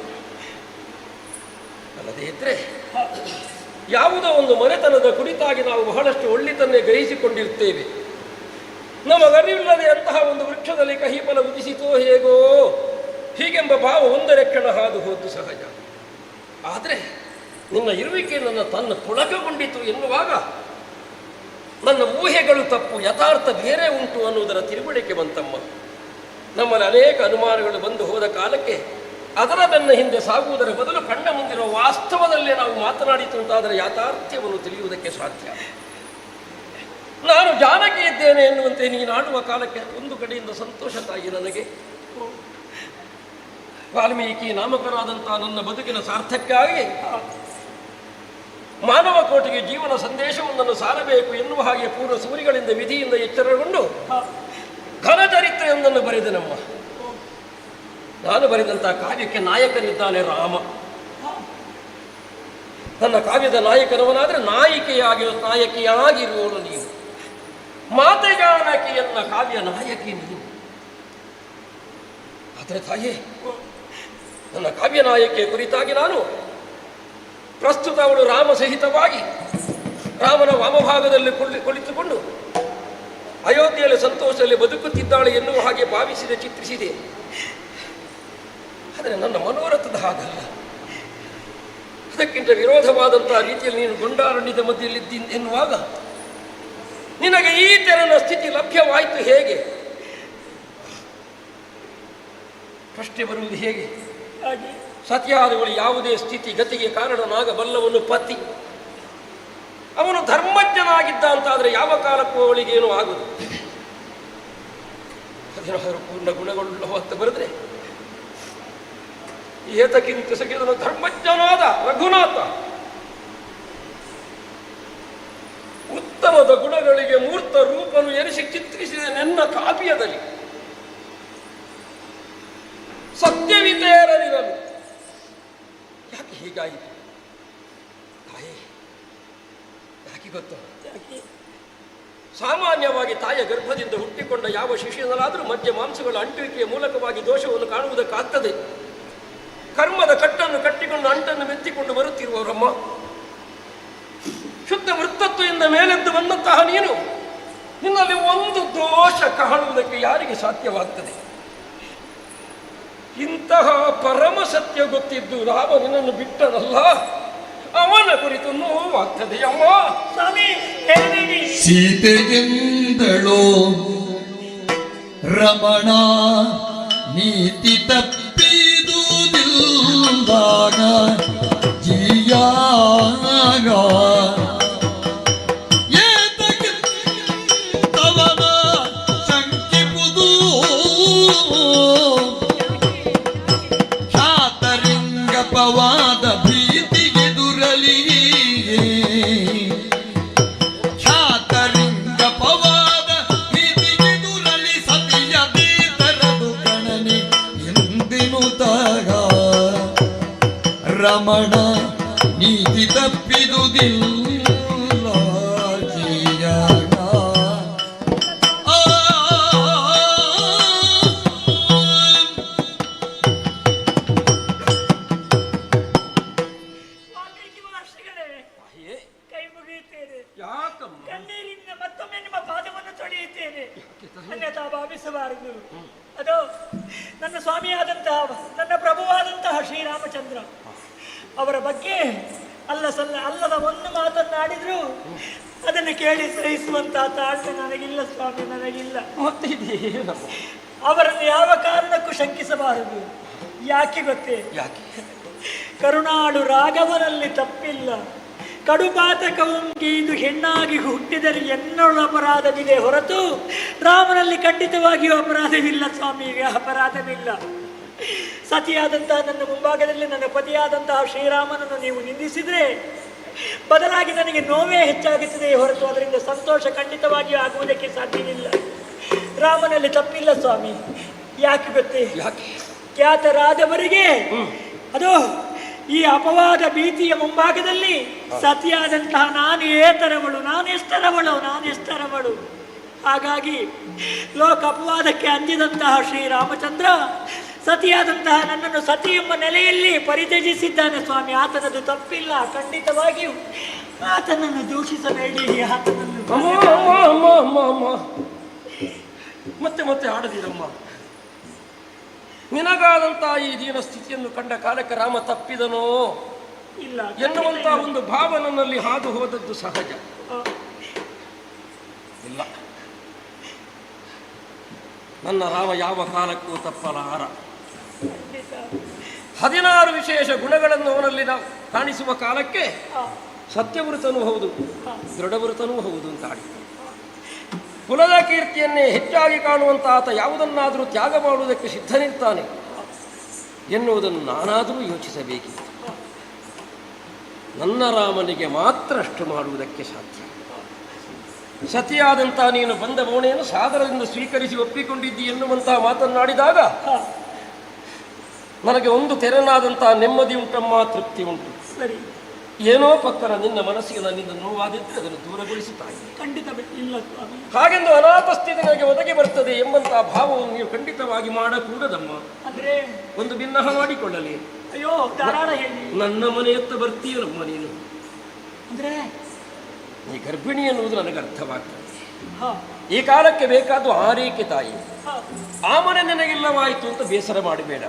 ಅಲ್ಲದೇ ಇದ್ರೆ ಯಾವುದೋ ಒಂದು ಮನೆತನದ ಕುರಿತಾಗಿ ನಾವು ಬಹಳಷ್ಟು ಒಳ್ಳೆತನ್ನೇ ಗ್ರಹಿಸಿಕೊಂಡಿರ್ತೇವೆ. ನಮಗರಿವಿಲ್ಲದೆ ಅಂತಹ ಒಂದು ವೃಕ್ಷದಲ್ಲಿ ಕಹಿ ಫಲ ಉದಿಸಿತೋ ಹೇಗೋ ಹೀಗೆಂಬ ಭಾವ ಒಂದರ ಕ್ಷಣ ಹಾದು ಹೋದ್ದು ಸಹಜ. ಆದರೆ ನಿನ್ನ ಇರುವಿಕೆ ತನ್ನ ಪುಳಕಗೊಂಡಿತು ಎನ್ನುವಾಗ ನನ್ನ ಊಹೆಗಳು ತಪ್ಪು, ಯಥಾರ್ಥ ಬೇರೆ ಉಂಟು ಅನ್ನುವುದರ ತಿಳುವಳಿಕೆ ಬಂತಮ್ಮ. ನಮ್ಮಲ್ಲಿ ಅನೇಕ ಅನುಮಾನಗಳು ಬಂದು ಹೋದ ಕಾಲಕ್ಕೆ ಅದರ ಬೆನ್ನ ಹಿಂದೆ ಸಾಗುವುದರ ಬದಲು ಕಣ್ಣ ಮುಂದಿರುವ ವಾಸ್ತವದಲ್ಲೇ ನಾವು ಮಾತನಾಡಿತು ಅಂತಾದರೆ ಯಾಥಾರ್ಥ್ಯವನ್ನು ತಿಳಿಯುವುದಕ್ಕೆ ಸಾಧ್ಯ. ನಾನು ಜಾನಕಿ ಇದ್ದೇನೆ ಎನ್ನುವಂತೆ ನೀನಾಡುವ ಕಾಲಕ್ಕೆ ಒಂದು ಕಡೆಯಿಂದ ಸಂತೋಷ ತಾಯಿ ನನಗೆ. ವಾಲ್ಮೀಕಿ ನಾಮಕರಾದಂತಹ ನನ್ನ ಬದುಕಿನ ಸಾರ್ಥಕ್ಕಾಗಿ ಮಾನವ ಕೋಟಿಗೆ ಜೀವನ ಸಂದೇಶವೊಂದನ್ನು ಸಾರಬೇಕು ಎನ್ನುವ ಹಾಗೆ ಪೂರ್ವ ಸೂರಿಗಳಿಂದ ವಿಧಿಯಿಂದ ಎಚ್ಚರಗೊಂಡು ಘನಚರಿತ್ರೆಯೊಂದನ್ನು ಬರೆದನಮ್ಮ. ನಾನು ಬರೆದಂತಹ ಕಾವ್ಯಕ್ಕೆ ನಾಯಕನಿದ್ದಾನೆ ರಾಮ. ನನ್ನ ಕಾವ್ಯದ ನಾಯಕನವನಾದರೆ ನಾಯಕಿಯಾಗಿರುವವನು ನೀನು. ಮಾತೆ ಜಾನಕಿ ಎನ್ನ ಕಾವ್ಯ ನಾಯಕಿ ನೀನು. ಆದರೆ ತಾಯೇ, ನನ್ನ ಕಾವ್ಯ ನಾಯಕಿಯ ಕುರಿತಾಗಿ ನಾನು ಪ್ರಸ್ತುತ ಅವಳು ರಾಮ ಸಹಿತವಾಗಿ ರಾಮನ ವಾಮಭಾಗದಲ್ಲಿ ಕುಳಿತುಕೊಂಡು ಅಯೋಧ್ಯೆಯಲ್ಲಿ ಸಂತೋಷದಲ್ಲಿ ಬದುಕುತ್ತಿದ್ದಾಳೆ ಎನ್ನುವ ಹಾಗೆ ಭಾವಿಸಿದೆ, ಚಿತ್ರಿಸಿದೆ. ಆದರೆ ನನ್ನ ಮನೋರಥದ ಹಾಗಲ್ಲ. ಅದಕ್ಕಿಂತ ವಿರೋಧವಾದಂತಹ ರೀತಿಯಲ್ಲಿ ನೀನು ಗೊಂಡಾರಣ್ಯದ ಮಧ್ಯೆಯಲ್ಲಿದ್ದಿ ಎನ್ನುವಾಗ ನಿನಗೆ ಈ ತೆರನ ಸ್ಥಿತಿ ಲಭ್ಯವಾಯಿತು ಹೇಗೆ? ಪ್ರಶ್ನೆ ಬರುವುದು ಹೇಗೆ? ಸತ್ಯಾದವಳು ಯಾವುದೇ ಸ್ಥಿತಿ ಗತಿಗೆ ಕಾರಣನಾಗಬಲ್ಲವನು ಪತಿ. ಅವನು ಧರ್ಮಜ್ಞನಾಗಿದ್ದ ಅಂತಾದರೆ ಯಾವ ಕಾಲಕ್ಕೂ ಅವಳಿಗೇನು ಆಗುದು. 16 ಪೂರ್ಣ ಗುಣಗಳುಳ್ಳವ ಅಂತ ಬರೆದ್ರೆ ಏತಕ್ಕಿಂತ ಸಗಿದನು ಧರ್ಮಜ್ಞನಾದ ರಘುನಾಥ. ಉತ್ತಮದ ಗುಣಗಳಿಗೆ ಮೂರ್ತ ರೂಪನು ಎನಿಸಿ ಚಿತ್ರಿಸಿದ ನನ್ನ ಕಾವ್ಯದಲ್ಲಿ ಸತ್ಯವಿತೇರಲಿರಲು. ಯಾಕೆ ಹೀಗಾಯಿತು ತಾಯಿ? ಯಾಕೆ ಗೊತ್ತು? ಸಾಮಾನ್ಯವಾಗಿ ತಾಯಿಯ ಗರ್ಭದಿಂದ ಹುಟ್ಟಿಕೊಂಡ ಯಾವ ಶಿಶುವಿನಲ್ಲಾದರೂ ಮಧ್ಯ ಮಾಂಸಗಳ ಅಂಟುವಿಕೆಯ ಮೂಲಕವಾಗಿ ದೋಷವನ್ನು ಕಾಣುವುದಕ್ಕಾಗ್ತದೆ. ಕರ್ಮದ ಕಟ್ಟನ್ನು ಕಟ್ಟಿಕೊಂಡು ಅಂಟನ್ನು ಮೆತ್ತಿಕೊಂಡು ಬರುತ್ತಿರುವವರಮ್ಮ. ಶುದ್ಧ ವೃತ್ತತ್ವದಿಂದ ಮೇಲೆದ್ದು ಬಂದಂತಹ ನೀನು ನಿನ್ನಲ್ಲಿ ಒಂದು ದೋಷ ಕಾಣುವುದಕ್ಕೆ ಯಾರಿಗೆ ಸಾಧ್ಯವಾಗ್ತದೆ? ಇಂತಹ ಪರಮ ಸತ್ಯ ಗೊತ್ತಿದ್ದು ರಾಮ ನಿನ್ನನ್ನು ಬಿಟ್ಟನಲ್ಲ, ಅವನ ಕುರಿತು ನೋವಾಗ್ತದೆ ಅಮ್ಮ. ಸೀತೆಗೆಂದಳೋ ರಮಣ ನೀತಿ ತಪ್ಪಿದುದಿಲ್ದಾಗ ಜಿಯಾಗ ಏತವನ ಶಂಕಿಪುದು ಖ್ಯಾತರಿಂಗಪವಾದ ಭೀತಿಗೆ ದುರಲಿ ಖ್ಯಾತರಿಂಗಪವಾದ ಭೀತಿಗೆ ದುರಲಿ ಸತಿಯದೇ ತರದು ಕಣನೆ ಎಂದಿನು ತಗ ರಮಣ ನೀತಿ ತಪ್ಪಿದುದಿಲ್ಲ ಜಿಯಾಗ. ಕೈ ಮುಗಿಯುತ್ತೇನೆ. ಕಣ್ಣೀರಿನಿಂದ ಮತ್ತೊಮ್ಮೆ ನಿಮ್ಮ ಪಾದವನ್ನು ತೊಳೆಯುತ್ತೇನೆ. ಅನ್ಯಥಾ ಭಾವಿಸಬಾರದು. ಅದು ನನ್ನ ಸ್ವಾಮಿಯಾದಂತಹ, ನನ್ನ ಪ್ರಭುವಾದಂತಹ ಶ್ರೀರಾಮಚಂದ್ರ ಅವರ ಬಗ್ಗೆ ಅಲ್ಲದ ಒಂದು ಮಾತನ್ನಾಡಿದ್ರು ಅದನ್ನು ಕೇಳಿ ಸಹಿಸುವಂತಹ ತಾಳ್ಮೆ ನನಗಿಲ್ಲ ಸ್ವಾಮಿ, ನನಗಿಲ್ಲ. ಅವರನ್ನು ಯಾವ ಕಾರಣಕ್ಕೂ ಶಂಕಿಸಬಾರದು. ಯಾಕೆ ಗೊತ್ತೇ? ಕರುಣಾಳು ರಾಘವನಲ್ಲಿ ತಪ್ಪಿಲ್ಲ, ಕಡುಪಾತಕವಂಗೆ ಇದು ಹೆಣ್ಣಾಗಿ ಹುಟ್ಟಿದರೆ ಎನ್ನೊಳ ಅಪರಾಧವಿದೆ ಹೊರತು ರಾಮನಲ್ಲಿ ಖಂಡಿತವಾಗಿಯೂ ಅಪರಾಧವಿಲ್ಲ ಸ್ವಾಮಿಗೆ, ಅಪರಾಧವಿಲ್ಲ. ಸತಿಯಾದಂತಹ ನನ್ನ ಮುಂಭಾಗದಲ್ಲಿ ನನ್ನ ಪತಿಯಾದಂತಹ ಶ್ರೀರಾಮನನ್ನು ನೀವು ನಿಂದಿಸಿದರೆ ಬದಲಾಗಿ ನನಗೆ ನೋವೇ ಹೆಚ್ಚಾಗುತ್ತದೆ ಹೊರತು ಅದರಿಂದ ಸಂತೋಷ ಖಂಡಿತವಾಗಿಯೂ ಆಗುವುದಕ್ಕೆ ಸಾಧ್ಯವಿಲ್ಲ. ರಾಮನಲ್ಲಿ ತಪ್ಪಿಲ್ಲ ಸ್ವಾಮಿ. ಯಾಕೆ ಗೊತ್ತೇ? ಖ್ಯಾತರಾದವರಿಗೆ ಅದು ಈ ಅಪವಾದ ಭೀತಿಯ ಮುಂಭಾಗದಲ್ಲಿ ಸತಿಯಾದಂತಹ ನಾನು ಎಷ್ಟರವಳು. ಹಾಗಾಗಿ ಲೋಕ ಅಪವಾದಕ್ಕೆ ಅಂಜಿದಂತಹ ಶ್ರೀರಾಮಚಂದ್ರ ಸತಿಯಾದಂತಹ ನನ್ನನ್ನು ಸತಿ ಎಂಬ ನೆಲೆಯಲ್ಲಿ ಪರಿತ್ಯಜಿಸಿದ್ದಾನೆ ಸ್ವಾಮಿ. ಆತನದು ತಪ್ಪಿಲ್ಲ, ಖಂಡಿತವಾಗಿಯೂ ಆತನನ್ನು ದೂಷಿಸಬೇಡಿ. ಆತನನ್ನು ಮತ್ತೆ ಆಡದಿರಮ್ಮ. ನಿನಗಾದಂತಹ ಈ ದೀನ ಸ್ಥಿತಿಯನ್ನು ಕಂಡ ಕಾಲಕ್ಕೆ ರಾಮ ತಪ್ಪಿದನೋ ಇಲ್ಲ ಎನ್ನುವಂತಹ ಒಂದು ಭಾವ ನನ್ನಲ್ಲಿ ಹಾದು ಹೋದದ್ದು ಸಹಜ. ಇಲ್ಲ, ನನ್ನ ರಾಮ ಯಾವ ಕಾಲಕ್ಕೂ ತಪ್ಪಲಾರ. 16 ವಿಶೇಷ ಗುಣಗಳನ್ನು ಅವನಲ್ಲಿ ನಾವು ಕಾಣಿಸುವ ಕಾಲಕ್ಕೆ ಸತ್ಯವೃತನೂ ಹೌದು, ದೃಢವೃತನೂ ಹೌದು ಅಂತ ಆಡಿ. ಕುಲದ ಕೀರ್ತಿಯನ್ನೇ ಹೆಚ್ಚಾಗಿ ಕಾಣುವಂತ ಆತ ಯಾವುದನ್ನಾದರೂ ತ್ಯಾಗ ಮಾಡುವುದಕ್ಕೆ ಸಿದ್ಧನಿರ್ತಾನೆ ಎನ್ನುವುದನ್ನು ನಾನಾದರೂ ಯೋಚಿಸಬೇಕಿತ್ತು. ನನ್ನ ರಾಮನಿಗೆ ಮಾತ್ರ ಅಷ್ಟು ಮಾಡುವುದಕ್ಕೆ ಸಾಧ್ಯ. ಸತಿಯಾದಂತಹ ನೀನು ಬಂದ ಬೋಣೆಯನ್ನು ಸಾದರದಿಂದ ಸ್ವೀಕರಿಸಿ ಒಪ್ಪಿಕೊಂಡಿದ್ದಿ ಎನ್ನುವಂತಹ ಮಾತನ್ನಾಡಿದಾಗ ನನಗೆ ಒಂದು ತೆರನಾದಂತಹ ನೆಮ್ಮದಿ ಉಂಟಮ್ಮ, ತೃಪ್ತಿ ಉಂಟು. ಸರಿ, ಏನೋ ಪಕ್ಕನ ನಿನ್ನ ಮನಸ್ಸಿಗೆ ನನ್ನಿಂದ ನೋವಾದಿದ್ದರೆ ಅದನ್ನು ದೂರಗೊಳಿಸುತ್ತಾಯಿ. ಖಂಡಿತ ಇಲ್ಲ ಸ್ವಾಮಿ. ಹಾಗೆಂದು ಅನಾಥ ಸ್ಥಿತಿ ನನಗೆ ಒದಗಿ ಬರ್ತದೆ ಎಂಬಂತಹ ಭಾವವನ್ನು ನೀವು ಖಂಡಿತವಾಗಿ ಮಾಡಕೂಡದಮ್ಮ. ಅಂದ್ರೆ ಒಂದು ಭಿನ್ನಹ ಮಾಡಿಕೊಳ್ಳಲಿ. ಅಯ್ಯೋ ಧಾರಾಳ ಹೇಳಿ. ನನ್ನ ಮನೆಯತ್ತ ಬರ್ತೀಯನಮ್ಮ ನೀನು. ಅಂದ್ರೆ ಈ ಗರ್ಭಿಣಿ ಎನ್ನುವುದು ನನಗೆ ಅರ್ಥವಾಗ್ತದೆ. ಈ ಕಾಲಕ್ಕೆ ಬೇಕಾದ ಆರೈಕೆ ತಾಯಿ. ಆ ಮನೆ ನನಗಿಲ್ಲವಾಯಿತು ಅಂತ ಬೇಸರ ಮಾಡಬೇಡ.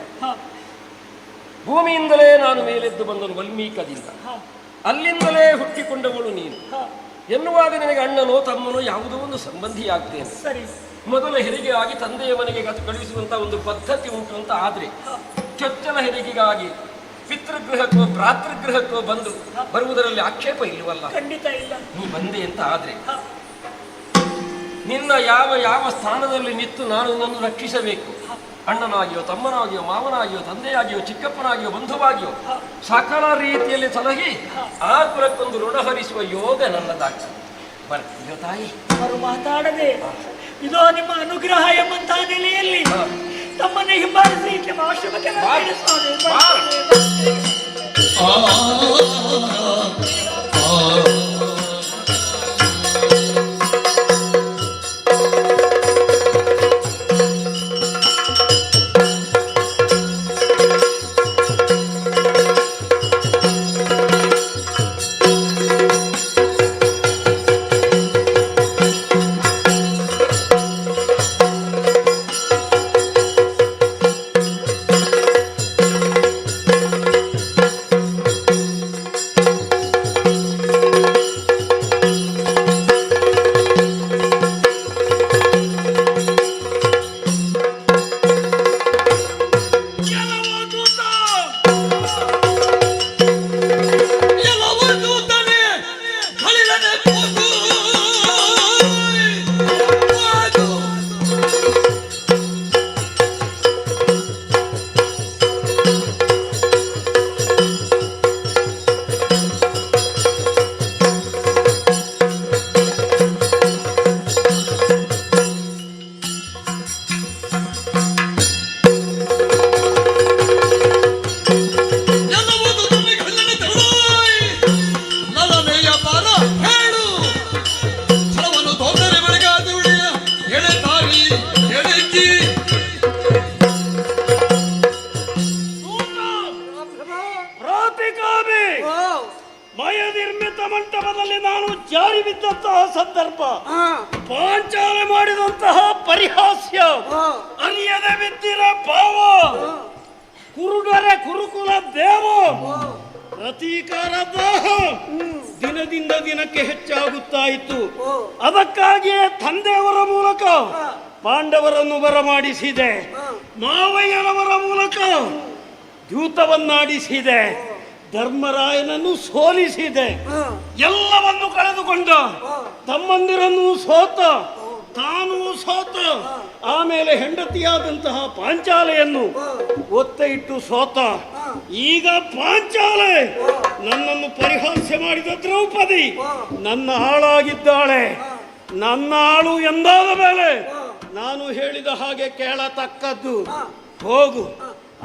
ಭೂಮಿಯಿಂದಲೇ ನಾನು ಮೇಲೆದ್ದು ಬಂದನು ವಲ್ಮೀಕದಿಂದ, ಅಲ್ಲಿಂದಲೇ ಹುಟ್ಟಿಕೊಂಡವಳು ನೀನು ಎನ್ನುವಾಗ ನಿನಗೆ ಅಣ್ಣನೋ ತಮ್ಮನೋ ಯಾವುದೋ ಒಂದು ಸಂಬಂಧಿಯಾಗ್ತೇನೆ. ಮೊದಲ ಹೆರಿಗೆ ಆಗಿ ತಂದೆಯ ಮನೆಗೆ ಕಳುಹಿಸುವಂತಹ ಒಂದು ಪದ್ಧತಿ ಉಂಟು ಅಂತ ಆದ್ರೆ ಚೊಚ್ಚಲ ಹೆರಿಗೆಗಾಗಿ ಪಿತೃಗೃಹಕ್ಕೋ ಭ್ರಾತೃಗೃಹಕ್ಕೋ ಬರುವುದರಲ್ಲಿ ಆಕ್ಷೇಪ ಇಲ್ಲವಲ್ಲ. ಖಂಡಿತ ಇಲ್ಲ. ನೀ ಬಂದೆ ಅಂತ ಆದ್ರೆ ನಿನ್ನ ಯಾವ ಸ್ಥಾನದಲ್ಲಿ ನಿಂತು ನಾನು ನಿನ್ನನ್ನು ರಕ್ಷಿಸಬೇಕು. ಅಣ್ಣನಾಗಿಯೋ ತಮ್ಮನಾಗಿಯೋ ಮಾವನಾಗಿಯೋ ತಂದೆಯಾಗಿಯೋ ಚಿಕ್ಕಪ್ಪನಾಗಿಯೋ ಬಂಧುವಾಗಿಯೋ ಸಕಲ ರೀತಿಯಲ್ಲಿ ಸಲಹಿ ಆ ಕುಲಕ್ಕೊಂದು ಋಣ ಹರಿಸುವ ಯೋಗ ನನ್ನದಾಗ್ತದೆ. ಬರ್ತೀಯೋ ತಾಯಿ? ಅವರು ಮಾತಾಡದೆ ಇದೋ ನಿಮ್ಮ ಅನುಗ್ರಹ ಎಂಬಂತಹ ನೆಲೆಯಲ್ಲಿ ತಮ್ಮನ್ನೇ ಹಿಂಬಾಲಿಸಿ ನಿಮ್ಮ ಆಶ್ರಮಕ್ಕೆ ಮಯನಿರ್ಮಿತ ಮಂಟಪದಲ್ಲಿ ನಾನು ಜಾರಿ ಬಿದ್ದಂತಹ ಸಂದರ್ಭ, ಪಾಂಚಾಲ ಮಾಡಿದಂತಹ ಪರಿಹಾಸ್ಯ, ಅರಿಯದೆ ಬಿದ್ದಿರ ಭಾವ, ಕುರುಡರ ಕುರುಕುಲ ದೇವ, ಪ್ರತೀಕಾರ ದಾಹ ದಿನದಿಂದ ದಿನಕ್ಕೆ ಹೆಚ್ಚಾಗುತ್ತಾ ಇತ್ತು. ಅದಕ್ಕಾಗಿಯೇ ತಂದೆಯವರ ಮೂಲಕ ಪಾಂಡವರನ್ನು ಬರಮಾಡಿಸಿದೆ, ಮಾವಯ್ಯನವರ ಮೂಲಕ ದ್ಯೂತವನ್ನಾಡಿಸಿದೆ, ಧರ್ಮರಾಯನನ್ನು ಸೋಲಿಸಿದೆ, ಎಲ್ಲವನ್ನು ಕಳೆದುಕೊಂಡ, ತಮ್ಮಂದಿರನ್ನು ಸೋತ, ತಾನು ಸೋತ, ಆಮೇಲೆ ಹೆಂಡತಿಯಾದಂತಹ ಪಾಂಚಾಲೆಯನ್ನು ಒತ್ತೆ ಇಟ್ಟು ಸೋತ. ಈಗ ಪಾಂಚಾಲೆ ನನ್ನನ್ನು ಪರಿಹಾಸ್ಯ ಮಾಡಿದ ದ್ರೌಪದಿ ನನ್ನ ಆಳಾಗಿದ್ದಾಳೆ. ನನ್ನ ಆಳು ಎಂದಾದ ಮೇಲೆ ನಾನು ಹೇಳಿದ ಹಾಗೆ ಕೇಳತಕ್ಕದ್ದು. ಹೋಗು,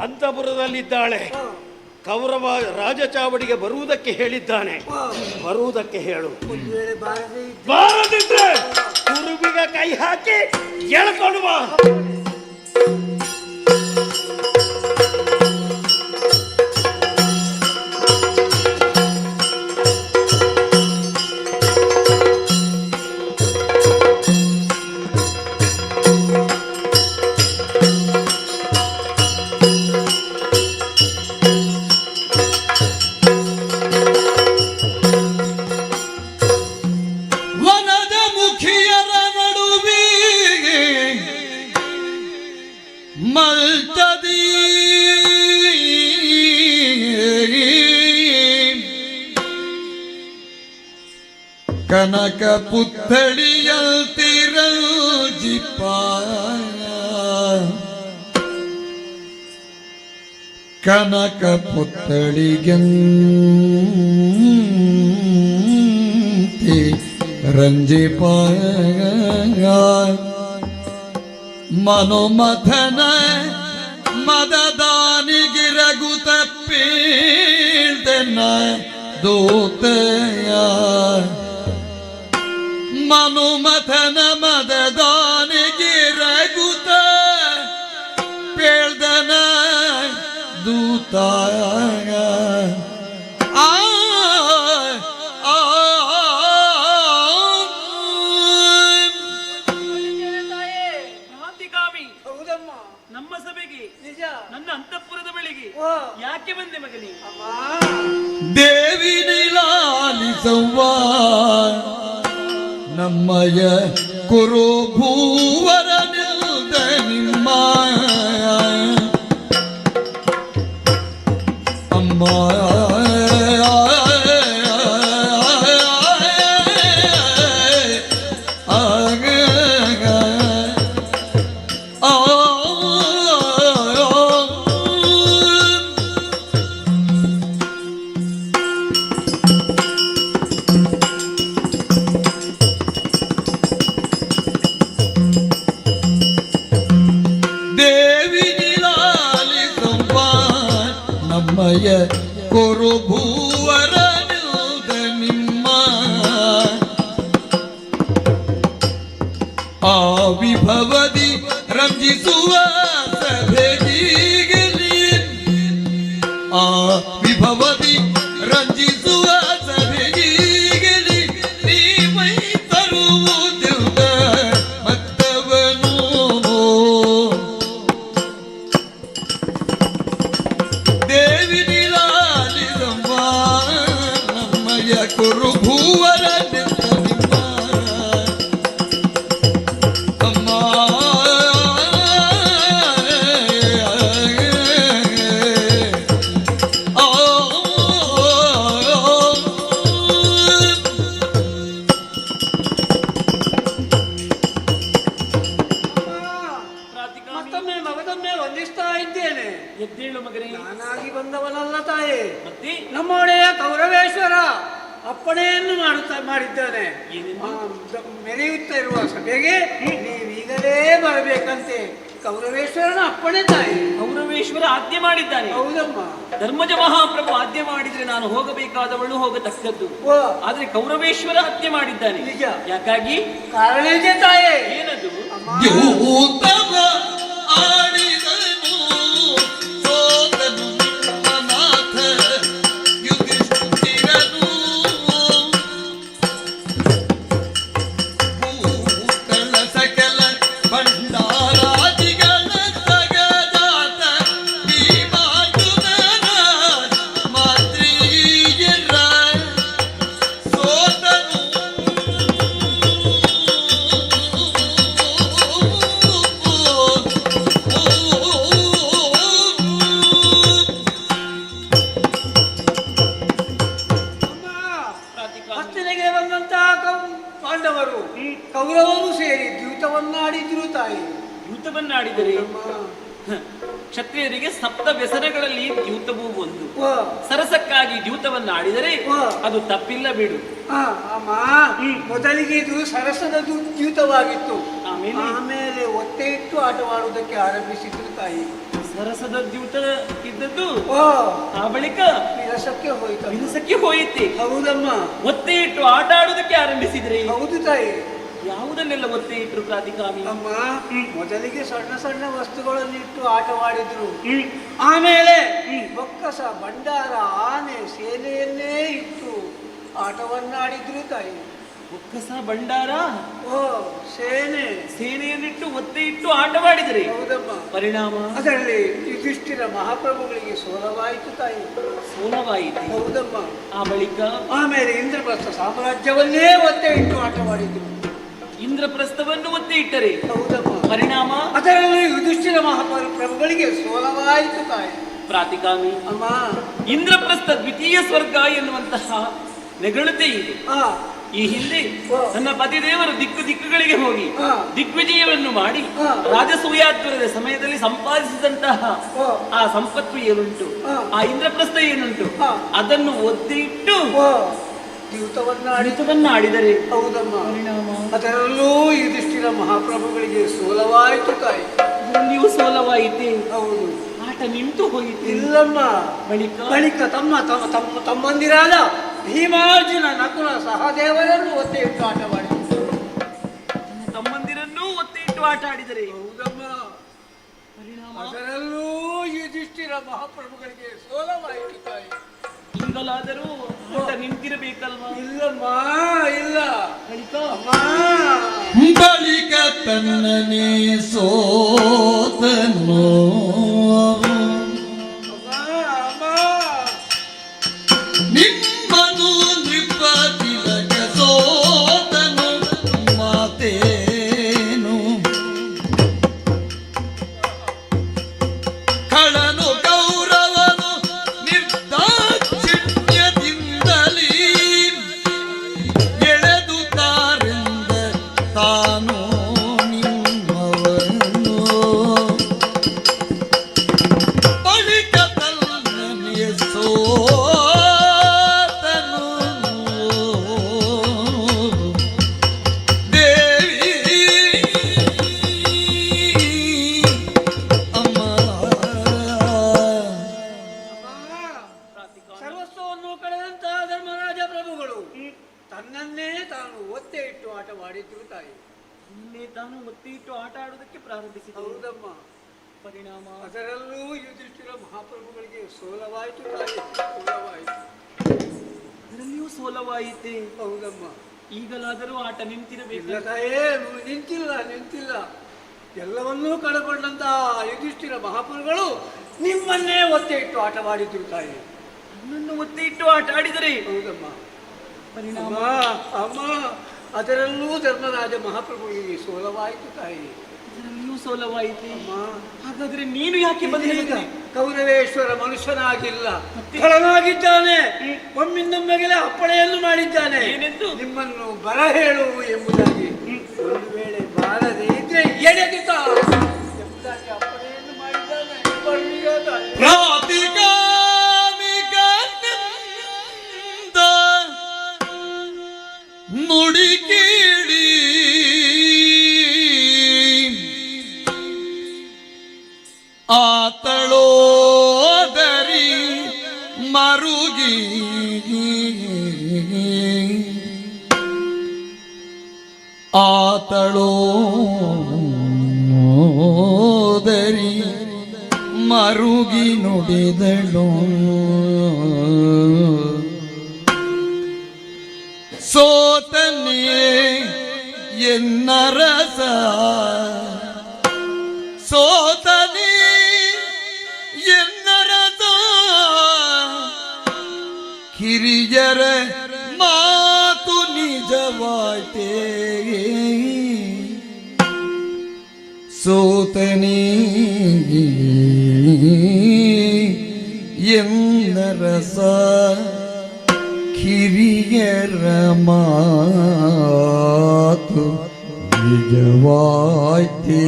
ಅಂತಃಪುರದಲ್ಲಿದ್ದಾಳೆ. ಕೌರವ ರಾಜಚಾವಡಿಗೆ ಬರುವುದಕ್ಕೆ ಹೇಳಿದ್ದಾನೆ, ಬರುವುದಕ್ಕೆ ಹೇಳು. ಬಾರದಿದ್ರೆ ಕುರುಬಿಗೆ ಕೈ ಹಾಕಿ ಎಳ್ಕೊಂಡು ಬಾ. ವನದ ಮುಖಿಯರ ನಡುವಿಗೆ ಮಲ್ತದಿ ಕನಕ ಪುತ್ಥಳಿಯಲ್ತಿರಂಜಿಪ್ಪ ಕನಕ ಪುತ್ಥಳಿಗಂತಿ ರಂಜಿಪ ಮನೋಮಥನ ಮದದಾನಿಗಿರಗುತ ಪೀಳ್ದೆನ ದೂತೆಯ ಮನುಮಥನ ಮದದಾನಿಗಿರಗುತ ಪೇಳ್ದನ ದೂತಾಯ ನಮ್ಮ ಸಭೆಗೆ ನಿಜ ನನ್ನ ಅಂತಃಪುರದ ಬಳಿಗೆ ಯಾಕೆ ಬಂದೆ ಮಗನೇ? ದೇವಿ ನೀಲಾಲಿಸವ್ವ ನಮ್ಮಯ ಕುರು ಭೂವರ ನಿಲ್ದ ನಿಮ್ಮ ಅಮ್ಮ ದೇವಿ ನೀಲಾಲಿಸವ್ವ ನಮ್ಮಯ ಕೊರು ಭೂವರ ನಿಲ್ದ ನಿಮ್ಮ ಆ ವಿಭವದಿ ರಂಜಿಸುವ ಸಭೆಗೀಗಲಿ ಆ ವಿಭವದಿ ರಂಜಿಸುವ ಸಭೆಗೀಗಲಿ ನೀವೈ ತರುವುದಿಲ್ಲ ಮತ್ತವನು ದೇವಿ ನೀಲಾಲಿಸವ್ವ ನಮ್ಮಯ ಕುರು ಭೂವರ ನಿಲ್ದ ನಿಮ್ಮ ಅಮ್ಮ ಮತ್ತೊಮ್ಮೆ ಮಗದೊಮ್ಮೆ ವಂದಿಸ್ತಾ ಇದ್ದೇನೆ. ಎದ್ದೇಳು ಮಗನೇ. ನಾನಾಗಿ ಬಂದವನಲ್ಲ ತಾಯಿ, ಮತ್ತೆ ನಮ್ಮ ಒಡೆಯ ಕೌರವೇಶ್ವರ ಅಪ್ಪಣೆಯನ್ನು ಮಾಡಿದ್ದಾನೆ. ಮೆರೆಯುತ್ತಾ ಇರುವ ಸಭೆಗೆ ನೀವೀಗಲೇ ಬರಬೇಕಂತೆ. ಕೌರವೇಶ್ವರನ ಅಪ್ಪಣೆ ತಾಯಿ. ಕೌರವೇಶ್ವರ ಆಜ್ಞೆ ಮಾಡಿದ್ದಾನೆ. ಹೌದಮ್ಮ. ಧರ್ಮಜ ಮಹಾಪ್ರಭು ಆಜ್ಞೆ ಮಾಡಿದ್ರೆ ನಾನು ಹೋಗಬೇಕಾದವಳು ಹೋಗತಕ್ಕದ್ದು. ಆದ್ರೆ ಕೌರವೇಶ್ವರ ಆಜ್ಞೆ ಮಾಡಿದ್ದಾನೆ. ನಿಜ. ಯಾಕಾಗಿ? ಕಾರಣ ಇದೆ ತಾಯಿ. ಏನದು? ದ್ಯೂತವ ಆಡಿದನು ಸೋತನು ನಿಮ್ಮನಾಥ ಯುಧಿಷ್ಠಿರನು ಭೂತಳ ಸಕಲ ಭಂಡಾರಾದಿಗಳ ಸಗಜಾತ ಭೀಮಾರ್ಜುನನ ಮಾತ್ರೀಯರ ಸೋತನು ಆಟವನ್ನಾಡಿದ್ರು ತಾಯಿ. ದ್ಯೂತವನ್ನಾಡಿದರೆ ಕ್ಷತ್ರಿಯರಿಗೆ ಸಪ್ತ ವ್ಯಸನಗಳಲ್ಲಿ ದ್ಯೂತವೂ ಒಂದು. ವಾ. ಸರಸಕ್ಕಾಗಿ ದ್ಯೂತವನ್ನಾಡಿದರೆ ವಾ. ಅದು ತಪ್ಪಿಲ್ಲ ಬಿಡು. ಅಮ್ಮ, ಮೊದಲಿಗೆ ಇದು ಸರಸದ ದ್ಯೂತವಾಗಿತ್ತು. ಆಮೇಲೆ ಒತ್ತೆ ಇಟ್ಟು ಆಟವಾಡುವುದಕ್ಕೆ ಆರಂಭಿಸಿದ್ರು ತಾಯಿ. ಸರಸದ ದ್ಯೂತ ಇದ್ದದ್ದು ಓ, ಆ ಬಳಿಕ ವಿರಸಕ್ಕೆ ಹೋಯಿತೆ. ಹೌದಮ್ಮ. ಒತ್ತೆ ಇಟ್ಟು ಆಟ ಆಡುವುದಕ್ಕೆ ಆರಂಭಿಸಿದ್ರೆ ಹೌದು ತಾಯಿ. ಯಾವುದನ್ನೆಲ್ಲ ಒತ್ತೆ ಇಟ್ಟರು ಪ್ರಾಧಿಕಾಮಿ? ಅಮ್ಮ, ಮೊದಲಿಗೆ ಸಣ್ಣ ಸಣ್ಣ ವಸ್ತುಗಳನ್ನು ಇಟ್ಟು ಆಟವಾಡಿದ್ರು. ಆಮೇಲೆ ಬೊಕ್ಕಸ, ಭಂಡಾರ, ಆನೆ, ಸೇನೆಯನ್ನೇ ಇಟ್ಟು ಆಟವನ್ನಾಡಿದ್ರು ತಾಯಿ. ಬೊಕ್ಕಸ, ಭಂಡಾರ, ಸೇನೆಯನ್ನಿಟ್ಟು ಒತ್ತೆ ಇಟ್ಟು ಆಟವಾಡಿದರೆ ಹೌದಮ್ಮ. ಪರಿಣಾಮ ಅದರಲ್ಲಿ ಯುಧಿಷ್ಠಿರ ಮಹಾಪ್ರಭುಗಳಿಗೆ ಸೋಲವಾಯಿತು ತಾಯಿ. ಸೋಲವಾಯಿತು. ಹೌದಮ್ಮ. ಆ ಬಳಿಕ ಆಮೇಲೆ ಇಂದ್ರಪ್ರಸ್ಥ ಸಾಮ್ರಾಜ್ಯವನ್ನೇ ಒತ್ತೆ ಇಟ್ಟು ಆಟವಾಡಿದ್ರು. ಇಂದ್ರಪ್ರಸ್ಥವನ್ನು ಒತ್ತೆ ಇಟ್ಟರೆ ಹೌದಮ್ಮ. ಪರಿಣಾಮ ಅದರಲ್ಲಿ ಯುಧಿಷ್ಠಿರ ಮಹಾಪ್ರಭುಗಳಿಗೆ ಸೋಲವಾಯಿತು ತಾಯಿ. ಪ್ರಾತಿಕಾಮಿ ಅಮ್ಮ, ಇಂದ್ರಪ್ರಸ್ಥ ದ್ವಿತೀಯ ಸ್ವರ್ಗ ಎನ್ನುವಂತಹ ನೆಗಳತೆ ಇದೆ. ಈ ಹಿಂದೆ ನನ್ನ ಪತಿದೇವರು ದಿಕ್ಕುಗಳಿಗೆ ಹೋಗಿ ದಿಗ್ವಿಜಯವನ್ನು ಮಾಡಿ ರಾಜಸೂಯಾತ್ವರದ ಸಮಯದಲ್ಲಿ ಸಂಪಾದಿಸಿದಂತಹ ಆ ಸಂಪತ್ತು ಏನುಂಟು, ಆ ಇಂದ್ರಪ್ರಸ್ಥ ಏನುಂಟು, ಅದನ್ನು ಒತ್ತೆ ಇಟ್ಟು ದ್ಯೂತವನ್ನಾಡಿದರೆ ಹೌದಮ್ಮ. ಅದರಲ್ಲೂ ಯುಧಿಷ್ಠಿರ ಮಹಾಪ್ರಭುಗಳಿಗೆ ಸೋಲವಾಯಿತು ತಾಯಿ. ನೀವು ಸೋಲವಾಯಿತೆ. ಹೌದು. ಆಟ ನಿಂತು ಹೋಯಿತು. ಇಲ್ಲಮ್ಮ. ಬಳಿಕ ತಮ್ಮಂದಿರಾದ ಭೀಮಾರ್ಜುನ, ನಕುಲ, ಸಹದೇವರನ್ನು ಒತ್ತೆ ಇಟ್ಟು ಆಟವಾಡಿದರು. ತಮ್ಮಂದಿರನ್ನೂ ಒತ್ತೆ ಇಟ್ಟು ಆಟ ಆಡಿದರೆ ಹೌದಮ್ಮ. ಅದರಲ್ಲೂ ಯುಧಿಷ್ಠಿರ ಮಹಾಪ್ರಭುಗಳಿಗೆ ಸೋಲವಾಯಿತು ತಾಯಿ. ಈಗಲಾದರೂ ಆಟ ನಿಂತಿರಬೇಕಲ್ವಾ? ಇಲ್ಲಮ್ಮ, ಇಲ್ಲ. ಬಳಿಕ ತನ್ನನೇ ಸೋತನು ನಿಮ್ಮನು ನೃಪತಿಲಕ ಸೋತನು ಮಾತೇನು ಕಳನು ಗೌರವನು ನಿರ್ದಾಕ್ಷಿಣ್ಯದಿಂದಲೀ ಎಳೆದು ತಾರೆಂದ ತಾನು ನಿಮ್ಮವನು ಬಳಿಕ ತನ್ನನೆ ಸೋತನು ದೇವಿ ಅಮ್ಮ. ಸರ್ವಸ್ವವನ್ನು ಕಳೆದಂತಹ ಧರ್ಮರಾಜ ಪ್ರಭುಗಳು ತನ್ನನ್ನೇ ತಾನು ಒತ್ತೆ ಇಟ್ಟು ಆಟವಾಡಿದ್ರು ತಾಯಿ. ತಾನು ಒತ್ತೆ ಇಟ್ಟು ಆಟ ಆಡುವುದಕ್ಕೆ ಪ್ರಾರಂಭಿಸಿದ. ಹೌದಮ್ಮ. ಪರಿಣಾಮ ಅದರಲ್ಲೂ ಯುಧಿಷ್ಠಿರ ಮಹಾಪ್ರಭುಗಳಿಗೆ ಸೋಲವಾಯಿತು ತಾಯಿ. ಸೋಲವಾಯಿತು. ಅದರಲ್ಲಿಯೂ ಸೋಲವಾಯಿತೆ. ಹೌದಮ್ಮ. ಈಗಲಾದರೂ ಆಟ ನಿಂತಿರಬೇಕು. ಇಲ್ಲ ತಾಯೇ, ನಿಂತಿಲ್ಲ. ಎಲ್ಲವನ್ನೂ ಕಳಕೊಂಡಂತಹ ಯುಧಿಷ್ಠಿರ ಮಹಾಪ್ರಭುಗಳು ನಿಮ್ಮನ್ನೇ ಒತ್ತೆ ಇಟ್ಟು ಆಟವಾಡಿದ್ರು ತಾಯಿ. ನನ್ನನ್ನು ಒತ್ತೆ ಇಟ್ಟು ಆಟ ಆಡಿದರೆ ಹೌದಮ್ಮ. ಪರಿಣಾಮ ಅಮ್ಮ, ಅದರಲ್ಲೂ ಧರ್ಮರಾಜ ಮಹಾಪ್ರಭುಗಳಿಗೆ ಸೋಲವಾಯಿತು ತಾಯಿ. ಅದರಲ್ಲಿಯೂ ಸೋಲವಾಯಿತು. ಹಾಗಾದ್ರೆ ನೀನು ಯಾಕೆ ಬಂದಿಲ್ಲ? ಕೌರವೇಶ್ವರ ಮನುಷ್ಯನಾಗಿಲ್ಲ, ಖಳನಾಗಿದ್ದಾನೆ. ಒಮ್ಮಿಂದೊಮ್ಮೆಗೆಲೆ ಅಪ್ಪಣೆಯನ್ನು ಮಾಡಿದ್ದಾನೆ. ಏನೆಂದು? ನಿಮ್ಮನ್ನು ಬರ ಹೇಳು ಎಂಬುದಾಗಿ. ಒಂದು ವೇಳೆ ಬಾರದೆ ಇದ್ರೆ ಎಡೆದಿತ ಎಂಬುದಾಗಿ ಅಪ್ಪಣೆಯನ್ನು ಮಾಡಿದ್ದಾನೆ. ನುಡಿ ಕೇಳಿ ಆತಳೋದರಿ ಮರುಗಿ ಆತಳೋದರಿ ಮರುಗಿ ನುಡಿದಳು ಸೋತನೇ ಎನ್ನರಸ ಸೋತನೇ ಎನ್ನರಸ ಕಿರಿಯರ ಮಾತು ನಿಜವಾಯ್ತೇ ಸೋತನೇ ಎನ್ನರಸ ಕಿರಿಯರ ಮಾತು ನಿಜವಾಯ್ತಿ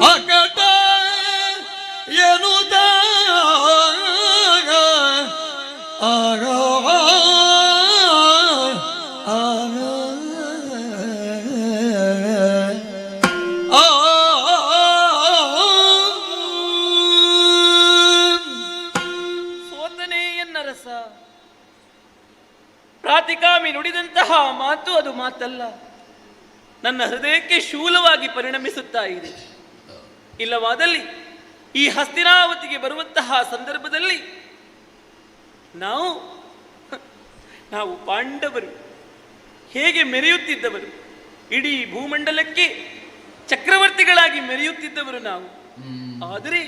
ಅಕಟ ಎನ್ನುತ್ತ ಆಗ ಸೋತನೇ ಎನ್ನರಸ. ಪ್ರಾತಿಕಾಮಿ ನುಡಿದಂತಹ ಮಾತು ಅದು ಮಾತಲ್ಲ, ನನ್ನ ಹೃದಯಕ್ಕೆ ಶೂಲವಾಗಿ ಪರಿಣಮಿಸುತ್ತಾ ಇದೆ. ಇಲ್ಲವಾದಲ್ಲಿ ಈ ಹಸ್ತಿನಾವತಿಗೆ ಬರುವಂತಹ ಸಂದರ್ಭದಲ್ಲಿ ನಾವು ಪಾಂಡವರು ಹೇಗೆ ಮೆರೆಯುತ್ತಿದ್ದವರು, ಇಡೀ ಭೂಮಂಡಲಕ್ಕೆ ಚಕ್ರವರ್ತಿಗಳಾಗಿ ಮೆರೆಯುತ್ತಿದ್ದವರು ನಾವು. ಆದರೆ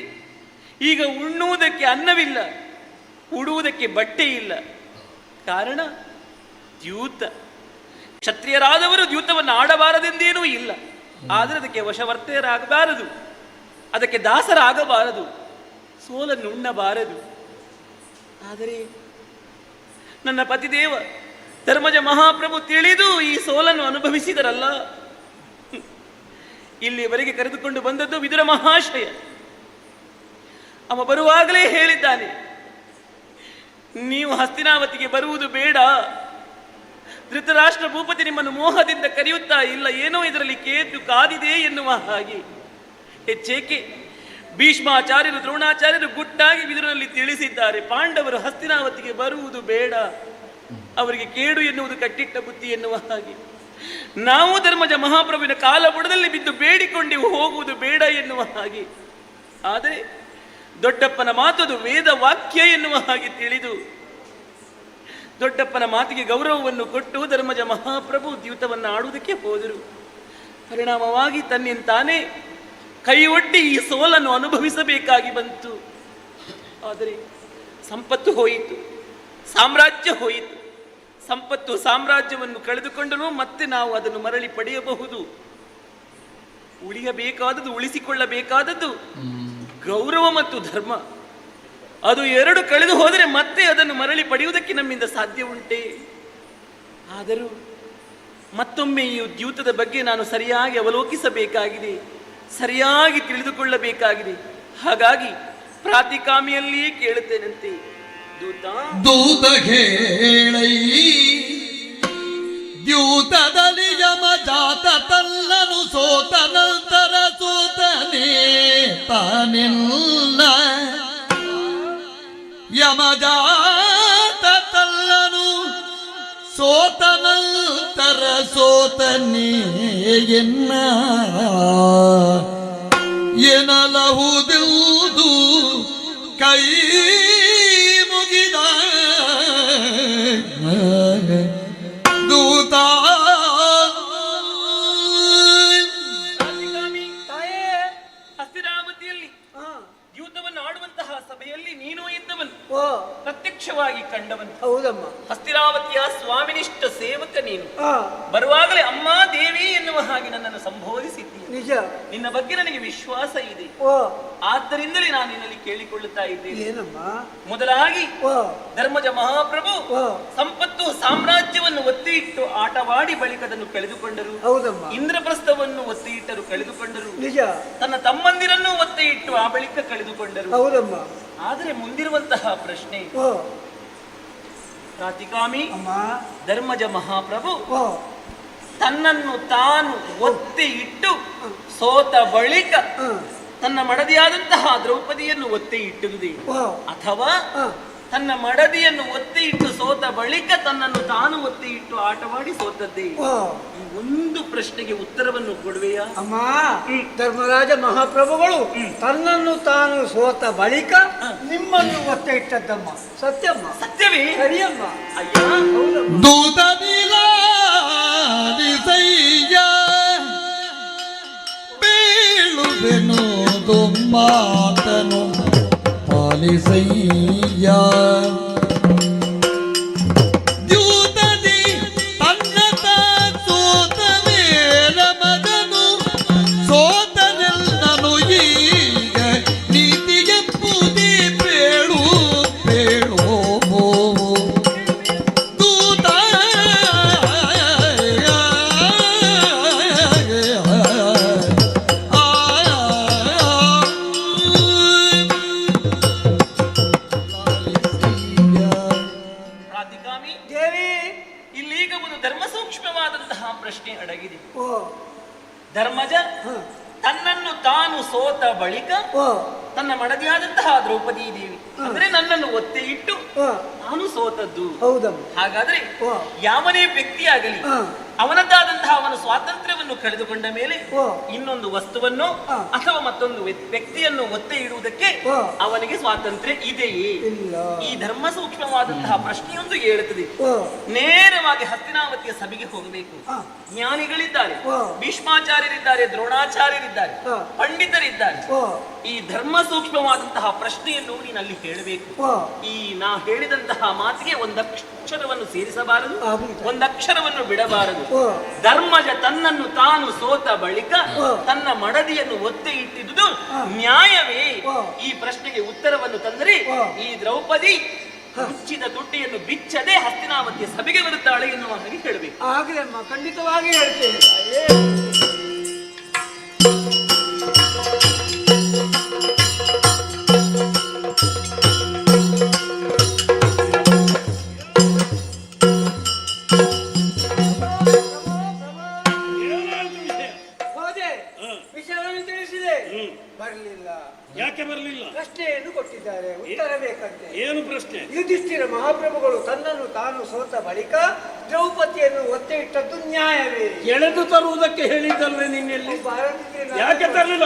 ಈಗ ಉಣ್ಣುವುದಕ್ಕೆ ಅನ್ನವಿಲ್ಲ, ಉಡುವುದಕ್ಕೆ ಬಟ್ಟೆ ಇಲ್ಲ. ಕಾರಣ ದ್ಯೂತ. ಕ್ಷತ್ರಿಯರಾದವರು ದ್ಯೂತವನ್ನು ಆಡಬಾರದೆಂದೇನೂ ಇಲ್ಲ, ಆದರೆ ಅದಕ್ಕೆ ವಶವರ್ತರಾಗಬಾರದು, ಅದಕ್ಕೆ ದಾಸರಾಗಬಾರದು, ಸೋಲನ್ನು ಉಣ್ಣಬಾರದು. ಆದರೆ ನನ್ನ ಪತಿದೇವ ಧರ್ಮಜ ಮಹಾಪ್ರಭು ತಿಳಿದು ಈ ಸೋಲನ್ನು ಅನುಭವಿಸಿದರಲ್ಲ. ಇಲ್ಲಿವರೆಗೆ ಕರೆದುಕೊಂಡು ಬಂದದ್ದು ವಿದುರ ಮಹಾಶಯ. ಅವ ಬರುವಾಗಲೇ ಹೇಳಿದ್ದಾನೆ, ನೀವು ಹಸ್ತಿನಾವತಿಗೆ ಬರುವುದು ಬೇಡ, ಧೃತರಾಷ್ಟ್ರ ಭೂಪತಿ ನಿಮ್ಮನ್ನು ಮೋಹದಿಂದ ಕರೆಯುತ್ತಾ ಇಲ್ಲ, ಏನೋ ಇದರಲ್ಲಿ ಕೇತು ಕಾದಿದೆ ಎನ್ನುವ ಹಾಗೆ. ಹೆಚ್ಚೇಕೆ ಭೀಷ್ಮಾಚಾರ್ಯರು ದ್ರೋಣಾಚಾರ್ಯರು ಗುಟ್ಟಾಗಿ ವಿದುರನಲ್ಲಿ ತಿಳಿಸಿದ್ದಾರೆ, ಪಾಂಡವರು ಹಸ್ತಿನಾವತಿಗೆ ಬರುವುದು ಬೇಡ, ಅವರಿಗೆ ಕೇಡು ಎನ್ನುವುದು ಕಟ್ಟಿಟ್ಟ ಬುದ್ಧಿ ಎನ್ನುವ ಹಾಗೆ. ನಾವು ಧರ್ಮಜ ಮಹಾಪ್ರಭುವಿನ ಕಾಲಬುಡದಲ್ಲಿ ಬಿದ್ದು ಬೇಡಿಕೊಂಡು ಹೋಗುವುದು ಬೇಡ ಎನ್ನುವ ಹಾಗೆ. ಆದರೆ ದೊಡ್ಡಪ್ಪನ ಮಾತು ಅದು ವೇದ ವಾಕ್ಯ ಎನ್ನುವ ಹಾಗೆ ತಿಳಿದು ದೊಡ್ಡಪ್ಪನ ಮಾತಿಗೆ ಗೌರವವನ್ನು ಕೊಟ್ಟು ಧರ್ಮಜ ಮಹಾಪ್ರಭು ದ್ಯೂತವನ್ನು ಆಡುವುದಕ್ಕೆ ಹೋದರು. ಪರಿಣಾಮವಾಗಿ ತನ್ನಿಂತಾನೇ ಕೈ ಒಡ್ಡಿ ಈ ಸೋಲನ್ನು ಅನುಭವಿಸಬೇಕಾಗಿ ಬಂತು. ಆದರೆ ಸಂಪತ್ತು ಹೋಯಿತು, ಸಾಮ್ರಾಜ್ಯ ಹೋಯಿತು. ಸಂಪತ್ತು ಸಾಮ್ರಾಜ್ಯವನ್ನು ಕಳೆದುಕೊಂಡರೂ ಮತ್ತೆ ನಾವು ಅದನ್ನು ಮರಳಿ ಪಡೆಯಬಹುದು. ಉಳಿಯಬೇಕಾದದ್ದು, ಉಳಿಸಿಕೊಳ್ಳಬೇಕಾದದ್ದು ಗೌರವ ಮತ್ತು ಧರ್ಮ. ಅದು ಎರಡು ಕಳೆದು ಹೋದರೆ ಮತ್ತೆ ಅದನ್ನು ಮರಳಿ ಪಡೆಯುವುದಕ್ಕೆ ನಮ್ಮಿಂದ ಸಾಧ್ಯ ಉಂಟೆ? ಆದರೂ ಮತ್ತೊಮ್ಮೆ ಈ ದ್ಯೂತದ ಬಗ್ಗೆ ನಾನು ಸರಿಯಾಗಿ ಅವಲೋಕಿಸಬೇಕಾಗಿದೆ, ಸರಿಯಾಗಿ ತಿಳಿದುಕೊಳ್ಳಬೇಕಾಗಿದೆ. ಹಾಗಾಗಿ ಪ್ರಾತಿಕಾಮಿಯಲ್ಲಿಯೇ ಕೇಳುತ್ತೇನಂತೆ, ದೂತ ಹೇಳೈ ದ್ಯೂತದಲ್ಲಿ ಯಮ ಜಾತ ತಲ್ಲನು ಸೋತ ನಂತರ ಸೋತನೇ ತಾನೆಲ್ಲ ಯಮ ಜಾತ ತಲ್ಲನು ಸೋತ ನಂತರ ಸೋತನೇ ಎನ್ನಲಹುದು ಕೈ ಮುಗಿದ ದೂತ. ಹಸ್ತಿನಾವತಿಯಲ್ಲಿ ದ್ಯೂತವನ್ನು ಆಡುವಂತಹ ಸಭೆಯಲ್ಲಿ ನೀನು ಇದ್ದವನು, ಪ್ರತ್ಯಕ್ಷವಾಗಿ ಕಂಡವನು. ಹೌದಮ್ಮ. ಹಸ್ತಿನಾವತಿಯ ಸ್ವಾಮಿನಿಷ್ಠ ಸೇವಕ ನೀನು. ಬರುವಾಗಲೇ ಅಮ್ಮ ದೇವಿ ಎನ್ನುವ ಹಾಗೆ ನನ್ನನ್ನು ಸಂಬೋಧಿಸಿದ್ದೀಯ. ನಿಜ. ನಿನ್ನ ಬಗ್ಗೆ ನನಗೆ ವಿಶ್ವಾಸ ಇದೆ. ಆದ್ದರಿಂದಲೇ ನಾನು ನಿನ್ನಲ್ಲಿ ಕೇಳಿಕೊಳ್ಳುತ್ತಾ ಇದ್ದೇನೆ. ಏನಮ್ಮ? ಮೊದಲಾಗಿ ಧರ್ಮಜ ಮಹಾಪ್ರಭು ಸಂಪತ್ತು ಸಾಮ್ರಾಜ್ಯವನ್ನು ಒತ್ತಿ ಇಟ್ಟು ಆಟವಾಡಿ ಬಳಿಕ ಅದನ್ನು ಕಳೆದುಕೊಂಡರು. ಹೌದಮ್ಮ. ಇಂದ್ರಪ್ರಸ್ಥವನ್ನು ಒತ್ತಿ ಇಟ್ಟರು, ಕಳೆದುಕೊಂಡರು. ನಿಜ. ತನ್ನ ತಮ್ಮಂದಿರನ್ನು ಒತ್ತಿ ಇಟ್ಟು ಆ ಬಳಿಕ ಕಳೆದುಕೊಂಡರು. ಹೌದಮ್ಮ. ಆದರೆ ಮುಂದಿರುವಂತಹ ಪ್ರಶ್ನೆ, ಪ್ರಾತಿಕಾಮಿ ಧರ್ಮಜ ಮಹಾಪ್ರಭು ತನ್ನನ್ನು ತಾನು ಒತ್ತಿ ಇಟ್ಟು ಸೋತ ಬಳಿಕ ತನ್ನ ಮಡದಿಯಾದಂತಹ ದ್ರೌಪದಿಯನ್ನು ಒತ್ತಿ ಇಟ್ಟುವುದೇ, ಅಥವಾ ತನ್ನ ಮಡದಿಯನ್ನು ಒತ್ತಿ ಇಟ್ಟು ಸೋತ ಬಳಿಕ ತನ್ನನ್ನು ತಾನು ಒತ್ತಿ ಇಟ್ಟು ಆಟವಾಡಿ ಸೋತದ್ದೇ? ಈ ಒಂದು ಪ್ರಶ್ನೆಗೆ ಉತ್ತರವನ್ನು ಕೊಡುವೆಯಾ? ಅಮ್ಮ, ಧರ್ಮರಾಜ ಮಹಾಪ್ರಭುಗಳು ತನ್ನನ್ನು ತಾನು ಸೋತ ಬಳಿಕ ನಿಮ್ಮನ್ನು ಒತ್ತೆ ಇಟ್ಟದ್ದಮ್ಮ. ಸತ್ಯಮ್ಮ. ಸತ್ಯವೇ? ಸರಿಯಮ್ಮ. ಅಯ್ಯ, ದೂತ ಬಿಲಾಡಿಸಯ್ಯ ಬೀಳುವೆನು ಮಾತನು ಪಾಲಿಸಯ್ಯ. ದ್ಯೂತದಿ ತನ್ನತ ಸೋತ ಮೇಲ ಮಗನು ಸೋತನೆಲ್ಲನು ಈಗ ನೀತಿಗೆ ಪುದಿ ಬೇಳು ಬೇಳೋ ದೂತ ಧರ್ಮಜ ತನ್ನನ್ನು ತಾನು ಸೋತ ಬಳಿಕ ತನ್ನ ಮಡದಿಯಾದಂತಹ ದ್ರೌಪದಿ ದೇವಿ ಅಂದ್ರೆ ನನ್ನನ್ನು ಒತ್ತೆ ಇಟ್ಟು ನಾನು ಸೋತದ್ದು. ಹಾಗಾದ್ರೆ ಯಾವನೇ ವ್ಯಕ್ತಿಯಾಗಲಿ ಅವನದ್ದಾದಂತಹ ಅವನ ಸ್ವಾತಂತ್ರ್ಯವನ್ನು ಕಳೆದುಕೊಂಡ ಮೇಲೆ ಇನ್ನೊಂದು ವಸ್ತುವನ್ನು ಅಥವಾ ಮತ್ತೊಂದು ವ್ಯಕ್ತಿಯನ್ನು ಒತ್ತೆ ಇಡುವುದಕ್ಕೆ ಅವನಿಗೆ ಸ್ವಾತಂತ್ರ್ಯ ಇದೆಯೇ? ಈ ಧರ್ಮ ಸೂಕ್ಷ್ಮವಾದಂತಹ ಪ್ರಶ್ನೆಯೊಂದು ಹೇಳುತ್ತದೆ. ನೇರವಾಗಿ ಹಸ್ತಿನಾವತಿಯ ಸಭೆಗೆ ಹೋಗಬೇಕು. ಜ್ಞಾನಿಗಳಿದ್ದಾರೆ, ಭೀಷ್ಮಾಚಾರ್ಯರಿದ್ದಾರೆ, ದ್ರೋಣಾಚಾರ್ಯರಿದ್ದಾರೆ, ಪಂಡಿತರಿದ್ದಾರೆ. ಈ ಧರ್ಮ ಸೂಕ್ಷ್ಮವಾದಂತಹ ಪ್ರಶ್ನೆಯನ್ನು ನೀನಲ್ಲಿ ಹೇಳಬೇಕು. ಈ ನಾ ಹೇಳಿದಂತಹ ಮಾತಿಗೆ ಒಂದಕ್ಷರವನ್ನು ಸೇರಿಸಬಾರದು, ಒಂದಕ್ಷರವನ್ನು ಬಿಡಬಾರದು. ಧರ್ಮಜ ತನ್ನನ್ನು ತಾನು ಸೋತ ಬಳಿಕ ತನ್ನ ಮಡದಿಯನ್ನು ಒತ್ತೆ ಇಟ್ಟಿದ್ದುದು ನ್ಯಾಯವೇ? ಈ ಪ್ರಶ್ನೆಗೆ ಉತ್ತರವನ್ನು ತಂದರೆ ಈ ದ್ರೌಪದಿ ಮುಚ್ಚಿದ ತುಟ್ಟಿಯನ್ನು ಬಿಚ್ಚದೆ ಹಸ್ತಿನಾವತಿಯ ಸಭೆಗೆ ಬರುತ್ತಾಳೆ ಎನ್ನುವ ಹಾಗೆ ಹೇಳಬೇಕು. ಆಗಲೇ ಅಮ್ಮ, ಖಂಡಿತವಾಗಿ ಹೇಳ್ತೇನೆ. ಬರಲಿಲ್ಲ. ಯಾಕೆ ಬರಲಿಲ್ಲ? ಪ್ರಶ್ನೆಯನ್ನು ಕೊಟ್ಟಿದ್ದಾರೆ, ಉತ್ತರ ಬೇಕಂತೆ. ಏನು ಪ್ರಶ್ನೆ? ಯುಧಿಷ್ಠಿರ ಮಹಾಪ್ರಭುಗಳು ತನ್ನನ್ನು ತಾನು ಸೋತ ಬಳಿಕ ದ್ರೌಪದಿಯನ್ನು ಒತ್ತೆ ಇಟ್ಟದ್ದು ನ್ಯಾಯವೇ? ಎಳೆದು ತರುವುದಕ್ಕೆ ಹೇಳಿದ್ದಲ್ವೇ ನಿನ್ನೆಲ್ಲಿ? ಯಾಕೆ ತರಲಿಲ್ಲ?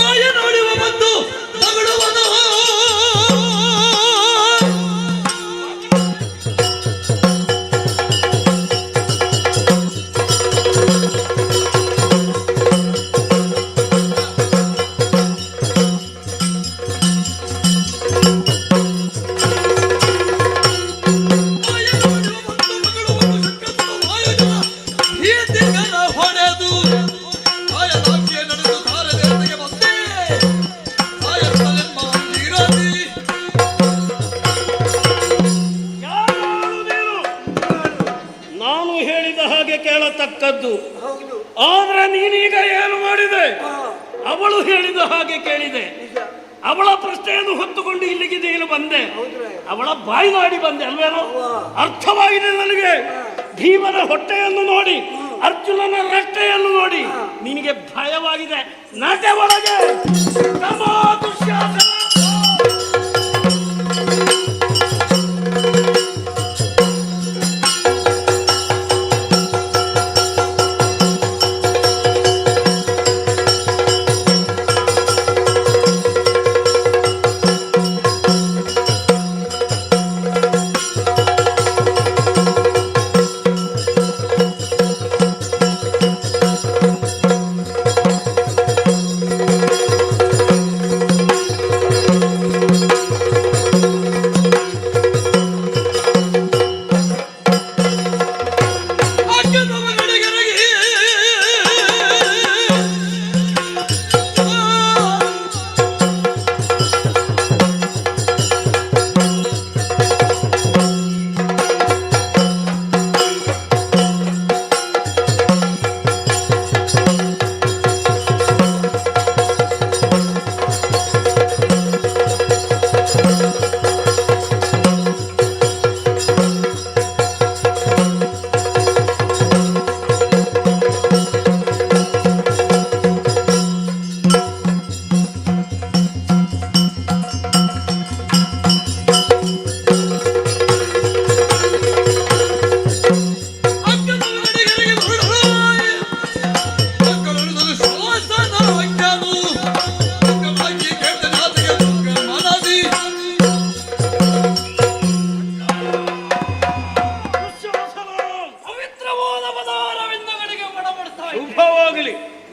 ಬಾಯ ನೋಡುವ ಬಂದು ಮಗಳುವನು ಕೇಳತಕ್ಕದ್ದು. ಆದ್ರೆ ನೀನೀಗ ಏನು ಮಾಡಿದೆ? ಅವಳು ಹೇಳಿದ ಹಾಗೆ ಕೇಳಿದೆ. ಅವಳ ಪ್ರಶ್ನೆಯನ್ನು ಹೊತ್ತುಕೊಂಡು ಇಲ್ಲಿಗೆ ನೀನು ಬಂದೆ. ಅವಳ ಬಾಯಿನಾಡಿ ಬಂದೆ ಅಲ್ವೇನೋ? ಅರ್ಥವಾಗಿದೆ ನನಗೆ. ಭೀಮನ ಹೊಟ್ಟೆಯನ್ನು ನೋಡಿ, ಅರ್ಜುನನ ರಟ್ಟೆಯನ್ನು ನೋಡಿ ನಿನಗೆ ಭಯವಾಗಿದೆ. ನಟೆ ಒಳಗೆ ದುಶ್ಯಾಸನ.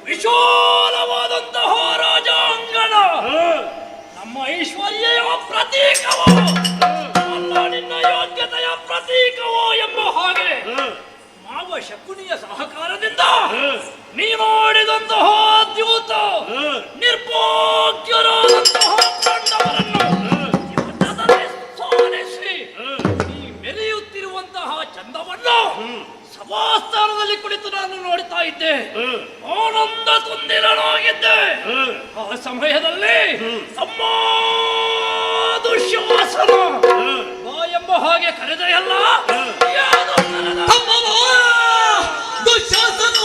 ವಿಶಾಲವಾದಂತಹ ರಾಜಾಂಗಣ ನಮ್ಮ ಐಶ್ವರ್ಯೆಯ ಪ್ರತೀಕವೋ ಅಲ್ಲ ನಿನ್ನ ಯೋಗ್ಯತೆಯ ಪ್ರತೀಕವೋ ಎಂಬ ಹಾಗೆ ಮಾವ ಶಕುನಿಯ ಸಹಕಾರದಿಂದ ನೀನಾಡಿದಂತಹ ದ್ಯೂತ ನಿರ್ಭಾಗ್ಯರಾದಂತಹ ಪಾಂಡವರನ್ನು ಸೋಲಿಸಿ ನೀ ಮೆರೆಯುತ್ತಿರುವಂತಹ ಚಂದವನ್ನು ಸಭಾಸ್ಥಾನದಲ್ಲಿ ಕುಳಿತು ನಾನು ನೋಡ್ತಾ ಇದ್ದೆ. ಆನಂದ ತುಂದಿರನಾಗಿದ್ದೆ. ಆ ಸಮಯದಲ್ಲಿ ಅಮ್ಮ ದುಶ್ಯಾಸನ ಬಾ ಎಂಬ ಹಾಗೆ ಕರೆದೆಯಲ್ಲ, ದುಶ್ಯಾಸನ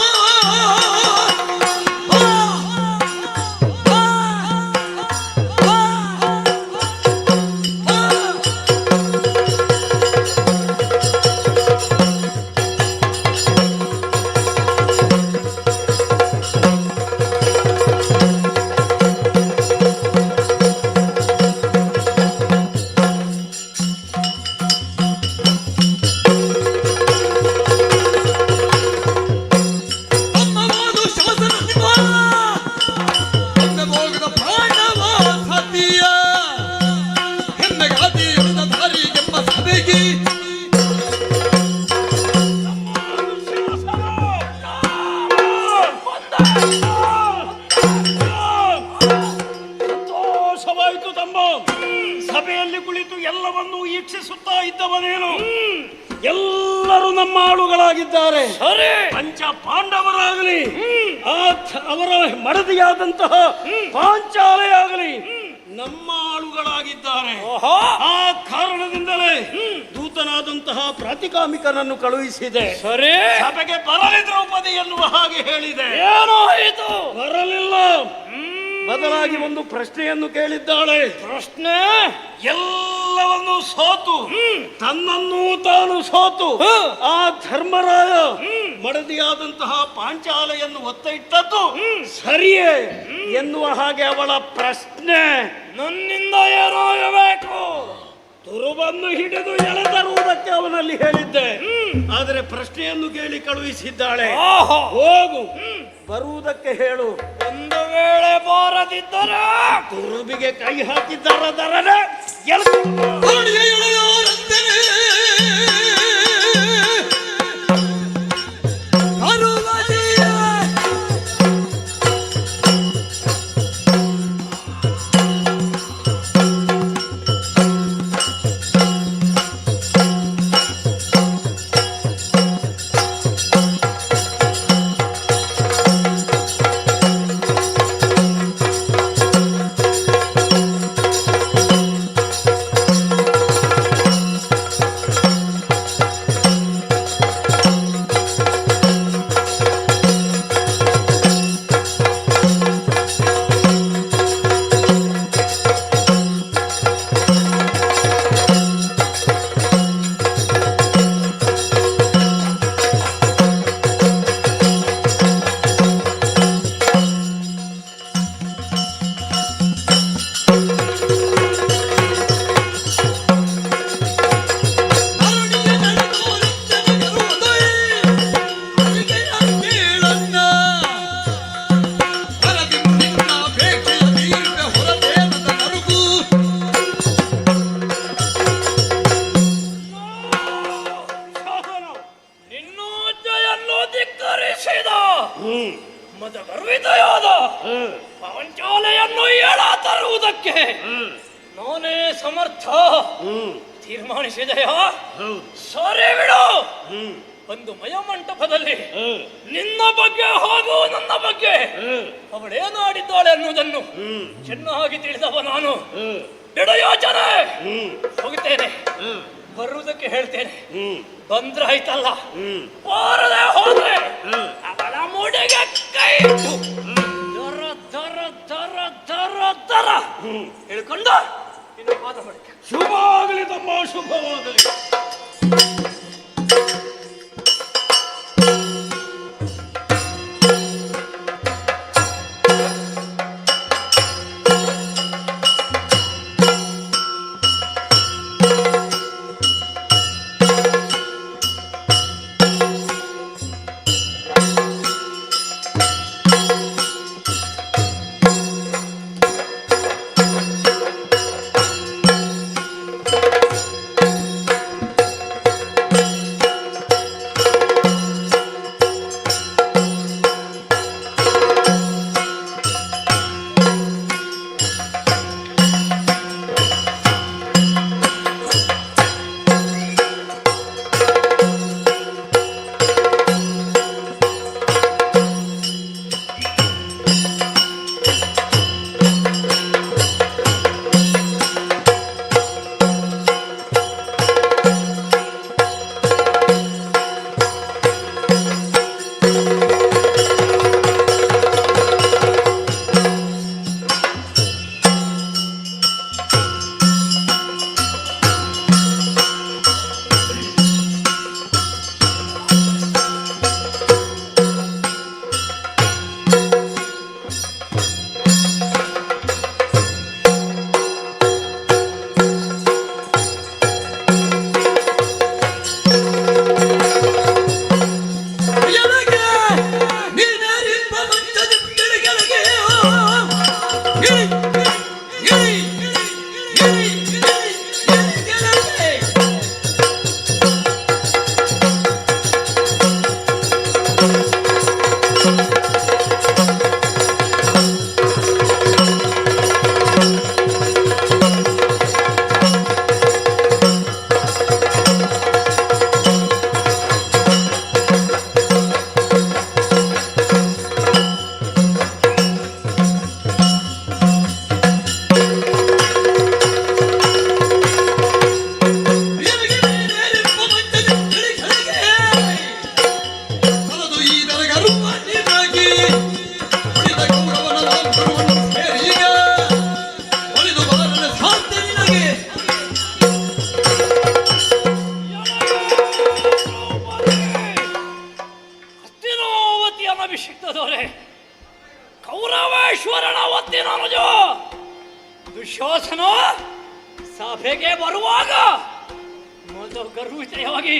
ವೀಕ್ಷಿಸುತ್ತಾ ಇದ್ದವನೇನು ಎಲ್ಲರೂ ನಮ್ಮ ಆಳುಗಳಾಗಿದ್ದಾರೆ. ಪಂಚ ಪಾಂಡವರಾಗಲಿ ಅವರ ಮಡದಿಯಾದಂತಹ ಪಾಂಚಾಲೆ ಆಗಲಿ ನಮ್ಮ ಆಳುಗಳಾಗಿದ್ದಾರೆ. ಆ ಕಾರಣದಿಂದಲೇ ದೂತನಾದಂತಹ ಪ್ರಾತಿಕಾಮಿಕನನ್ನು ಕಳುಹಿಸಿದೆ. ಸಭೆಗೆ ಬರಲಿ ದ್ರೌಪದಿ ಎನ್ನುವ ಹಾಗೆ ಹೇಳಿದೆ. ಏನೋ ಆಯಿತು? ಬರಲಿಲ್ಲ. ಬದಲಾಗಿ ಒಂದು ಪ್ರಶ್ನೆಯನ್ನು ಕೇಳಿದ್ದಾಳೆ. ಪ್ರಶ್ನೆ? ಎಲ್ಲವನ್ನು ಸೋತು ತನ್ನನ್ನು ತಾನು ಸೋತು ಆ ಧರ್ಮರಾಯ ಮಡದಿಯಾದಂತಹ ಪಾಂಚಾಲೆಯನ್ನು ಒತ್ತ ಇಟ್ಟದ್ದು ಸರಿಯೇ ಎನ್ನುವ ಹಾಗೆ ಅವಳ ಪ್ರಶ್ನೆ. ನನ್ನಿಂದ ಏನೋ ಇರಬೇಕು. ತುರುಬನ್ನು ಹಿಡಿದು ಎಳೆದರುವುದಕ್ಕೆ ಅವನಲ್ಲಿ ಹೇಳಿದ್ದೆ. ಆದರೆ ಪ್ರಶ್ನೆಯನ್ನು ಕೇಳಿ ಕಳುಹಿಸಿದ್ದಾಳೆ. ಹೋಗು, ಬರುವುದಕ್ಕೆ ಹೇಳು. ಒಂದು ವೇಳೆ ಬಾರದಿದ್ದರೆ ತುರುಬಿಗೆ ಕೈ ಹಾಕಿದ್ದರದರನೆ ಮದಗರ್ವಿತಯಾದ ಪಾಂಚಾಲೆಯನ್ನು ಏಳ ತರುವುದಕ್ಕೆ ನಾನೇ ಸಮರ್ಥ ತೀರ್ಮಾನಿಸಿದೆಯಾ? ಸರಿ ಬಿಡು. ಒಂದು ಮಯಮಂಟಪದಲ್ಲಿ ನಿನ್ನ ಬಗ್ಗೆ ಹಾಗೂ ನನ್ನ ಬಗ್ಗೆ ಅವಳೇನಾಡಿದ್ದಾಳೆ ಅನ್ನುವುದನ್ನು ಚೆನ್ನಾಗಿ ತಿಳಿದವ ನಾನು. ಬಿಡು ಯೋಚನೆ. ಹೋಗುತ್ತೇನೆ, ಬರುವುದಕ್ಕೆ ಹೇಳ್ತೇನೆ. ಬಂದ್ರಾಯ್ತಲ್ಲ, ಬಾರದೆ ಹೋದ್ರೆ ಅವಳ ಮೂಡೆಗೆ ಕೈ ಇಟ್ಟು ದರ ದರ ದರ ದರ ದರ ಹೇಳ್ಕೊಂಡ ಇನ್ನು ಪಾದ ಮಾಡಿ. ಶುಭವಾಗಲಿ ತಮ್ಮ, ಶುಭವಾಗಲಿ. ಧರ್ಮದವರೇ, ಕೌರವೇಶ್ವರನ ಒತ್ತಿನ ಅನುಜ ದುಶ್ಯಾಸನ ಸಭೆಗೆ ಬರುವಾಗ ಮೊದಲು ಗರ್ವಿತವಾಗಿ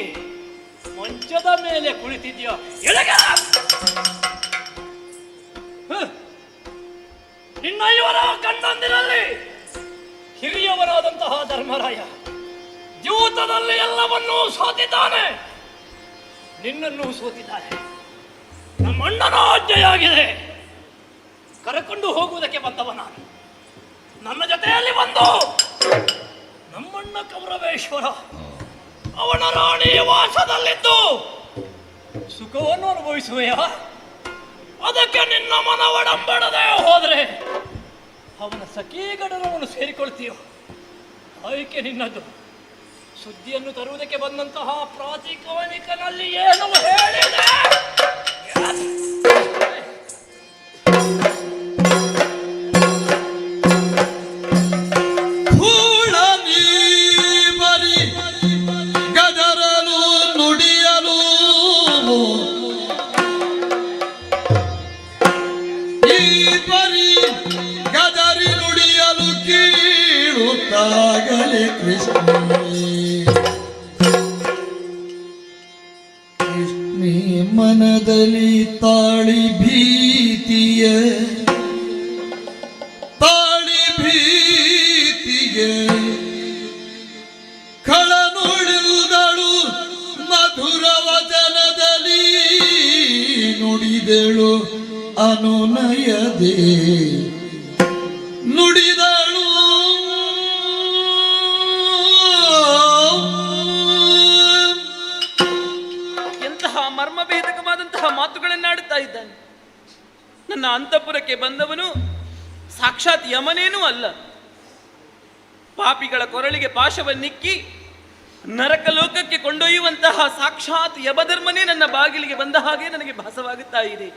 ಮಂಚದ ಮೇಲೆ ಕುಳಿತಿದ್ಯಾ? ನಿನ್ನ ಇವರ ಕಣ್ಣಂದಿರಲ್ಲಿ ಹಿರಿಯವರಾದಂತಹ ಧರ್ಮರಾಯ ಜೀವಿತದಲ್ಲಿ ಎಲ್ಲವನ್ನೂ ಸೋತಿದ್ದಾನೆ, ನಿನ್ನನ್ನು ಸೋತಿದ್ದಾನೆ. ನಮ್ಮಣ್ಣನ ಆಜ್ಞೆಯಾಗಿದೆ, ಕರೆಕೊಂಡು ಹೋಗುವುದಕ್ಕೆ ಬಂದವ ನಾನು. ನನ್ನ ಜೊತೆಯಲ್ಲಿ ಬಂದು ನಮ್ಮಣ್ಣ ಕೌರವೇಶ್ವರ ಅವನ ರಾಣಿಯ ವಾಸದಲ್ಲಿದ್ದು ಸುಖವನ್ನು ಅನುಭವಿಸುವೆಯ? ಅದಕ್ಕೆ ನಿನ್ನ ಮನ ಒಡಂಬಡದೆ ಹೋದ್ರೆ ಅವನ ಸಖೀಗಡನವನ್ನು ಸೇರಿಕೊಳ್ತೀಯೋ? ಆಯ್ಕೆ ನಿನ್ನದು. ಸುದ್ದಿಯನ್ನು ತರುವುದಕ್ಕೆ ಬಂದಂತಹ ಪ್ರಾತಿಕವನಿಕನಲ್ಲಿ ಏನು ಹೇಳಿದೆ? ಕೃಷ್ಣಿ ಮನದಲ್ಲಿ ತಾಳಿ ಭೀತಿಯ ಕಳನುಳಿದಳು ಮಧುರ ವಚನದಲ್ಲಿ ನುಡಿದಳು ಅನುನಯದೇ ನುಡಿದಳು. ಮರ್ಮಭೇದಕವಾದಂತಹ ಮಾತುಗಳನ್ನಾಡುತ್ತಾ ಇದ್ದಾನೆ. ನನ್ನ ಅಂತಃಪುರಕ್ಕೆ ಬಂದವನು ಸಾಕ್ಷಾತ್ ಯಮನೇನೂ ಅಲ್ಲ. ಪಾಪಿಗಳ ಕೊರಳಿಗೆ ಪಾಶವನ್ನಿಕ್ಕಿ ನರಕ ಲೋಕಕ್ಕೆ ಕೊಂಡೊಯ್ಯುವಂತಹ ಸಾಕ್ಷಾತ್ ಯಮಧರ್ಮನೇ ನನ್ನ ಬಾಗಿಲಿಗೆ ಬಂದ ಹಾಗೆ ನನಗೆ ಭಾಸವಾಗುತ್ತಾ ಇದೆ.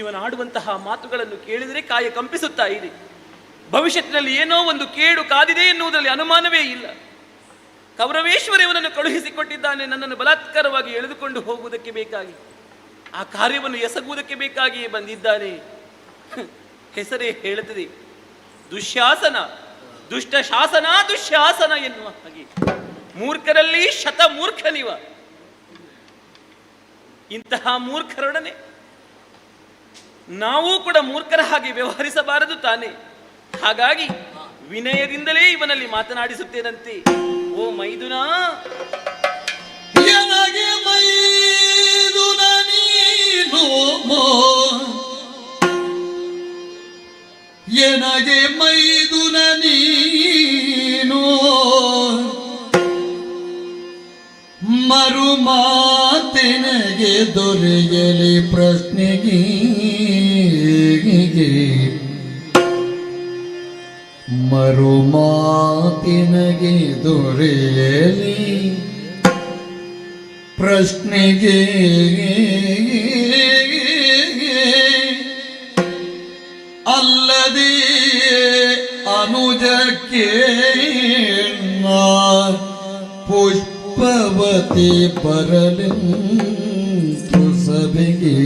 ಇವನಾಡುವಂತಹ ಮಾತುಗಳನ್ನು ಕೇಳಿದರೆ ಕಾಯ ಕಂಪಿಸುತ್ತಾ ಇದೆ. ಭವಿಷ್ಯತ್ತಿನಲ್ಲಿ ಏನೋ ಒಂದು ಕೇಡು ಕಾದಿದೆ ಎನ್ನುವುದರಲ್ಲಿ ಅನುಮಾನವೇ ಇಲ್ಲ. ಕೌರವೇಶ್ವರ ಇವನನ್ನು ಕಳುಹಿಸಿಕೊಟ್ಟಿದ್ದಾನೆ, ನನ್ನನ್ನು ಬಲಾತ್ಕಾರವಾಗಿ ಎಳೆದುಕೊಂಡು ಹೋಗುವುದಕ್ಕೆ ಬೇಕಾಗಿ, ಆ ಕಾರ್ಯವನ್ನು ಎಸಗುವುದಕ್ಕೆ ಬೇಕಾಗಿಯೇ ಬಂದಿದ್ದಾನೆ. ಹೆಸರೇ ಹೇಳುತ್ತದೆ, ದುಶ್ಯಾಸನ, ದುಷ್ಟ ಶಾಸನ, ದುಶ್ಯಾಸನ ಎನ್ನುವ ಹಾಗೆ. ಮೂರ್ಖರಲ್ಲಿ ಶತಮೂರ್ಖನಿವ. ಇಂತಹ ಮೂರ್ಖರೊಡನೆ ನಾವು ಕೂಡ ಮೂರ್ಖರ ಹಾಗೆ ವ್ಯವಹರಿಸಬಾರದು ತಾನೆ. ಹಾಗಾಗಿ ವಿನಯದಿಂದಲೇ ಇವನಲ್ಲಿ ಮಾತನಾಡಿಸುತ್ತೇನಂತೆ. ಓ ಮೈದುನ, ಎನಗೆ ಮೈದುನ ನೀನು, ಎನಗೆ ಮೈದುನ ನೀನು, ಮರು ಮಾತೆನಗೆ ದೊರೆಯಲಿ ಪ್ರಶ್ನೆಗೆ ಮರು ಮಾತಿನಗೆ ದೊರೆಯಲಿ ಪ್ರಶ್ನೆಗೆ ಅಲ್ಲದೆ ಅನುಜಕ್ಕೆ ಪುಷ್ಪವತಿ ಬರಲೆಂತು ಸಭೆಗೆ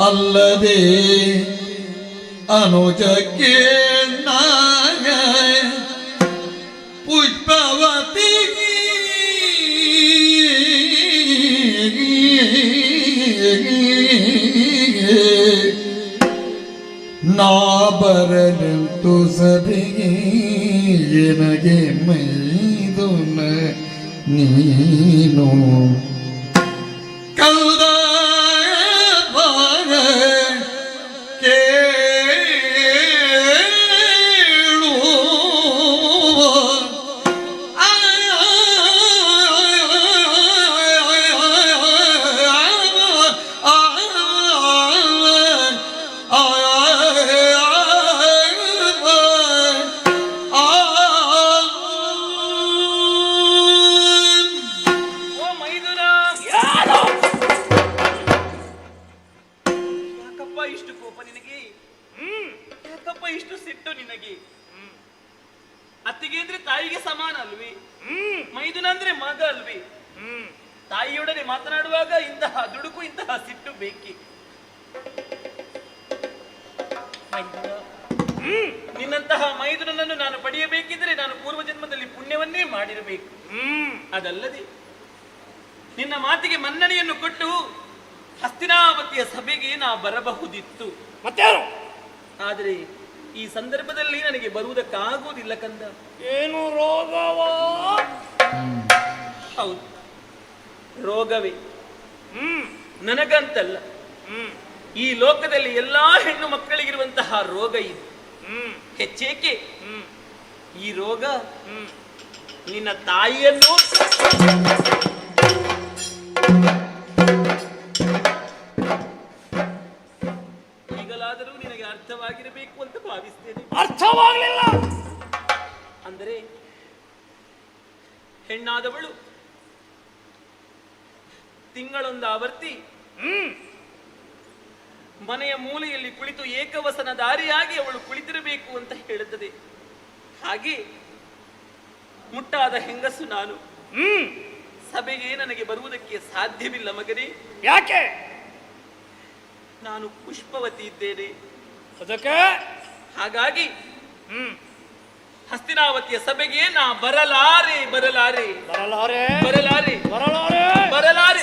ಅಲ್ಲದೆ ಅನುಜಕ್ಕೆ ಪುಷ್ಪವತಿ ನಾ ಬರಲೆಂತು ಸಭೆಗೆ ಎನಗೆ ಮೈದುನ ನೀನು ಕೌದ ಅಲ್ಲವೇ? ತಾಯಿಯೊಡನೆ ಮಾತನಾಡುವಾಗ ಇಂತಹ ದುಡುಕು, ಇಂತಹ ಸಿಟ್ಟು ಬೇಕಿ. ನಿನ್ನಂತಹ ಮೈದುನನ್ನು ನಾನು ಪಡೆಯಬೇಕಿದ್ರೆ ನಾನು ಪೂರ್ವ ಜನ್ಮದಲ್ಲಿ ಪುಣ್ಯವನ್ನೇ ಮಾಡಿರಬೇಕು. ಅದಲ್ಲದೆ ನಿನ್ನ ಮಾತಿಗೆ ಮನ್ನಣೆಯನ್ನು ಕೊಟ್ಟು ಹಸ್ತಿನಾವತಿಯ ಸಭೆಗೆ ನಾ ಬರಬಹುದಿತ್ತು. ಮತ್ತೇನು? ಆದರೆ ಈ ಸಂದರ್ಭದಲ್ಲಿ ನನಗೆ ಬರುವುದಕ್ಕಾಗುವುದಿಲ್ಲ ಕಂದ. ಏನು ರೋಗವಾ? ಹೌದು, ರೋಗವೇ. ನನಗಂತಲ್ಲ, ಈ ಲೋಕದಲ್ಲಿ ಎಲ್ಲಾ ಹೆಣ್ಣು ಮಕ್ಕಳಿಗಿರುವಂತಹ ರೋಗ ಇದು. ಹೆಚ್ಚೇಕೆ ಈ ರೋಗ ನಿನ್ನ ತಾಯಿಯನ್ನು ಈಗಲಾದರೂ ನಿನಗೆ ಅರ್ಥವಾಗಿರಬೇಕು ಅಂತ ಭಾವಿಸ್ತೇನೆ. ಅರ್ಥವಾಗಲಿಲ್ಲ ಅಂದರೆ ಹೆಣ್ಣಾದವಳು ತಿಂಗಳೊಂದು ಆವರ್ತಿ ಮನೆಯ ಮೂಲೆಯಲ್ಲಿ ಕುಳಿತು ಏಕವಸನ ದಾರಿಯಾಗಿ ಅವಳು ಕುಳಿತಿರಬೇಕು ಅಂತ ಹೇಳುತ್ತದೆ. ಹಾಗೆ ಮುಟ್ಟಾದ ಹೆಂಗಸು ನಾನು. ಸಭೆಗೆ ನನಗೆ ಬರುವುದಕ್ಕೆ ಸಾಧ್ಯವಿಲ್ಲ ಮಗನೇ. ಯಾಕೆ? ನಾನು ಪುಷ್ಪವತಿ ಇದ್ದೇನೆ. ಅದಕ್ಕೆ ಹಾಗಾಗಿ ಹಸ್ತಿನಾವತಿಯ ಸಭೆಗೆ ನಾ ಬರಲಾರೆ ಬರಲಾರೆ ಬರಲಾರೆ ಬರಲಾರೆ ಬರಲಾರೆ ಬರಲಾರೆ.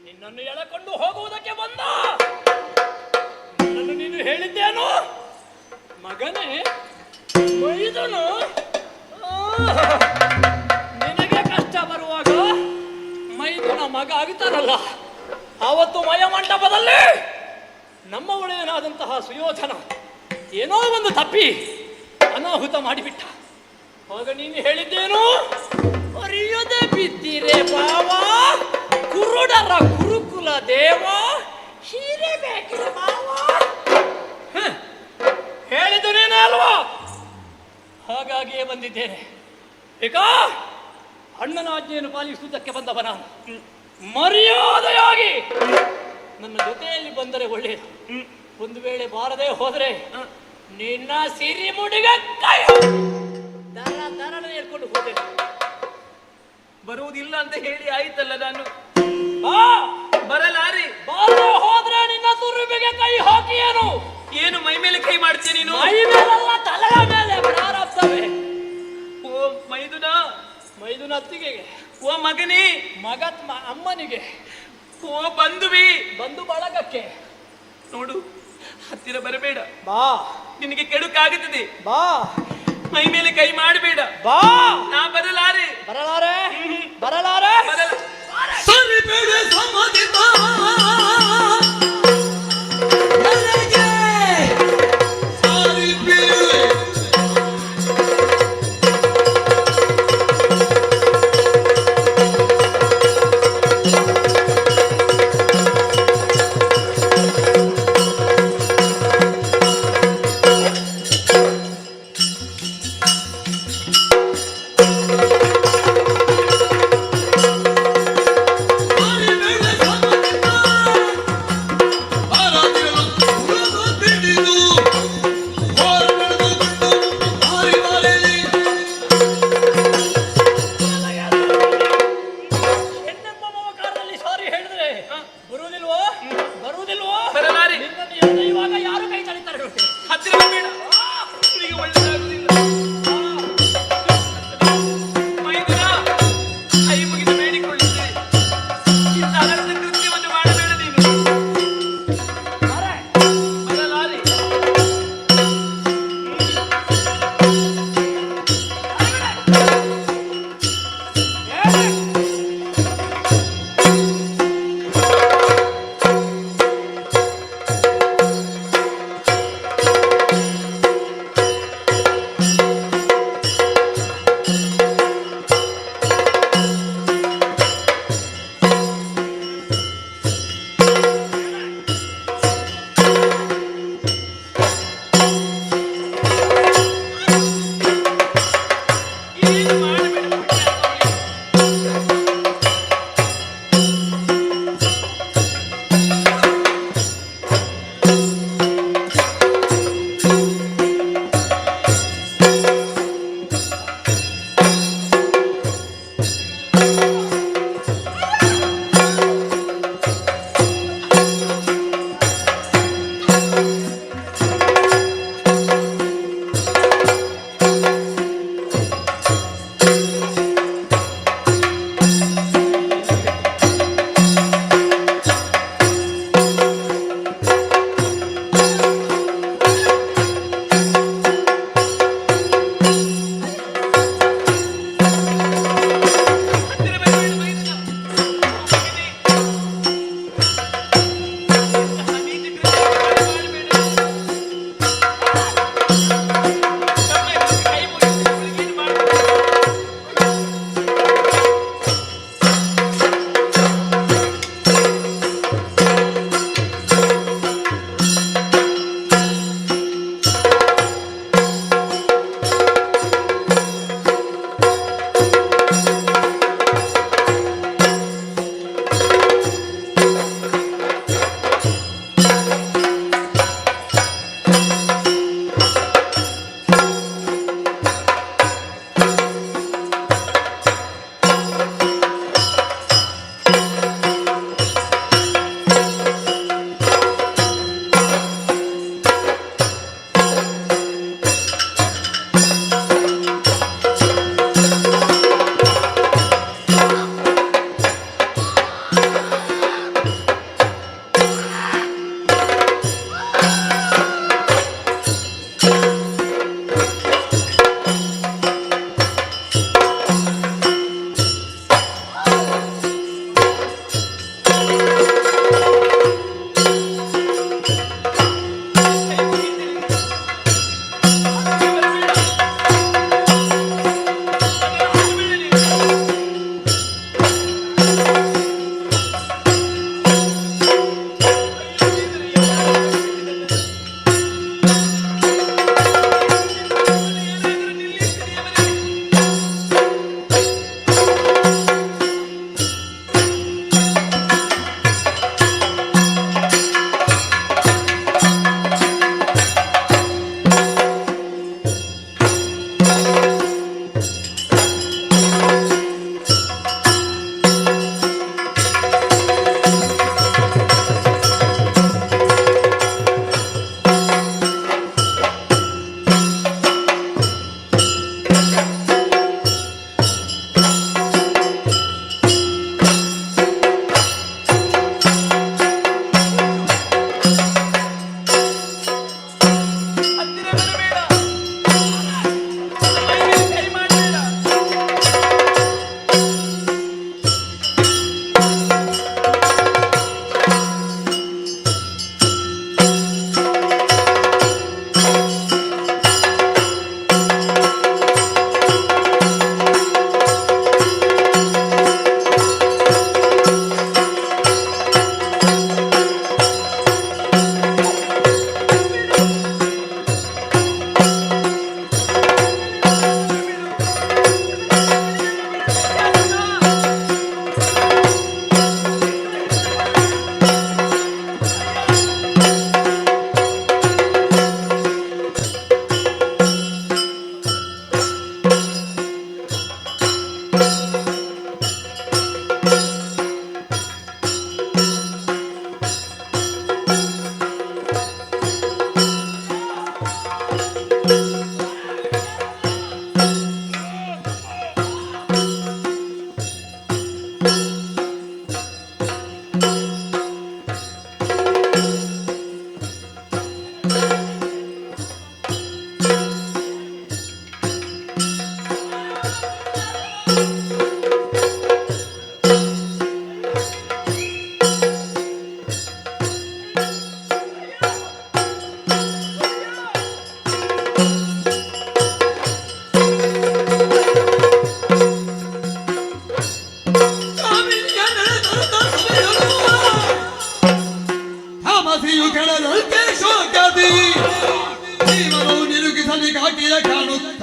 ನಿನ್ನನ್ನು ಎಳಕೊಂಡು ಹೋಗುವುದಕ್ಕೆ ಬಂದ ನನ್ನನ್ನು ನೀನು ಹೇಳಿದ್ದೇನು ಮಗನೇ? ಮೈದುನು ನಿನಗೆ ಕಷ್ಟ ಬರುವಾಗ ಮೈದುನ ಮಗ ಆಗ್ತಾರಲ್ಲ, ಆವತ್ತು ಮಯಮಂಟಪದಲ್ಲಿ ನಮ್ಮ ಒಡೆಯನಾದಂತಹ ಸುಯೋಧನ ಏನೋ ಒಂದು ತಪ್ಪಿ ಅನಾಹುತ ಮಾಡಿಬಿಟ್ಟ. ಆಗ ನೀನು ಹೇಳಿದ್ದೇನು? ಅರಿಯದೆ ಬಿದ್ದಿರೆ ಬಾವ, ಕುರುಡರ ಗುರುಕುಲ ದೇವ, ಹೀರಬೇಕಿರ ಬಾವ. ಹೇಳಿದ್ದು ನೀನೇ ಅಲ್ವಾ? ಹಾಗಾಗಿಯೇ ಬಂದಿದ್ದೇನೆ. ಈಗ ಅಣ್ಣನ ಆಜ್ಞೆಯನ್ನು ಪಾಲಿಸುವುದಕ್ಕೆ ಬಂದವ ನಾನು. ಮರ್ಯಾದೆಯಾಗಿ ನನ್ನ ಜೊತೆಯಲ್ಲಿ ಬಂದರೆ ಒಳ್ಳೆಯದು. ಒಂದು ವೇಳೆ ಬಾರದೆ ಹೋದರೆ ನಿನ್ನ ಸಿರಿ ಮುಡಿಗೆ ಕೈ ದರ ದರನ ಹೇಳ್ಕೊಂಡು ಹೋದೆ. ಬರುವುದಿಲ್ಲ ಅಂತ ಹೇಳಿ ಆಯ್ತಲ್ಲ ನಾನು. ಬರಲಾರಿ. ಬಾರದೆ ಹೋದ್ರೆ ನಿನ್ನ ತುರುಬಿಗೆ ಕೈ ಹಾಕಿ ಏನು ಮೈ ಮೇಲೆ ಕೈ ಮಾಡ್ತೀನಿ ನೀನು? ಮೈ ಮೇಲಲ್ಲ, ತಲೆಯ ಮೇಲೆ ಪ್ರಾರಬ್ಧವೇ. ಓ ಮೈದುನ, ಮೈದುನ ಅತ್ತಿಗೆ. ಓ ಮಗನೇ, ಮಗ ಅಮ್ಮನಿಗೆ. ಓ ಬಂಧುವಿ, ಬಂಧು ಬಳಗಕ್ಕೆ. ನೋಡು, ಹತ್ತಿರ ಬರಬೇಡ. ಬಾ, ನಿನಗೆ ಕೆಡುಕಾಗುತ್ತದೆ. ಬಾ, ಮೈ ಮೇಲೆ ಕೈ ಮಾಡಬೇಡ. ಬಾ, ನಾ ಬರಲಾರೆ ಬರಲಾರೆ ಬರಲಾರೆ ಸರಿಬೇಡ ಸಮ್ಮತಿತ ಸರಿಬೇಡ ಸಮ್ಮತಿತ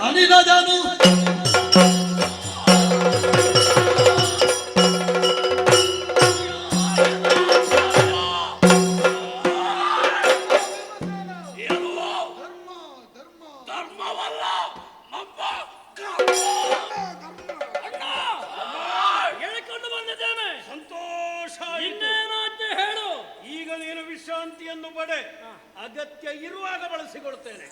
ತನಿದ ಜನು ಧರ್ಮವಲ್ಲ ನಮ್ಮ ಹೇಳಿಕೊಂಡು ಬಂದಿದ್ದೇನೆ. ಸಂತೋಷ. ಇನ್ನೇನಾಜ್ಞೆ ಹೇಳು. ಈಗ ನೀನು ವಿಶ್ರಾಂತಿಯನ್ನು ಪಡೆ. ಅಗತ್ಯ ಇರುವಾಗ ಬಳಸಿಕೊಳ್ತೇನೆ.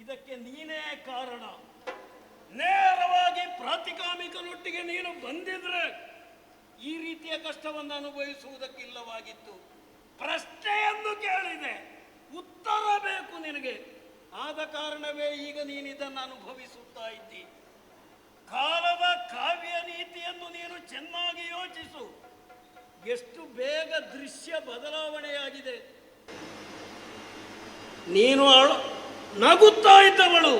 ಇದಕ್ಕೆ ನೀನೇ ಕಾರಣ. ನೇರವಾಗಿ ಪ್ರಾತಿಕಾಮಿಕನೊಟ್ಟಿಗೆ ನೀನು ಬಂದಿದ್ರೆ ಈ ರೀತಿಯ ಕಷ್ಟವನ್ನು ಅನುಭವಿಸುವುದಕ್ಕಿಲ್ಲವಾಗಿತ್ತು. ಪ್ರಶ್ನೆಯನ್ನು ಕೇಳಿದೆ, ಉತ್ತರ ಬೇಕು ನಿನಗೆ. ಆದ ಕಾರಣವೇ ಈಗ ನೀನು ಇದನ್ನು ಅನುಭವಿಸುತ್ತಾ ಇದ್ದಿ. ಕಾಲದ ಕಾವ್ಯ ನೀತಿಯನ್ನು ನೀನು ಚೆನ್ನಾಗಿ ಯೋಚಿಸು. ಎಷ್ಟು ಬೇಗ ದೃಶ್ಯ ಬದಲಾವಣೆಯಾಗಿದೆ. ನೀನು ನಗುತ್ತಾ ಇದ್ದವಳು,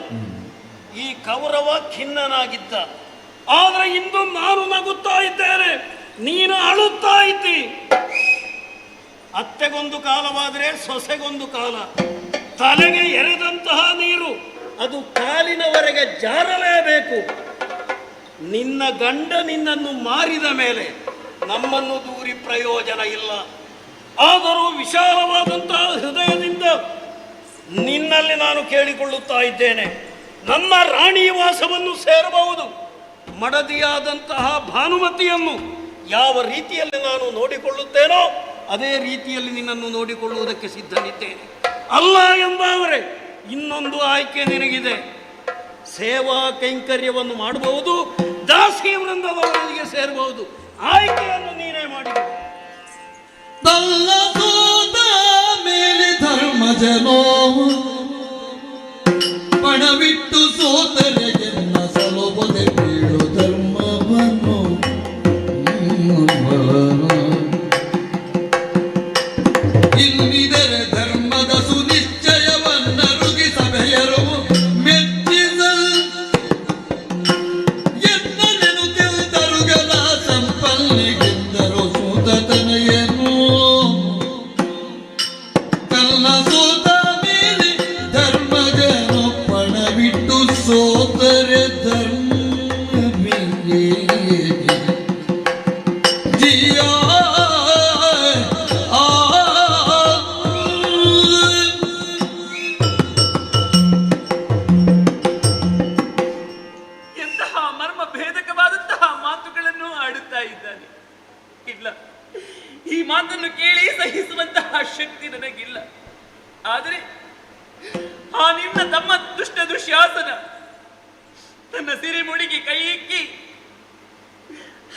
ಈ ಕೌರವ ಖಿನ್ನನಾಗಿದ್ದ. ಆದ್ರೆ ಇಂದು ನಾನು ನಗುತ್ತಾ ಇದ್ದೇನೆ, ನೀನು ಅಳುತ್ತಾ ಇದ್ದಿ. ಅತ್ತೆಗೊಂದು ಕಾಲವಾದರೆ ಸೊಸೆಗೊಂದು ಕಾಲ. ತಲೆಗೆ ಎರೆದಂತಹ ನೀರು ಅದು ಕಾಲಿನವರೆಗೆ ಜಾರಲೇಬೇಕು. ನಿನ್ನ ಗಂಡ ನಿನ್ನನ್ನು ಮಾರಿದ ಮೇಲೆ ನಮ್ಮನ್ನು ದೂರಿ ಪ್ರಯೋಜನ ಇಲ್ಲ. ಆದರೂ ವಿಶಾಲವಾದಂತಹ ಹೃದಯದಿಂದ ನಿನ್ನಲ್ಲಿ ನಾನು ಕೇಳಿಕೊಳ್ಳುತ್ತಾ ಇದ್ದೇನೆ, ನನ್ನ ರಾಣಿ ವಾಸವನ್ನು ಸೇರಬಹುದು. ಮಡದಿಯಾದಂತಹ ಭಾನುಮತಿಯನ್ನು ಯಾವ ರೀತಿಯಲ್ಲಿ ನಾನು ನೋಡಿಕೊಳ್ಳುತ್ತೇನೋ ಅದೇ ರೀತಿಯಲ್ಲಿ ನಿನ್ನನ್ನು ನೋಡಿಕೊಳ್ಳುವುದಕ್ಕೆ ಸಿದ್ಧನಿದ್ದೇನೆ. ಅಲ್ಲ ಎಂದಾದರೆ ಇನ್ನೊಂದು ಆಯ್ಕೆ ನಿನಗಿದೆ. ಸೇವಾ ಕೈಂಕರ್ಯವನ್ನು ಮಾಡಬಹುದು, ದಾಸಿ ವೃಂದದವರಿಗೆ ಸೇರಬಹುದು. ಆಯ್ಕೆಯನ್ನು ನೀನೇ ಮಾಡಿ. ಮೇಲೆ ಧರ್ಮಜನೋ ಪಣವಿಟ್ಟು ಸೋತರೆಗೆನ್ನ ಸಲುಬದೆ ಬೀಳು ಧರ್ಮವನ್ನು ಇನ್ನಿದರೆ ಧರ್ಮದ ಸುನಿಶ್ಚಯವನ್ನರುಗಿ ಸಭೆಯರು ಮೆಚ್ಚಿದ ಎನ್ನಲೆನು ತಿಳಿದರುಗಲ ಸಂಪನ್ನಿಗೆಂದರು ಸೂತತನೆಯನ್ನು ಕಲ್ಲ ಸೋತ ಮೇಲೆ ಧರ್ಮಜನು ಪಣವಿಟ್ಟು ಸೋತರೆ ಧರ್ಮವೇ ಜಿಯ ಎಂತಹ ಮರ್ಮ ಭೇದಕವಾದಂತಹ ಮಾತುಗಳನ್ನು ಆಡುತ್ತಾ ಇದ್ದಾನೆ. ಇಲ್ಲ, ಈ ಮಾತನ್ನು ಕೇಳಿ ಸಹಿಸುವಂತಹ ಶಕ್ತಿ ನನಗಿಲ್ಲ. ಆದರೆ ಆ ನಿನ್ನ ತಮ್ಮ ದುಷ್ಟ ದುಶ್ಯಾಸನ ತನ್ನ ಸಿರಿಮುಡಿಗೆ ಕೈ ಇಕ್ಕಿ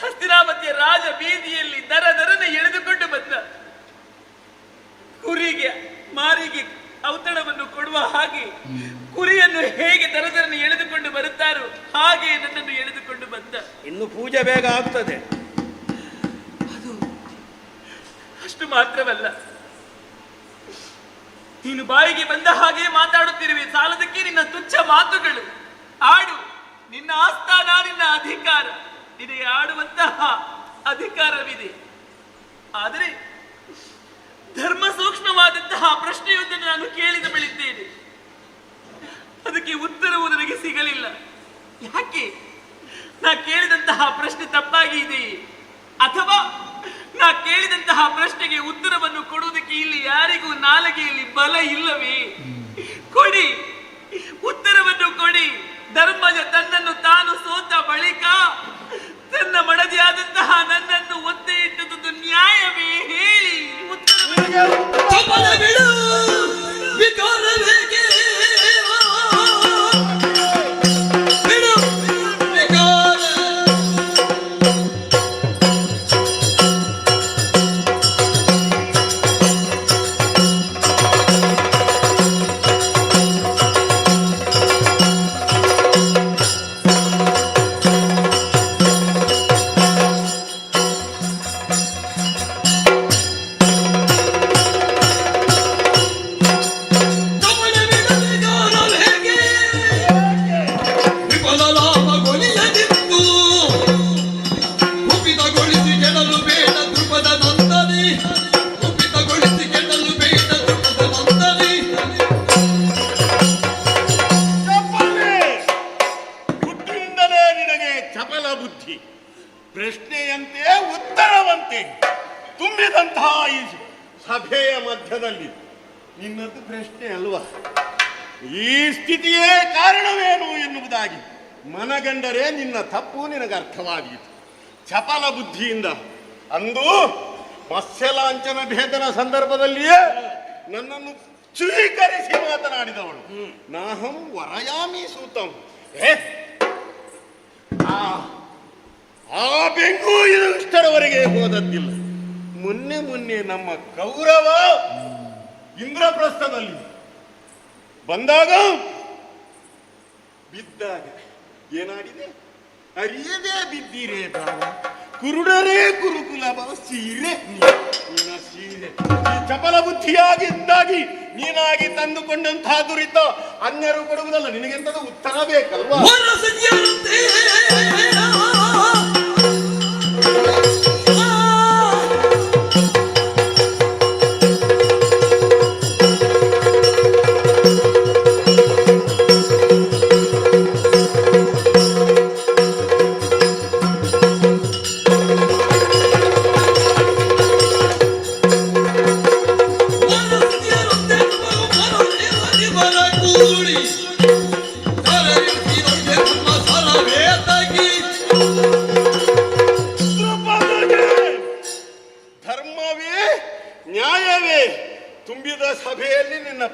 ಹಸ್ತಿನಾವತಿಯ ರಾಜ ಬೀದಿಯಲ್ಲಿ ದರದರನೆ ಎಳೆದುಕೊಂಡು ಬಂದ. ಕುರಿಗೆ ಮಾರಿಗೆ ಔತಣವನ್ನು ಕೊಡುವ ಹಾಗೆ ಕುರಿಯನ್ನು ಹೇಗೆ ದರದರನೆ ಎಳೆದುಕೊಂಡು ಬರುತ್ತಾರೋ ಹಾಗೆ ನನ್ನನ್ನು ಎಳೆದುಕೊಂಡು ಬಂದ. ಇನ್ನು ಪೂಜೆ ಬೇಗ ಆಗ್ತದೆ. ಅದು ಅಷ್ಟು ಮಾತ್ರವಲ್ಲ, ನೀನು ಬಾಯಿಗೆ ಬಂದ ಹಾಗೆ ಮಾತಾಡುತ್ತಿರುವೆ. ಸಾಲದಕ್ಕೆ ನಿನ್ನ ತುಚ್ಛ ಮಾತುಗಳು. ಆಡು, ನಿನ್ನ ಆಸ್ಥಾನ, ನಿನ್ನ ಅಧಿಕಾರ, ನಿನಗೆ ಆಡುವಂತಹ ಅಧಿಕಾರವಿದೆ. ಆದರೆ ಧರ್ಮ ಸೂಕ್ಷ್ಮವಾದಂತಹ ಪ್ರಶ್ನೆಯೊಂದನ್ನು ನಾನು ಕೇಳಿದ ಬೆಳಿದ್ದೇನೆ. ಅದಕ್ಕೆ ಉತ್ತರವು ನನಗೆ ಸಿಗಲಿಲ್ಲ. ಯಾಕೆ? ನಾ ಕೇಳಿದಂತಹ ಪ್ರಶ್ನೆ ತಪ್ಪಾಗಿ ಇದೆಯೇ ಅಥವಾ ನಾ ಕೇಳಿದಂತಹ ಪ್ರಶ್ನೆಗೆ ಉತ್ತರವನ್ನು ಕೊಡುವುದಕ್ಕೆ ಇಲ್ಲಿ ಯಾರಿಗೂ ನಾಲಿಗೆಯಲ್ಲಿ ಬಲ ಇಲ್ಲವೇ? ಕೊಡಿ, ಉತ್ತರವನ್ನು ಕೊಡಿ. ಧರ್ಮಜ ತನ್ನನ್ನು ತಾನು ಸೋತ ಬಳಿಕ ತನ್ನ ಮಡದಿಯಾದಂತಹ ನನ್ನನ್ನು ಒತ್ತೆ ಇಟ್ಟದ್ದು ನ್ಯಾಯವೇ? ಹೇಳಿ ಪ್ರಶ್ನೆಯಂತೆ ಉತ್ತರವಂತೆ ತುಂಬಿದಂತಹ ಈ ಸಭೆಯ ಮಧ್ಯದಲ್ಲಿ ನಿನ್ನದು ಪ್ರಶ್ನೆ ಅಲ್ವಾ? ಈ ಸ್ಥಿತಿಯೇ ಕಾರಣವೇನು ಎನ್ನುವುದಾಗಿ ಮನಗಂಡರೆ ನಿನ್ನ ತಪ್ಪು ನಿನಗೆ ಅರ್ಥವಾದೀತು. ಚಪಲ ಬುದ್ಧಿಯಿಂದ ಅಂದು ಮತ್ಸ್ಯಲಾಂಛನ ಭೇದನ ಸಂದರ್ಭದಲ್ಲಿಯೇ ನನ್ನನ್ನು ಸ್ವೀಕರಿಸಿ ಮಾತನಾಡಿದವಳು. ನಾಹಂ ವರಯಾಮಿ ಸೂತಂ. ಆ ಬೆಂಕು ಇಷ್ಟರವರೆಗೆ ಹೋದದ್ದಿಲ್ಲ. ಮೊನ್ನೆ ನಮ್ಮ ಕೌರವ ಇಂದ್ರಪ್ರಸ್ಥದಲ್ಲಿ ಬಂದಾಗ ಬಿದ್ದಾಗ ಏನಾಡಿದೆ? ಅರಿಯದೇ ಬಿದ್ದೀರೇ ಬಾವ, ಕುರುಡರೇ ಕುರುಕುಲ ಸೀರೆ ನಿನ್ನ ಸೀರೆ. ಈ ಚಪಲ ಬುದ್ಧಿಯಾಗಿದ್ದಾಗಿ ನೀನಾಗಿ ತಂದುಕೊಂಡಂತಹ ದುರಿತ ಅನ್ಯರು ಕೊಡುವುದಲ್ಲ. ನಿನಗೆಂತದ ಉತ್ತರ ಬೇಕಲ್ವಾ?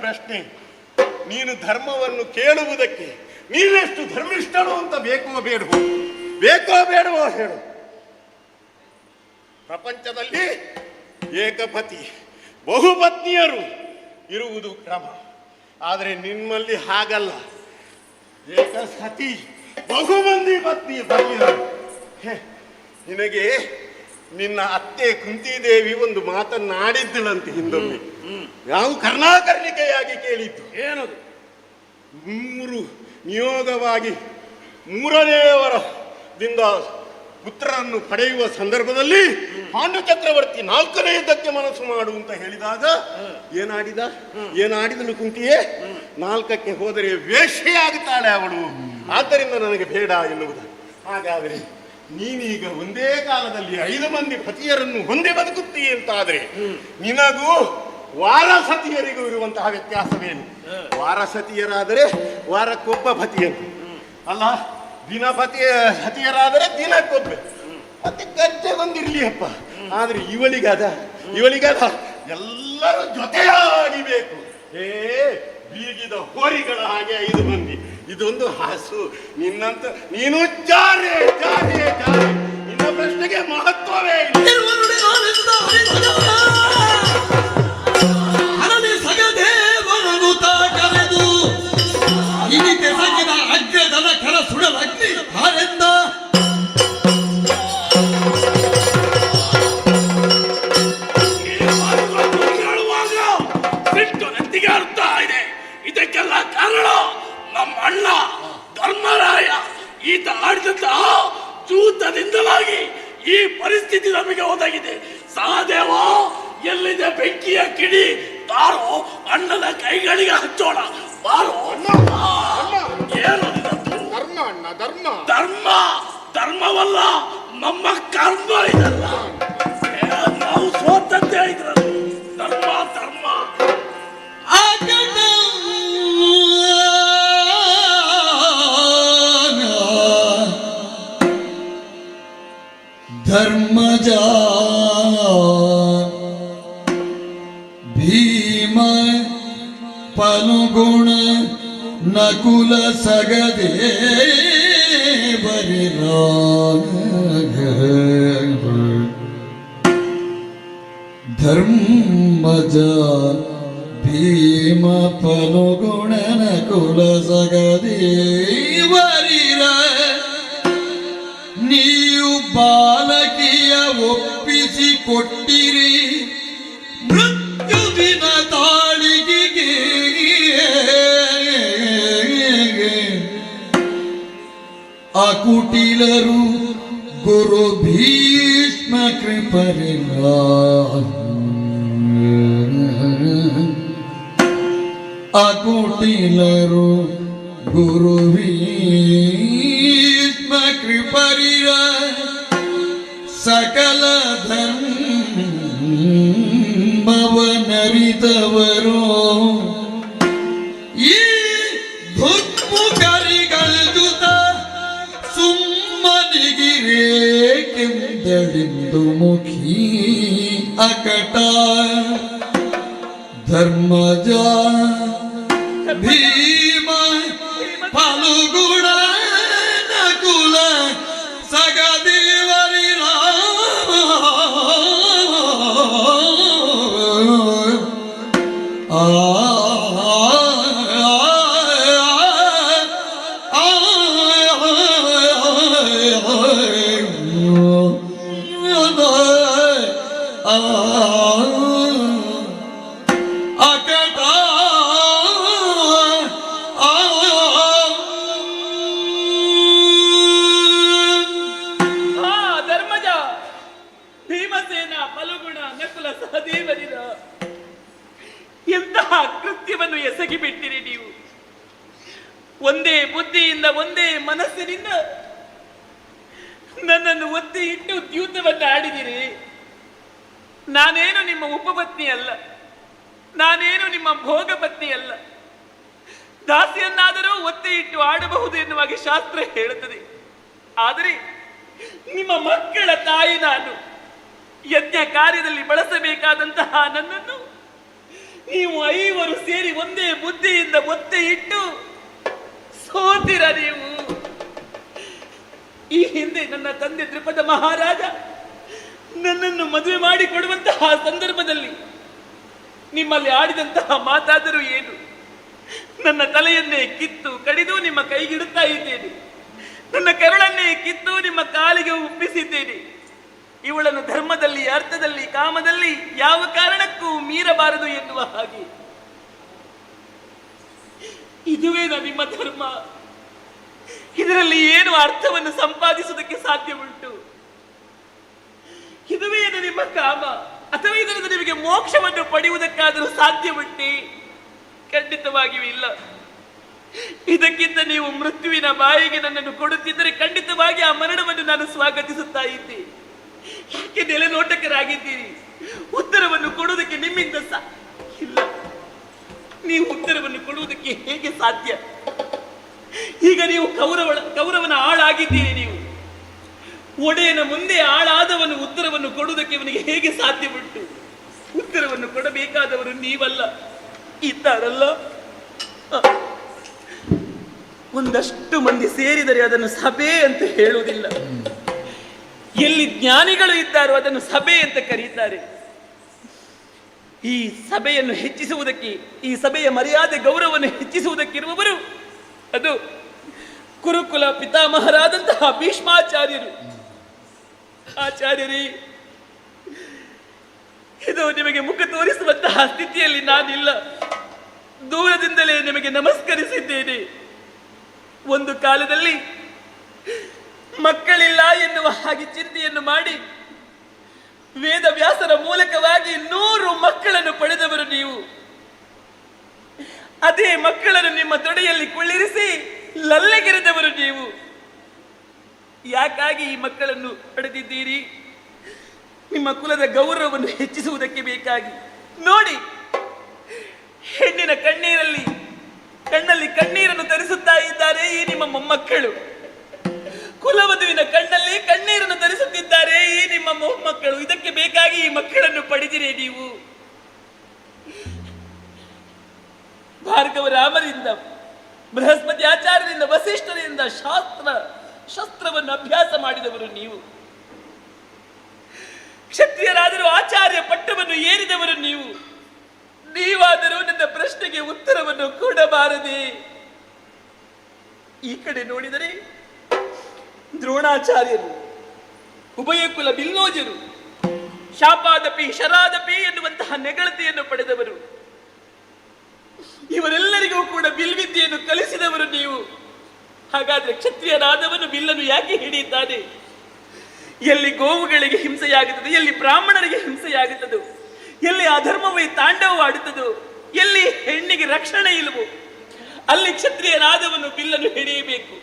ಪ್ರಶ್ನೆ, ನೀನು ಧರ್ಮವನ್ನು ಕೇಳುವುದಕ್ಕೆ ನೀನೆಷ್ಟು ಧರ್ಮಿಷ್ಠನು ಅಂತ ಬೇಕೋ ಬೇಡವೋ ಹೇಳು. ಪ್ರಪಂಚದಲ್ಲಿ ಏಕಪತಿ ಬಹುಪತ್ನಿಯರು ಇರುವುದು ಕ್ರಮ. ಆದರೆ ನಿಮ್ಮಲ್ಲಿ ಹಾಗಲ್ಲ. ಏಕಸತಿ ಬಹುಮಂದಿ ಪತ್ನಿಯರು. ನಿನಗೆ ನಿನ್ನ ಅತ್ತೆ ಕುಂತಿದೇವಿ ಒಂದು ಮಾತನ್ನಾಡಿದ್ದಳಂತೆ ಹಿಂದೊಮ್ಮೆ. ನಾವು ಕರ್ಣಾಕರ್ಣಿಕೆಯಾಗಿ ಕೇಳಿದ್ದು ಏನದು? 3 ನಿಯೋಗವಾಗಿ 3ನೇವರದಿಂದ ಪುತ್ರರನ್ನು ಪಡೆಯುವ ಸಂದರ್ಭದಲ್ಲಿ ಪಾಂಡು ಚಕ್ರವರ್ತಿ 4ನೇದಕ್ಕೆ ಮನಸ್ಸು ಮಾಡು ಅಂತ ಹೇಳಿದಾಗ ಏನಾಡಿದಳು ಕುಂತಿಯೇ? 4ಕ್ಕೆ ಹೋದರೆ ವೇಶ್ಯೆಯಾಗುತ್ತಾಳೆ ಅವಳು, ಆದ್ದರಿಂದ ನನಗೆ ಬೇಡ ಎನ್ನುವುದು. ಹಾಗಾದರೆ ನೀನೀಗ ಒಂದೇ ಕಾಲದಲ್ಲಿ 5 ಮಂದಿ ಪತಿಯರನ್ನು ಹೊಂದಿ ಬದುಕುತ್ತೀಯ ಅಂತಾದ್ರೆ ನಿನಗೂ ವಾರಸತಿಯರಿಗೂ ಇರುವಂತಹ ವ್ಯತ್ಯಾಸವೇನು? ವಾರಸತಿಯರಾದರೆ ವಾರಕ್ಕೊಬ್ಬ ಪತಿಯನ್ನು ಅಲ್ಲ, ಸತಿಯರಾದರೆ ದಿನಕ್ಕೊಬ್ಬೆ, ಮತ್ತೆ ಗಂಟೆಗೊಂದಿರ್ಲಿಯಪ್ಪ. ಆದ್ರೆ ಇವಳಿಗಾದ ಎಲ್ಲರೂ ಜೊತೆಯಾಗಿಬೇಕು. ಬೀಗಿದ ಹೋರಿಗಳ ಹಾಗೆ 5 ಮಂದಿ. ಇದೊಂದು ಹಾಸು. ನೀನು ಜಾರೆ ನಿನ್ನ ಪ್ರಶ್ನೆಗೆ ಮಹತ್ವವೇ ಅಗ್ರದನ ಕರ ಸುಡಲಗ್ನಿ ಹಾರೆಂದ ನೆತ್ತಿಗಾರುತ್ತಾ ಇದೆ. ಇದಕ್ಕೆಲ್ಲ ಕಾರಣ ನಮ್ಮ ಅಣ್ಣ ಧರ್ಮರಾಯ. ಈತ ಆಡಿದಂತಹ ಜೂತದಿಂದಲಾಗಿ ಈ ಪರಿಸ್ಥಿತಿ ನಮಗೆ ಒದಗಿದೆ. ಸಹದೇವ, ಎಲ್ಲಿದೆ ಬೆಂಕಿಯ ಕಿಡಿ? ತಾರೋ ಅಣ್ಣನ ಕೈಗಳಿಗೆ ಹಚ್ಚೋಣ. ಬಾರೋ. ಏನು ಧರ್ಮ? ಅಣ್ಣ ಧರ್ಮವಲ್ಲ, ನಮ್ಮ ಕರ್ಮ ಇದಲ್ಲ. ಇದರಲ್ಲಿ ಧರ್ಮ ಧರ್ಮ ಅಕಟ ಧರ್ಮಜ ಭೀಮ ಪನುಗುಣ ನಕುಲ ಸಗದೆ ಬರಿರ ಧರ್ಮಜ ಭೀಮ ಫಲಗುಣ ನಕುಲ ಸಗದೆ ಬರಿರ ನೀವು ಬಾಲಕಿಯ ಒಪ್ಪಿಸಿ ಕೊಟ್ಟಿರಿ ಮೃತ್ಯು ದಿನ ತಾಳಿಗೆ ಅಕುಟಿಲರು ಗುರು ಭೀಷ್ಮ ಕೃಪರಿಲ್ಲ ಅಕುಟಿಲರು ಗುರು ಭೀಷ್ಮ ಕೃಪರಿರ ಸಕಲ ಧರ್ಮವನರಿದವರು ಈ ಧುತ್ಮುಖರಿಗಲ್ದುತ ಸುಮ್ಮನಿಗಿರೇಕೆಂದಳಿಂದು ಮುಖಿ ಅಕಟ ಧರ್ಮಜ ಭೀಮ ಫಲಗುಣ ನಕುಲ ಸಗದೇವರಿ ಎಂತಹ ಕೃತ್ಯವನ್ನು ಎಸಗಿ ಬಿಟ್ಟಿರಿ ನೀವು. ಒಂದೇ ಬುದ್ಧಿಯಿಂದ ಒಂದೇ ಮನಸ್ಸಿನಿಂದ ನನ್ನನ್ನು ಒತ್ತಿ ಇಟ್ಟು ದ್ಯೂತವನ್ನು ಆಡಿದಿರಿ. ನಾನೇನು ನಿಮ್ಮ ಉಪಪತ್ನಿ ಅಲ್ಲ, ನಾನೇನು ನಿಮ್ಮ ಭೋಗಪತ್ನಿ ಅಲ್ಲ. ದಾಸಿಯನ್ನಾದರೂ ಒತ್ತಿ ಇಟ್ಟು ಆಡಬಹುದು ಎನ್ನುವಾಗಿ ಶಾಸ್ತ್ರ ಹೇಳುತ್ತದೆ. ಆದರೆ ನಿಮ್ಮ ಮಕ್ಕಳ ತಾಯಿ ನಾನು. ಯಜ್ಞ ಕಾರ್ಯದಲ್ಲಿ ಬಳಸಬೇಕಾದಂತಹ ನನ್ನನ್ನು ನೀವು ಐವರು ಸೇರಿ ಒಂದೇ ಬುದ್ಧಿಯಿಂದ ಒತ್ತೆ ಇಟ್ಟು ಸೋತಿರ ನೀವು. ಈ ಹಿಂದೆ ನನ್ನ ತಂದೆ ದ್ರುಪದ ಮಹಾರಾಜ ನನ್ನನ್ನು ಮದುವೆ ಮಾಡಿಕೊಡುವಂತಹ ಸಂದರ್ಭದಲ್ಲಿ ನಿಮ್ಮಲ್ಲಿ ಆಡಿದಂತಹ ಮಾತಾದರೂ ಏನು? ನನ್ನ ತಲೆಯನ್ನೇ ಕಿತ್ತು ಕಡಿದು ನಿಮ್ಮ ಕೈಗಿಡುತ್ತಾ ಇದ್ದೇನೆ. ನನ್ನ ಕರುಳನ್ನೇ ಕಿತ್ತು ನಿಮ್ಮ ಕಾಲಿಗೆ ಒಪ್ಪಿಸಿದ್ದೇನೆ. ಇವಳನ್ನು ಧರ್ಮದಲ್ಲಿ, ಅರ್ಥದಲ್ಲಿ, ಕಾಮದಲ್ಲಿ ಯಾವ ಕಾರಣಕ್ಕೂ ಮೀರಬಾರದು ಎನ್ನುವ ಹಾಗೆ. ಇದುವೇನ ನಿಮ್ಮ ಧರ್ಮ? ಇದರಲ್ಲಿ ಏನು ಅರ್ಥವನ್ನು ಸಂಪಾದಿಸುವುದಕ್ಕೆ ಸಾಧ್ಯ ಉಂಟು? ಇದುವೇನು ನಿಮ್ಮ ಕಾಮ? ಅಥವಾ ಇದರಿಂದ ನಿಮಗೆ ಮೋಕ್ಷವನ್ನು ಪಡೆಯುವುದಕ್ಕಾದರೂ ಸಾಧ್ಯ ಉಂಟೆ? ಖಂಡಿತವಾಗಿಯೂ ಇಲ್ಲ. ಇದಕ್ಕಿಂತ ನೀವು ಮೃತ್ಯುವಿನ ಬಾಯಿಗೆ ನನ್ನನ್ನು ಕೊಡುತ್ತಿದ್ದರೆ ಖಂಡಿತವಾಗಿ ಆ ಮರಣವನ್ನು ನಾನು ಸ್ವಾಗತಿಸುತ್ತಾ ಇದ್ದೆ. ಯಾಕೆ ನೆಲೆನೋಟಕರಾಗಿದ್ದೀರಿ? ಉತ್ತರವನ್ನು ಕೊಡುವುದಕ್ಕೆ ನಿಮ್ಮಿಂದ ಇಲ್ಲ. ನೀವು ಉತ್ತರವನ್ನು ಕೊಡುವುದಕ್ಕೆ ಹೇಗೆ ಸಾಧ್ಯ? ಈಗ ನೀವು ಕೌರವನ ಆಳಾಗಿದ್ದೀರಿ. ನೀವು ಒಡೆಯನ ಮುಂದೆ ಆಳಾದವನು ಉತ್ತರವನ್ನು ಕೊಡುವುದಕ್ಕೆ ಅವನಿಗೆ ಹೇಗೆ ಸಾಧ್ಯ ಉಂಟು? ಉತ್ತರವನ್ನು ಕೊಡಬೇಕಾದವರು ನೀವಲ್ಲ, ಇದ್ದಾರಲ್ಲ ಒಂದಷ್ಟು ಮಂದಿ ಸೇರಿದರೆ ಅದನ್ನು ಸಭೆ ಅಂತ ಹೇಳುವುದಿಲ್ಲ. ಎಲ್ಲಿ ಜ್ಞಾನಿಗಳು ಇದ್ದಾರೋ ಅದನ್ನು ಸಭೆ ಅಂತ ಕರೀತಾರೆ. ಈ ಸಭೆಯನ್ನು ಹೆಚ್ಚಿಸುವುದಕ್ಕೆ, ಈ ಸಭೆಯ ಮರ್ಯಾದೆ ಗೌರವವನ್ನು ಹೆಚ್ಚಿಸುವುದಕ್ಕಿರುವವರು ಅದು ಕುರುಕುಲ ಪಿತಾಮಹರಾದಂತಹ ಭೀಷ್ಮಾಚಾರ್ಯರು. ಆಚಾರ್ಯರೇ, ಇದು ನಿಮಗೆ ಮುಖ ತೋರಿಸುವಂತಹ ಸ್ಥಿತಿಯಲ್ಲಿ ನಾನಿಲ್ಲ. ದೂರದಿಂದಲೇ ನಿಮಗೆ ನಮಸ್ಕರಿಸಿದ್ದೇನೆ. ಒಂದು ಕಾಲದಲ್ಲಿ ಮಕ್ಕಳಿಲ್ಲ ಎನ್ನುವ ಹಾಗೆ ಚಿಂತೆಯನ್ನು ಮಾಡಿ ವೇದವ್ಯಾಸರ ಮೂಲಕವಾಗಿ 100 ಮಕ್ಕಳನ್ನು ಪಡೆದವರು ನೀವು. ಅದೇ ಮಕ್ಕಳನ್ನು ನಿಮ್ಮ ತೊಡೆಯಲ್ಲಿ ಕುಳ್ಳಿರಿಸಿ ಲಲ್ಲೆಗೆರೆದವರು ನೀವು. ಯಾಕಾಗಿ ಈ ಮಕ್ಕಳನ್ನು ಪಡೆದಿದ್ದೀರಿ? ನಿಮ್ಮ ಕುಲದ ಗೌರವವನ್ನು ಹೆಚ್ಚಿಸುವುದಕ್ಕೆ ಬೇಕಾಗಿ ನೋಡಿ, ಹೆಣ್ಣಿನ ಕಣ್ಣಲ್ಲಿ ಕಣ್ಣೀರನ್ನು ತರಿಸುತ್ತಾ ಇದ್ದಾರೆ ಈ ನಿಮ್ಮ ಮೊಮ್ಮಕ್ಕಳು. ಕುಲವಧುವಿನ ಕಣ್ಣಲ್ಲಿ ಕಣ್ಣೀರನ್ನು ತರಿಸುತ್ತಿದ್ದಾರೆ ಈ ನಿಮ್ಮ ಮೊಮ್ಮಕ್ಕಳು. ಇದಕ್ಕೆ ಬೇಕಾಗಿ ಈ ಮಕ್ಕಳನ್ನು ಪಡೆದಿರಿ ನೀವು. ಭಾರ್ಗವ ರಾಮರಿಂದ, ಬೃಹಸ್ಪತಿ ಆಚಾರ್ಯರಿಂದ, ವಸಿಷ್ಠರಿಂದ ಶಸ್ತ್ರವನ್ನು ಅಭ್ಯಾಸ ಮಾಡಿದವರು ನೀವು. ಕ್ಷತ್ರಿಯರಾದರೂ ಆಚಾರ್ಯ ಪಟ್ಟವನ್ನು ಏರಿದವರು ನೀವು. ನೀವಾದರೂ ನನ್ನ ಪ್ರಶ್ನೆಗೆ ಉತ್ತರವನ್ನು ಕೊಡಬಾರದೆ. ಈ ಕಡೆ ನೋಡಿದರೆ ದ್ರೋಣಾಚಾರ್ಯರು, ಉಭಯಕುಲ ಬಿಲ್ಲೋಜರು, ಶಾಪಾದಪಿ ಶರಾದಪಿ ಎನ್ನುವಂತಹ ನೆಗಳತೆಯನ್ನು ಪಡೆದವರು. ಇವರೆಲ್ಲರಿಗೂ ಕೂಡ ಬಿಲ್ವಿದ್ಯೆಯನ್ನು ಕಲಿಸಿದವರು ನೀವು. ಹಾಗಾದ್ರೆ ಕ್ಷತ್ರಿಯರಾದವನು ಬಿಲ್ಲನ್ನು ಯಾಕೆ ಹಿಡಿಯುತ್ತಾನೆ? ಎಲ್ಲಿ ಗೋವುಗಳಿಗೆ ಹಿಂಸೆಯಾಗುತ್ತದೆ, ಎಲ್ಲಿ ಬ್ರಾಹ್ಮಣರಿಗೆ ಹಿಂಸೆಯಾಗುತ್ತದೋ, ಎಲ್ಲಿ ಅಧರ್ಮವೇ ತಾಂಡವವಾಡುತ್ತದೋ, ಎಲ್ಲಿ ಹೆಣ್ಣಿಗೆ ರಕ್ಷಣೆ ಇಲ್ಲವೋ ಅಲ್ಲಿ ಕ್ಷತ್ರಿಯನಾದವನು ಬಿಲ್ಲನ್ನು ಹಿಡಿಯಬೇಕು.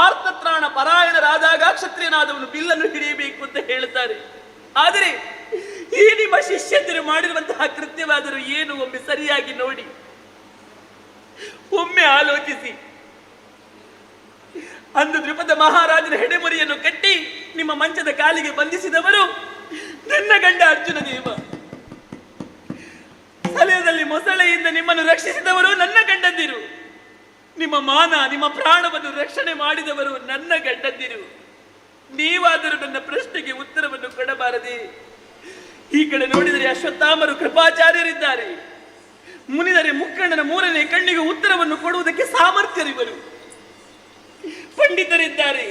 ಆರ್ತತ್ರಾಣ ಪರಾಯಣರಾದಾಗ ಕ್ಷತ್ರಿಯನಾದವನು ಬಿಲ್ಲನ್ನು ಹಿಡಿಯಬೇಕು ಅಂತ ಹೇಳುತ್ತಾರೆ. ಆದರೆ ಈ ನಿಮ್ಮ ಶಿಷ್ಯಂದಿರು ಮಾಡಿರುವಂತಹ ಕೃತ್ಯವಾದರೂ ಏನು ಒಮ್ಮೆ ಸರಿಯಾಗಿ ನೋಡಿ, ಒಮ್ಮೆ ಆಲೋಚಿಸಿ. ಅಂದು ದ್ರುಪದ ಮಹಾರಾಜನ ಹೆಡೆಮುರಿಯನ್ನು ಕಟ್ಟಿ ನಿಮ್ಮ ಮಂಚದ ಕಾಲಿಗೆ ಬಂಧಿಸಿದವರು ನನ್ನ ಗಂಡ ಅರ್ಜುನ ದೇವ. ಸಲಹದಲ್ಲಿ ಮೊಸಳೆಯಿಂದ ನಿಮ್ಮನ್ನು ರಕ್ಷಿಸಿದವರು ನನ್ನ ಗಂಡಂದಿರು. ನಿಮ್ಮ ಮಾನ, ನಿಮ್ಮ ಪ್ರಾಣವನ್ನು ರಕ್ಷಣೆ ಮಾಡಿದವರು ನನ್ನ ಗಂಡಂದಿರು. ನೀವಾದರೂ ನನ್ನ ಪ್ರಶ್ನೆಗೆ ಉತ್ತರವನ್ನು ಕೊಡಬಾರದೆ. ಈ ಕಡೆ ನೋಡಿದರೆ ಅಶ್ವತ್ಥಾಮರು ಕೃಪಾಚಾರ್ಯರಿದ್ದಾರೆ. ಮುನಿದರೆ ಮುಕ್ಕಣ್ಣನ ಮೂರನೇ ಕಣ್ಣಿಗೆ ಉತ್ತರವನ್ನು ಕೊಡುವುದಕ್ಕೆ ಸಾಮರ್ಥ್ಯರಿವರು. ಪಂಡಿತರಿದ್ದಾರೆ,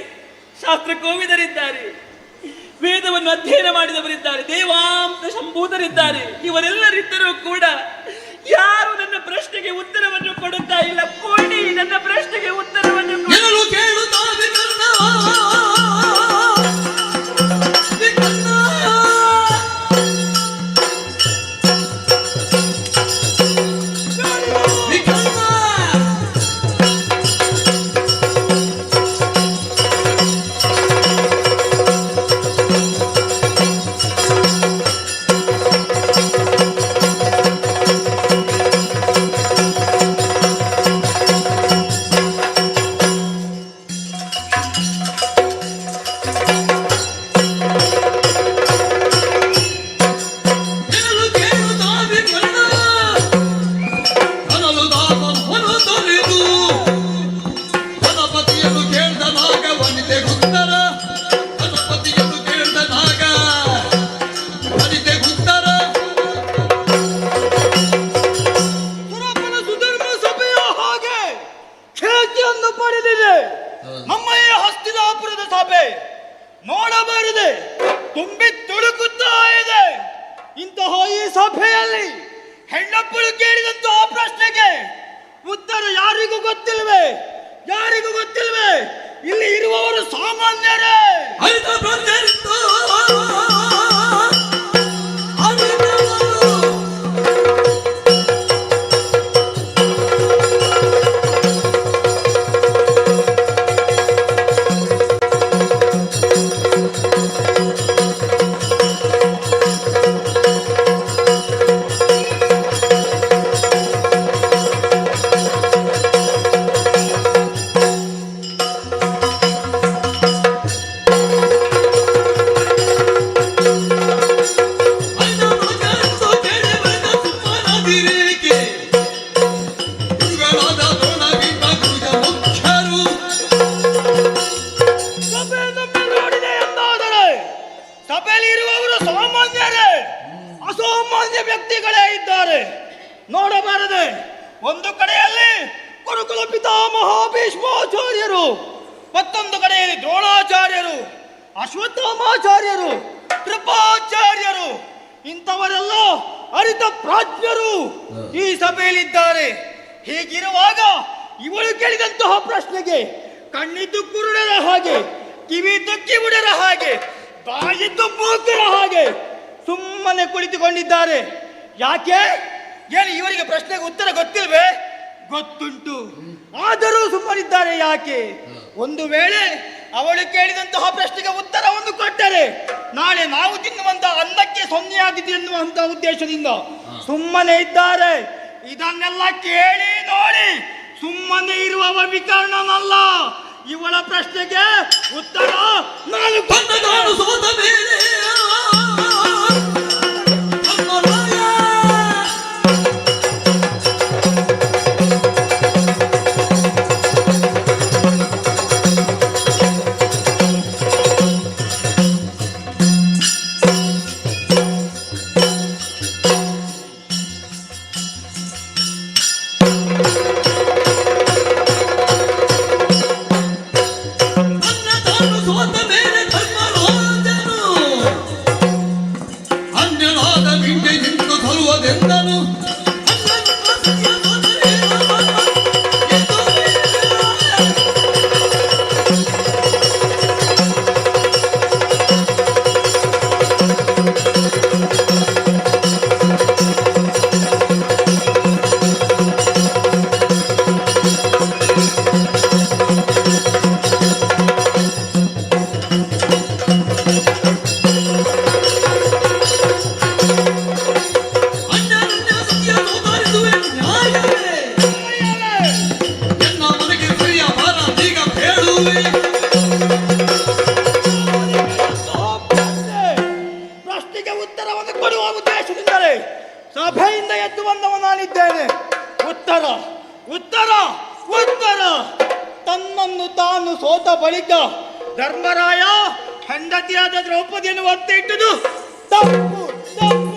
ಶಾಸ್ತ್ರಕೋವಿದರಿದ್ದಾರೆ, ವೇದವನ್ನು ಅಧ್ಯಯನ ಮಾಡಿದವರಿದ್ದಾರೆ, ದೇವಾಂತ ಶಂಭೂತರಿದ್ದಾರೆ. ಇವರೆಲ್ಲರಿದ್ದರೂ ಕೂಡ ಯಾರು ನನ್ನ ಪ್ರಶ್ನೆಗೆ ಉತ್ತರವನ್ನು ಕೊಡುತ್ತಾ ಇಲ್ಲ. ಕೊಡಿ, ನನ್ನ ಪ್ರಶ್ನೆಗೆ ಉತ್ತರವನ್ನು ನಮ್ಮ ಈ ಹಸ್ತಿನಾಪುರದ ಸಭೆ ನೋಡಬಾರದೆ ತುಂಬಿ ತುಳುಕುತ್ತಾ ಇದೆ. ಇಂತಹ ಈ ಸಭೆಯಲ್ಲಿ ಹೆಣ್ಣಪ್ಪಳು ಕೇಳಿದಂತಹ ಪ್ರಶ್ನೆಗೆ ಉತ್ತರ ಯಾರಿಗೂ ಗೊತ್ತಿಲ್ವೇ? ಯಾರಿಗೂ ಗೊತ್ತಿಲ್ವೇ? ಇಲ್ಲಿ ಇರುವವರು ಸಾಮಾನ್ಯರೇ. ಅಸಾಮಾನ್ಯ ವ್ಯಕ್ತಿಗಳೇ ಇದ್ದಾರೆ. ನೋಡಬಾರದೆ ಒಂದು ಕಡೆಯಲ್ಲಿ ಗುರುಕುಲ ಪಿತಾಮಹ ಭೀಷ್ಮಾಚಾರ್ಯರು, ಮತ್ತೊಂದು ಕಡೆಯಲ್ಲಿ ದ್ರೋಣಾಚಾರ್ಯರು, ಅಶ್ವತ್ಥಾಮಾಚಾರ್ಯರು, ಕೃಪಾಚಾರ್ಯರು, ಇಂಥವರೆಲ್ಲ ಅರಿತ ಪ್ರಾಜ್ಞರು ಈ ಸಭೆಯಲ್ಲಿದ್ದಾರೆ. ಹೀಗಿರುವಾಗ ಇವಳು ಕೇಳಿದಂತಹ ಪ್ರಶ್ನೆಗೆ ಕಣ್ಣಿದ್ದು ಕುರುಡರ ಹಾಗೆ, ಕಿವಿದ್ದು ಕಿವುಡರ ಹಾಗೆ, ಬಾಯಿದ್ದು ಮೂಕರ ಹಾಗೆ ಸುಮ್ಮನೆ ಕುಳಿತುಕೊಂಡಿದ್ದಾರೆ. ಯಾಕೆ? ಏನು ಇವರಿಗೆ ಪ್ರಶ್ನೆಗೆ ಉತ್ತರ ಗೊತ್ತಿಲ್ವೇ? ಗೊತ್ತುಂಟು, ಆದರೂ ಸುಮ್ಮನಿದ್ದಾರೆ. ಯಾಕೆ? ಒಂದು ವೇಳೆ ಅವಳು ಕೇಳಿದಂತಹ ಪ್ರಶ್ನೆಗೆ ಉತ್ತರವನ್ನು ಕೊಟ್ಟರೆ ನಾಳೆ ನಾವು ತಿನ್ನುವಂತ ಅನ್ನಕ್ಕೆ ಸೊನ್ನೆಯಾಗಿದೆ ಎನ್ನುವಂತಹ ಉದ್ದೇಶದಿಂದ ಸುಮ್ಮನೆ ಇದ್ದಾರೆ. ಇದನ್ನೆಲ್ಲ ಕೇಳಿ ನೋಡಿ ಸುಮ್ಮನೆ ಇರುವವ ವಿಕರ್ಣನಲ್ಲ. ಇವಳ ಪ್ರಶ್ನೆಗೆ ಉತ್ತರ ನಾನು ನಾನು ಸೋತ ಮೇಲೆ ಪ್ರಶ್ನೆಗೆ ಉತ್ತರವನ್ನು ಕೊಡುವ ಉದ್ದೇಶದಿಂದಲೇ ಸಭೆಯಿಂದ ಎದ್ದು ಬಂದವ ನಾನಿದ್ದೇನೆ. ಉತ್ತರ ಉತ್ತರ ಉತ್ತರ ತನ್ನನ್ನು ತಾನು ಸೋತ ಬಳಿಕ ಧರ್ಮರಾಯ ಹೆಂಡತಿಯಾದ ದ್ರೌಪದಿಯನ್ನು ಒತ್ತೆ ಇಟ್ಟುದು ತಪ್ಪು ತಪ್ಪು.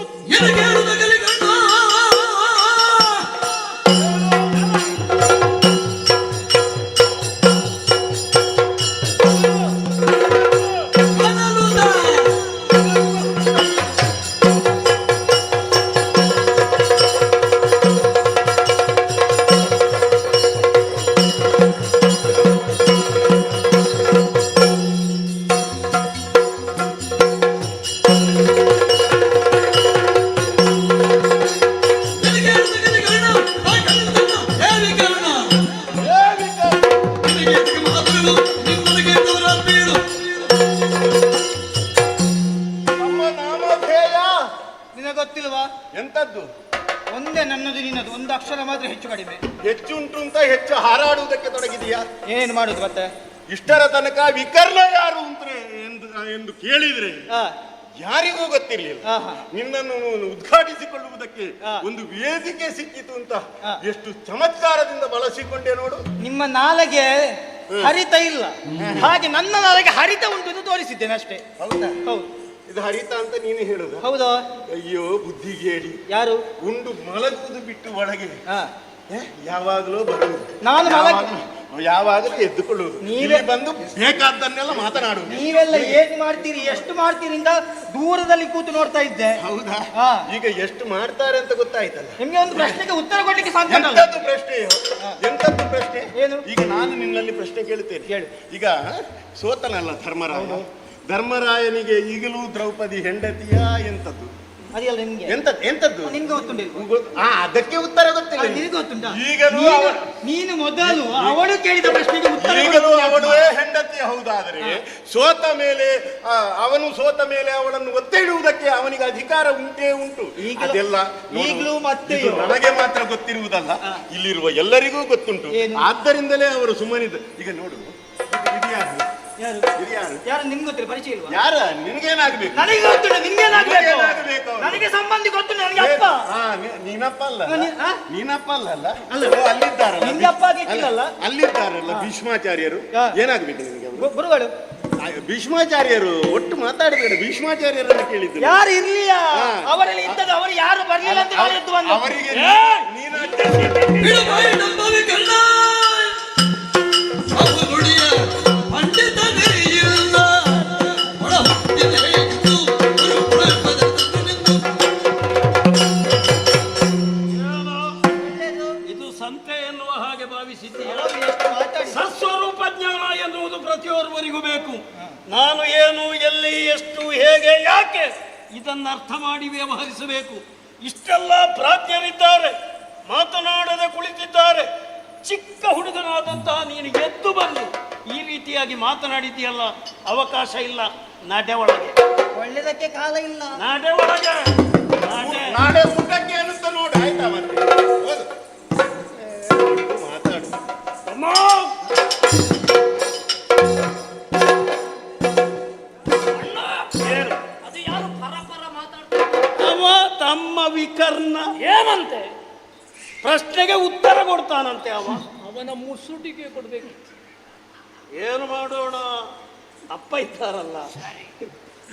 ಗೊತ್ತಿಲ್ವಾ? ಎಂತದ್ದು? ಒಂದೇ ನನ್ನದು ನಿನ್ನದು, ಒಂದು ಅಕ್ಷರ ಮಾತ್ರ ಹೆಚ್ಚು ಕಡಿಮೆ. ಹೆಚ್ಚು ಉಂಟು ಅಂತ ಹೆಚ್ಚು ಹಾರಾಡುವುದಕ್ಕೆ ತೊಡಗಿದೆಯಾ? ಏನು ಮಾಡುದು ಮತ್ತೆ? ಇಷ್ಟರ ತನಕ ವಿಕರ್ಣ ಯಾರು ಎಂದು ಕೇಳಿದ್ರೆ ಯಾರಿಗೂ ಗೊತ್ತಿರಲಿಲ್ಲ. ನಿನ್ನನ್ನು ಉದ್ಘಾಟಿಸಿಕೊಳ್ಳುವುದಕ್ಕೆ ಒಂದು ವೇದಿಕೆ ಸಿಕ್ಕಿತು ಅಂತ ಎಷ್ಟು ಚಮತ್ಕಾರದಿಂದ ಬಳಸಿಕೊಂಡೆ ನೋಡು. ನಿಮ್ಮ ನಾಲಗೆ ಹರಿತ ಇಲ್ಲ, ಹಾಗೆ ನನ್ನ ನಾಲಗೆ ಹರಿತ ಉಂಟು ಎಂದು ತೋರಿಸಿದ್ದೇನೆ ಅಷ್ಟೇ. ಹೌದಾ? ಹೌದು. ಇದು ಹರಿತ ಅಂತ ನೀನು ಹೇಳುದು? ಹೌದಾ? ಅಯ್ಯೋ ಬುದ್ಧಿಗೇಡಿ. ಯಾರು? ಉಂಡು ಮಲಗುವುದು ಬಿಟ್ಟು ಒಳಗೆ ಯಾವಾಗಲೂ ಬರುವುದು, ನಾನು ಯಾವಾಗಲೂ ಎದ್ದುಕೊಳ್ಳುವುದು, ನೀವೇ ಬಂದು ಬೇಕಾದ್ದನ್ನೆಲ್ಲ ಮಾತನಾಡುವುದು. ನೀವೆಲ್ಲ ಹೇಗೆ ಮಾಡ್ತೀರಿ, ಎಷ್ಟು ಮಾಡ್ತೀರಿ ಅಂತ ದೂರದಲ್ಲಿ ಕೂತು ನೋಡ್ತಾ ಇದ್ದೆ. ಹೌದಾ? ಈಗ ಎಷ್ಟು ಮಾಡ್ತಾರೆ ಅಂತ ಗೊತ್ತಾಯ್ತಲ್ಲ. ನಿಮ್ಗೆ ಒಂದು ಪ್ರಶ್ನೆಗೆ ಉತ್ತರ ಕೊಡ್ಲಿಕ್ಕೆ ಸಾಧ್ಯ. ಎಂತದ್ದು ಪ್ರಶ್ನೆ? ಎಂತದ್ದು ಪ್ರಶ್ನೆ? ಏನು? ಈಗ ನಾನು ನಿನ್ನಲ್ಲಿ ಪ್ರಶ್ನೆ ಕೇಳುತ್ತೇನೆ. ಹೇಳು. ಈಗ ಸೋತನಲ್ಲ ಧರ್ಮರಾಯ, ಧರ್ಮರಾಯನಿಗೆ ಈಗಲೂ ದ್ರೌಪದಿ ಹೆಂಡತಿಯ ಎಂತದ್ದು? ಅದೆಲ್ಲ ನಿಮ್ಗೆ ಎಂತದ್ದು ನಿಮ್ಗೆ ಗೊತ್ತುಂಟಿಲ್ಲ. ಅದಕ್ಕೆ ಉತ್ತರ ಗೊತ್ತಿಲ್ಲ. ನಿನಗೆ ಗೊತ್ತುಂಟಾ? ಈಗಲೂ ನೀನು ಮೊದಲು ಅವಳು ಕೇಳಿದ ಪ್ರಶ್ನೆಗೆ ಉತ್ತರ. ಈಗಲೂ ಅವಳೇ ಹೆಂಡತಿ ಹೌದಾದರೆ ಸೋತ ಮೇಲೆ ಅವನು ಸೋತ ಮೇಲೆ ಅವಳನ್ನು ಒತ್ತೆ ಇಡುವುದಕ್ಕೆ ಅವನಿಗೆ ಅಧಿಕಾರ ಉಂಟೇ ಉಂಟು. ಅದೆಲ್ಲ ಈಗಲೂ ಮತ್ತೆ ನನಗೆ ಮಾತ್ರ ಗೊತ್ತಿರುವುದಲ್ಲ, ಇಲ್ಲಿರುವ ಎಲ್ಲರಿಗೂ ಗೊತ್ತುಂಟು. ಆದ್ದರಿಂದಲೇ ಅವರು ಸುಮ್ಮನಿದ್ದ. ಈಗ ನೋಡು, ಯಾರು ನಿಮ್ಗೆ ಗೊತ್ತಿಲ್ಲ, ಪರಿಚಯ ಇಲ್ವಾ? ಯಾರ? ನಿನಗೇನಾಗಬೇಕು? ನನಗೆ ಗೊತ್ತಿಲ್ಲ, ನಿಮ್ಗೇನಾಗಬೇಕು? ನನಗೆ ಸಂಬಂಧಿ ಗೊತ್ತು, ನನಗೆ ಅಪ್ಪ. ನೀನಪ್ಪ ಅಲ್ಲ, ನೀನಪ್ಪ ಅಲ್ಲ, ಅಲ್ಲಿದ್ದಾರಲ್ಲ ಅಲ್ಲಿದ್ದಾರಲ್ಲ ಭೀಷ್ಮಾಚಾರ್ಯರು. ಏನಾಗಬೇಕು ನಿನಗೆ? ಗುರುಗಳು ಭೀಷ್ಮಾಚಾರ್ಯರು. ಒಟ್ಟು ಮಾತಾಡಬೇಡ, ಭೀಷ್ಮಾಚಾರ್ಯರನ್ನು ಕೇಳಿದ್ರು. ಯಾರು ಇರ್ಲಿಲ್ಲ ಅವರಲ್ಲಿ ಇದ್ದದ್ದು, ಅವರು ಯಾರು ಬರ್ಲಿಲ್ಲ ಅಂತ ಅವರಿಗೆ ಇದು ಸಂತೆ ಎನ್ನುವ ಹಾಗೆ ಭಾವಿಸಿದ್ದೀಯ? ಸಸ್ವರೂಪ ಜ್ಞಾನ ಎನ್ನುವುದು ಪ್ರತಿಯೊಬ್ಬರಿಗೂ ಬೇಕು. ನಾನು ಏನು, ಎಲ್ಲಿ, ಎಷ್ಟು, ಹೇಗೆ, ಯಾಕೆ ಇದನ್ನು ಅರ್ಥ ಮಾಡಿ ವ್ಯವಹರಿಸಬೇಕು. ಇಷ್ಟೆಲ್ಲ ಪ್ರಾಜ್ಞರಿದ್ದಾರೆ, ಮಾತನಾಡದೆ ಕುಳಿತಿದ್ದಾರೆ. ಚಿಕ್ಕ ಹುಡುಗನಾದಂತಹ ನೀನು ಎದ್ದು ಬಂದು ಈ ರೀತಿಯಾಗಿ ಮಾತನಾಡಿದ್ಯಲ್ಲ, ಅವಕಾಶ ಇಲ್ಲ. ನಡೆ ಒಳಗೆ, ಒಳ್ಳೆದಕ್ಕೆ ಕಾಲ ಇಲ್ಲ. ನಡೆ ಒಳಗೆ, ನಾಳೆ ಊಟಕ್ಕೆ ಏನಂತ ನೋಡಿ, ಆಯ್ತಾ? ಮತ್ತೆ ಹೌದು, ಮಾತಾಡು. ಅದು ಯಾರು ಪರ ಮಾತಾಡ್ತಾರೆ? ಅವ ತಮ್ಮ ವಿಕರ್ಣ ಏನಂತೆ? ಪ್ರಶ್ನೆಗೆ ಉತ್ತರ ಕೊಡ್ತಾನಂತೆ. ಅವನ ಮುಸುಡಿಗೆ ಕೊಡ್ಬೇಕು. ಏನು ಮಾಡೋಣ, ಅಪ್ಪ ಇದ್ದಾರಲ್ಲ.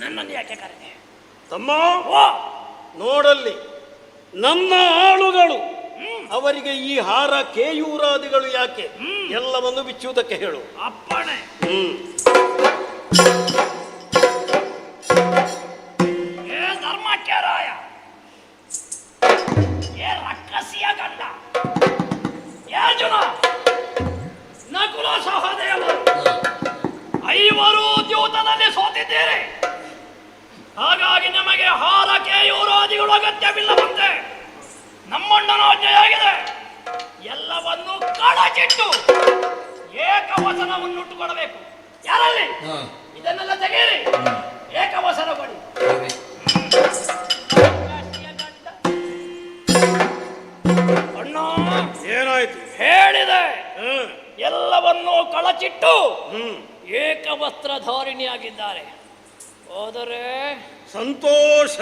ನನ್ನನ್ನು ಯಾಕೆ ಕರೆದೆ? ತಮ್ಮ ನೋಡಲ್ಲಿ, ನನ್ನ ಆಳುಗಳು ಅವರಿಗೆ ಈ ಹಾರ ಕೇಯೂರಾದಿಗಳು ಯಾಕೆ, ಎಲ್ಲವನ್ನು ಬಿಚ್ಚುವುದಕ್ಕೆ ಹೇಳು. ಅಪ್ಪಣೆ. ಏ ಧರ್ಮಾಖ್ಯರಾಯ, ಏ ರಕ್ಕಸಿಯ ಗಂಡ, ಏ ಅರ್ಜುನ, ನಕುಲ ಸಹದೇವರು ಐವರು ದ್ಯೂತದಲ್ಲಿ ಸೋತಿದ್ದೀರಿ. ಹಾಗಾಗಿ ನಮಗೆ ಹಾರ ಕೇಯೂರಾದಿಗಳು ಅಗತ್ಯವಿಲ್ಲವಂತೆ. ನಮ್ಮಣ್ಣನ ಆಜ್ಞೆಯಾಗಿದೆ, ಎಲ್ಲವನ್ನು ಕಳಚಿಟ್ಟು ಏಕವಚನವನ್ನುಟ್ಟುಕೊಡಬೇಕು. ಯಾರಲ್ಲಿ ಇದನ್ನೆಲ್ಲ ತೆಗೆಯಿರಿ, ಏಕವಚನ ಕೊಡಿ. ಅಣ್ಣ ಏನಾಯ್ತು? ಹೇಳಿದೆ, ಎಲ್ಲವನ್ನೂ ಕಳಚಿಟ್ಟು ಏಕವಸ್ತ್ರಧಾರಿಣಿಯಾಗಿದ್ದಾರೆ. ಹೋದರೆ ಸಂತೋಷ.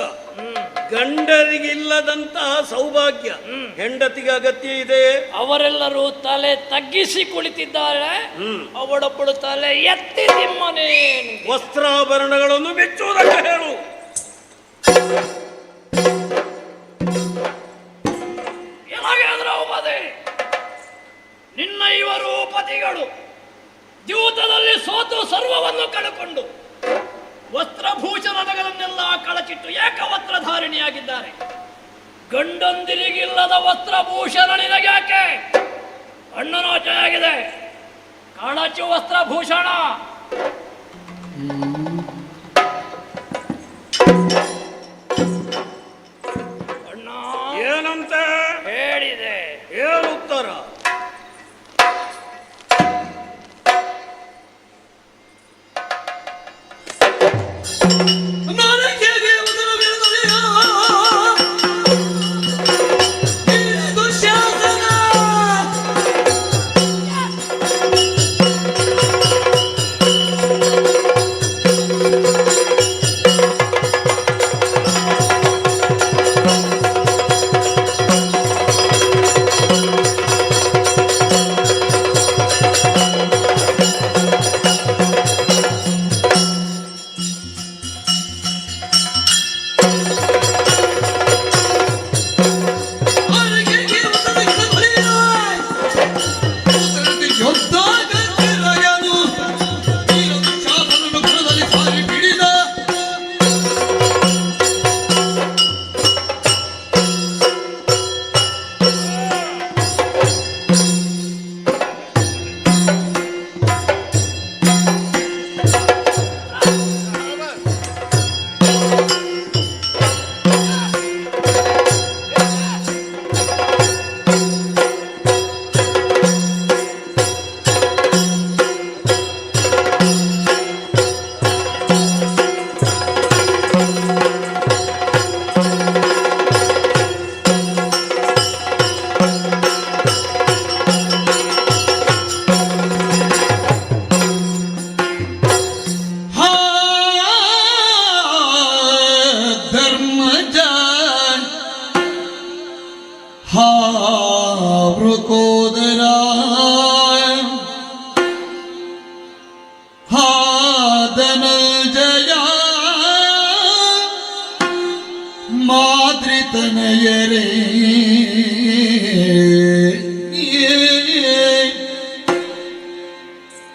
ಗಂಡರಿಗಿಲ್ಲದಂತಹ ಸೌಭಾಗ್ಯ ಹೆಂಡತಿಗೆ ಅಗತ್ಯ ಇದೆ. ಅವರೆಲ್ಲರೂ ತಲೆ ತಗ್ಗಿಸಿ ಕುಳಿತಿದ್ದಾರೆ. ಅವಳೊಬ್ಬಳು ತಲೆ ಎತ್ತಿ ತಿಮ್ಮನೆ. ವಸ್ತ್ರಾಭರಣಗಳನ್ನು ಬಿಚ್ಚುವುದಕ್ಕೆ ಹೇಳು. ದ್ರೌಪದಿ, ನಿನ್ನ ಇವರು ಪತಿಗಳು ದ್ಯೂತದಲ್ಲಿ ಸೋತು ಸರ್ವವನ್ನು ಕಳಕೊಂಡು ವಸ್ತ್ರಭೂಷಣಗಳನ್ನೆಲ್ಲ ಕಳಚಿಟ್ಟು ಏಕವಸ್ತ್ರಧಾರಿಣಿಯಾಗಿದ್ದಾರೆ. ಗಂಡಂದಿರಿಗಿಲ್ಲದ ವಸ್ತ್ರಭೂಷಣ ನಿನಗ್ಯಾಕೆ? ಅಣ್ಣನ ಆಗಿದೆ, ಕಳಚು ವಸ್ತ್ರಭೂಷಣ. ಅಣ್ಣ ಏನಂತೆ ಹೇಳಿದೆ, ಏನು ಉತ್ತರ? ಮಾದ್ರಿತನಯರೇ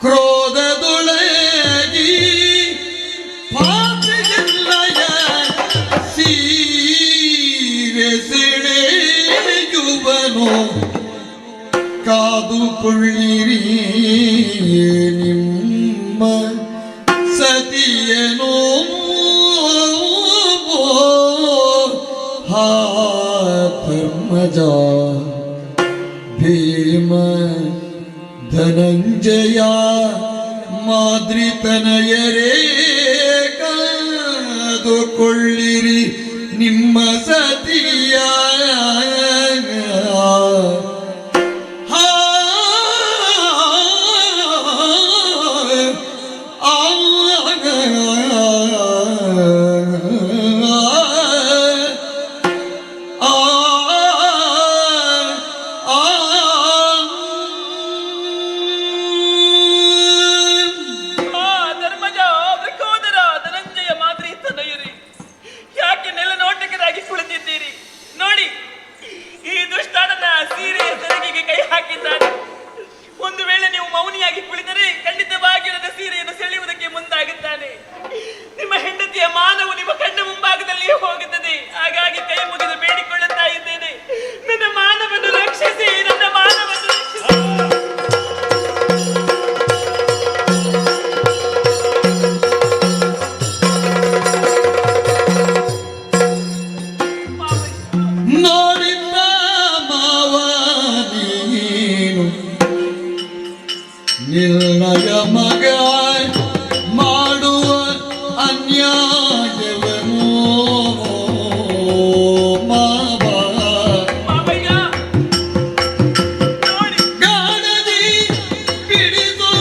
ಕ್ರೋಧದೊಳಗಿ ಪಾಪಿಗೆಲ್ಲಯ ಸೀರೆ ಸೆಳೆಯುವನು ಕಾದುಕೊಳ್ಳಿರಿ ನಿಮ್ಮ ಸತಿಯನೋ ಹಾ ಧರ್ಮಜ ಭೀಮ ಧನಂಜಯ ಮಾದ್ರಿತನಯರೇ ಕಾದುಕೊಳ್ಳಿರಿ ನಿಮ್ಮ ಸತಿಯ ನಿರ್ಣಯ ಮಗ ಮಾಡುವ ಅನ್ಯಾಯವನು ಮಾವ ಗಾಡದಿ ಬಿಡಿದೋ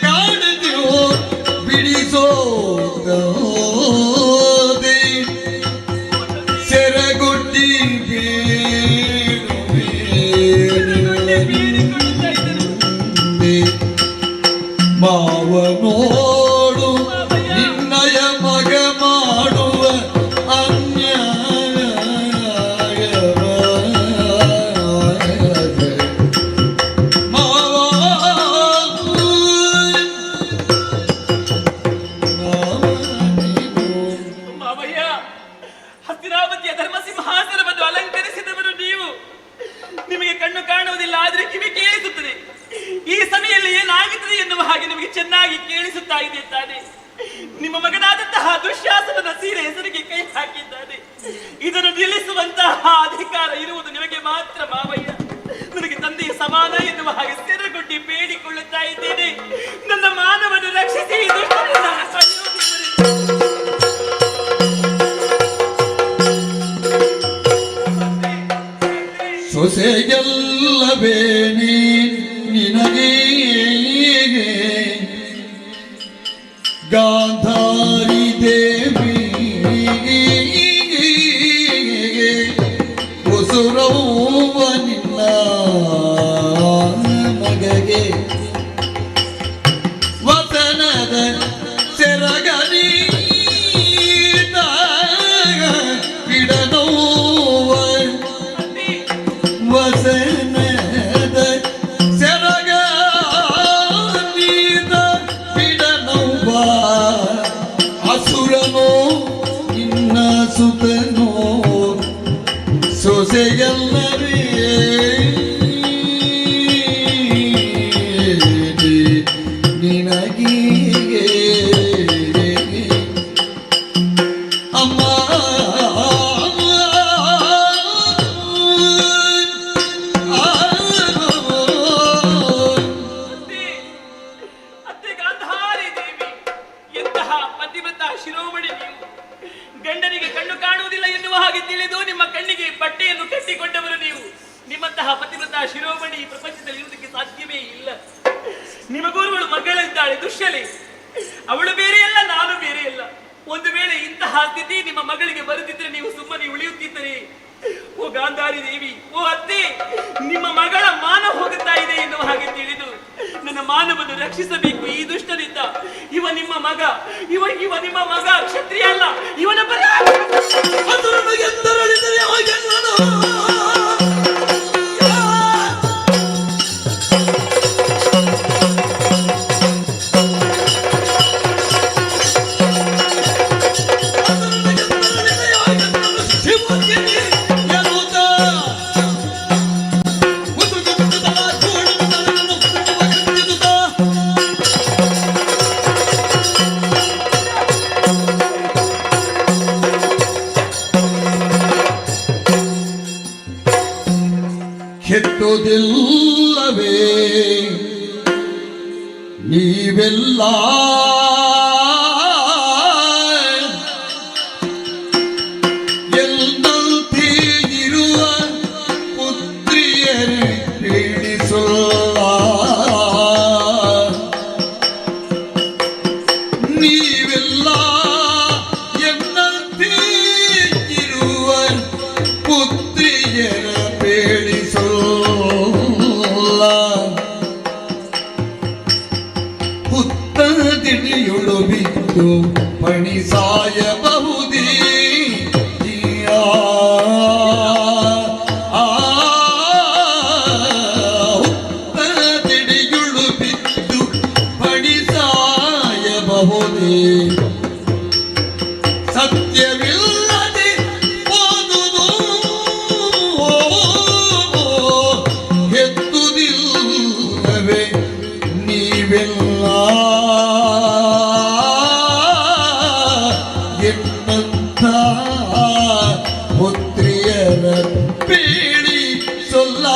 ಗಾಡದಿಯೋ ಬಿಡಿಸೋ ಸೆರಗೊಡ್ಡಿ ಮಾವನೋಡು ನಿನ್ನಯ ಮಗ ಮಾಡುವ ಅನ್ಯಾಯವ ಮಾವಯ್ಯ, ಹಸ್ತಿನಾವತಿಯ ಧರ್ಮ ಸಿಂಹಾಸನವನ್ನು ಅಲಂಕರಿಸಿದವರು ನೀವು. ನಿಮಗೆ ಕಣ್ಣು ಕಾಣುವುದಿಲ್ಲ, ಆದ್ರೆ ಕಿವಿ ಕೇಳಿಸುತ್ತದೆ. ಈ ಸಮಯದಲ್ಲಿ ಏನಾಗುತ್ತದೆ ಎನ್ನುವ ಹಾಗೆ ನಿಮಗೆ ಚೆನ್ನಾಗಿ ಕೇಳಿಸುತ್ತಾ ಇದೆ ತಾನೆ. ನಿಮ್ಮ ಮಗನಾದಂತಹ ದುಶ್ಯಾಸನದ ಸೀರೆ ಹೆಸರಿಗೆ ಕೈ ಹಾಕಿದ್ದಾನೆ. ಇದನ್ನು ನಿಲ್ಲಿಸುವಂತಹ ಅಧಿಕಾರ ಇರುವುದು ನಿಮಗೆ ಮಾತ್ರ ಮಾವಯ್ಯ. ನನಗೆ ತಂದೆಯ ಸಮಾನ ಎನ್ನುವ ಹಾಗೆ ಸೆರಗೊಡ್ಡಿ ಬೇಡಿಕೊಳ್ಳುತ್ತಾ ಇದ್ದೇನೆ. ನನ್ನ ಮಾನವನ್ನು ರಕ್ಷಿಸಿ ಈ ದುಷ್ಟರನ್ನ ಸೊಸೆಯಲ್ಲವೇ ನಿನಗೆ ಗಾಂಧಾರಿ ದೇವಿ ಉಸುರವ್ವ ನಿನ್ನ ಮಗಗೆ ವಸನದ ಸೆರಗಲಿ ಬಿಡನೋವ ವಸನದ ಸೆರಗ ನೀದ ಬಿಡನವ್ವ ಅಸುರನೋ ನಿನ್ನ ಸುತನೋ ಸೊಸೆಯಲ್ಲವೇ ನಿನಗೀಗೆ ಅಮ್ಮ ಅತ್ತೆ ಗಾಂಧಾರಿ ದೇವಿ, ಎಂತಹ ಪತಿವ್ರತ ಶಿರೋಮಣಿ ನೀವು. ಗಂಡನಿಗೆ ಕಣ್ಣು ಕಾಣುವುದಿಲ್ಲ ಎನ್ನುವ ಹಾಗೆ ತಿಳಿದು ನಿಮ್ಮ ಕಣ್ಣಿಗೆ ಬಟ್ಟೆಯನ್ನು ಕಟ್ಟಿಕೊಂಡವರು ನೀವು. ನಿಮ್ಮಂತಹ ಪತಿವ್ರತ ಶಿರೋಮಣಿ ಈ ಪ್ರಪಂಚದಲ್ಲಿ ಇರುವುದಕ್ಕೆ ಸಾಧ್ಯವೇ ಇಲ್ಲ. ನಿಮಗೂರುವಳು ಮಗಳಿದ್ದಾಳೆ ದುಶ್ಯಲೆ. ಅವಳು ಬೇರೆಯಲ್ಲ, ನಾನು ಬೇರೆಯಲ್ಲ. ಒಂದು ವೇಳೆ ಇಂತಹ ಸ್ಥಿತಿ ನಿಮ್ಮ ಮಗಳಿಗೆ ಬರುತ್ತಿದ್ದರೆ ನೀವು ಸುಮ್ಮನೆ ಉಳಿಯುತ್ತಿದ್ದರೆ. ಓ ಗಾಂಧಾರಿ ದೇವಿ, ಓ ಅತ್ತೆ, ನಿಮ್ಮ ಮಗಳ ಮಾನ ಹೋಗುತ್ತಾ ಇದೆ ಎನ್ನುವ ಹಾಗೆ ತಿಳಿದು ನನ್ನ ಮಾನವನ್ನು ರಕ್ಷಿಸಬೇಕು ಈ ದುಷ್ಟನಿಂದ. ಇವ ನಿಮ್ಮ ಮಗ, ಇವ ನಿಮ್ಮ ಮಗ ಕ್ಷತ್ರಿಯ ಅಲ್ಲ, ಇವನ ಬರ ಕೆಟ್ಟುದಿಲ್ಲವೇ ನೀವೆಲ್ಲ ಎಲ್ಲಂತೆ ಇರುವ ಪುತ್ರಿಯರೇ ಪೀಡಿಸುಲ್ಲ ನೀವೆಲ್ಲ ಎನ್ನಂತೆ ಇರುವ ಪುತ್ರಿಯರ ಪೀಡಿಸುಲ್ಲ ಹುತ್ತದಿಡಿಯುಳು ಬಿದ್ದು ಪಣಿಸಾಯಬಹುದೇ ಹುತ್ತದಿಡಿಯುಳು ಬಿದ್ದು ಪಣಿಸಾಯಬಹುದೇ ಸತ್ಯವಿಲ್ಲದೆ ಓದುವುದು ಎತ್ತುದಿಲ್ಲವೇ ನೀವೆಲ್ಲ ಎನ್ನಂಥ ಪುತ್ರಿಯರ ಪೀಡಿ ಸೊಲ್ಲ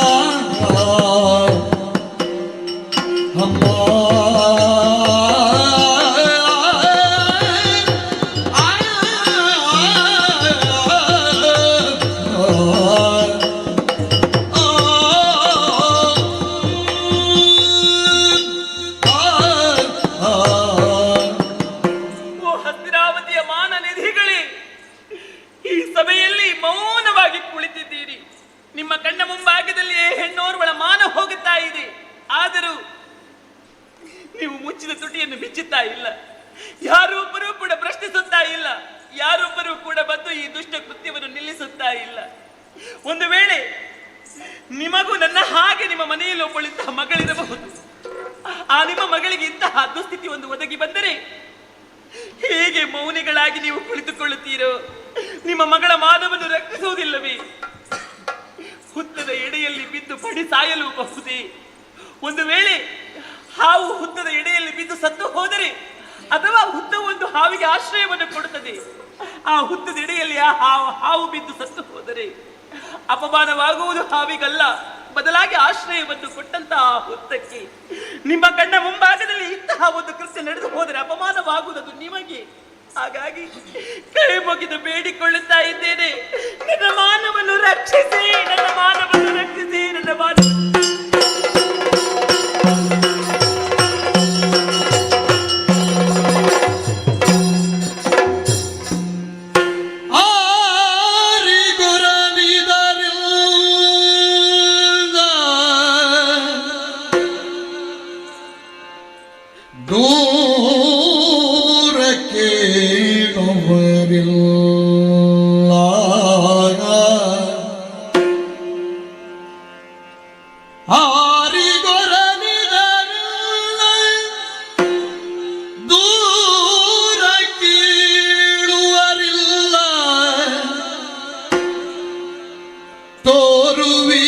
ಅಮ್ಮ ಓ ಹಸ್ತಿನಾವತಿಯ ಮಾನ ನಿಧಿಗಳೇ, ಈ ಸಭೆಯಲ್ಲಿ ಮೌನವಾಗಿ ಕುಳಿತಿದ್ದೀರಿ. ನಿಮ್ಮ ಕಣ್ಣ ಮುಂಭಾಗದಲ್ಲಿಯೇ ಹೆಣ್ಣೋರ್ವಳ ಮಾನ ಹೋಗುತ್ತಾ ಇದೆ. ಆದರೂ ನೀವು ಮುಚ್ಚಿದ ತುಟಿಯನ್ನು ಬಿಚ್ಚುತ್ತಾ ಇಲ್ಲ. ಯಾರೊಬ್ಬರೂ ಕೂಡ ಪ್ರಶ್ನಿಸುತ್ತಾ ಇಲ್ಲ. ಯಾರೊಬ್ಬರೂ ಕೂಡ ಬಂದು ಈ ದುಷ್ಟ ಕೃತ್ಯವನ್ನು ನಿಲ್ಲಿಸುತ್ತಾ ಇಲ್ಲ. ಒಂದು ವೇಳೆ ನಿಮಗೂ ನನ್ನ ಹಾಗೆ ನಿಮ್ಮ ಮನೆಯಲ್ಲಿ ಒಬ್ಬಳಿಂತಹ ಮಗಳಿರಬಹುದು. ಆ ನಿಮ್ಮ ಮಗಳಿಗೆ ಇಂತಹ ದುಸ್ಥಿತಿ ಒಂದು ಒದಗಿ ಬಂದರೆ ಹೇಗೆ ಮೌನಿಗಳಾಗಿ ನೀವು ಕುಳಿತುಕೊಳ್ಳುತ್ತೀರೋ? ನಿಮ್ಮ ಮಗಳ ಮಾನವನ್ನು ರಕ್ಷಿಸುವುದಿಲ್ಲವೇ? ಹುತ್ತದ ಎಡೆಯಲ್ಲಿ ಬಿದ್ದು ಪಡಿ ಸಾಯಲು ಬಹುದೇ? ಒಂದು ವೇಳೆ ಹಾವು ಹುತ್ತದ ಎಡೆಯಲ್ಲಿ ಬಿದ್ದು ಸತ್ತು ಹೋದರೆ, ಅಥವಾ ಹುತ್ತ ಒಂದು ಹಾವಿಗೆ ಆಶ್ರಯವನ್ನು ಕೊಡುತ್ತದೆ, ಆ ಹುತ್ತದ ಎಡೆಯಲ್ಲಿ ಆ ಹಾವು ಬಿದ್ದು ಸತ್ತು ಹೋದರೆ ಅಪಮಾನವಾಗುವುದು ಹಾವಿಗಲ್ಲ, ಬದಲಾಗಿ ಆಶ್ರಯವನ್ನು ಕೊಟ್ಟಂತಹ ಹುತ್ತಕ್ಕೆ. ನಿಮ್ಮ ಕಣ್ಣ ಮುಂಭಾಗದಲ್ಲಿ ಇಂತಹ ಒಂದು ಕೃತ್ಯ ನಡೆದು ಹೋದರೆ ಅಪಮಾನವಾಗುವುದು ನಿಮಗೆ. ಹಾಗಾಗಿ ಕೈ ಮುಗಿದು ಬೇಡಿಕೊಳ್ಳುತ್ತಾ ಇದ್ದೇನೆ, ನನ್ನ ಮಾನವನ್ನು ರಕ್ಷಿಸಿ, ನನ್ನ ಮಾನವನ್ನು ರಕ್ಷಿಸಿ, ನನ್ನ ಮಾನ. ದೂರಕ್ಕೆ ದೂರಕ್ಕೀಳುವರಿಲ್ಲ ತೋರುವಿ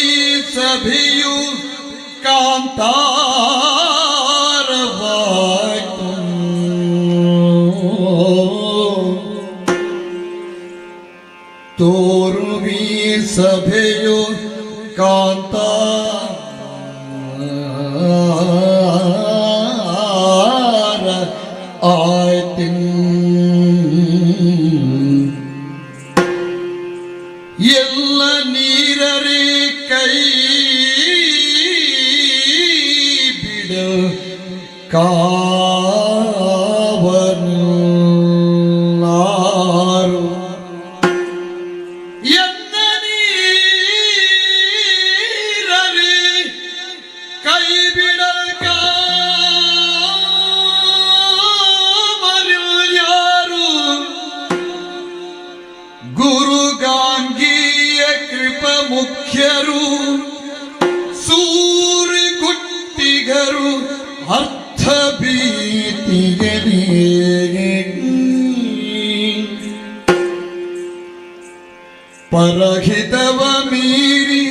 ಸಭೆಯು ಕಾಂತಾರವಾಯ್ತು ತೋರುವಿ ಸಭೆಯು ಕಾಂತಾರ ಆಯ್ತು ಎಲ್ಲ ನೀರರೆ ಕೈ ಬಿಡ ಕಾವನಾರು ಎಲ್ಲ ನೀರರೆ ಕೈ ಬಿಡ ಕಾವನಾರು ಗುರುಗಾಂಗೀಯ ಕೃಪ ಮುಖ್ಯರು ಸೂರ್ಯಗುಟ್ಟಿಗರು ಅರ್ಥ ಭೀತಿಗನೇ ಪರಹಿತವ ಮೀರಿ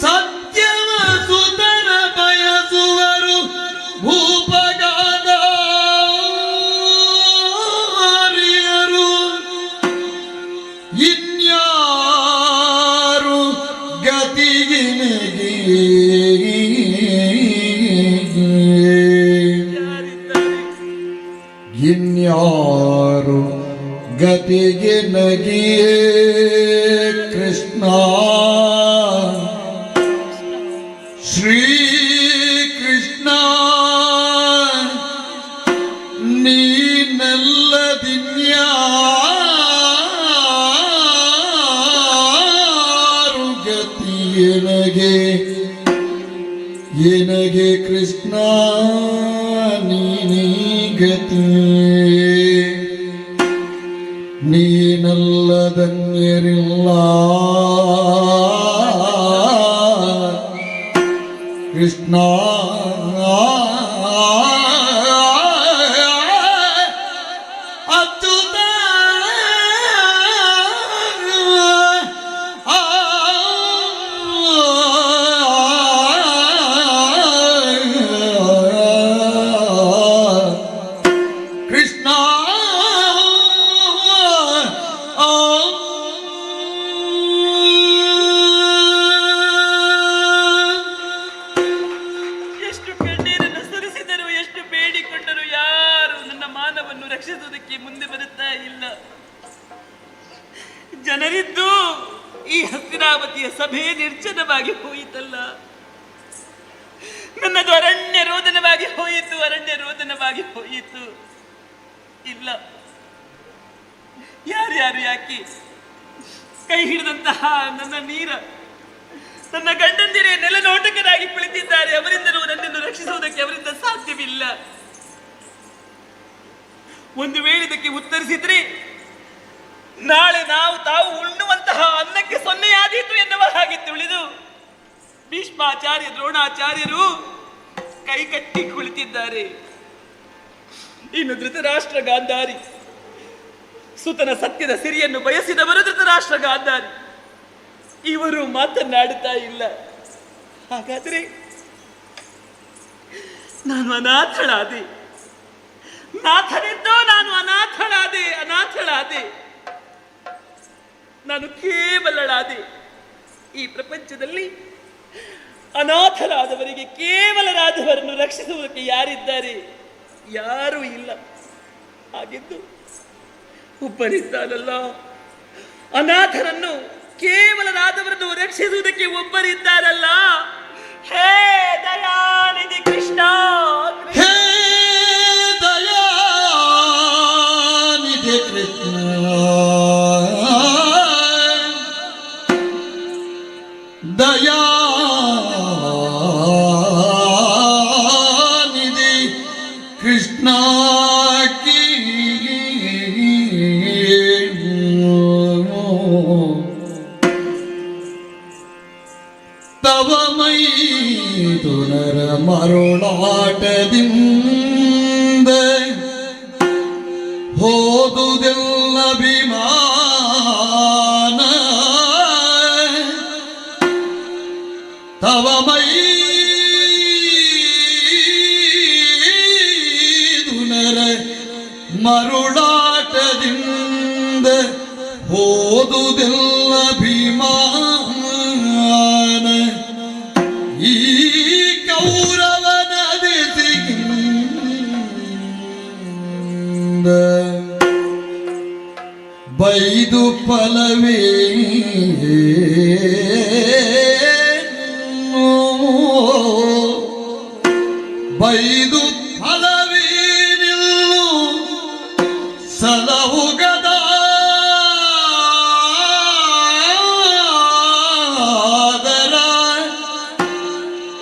ಸತ್ಯವ ಸುತರ ಬಯಸುವರು ಭೂಪಗಾದಾರಿಯರು ಇನ್ಯಾರು ಗತಿಗಿನೆಗೆ ಶ್ರೀ ಕೃಷ್ಣ ನೀನಲ್ಲದಿನ್ಯಾರು ಗತಿ ಎನಗೆ ಕೃಷ್ಣ ನೀನೇ ಗತಿ ನೀನಲ್ಲದನ್ಯರಿಲ್ಲ ಕೃಷ್ಣ ಅಚ್ಯುತ ಕೃಷ್ಣ ಎಷ್ಟು ಕಣ್ಣೀರನ್ನು ಸುರಿಸಿದರು, ಎಷ್ಟು ಬೇಡಿಕೊಂಡರು, ಯಾರು ನನ್ನ ಮಾನವನ್ನು ರಕ್ಷಿಸುವುದಕ್ಕೆ ಮುಂದೆ ಬರುತ್ತಾ ಇಲ್ಲ. ಜನರಿದ್ದು ಈ ಹಸ್ತಿನಾವತಿಯ ಸಭೆ ನಿರ್ಜನವಾಗಿ ಹೋಯಿತಲ್ಲ. ನನ್ನದು ಅರಣ್ಯ ರೋದನವಾಗಿ ಹೋಯಿತು. ಇಲ್ಲ, ಯಾರ್ಯಾರು ಯಾಕೆ ಕೈ ಹಿಡಿದಂತಹ ನನ್ನ ನೀರ, ನನ್ನ ಗಂಡಂದಿರೇ ನೆಲನೋಟಕರಾಗಿ ಕುಳಿತಿದ್ದಾರೆ. ಅವರಿಂದಲೂ ನನ್ನನ್ನು ರಕ್ಷಿಸುವುದಕ್ಕೆ ಅವರಿಂದ ಸಾಧ್ಯವಿಲ್ಲ. ಒಂದು ವೇಳೆ ಇದಕ್ಕೆ ಉತ್ತರಿಸಿದ್ರೆ ನಾಳೆ ತಾವು ಉಣ್ಣುವಂತಹ ಅನ್ನಕ್ಕೆ ಸೊನ್ನೆಯಾದೀತು ಎನ್ನುವ ಹಾಗೆ ತಿಳಿದು ಭೀಷ್ಮಾಚಾರ್ಯ ದ್ರೋಣಾಚಾರ್ಯರು ಕೈ ಕಟ್ಟಿ ಕುಳಿತಿದ್ದಾರೆ. ಇನ್ನು ಧೃತರಾಷ್ಟ್ರ ಗಾಂಧಾರಿ, ಸುತನ ಸತ್ಯದ ಸಿರಿಯನ್ನು ಬಯಸಿದವರು ಧೃತರಾಷ್ಟ್ರ ಗಾಂಧಾರಿ, ಇವರು ಮಾತನಾಡುತ್ತಾ ಇಲ್ಲ. ಹಾಗಾದರೆ ನಾನು ಅನಾಥಳಾದೆ. ನಾಥನಿದ್ದೋ ನಾನು ಅನಾಥಳಾದೆ. ನಾನು ಕೇವಲಳಾದೆ. ಈ ಪ್ರಪಂಚದಲ್ಲಿ ಅನಾಥರಾದವರಿಗೆ, ಕೇವಲರಾದವರನ್ನು ರಕ್ಷಿಸುವುದಕ್ಕೆ ಯಾರಿದ್ದಾರೆ? ಯಾರೂ ಇಲ್ಲ. ಹಾಗೆದ್ದು ಒಬ್ಬರಿದ್ದಾರಲ್ಲ, ಅನಾಥರನ್ನು, ಕೇವಲರಾದವರನ್ನು ರಕ್ಷಿಸುವುದಕ್ಕೆ ಒಬ್ಬರಿದ್ದಾರಲ್ಲ. ಹೇ ದಯಾನಿಧಿ ಕೃಷ್ಣ, ಹೇ ದಯಾನಿಧಿ ಕೃಷ್ಣ, ದಯಾನಿಧಿ ಕೃಷ್ಣ ಕಿ ತವ ಮೈದುನರ ಮರುಳಾಟದಿಂದ ಹೋದುದೆಲ್ಲ ವಿಮಾನ, ತವ ಮೈದುನರ ಮರುಳಾಟದಿಂದ ಹೋದುದೆಲ್ಲ ವಿಮಾನ, ಈ ಕೌರವನ ದಿಸಿಗಿಂದ ಬೈದು ಫಲವೇ ಬೈದು ಫಲವೇನಿಲ್ಲು ಸಲಹುಗದ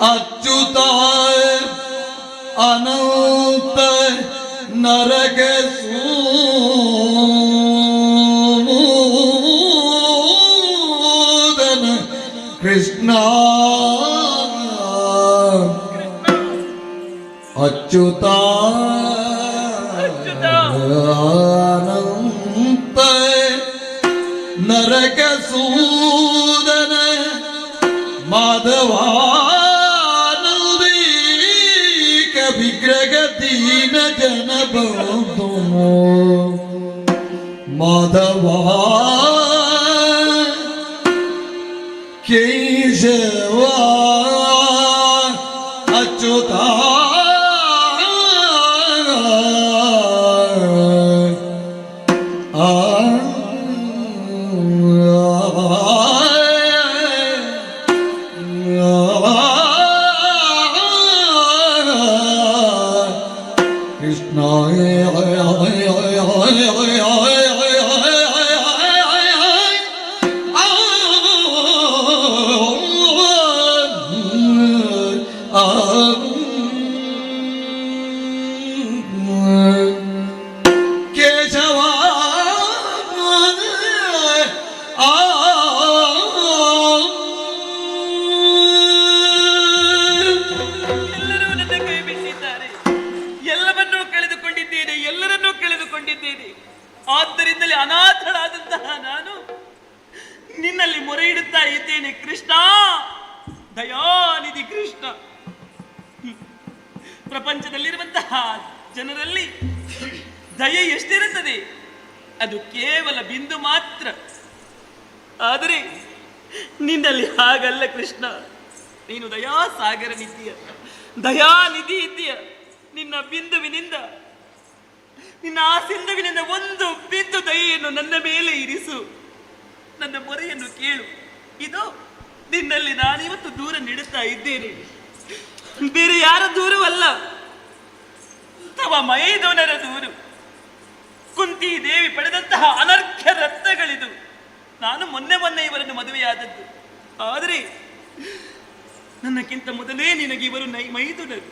ಅಚ್ಯುತ ಅನಂತ ನರಕ ಸೂದನ ಕೃಷ್ಣ ಅಚ್ಯುತ ಅನಂತ ನರಕ ಸೂದನ ಮಾಧವ ವಿಗ್ರಹ ದೀನ ಜನ ಬಂಧು ಮಾಧವ ಕೇಶವ ಅಚ್ಯುತ ಆ ಹೇಳುತ್ತೇನೆ ಕೃಷ್ಣ, ದಯಾನಿಧಿ ಕೃಷ್ಣ. ಪ್ರಪಂಚದಲ್ಲಿರುವಂತಹ ಜನರಲ್ಲಿ ದಯೆ ಎಷ್ಟಿರುತ್ತದೆ? ಅದು ಕೇವಲ ಬಿಂದು ಮಾತ್ರ. ಆದರೆ ನಿನ್ನಲ್ಲಿ ಹಾಗಲ್ಲ ಕೃಷ್ಣ. ನೀನು ದಯಾಸಾಗರನಿದ್ದೀಯ, ದಯಾನಿಧಿ ಇದ್ದೀಯ. ನಿನ್ನ ಬಿಂದುವಿನಿಂದ, ನಿನ್ನ ಆ ಸಿಂಧುವಿನಿಂದ ಒಂದು ಬಿಂದು ದಯೆಯನ್ನು ನನ್ನ ಮೇಲೆ ಇರಿಸು. ನನ್ನ ಮೊರೆಯನ್ನು ಕೇಳು. ಇದು ನಿನ್ನಲ್ಲಿ ನಾನಿವತ್ತು ದೂರ ನೀಡುತ್ತಾ ಇದ್ದೇನೆ. ಬೇರೆ ಯಾರ ದೂರವಲ್ಲ, ತವ ಮೈದೋನರ ದೂರು. ಕುಂತಿ ದೇವಿ ಪಡೆದಂತಹ ಅನರ್ಘ್ಯ ರತ್ನಗಳಿದು. ನಾನು ಮೊನ್ನೆ ಇವರನ್ನು ಮದುವೆಯಾದದ್ದು. ಆದರೆ ನನ್ನಕ್ಕಿಂತ ಮೊದಲೇ ನಿನಗೆ ಇವರು ಮೈದುನರು.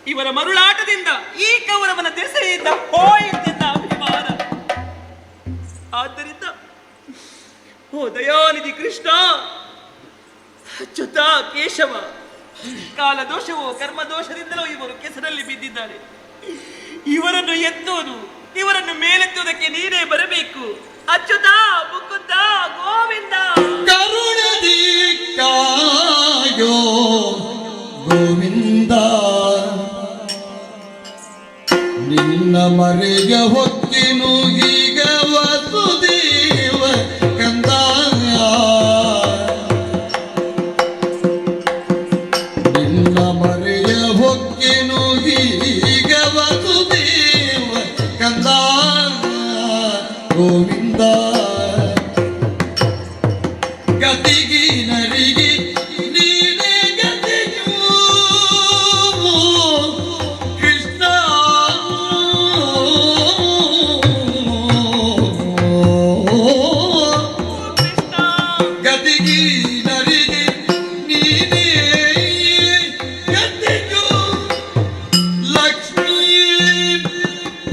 ಇವರ ಮರುಳಾಟದಿಂದ ಈ ಕೌರವನ ದೆಸೆಯಿಂದ ಹೋಯಿತೆಂದ ಅಭಿಮಾನ. ಆದ್ದರಿಂದ ಓ ದಯಾನಿಧಿ ಕೃಷ್ಣ, ಅಚ್ಯುತ ಕೇಶವ, ಕಾಲದೋಷವೋ ಕರ್ಮದೋಷದಿಂದಲೋ ಇವರು ಕೆಸರಲ್ಲಿ ಬಿದ್ದಿದ್ದಾರೆ. ಇವರನ್ನು ಎತ್ತುವುದು, ಇವರನ್ನು ಮೇಲೆತ್ತುವುದಕ್ಕೆ ನೀನೇ ಬರಬೇಕು. ಅಚ್ಯುತ, ಮುಕುಂದ, ಗೋವಿಂದ. ಕರುಣದಿ ಕಾಯೋ ಗೋವಿಂದ, ನಿನ್ನ ಮರೆಯ ಹೊಕ್ಕಿನು ಈಗ ವಸುದೇವ ಕಂದ. ನಿನ್ನ ಮರೆಯ ಹೊಕ್ಕಿನು ಈಗ ವಸುದೇವ ಕಂದ ಗೋವಿಂದ. ಗತಿಗಿ ನರಿಗೆ ನೀನೇ ಗತಿಯು ಕೃಷ್ಣ. ಗತಿಗಿ ನರಿಗೆ ನೀನೇ ಗತಿಯು ಲಕ್ಷ್ಮೀ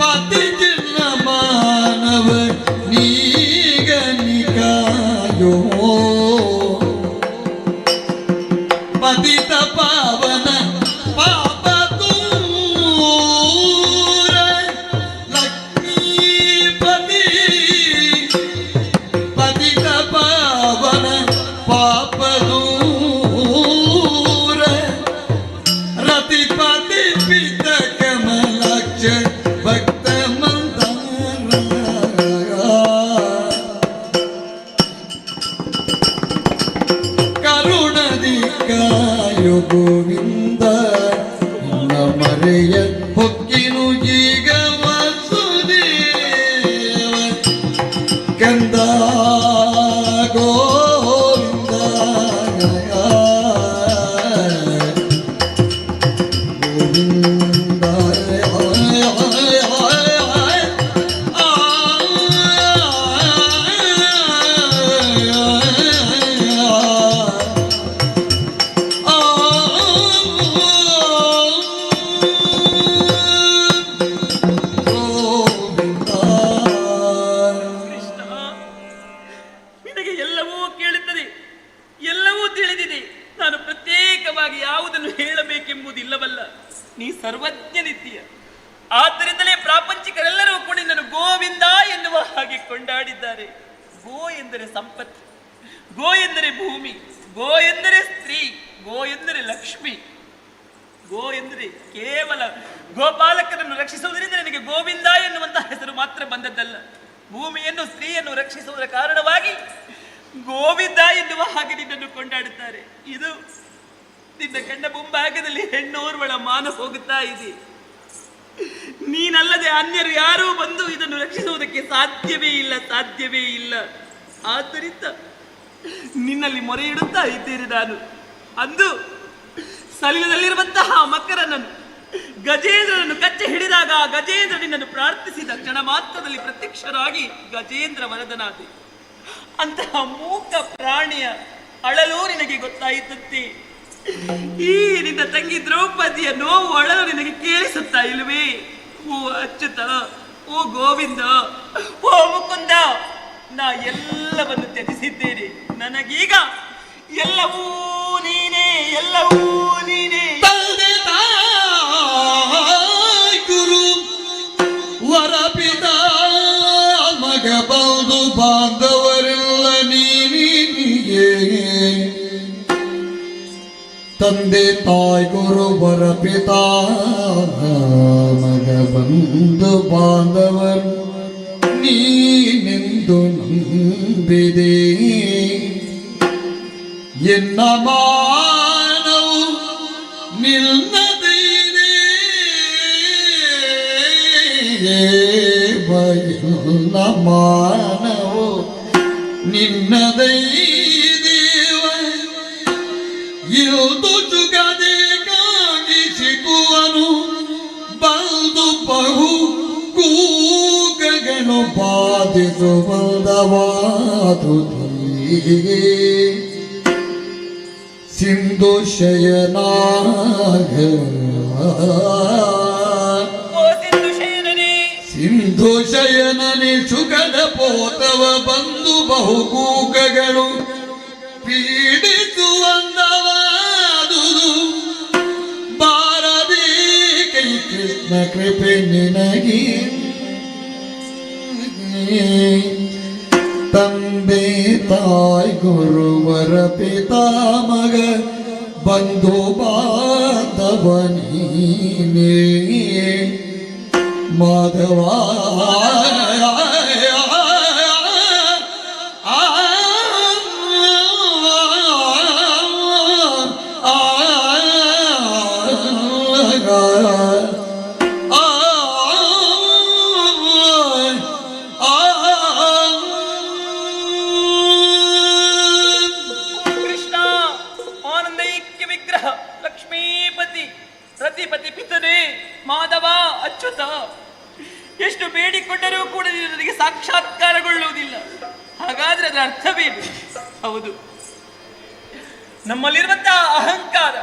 ಪತಿ ಜಿನ್ನ ಮಾನವ ನೀಗನಿಕಾಯೋ ಪತಿತ ಪಾವನ ಪಾಪ ದೂರ ಲಕ್ಷ್ಮೀಪತಿ. ಪತಿತ ಪಾವನ ಪಾಪ ದೂರ ರತಿಪತಿ ಪಿತ ಕಮಲಾಕ್ಷ ಭಕ್ತ ಮಂದಾರ. ಕರುಣದಿ ಕಾಯೋ ಗೋವಿಂದ, ನಿನ್ನ ಮರೆಯ ಹೊಕ್ಕಿನು ಈಗ ವಸುದೇವ ಕಂದ ಗೋವಿಂದ. ಗೋವಿಂದ ಕೃಷ್ಣ, ನಿನಗೆ ಎಲ್ಲವೂ ಕೇಳುತ್ತದೆ, ಎಲ್ಲವೂ ತಿಳಿದಿದೆ. ನಾನು ಪ್ರತ್ಯೇಕವಾಗಿ ಯಾವುದನ್ನು ಹೇಳಬೇಕೆಂಬುದಿಲ್ಲವಲ್ಲ. ನೀ ಸರ್ವಜ್ಞನಿದ್ದೀಯ. ಆದ್ದರಿಂದಲೇ ಪ್ರಾಪಂಚಿಕರೆಲ್ಲರೂ ಕೂಡ ನಿನ್ನನ್ನು ಗೋವಿಂದ ಎನ್ನುವ ಹಾಗೆ ಕೊಂಡಾಡಿದ್ದಾರೆ. ಗೋ ಎಂದರೆ ಸಂಪತ್ತು, ಗೋ ಎಂದರೆ ಭೂಮಿ, ಗೋ ಎಂದರೆ ಸ್ತ್ರೀ, ಗೋ ಎಂದರೆ ಲಕ್ಷ್ಮಿ. ಗೋ ಎಂದರೆ ಕೇವಲ ಗೋಪಾಲಕರನ್ನು ರಕ್ಷಿಸುವುದರಿಂದ ನಿನಗೆ ಗೋವಿಂದ ಎನ್ನುವಂತಹ ಹೆಸರು ಮಾತ್ರ ಬಂದದ್ದಲ್ಲ. ಭೂಮಿಯನ್ನು, ಸ್ತ್ರೀಯನ್ನು ರಕ್ಷಿಸುವುದರ ಕಾರಣವಾಗಿ ಗೋವಿಂದ ಎನ್ನುವ ಹಾಗೆ ನಿನ್ನನ್ನು ಕೊಂಡಾಡುತ್ತಾರೆ. ಇದು ನಿನ್ನ ಕಣ್ಣ ಮುಂಭಾಗದಲ್ಲಿ ಹೆಣ್ಣೋರ್ವಳ ಮಾನ ಹೋಗುತ್ತಾ ಇದೆ. ನೀನಲ್ಲದೆ ಅನ್ಯರು ಯಾರೂ ಬಂದು ಇದನ್ನು ರಕ್ಷಿಸುವುದಕ್ಕೆ ಸಾಧ್ಯವೇ ಇಲ್ಲ, ಸಾಧ್ಯವೇ ಇಲ್ಲ. ಆದ್ದರಿಂದ ನಿನ್ನಲ್ಲಿ ಮೊರೆ ಇಡುತ್ತಾ ಇದ್ದೇನೆ ನಾನು. ಅಂದು ಸಲಿಲದಲ್ಲಿರುವಂತಹ ಮಕರನನ್ನು, ಗಜೇಂದ್ರನನ್ನು ಕಚ್ಚೆ ಹಿಡಿದಾಗ ಆ ಗಜೇಂದ್ರ ನಿನ್ನನ್ನು ಪ್ರಾರ್ಥಿಸಿದ ಕ್ಷಣ ಮಾತ್ರದಲ್ಲಿ ಪ್ರತ್ಯಕ್ಷರಾಗಿ ಗಜೇಂದ್ರ ವರದನಾದೆ. ಅಂತಹ ಮೂಕ ಪ್ರಾಣಿಯ ಅಳಲು ನಿನಗೆ ಗೊತ್ತಾಯಿತಂತೆ. ಈ ನಿನ್ನ ತಂಗಿ ದ್ರೌಪದಿಯ ನೋವು ಅಳಲು ನಿನಗೆ ಕೇಳಿಸುತ್ತಾ ಇಲ್ಲವೇ? ಓ ಅಚ್ಯುತ, ಓ ಗೋವಿಂದ, ಓ ಮುಕುಂದ, ನಾ ಎಲ್ಲವನ್ನು ತ್ಯಜಿಸಿದ್ದೇನೆ. ನನಗೀಗ ಎಲ್ಲವೂ ನೀನೇ, ಎಲ್ಲವೂ ನೀನೇ. ತಂದೆ ತಾಯಿ ಗುರು ವರಪಿತ ಮಗ ಬಂಧು ಬಾಂಧವರೆಲ್ಲ ನೀನಿಗೆ ತಂದೆ ತಾಯಿ ಗುರುವರ ಪಿತಾ ಮಗ ಬಂಧು ಬಾಂಧವರು ನೀನೆಂದು ನಂಬಿದೆ ಎನ್ನ ಮಾನವು ನಿಲ್ಲದೈದೆ ಎನ್ನ ಮಾನವು ನಿನ್ನದೈದೇವ ಇಲ್ದು ಜುಗದೆ ಕಾಗಿ ಸಿಗುವನು ಬಂದು ಬಹು ಕೂಗಗಳು ಬಾಧಿಸುವಂದವಾದುದೇ ಸಿಂಧು ಶಯನಾಗ ಸಿಂಧು ಶಯನನೆ ಸುಖದ ಪೋತವ ಬಂದು ಬಹು ಕೂಗಗಳು ಪೀಡಿಸುವಂದವಾದುದು ಬಾರದೆ ಕೈ ಕೃಷ್ಣ ಕೃಪೆ ನಿನಗೆ ತಂದೆ ತಾಯಿ ಗುರುವರ ಪಿತಾ ಮಗ ಬಂಧು ಬಾಂಧವ ನೀನೇ ಮಾಧವ ಪ್ರತಿಪತಿ ಪಿತನೆ ಮಾಧವ ಅಚ್ಯುತ ಎಷ್ಟು ಬೇಡಿಕೊಂಡರೂ ಕೂಡ ನನಗೆ ಸಾಕ್ಷಾತ್ಕಾರಗೊಳ್ಳುವುದಿಲ್ಲ. ಹಾಗಾದ್ರೆ ಅದರ ಅರ್ಥವೇನು? ಹೌದು, ನಮ್ಮಲ್ಲಿರುವಂತಹ ಅಹಂಕಾರ,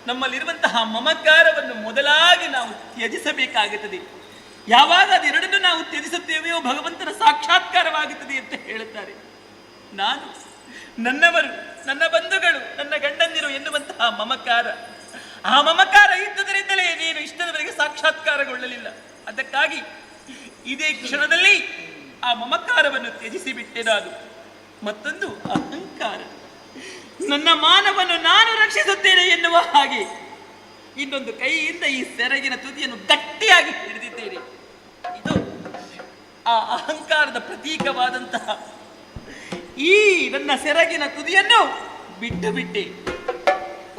ನಮ್ಮಲ್ಲಿರುವಂತಹ ಮಮಕಾರವನ್ನು ಮೊದಲಾಗಿ ನಾವು ತ್ಯಜಿಸಬೇಕಾಗುತ್ತದೆ. ಯಾವಾಗ ಅದೆರಡನ್ನು ನಾವು ತ್ಯಜಿಸುತ್ತೇವೆಯೋ ಭಗವಂತನ ಸಾಕ್ಷಾತ್ಕಾರವಾಗುತ್ತದೆ ಅಂತ ಹೇಳುತ್ತಾರೆ. ನಾನು, ನನ್ನವರು, ನನ್ನ ಬಂಧುಗಳು, ನನ್ನ ಗಂಡಂದಿರು ಎನ್ನುವಂತಹ ಮಮಕಾರ, ಆ ಮಮಕಾರ ಇದ್ದುದರಿಂದಲೇ ನೀನು ಇಷ್ಟದವರೆಗೆ ಸಾಕ್ಷಾತ್ಕಾರಗೊಳ್ಳಲಿಲ್ಲ. ಅದಕ್ಕಾಗಿ ಇದೇ ಕ್ಷಣದಲ್ಲಿ ಆ ಮಮಕಾರವನ್ನು ತ್ಯಜಿಸಿಬಿಟ್ಟೆ ನಾನು. ಮತ್ತೊಂದು ಅಹಂಕಾರ, ನನ್ನ ಮಾನವನ್ನು ನಾನು ರಕ್ಷಿಸುತ್ತೇನೆ ಎನ್ನುವ ಹಾಗೆ ಇನ್ನೊಂದು ಕೈಯಿಂದ ಈ ಸೆರಗಿನ ತುದಿಯನ್ನು ಗಟ್ಟಿಯಾಗಿ ಹಿಡಿದಿದ್ದೇನೆ. ಇದು ಆ ಅಹಂಕಾರದ ಪ್ರತೀಕವಾದಂತಹ ಈ ನನ್ನ ಸೆರಗಿನ ತುದಿಯನ್ನು ಬಿಟ್ಟು ಬಿಟ್ಟೆ.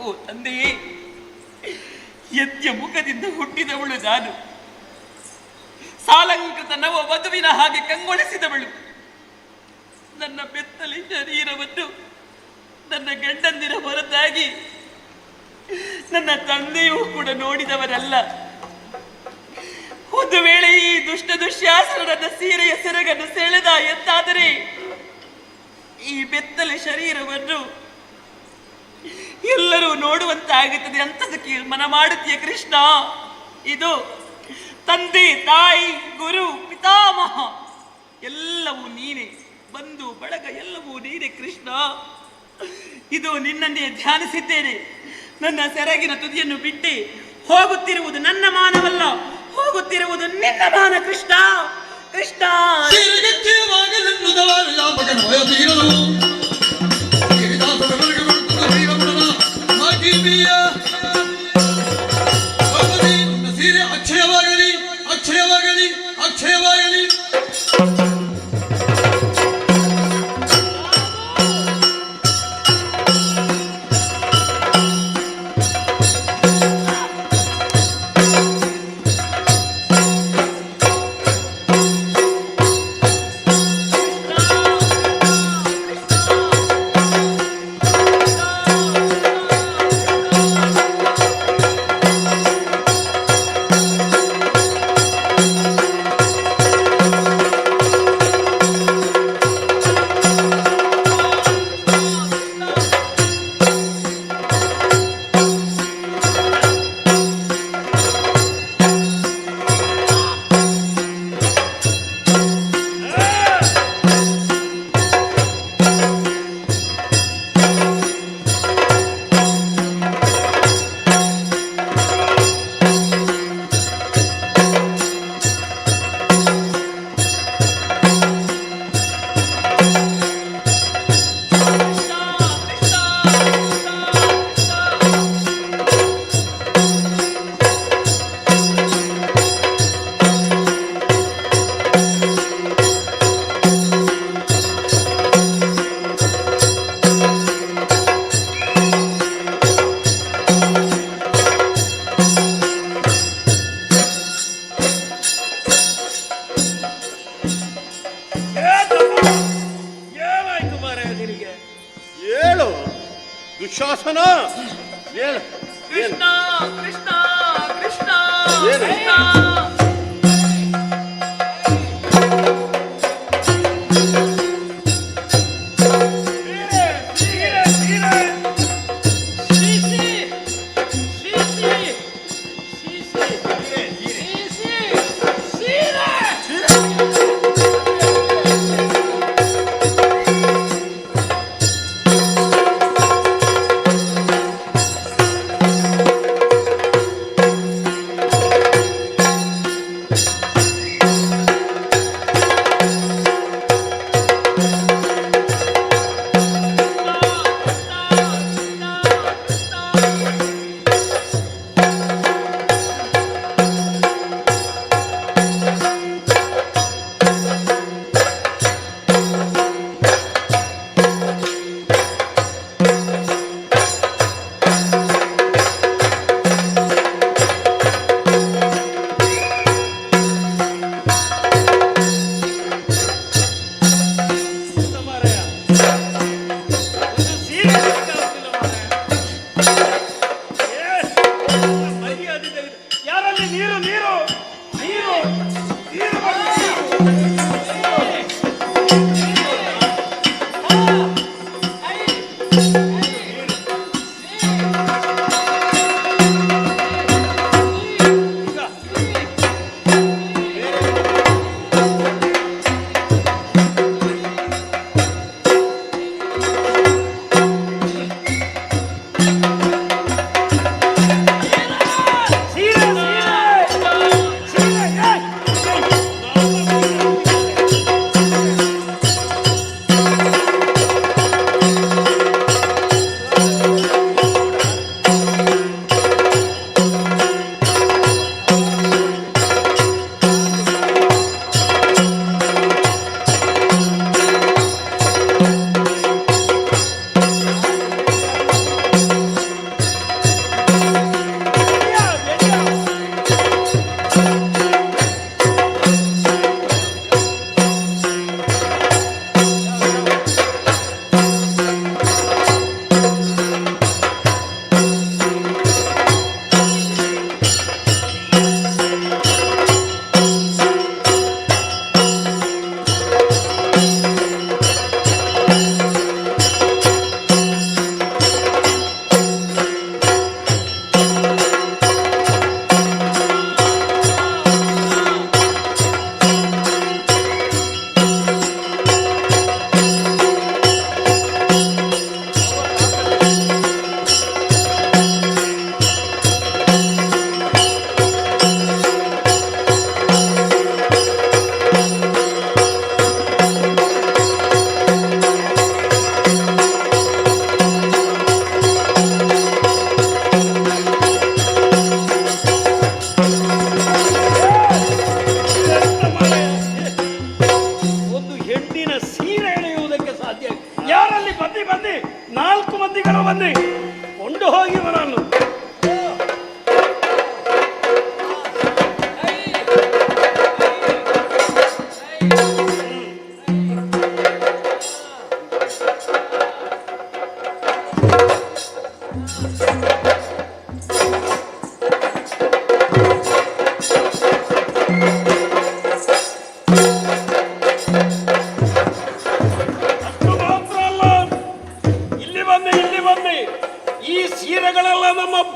ಓ ತಂದೆಯೇ, ಯತ್ಯ ಮುಖದಿಂದ ಹುಟ್ಟಿದವಳು ನಾನು, ಸಾಲಂಕೃತ ನವ ವಧುವಿನ ಹಾಗೆ ಕಂಗೊಳಿಸಿದವಳು. ನನ್ನ ಬೆತ್ತಲಿ ಶರೀರವನ್ನು ನನ್ನ ಗಂಡಂದಿರ ಹೊರತಾಗಿ ನನ್ನ ತಂದೆಯೂ ಕೂಡ ನೋಡಿದವರಲ್ಲ. ಒಂದು ವೇಳೆ ಈ ದುಷ್ಟ ದುಶ್ಯಾಸನ ನನ್ನ ಸೀರೆಯ ಸೆರಗನ್ನು ಸೆಳೆದ ಎಂದಾದರೆ ಈ ಬೆತ್ತಲೆ ಶರೀರವನ್ನು ಎಲ್ಲರೂ ನೋಡುವಂತಾಗುತ್ತದೆ. ಅಂತದಕ್ಕೆ ಮನ ಮಾಡುತ್ತೀಯ ಕೃಷ್ಣ. ಇದು ತಂದೆ ತಾಯಿ ಗುರು ಪಿತಾಮಹ ಎಲ್ಲವೂ ನೀನೆ, ಬಂಧು ಬಳಗ ಎಲ್ಲವೂ ನೀನೆ ಕೃಷ್ಣ. ಇದು ನಿನ್ನನ್ನೇ ಧ್ಯಾನಿಸಿದ್ದೇನೆ. ನನ್ನ ಸೆರಗಿನ ತುದಿಯನ್ನು ಬಿಟ್ಟು ಹೋಗುತ್ತಿರುವುದು ನನ್ನ ಮಾನವಲ್ಲ, ಹೋಗುತ್ತಿರುವುದು ನಿನ್ನ ಮಾನ ಕೃಷ್ಣ. ಕೃಷ್ಣ ಸೀರೆ ಅಕ್ಷಯವಾಗಲಿ, ಅಕ್ಷಯವಾಗಲಿ, ಅಕ್ಷಯವಾಗಲಿ. ಹೇಳು ದುಶ್ಯಾಸನ, ಹೇಳು. ಕೃಷ್ಣ ಕೃಷ್ಣ ಕೃಷ್ಣ ಏನು? ಕೃಷ್ಣ. ಯಾರಲ್ಲಿ ನೀರು ನೀರು ನೀರು ನೀರು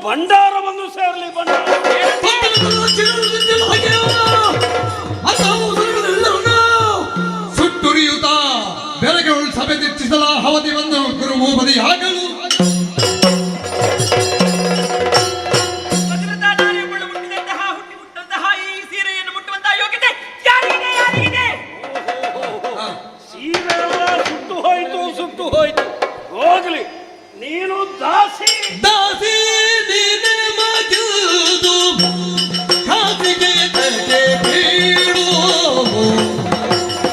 ಭಂಡಾರವನ್ನು ಸೇರಲಿ ಸುಟ್ಟುರಿಯುತ್ತ ಬೆರಗಳು ಸಭೆ ತೆಚ್ಚಿಸಲ ಅವಧಿ ಬಂದು ಗುರುಭೂಪದಿಯಾಗಲು ಸುಟ್ಟು ಹೋಯ್ತು ಹೋಗ್ಲಿ ನೀನು ದಾಸಿ ದಾಸಿ ನೀನೆ ಮಗುದು ಕಾಸಿಗೆ ತಲೆ ಬೀಳು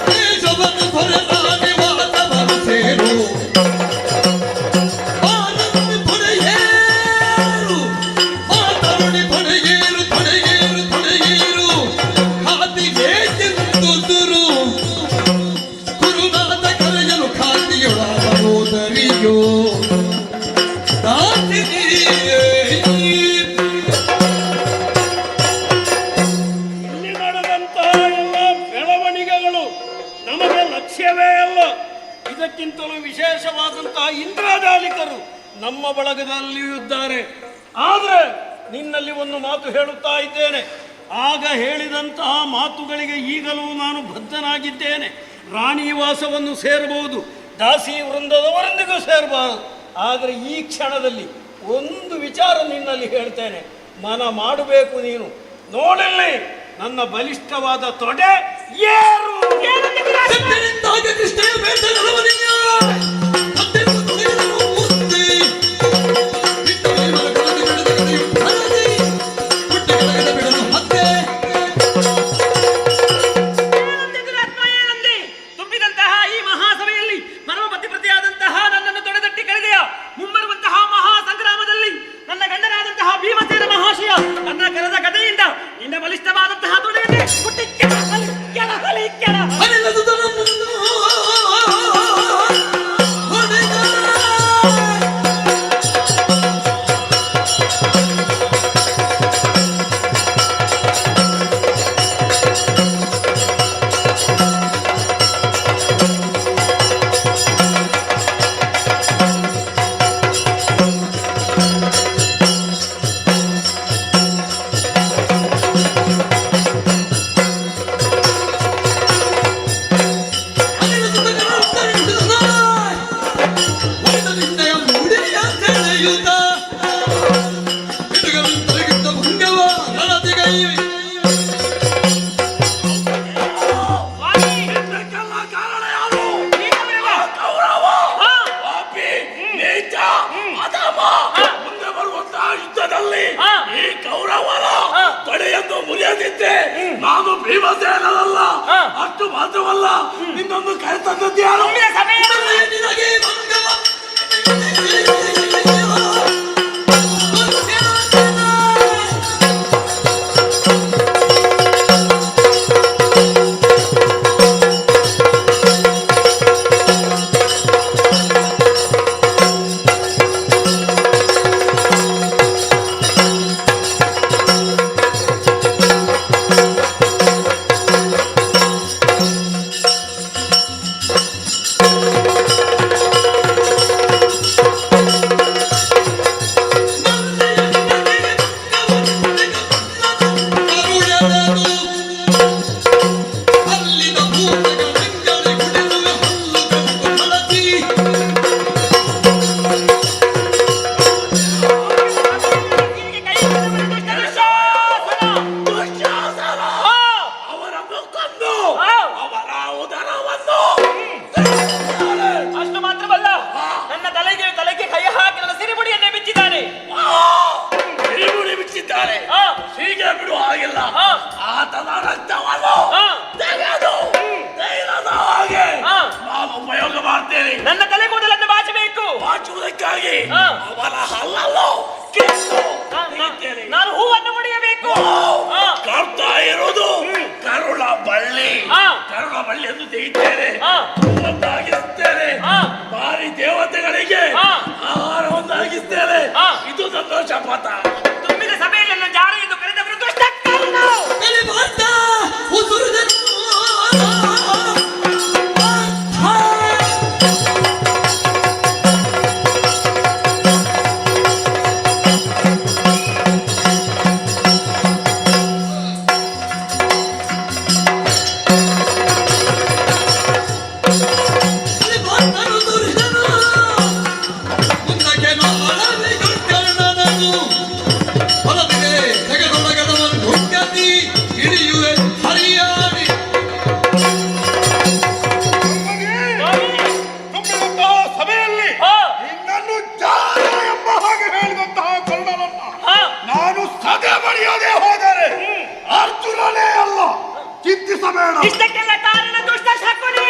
ದೇಶವನ್ನು ಹೊರಲಾಗಿ ವಾತವನ್ನು ಸೇರು ಆನಂದಿ ಪೊಡೆಯೇರು ಮಾತಾಡಿ ಪೊಡೆಯೇರು ಪೊಡೆಯೇರು ಪೊಡೆಯೇರು ಖಾತಿಗೆ ಚಿಂತುರು ಗುರುನಾಥ ಕರೆಯಲು ಖಾತಿಯೊಳಗೋ ಇಲ್ಲಿ ನಡೆದಂತಹ ಎಲ್ಲ ಬೆಳವಣಿಗೆಗಳು ನಮಗೆ ಲಕ್ಷ್ಯವೇ ಅಲ್ಲ. ಇದಕ್ಕಿಂತಲೂ ವಿಶೇಷವಾದಂತಹ ಇಂದ್ರಜಾಲಿಕರು ನಮ್ಮ ಬಳಗದಲ್ಲಿಯೂ ಇದ್ದಾರೆ. ಆದರೆ ನಿನ್ನಲ್ಲಿ ಒಂದು ಮಾತು ಹೇಳುತ್ತಾ ಇದ್ದೇನೆ. ಆಗ ಹೇಳಿದಂತಹ ಮಾತುಗಳಿಗೆ ಈಗಲೂ ನಾನು ಬದ್ಧನಾಗಿದ್ದೇನೆ. ರಾಣಿವಾಸವನ್ನು ಸೇರಬಹುದು, ದಾಸಿ ವೃಂದದವರೊಂದಿಗೂ ಸೇರಬಾರದು. ಆದರೆ ಈ ಕ್ಷಣದಲ್ಲಿ ಒಂದು ವಿಚಾರ ನಿನ್ನಲ್ಲಿ ಹೇಳ್ತೇನೆ, ಮನ ಮಾಡಬೇಕು ನೀನು. ನೋಡಲ್ಲಿ ನನ್ನ ಬಲಿಷ್ಠವಾದ ತೊಡೆ ಏರು. ಕೃಷ್ಣ ತುಂಬಿದಂತಹ ಈ ಮಹಾಸಭೆಯಲ್ಲಿ ಪರಮಪತಿ ಪ್ರತಿಯಾದಂತಹ ನನ್ನನ್ನು ತೊಡೆದಟ್ಟಿ ಕರೆದೆಯ. ಮುಂಬರುವಂತಹ ಮಹಾ ಸಂಗ್ರಾಮದಲ್ಲಿ ನನ್ನ ಗಂಡನಾದಂತಹ ಭೀಮಸೇನ ಮಹಾಶಯ ನನ್ನ ಕರೆದ ಕಥೆಯಿಂದ ನಿನ್ನ ಬಲಿಷ್ಠವಾದಂತಹ ತೊಡೆಯನ್ನೇ ಹುಟ್ಟಿ ಕೆಳ ನಾನು ಭೀಮಸೇನಲ್ಲ, ಅಷ್ಟು ಮಾತ್ರವಲ್ಲ ನಿನ್ನೊಂದು ಕರೆತಂದದ್ದು ಯಾರು? ಹೀಗೆ ಬಿಡುವ ಹಾಗಿಲ್ಲ. ಆತನ ರಕ್ತವನ್ನು ತೆಗೆದು ತೈಲದ ಹಾಗೆ ನಾನು ಉಪಯೋಗ ಮಾಡ್ತೇನೆ. ನನ್ನ ತಲೆ ಕೂದಲನ್ನು ಬಾಚಬೇಕು. ಬಾಚುವುದಕ್ಕಾಗಿ ಅವನ ಹಲ್ಲನ್ನು ನಾನು ಹೂವನ್ನು ಮುಡಿಯಬೇಕು. ಕಾಡ್ತಾ ಇರುವುದು ಕರುಳ ಬಳ್ಳಿ. ಕರುಳ ಬಳ್ಳಿಯನ್ನು ತೆಗಿತೇನೆ, ಹೂವನ್ನಾಗಿಸ್ತೇನೆ, ಭಾರಿ ದೇವತೆಗಳಿಗೆ ಆಹಾರವನ್ನಾಗಿಸ್ತೇನೆ. ಇದು ನನ್ನ ಶಪಥ. ತುಂಬಿದ ಸಭೆಯಲ್ಲಿ ನನ್ನ ಜಾರ ಎಂದು ಕರೆದವರು ದುಷ್ಟ ಚಿಂತಿಸಬೇಡ. ಇಷ್ಟಕ್ಕೆಲ್ಲ ಕಾರಣ ದುಷ್ಟ ಶಕುನಿ.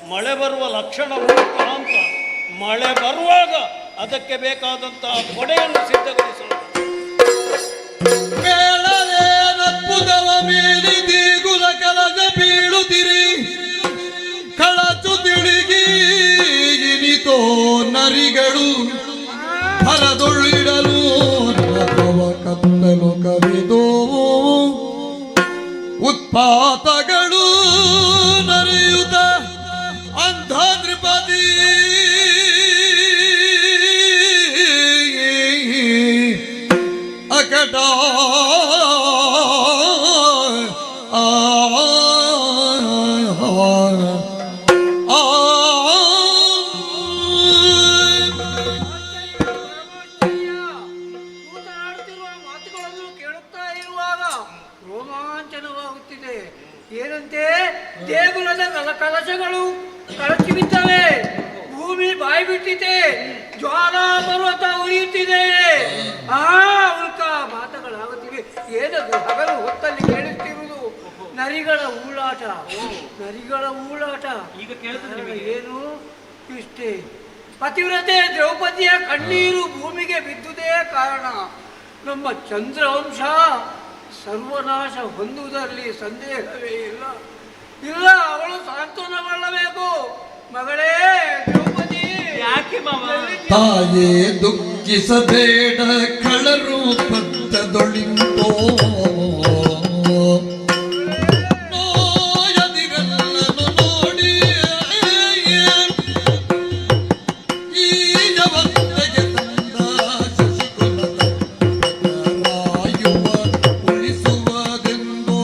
ಮಳೆ ಬರುವ ಲಕ್ಷಣ ಉಂಟು ಅಂತ ಮಳೆ ಬರುವಾಗ ಅದಕ್ಕೆ ಬೇಕಾದಂತಹ ಕೊಡೆಯನ್ನು ಸಿದ್ಧಗೊಳಿಸಲು ಮೇಳವೇನದ್ಭುತವ ಮೀರಿ ದೇಗುಲ ಕಲಜ ಬೀಳುತ್ತಿರಿ ಕಳಚು ತಿಳಿಗಿನಿತೋ ನರಿಗಳು ಹರದೊಳ್ಳಿಡಲು ನಾಥವ ಕತ್ತಲು ಕವಿದೋ ಉತ್ಪಾತಗಳು ನರಿಯುತ ಅಂಧ ನೃಪದಿ ಅಕಟ ಮಾತನಾಡುತ್ತಿರುವ ಮಾತುಗಳನ್ನು ಕೇಳುತ್ತಾ ಇರುವಾಗ ರೋಮಾಂಚನವಾಗುತ್ತಿದೆ. ಏನಂತೆ ದೇಗುಲದ ಕಲಶಗಳು ಕಳಚಿ ಬಿದ್ದವೆ, ಭೂಮಿ ಬಾಯಿ ಬಿಟ್ಟಿದೆ, ಜ್ವಾಲ ಪರ್ವತ ಉರಿಯುತ್ತಿದೆ, ಉಲ್ಕ ಮಾತುಗಳಾಗುತ್ತಿವೆ. ಏನದು ಹಗಲು ಹೊತ್ತಲ್ಲಿ ಕೇಳುತ್ತಿರುವುದು ನರಿಗಳ ಊಳಾಟ, ನರಿಗಳ ಊಳಾಟ. ಈಗ ಕೇಳುತ್ತದೆ ಏನು ಇಷ್ಟೇ. ಪತಿವ್ರತೆ ದ್ರೌಪದಿಯ ಕಣ್ಣೀರು ಭೂಮಿಗೆ ಬಿದ್ದುದೇ ಕಾರಣ. ನಮ್ಮ ಚಂದ್ರವಂಶ ಸರ್ವನಾಶ ಹೊಂದುವುದರಲ್ಲಿ ಸಂದೇಹವೇ ಇಲ್ಲ. ಇಲ್ಲ, ಅವಳು ಸಾಂತ್ವನಗೊಳ್ಳಬೇಕು. ಮಗಳೇ ದ್ರೌಪದಿ, ಯಾಕೆ ಮಾವ? ತಾಯೇ ದುಃಖಿಸಬೇಡ ಕಳರು ಪಂಥದೊಳಿಂತೋ ನೋಯದಿರಲ್ಲನು ನೋಡಿ ಈ ಜಗತ್ತಿಗೆ ತಂದ ಶಶಿಕುಲದ ರಾಯುವ ಉಳಿಸುವುದೆಂದೋ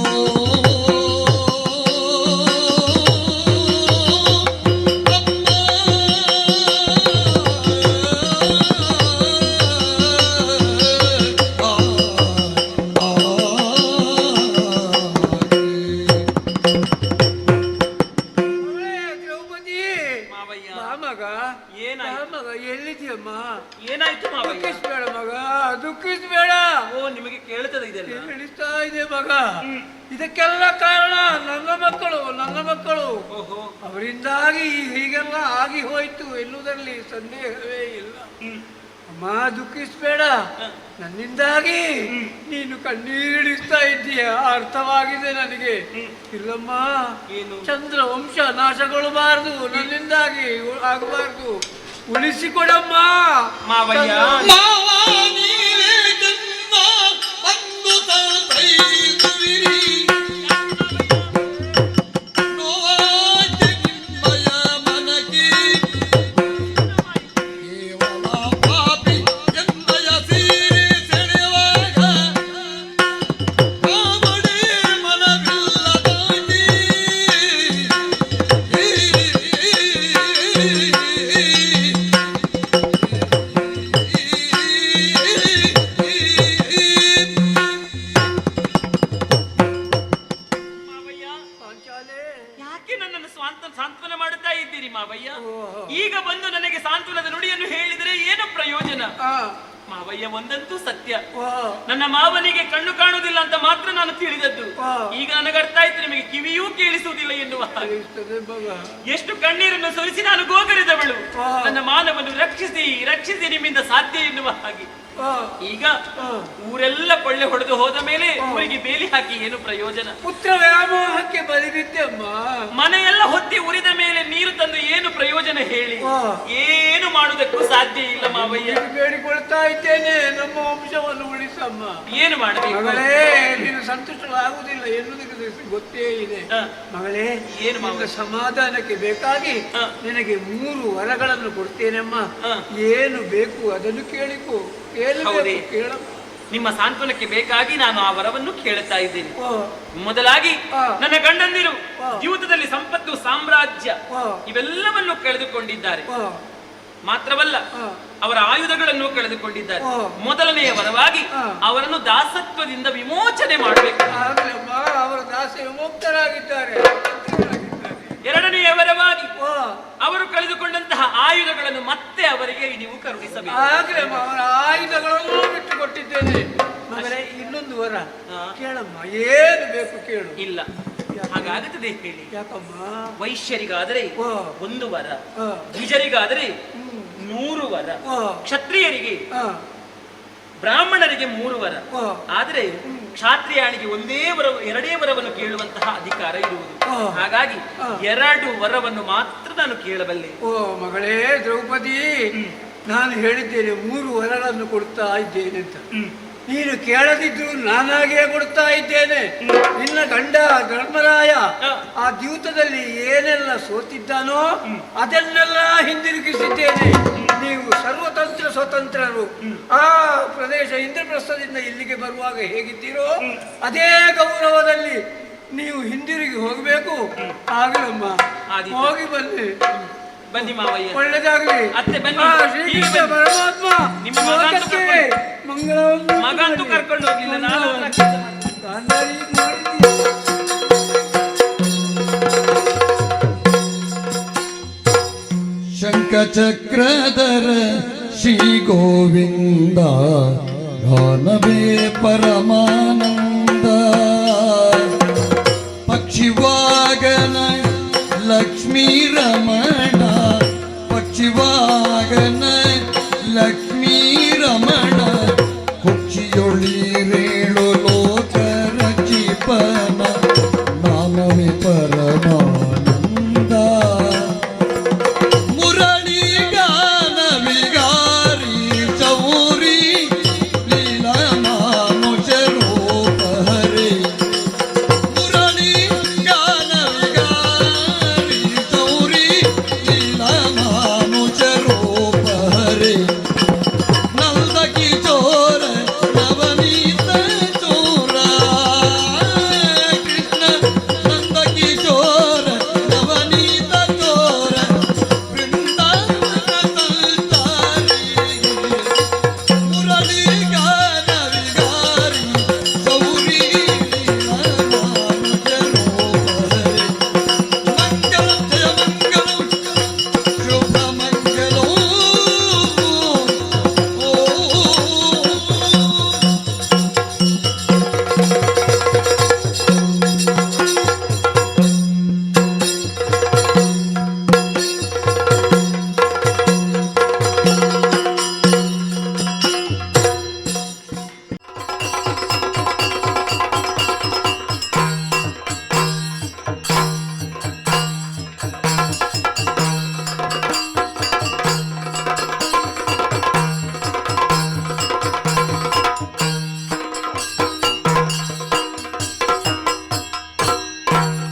ದ್ರೌಪದಿ, ಮಾವಯ್ಯ. ಬಾ ಮಗ. ಏನಾಯ್ತು? ಬಾ ಮಗ, ಎಲ್ಲಿದ್ಯಮ್ಮ? ಏನಾಯ್ತು ಮಾವಯ್ಯ? ದುಃಖಿಸ್ಬೇಡ ಮಗ, ದುಃಖಿಸ್ಬೇಡ. ಓ, ನಿಮಗೆ ಕೇಳ್ತದೆ ಇದೆಲ್ಲ? ತಿಳಿಸ್ತಾ ಇದೆ ಮಗ. ಇದಕ್ಕೆಲ್ಲ ಕಾರಣ ನನ್ನ ಮಕ್ಕಳು, ನನ್ನ ಮಕ್ಕಳು. ಓಹೋ, ಅವರಿಂದಾಗಿ ಹೀಗೆಲ್ಲ ಆಗಿ ಹೋಯ್ತು ಎನ್ನುವುದರಲ್ಲಿ ಸಂದೇಹವೇ ಇಲ್ಲ. ಅಮ್ಮ, ದುಃಖಿಸ್ಬೇಡ. ನನ್ನಿಂದಾಗಿ ನೀನು ಕಣ್ಣೀರಿಡಿಸ್ತಾ ಇದ್ದೀಯ, ಅರ್ಥವಾಗಿದೆ ನನಗೆ. ಇಲ್ಲಮ್ಮ, ಏನು? ಚಂದ್ರ ವಂಶ ನಾಶಗೊಳ್ಳಬಾರದು, ನನ್ನಿಂದಾಗಿ ಆಗಬಾರದು. ಉಳಿಸಿಕೊಡಮ್ಮ ಮಾವಯ್ಯ. ಮಾವ ನೀವೇ ಜನ್ಮ ಬಂದು ತೈದುವಿರಿ ನೋವಾಗೆ ನಿಮ್ಮಯ ಮನಗೆ ಕೇವಲ ಪಾಪಿ ಎನ್ನಯ ಸೀರೆ ಸೆಳೆವಾಗ ಕಾಮಡಿ ಮನವಿಲ್ಲದಾಗಿ ಮಾವಯ್ಯ, ಪಾಂಚಾಲೆ. ಯಾಕೆ ನನ್ನನ್ನು ಸಾಂತ್ವನ ಮಾಡುತ್ತಾ ಇದ್ದೀರಿ ಮಾವಯ್ಯ? ಈಗ ಬಂದು ನನಗೆ ಸಾಂತ್ವನದ ನುಡಿಯನ್ನು ಹೇಳಿದರೆ ಏನು ಪ್ರಯೋಜನ? ಆ, ಮಾವಯ್ಯ, ಒಂದಂತೂ ಸತ್ಯ, ವಾ, ನನ್ನ ಮಾವನಿಗೆ ಕಣ್ಣು ಕಾಣುವುದಿಲ್ಲ ಅಂತ ಮಾತ್ರ ನಾನು ತಿಳಿದದ್ದು. ವಾ. ಈಗ ನನಗೆ ಅರ್ಥ ಆಯ್ತು, ನಿಮಗೆ ಕಿವಿಯೂ ಕೇಳಿಸುವುದಿಲ್ಲ ಎನ್ನುವ ಹಾಗೆ. ತಿಳಿಸ್ತದೆ ಮಗ. ಎಷ್ಟು ಕಣ್ಣೀರನ್ನು ಸುರಿಸಿ ನಾನು ಗೋಗರಿದವಳು. ವಾ. ನನ್ನ ಮಾನವನ್ನು ರಕ್ಷಿಸಿ ರಕ್ಷಿಸಿ ನಿಮ್ಮಿಂದ ಸಾಧ್ಯ ಎನ್ನುವ ಹಾಗೆ. ಆ, ಈಗ ಊರೆಲ್ಲ ಕೊಳ್ಳೆ ಹೊಡೆದು ಹೋದ ಮೇಲೆ ಊರಿಗೆ ಬೇಲಿ ಹಾಕಿ ಏನು ಪ್ರಯೋಜನ? ಪುತ್ರ ವ್ಯಾಮೋಹಕ್ಕೆ ಬಲಿಬಿದ್ದೆಮ್ಮ. ಮನೆಯೆಲ್ಲ ಹೊತ್ತಿ ಉರಿದ ಮೇಲೆ ನೀರು ತಂದು ಏನು ಪ್ರಯೋಜನ ಹೇಳಿ? ವಾ. ಏನು ಮಾಡುವುದಕ್ಕೂ ಸಾಧ್ಯ ಇಲ್ಲ ಮಾವಯ್ಯ. ಬೇಡಿಕೊಳ್ತಾ ಇದ್ದೇನೆ, ನಮ್ಮ ವಂಶವನ್ನು ಉಳಿಸಮ್ಮ. ಏನು ಮಾಡಬೇಕು? ಮಗಳೇ, ನೀನು ಸಂತುಷ್ಟವಾಗುವುದಿಲ್ಲ ಎನ್ನುವುದಕ್ಕೆ ಗೊತ್ತೇ ಇದೆ. ಹ. ಮಗಳೇ, ಏನು ಮಾವ? ನಿನ್ನ ಸಮಾಧಾನಕ್ಕೆ ಬೇಕಾಗಿ ಹ. ನಿನಗೆ 3 ವರಗಳನ್ನು ಕೊಡ್ತೇನೆಮ್ಮ. ಹ. ಏನು ಬೇಕು ಅದನ್ನು ಕೇಳಿಕೋ. ಹೌದೇ? ಕೇಳಮ್ಮ. ನಿಮ್ಮ ಸಾಂತ್ವನಕ್ಕೆ ಬೇಕಾಗಿ ನಾನು ಆ ವರವನ್ನು ಕೇಳುತ್ತಾ ಇದ್ದೇನೆ. ವಾ, ಮೊದಲಾಗಿ ಆ. ನನ್ನ ಗಂಡಂದಿರು ಆ. ಜೀವಿತದಲ್ಲಿ ಸಂಪತ್ತು, ಸಾಮ್ರಾಜ್ಯ ಆ. ಇವೆಲ್ಲವನ್ನು ಕಳೆದುಕೊಂಡಿದ್ದಾರೆ. ವಾ, ಮಾತ್ರವಲ್ಲ, ಆ. ಅವರ ಆಯುಧಗಳನ್ನು ಕಳೆದುಕೊಂಡಿದ್ದಾರೆ. ಆ. ಮೊದಲನೆಯ ವರವಾಗಿ ಆ. ಅವರನ್ನು ದಾಸತ್ವದಿಂದ ವಿಮೋಚನೆ ಮಾಡಬೇಕು. ಆಗಲಮ್ಮ, ಅವರ ದಾಸಿ ವಿಮುಕ್ತರಾಗಿದ್ದಾರೆ. ಎರಡನೆಯ ವರವಾಗಿ ವಾ, ಅವರು ಕಳೆದುಕೊಂಡಂತಹ ಆಯುಧಗಳನ್ನು ಮತ್ತೆ ಅವರಿಗೆ ನೀವು ಕರುಣಿಸಬೇಕು. ಆಗ್ಲಮ್ಮ, ಅವರ ಆಯುಧಗಳನ್ನು ಬಿಟ್ಟು ಕೊಟ್ಟಿದ್ದೇನೆ. ಮಗಳೇ, ಇನ್ನೊಂದು ವರ ಹಾ. ಕೇಳಮ್ಮ. ಏನು ಬೇಕು ಕೇಳು. ಇಲ್ಲ, ಹಾಗಾಗುತ್ತದೆ ಹೇಳಿ. ಯಾಕಮ್ಮ? ವೈಶ್ಯರಿಗಾದರೆ ಓ. 1 ವರ, ಆ. ದ್ವಿಜರಿಗಾದರೆ 100 ವರ, ಓ. ಕ್ಷತ್ರಿಯರಿಗೆ ಆ, ಬ್ರಾಹ್ಮಣರಿಗೆ 3 ವರ. ಓ. ಆದರೆ ಕ್ಷಾತ್ರಿಯಾಣಿಗೆ 2 ವರವನ್ನು ಕೇಳುವಂತಹ ಅಧಿಕಾರ ಇರುವುದು. ಓ. ಹಾಗಾಗಿ ಆ. 2 ವರವನ್ನು ಮಾತ್ರ ನಾನು ಕೇಳಬಲ್ಲೆ. ಓ ಮಗಳೇ ದ್ರೌಪದಿ, ನಾನು ಹೇಳಿದ್ದೇನೆ 3 ವರಗಳನ್ನು ಕೊಡ್ತಾ ಇದ್ದೇನೆ ಅಂತ. ನೀನು ಕೇಳದಿದ್ರು ನಾನಾಗೇ ಕೊಡ್ತಾ ಇದ್ದೇನೆ. ನಿನ್ನ ಗಂಡ ಧರ್ಮರಾಯ ಆ ದ್ಯೂತದಲ್ಲಿ ಏನೆಲ್ಲ ಸೋತಿದ್ದಾನೋ ಅದನ್ನೆಲ್ಲ ಹಿಂದಿರುಗಿಸಿದ್ದೇನೆ. ನೀವು ಸರ್ವತಂತ್ರ ಸ್ವತಂತ್ರರು. ಆ ಪ್ರದೇಶ ಇಂದ್ರಪ್ರಸ್ಥದಿಂದ ಇಲ್ಲಿಗೆ ಬರುವಾಗ ಹೇಗಿದ್ದೀರೋ ಅದೇ ಗೌರವದಲ್ಲಿ ನೀವು ಹಿಂದಿರುಗಿ ಹೋಗಬೇಕು. ಆಗಲಮ್ಮ, ಹೋಗಿ ಬನ್ನಿ. ಬನ್ನಿ ಮಾವಯ್ಯ. ಒಳ್ಳೆದಾಗಲಿ. ಅತ್ತೆ ಬನ್ನಿ. ಆ ಶ್ರೀಕೃಷ್ಣ ಪರಮಾತ್ಮ ನಿಮ್ಮ ಮಗನನ್ನು ಲೋಕಕ್ಕೆ ಮಂಗಳವನ್ನು ಮಗ ಅಂತೂ ಕರ್ಕೊಂಡು ಹೋಗ್ಲಿಲ್ಲ. ನಾನು ಅವನ ಕೆಲಸ ಮಾಡ್ತೀನಿ. ಗಾಂಧಾರಿ ಮಾಡಿದ್ದೀಯ. ಶಂಖಚಕ್ರಧರ ಶ್ರೀ ಗೋವಿಂದ ಗಾನವೇ ಪರಮಾನಂದ. ಪಕ್ಷಿವಾಗನ ಲಕ್ಷ್ಮೀ ರಮಣ, ಪಕ್ಷಿವಾಗನ ಲಕ್ಷ್ಮೀ